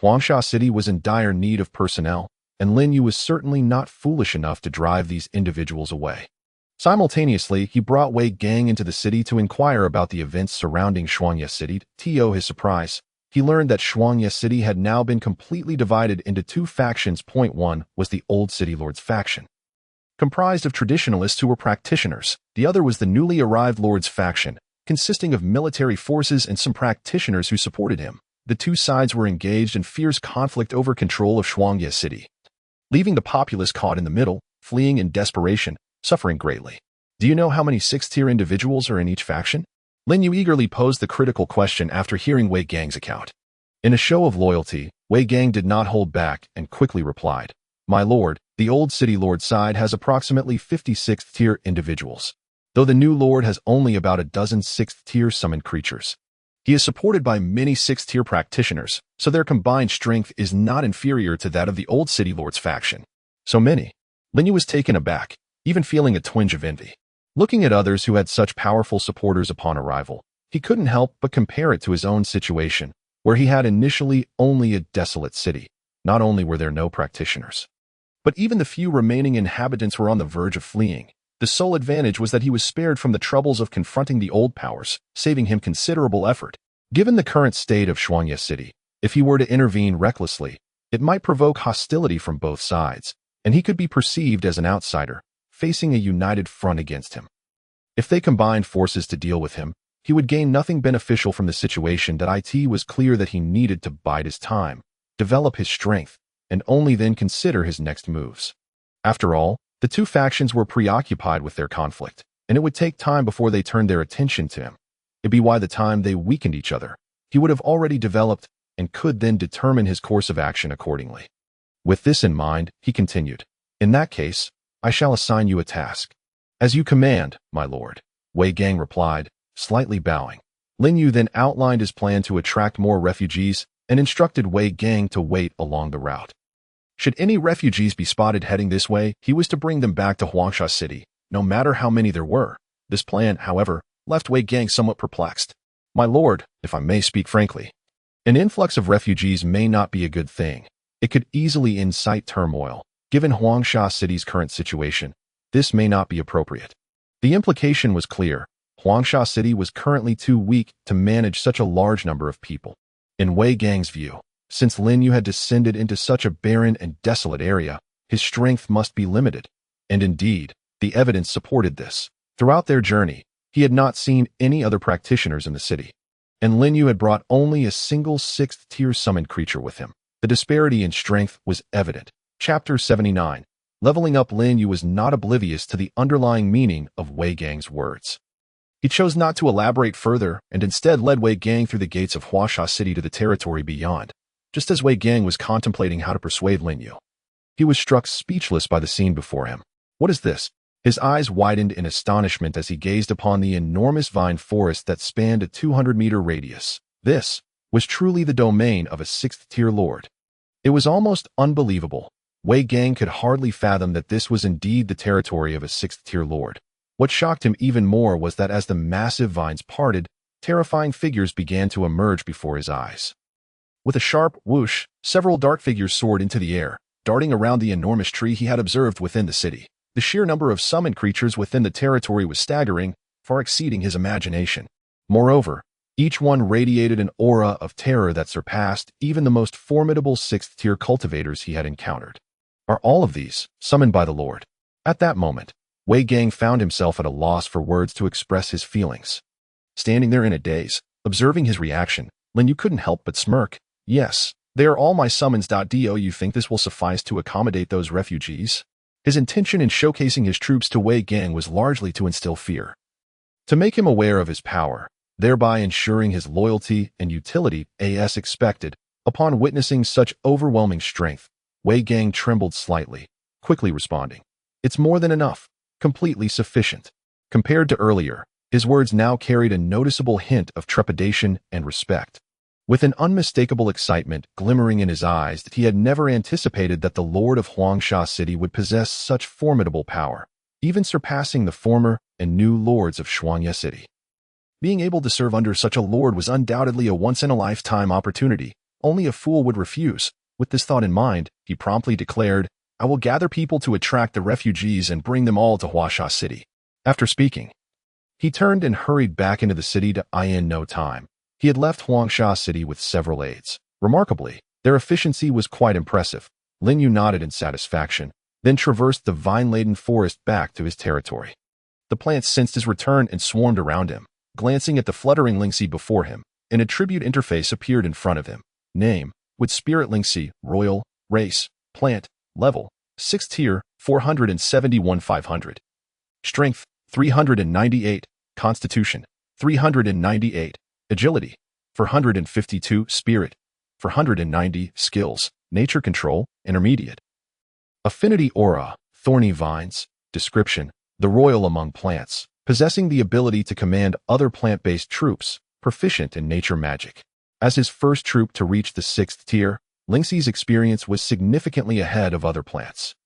Huangsha City was in dire need of personnel, and Lin Yu was certainly not foolish enough to drive these individuals away. Simultaneously, he brought Wei Gang into the city to inquire about the events surrounding Shuangye City. To his surprise, he learned that Shuangye City had now been completely divided into 2 factions. One was the old city lord's faction, comprised of traditionalists who were practitioners. The other was the newly arrived lord's faction, consisting of military forces and some practitioners who supported him. The 2 sides were engaged in fierce conflict over control of Shuangye City, leaving the populace caught in the middle, fleeing in desperation, suffering greatly. "Do you know how many 6th-tier individuals are in each faction?" Lin Yu eagerly posed the critical question after hearing Wei Gang's account. In a show of loyalty, Wei Gang did not hold back and quickly replied, "My lord, the old city lord side has approximately 50 6th-tier individuals, though the new lord has only about a dozen 6th-tier summoned creatures. He is supported by many 6th-tier practitioners, so their combined strength is not inferior to that of the old city lord's faction." "So many?" Lin Yu was taken aback, even feeling a twinge of envy. Looking at others who had such powerful supporters upon arrival, he couldn't help but compare it to his own situation, where he had initially only a desolate city. Not only were there no practitioners, but even the few remaining inhabitants were on the verge of fleeing. The sole advantage was that he was spared from the troubles of confronting the old powers, saving him considerable effort. Given the current state of Shuangye City, if he were to intervene recklessly, it might provoke hostility from both sides, and he could be perceived as an outsider, facing a united front against him. If they combined forces to deal with him, he would gain nothing beneficial from the situation. It was clear that he needed to bide his time, develop his strength, and only then consider his next moves. After all, the 2 factions were preoccupied with their conflict, and it would take time before they turned their attention to him. It'd be why the time they weakened each other, he would have already developed and could then determine his course of action accordingly. With this in mind, he continued, "In that case, I shall assign you a task." "As you command, my lord," Wei Gang replied, slightly bowing. Lin Yu then outlined his plan to attract more refugees and instructed Wei Gang to wait along the route. Should any refugees be spotted heading this way, he was to bring them back to Huangsha City, no matter how many there were. This plan, however, left Wei Gang somewhat perplexed. "My lord, if I may speak frankly, an influx of refugees may not be a good thing. It could easily incite turmoil. Given Huangsha City's current situation, this may not be appropriate." The implication was clear. Huangsha City was currently too weak to manage such a large number of people. In Wei Gang's view, Since Lin Yu had descended into such a barren and desolate area, his strength must be limited. And indeed, the evidence supported this. Throughout their journey, he had not seen any other practitioners in the city. And Lin Yu had brought only a single 6th-tier summoned creature with him. The disparity in strength was evident. Chapter 79. Leveling up. Lin Yu was not oblivious to the underlying meaning of Wei Gang's words. He chose not to elaborate further and instead led Wei Gang through the gates of Huasha City to the territory beyond, just as Wei Gang was contemplating how to persuade Lin Yu. He was struck speechless by the scene before him. What is this? His eyes widened in astonishment as he gazed upon the enormous vine forest that spanned a 200-meter radius. This was truly the domain of a 6th-tier lord. It was almost unbelievable. Wei Gang could hardly fathom that this was indeed the territory of a 6th-tier lord. What shocked him even more was that as the massive vines parted, terrifying figures began to emerge before his eyes. With a sharp whoosh, several dark figures soared into the air, darting around the enormous tree he had observed within the city. The sheer number of summoned creatures within the territory was staggering, far exceeding his imagination. Moreover, each one radiated an aura of terror that surpassed even the most formidable 6th-tier cultivators he had encountered. Are all of these summoned by the Lord? At that moment, Wei Gang found himself at a loss for words to express his feelings. Standing there in a daze, observing his reaction, Lin Yu couldn't help but smirk. Yes, they are all my summons. Do you think this will suffice to accommodate those refugees? His intention in showcasing his troops to Wei Gang was largely to instill fear, to make him aware of his power, thereby ensuring his loyalty and utility as expected. Upon witnessing such overwhelming strength, Wei Gang trembled slightly, quickly responding, "It's more than enough, completely sufficient." Compared to earlier, his words now carried a noticeable hint of trepidation and respect. With an unmistakable excitement glimmering in his eyes, that he had never anticipated that the Lord of Huangsha City would possess such formidable power, even surpassing the former and new lords of Shuangye City. Being able to serve under such a lord was undoubtedly a once-in-a-lifetime opportunity. Only a fool would refuse. With this thought in mind, he promptly declared, "I will gather people to attract the refugees and bring them all to Huasha City." After speaking, he turned and hurried back into the city in no time. He had left Huangsha City with several aides. Remarkably, their efficiency was quite impressive. Lin Yu nodded in satisfaction, then traversed the vine-laden forest back to his territory. The plants sensed his return and swarmed around him. Glancing at the fluttering Lingxi before him, an attribute interface appeared in front of him. Name: with Spirit Lingxi, Royal, Race, Plant, Level, 6th tier, 471 500. Strength, 398, Constitution, 398, Agility, 452, Spirit, 490, Skills, Nature Control, Intermediate. Affinity Aura, Thorny Vines. Description: the Royal among plants, possessing the ability to command other plant-based troops, proficient in nature magic. As his first troop to reach the 6th tier, Lingxi's experience was significantly ahead of other plants.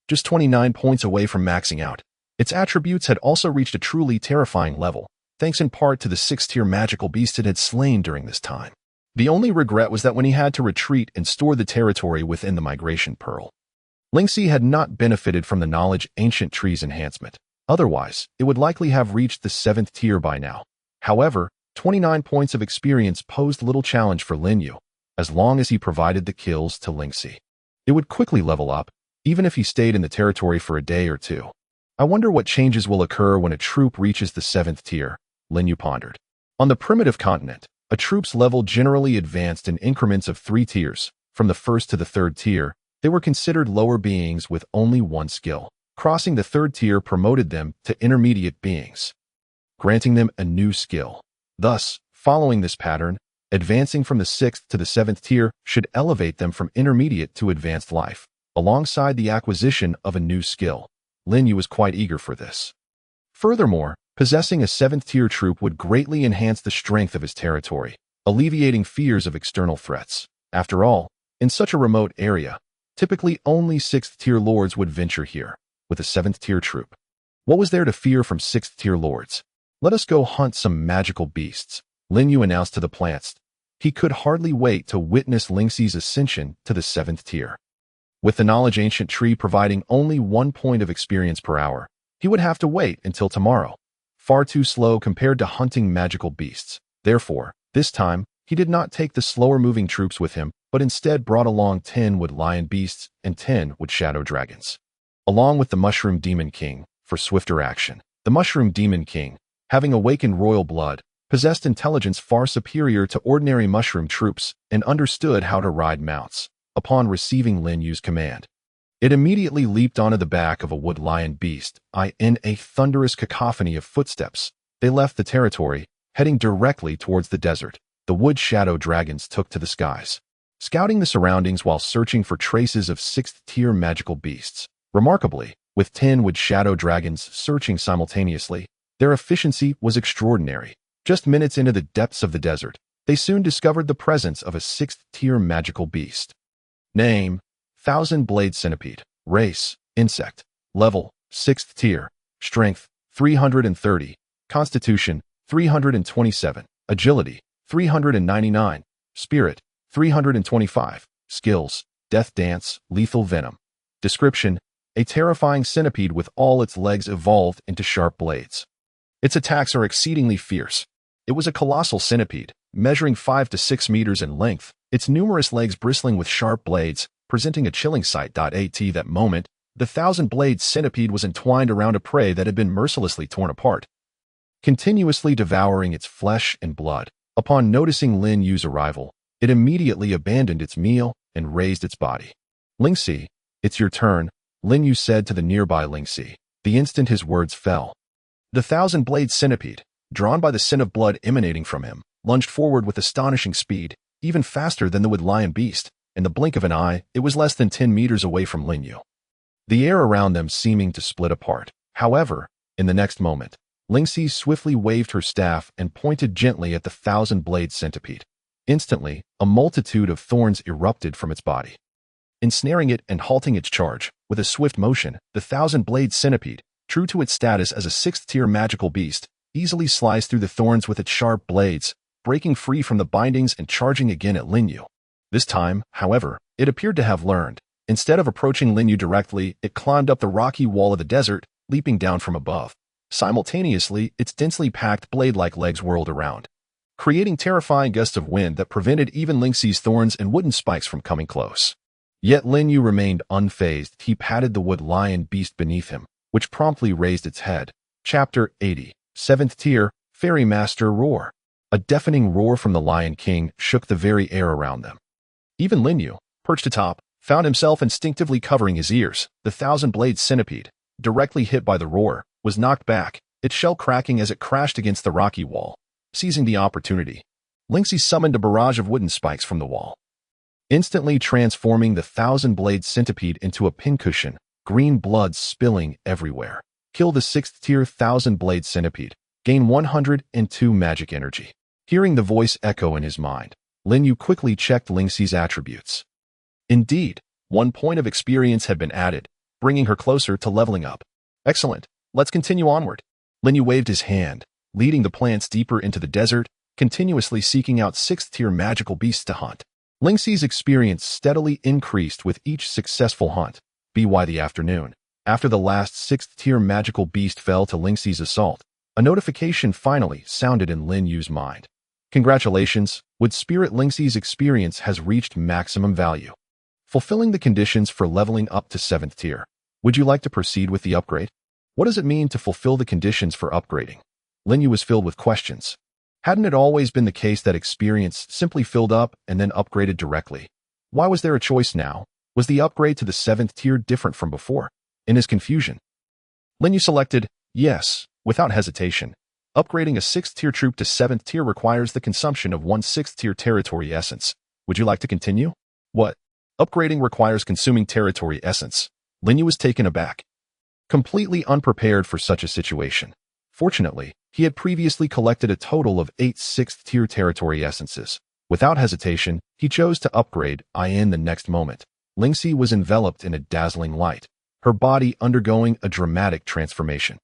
Just 29 points away from maxing out, its attributes had also reached a truly terrifying level, thanks in part to the 6th-tier magical beast it had slain during this time. The only regret was that when he had to retreat and store the territory within the Migration Pearl, Lingxi had not benefited from the Knowledge Ancient Trees enhancement. Otherwise, it would likely have reached the 7th tier by now. However, 29 points of experience posed little challenge for Lin Yu, as long as he provided the kills to Lingxi. It would quickly level up, even if he stayed in the territory for a day or two. I wonder what changes will occur when a troop reaches the 7th tier, Lin Yu pondered. On the primitive continent, a troop's level generally advanced in increments of 3 tiers. From the 1st to the 3rd tier, they were considered lower beings with only one skill. Crossing the 3rd tier promoted them to intermediate beings, granting them a new skill. Thus, following this pattern, advancing from the 6th to the 7th tier should elevate them from intermediate to advanced life, alongside the acquisition of a new skill. Lin Yu was quite eager for this. Furthermore, possessing a 7th tier troop would greatly enhance the strength of his territory, alleviating fears of external threats. After all, in such a remote area, typically only 6th tier lords would venture here. With a 7th tier troop, what was there to fear from 6th tier lords? Let us go hunt some magical beasts, Lin Yu announced to the plants. He could hardly wait to witness Lingxi's ascension to the 7th tier. With the Knowledge Ancient Tree providing only 1 point of experience per hour, he would have to wait until tomorrow. Far too slow compared to hunting magical beasts. Therefore, this time, he did not take the slower-moving troops with him, but instead brought along 10 wood lion beasts and 10 wood shadow dragons, along with the Mushroom Demon King for swifter action. The Mushroom Demon King, having awakened royal blood, possessed intelligence far superior to ordinary mushroom troops and understood how to ride mounts. Upon receiving Lin Yu's command, it immediately leaped onto the back of a wood lion beast. In a thunderous cacophony of footsteps, they left the territory, heading directly towards the desert. The wood shadow dragons took to the skies, scouting the surroundings while searching for traces of 6th-tier magical beasts. Remarkably, with 10 wood shadow dragons searching simultaneously, their efficiency was extraordinary. Just minutes into the depths of the desert, they soon discovered the presence of a 6th-tier magical beast. Name: Thousand-Blade Centipede. Race: Insect. Level: 6th tier. Strength: 330. Constitution: 327. Agility: 399. Spirit: 325. Skills: Death Dance, Lethal Venom. Description: a terrifying centipede with all its legs evolved into sharp blades. Its attacks are exceedingly fierce. It was a colossal centipede, measuring 5 to 6 meters in length, its numerous legs bristling with sharp blades, presenting a chilling sight. At that moment, the thousand-blade centipede was entwined around a prey that had been mercilessly torn apart, continuously devouring its flesh and blood. Upon noticing Lin Yu's arrival, it immediately abandoned its meal and raised its body. Lingxi, it's your turn, Lin Yu said to the nearby Lingxi. The instant his words fell, the thousand-blade centipede, drawn by the scent of blood emanating from him, lunged forward with astonishing speed, even faster than the wood lion beast. In the blink of an eye, it was less than 10 meters away from Lin Yu, the air around them seeming to split apart. However, in the next moment, Lingxi swiftly waved her staff and pointed gently at the thousand-blade centipede. Instantly, a multitude of thorns erupted from its body, ensnaring it and halting its charge. With a swift motion, the thousand-blade centipede, true to its status as a 6th-tier magical beast, easily sliced through the thorns with its sharp blades, breaking free from the bindings and charging again at Lin Yu. This time, however, it appeared to have learned. Instead of approaching Lin Yu directly, it climbed up the rocky wall of the desert, leaping down from above. Simultaneously, its densely packed blade-like legs whirled around, creating terrifying gusts of wind that prevented even Lingxi's thorns and wooden spikes from coming close. Yet Lin Yu remained unfazed. He patted the wood lion beast beneath him, which promptly raised its head. Chapter 80. 7th tier, Fairy Master Roar. A deafening roar from the Lion King shook the very air around them. Even Lin Yu, perched atop, found himself instinctively covering his ears. The thousand-blade centipede, directly hit by the roar, was knocked back, its shell cracking as it crashed against the rocky wall. Seizing the opportunity, Lingxi summoned a barrage of wooden spikes from the wall, instantly transforming the thousand-blade centipede into a pincushion, green blood spilling everywhere. Kill the 6th-tier thousand-blade centipede. Gain 102 magic energy. Hearing the voice echo in his mind, Lin Yu quickly checked Lingxi's attributes. Indeed, 1 point of experience had been added, bringing her closer to leveling up. Excellent, let's continue onward. Lin Yu waved his hand, leading the plants deeper into the desert, continuously seeking out 6th-tier magical beasts to hunt. Lingxi's experience steadily increased with each successful hunt. By the afternoon, after the last 6th-tier magical beast fell to Lingxi's assault, a notification finally sounded in Lin Yu's mind. Congratulations, Wood Spirit Lingxi's experience has reached maximum value, fulfilling the conditions for leveling up to 7th tier. Would you like to proceed with the upgrade? What does it mean to fulfill the conditions for upgrading? Lin Yu was filled with questions. Hadn't it always been the case that experience simply filled up and then upgraded directly? Why was there a choice now? Was the upgrade to the 7th tier different from before? In his confusion, Lin Yu selected yes, without hesitation. Upgrading a 6th-tier troop to 7th tier requires the consumption of 1 6th-tier territory essence. Would you like to continue? What? Upgrading requires consuming territory essence. Lin Yu was taken aback, completely unprepared for such a situation. Fortunately, he had previously collected a total of 8 6th-tier territory essences. Without hesitation, he chose to upgrade. In the next moment, Lingxi was enveloped in a dazzling light, her body undergoing a dramatic transformation.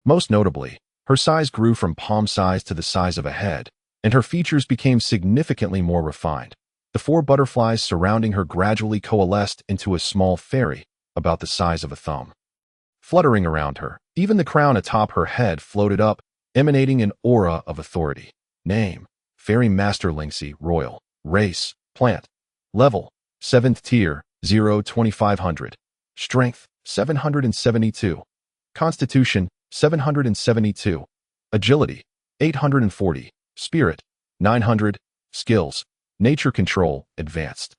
Most notably, her size grew from palm size to the size of a head, and her features became significantly more refined. The 4 butterflies surrounding her gradually coalesced into a small fairy, about the size of a thumb. Fluttering around her, even the crown atop her head floated up, emanating an aura of authority. Name: Fairy Master Lingxi, Royal. Race: Plant. Level, 7th tier, 0-2500. Strength, 772. Constitution, 772. Agility, 840. Spirit, 900. Skills, Nature Control, Advanced.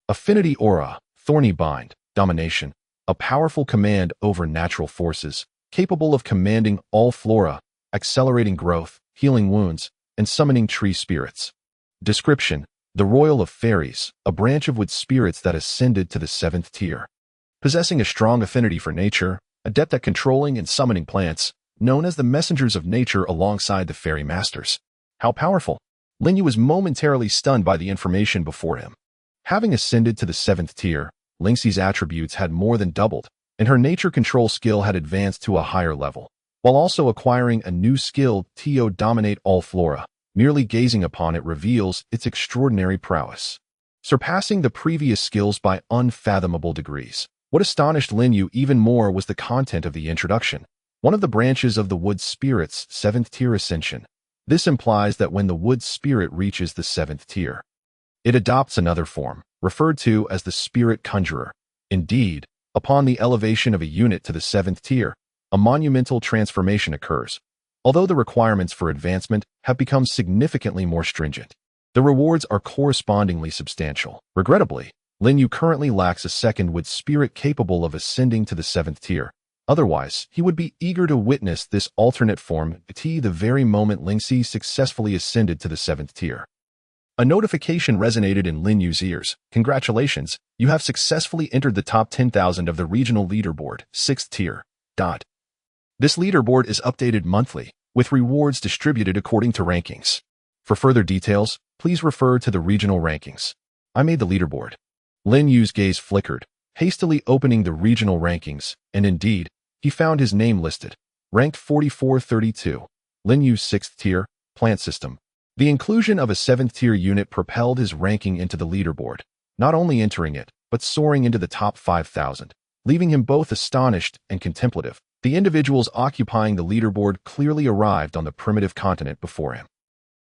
Affinity Aura, Thorny Bind, Domination. A powerful command over natural forces, capable of commanding all flora, accelerating growth, healing wounds, and summoning tree spirits. Description: the Royal of Fairies, a branch of wood spirits that ascended to the 7th tier. Possessing a strong affinity for nature, adept at controlling and summoning plants, known as the Messengers of Nature alongside the Fairy Masters. How powerful! Lin Yu was momentarily stunned by the information before him. Having ascended to the 7th tier, Lingxi's attributes had more than doubled, and her nature control skill had advanced to a higher level, while also acquiring a new skill to dominate all flora. Merely gazing upon it reveals its extraordinary prowess, surpassing the previous skills by unfathomable degrees. What astonished Lin Yu even more was the content of the introduction. One of the branches of the wood spirit's 7th tier ascension. This implies that when the wood spirit reaches the 7th tier, it adopts another form, referred to as the Spirit Conjurer. Indeed, upon the elevation of a unit to the 7th tier, a monumental transformation occurs. Although the requirements for advancement have become significantly more stringent, the rewards are correspondingly substantial. Regrettably, Lin Yu currently lacks a second wood spirit capable of ascending to the 7th tier. Otherwise, he would be eager to witness this alternate form the very moment Lingxi successfully ascended to the 7th tier. A notification resonated in Lin Yu's ears. Congratulations, you have successfully entered the top 10,000 of the regional leaderboard, 6th tier. This leaderboard is updated monthly, with rewards distributed according to rankings. For further details, please refer to the regional rankings. I made the leaderboard. Lin Yu's gaze flickered, hastily opening the regional rankings, and indeed, he found his name listed. Ranked 4432. Lin Yu's 6th tier, plant system. The inclusion of a 7th tier unit propelled his ranking into the leaderboard, not only entering it, but soaring into the top 5,000, leaving him both astonished and contemplative. The individuals occupying the leaderboard clearly arrived on the primitive continent before him.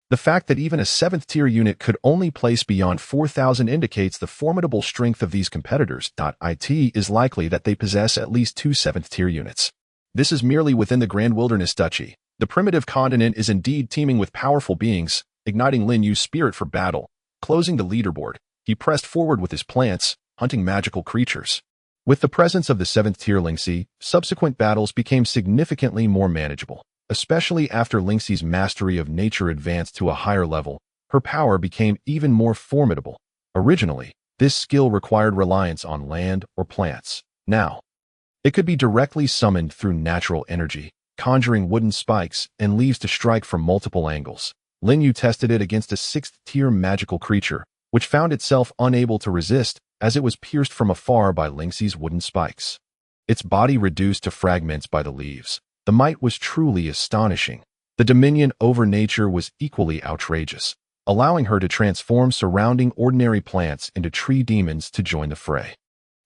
The fact that even a 7th tier unit could only place beyond 4,000 indicates the formidable strength of these competitors. It is likely that they possess at least 2 7th tier units. This is merely within the Grand Wilderness Duchy. The primitive continent is indeed teeming with powerful beings, igniting Lin Yu's spirit for battle. Closing the leaderboard, he pressed forward with his plants, hunting magical creatures. With the presence of the 7th tier Lingxi, subsequent battles became significantly more manageable. Especially after Lingxi's mastery of nature advanced to a higher level, her power became even more formidable. Originally, this skill required reliance on land or plants. Now, it could be directly summoned through natural energy, conjuring wooden spikes and leaves to strike from multiple angles. Lin Yu tested it against a 6th tier magical creature, which found itself unable to resist as it was pierced from afar by Lingxi's wooden spikes. Its body reduced to fragments by the leaves. The might was truly astonishing. The dominion over nature was equally outrageous, allowing her to transform surrounding ordinary plants into tree demons to join the fray.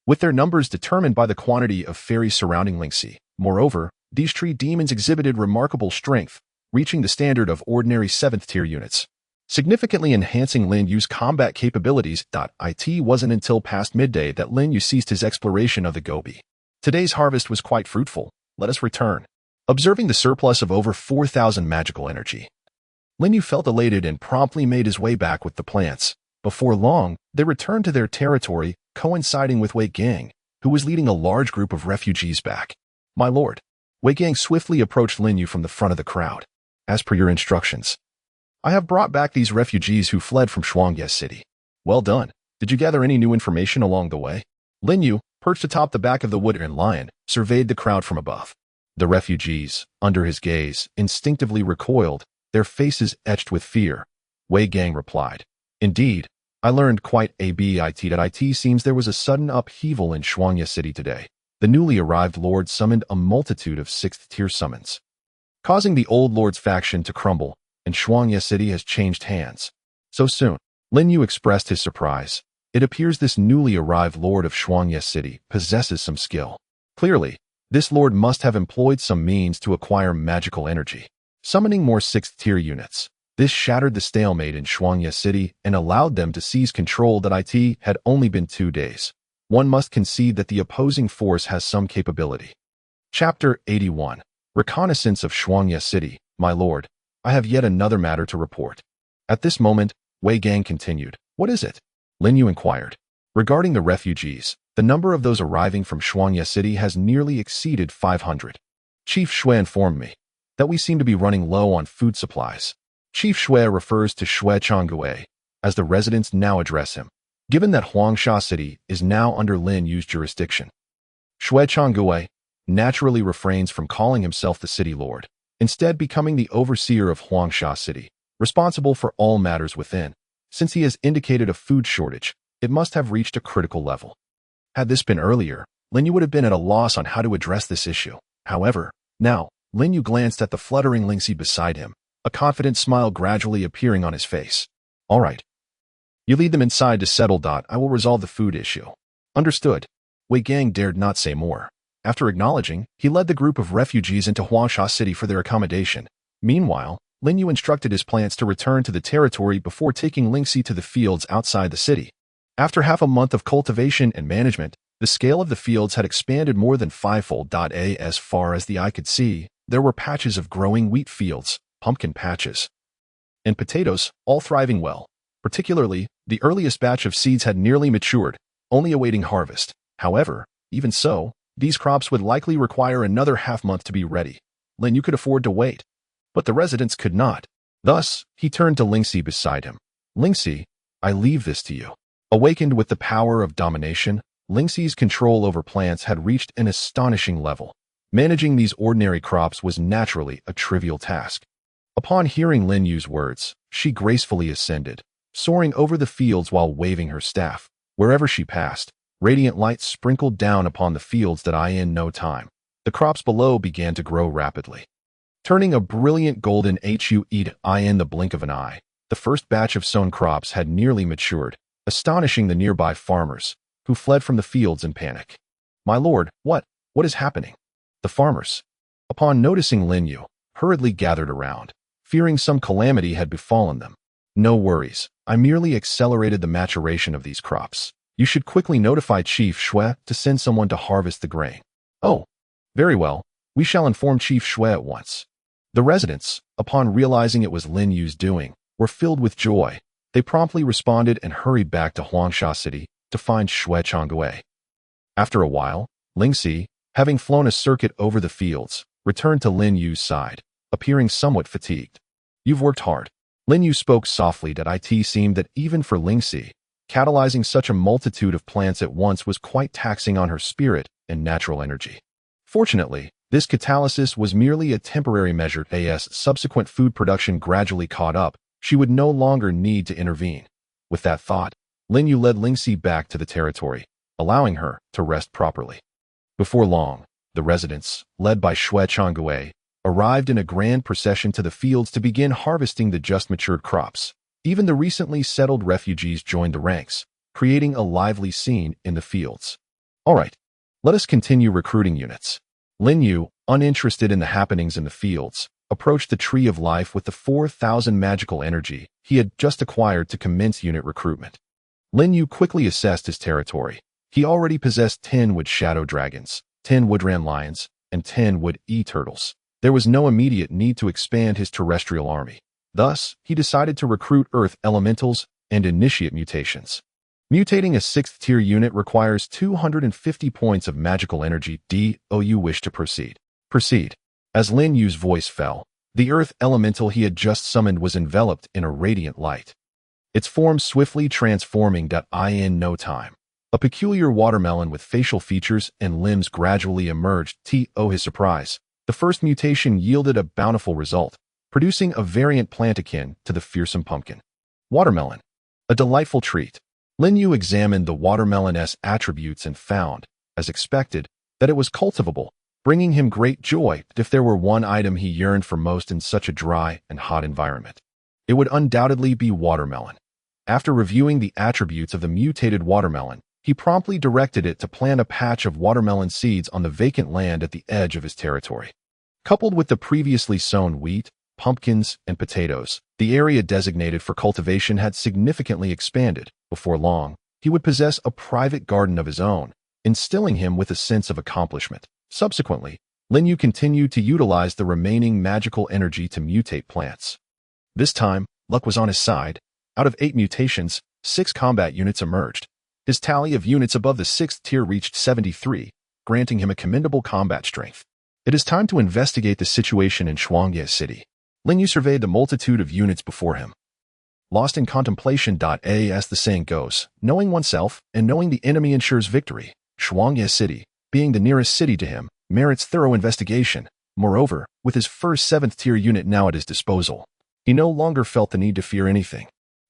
With their numbers determined by the quantity of fairies surrounding Lingxi, moreover, these tree demons exhibited remarkable strength, reaching the standard of ordinary 7th tier units, significantly enhancing Lin Yu's combat capabilities. It wasn't until past midday that Lin Yu ceased his exploration of the Gobi. Today's harvest was quite fruitful. Let us return. Observing the surplus of over 4,000 magical energy, Lin Yu felt elated and promptly made his way back with the plants. Before long, they returned to their territory, coinciding with Wei Gang, who was leading a large group of refugees back. My lord, Wei Gang swiftly approached Lin Yu from the front of the crowd. As per your instructions, I have brought back these refugees who fled from Shuangye City. Well done. Did you gather any new information along the way? Lin Yu, perched atop the back of the wooden lion, surveyed the crowd from above. The refugees, under his gaze, instinctively recoiled, their faces etched with fear. Wei Gang replied, Indeed, I learned quite a bit that it seems there was a sudden upheaval in Shuangye City today. The newly arrived lord summoned a multitude of 6th tier summons, causing the old lord's faction to crumble, and Shuangye City has changed hands. So soon, Lin Yu expressed his surprise. It appears this newly arrived lord of Shuangye City possesses some skill. Clearly, this lord must have employed some means to acquire magical energy, summoning more 6th tier units. This shattered the stalemate in Shuangye City and allowed them to seize control that it had only been 2 days. One must concede that the opposing force has some capability. Chapter 81. Reconnaissance of Shuangye City. My lord, I have yet another matter to report. At this moment, Wei Gang continued. What is it? Lin Yu inquired. Regarding the refugees, the number of those arriving from Shuangye City has nearly exceeded 500. Chief Shui informed me that we seem to be running low on food supplies. Chief Shui refers to Shui Changgue as the residents now address him, given that Huangsha City is now under Lin Yu's jurisdiction. Shui Changgue naturally refrains from calling himself the city lord, instead becoming the overseer of Huangsha City, responsible for all matters within. Since he has indicated a food shortage, it must have reached a critical level. Had this been earlier, Lin Yu would have been at a loss on how to address this issue. However, now, Lin Yu glanced at the fluttering Lingxi beside him, a confident smile gradually appearing on his face. All right. You lead them inside to settle. I will resolve the food issue. Understood. Wei Gang dared not say more. After acknowledging, he led the group of refugees into Huangsha City for their accommodation. Meanwhile, Lin Yu instructed his plants to return to the territory before taking Lingxi to the fields outside the city. After half a month of cultivation and management, the scale of the fields had expanded more than fivefold. As far as the eye could see, there were patches of growing wheat fields, pumpkin patches, and potatoes, all thriving well. Particularly, the earliest batch of seeds had nearly matured, only awaiting harvest. However, even so, these crops would likely require another half-month to be ready. Lin Yu could afford to wait, but the residents could not. Thus, he turned to Lingxi beside him. Lingxi, I leave this to you. Awakened with the power of domination, Lingxi's control over plants had reached an astonishing level. Managing these ordinary crops was naturally a trivial task. Upon hearing Lin Yu's words, she gracefully ascended, soaring over the fields while waving her staff. Wherever she passed, radiant light sprinkled down upon the fields that in no time. The crops below began to grow rapidly, turning a brilliant golden hue in the blink of an eye. The first batch of sown crops had nearly matured, astonishing the nearby farmers, who fled from the fields in panic. My lord, what is happening? The farmers, upon noticing Lin Yu, hurriedly gathered around, fearing some calamity had befallen them. No worries, I merely accelerated the maturation of these crops. You should quickly notify Chief Shui to send someone to harvest the grain. Oh, very well, we shall inform Chief Shui at once. The residents, upon realizing it was Lin Yu's doing, were filled with joy. They promptly responded and hurried back to Huangsha City to find Shui Changgue. After a while, Lingxi, having flown a circuit over the fields, returned to Lin Yu's side, appearing somewhat fatigued. You've worked hard. Lin Yu spoke softly. It seemed that even for Lingxi, catalyzing such a multitude of plants at once was quite taxing on her spirit and natural energy. Fortunately, this catalysis was merely a temporary measure. As subsequent food production gradually caught up, she would no longer need to intervene. With that thought, Lin Yu led Lingxi back to the territory, allowing her to rest properly. Before long, the residents, led by Shui Changgue, arrived in a grand procession to the fields to begin harvesting the just matured crops. Even the recently settled refugees joined the ranks, creating a lively scene in the fields. All right, let us continue recruiting units. Lin Yu, uninterested in the happenings in the fields, approached the Tree of Life with the 4,000 magical energy he had just acquired to commence unit recruitment. Lin Yu quickly assessed his territory. He already possessed 10 wood shadow dragons, 10 woodran lions, and 10 wood e-turtles. There was no immediate need to expand his terrestrial army. Thus, he decided to recruit earth elementals and initiate mutations. Mutating a 6th-tier unit requires 250 points of magical energy. Do you wish to proceed? Proceed. As Lin Yu's voice fell, the earth elemental he had just summoned was enveloped in a radiant light, its form swiftly transforming in no time. A peculiar watermelon with facial features and limbs gradually emerged. To his surprise, the first mutation yielded a bountiful result, producing a variant plant akin to the fearsome pumpkin. Watermelon. A delightful treat. Lin Yu examined the watermelon's attributes and found, as expected, that it was cultivable, bringing him great joy. If there were one item he yearned for most in such a dry and hot environment, it would undoubtedly be watermelon. After reviewing the attributes of the mutated watermelon, he promptly directed it to plant a patch of watermelon seeds on the vacant land at the edge of his territory. Coupled with the previously sown wheat, pumpkins, and potatoes. The area designated for cultivation had significantly expanded. Before long, he would possess a private garden of his own, instilling him with a sense of accomplishment. Subsequently, Lin Yu continued to utilize the remaining magical energy to mutate plants. This time, luck was on his side. Out of 8 mutations, 6 combat units emerged. His tally of units above the 6th tier reached 73, granting him a commendable combat strength. It is time to investigate the situation in Shuangye City. Lin Yu surveyed the multitude of units before him. Lost in contemplation. As the saying goes, knowing oneself and knowing the enemy ensures victory. Shuangye City, being the nearest city to him, merits thorough investigation. Moreover, with his first 7th tier unit now at his disposal, he no longer felt the need to fear anything.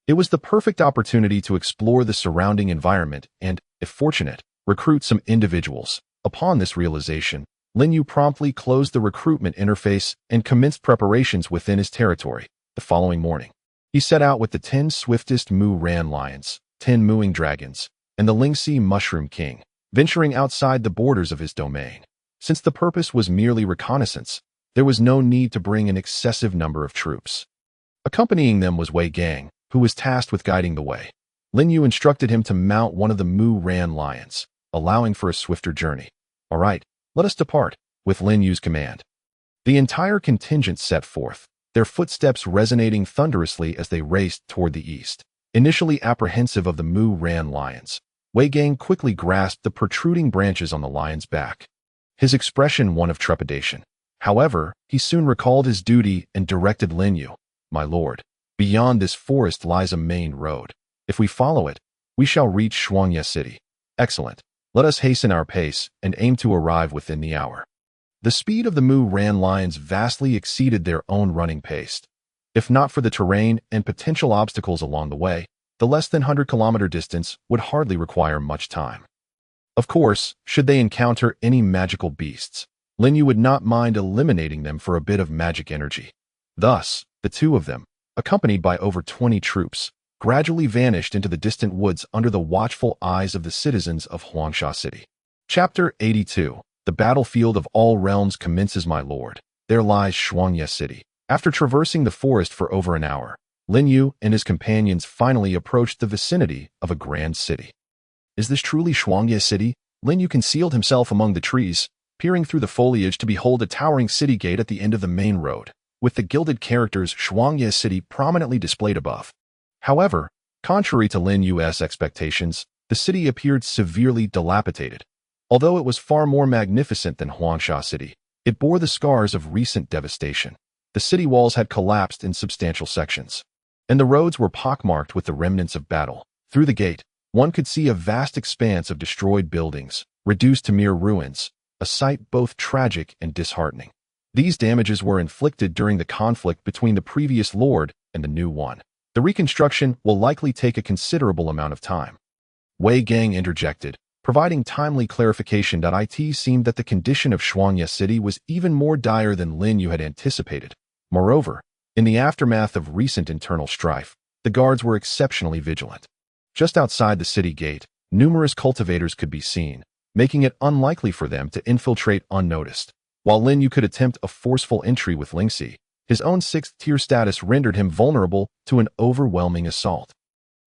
It was the perfect opportunity to explore the surrounding environment and, if fortunate, recruit some individuals. Upon this realization, Lin Yu promptly closed the recruitment interface and commenced preparations within his territory. The following morning, he set out with the 10 swiftest Mu Ran lions, 10 mooing dragons, and the Lingxi Mushroom King, venturing outside the borders of his domain. Since the purpose was merely reconnaissance, there was no need to bring an excessive number of troops. Accompanying them was Wei Gang, who was tasked with guiding the way. Lin Yu instructed him to mount one of the Mu Ran lions, allowing for a swifter journey. All right, let us depart, with Lin Yu's command. The entire contingent set forth, their footsteps resonating thunderously as they raced toward the east. Initially apprehensive of the Mu Ran lions, Wei Gang quickly grasped the protruding branches on the lion's back. His expression one of trepidation. However, he soon recalled his duty and directed Lin Yu, "My lord, beyond this forest lies a main road. If we follow it, we shall reach Shuangye City." "Excellent. Let us hasten our pace and aim to arrive within the hour." The speed of the Mu Ran lions vastly exceeded their own running pace. If not for the terrain and potential obstacles along the way, the less than 100-kilometer distance would hardly require much time. Of course, should they encounter any magical beasts, Lin Yu would not mind eliminating them for a bit of magic energy. Thus, the two of them, accompanied by over 20 troops, gradually vanished into the distant woods under the watchful eyes of the citizens of Huangsha City. Chapter 82. The battlefield of all realms commences, my lord. There lies Shuangye City. After traversing the forest for over an hour, Lin Yu and his companions finally approached the vicinity of a grand city. Is this truly Shuangye City? Lin Yu concealed himself among the trees, peering through the foliage to behold a towering city gate at the end of the main road, with the gilded characters Shuangye City prominently displayed above. However, contrary to Lin Yu's expectations, the city appeared severely dilapidated. Although it was far more magnificent than Huangsha City, it bore the scars of recent devastation. The city walls had collapsed in substantial sections, and the roads were pockmarked with the remnants of battle. Through the gate, one could see a vast expanse of destroyed buildings, reduced to mere ruins, a sight both tragic and disheartening. These damages were inflicted during the conflict between the previous lord and the new one. The reconstruction will likely take a considerable amount of time. Wei Gang interjected, providing timely clarification. It seemed that the condition of Shuangye City was even more dire than Lin Yu had anticipated. Moreover, in the aftermath of recent internal strife, the guards were exceptionally vigilant. Just outside the city gate, numerous cultivators could be seen, making it unlikely for them to infiltrate unnoticed. While Lin Yu could attempt a forceful entry with Lingxi, his own 6th-tier status rendered him vulnerable to an overwhelming assault.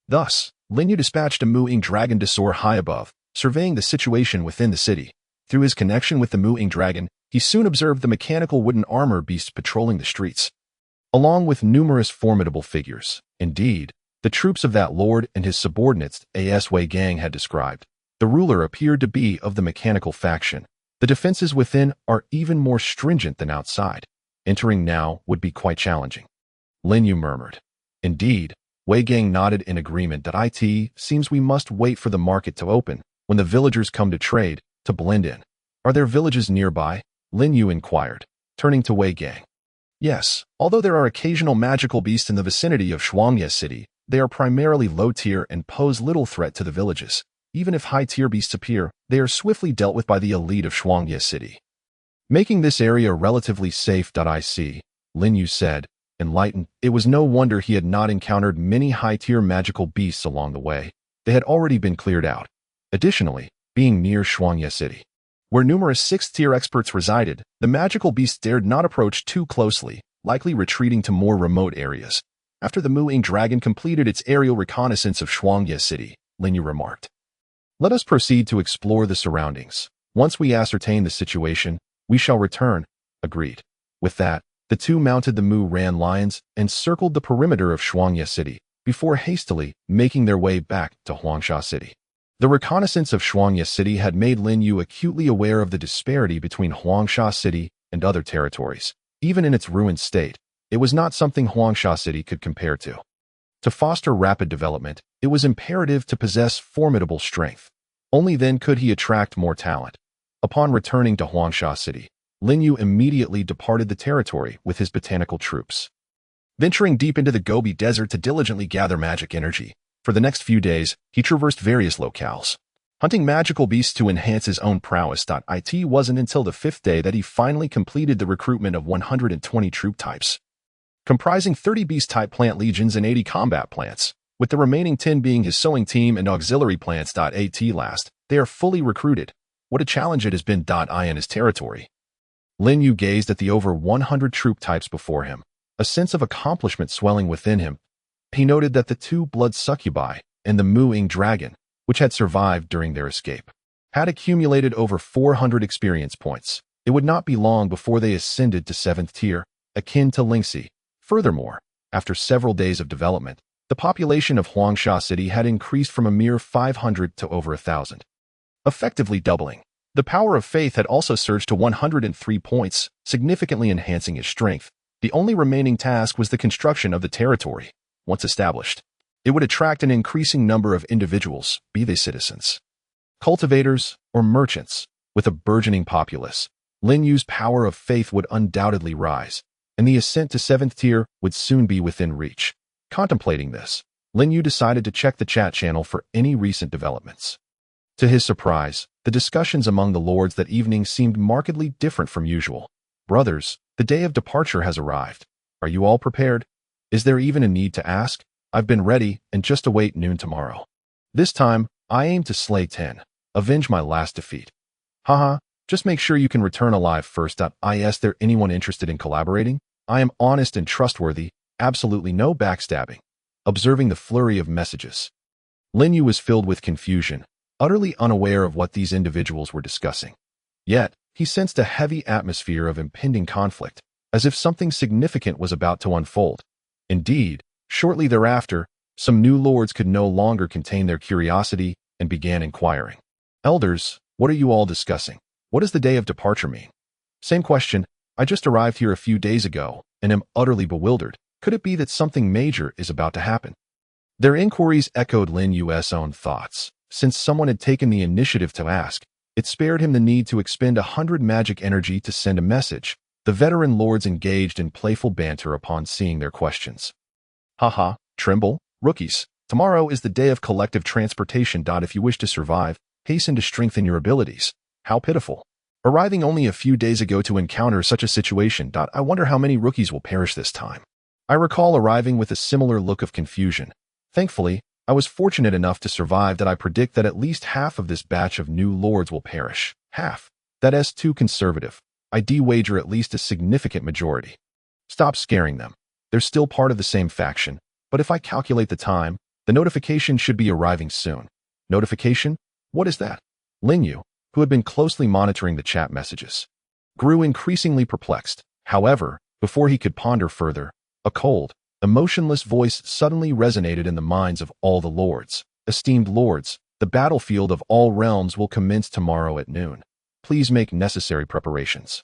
Thus, Lin Yu dispatched a mooing dragon to soar high above, surveying the situation within the city. Through his connection with the mooing dragon, he soon observed the mechanical wooden armor beasts patrolling the streets, along with numerous formidable figures. Indeed, the troops of that lord and his subordinates, as Wei Gang had described. The ruler appeared to be of the mechanical faction. The defenses within are even more stringent than outside. Entering now would be quite challenging. Lin Yu murmured. Indeed, Wei Gang nodded in agreement. It seems we must wait for the market to open, when the villagers come to trade, to blend in. Are there villages nearby? Lin Yu inquired, turning to Wei Gang. Yes, although there are occasional magical beasts in the vicinity of Shuangye City, they are primarily low-tier and pose little threat to the villages. Even if high-tier beasts appear, they are swiftly dealt with by the elite of Shuangye City, making this area relatively safe. I see, Lin Yu said, enlightened. It was no wonder he had not encountered many high-tier magical beasts along the way. They had already been cleared out. Additionally, being near Shuangye City, where numerous 6th-tier experts resided, the magical beasts dared not approach too closely. likely retreating to more remote areas. After the Mutating dragon completed its aerial reconnaissance of Shuangye City, Lin Yu remarked, "Let us proceed to explore the surroundings. Once we ascertain the situation, we shall return." Agreed. With that, the two mounted the Mu-Ran lions and circled the perimeter of Shuangye City before hastily making their way back to Huangsha City. The reconnaissance of Shuangye City had made Lin Yu acutely aware of the disparity between Huangsha City and other territories. Even in its ruined state, it was not something Huangsha City could compare to. To foster rapid development, it was imperative to possess formidable strength. Only then could he attract more talent. Upon returning to Huangsha City, Lin Yu immediately departed the territory with his botanical troops. Venturing deep into the Gobi Desert to diligently gather magic energy, for the next few days, he traversed various locales, hunting magical beasts to enhance his own prowess. It wasn't until the 5th day that he finally completed the recruitment of 120 troop types, comprising 30 beast-type plant legions and 80 combat plants, with the remaining 10 being his sowing team and auxiliary plants. At last, they are fully recruited. What a challenge it has been. In his territory, Lin Yu gazed at the over 100 troop types before him, a sense of accomplishment swelling within him. He noted that the 2 blood succubi and the Mutating dragon, which had survived during their escape, had accumulated over 400 experience points. It would not be long before they ascended to 7th tier, akin to Lingxi. Furthermore, after several days of development, the population of Huangsha City had increased from a mere 500 to over 1,000, effectively doubling. The power of faith had also surged to 103 points, significantly enhancing his strength. The only remaining task was the construction of the territory. Once established, it would attract an increasing number of individuals, be they citizens, cultivators, or merchants. With a burgeoning populace, Lin Yu's power of faith would undoubtedly rise, and the ascent to 7th tier would soon be within reach. Contemplating this, Lin Yu decided to check the chat channel for any recent developments. To his surprise, the discussions among the lords that evening seemed markedly different from usual. "Brothers, the day of departure has arrived. Are you all prepared? Is there even a need to ask? I've been ready and just await noon tomorrow. This time, I aim to slay 10, avenge my last defeat. Haha, just make sure you can return alive first. Is there anyone interested in collaborating? I am honest and trustworthy, absolutely no backstabbing." Observing the flurry of messages, Lin Yu was filled with confusion, utterly unaware of what these individuals were discussing. Yet, he sensed a heavy atmosphere of impending conflict, as if something significant was about to unfold. Indeed, shortly thereafter, some new lords could no longer contain their curiosity and began inquiring. "Elders, what are you all discussing? What does the day of departure mean?" "Same question. I just arrived here a few days ago and am utterly bewildered. Could it be that something major is about to happen?" Their inquiries echoed Lin Yu's own thoughts. Since someone had taken the initiative to ask, it spared him the need to expend 100 magic energy to send a message. The veteran lords engaged in playful banter upon seeing their questions. "Haha, tremble, rookies. Tomorrow is the day of collective transportation. If you wish to survive, hasten to strengthen your abilities." How pitiful. Arriving only a few days ago to encounter such a situation. I wonder how many rookies will perish this time. I recall arriving with a similar look of confusion. Thankfully, I was fortunate enough to survive. I predict that at least half of this batch of new lords will perish. Half. That's too conservative. I'd wager at least a significant majority. Stop scaring them. They're still part of the same faction, but if I calculate the time, the notification should be arriving soon. Notification? What is that? Lin Yu, who had been closely monitoring the chat messages, grew increasingly perplexed. However, before he could ponder further, a cold, emotionless voice suddenly resonated in the minds of all the lords. "Esteemed lords, the battlefield of all realms will commence tomorrow at noon. Please make necessary preparations."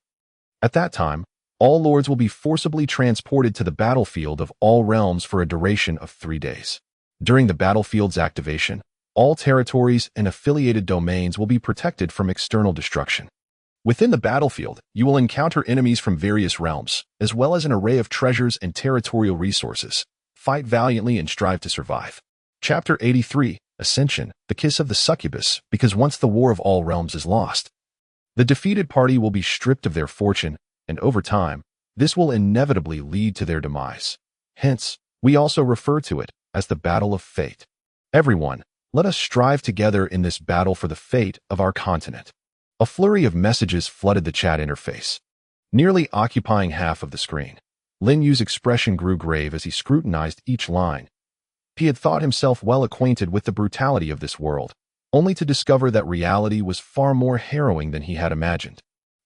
At that time, all lords will be forcibly transported to the battlefield of all realms for a duration of 3 days. During the battlefield's activation, all territories and affiliated domains will be protected from external destruction. Within the battlefield, you will encounter enemies from various realms, as well as an array of treasures and territorial resources. Fight valiantly and strive to survive. Chapter 83, Ascension, the Kiss of the Succubus, because once the War of All Realms is lost, the defeated party will be stripped of their fortune, and over time, this will inevitably lead to their demise. Hence, we also refer to it as the Battle of Fate. Everyone, let us strive together in this battle for the fate of our continent. A flurry of messages flooded the chat interface, nearly occupying half of the screen. Lin Yu's expression grew grave as he scrutinized each line. He had thought himself well acquainted with the brutality of this world, only to discover that reality was far more harrowing than he had imagined.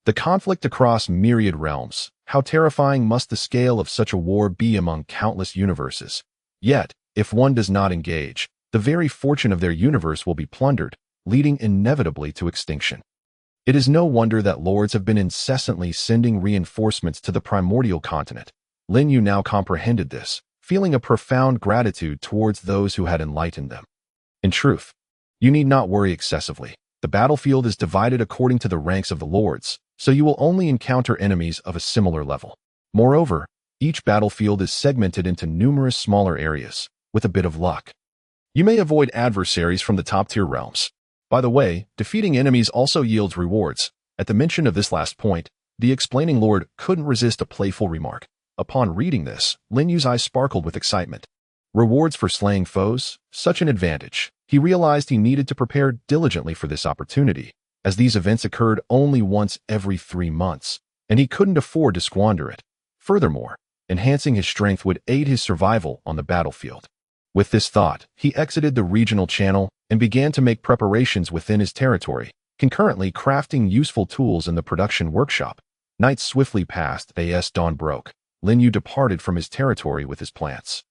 The conflict across myriad realms, how terrifying must the scale of such a war be among countless universes? Yet, if one does not engage, the very fortune of their universe will be plundered, leading inevitably to extinction. It is no wonder that lords have been incessantly sending reinforcements to the primordial continent. Lin Yu now comprehended this, feeling a profound gratitude towards those who had enlightened them. In truth, you need not worry excessively. The battlefield is divided according to the ranks of the lords, so you will only encounter enemies of a similar level. Moreover, each battlefield is segmented into numerous smaller areas, with a bit of luck. You may avoid adversaries from the top-tier realms. By the way, defeating enemies also yields rewards. At the mention of this last point, the explaining lord couldn't resist a playful remark. Upon reading this, Lin Yu's eyes sparkled with excitement. Rewards for slaying foes? Such an advantage. He realized he needed to prepare diligently for this opportunity, as these events occurred only once every 3 months, and he couldn't afford to squander it. Furthermore, enhancing his strength would aid his survival on the battlefield. With this thought, he exited the regional channel and began to make preparations within his territory, concurrently crafting useful tools in the production workshop. Nights swiftly passed as dawn broke. Lin Yu departed from his territory with his plants.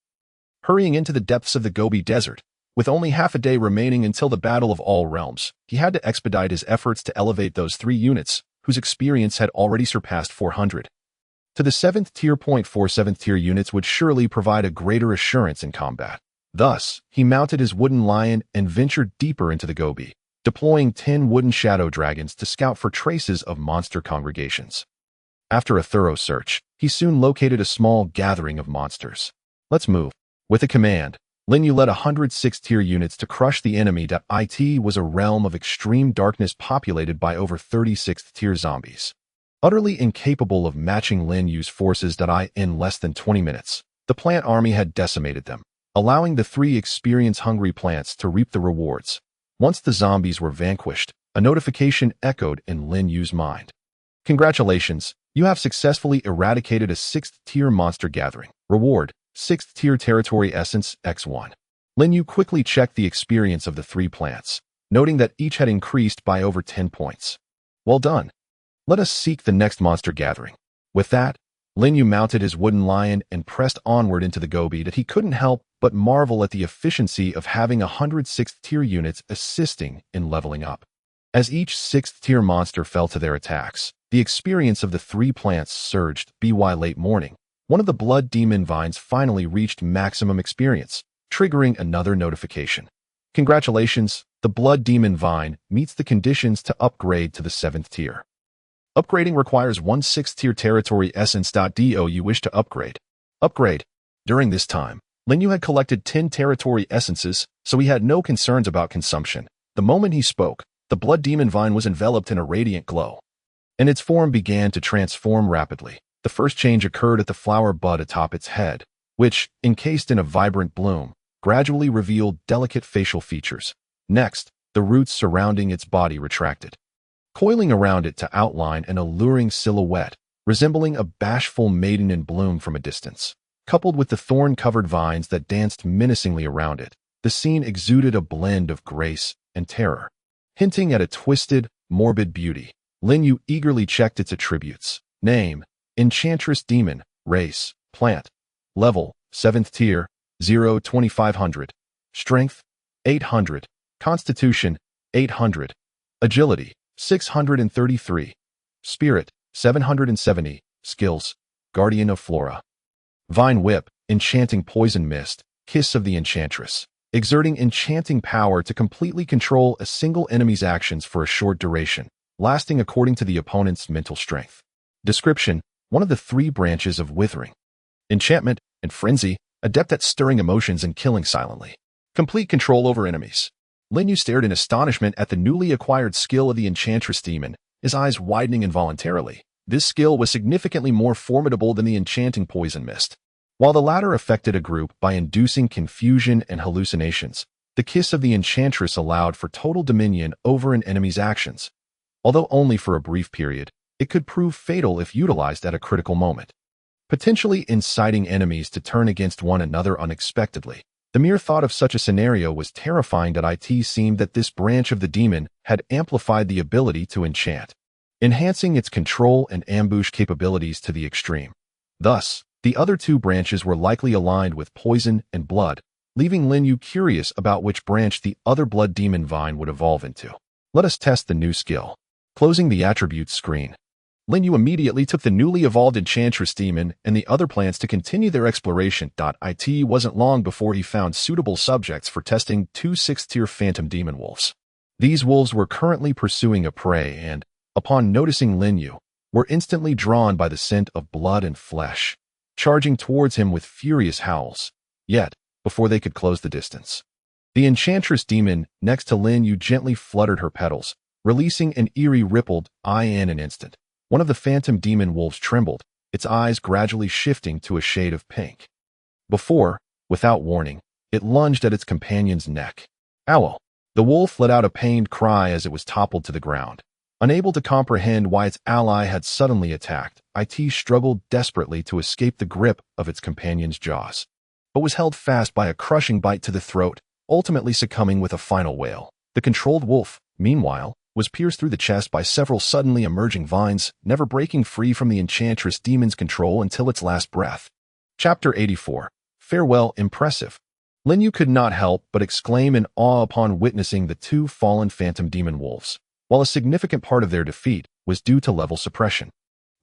Hurrying into the depths of the Gobi Desert, with only half a day remaining until the Battle of All Realms, he had to expedite his efforts to elevate those 3 units, whose experience had already surpassed 400. To the 7th tier. 4 7th tier units would surely provide a greater assurance in combat. Thus, he mounted his wooden lion and ventured deeper into the Gobi, deploying 10 wooden shadow dragons to scout for traces of monster congregations. After a thorough search, he soon located a small gathering of monsters. Let's move. With a command, Lin Yu led 106 tier units to crush the enemy. It was a realm of extreme darkness populated by over 36th tier zombies. Utterly incapable of matching Lin Yu's forces. In less than 20 minutes, the plant army had decimated them, allowing the 3 experience-hungry plants to reap the rewards. Once the zombies were vanquished, a notification echoed in Lin Yu's mind. Congratulations, you have successfully eradicated a 6th tier monster gathering. Reward, 6th tier territory essence X1. Lin Yu quickly checked the experience of the 3 plants, noting that each had increased by over 10 points. Well done. Let us seek the next monster gathering. With that, Lin Yu mounted his wooden lion and pressed onward into the Gobi. He couldn't help but marvel at the efficiency of having 106th tier units assisting in leveling up. As each 6th tier monster fell to their attacks, the experience of the 3 plants surged. By late morning, one of the blood demon vines finally reached maximum experience, triggering another notification. Congratulations, the blood demon vine meets the conditions to upgrade to the 7th tier. Upgrading requires 1 6th tier territory essence. Do you wish to upgrade? Upgrade. During this time, Lin Yu had collected 10 territory essences, so he had no concerns about consumption. The moment he spoke, the blood demon vine was enveloped in a radiant glow, and its form began to transform rapidly. The first change occurred at the flower bud atop its head, which, encased in a vibrant bloom, gradually revealed delicate facial features. Next, the roots surrounding its body retracted, coiling around it to outline an alluring silhouette, resembling a bashful maiden in bloom from a distance. Coupled with the thorn-covered vines that danced menacingly around it, the scene exuded a blend of grace and terror, hinting at a twisted, morbid beauty. Lin Yu eagerly checked its attributes. Name: Enchantress Demon. Race: Plant. Level: 7th tier, 0-2500. Strength: 800. Constitution: 800. Agility: 633. Spirit: 770. Skills: Guardian of Flora. Vine Whip, Enchanting Poison Mist, Kiss of the Enchantress. Exerting enchanting power to completely control a single enemy's actions for a short duration, lasting according to the opponent's mental strength. Description: one of the 3 branches of Withering. Enchantment and Frenzy, adept at stirring emotions and killing silently. Complete control over enemies. Lin Yu stared in astonishment at the newly acquired skill of the Enchantress Demon, his eyes widening involuntarily. This skill was significantly more formidable than the Enchanting Poison Mist. While the latter affected a group by inducing confusion and hallucinations, the Kiss of the Enchantress allowed for total dominion over an enemy's actions. Although only for a brief period, it could prove fatal if utilized at a critical moment. potentially inciting enemies to turn against one another unexpectedly. The mere thought of such a scenario was terrifying. It seemed that this branch of the demon had amplified the ability to enchant, enhancing its control and ambush capabilities to the extreme. Thus, the other two branches were likely aligned with poison and blood, leaving Lin Yu curious about which branch the other blood demon vine would evolve into. Let us test the new skill. Closing the attributes screen, Lin Yu immediately took the newly evolved enchantress demon and the other plants to continue their exploration. It wasn't long before he found suitable subjects for testing two 6th-tier phantom demon wolves. These wolves were currently pursuing a prey and, upon noticing Lin Yu, were instantly drawn by the scent of blood and flesh, charging towards him with furious howls. Yet, before they could close the distance, the enchantress demon next to Lin Yu gently fluttered her petals, releasing an eerie rippled eye. In an instant, one of the phantom demon wolves trembled, its eyes gradually shifting to a shade of pink. Before, without warning, it lunged at its companion's neck. Owl! The wolf let out a pained cry as it was toppled to the ground. Unable to comprehend why its ally had suddenly attacked, it struggled desperately to escape the grip of its companion's jaws, but was held fast by a crushing bite to the throat, ultimately succumbing with a final wail. The controlled wolf, meanwhile, was pierced through the chest by several suddenly emerging vines, never breaking free from the enchantress demon's control until its last breath. Chapter 84. Farewell. Impressive. Lin Yu could not help but exclaim in awe upon witnessing the two fallen phantom demon wolves. While a significant part of their defeat was due to level suppression,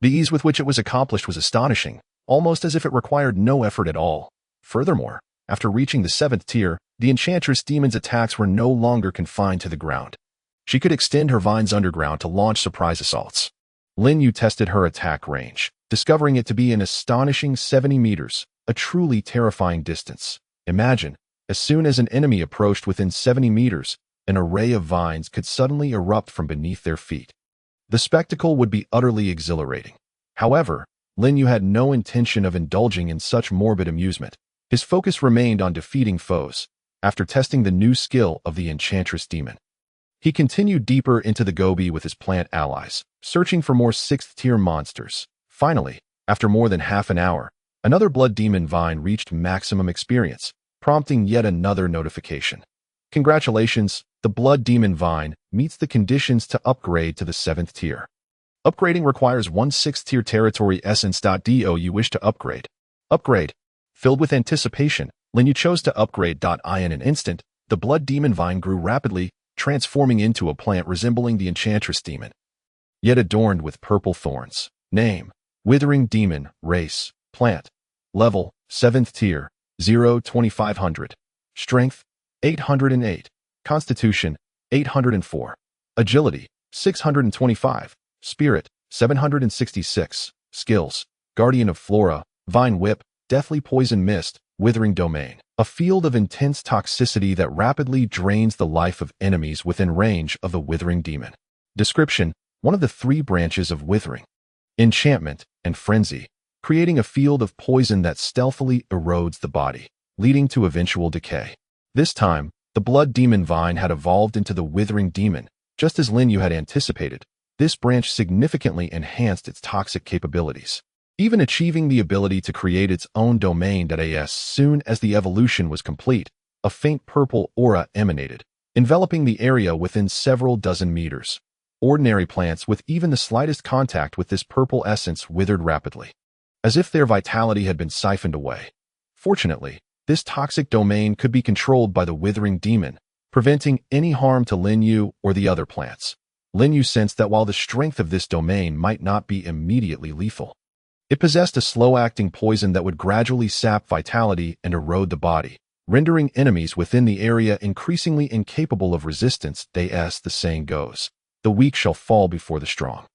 the ease with which it was accomplished was astonishing, almost as if it required no effort at all. Furthermore, after reaching the 7th tier, the enchantress demon's attacks were no longer confined to the ground. She could extend her vines underground to launch surprise assaults. Lin Yu tested her attack range, discovering it to be an astonishing 70 meters, a truly terrifying distance. Imagine, as soon as an enemy approached within 70 meters, an array of vines could suddenly erupt from beneath their feet. The spectacle would be utterly exhilarating. However, Lin Yu had no intention of indulging in such morbid amusement. His focus remained on defeating foes. After testing the new skill of the enchantress demon, he continued deeper into the Gobi with his plant allies, searching for more 6th-tier monsters. Finally, after more than half an hour, another blood demon vine reached maximum experience, prompting yet another notification. Congratulations, the blood demon vine meets the conditions to upgrade to the 7th tier. Upgrading requires one 6th-tier territory essence. Do you wish to upgrade? Upgrade. Filled with anticipation, Lin Yu chose to upgrade. In an instant, the blood demon vine grew rapidly, transforming into a plant resembling the enchantress demon, yet adorned with purple thorns. Name: Withering Demon. Race: Plant. Level: 7th tier, 0-2500. Strength: 808. Constitution: 804. Agility: 625. Spirit: 766. Skills: Guardian of Flora, Vine Whip, Deathly Poison Mist, Withering Domain. A field of intense toxicity that rapidly drains the life of enemies within range of the Withering Demon. Description: one of the 3 branches of Withering, Enchantment, and Frenzy, creating a field of poison that stealthily erodes the body, leading to eventual decay. This time, the blood demon vine had evolved into the Withering Demon. Just as Lin Yu had anticipated, this branch significantly enhanced its toxic capabilities, even achieving the ability to create its own domain. As soon as the evolution was complete, a faint purple aura emanated, enveloping the area within several dozen meters. Ordinary plants with even the slightest contact with this purple essence withered rapidly, as if their vitality had been siphoned away. Fortunately, this toxic domain could be controlled by the Withering Demon, preventing any harm to Lin Yu or the other plants. Lin Yu sensed that while the strength of this domain might not be immediately lethal, it possessed a slow-acting poison that would gradually sap vitality and erode the body, rendering enemies within the area increasingly incapable of resistance. As the saying goes, the weak shall fall before the strong.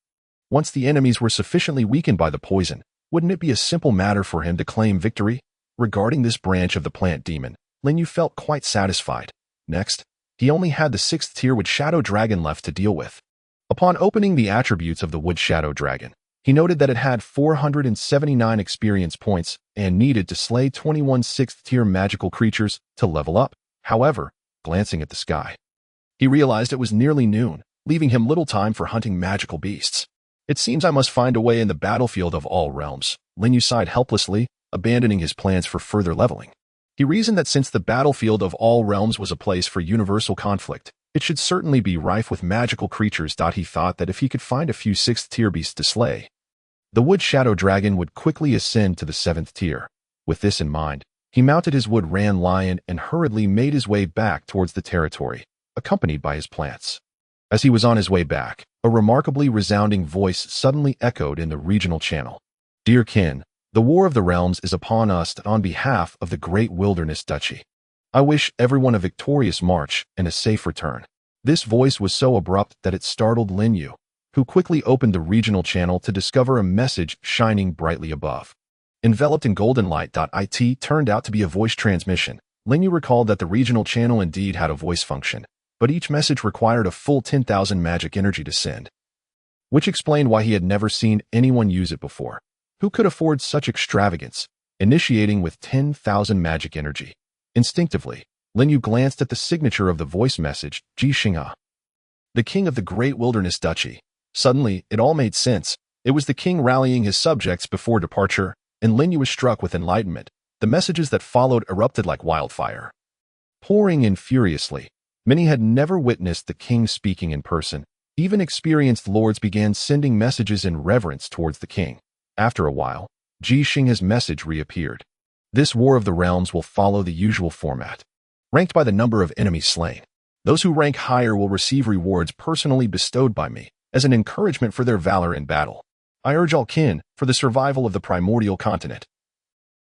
Once the enemies were sufficiently weakened by the poison, wouldn't it be a simple matter for him to claim victory? Regarding this branch of the plant demon, Lin Yu felt quite satisfied. Next, he only had the 6th tier Wood Shadow Dragon left to deal with. Upon opening the attributes of the Wood Shadow Dragon, he noted that it had 479 experience points and needed to slay 21 6th-tier magical creatures to level up. However, glancing at the sky, he realized it was nearly noon, leaving him little time for hunting magical beasts. It seems I must find a way in the battlefield of all realms. Lin Yu sighed helplessly, abandoning his plans for further leveling. He reasoned that since the battlefield of all realms was a place for universal conflict, it should certainly be rife with magical creatures. He thought that if he could find a few 6th-tier beasts to slay, the wood shadow dragon would quickly ascend to the 7th tier. With this in mind, he mounted his wood ran lion and hurriedly made his way back towards the territory, accompanied by his plants. As he was on his way back, a remarkably resounding voice suddenly echoed in the regional channel. Dear kin, the War of the Realms is upon us on behalf of the Great Wilderness Duchy. I wish everyone a victorious march and a safe return. This voice was so abrupt that it startled Lin Yu, who quickly opened the regional channel to discover a message shining brightly above. Enveloped in golden light. It turned out to be a voice transmission. Lin Yu recalled that the regional channel indeed had a voice function, but each message required a full 10,000 magic energy to send, which explained why he had never seen anyone use it before. Who could afford such extravagance, initiating with 10,000 magic energy? Instinctively, Lin Yu glanced at the signature of the voice message, Ji Xing'a, the king of the Great Wilderness Duchy. Suddenly, it all made sense. It was the king rallying his subjects before departure, and Lin Yu was struck with enlightenment. The messages that followed erupted like wildfire, pouring in furiously. Many had never witnessed the king speaking in person. Even experienced lords began sending messages in reverence towards the king. After a while, Ji Xing'a's message reappeared. This War of the Realms will follow the usual format, ranked by the number of enemies slain. Those who rank higher will receive rewards personally bestowed by me as an encouragement for their valor in battle. I urge all kin, for the survival of the primordial continent,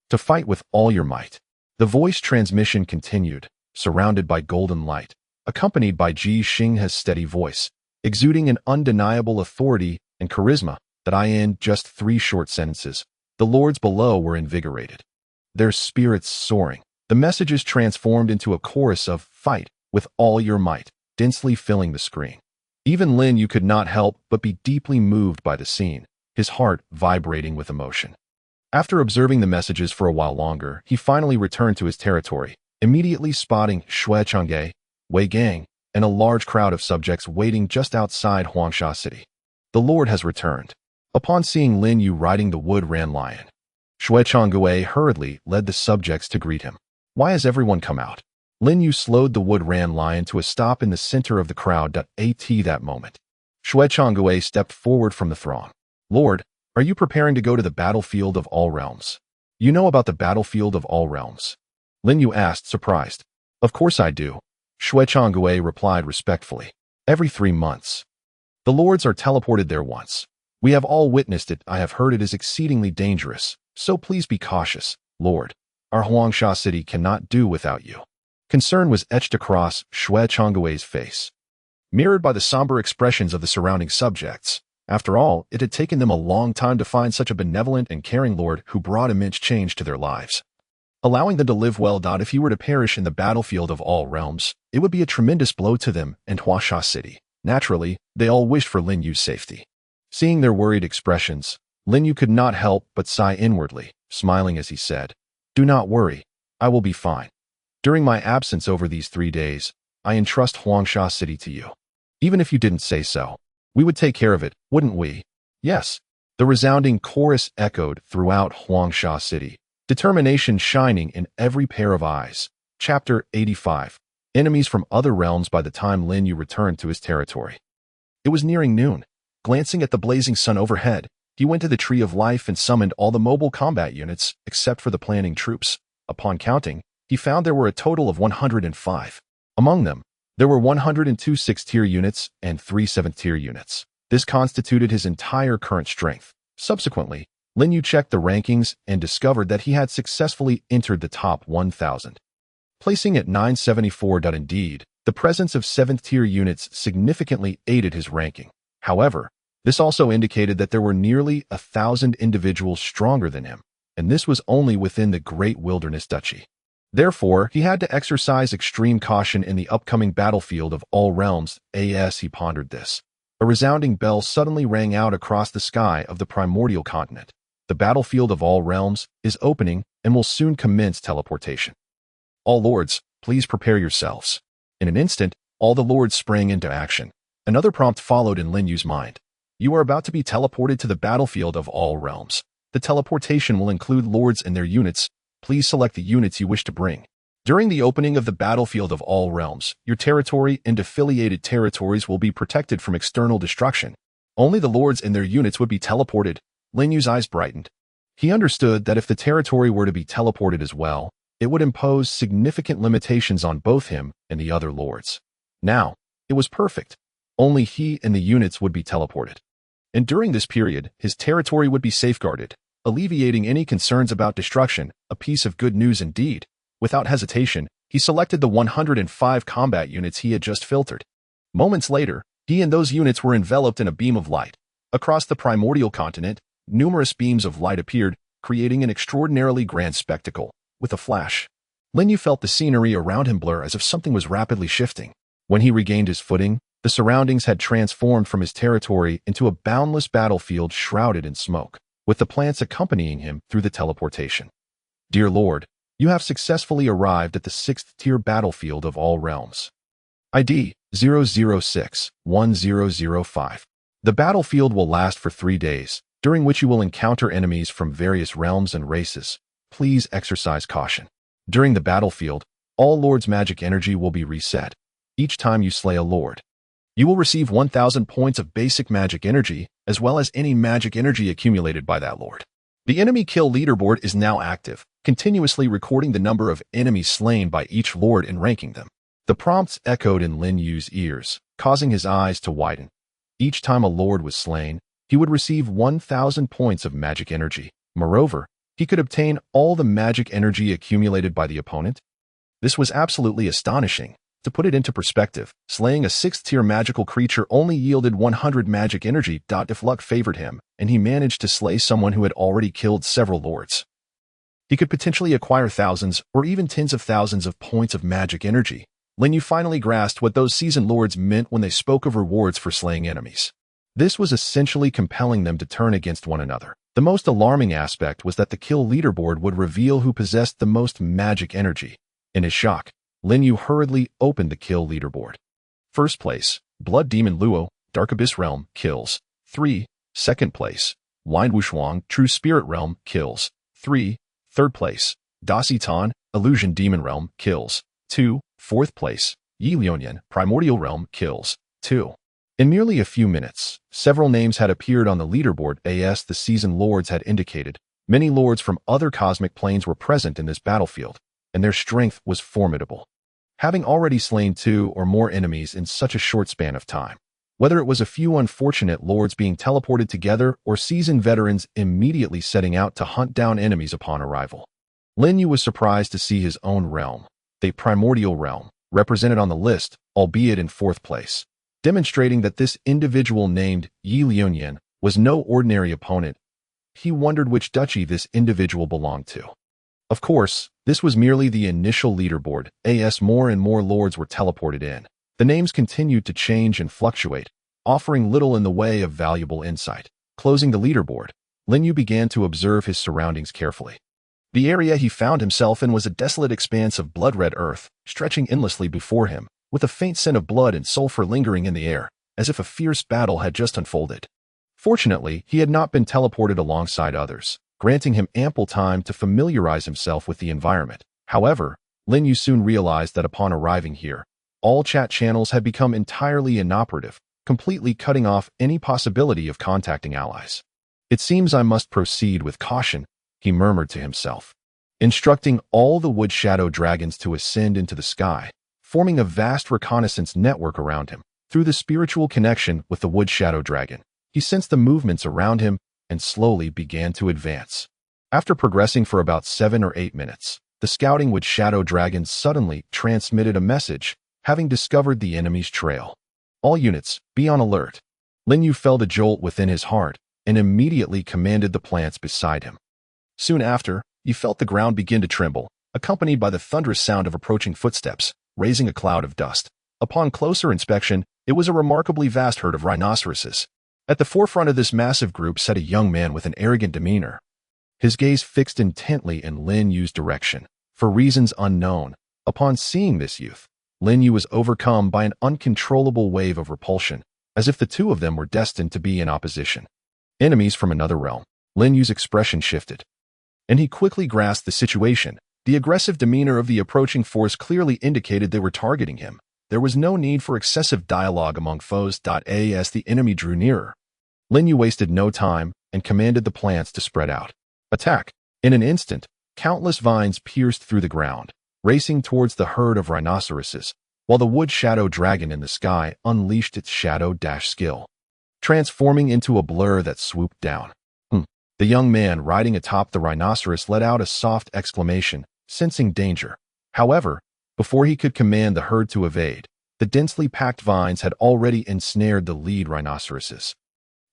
to fight with all your might. The voice transmission continued, surrounded by golden light, accompanied by Ji Xing'a's steady voice, exuding an undeniable authority and charisma that in just 3 short sentences, the lords below were invigorated, their spirits soaring. The messages transformed into a chorus of "Fight with all your might," densely filling the screen. Even Lin Yu could not help but be deeply moved by the scene, his heart vibrating with emotion. After observing the messages for a while longer, he finally returned to his territory, immediately spotting Shui Chang'e, Wei Gang, and a large crowd of subjects waiting just outside Huangsha City. The Lord has returned. Upon seeing Lin Yu riding the wood ran lion, Shui Chang'e hurriedly led the subjects to greet him. Why has everyone come out? Lin Yu slowed the wood ran lion to a stop in the center of the crowd. At that moment, Shui Chang'e stepped forward from the throng. Lord, are you preparing to go to the battlefield of all realms? You know about the battlefield of all realms? Lin Yu asked, surprised. Of course I do, Shui Chang'e replied respectfully. Every 3 months. The lords are teleported there once. We have all witnessed it. I have heard it is exceedingly dangerous, so please be cautious, Lord. Our Huangsha City cannot do without you. Concern was etched across Shui Chang'e's face, mirrored by the somber expressions of the surrounding subjects. After all, it had taken them a long time to find such a benevolent and caring lord who brought immense change to their lives, allowing them to live well. If he were to perish in the battlefield of all realms, it would be a tremendous blow to them and Huangsha City. Naturally, they all wished for Lin Yu's safety. Seeing their worried expressions, Lin Yu could not help but sigh inwardly, smiling as he said, "Do not worry, I will be fine. During my absence over these 3 days, I entrust Huangsha City to you. Even if you didn't say so, we would take care of it, wouldn't we?" Yes. The resounding chorus echoed throughout Huangsha City, determination shining in every pair of eyes. Chapter 85. Enemies from other realms. By the time Lin Yu returned to his territory, it was nearing noon. Glancing at the blazing sun overhead, he went to the Tree of Life and summoned all the mobile combat units, except for the planning troops. Upon counting, he found there were a total of 105. Among them, there were 102 6th-tier units and 3 7th-tier units. This constituted his entire current strength. Subsequently, Lin Yu checked the rankings and discovered that he had successfully entered the top 1,000, placing at 974. Indeed, the presence of 7th-tier units significantly aided his ranking. However, this also indicated that there were nearly 1,000 individuals stronger than him, and this was only within the Great Wilderness Duchy. Therefore, he had to exercise extreme caution in the upcoming battlefield of all realms. As he pondered this, a resounding bell suddenly rang out across the sky of the primordial continent. The battlefield of all realms is opening and will soon commence teleportation. All lords, please prepare yourselves. In an instant, all the lords sprang into action. Another prompt followed in Lin Yu's mind. You are about to be teleported to the battlefield of all realms. The teleportation will include lords and their units. Please select the units you wish to bring. During the opening of the battlefield of all realms, your territory and affiliated territories will be protected from external destruction. Only the lords and their units would be teleported. Lin Yu's eyes brightened. He understood that if the territory were to be teleported as well, it would impose significant limitations on both him and the other lords. Now, it was perfect. Only he and the units would be teleported. And during this period, his territory would be safeguarded, alleviating any concerns about destruction, a piece of good news indeed. Without hesitation, he selected the 105 combat units he had just filtered. Moments later, he and those units were enveloped in a beam of light. Across the primordial continent, numerous beams of light appeared, creating an extraordinarily grand spectacle. With a flash, Lin Yu felt the scenery around him blur as if something was rapidly shifting. When he regained his footing, the surroundings had transformed from his territory into a boundless battlefield shrouded in smoke, with the plants accompanying him through the teleportation. Dear Lord, you have successfully arrived at the 6th-tier battlefield of all realms. ID 006-1005. The battlefield will last for 3 days, during which you will encounter enemies from various realms and races. Please exercise caution. During the battlefield, all lords' magic energy will be reset. Each time you slay a lord, you will receive 1,000 points of basic magic energy, as well as any magic energy accumulated by that lord. The enemy kill leaderboard is now active, continuously recording the number of enemies slain by each lord and ranking them. The prompts echoed in Lin Yu's ears, causing his eyes to widen. Each time a lord was slain, he would receive 1,000 points of magic energy. Moreover, he could obtain all the magic energy accumulated by the opponent. This was absolutely astonishing. To put it into perspective, slaying a 6th-tier magical creature only yielded 100 magic energy. If luck favored him, and he managed to slay someone who had already killed several lords, he could potentially acquire thousands or even tens of thousands of points of magic energy. Lin Yu finally grasped what those seasoned lords meant when they spoke of rewards for slaying enemies. This was essentially compelling them to turn against one another. The most alarming aspect was that the kill leaderboard would reveal who possessed the most magic energy. In his shock, Lin Yu hurriedly opened the kill leaderboard. First place, Blood Demon Luo, Dark Abyss Realm, kills 3. Second place, Blind Wushuang, True Spirit Realm, kills 3. Third place, Dasi Tan, Illusion Demon Realm, kills 2. Fourth place, Yi Liuyan, Primordial Realm, kills 2. In merely a few minutes, several names had appeared on the leaderboard. As the seasoned lords had indicated, many lords from other cosmic planes were present in this battlefield, and their strength was formidable. Having already slain 2 or more enemies in such a short span of time, whether it was a few unfortunate lords being teleported together or seasoned veterans immediately setting out to hunt down enemies upon arrival, Lin Yu was surprised to see his own realm, the primordial realm, represented on the list, albeit in 4th place, demonstrating that this individual named Yi Liuyan was no ordinary opponent. He wondered which duchy this individual belonged to. Of course, this was merely the initial leaderboard. As more and more lords were teleported in, the names continued to change and fluctuate, offering little in the way of valuable insight. Closing the leaderboard, Lin Yu began to observe his surroundings carefully. The area he found himself in was a desolate expanse of blood-red earth, stretching endlessly before him, with a faint scent of blood and sulfur lingering in the air, as if a fierce battle had just unfolded. Fortunately, he had not been teleported alongside others, granting him ample time to familiarize himself with the environment. However, Lin Yu soon realized that upon arriving here, all chat channels had become entirely inoperative, completely cutting off any possibility of contacting allies. It seems I must proceed with caution, he murmured to himself, instructing all the wood shadow dragons to ascend into the sky, forming a vast reconnaissance network around him. Through the spiritual connection with the wood shadow dragon, he sensed the movements around him and slowly began to advance. After progressing for about 7 or 8 minutes, the scouting wood shadow dragon suddenly transmitted a message, having discovered the enemy's trail. All units, be on alert. Lin Yu felt a jolt within his heart and immediately commanded the plants beside him. Soon after, he felt the ground begin to tremble, accompanied by the thunderous sound of approaching footsteps, raising a cloud of dust. Upon closer inspection, it was a remarkably vast herd of rhinoceroses. At the forefront of this massive group sat a young man with an arrogant demeanor, his gaze fixed intently in Lin Yu's direction. For reasons unknown, upon seeing this youth, Lin Yu was overcome by an uncontrollable wave of repulsion. as if the two of them were destined to be in opposition. Enemies from another realm. Lin Yu's expression shifted, and he quickly grasped the situation. The aggressive demeanor of the approaching force clearly indicated they were targeting him. There was no need for excessive dialogue among foes. As the enemy drew nearer, Lin Yu wasted no time and commanded the plants to spread out. Attack! In an instant, countless vines pierced through the ground, racing towards the herd of rhinoceroses, while the wood shadow dragon in the sky unleashed its shadow skill, transforming into a blur that swooped down. The young man riding atop the rhinoceros let out a soft exclamation, sensing danger. However, before he could command the herd to evade, the densely packed vines had already ensnared the lead rhinoceroses.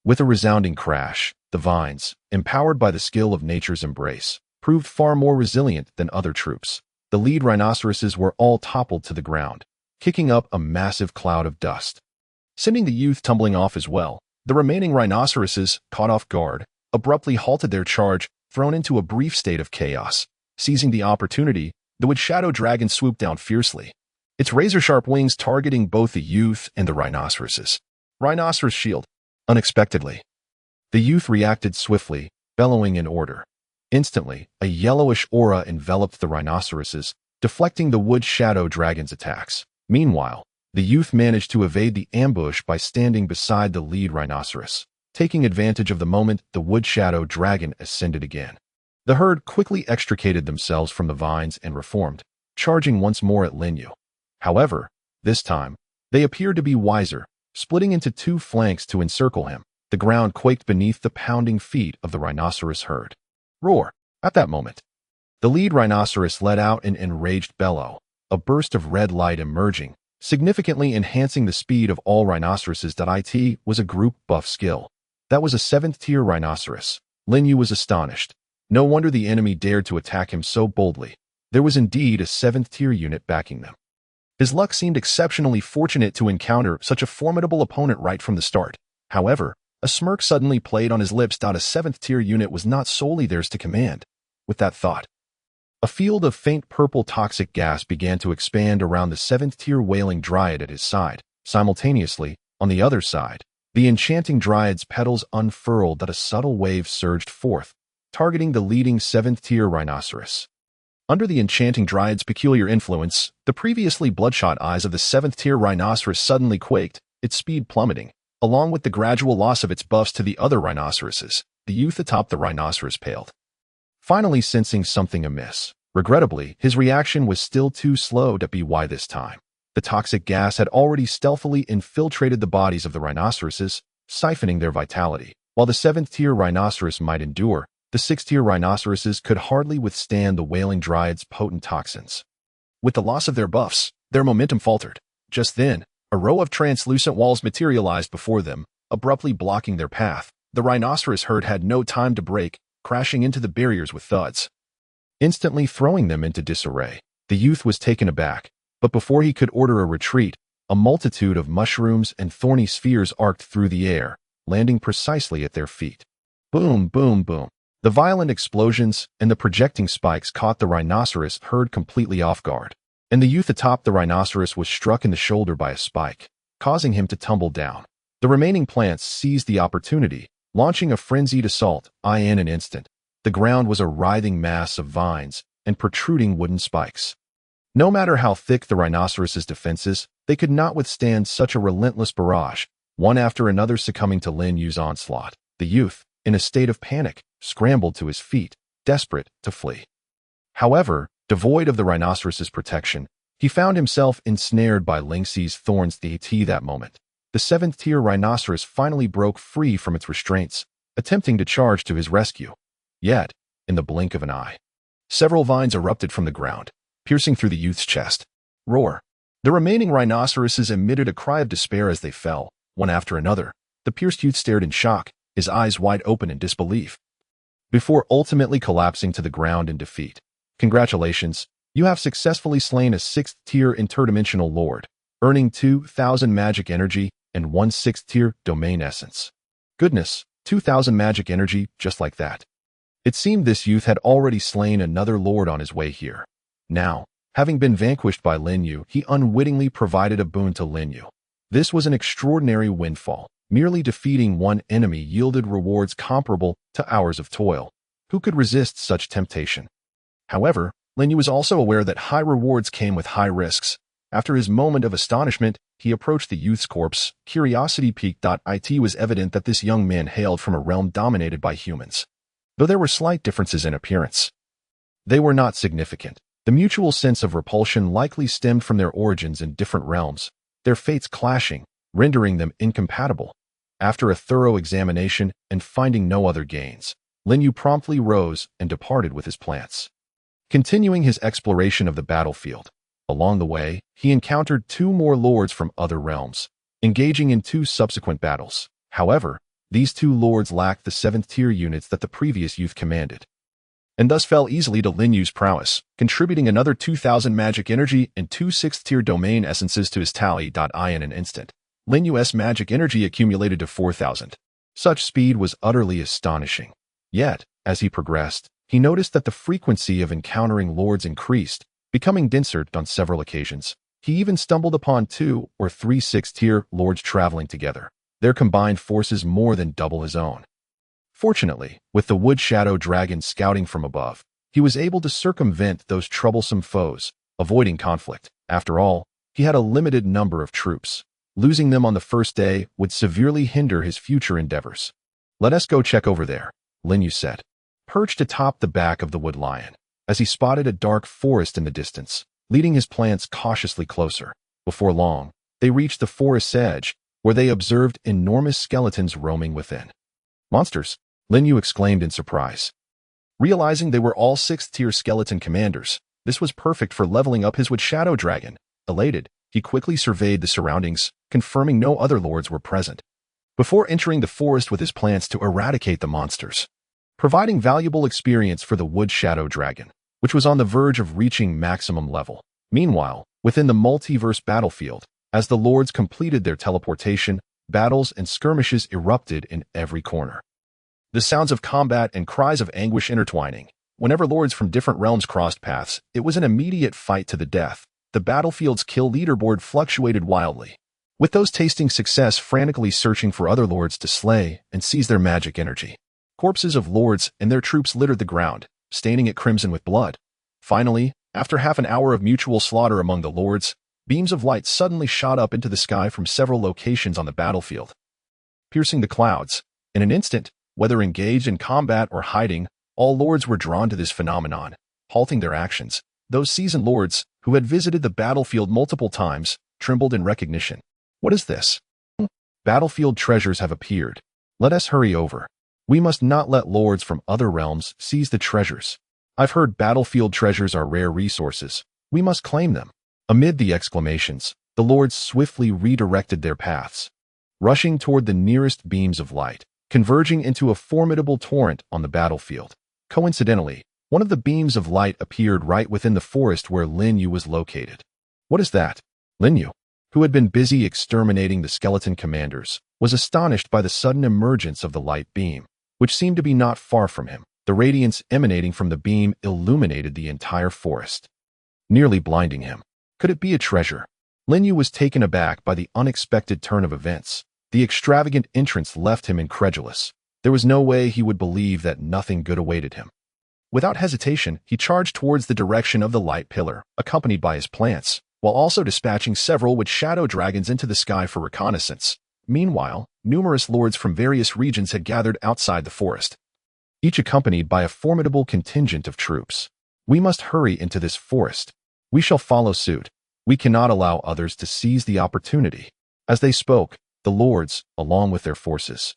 With a resounding crash, the vines, empowered by the skill of nature's embrace, proved far more resilient than other troops. The lead rhinoceroses were all toppled to the ground, kicking up a massive cloud of dust, sending the youth tumbling off as well. The remaining rhinoceroses, caught off guard, abruptly halted their charge, thrown into a brief state of chaos. Seizing the opportunity, the wood shadow dragon swooped down fiercely, its razor-sharp wings targeting both the youth and the rhinoceroses. Rhinoceros shield. Unexpectedly, the youth reacted swiftly, bellowing in order. Instantly, a yellowish aura enveloped the rhinoceroses, deflecting the wood shadow dragon's attacks. Meanwhile, the youth managed to evade the ambush by standing beside the lead rhinoceros. Taking advantage of the moment, the wood shadow dragon ascended again. The herd quickly extricated themselves from the vines and reformed, charging once more at Lin Yu. However, this time, they appeared to be wiser, splitting into two flanks to encircle him. The ground quaked beneath the pounding feet of the rhinoceros herd. Roar! At that moment, the lead rhinoceros let out an enraged bellow, a burst of red light emerging, significantly enhancing the speed of all rhinoceroses. It was a group buff skill. That was a 7th-tier rhinoceros. Lin Yu was astonished. No wonder the enemy dared to attack him so boldly. There was indeed a 7th-tier unit backing them. His luck seemed exceptionally fortunate to encounter such a formidable opponent right from the start. However, a smirk suddenly played on his lips. A 7th-tier unit was not solely theirs to command. With that thought, a field of faint purple toxic gas began to expand around the 7th-tier wailing dryad at his side. Simultaneously, on the other side, the enchanting dryad's petals unfurled. A subtle wave surged forth, targeting the leading 7th-tier rhinoceros. Under the enchanting dryad's peculiar influence, the previously bloodshot eyes of the 7th-tier rhinoceros suddenly quaked, its speed plummeting. Along with the gradual loss of its buffs to the other rhinoceroses, the youth atop the rhinoceros paled, finally sensing something amiss. Regrettably, his reaction was still too slow to be why this time. The toxic gas had already stealthily infiltrated the bodies of the rhinoceroses, siphoning their vitality. While the 7th-tier rhinoceros might endure, the 6th-tier rhinoceroses could hardly withstand the wailing dryad's potent toxins. With the loss of their buffs, their momentum faltered. Just then, a row of translucent walls materialized before them, abruptly blocking their path. The rhinoceros herd had no time to break, crashing into the barriers with thuds, instantly throwing them into disarray. The youth was taken aback, but before he could order a retreat, a multitude of mushrooms and thorny spheres arced through the air, landing precisely at their feet. Boom, boom, boom. The violent explosions and the projecting spikes caught the rhinoceros herd completely off guard, and the youth atop the rhinoceros was struck in the shoulder by a spike, causing him to tumble down. The remaining plants seized the opportunity, launching a frenzied assault. In an instant, the ground was a writhing mass of vines and protruding wooden spikes. No matter how thick the rhinoceros's defenses, they could not withstand such a relentless barrage, one after another succumbing to Lin Yu's onslaught. The youth, in a state of panic, scrambled to his feet, desperate to flee. However, devoid of the rhinoceros's protection, he found himself ensnared by Lingxi's thorns. That moment, the 7th-tier rhinoceros finally broke free from its restraints, attempting to charge to his rescue. Yet, in the blink of an eye, several vines erupted from the ground, piercing through the youth's chest. Roar! The remaining rhinoceroses emitted a cry of despair as they fell, one after another. The pierced youth stared in shock, his eyes wide open in disbelief, before ultimately collapsing to the ground in defeat. Congratulations, you have successfully slain a 6th-tier interdimensional lord, earning 2,000 magic energy and 1 6th-tier domain essence. Goodness, 2,000 magic energy, just like that. It seemed this youth had already slain another lord on his way here. Now, having been vanquished by Lin Yu, he unwittingly provided a boon to Lin Yu. This was an extraordinary windfall. Merely defeating one enemy yielded rewards comparable to hours of toil. Who could resist such temptation? However, Lin Yu was also aware that high rewards came with high risks. After his moment of astonishment, he approached the youth's corpse. Curiosity piqued. It was evident that this young man hailed from a realm dominated by humans. Though there were slight differences in appearance, they were not significant. The mutual sense of repulsion likely stemmed from their origins in different realms, their fates clashing, rendering them incompatible. After a thorough examination and finding no other gains, Lin Yu promptly rose and departed with his plants. Continuing his exploration of the battlefield, along the way, he encountered 2 more lords from other realms, engaging in 2 subsequent battles. However, these 2 lords lacked the 7th-tier units that the previous youth commanded, and thus fell easily to Lin Yu's prowess, contributing another 2,000 magic energy and 2 6th-tier domain essences to his tally. In an instant, Lin Yu's magic energy accumulated to 4,000. Such speed was utterly astonishing. Yet, as he progressed, he noticed that the frequency of encountering lords increased, becoming denser on several occasions. He even stumbled upon 2 or 3 6th-tier lords traveling together, their combined forces more than double his own. Fortunately, with the wood shadow dragon scouting from above, he was able to circumvent those troublesome foes, avoiding conflict. After all, he had a limited number of troops. Losing them on the first day would severely hinder his future endeavors. "Let us go check over there," Lin Yu said, perched atop the back of the wood lion, as he spotted a dark forest in the distance, leading his plants cautiously closer. Before long, they reached the forest's edge, where they observed enormous skeletons roaming within. "Monsters!" Lin Yu exclaimed in surprise. Realizing they were all 6th-tier skeleton commanders, this was perfect for leveling up his wood shadow dragon. Elated, he quickly surveyed the surroundings, confirming no other lords were present, before entering the forest with his plants to eradicate the monsters, providing valuable experience for the wood shadow dragon, which was on the verge of reaching maximum level. Meanwhile, within the multiverse battlefield, as the lords completed their teleportation, battles and skirmishes erupted in every corner. The sounds of combat and cries of anguish intertwining. Whenever lords from different realms crossed paths, it was an immediate fight to the death. The battlefield's kill leaderboard fluctuated wildly, with those tasting success frantically searching for other lords to slay and seize their magic energy. Corpses of lords and their troops littered the ground, staining it crimson with blood. Finally, after half an hour of mutual slaughter among the lords, beams of light suddenly shot up into the sky from several locations on the battlefield, piercing the clouds. In an instant, whether engaged in combat or hiding, all lords were drawn to this phenomenon, halting their actions. Those seasoned lords, who had visited the battlefield multiple times, trembled in recognition. "What is this? Battlefield treasures have appeared. Let us hurry over. We must not let lords from other realms seize the treasures. I've heard battlefield treasures are rare resources. We must claim them." Amid the exclamations, the lords swiftly redirected their paths, rushing toward the nearest beams of light, converging into a formidable torrent on the battlefield. Coincidentally, one of the beams of light appeared right within the forest where Lin Yu was located. "What is that?" Lin Yu, who had been busy exterminating the skeleton commanders, was astonished by the sudden emergence of the light beam, which seemed to be not far from him. The radiance emanating from the beam illuminated the entire forest, nearly blinding him. Could it be a treasure? Lin Yu was taken aback by the unexpected turn of events. The extravagant entrance left him incredulous. There was no way he would believe that nothing good awaited him. Without hesitation, he charged towards the direction of the light pillar, accompanied by his plants, while also dispatching several wood shadow dragons into the sky for reconnaissance. Meanwhile, numerous lords from various regions had gathered outside the forest, each accompanied by a formidable contingent of troops. "We must hurry into this forest. We shall follow suit. We cannot allow others to seize the opportunity." As they spoke, the lords, along with their forces,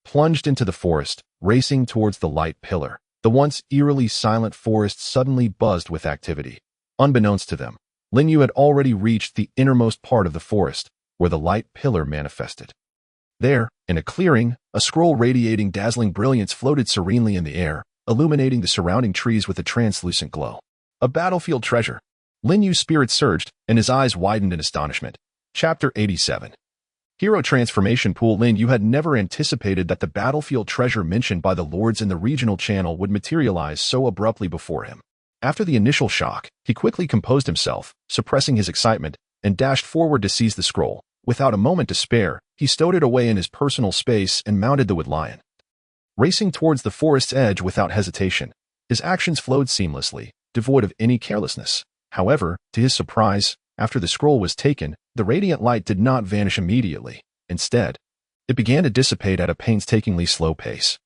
plunged into the forest, racing towards the light pillar. The once eerily silent forest suddenly buzzed with activity. Unbeknownst to them, Lin Yu had already reached the innermost part of the forest, where the light pillar manifested. There, in a clearing, a scroll radiating dazzling brilliance floated serenely in the air, illuminating the surrounding trees with a translucent glow. A battlefield treasure. Lin Yu's spirit surged, and his eyes widened in astonishment. Chapter 87. Hero Transformation Pool. Lin Yu had never anticipated that the battlefield treasure mentioned by the lords in the regional channel would materialize so abruptly before him. After the initial shock, he quickly composed himself, suppressing his excitement, and dashed forward to seize the scroll. Without a moment to spare, he stowed it away in his personal space and mounted the wood lion. Racing towards the forest's edge without hesitation, his actions flowed seamlessly, devoid of any carelessness. However, to his surprise, after the scroll was taken, the radiant light did not vanish immediately. Instead, it began to dissipate at a painstakingly slow pace,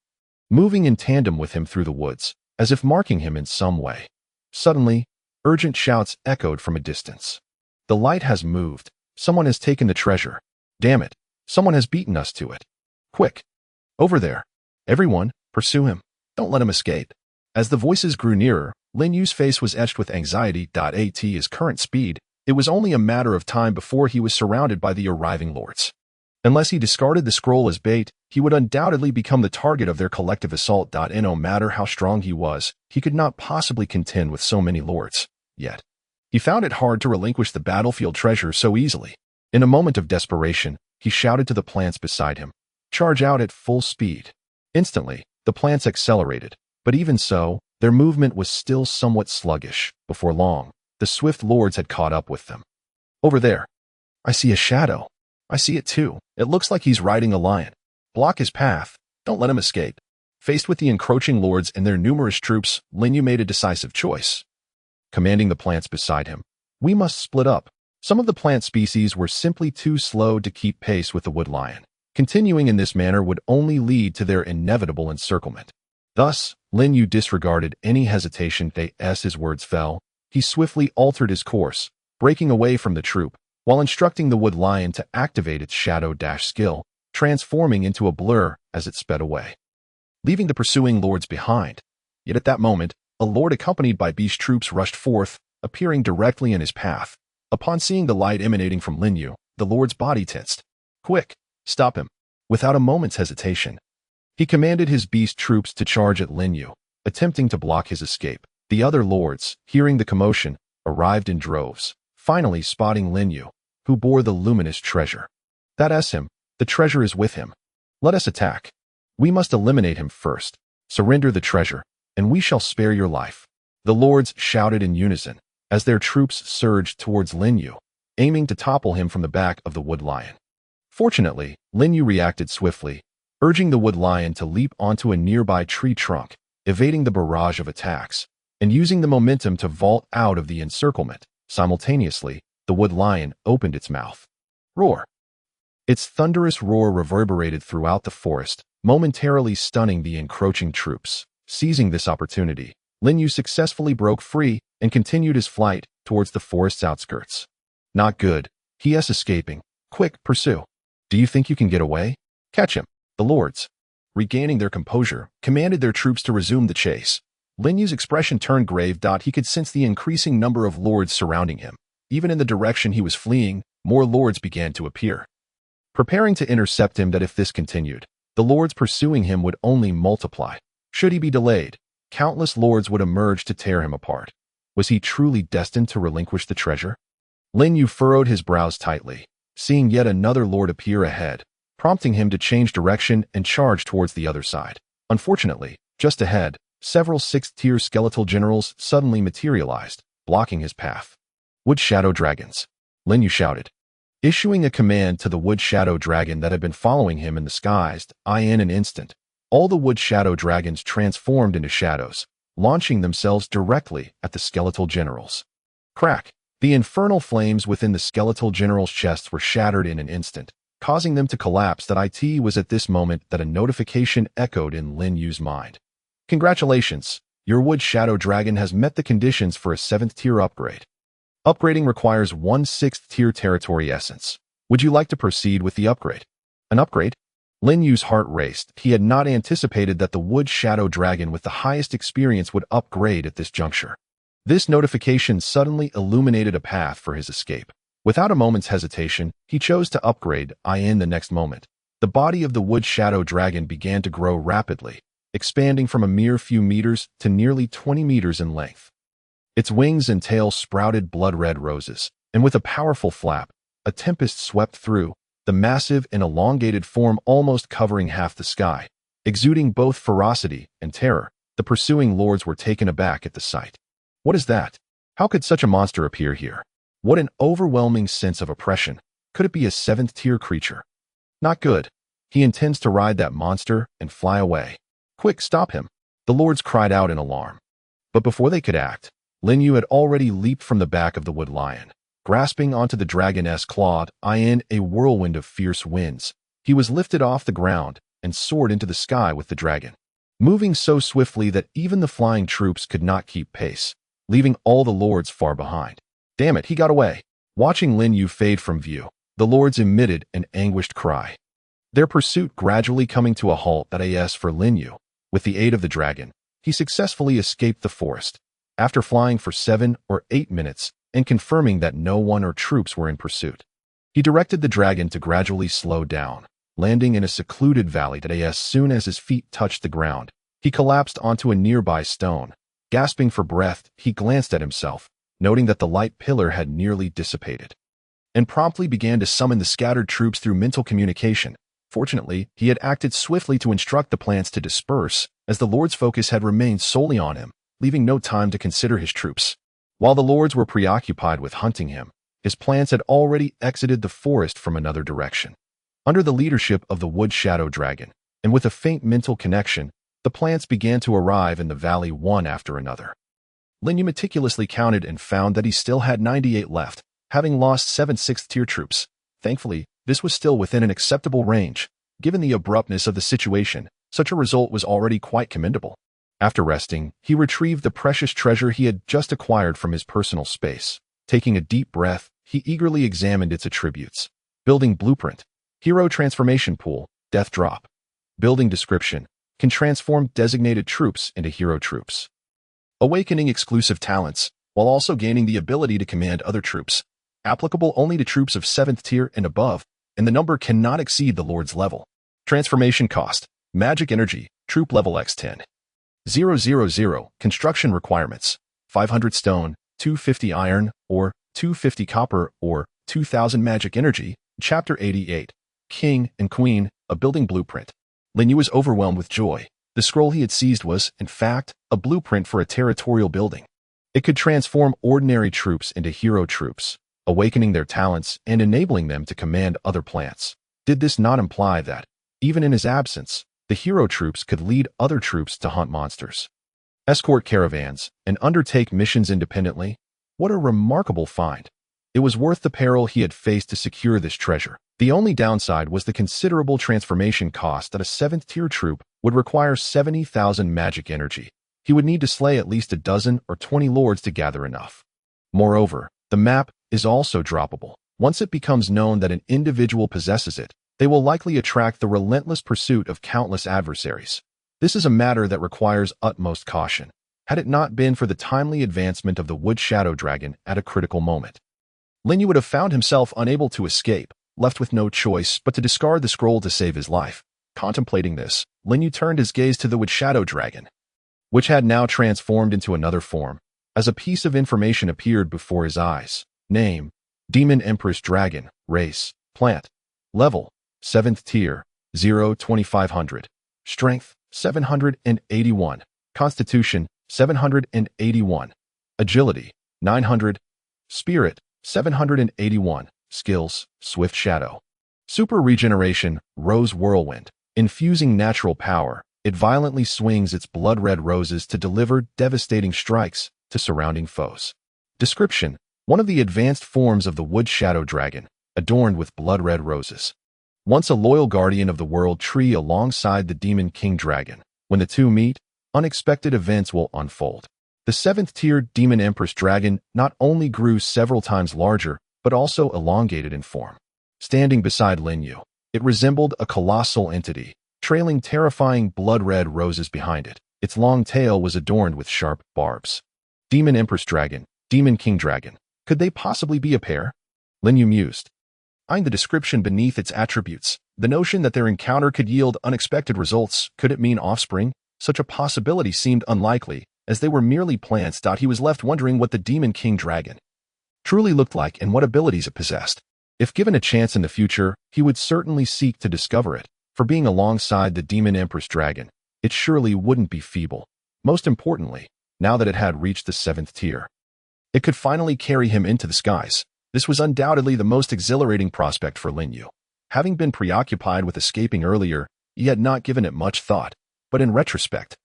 moving in tandem with him through the woods, as if marking him in some way. Suddenly, urgent shouts echoed from a distance. "The light has moved. Someone has taken the treasure. Damn it. Someone has beaten us to it. Quick. Over there. Everyone, pursue him. Don't let him escape." As the voices grew nearer, Lin Yu's face was etched with anxiety. At his current speed, it was only a matter of time before he was surrounded by the arriving lords. Unless he discarded the scroll as bait, he would undoubtedly become the target of their collective assault. No matter how strong he was, he could not possibly contend with so many lords. Yet, he found it hard to relinquish the battlefield treasure so easily. In a moment of desperation, he shouted to the plants beside him, "Charge out at full speed." Instantly, the plants accelerated, but even so, their movement was still somewhat sluggish. Before long, the swift lords had caught up with them. "Over there. I see a shadow." "I see it too. It looks like he's riding a lion." "Block his path. Don't let him escape." Faced with the encroaching lords and their numerous troops, Lin Yu made a decisive choice. Commanding the plants beside him, "We must split up." Some of the plant species were simply too slow to keep pace with the wood lion. Continuing in this manner would only lead to their inevitable encirclement. Thus, Lin Yu disregarded any hesitation. As his words fell, he swiftly altered his course, breaking away from the troop, while instructing the wood lion to activate its shadow dash skill, transforming into a blur as it sped away, leaving the pursuing lords behind. Yet at that moment, a lord accompanied by beast troops rushed forth, appearing directly in his path. Upon seeing the light emanating from Lin Yu, the lord's body tensed. "Quick, stop him." Without a moment's hesitation, he commanded his beast troops to charge at Lin Yu, attempting to block his escape. The other lords, hearing the commotion, arrived in droves, finally spotting Lin Yu, who bore the luminous treasure. "That's him. The treasure is with him. Let us attack. We must eliminate him first. Surrender the treasure, and we shall spare your life." The lords shouted in unison as their troops surged towards Lin Yu, aiming to topple him from the back of the wood lion. Fortunately, Lin Yu reacted swiftly, urging the wood lion to leap onto a nearby tree trunk, evading the barrage of attacks, and using the momentum to vault out of the encirclement. Simultaneously, the wood lion opened its mouth. Roar! Its thunderous roar reverberated throughout the forest, momentarily stunning the encroaching troops. Seizing this opportunity, Lin Yu successfully broke free and continued his flight towards the forest's outskirts. "Not good. He is escaping. Quick, pursue." "Do you think you can get away? Catch him." The lords, regaining their composure, commanded their troops to resume the chase. Lin Yu's expression turned grave. He could sense the increasing number of lords surrounding him. Even in the direction he was fleeing, more lords began to appear, preparing to intercept him. If this continued, the lords pursuing him would only multiply. Should he be delayed, countless lords would emerge to tear him apart. Was he truly destined to relinquish the treasure? Lin Yu furrowed his brows tightly, seeing yet another lord appear ahead, prompting him to change direction and charge towards the other side. Unfortunately, just ahead, several sixth-tier skeletal generals suddenly materialized, blocking his path. "Wood Shadow Dragons," Lin Yu shouted, issuing a command to the Wood Shadow Dragon that had been following him in the skies. In an instant, all the Wood Shadow Dragons transformed into shadows, launching themselves directly at the skeletal generals. Crack! The infernal flames within the skeletal generals' chests were shattered in an instant, causing them to collapse. It was at this moment that a notification echoed in Lin Yu's mind. "Congratulations, your Wood Shadow Dragon has met the conditions for a 7th tier upgrade. Upgrading requires 1 6th tier territory essence. Would you like to proceed with the upgrade?" An upgrade? Lin Yu's heart raced. He had not anticipated that the Wood Shadow Dragon with the highest experience would upgrade at this juncture. This notification suddenly illuminated a path for his escape. Without a moment's hesitation, he chose to upgrade. In the next moment, the body of the Wood Shadow Dragon began to grow rapidly, expanding from a mere few meters to nearly 20 meters in length. Its wings and tail sprouted blood-red roses, and with a powerful flap, a tempest swept through, the massive and elongated form almost covering half the sky. Exuding both ferocity and terror, the pursuing lords were taken aback at the sight. What is that? How could such a monster appear here? What an overwhelming sense of oppression. Could it be a 7th-tier creature? Not good. He intends to ride that monster and fly away. Quick, stop him! The lords cried out in alarm. But before they could act, Lin Yu had already leaped from the back of the wood lion, grasping onto the dragoness clawed in a whirlwind of fierce winds. He was lifted off the ground and soared into the sky with the dragon, moving so swiftly that even the flying troops could not keep pace, leaving all the lords far behind. Damn it, he got away! Watching Lin Yu fade from view, the lords emitted an anguished cry, their pursuit gradually coming to a halt. As for Lin Yu, with the aid of the dragon, he successfully escaped the forest, after flying for 7 or 8 minutes and confirming that no one or troops were in pursuit. He directed the dragon to gradually slow down, landing in a secluded valley. As soon as his feet touched the ground, he collapsed onto a nearby stone. Gasping for breath, he glanced at himself, noting that the light pillar had nearly dissipated, and promptly began to summon the scattered troops through mental communication. Fortunately, he had acted swiftly to instruct the plants to disperse, as the lord's focus had remained solely on him, leaving no time to consider his troops. While the lords were preoccupied with hunting him, his plants had already exited the forest from another direction. Under the leadership of the wood shadow dragon, and with a faint mental connection, the plants began to arrive in the valley one after another. Lin Yu meticulously counted and found that he still had 98 left, having lost 7 6th-tier troops. Thankfully, this was still within an acceptable range. Given the abruptness of the situation, such a result was already quite commendable. After resting, he retrieved the precious treasure he had just acquired from his personal space. Taking a deep breath, he eagerly examined its attributes. Building blueprint. Hero transformation pool, death drop. Building description. Can transform designated troops into hero troops. Awakening exclusive talents, while also gaining the ability to command other troops. Applicable only to troops of 7th tier and above, and the number cannot exceed the Lord's level. Transformation cost. Magic energy, troop level x10. 000. Construction requirements. 500 stone, 250 iron, or 250 copper, or 2000 magic energy. Chapter 88. King and Queen, a building blueprint. Lin Yu was overwhelmed with joy. The scroll he had seized was, in fact, a blueprint for a territorial building. It could transform ordinary troops into hero troops, awakening their talents and enabling them to command other plants. Did this not imply that, even in his absence, the hero troops could lead other troops to hunt monsters, escort caravans, and undertake missions independently? What a remarkable find! It was worth the peril he had faced to secure this treasure. The only downside was the considerable transformation cost that a 7th-tier troop would require 70,000 magic energy. He would need to slay at least a dozen or 20 lords to gather enough. Moreover, the map is also droppable. Once it becomes known that an individual possesses it, they will likely attract the relentless pursuit of countless adversaries. This is a matter that requires utmost caution, had it not been for the timely advancement of the wood shadow dragon at a critical moment. Lin Yu would have found himself unable to escape, left with no choice but to discard the scroll to save his life. Contemplating this, Lin Yu turned his gaze to the wood shadow dragon, which had now transformed into another form, as a piece of information appeared before his eyes. Name: Demon Empress Dragon. Race: Plant. Level: 7th tier, 0-2500. Strength: 781. Constitution: 781. Agility: 900. Spirit: 781. Skills: Swift Shadow. Super Regeneration: Rose Whirlwind. Infusing natural power, it violently swings its blood-red roses to deliver devastating strikes to surrounding foes. Description: one of the advanced forms of the wood shadow dragon, adorned with blood-red roses. Once a loyal guardian of the world tree alongside the demon king dragon, when the two meet, unexpected events will unfold. The 7th-tier demon empress dragon not only grew several times larger, but also elongated in form. Standing beside Lin Yu, it resembled a colossal entity, trailing terrifying blood-red roses behind it. Its long tail was adorned with sharp barbs. Demon Empress Dragon, Demon King Dragon. Could they possibly be a pair? Lin Yu mused, eyeing the description beneath its attributes. The notion that their encounter could yield unexpected results. Could it mean offspring? Such a possibility seemed unlikely, as they were merely plants. He was left wondering what the Demon King Dragon truly looked like and what abilities it possessed. If given a chance in the future, he would certainly seek to discover it. For being alongside the Demon Empress Dragon, it surely wouldn't be feeble. Most importantly, now that it had reached the 7th tier, it could finally carry him into the skies. This was undoubtedly the most exhilarating prospect for Lin Yu. Having been preoccupied with escaping earlier, he had not given it much thought, but in retrospect,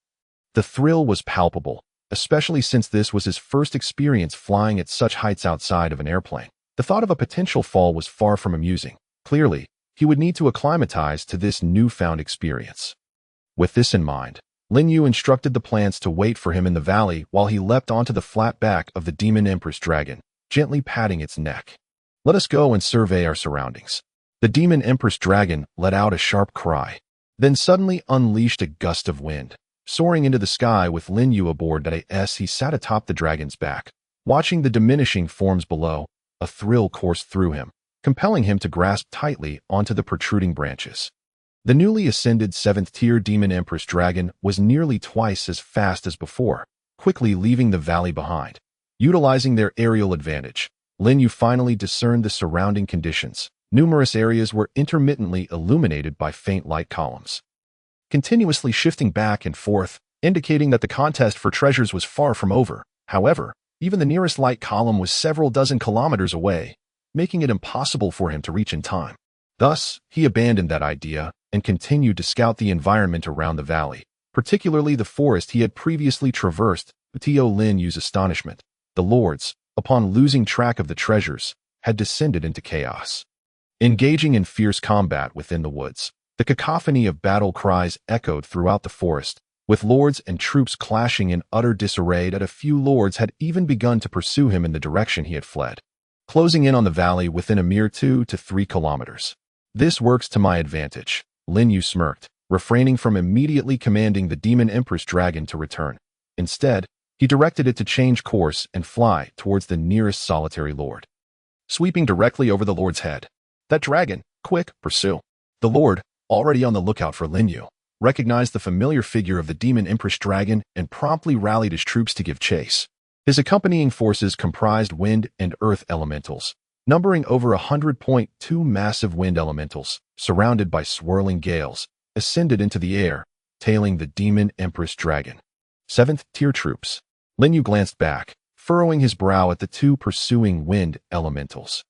the thrill was palpable, especially since this was his first experience flying at such heights outside of an airplane. The thought of a potential fall was far from amusing. Clearly, he would need to acclimatize to this newfound experience. With this in mind, Lin Yu instructed the plants to wait for him in the valley while he leapt onto the flat back of the demon empress dragon, gently patting its neck. "Let us go and survey our surroundings." The demon empress dragon let out a sharp cry, then suddenly unleashed a gust of wind. Soaring into the sky with Lin Yu aboard he sat atop the dragon's back. Watching the diminishing forms below, a thrill coursed through him, compelling him to grasp tightly onto the protruding branches. The newly ascended 7th-tier demon empress dragon was nearly twice as fast as before, quickly leaving the valley behind. Utilizing their aerial advantage, Lin Yu finally discerned the surrounding conditions. Numerous areas were intermittently illuminated by faint light columns, continuously shifting back and forth, indicating that the contest for treasures was far from over. However, even the nearest light column was several dozen kilometers away, making it impossible for him to reach in time. Thus, he abandoned that idea and continued to scout the environment around the valley, particularly the forest he had previously traversed. To Lin Yu's astonishment, the lords, upon losing track of the treasures, had descended into chaos. Engaging in fierce combat within the woods, the cacophony of battle cries echoed throughout the forest, with lords and troops clashing in utter disarray. A few lords had even begun to pursue him in the direction he had fled, closing in on the valley within a mere 2 to 3 kilometers. "This works to my advantage," Lin Yu smirked, refraining from immediately commanding the demon empress dragon to return. Instead, he directed it to change course and fly towards the nearest solitary lord. Sweeping directly over the lord's head, "That dragon, quick, pursue." The lord, already on the lookout for Lin Yu, recognized the familiar figure of the demon empress dragon and promptly rallied his troops to give chase. His accompanying forces comprised wind and earth elementals, numbering over 100.2 massive wind elementals, surrounded by swirling gales, ascended into the air, tailing the demon empress dragon. 7th-tier troops. Lin Yu glanced back, furrowing his brow at the two pursuing wind elementals.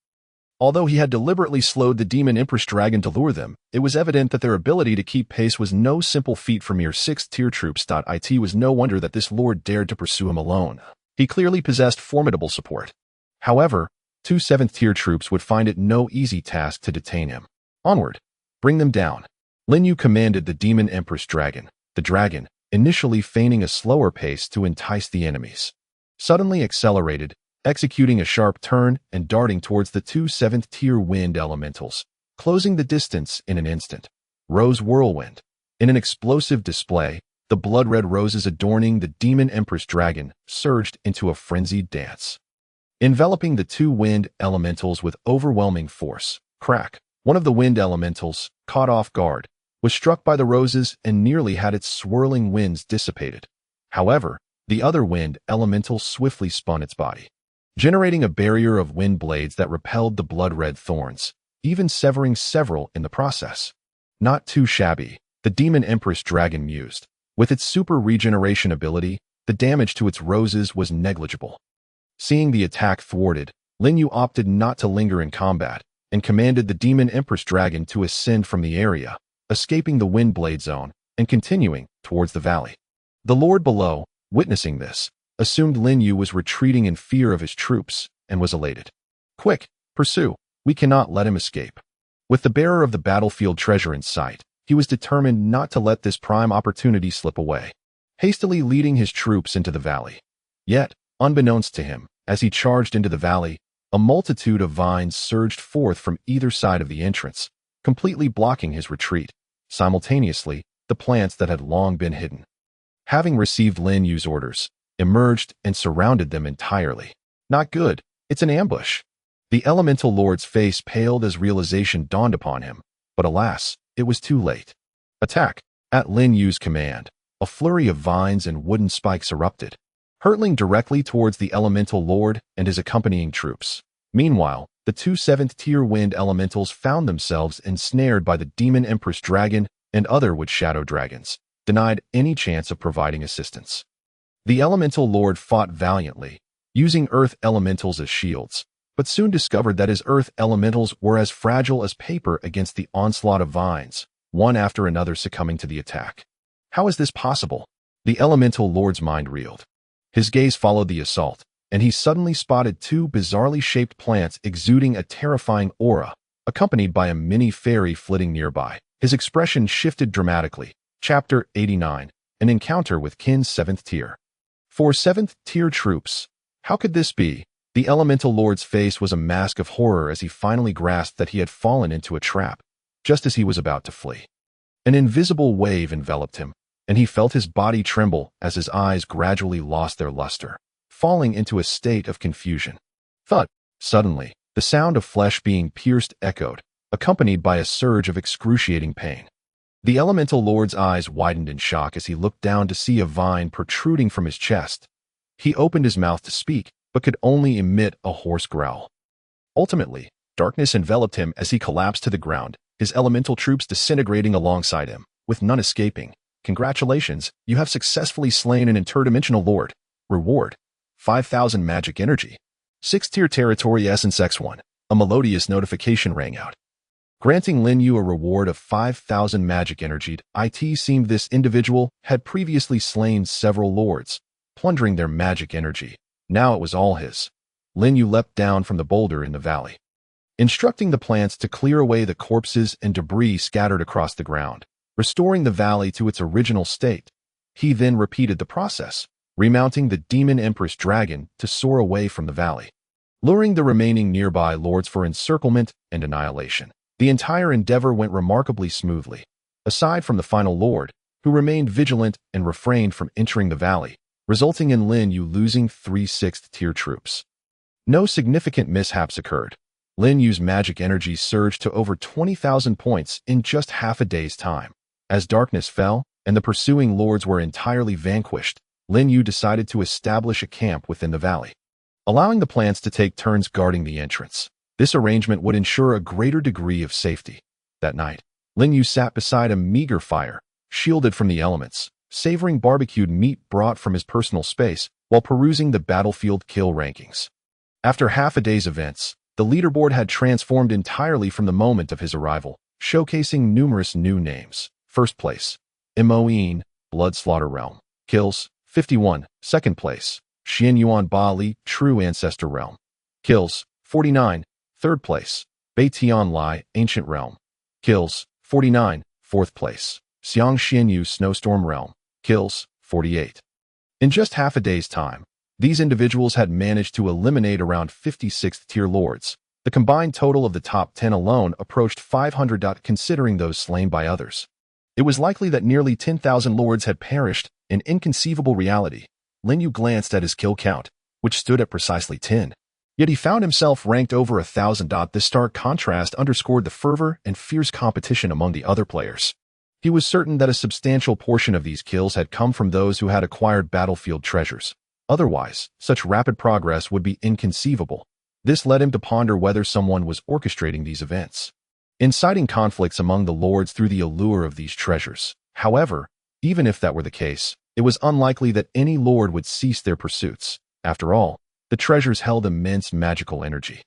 Although he had deliberately slowed the demon empress dragon to lure them, it was evident that their ability to keep pace was no simple feat for mere 6th-tier troops. It was no wonder that this lord dared to pursue him alone. He clearly possessed formidable support. However, 2 7th-tier troops would find it no easy task to detain him. "Onward! Bring them down!" Lin Yu commanded the demon empress dragon. The dragon, initially feigning a slower pace to entice the enemies, suddenly accelerated, executing a sharp turn and darting towards the 2 7th-tier wind elementals, closing the distance in an instant. Rose whirlwind. In an explosive display, the blood-red roses adorning the demon empress dragon surged into a frenzied dance, enveloping the 2 wind elementals with overwhelming force. Crack! One of the wind elementals, caught off guard, was struck by the roses and nearly had its swirling winds dissipated. However, the other wind elemental swiftly spun its body, generating a barrier of wind blades that repelled the blood-red thorns, even severing several in the process. "Not too shabby," the demon empress dragon mused. With its super regeneration ability, the damage to its roses was negligible. Seeing the attack thwarted, Lin Yu opted not to linger in combat and commanded the demon empress dragon to ascend from the area, escaping the wind blade zone and continuing towards the valley. The lord below, witnessing this, assumed Lin Yu was retreating in fear of his troops and was elated. "Quick, pursue! We cannot let him escape." With the bearer of the battlefield treasure in sight, he was determined not to let this prime opportunity slip away, hastily leading his troops into the valley. Yet, unbeknownst to him, as he charged into the valley, a multitude of vines surged forth from either side of the entrance, completely blocking his retreat. Simultaneously, the plants that had long been hidden, having received Lin Yu's orders, emerged and surrounded them entirely. "Not good. It's an ambush." The elemental lord's face paled as realization dawned upon him, but alas, it was too late. "Attack!" At Lin Yu's command, a flurry of vines and wooden spikes erupted, hurtling directly towards the elemental lord and his accompanying troops. Meanwhile, the 2 7th-tier wind elementals found themselves ensnared by the demon empress dragon and other wood shadow dragons, denied any chance of providing assistance. The elemental lord fought valiantly, using earth elementals as shields, but soon discovered that his earth elementals were as fragile as paper against the onslaught of vines, one after another succumbing to the attack. How is this possible? The elemental lord's mind reeled. His gaze followed the assault, and he suddenly spotted two bizarrely shaped plants exuding a terrifying aura, accompanied by a mini fairy flitting nearby. His expression shifted dramatically. Chapter 89. An encounter with Kin's 7th tier. For 7th tier troops, how could this be? The elemental lord's face was a mask of horror as he finally grasped that he had fallen into a trap, just as he was about to flee. An invisible wave enveloped him, and he felt his body tremble as his eyes gradually lost their luster, falling into a state of confusion. Thud! Suddenly, the sound of flesh being pierced echoed, accompanied by a surge of excruciating pain. The elemental lord's eyes widened in shock as he looked down to see a vine protruding from his chest. He opened his mouth to speak, but could only emit a hoarse growl. Ultimately, darkness enveloped him as he collapsed to the ground, his elemental troops disintegrating alongside him, with none escaping. Congratulations, you have successfully slain an interdimensional lord. Reward: 5,000 magic energy. 6th tier territory essence X1. A melodious notification rang out, granting Lin Yu a reward of 5,000 magic energy. It seemed this individual had previously slain several lords, plundering their magic energy. Now it was all his. Lin Yu leapt down from the boulder in the valley, instructing the plants to clear away the corpses and debris scattered across the ground, restoring the valley to its original state. He then repeated the process, remounting the Demon Empress dragon to soar away from the valley, luring the remaining nearby lords for encirclement and annihilation. The entire endeavor went remarkably smoothly, aside from the final lord, who remained vigilant and refrained from entering the valley, resulting in Lin Yu losing 3 6th tier troops. No significant mishaps occurred. Lin Yu's magic energy surged to over 20,000 points in just half a day's time. As darkness fell and the pursuing lords were entirely vanquished, Lin Yu decided to establish a camp within the valley, allowing the plants to take turns guarding the entrance. This arrangement would ensure a greater degree of safety. That night, Lin Yu sat beside a meager fire, shielded from the elements, savoring barbecued meat brought from his personal space while perusing the battlefield kill rankings. After half a day's events, the leaderboard had transformed entirely from the moment of his arrival, showcasing numerous new names. First place, Moen, Blood Slaughter Realm. Kills, 51. Second place, Xian Yuan Bali, True Ancestor Realm. Kills, 49. Third place, Bei Tian Lai, Ancient Realm. Kills, 49. Fourth place, Xiang Xianyu Snowstorm Realm. Kills, 48. In just half a day's time, these individuals had managed to eliminate around 56th tier lords. The combined total of the top 10 alone approached 500. Considering those slain by others, it was likely that nearly 10,000 lords had perished. An inconceivable reality. Lin Yu glanced at his kill count, which stood at precisely 10. Yet he found himself ranked over 1,000. This stark contrast underscored the fervor and fierce competition among the other players. He was certain that a substantial portion of these kills had come from those who had acquired battlefield treasures. Otherwise, such rapid progress would be inconceivable. This led him to ponder whether someone was orchestrating these events, inciting conflicts among the lords through the allure of these treasures. However, even if that were the case, it was unlikely that any lord would cease their pursuits. After all, the treasures held immense magical energy,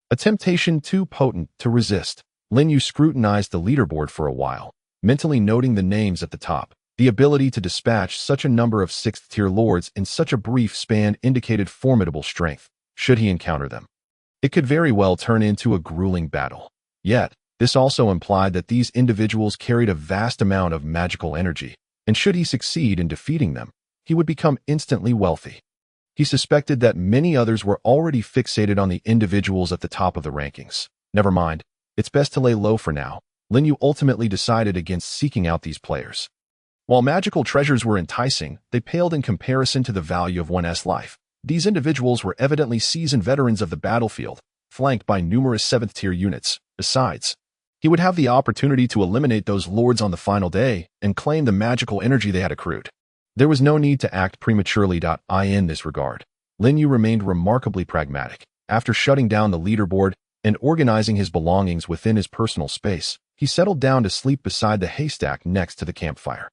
a temptation too potent to resist. Lin Yu scrutinized the leaderboard for a while, mentally noting the names at the top. The ability to dispatch such a number of 6th tier lords in such a brief span indicated formidable strength. Should he encounter them, it could very well turn into a grueling battle. Yet, this also implied that these individuals carried a vast amount of magical energy, and should he succeed in defeating them, he would become instantly wealthy. He suspected that many others were already fixated on the individuals at the top of the rankings. Never mind, it's best to lay low for now. Lin Yu ultimately decided against seeking out these players. While magical treasures were enticing, they paled in comparison to the value of one's life. These individuals were evidently seasoned veterans of the battlefield, flanked by numerous 7th tier units. Besides, he would have the opportunity to eliminate those lords on the final day and claim the magical energy they had accrued. There was no need to act prematurely. In this regard, Lin Yu remained remarkably pragmatic. After shutting down the leaderboard and organizing his belongings within his personal space, he settled down to sleep beside the haystack next to the campfire.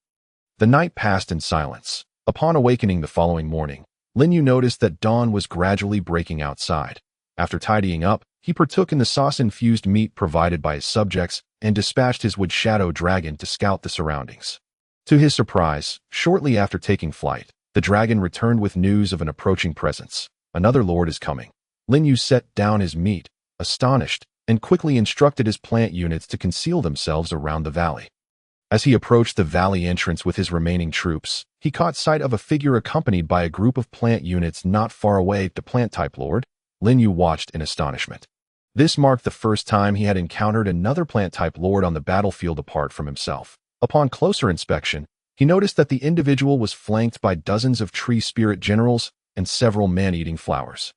The night passed in silence. Upon awakening the following morning, Lin Yu noticed that dawn was gradually breaking outside. After tidying up, he partook in the sauce-infused meat provided by his subjects and dispatched his wood shadow dragon to scout the surroundings. To his surprise, shortly after taking flight, the dragon returned with news of an approaching presence. Another lord is coming. Lin Yu set down his meat, astonished, and quickly instructed his plant units to conceal themselves around the valley. As he approached the valley entrance with his remaining troops, he caught sight of a figure accompanied by a group of plant units not far away. The plant-type lord, Lin Yu watched in astonishment. This marked the first time he had encountered another plant-type lord on the battlefield apart from himself. Upon closer inspection, he noticed that the individual was flanked by dozens of tree spirit generals and several man-eating flowers.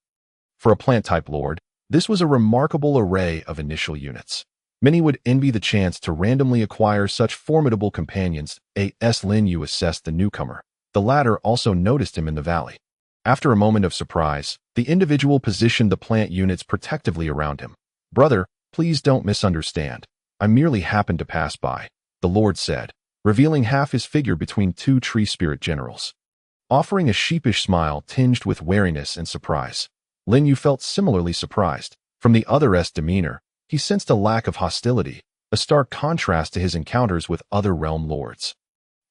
For a plant-type lord, this was a remarkable array of initial units. Many would envy the chance to randomly acquire such formidable companions. Lin Yu assessed the newcomer. The latter also noticed him in the valley. After a moment of surprise, the individual positioned the plant units protectively around him. "Brother, please don't misunderstand. I merely happened to pass by," the lord said, revealing half his figure between two tree spirit generals. Offering a sheepish smile tinged with wariness and surprise, Lin Yu felt similarly surprised. From the other's demeanor, he sensed a lack of hostility, a stark contrast to his encounters with other realm lords.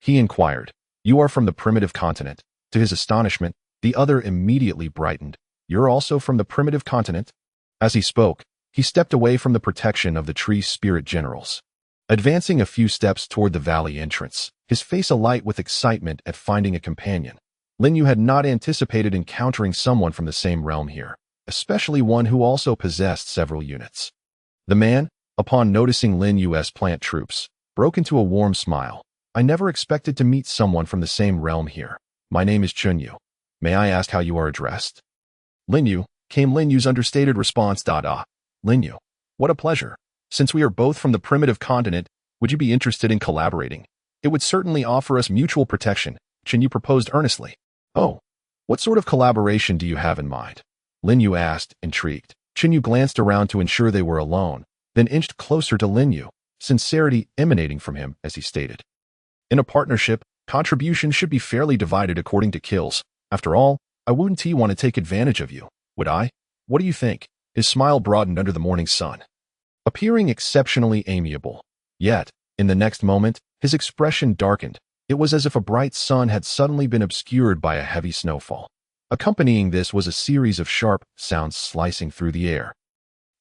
He inquired, "You are from the primitive continent?" To his astonishment, the other immediately brightened. "You're also from the primitive continent?" As he spoke, he stepped away from the protection of the tree spirit generals. Advancing a few steps toward the valley entrance, his face alight with excitement at finding a companion, Lin Yu had not anticipated encountering someone from the same realm here, especially one who also possessed several units. The man, upon noticing Lin Yu's plant troops, broke into a warm smile. "I never expected to meet someone from the same realm here. My name is Chun Yu. May I ask how you are addressed?" "Lin Yu," came Lin Yu's understated response. "Lin Yu, what a pleasure. Since we are both from the primitive continent, would you be interested in collaborating? It would certainly offer us mutual protection," Chun Yu proposed earnestly. "Oh, what sort of collaboration do you have in mind?" Lin Yu asked, intrigued. Chun Yu glanced around to ensure they were alone, then inched closer to Lin Yu, sincerity emanating from him as he stated, "In a partnership, contributions should be fairly divided according to kills. After all, I wouldn't want to take advantage of you, would I? What do you think?" His smile broadened under the morning sun, appearing exceptionally amiable. Yet, in the next moment, his expression darkened. It was as if a bright sun had suddenly been obscured by a heavy snowfall. Accompanying this was a series of sharp sounds slicing through the air.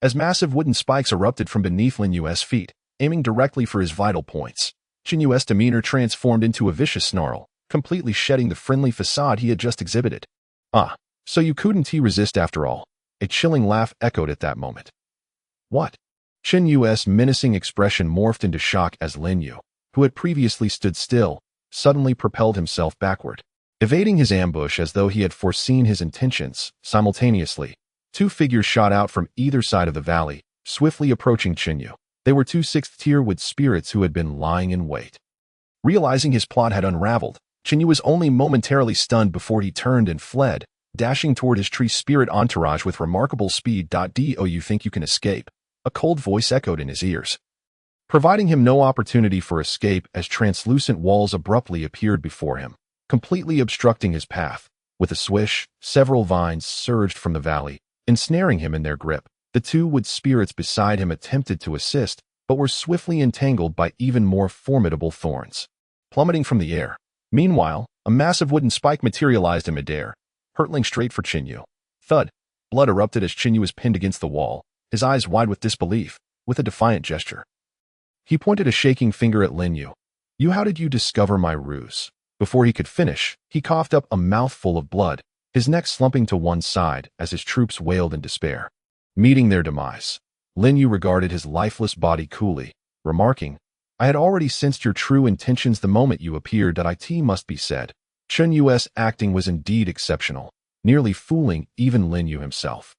As massive wooden spikes erupted from beneath Lin Yu's feet, aiming directly for his vital points, Chun Yu's demeanor transformed into a vicious snarl, completely shedding the friendly facade he had just exhibited. "Ah, so you couldn't resist after all." A chilling laugh echoed at that moment. "What?" Chun Yu's menacing expression morphed into shock as Lin Yu, who had previously stood still, suddenly propelled himself backward. Evading his ambush as though he had foreseen his intentions, simultaneously, two figures shot out from either side of the valley, swiftly approaching Chun Yu. They were two sixth-tier wood spirits who had been lying in wait. Realizing his plot had unraveled, Chun Yu was only momentarily stunned before he turned and fled, dashing toward his tree spirit entourage with remarkable speed. "Do you think you can escape?" A cold voice echoed in his ears, providing him no opportunity for escape as translucent walls abruptly appeared before him, completely obstructing his path. With a swish, several vines surged from the valley, ensnaring him in their grip. The two wood spirits beside him attempted to assist, but were swiftly entangled by even more formidable thorns, plummeting from the air. Meanwhile, a massive wooden spike materialized in midair, hurtling straight for Chun Yu. Thud! Blood erupted as Chun Yu was pinned against the wall, his eyes wide with disbelief. With a defiant gesture, he pointed a shaking finger at Lin Yu. How did you discover my ruse?" Before he could finish, he coughed up a mouthful of blood, his neck slumping to one side as his troops wailed in despair. Meeting their demise, Lin Yu regarded his lifeless body coolly, remarking, "I had already sensed your true intentions the moment you appeared." It must be said, Chun Yu's acting was indeed exceptional, nearly fooling even Lin Yu himself.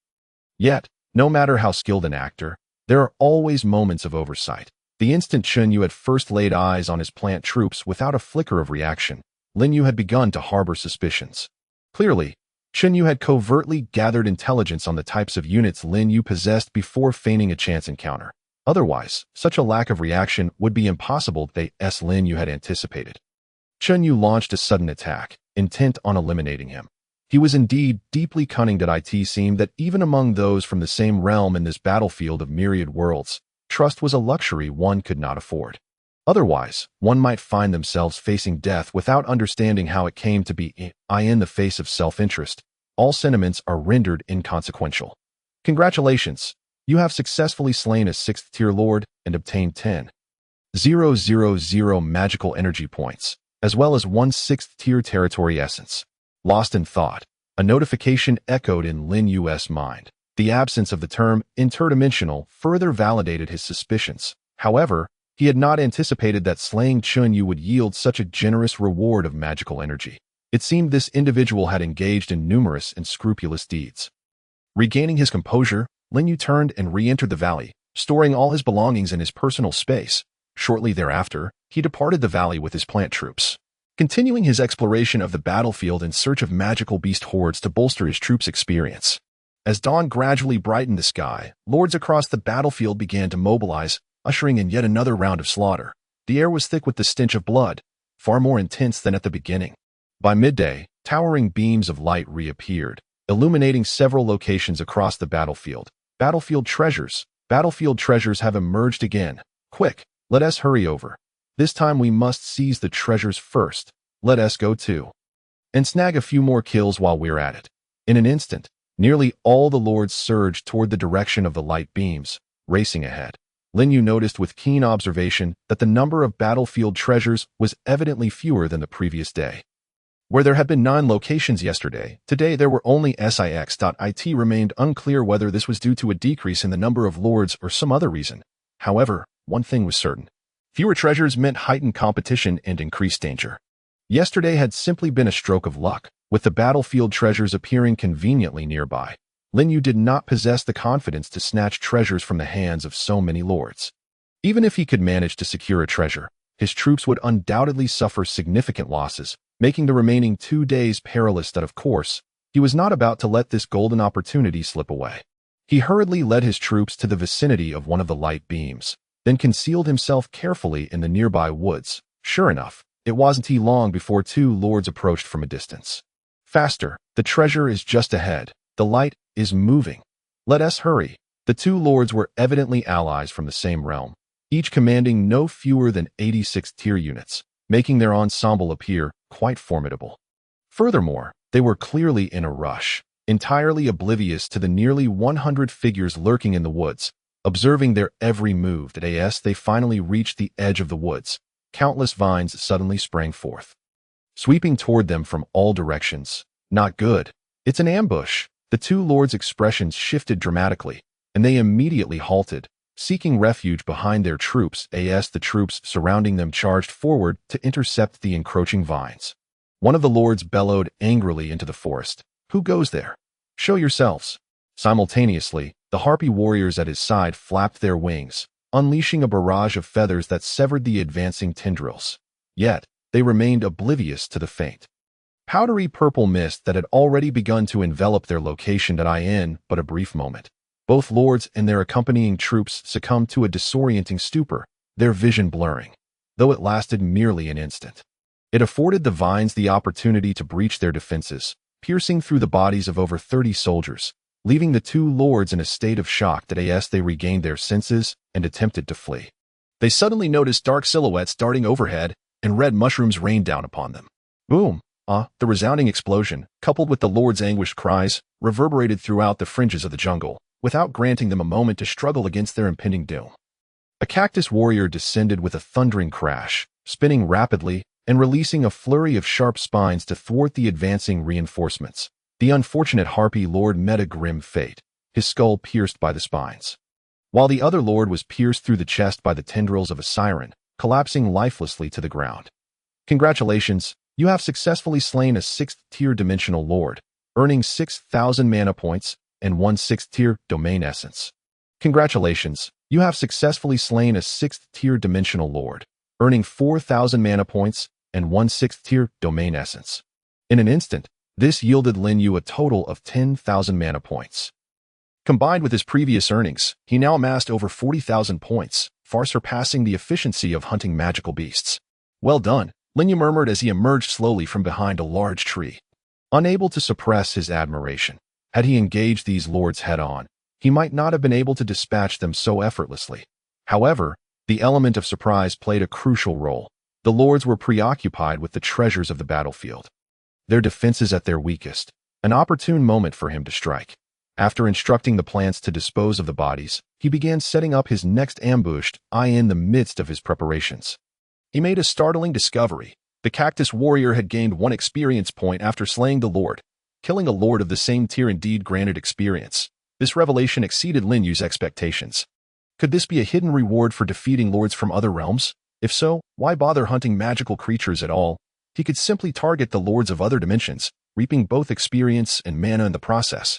Yet, no matter how skilled an actor, there are always moments of oversight. The instant Chun Yu had first laid eyes on his plant troops without a flicker of reaction, Lin Yu had begun to harbor suspicions. Clearly, Chun Yu had covertly gathered intelligence on the types of units Lin Yu possessed before feigning a chance encounter. Otherwise, such a lack of reaction would be impossible. Lin Yu had anticipated. Chun Yu launched a sudden attack, intent on eliminating him. He was indeed deeply cunning. It seemed that even among those from the same realm in this battlefield of myriad worlds, trust was a luxury one could not afford. Otherwise, one might find themselves facing death without understanding how it came to be. In the face of self-interest, all sentiments are rendered inconsequential. Congratulations! You have successfully slain a 6th-tier lord and obtained 10,000 magical energy points, as well as 1 6th-tier territory essence. Lost in thought, a notification echoed in Lin Yu's mind. The absence of the term interdimensional further validated his suspicions. However, he had not anticipated that slaying Chun Yu would yield such a generous reward of magical energy. It seemed this individual had engaged in numerous and scrupulous deeds. Regaining his composure, Lin Yu turned and re-entered the valley, storing all his belongings in his personal space. Shortly thereafter, he departed the valley with his plant troops, continuing his exploration of the battlefield in search of magical beast hordes to bolster his troops' experience. As dawn gradually brightened the sky, lords across the battlefield began to mobilize, ushering in yet another round of slaughter. The air was thick with the stench of blood, far more intense than at the beginning. By midday, towering beams of light reappeared, illuminating several locations across the battlefield. Battlefield treasures have emerged again. Quick, let us hurry over. This time we must seize the treasures first. Let us go too. And snag a few more kills while we're at it. In an instant, nearly all the lords surged toward the direction of the light beams, racing ahead. Lin Yu noticed with keen observation that the number of battlefield treasures was evidently fewer than the previous day. Where there had been 9 locations yesterday, today there were only 6. It remained unclear whether this was due to a decrease in the number of lords or some other reason. However, one thing was certain. Fewer treasures meant heightened competition and increased danger. Yesterday had simply been a stroke of luck, with the battlefield treasures appearing conveniently nearby. Lin Yu did not possess the confidence to snatch treasures from the hands of so many lords. Even if he could manage to secure a treasure, his troops would undoubtedly suffer significant losses, making the remaining 2 days perilous. Of course, he was not about to let this golden opportunity slip away. He hurriedly led his troops to the vicinity of one of the light beams, then concealed himself carefully in the nearby woods. Sure enough, it wasn't long before 2 lords approached from a distance. Faster, the treasure is just ahead. The light is moving. Let us hurry. The 2 lords were evidently allies from the same realm, each commanding no fewer than 86 tier units, making their ensemble appear quite formidable. Furthermore, they were clearly in a rush, entirely oblivious to the nearly 100 figures lurking in the woods. Observing their every move, as they finally reached the edge of the woods, countless vines suddenly sprang forth, sweeping toward them from all directions. Not good. It's an ambush. The 2 lords' expressions shifted dramatically, and they immediately halted, seeking refuge behind their troops. The troops surrounding them charged forward to intercept the encroaching vines. One of the lords bellowed angrily into the forest. Who goes there? Show yourselves. Simultaneously, the harpy warriors at his side flapped their wings, unleashing a barrage of feathers that severed the advancing tendrils. Yet, they remained oblivious to the faint, powdery purple mist that had already begun to envelop their location. In but a brief moment, both lords and their accompanying troops succumbed to a disorienting stupor, their vision blurring. Though it lasted merely an instant, it afforded the vines the opportunity to breach their defenses, piercing through the bodies of over 30 soldiers, leaving the 2 lords in a state of shock. As they regained their senses and attempted to flee, they suddenly noticed dark silhouettes darting overhead, and red mushrooms rained down upon them. Boom! The resounding explosion, coupled with the lords' anguished cries, reverberated throughout the fringes of the jungle, without granting them a moment to struggle against their impending doom. A cactus warrior descended with a thundering crash, spinning rapidly and releasing a flurry of sharp spines to thwart the advancing reinforcements. The unfortunate harpy lord met a grim fate, his skull pierced by the spines, while the other lord was pierced through the chest by the tendrils of a siren, collapsing lifelessly to the ground. Congratulations, you have successfully slain a 6th-tier dimensional lord, earning 6,000 mana points and 1 6th-tier domain essence. Congratulations, you have successfully slain a 6th-tier dimensional lord, earning 4,000 mana points and 1 6th-tier domain essence. In an instant, this yielded Lin Yu a total of 10,000 mana points. Combined with his previous earnings, he now amassed over 40,000 points, far surpassing the efficiency of hunting magical beasts. Well done, Lin Yu murmured as he emerged slowly from behind a large tree. Unable to suppress his admiration, had he engaged these lords head-on, he might not have been able to dispatch them so effortlessly. However, the element of surprise played a crucial role. The lords were preoccupied with the treasures of the battlefield, their defenses at their weakest, an opportune moment for him to strike. After instructing the plants to dispose of the bodies, he began setting up his next ambush in the midst of his preparations. He made a startling discovery. The cactus warrior had gained 1 experience point after slaying the lord. Killing a lord of the same tier indeed granted experience. This revelation exceeded Lin Yu's expectations. Could this be a hidden reward for defeating lords from other realms? If so, why bother hunting magical creatures at all? He could simply target the lords of other dimensions, reaping both experience and mana in the process.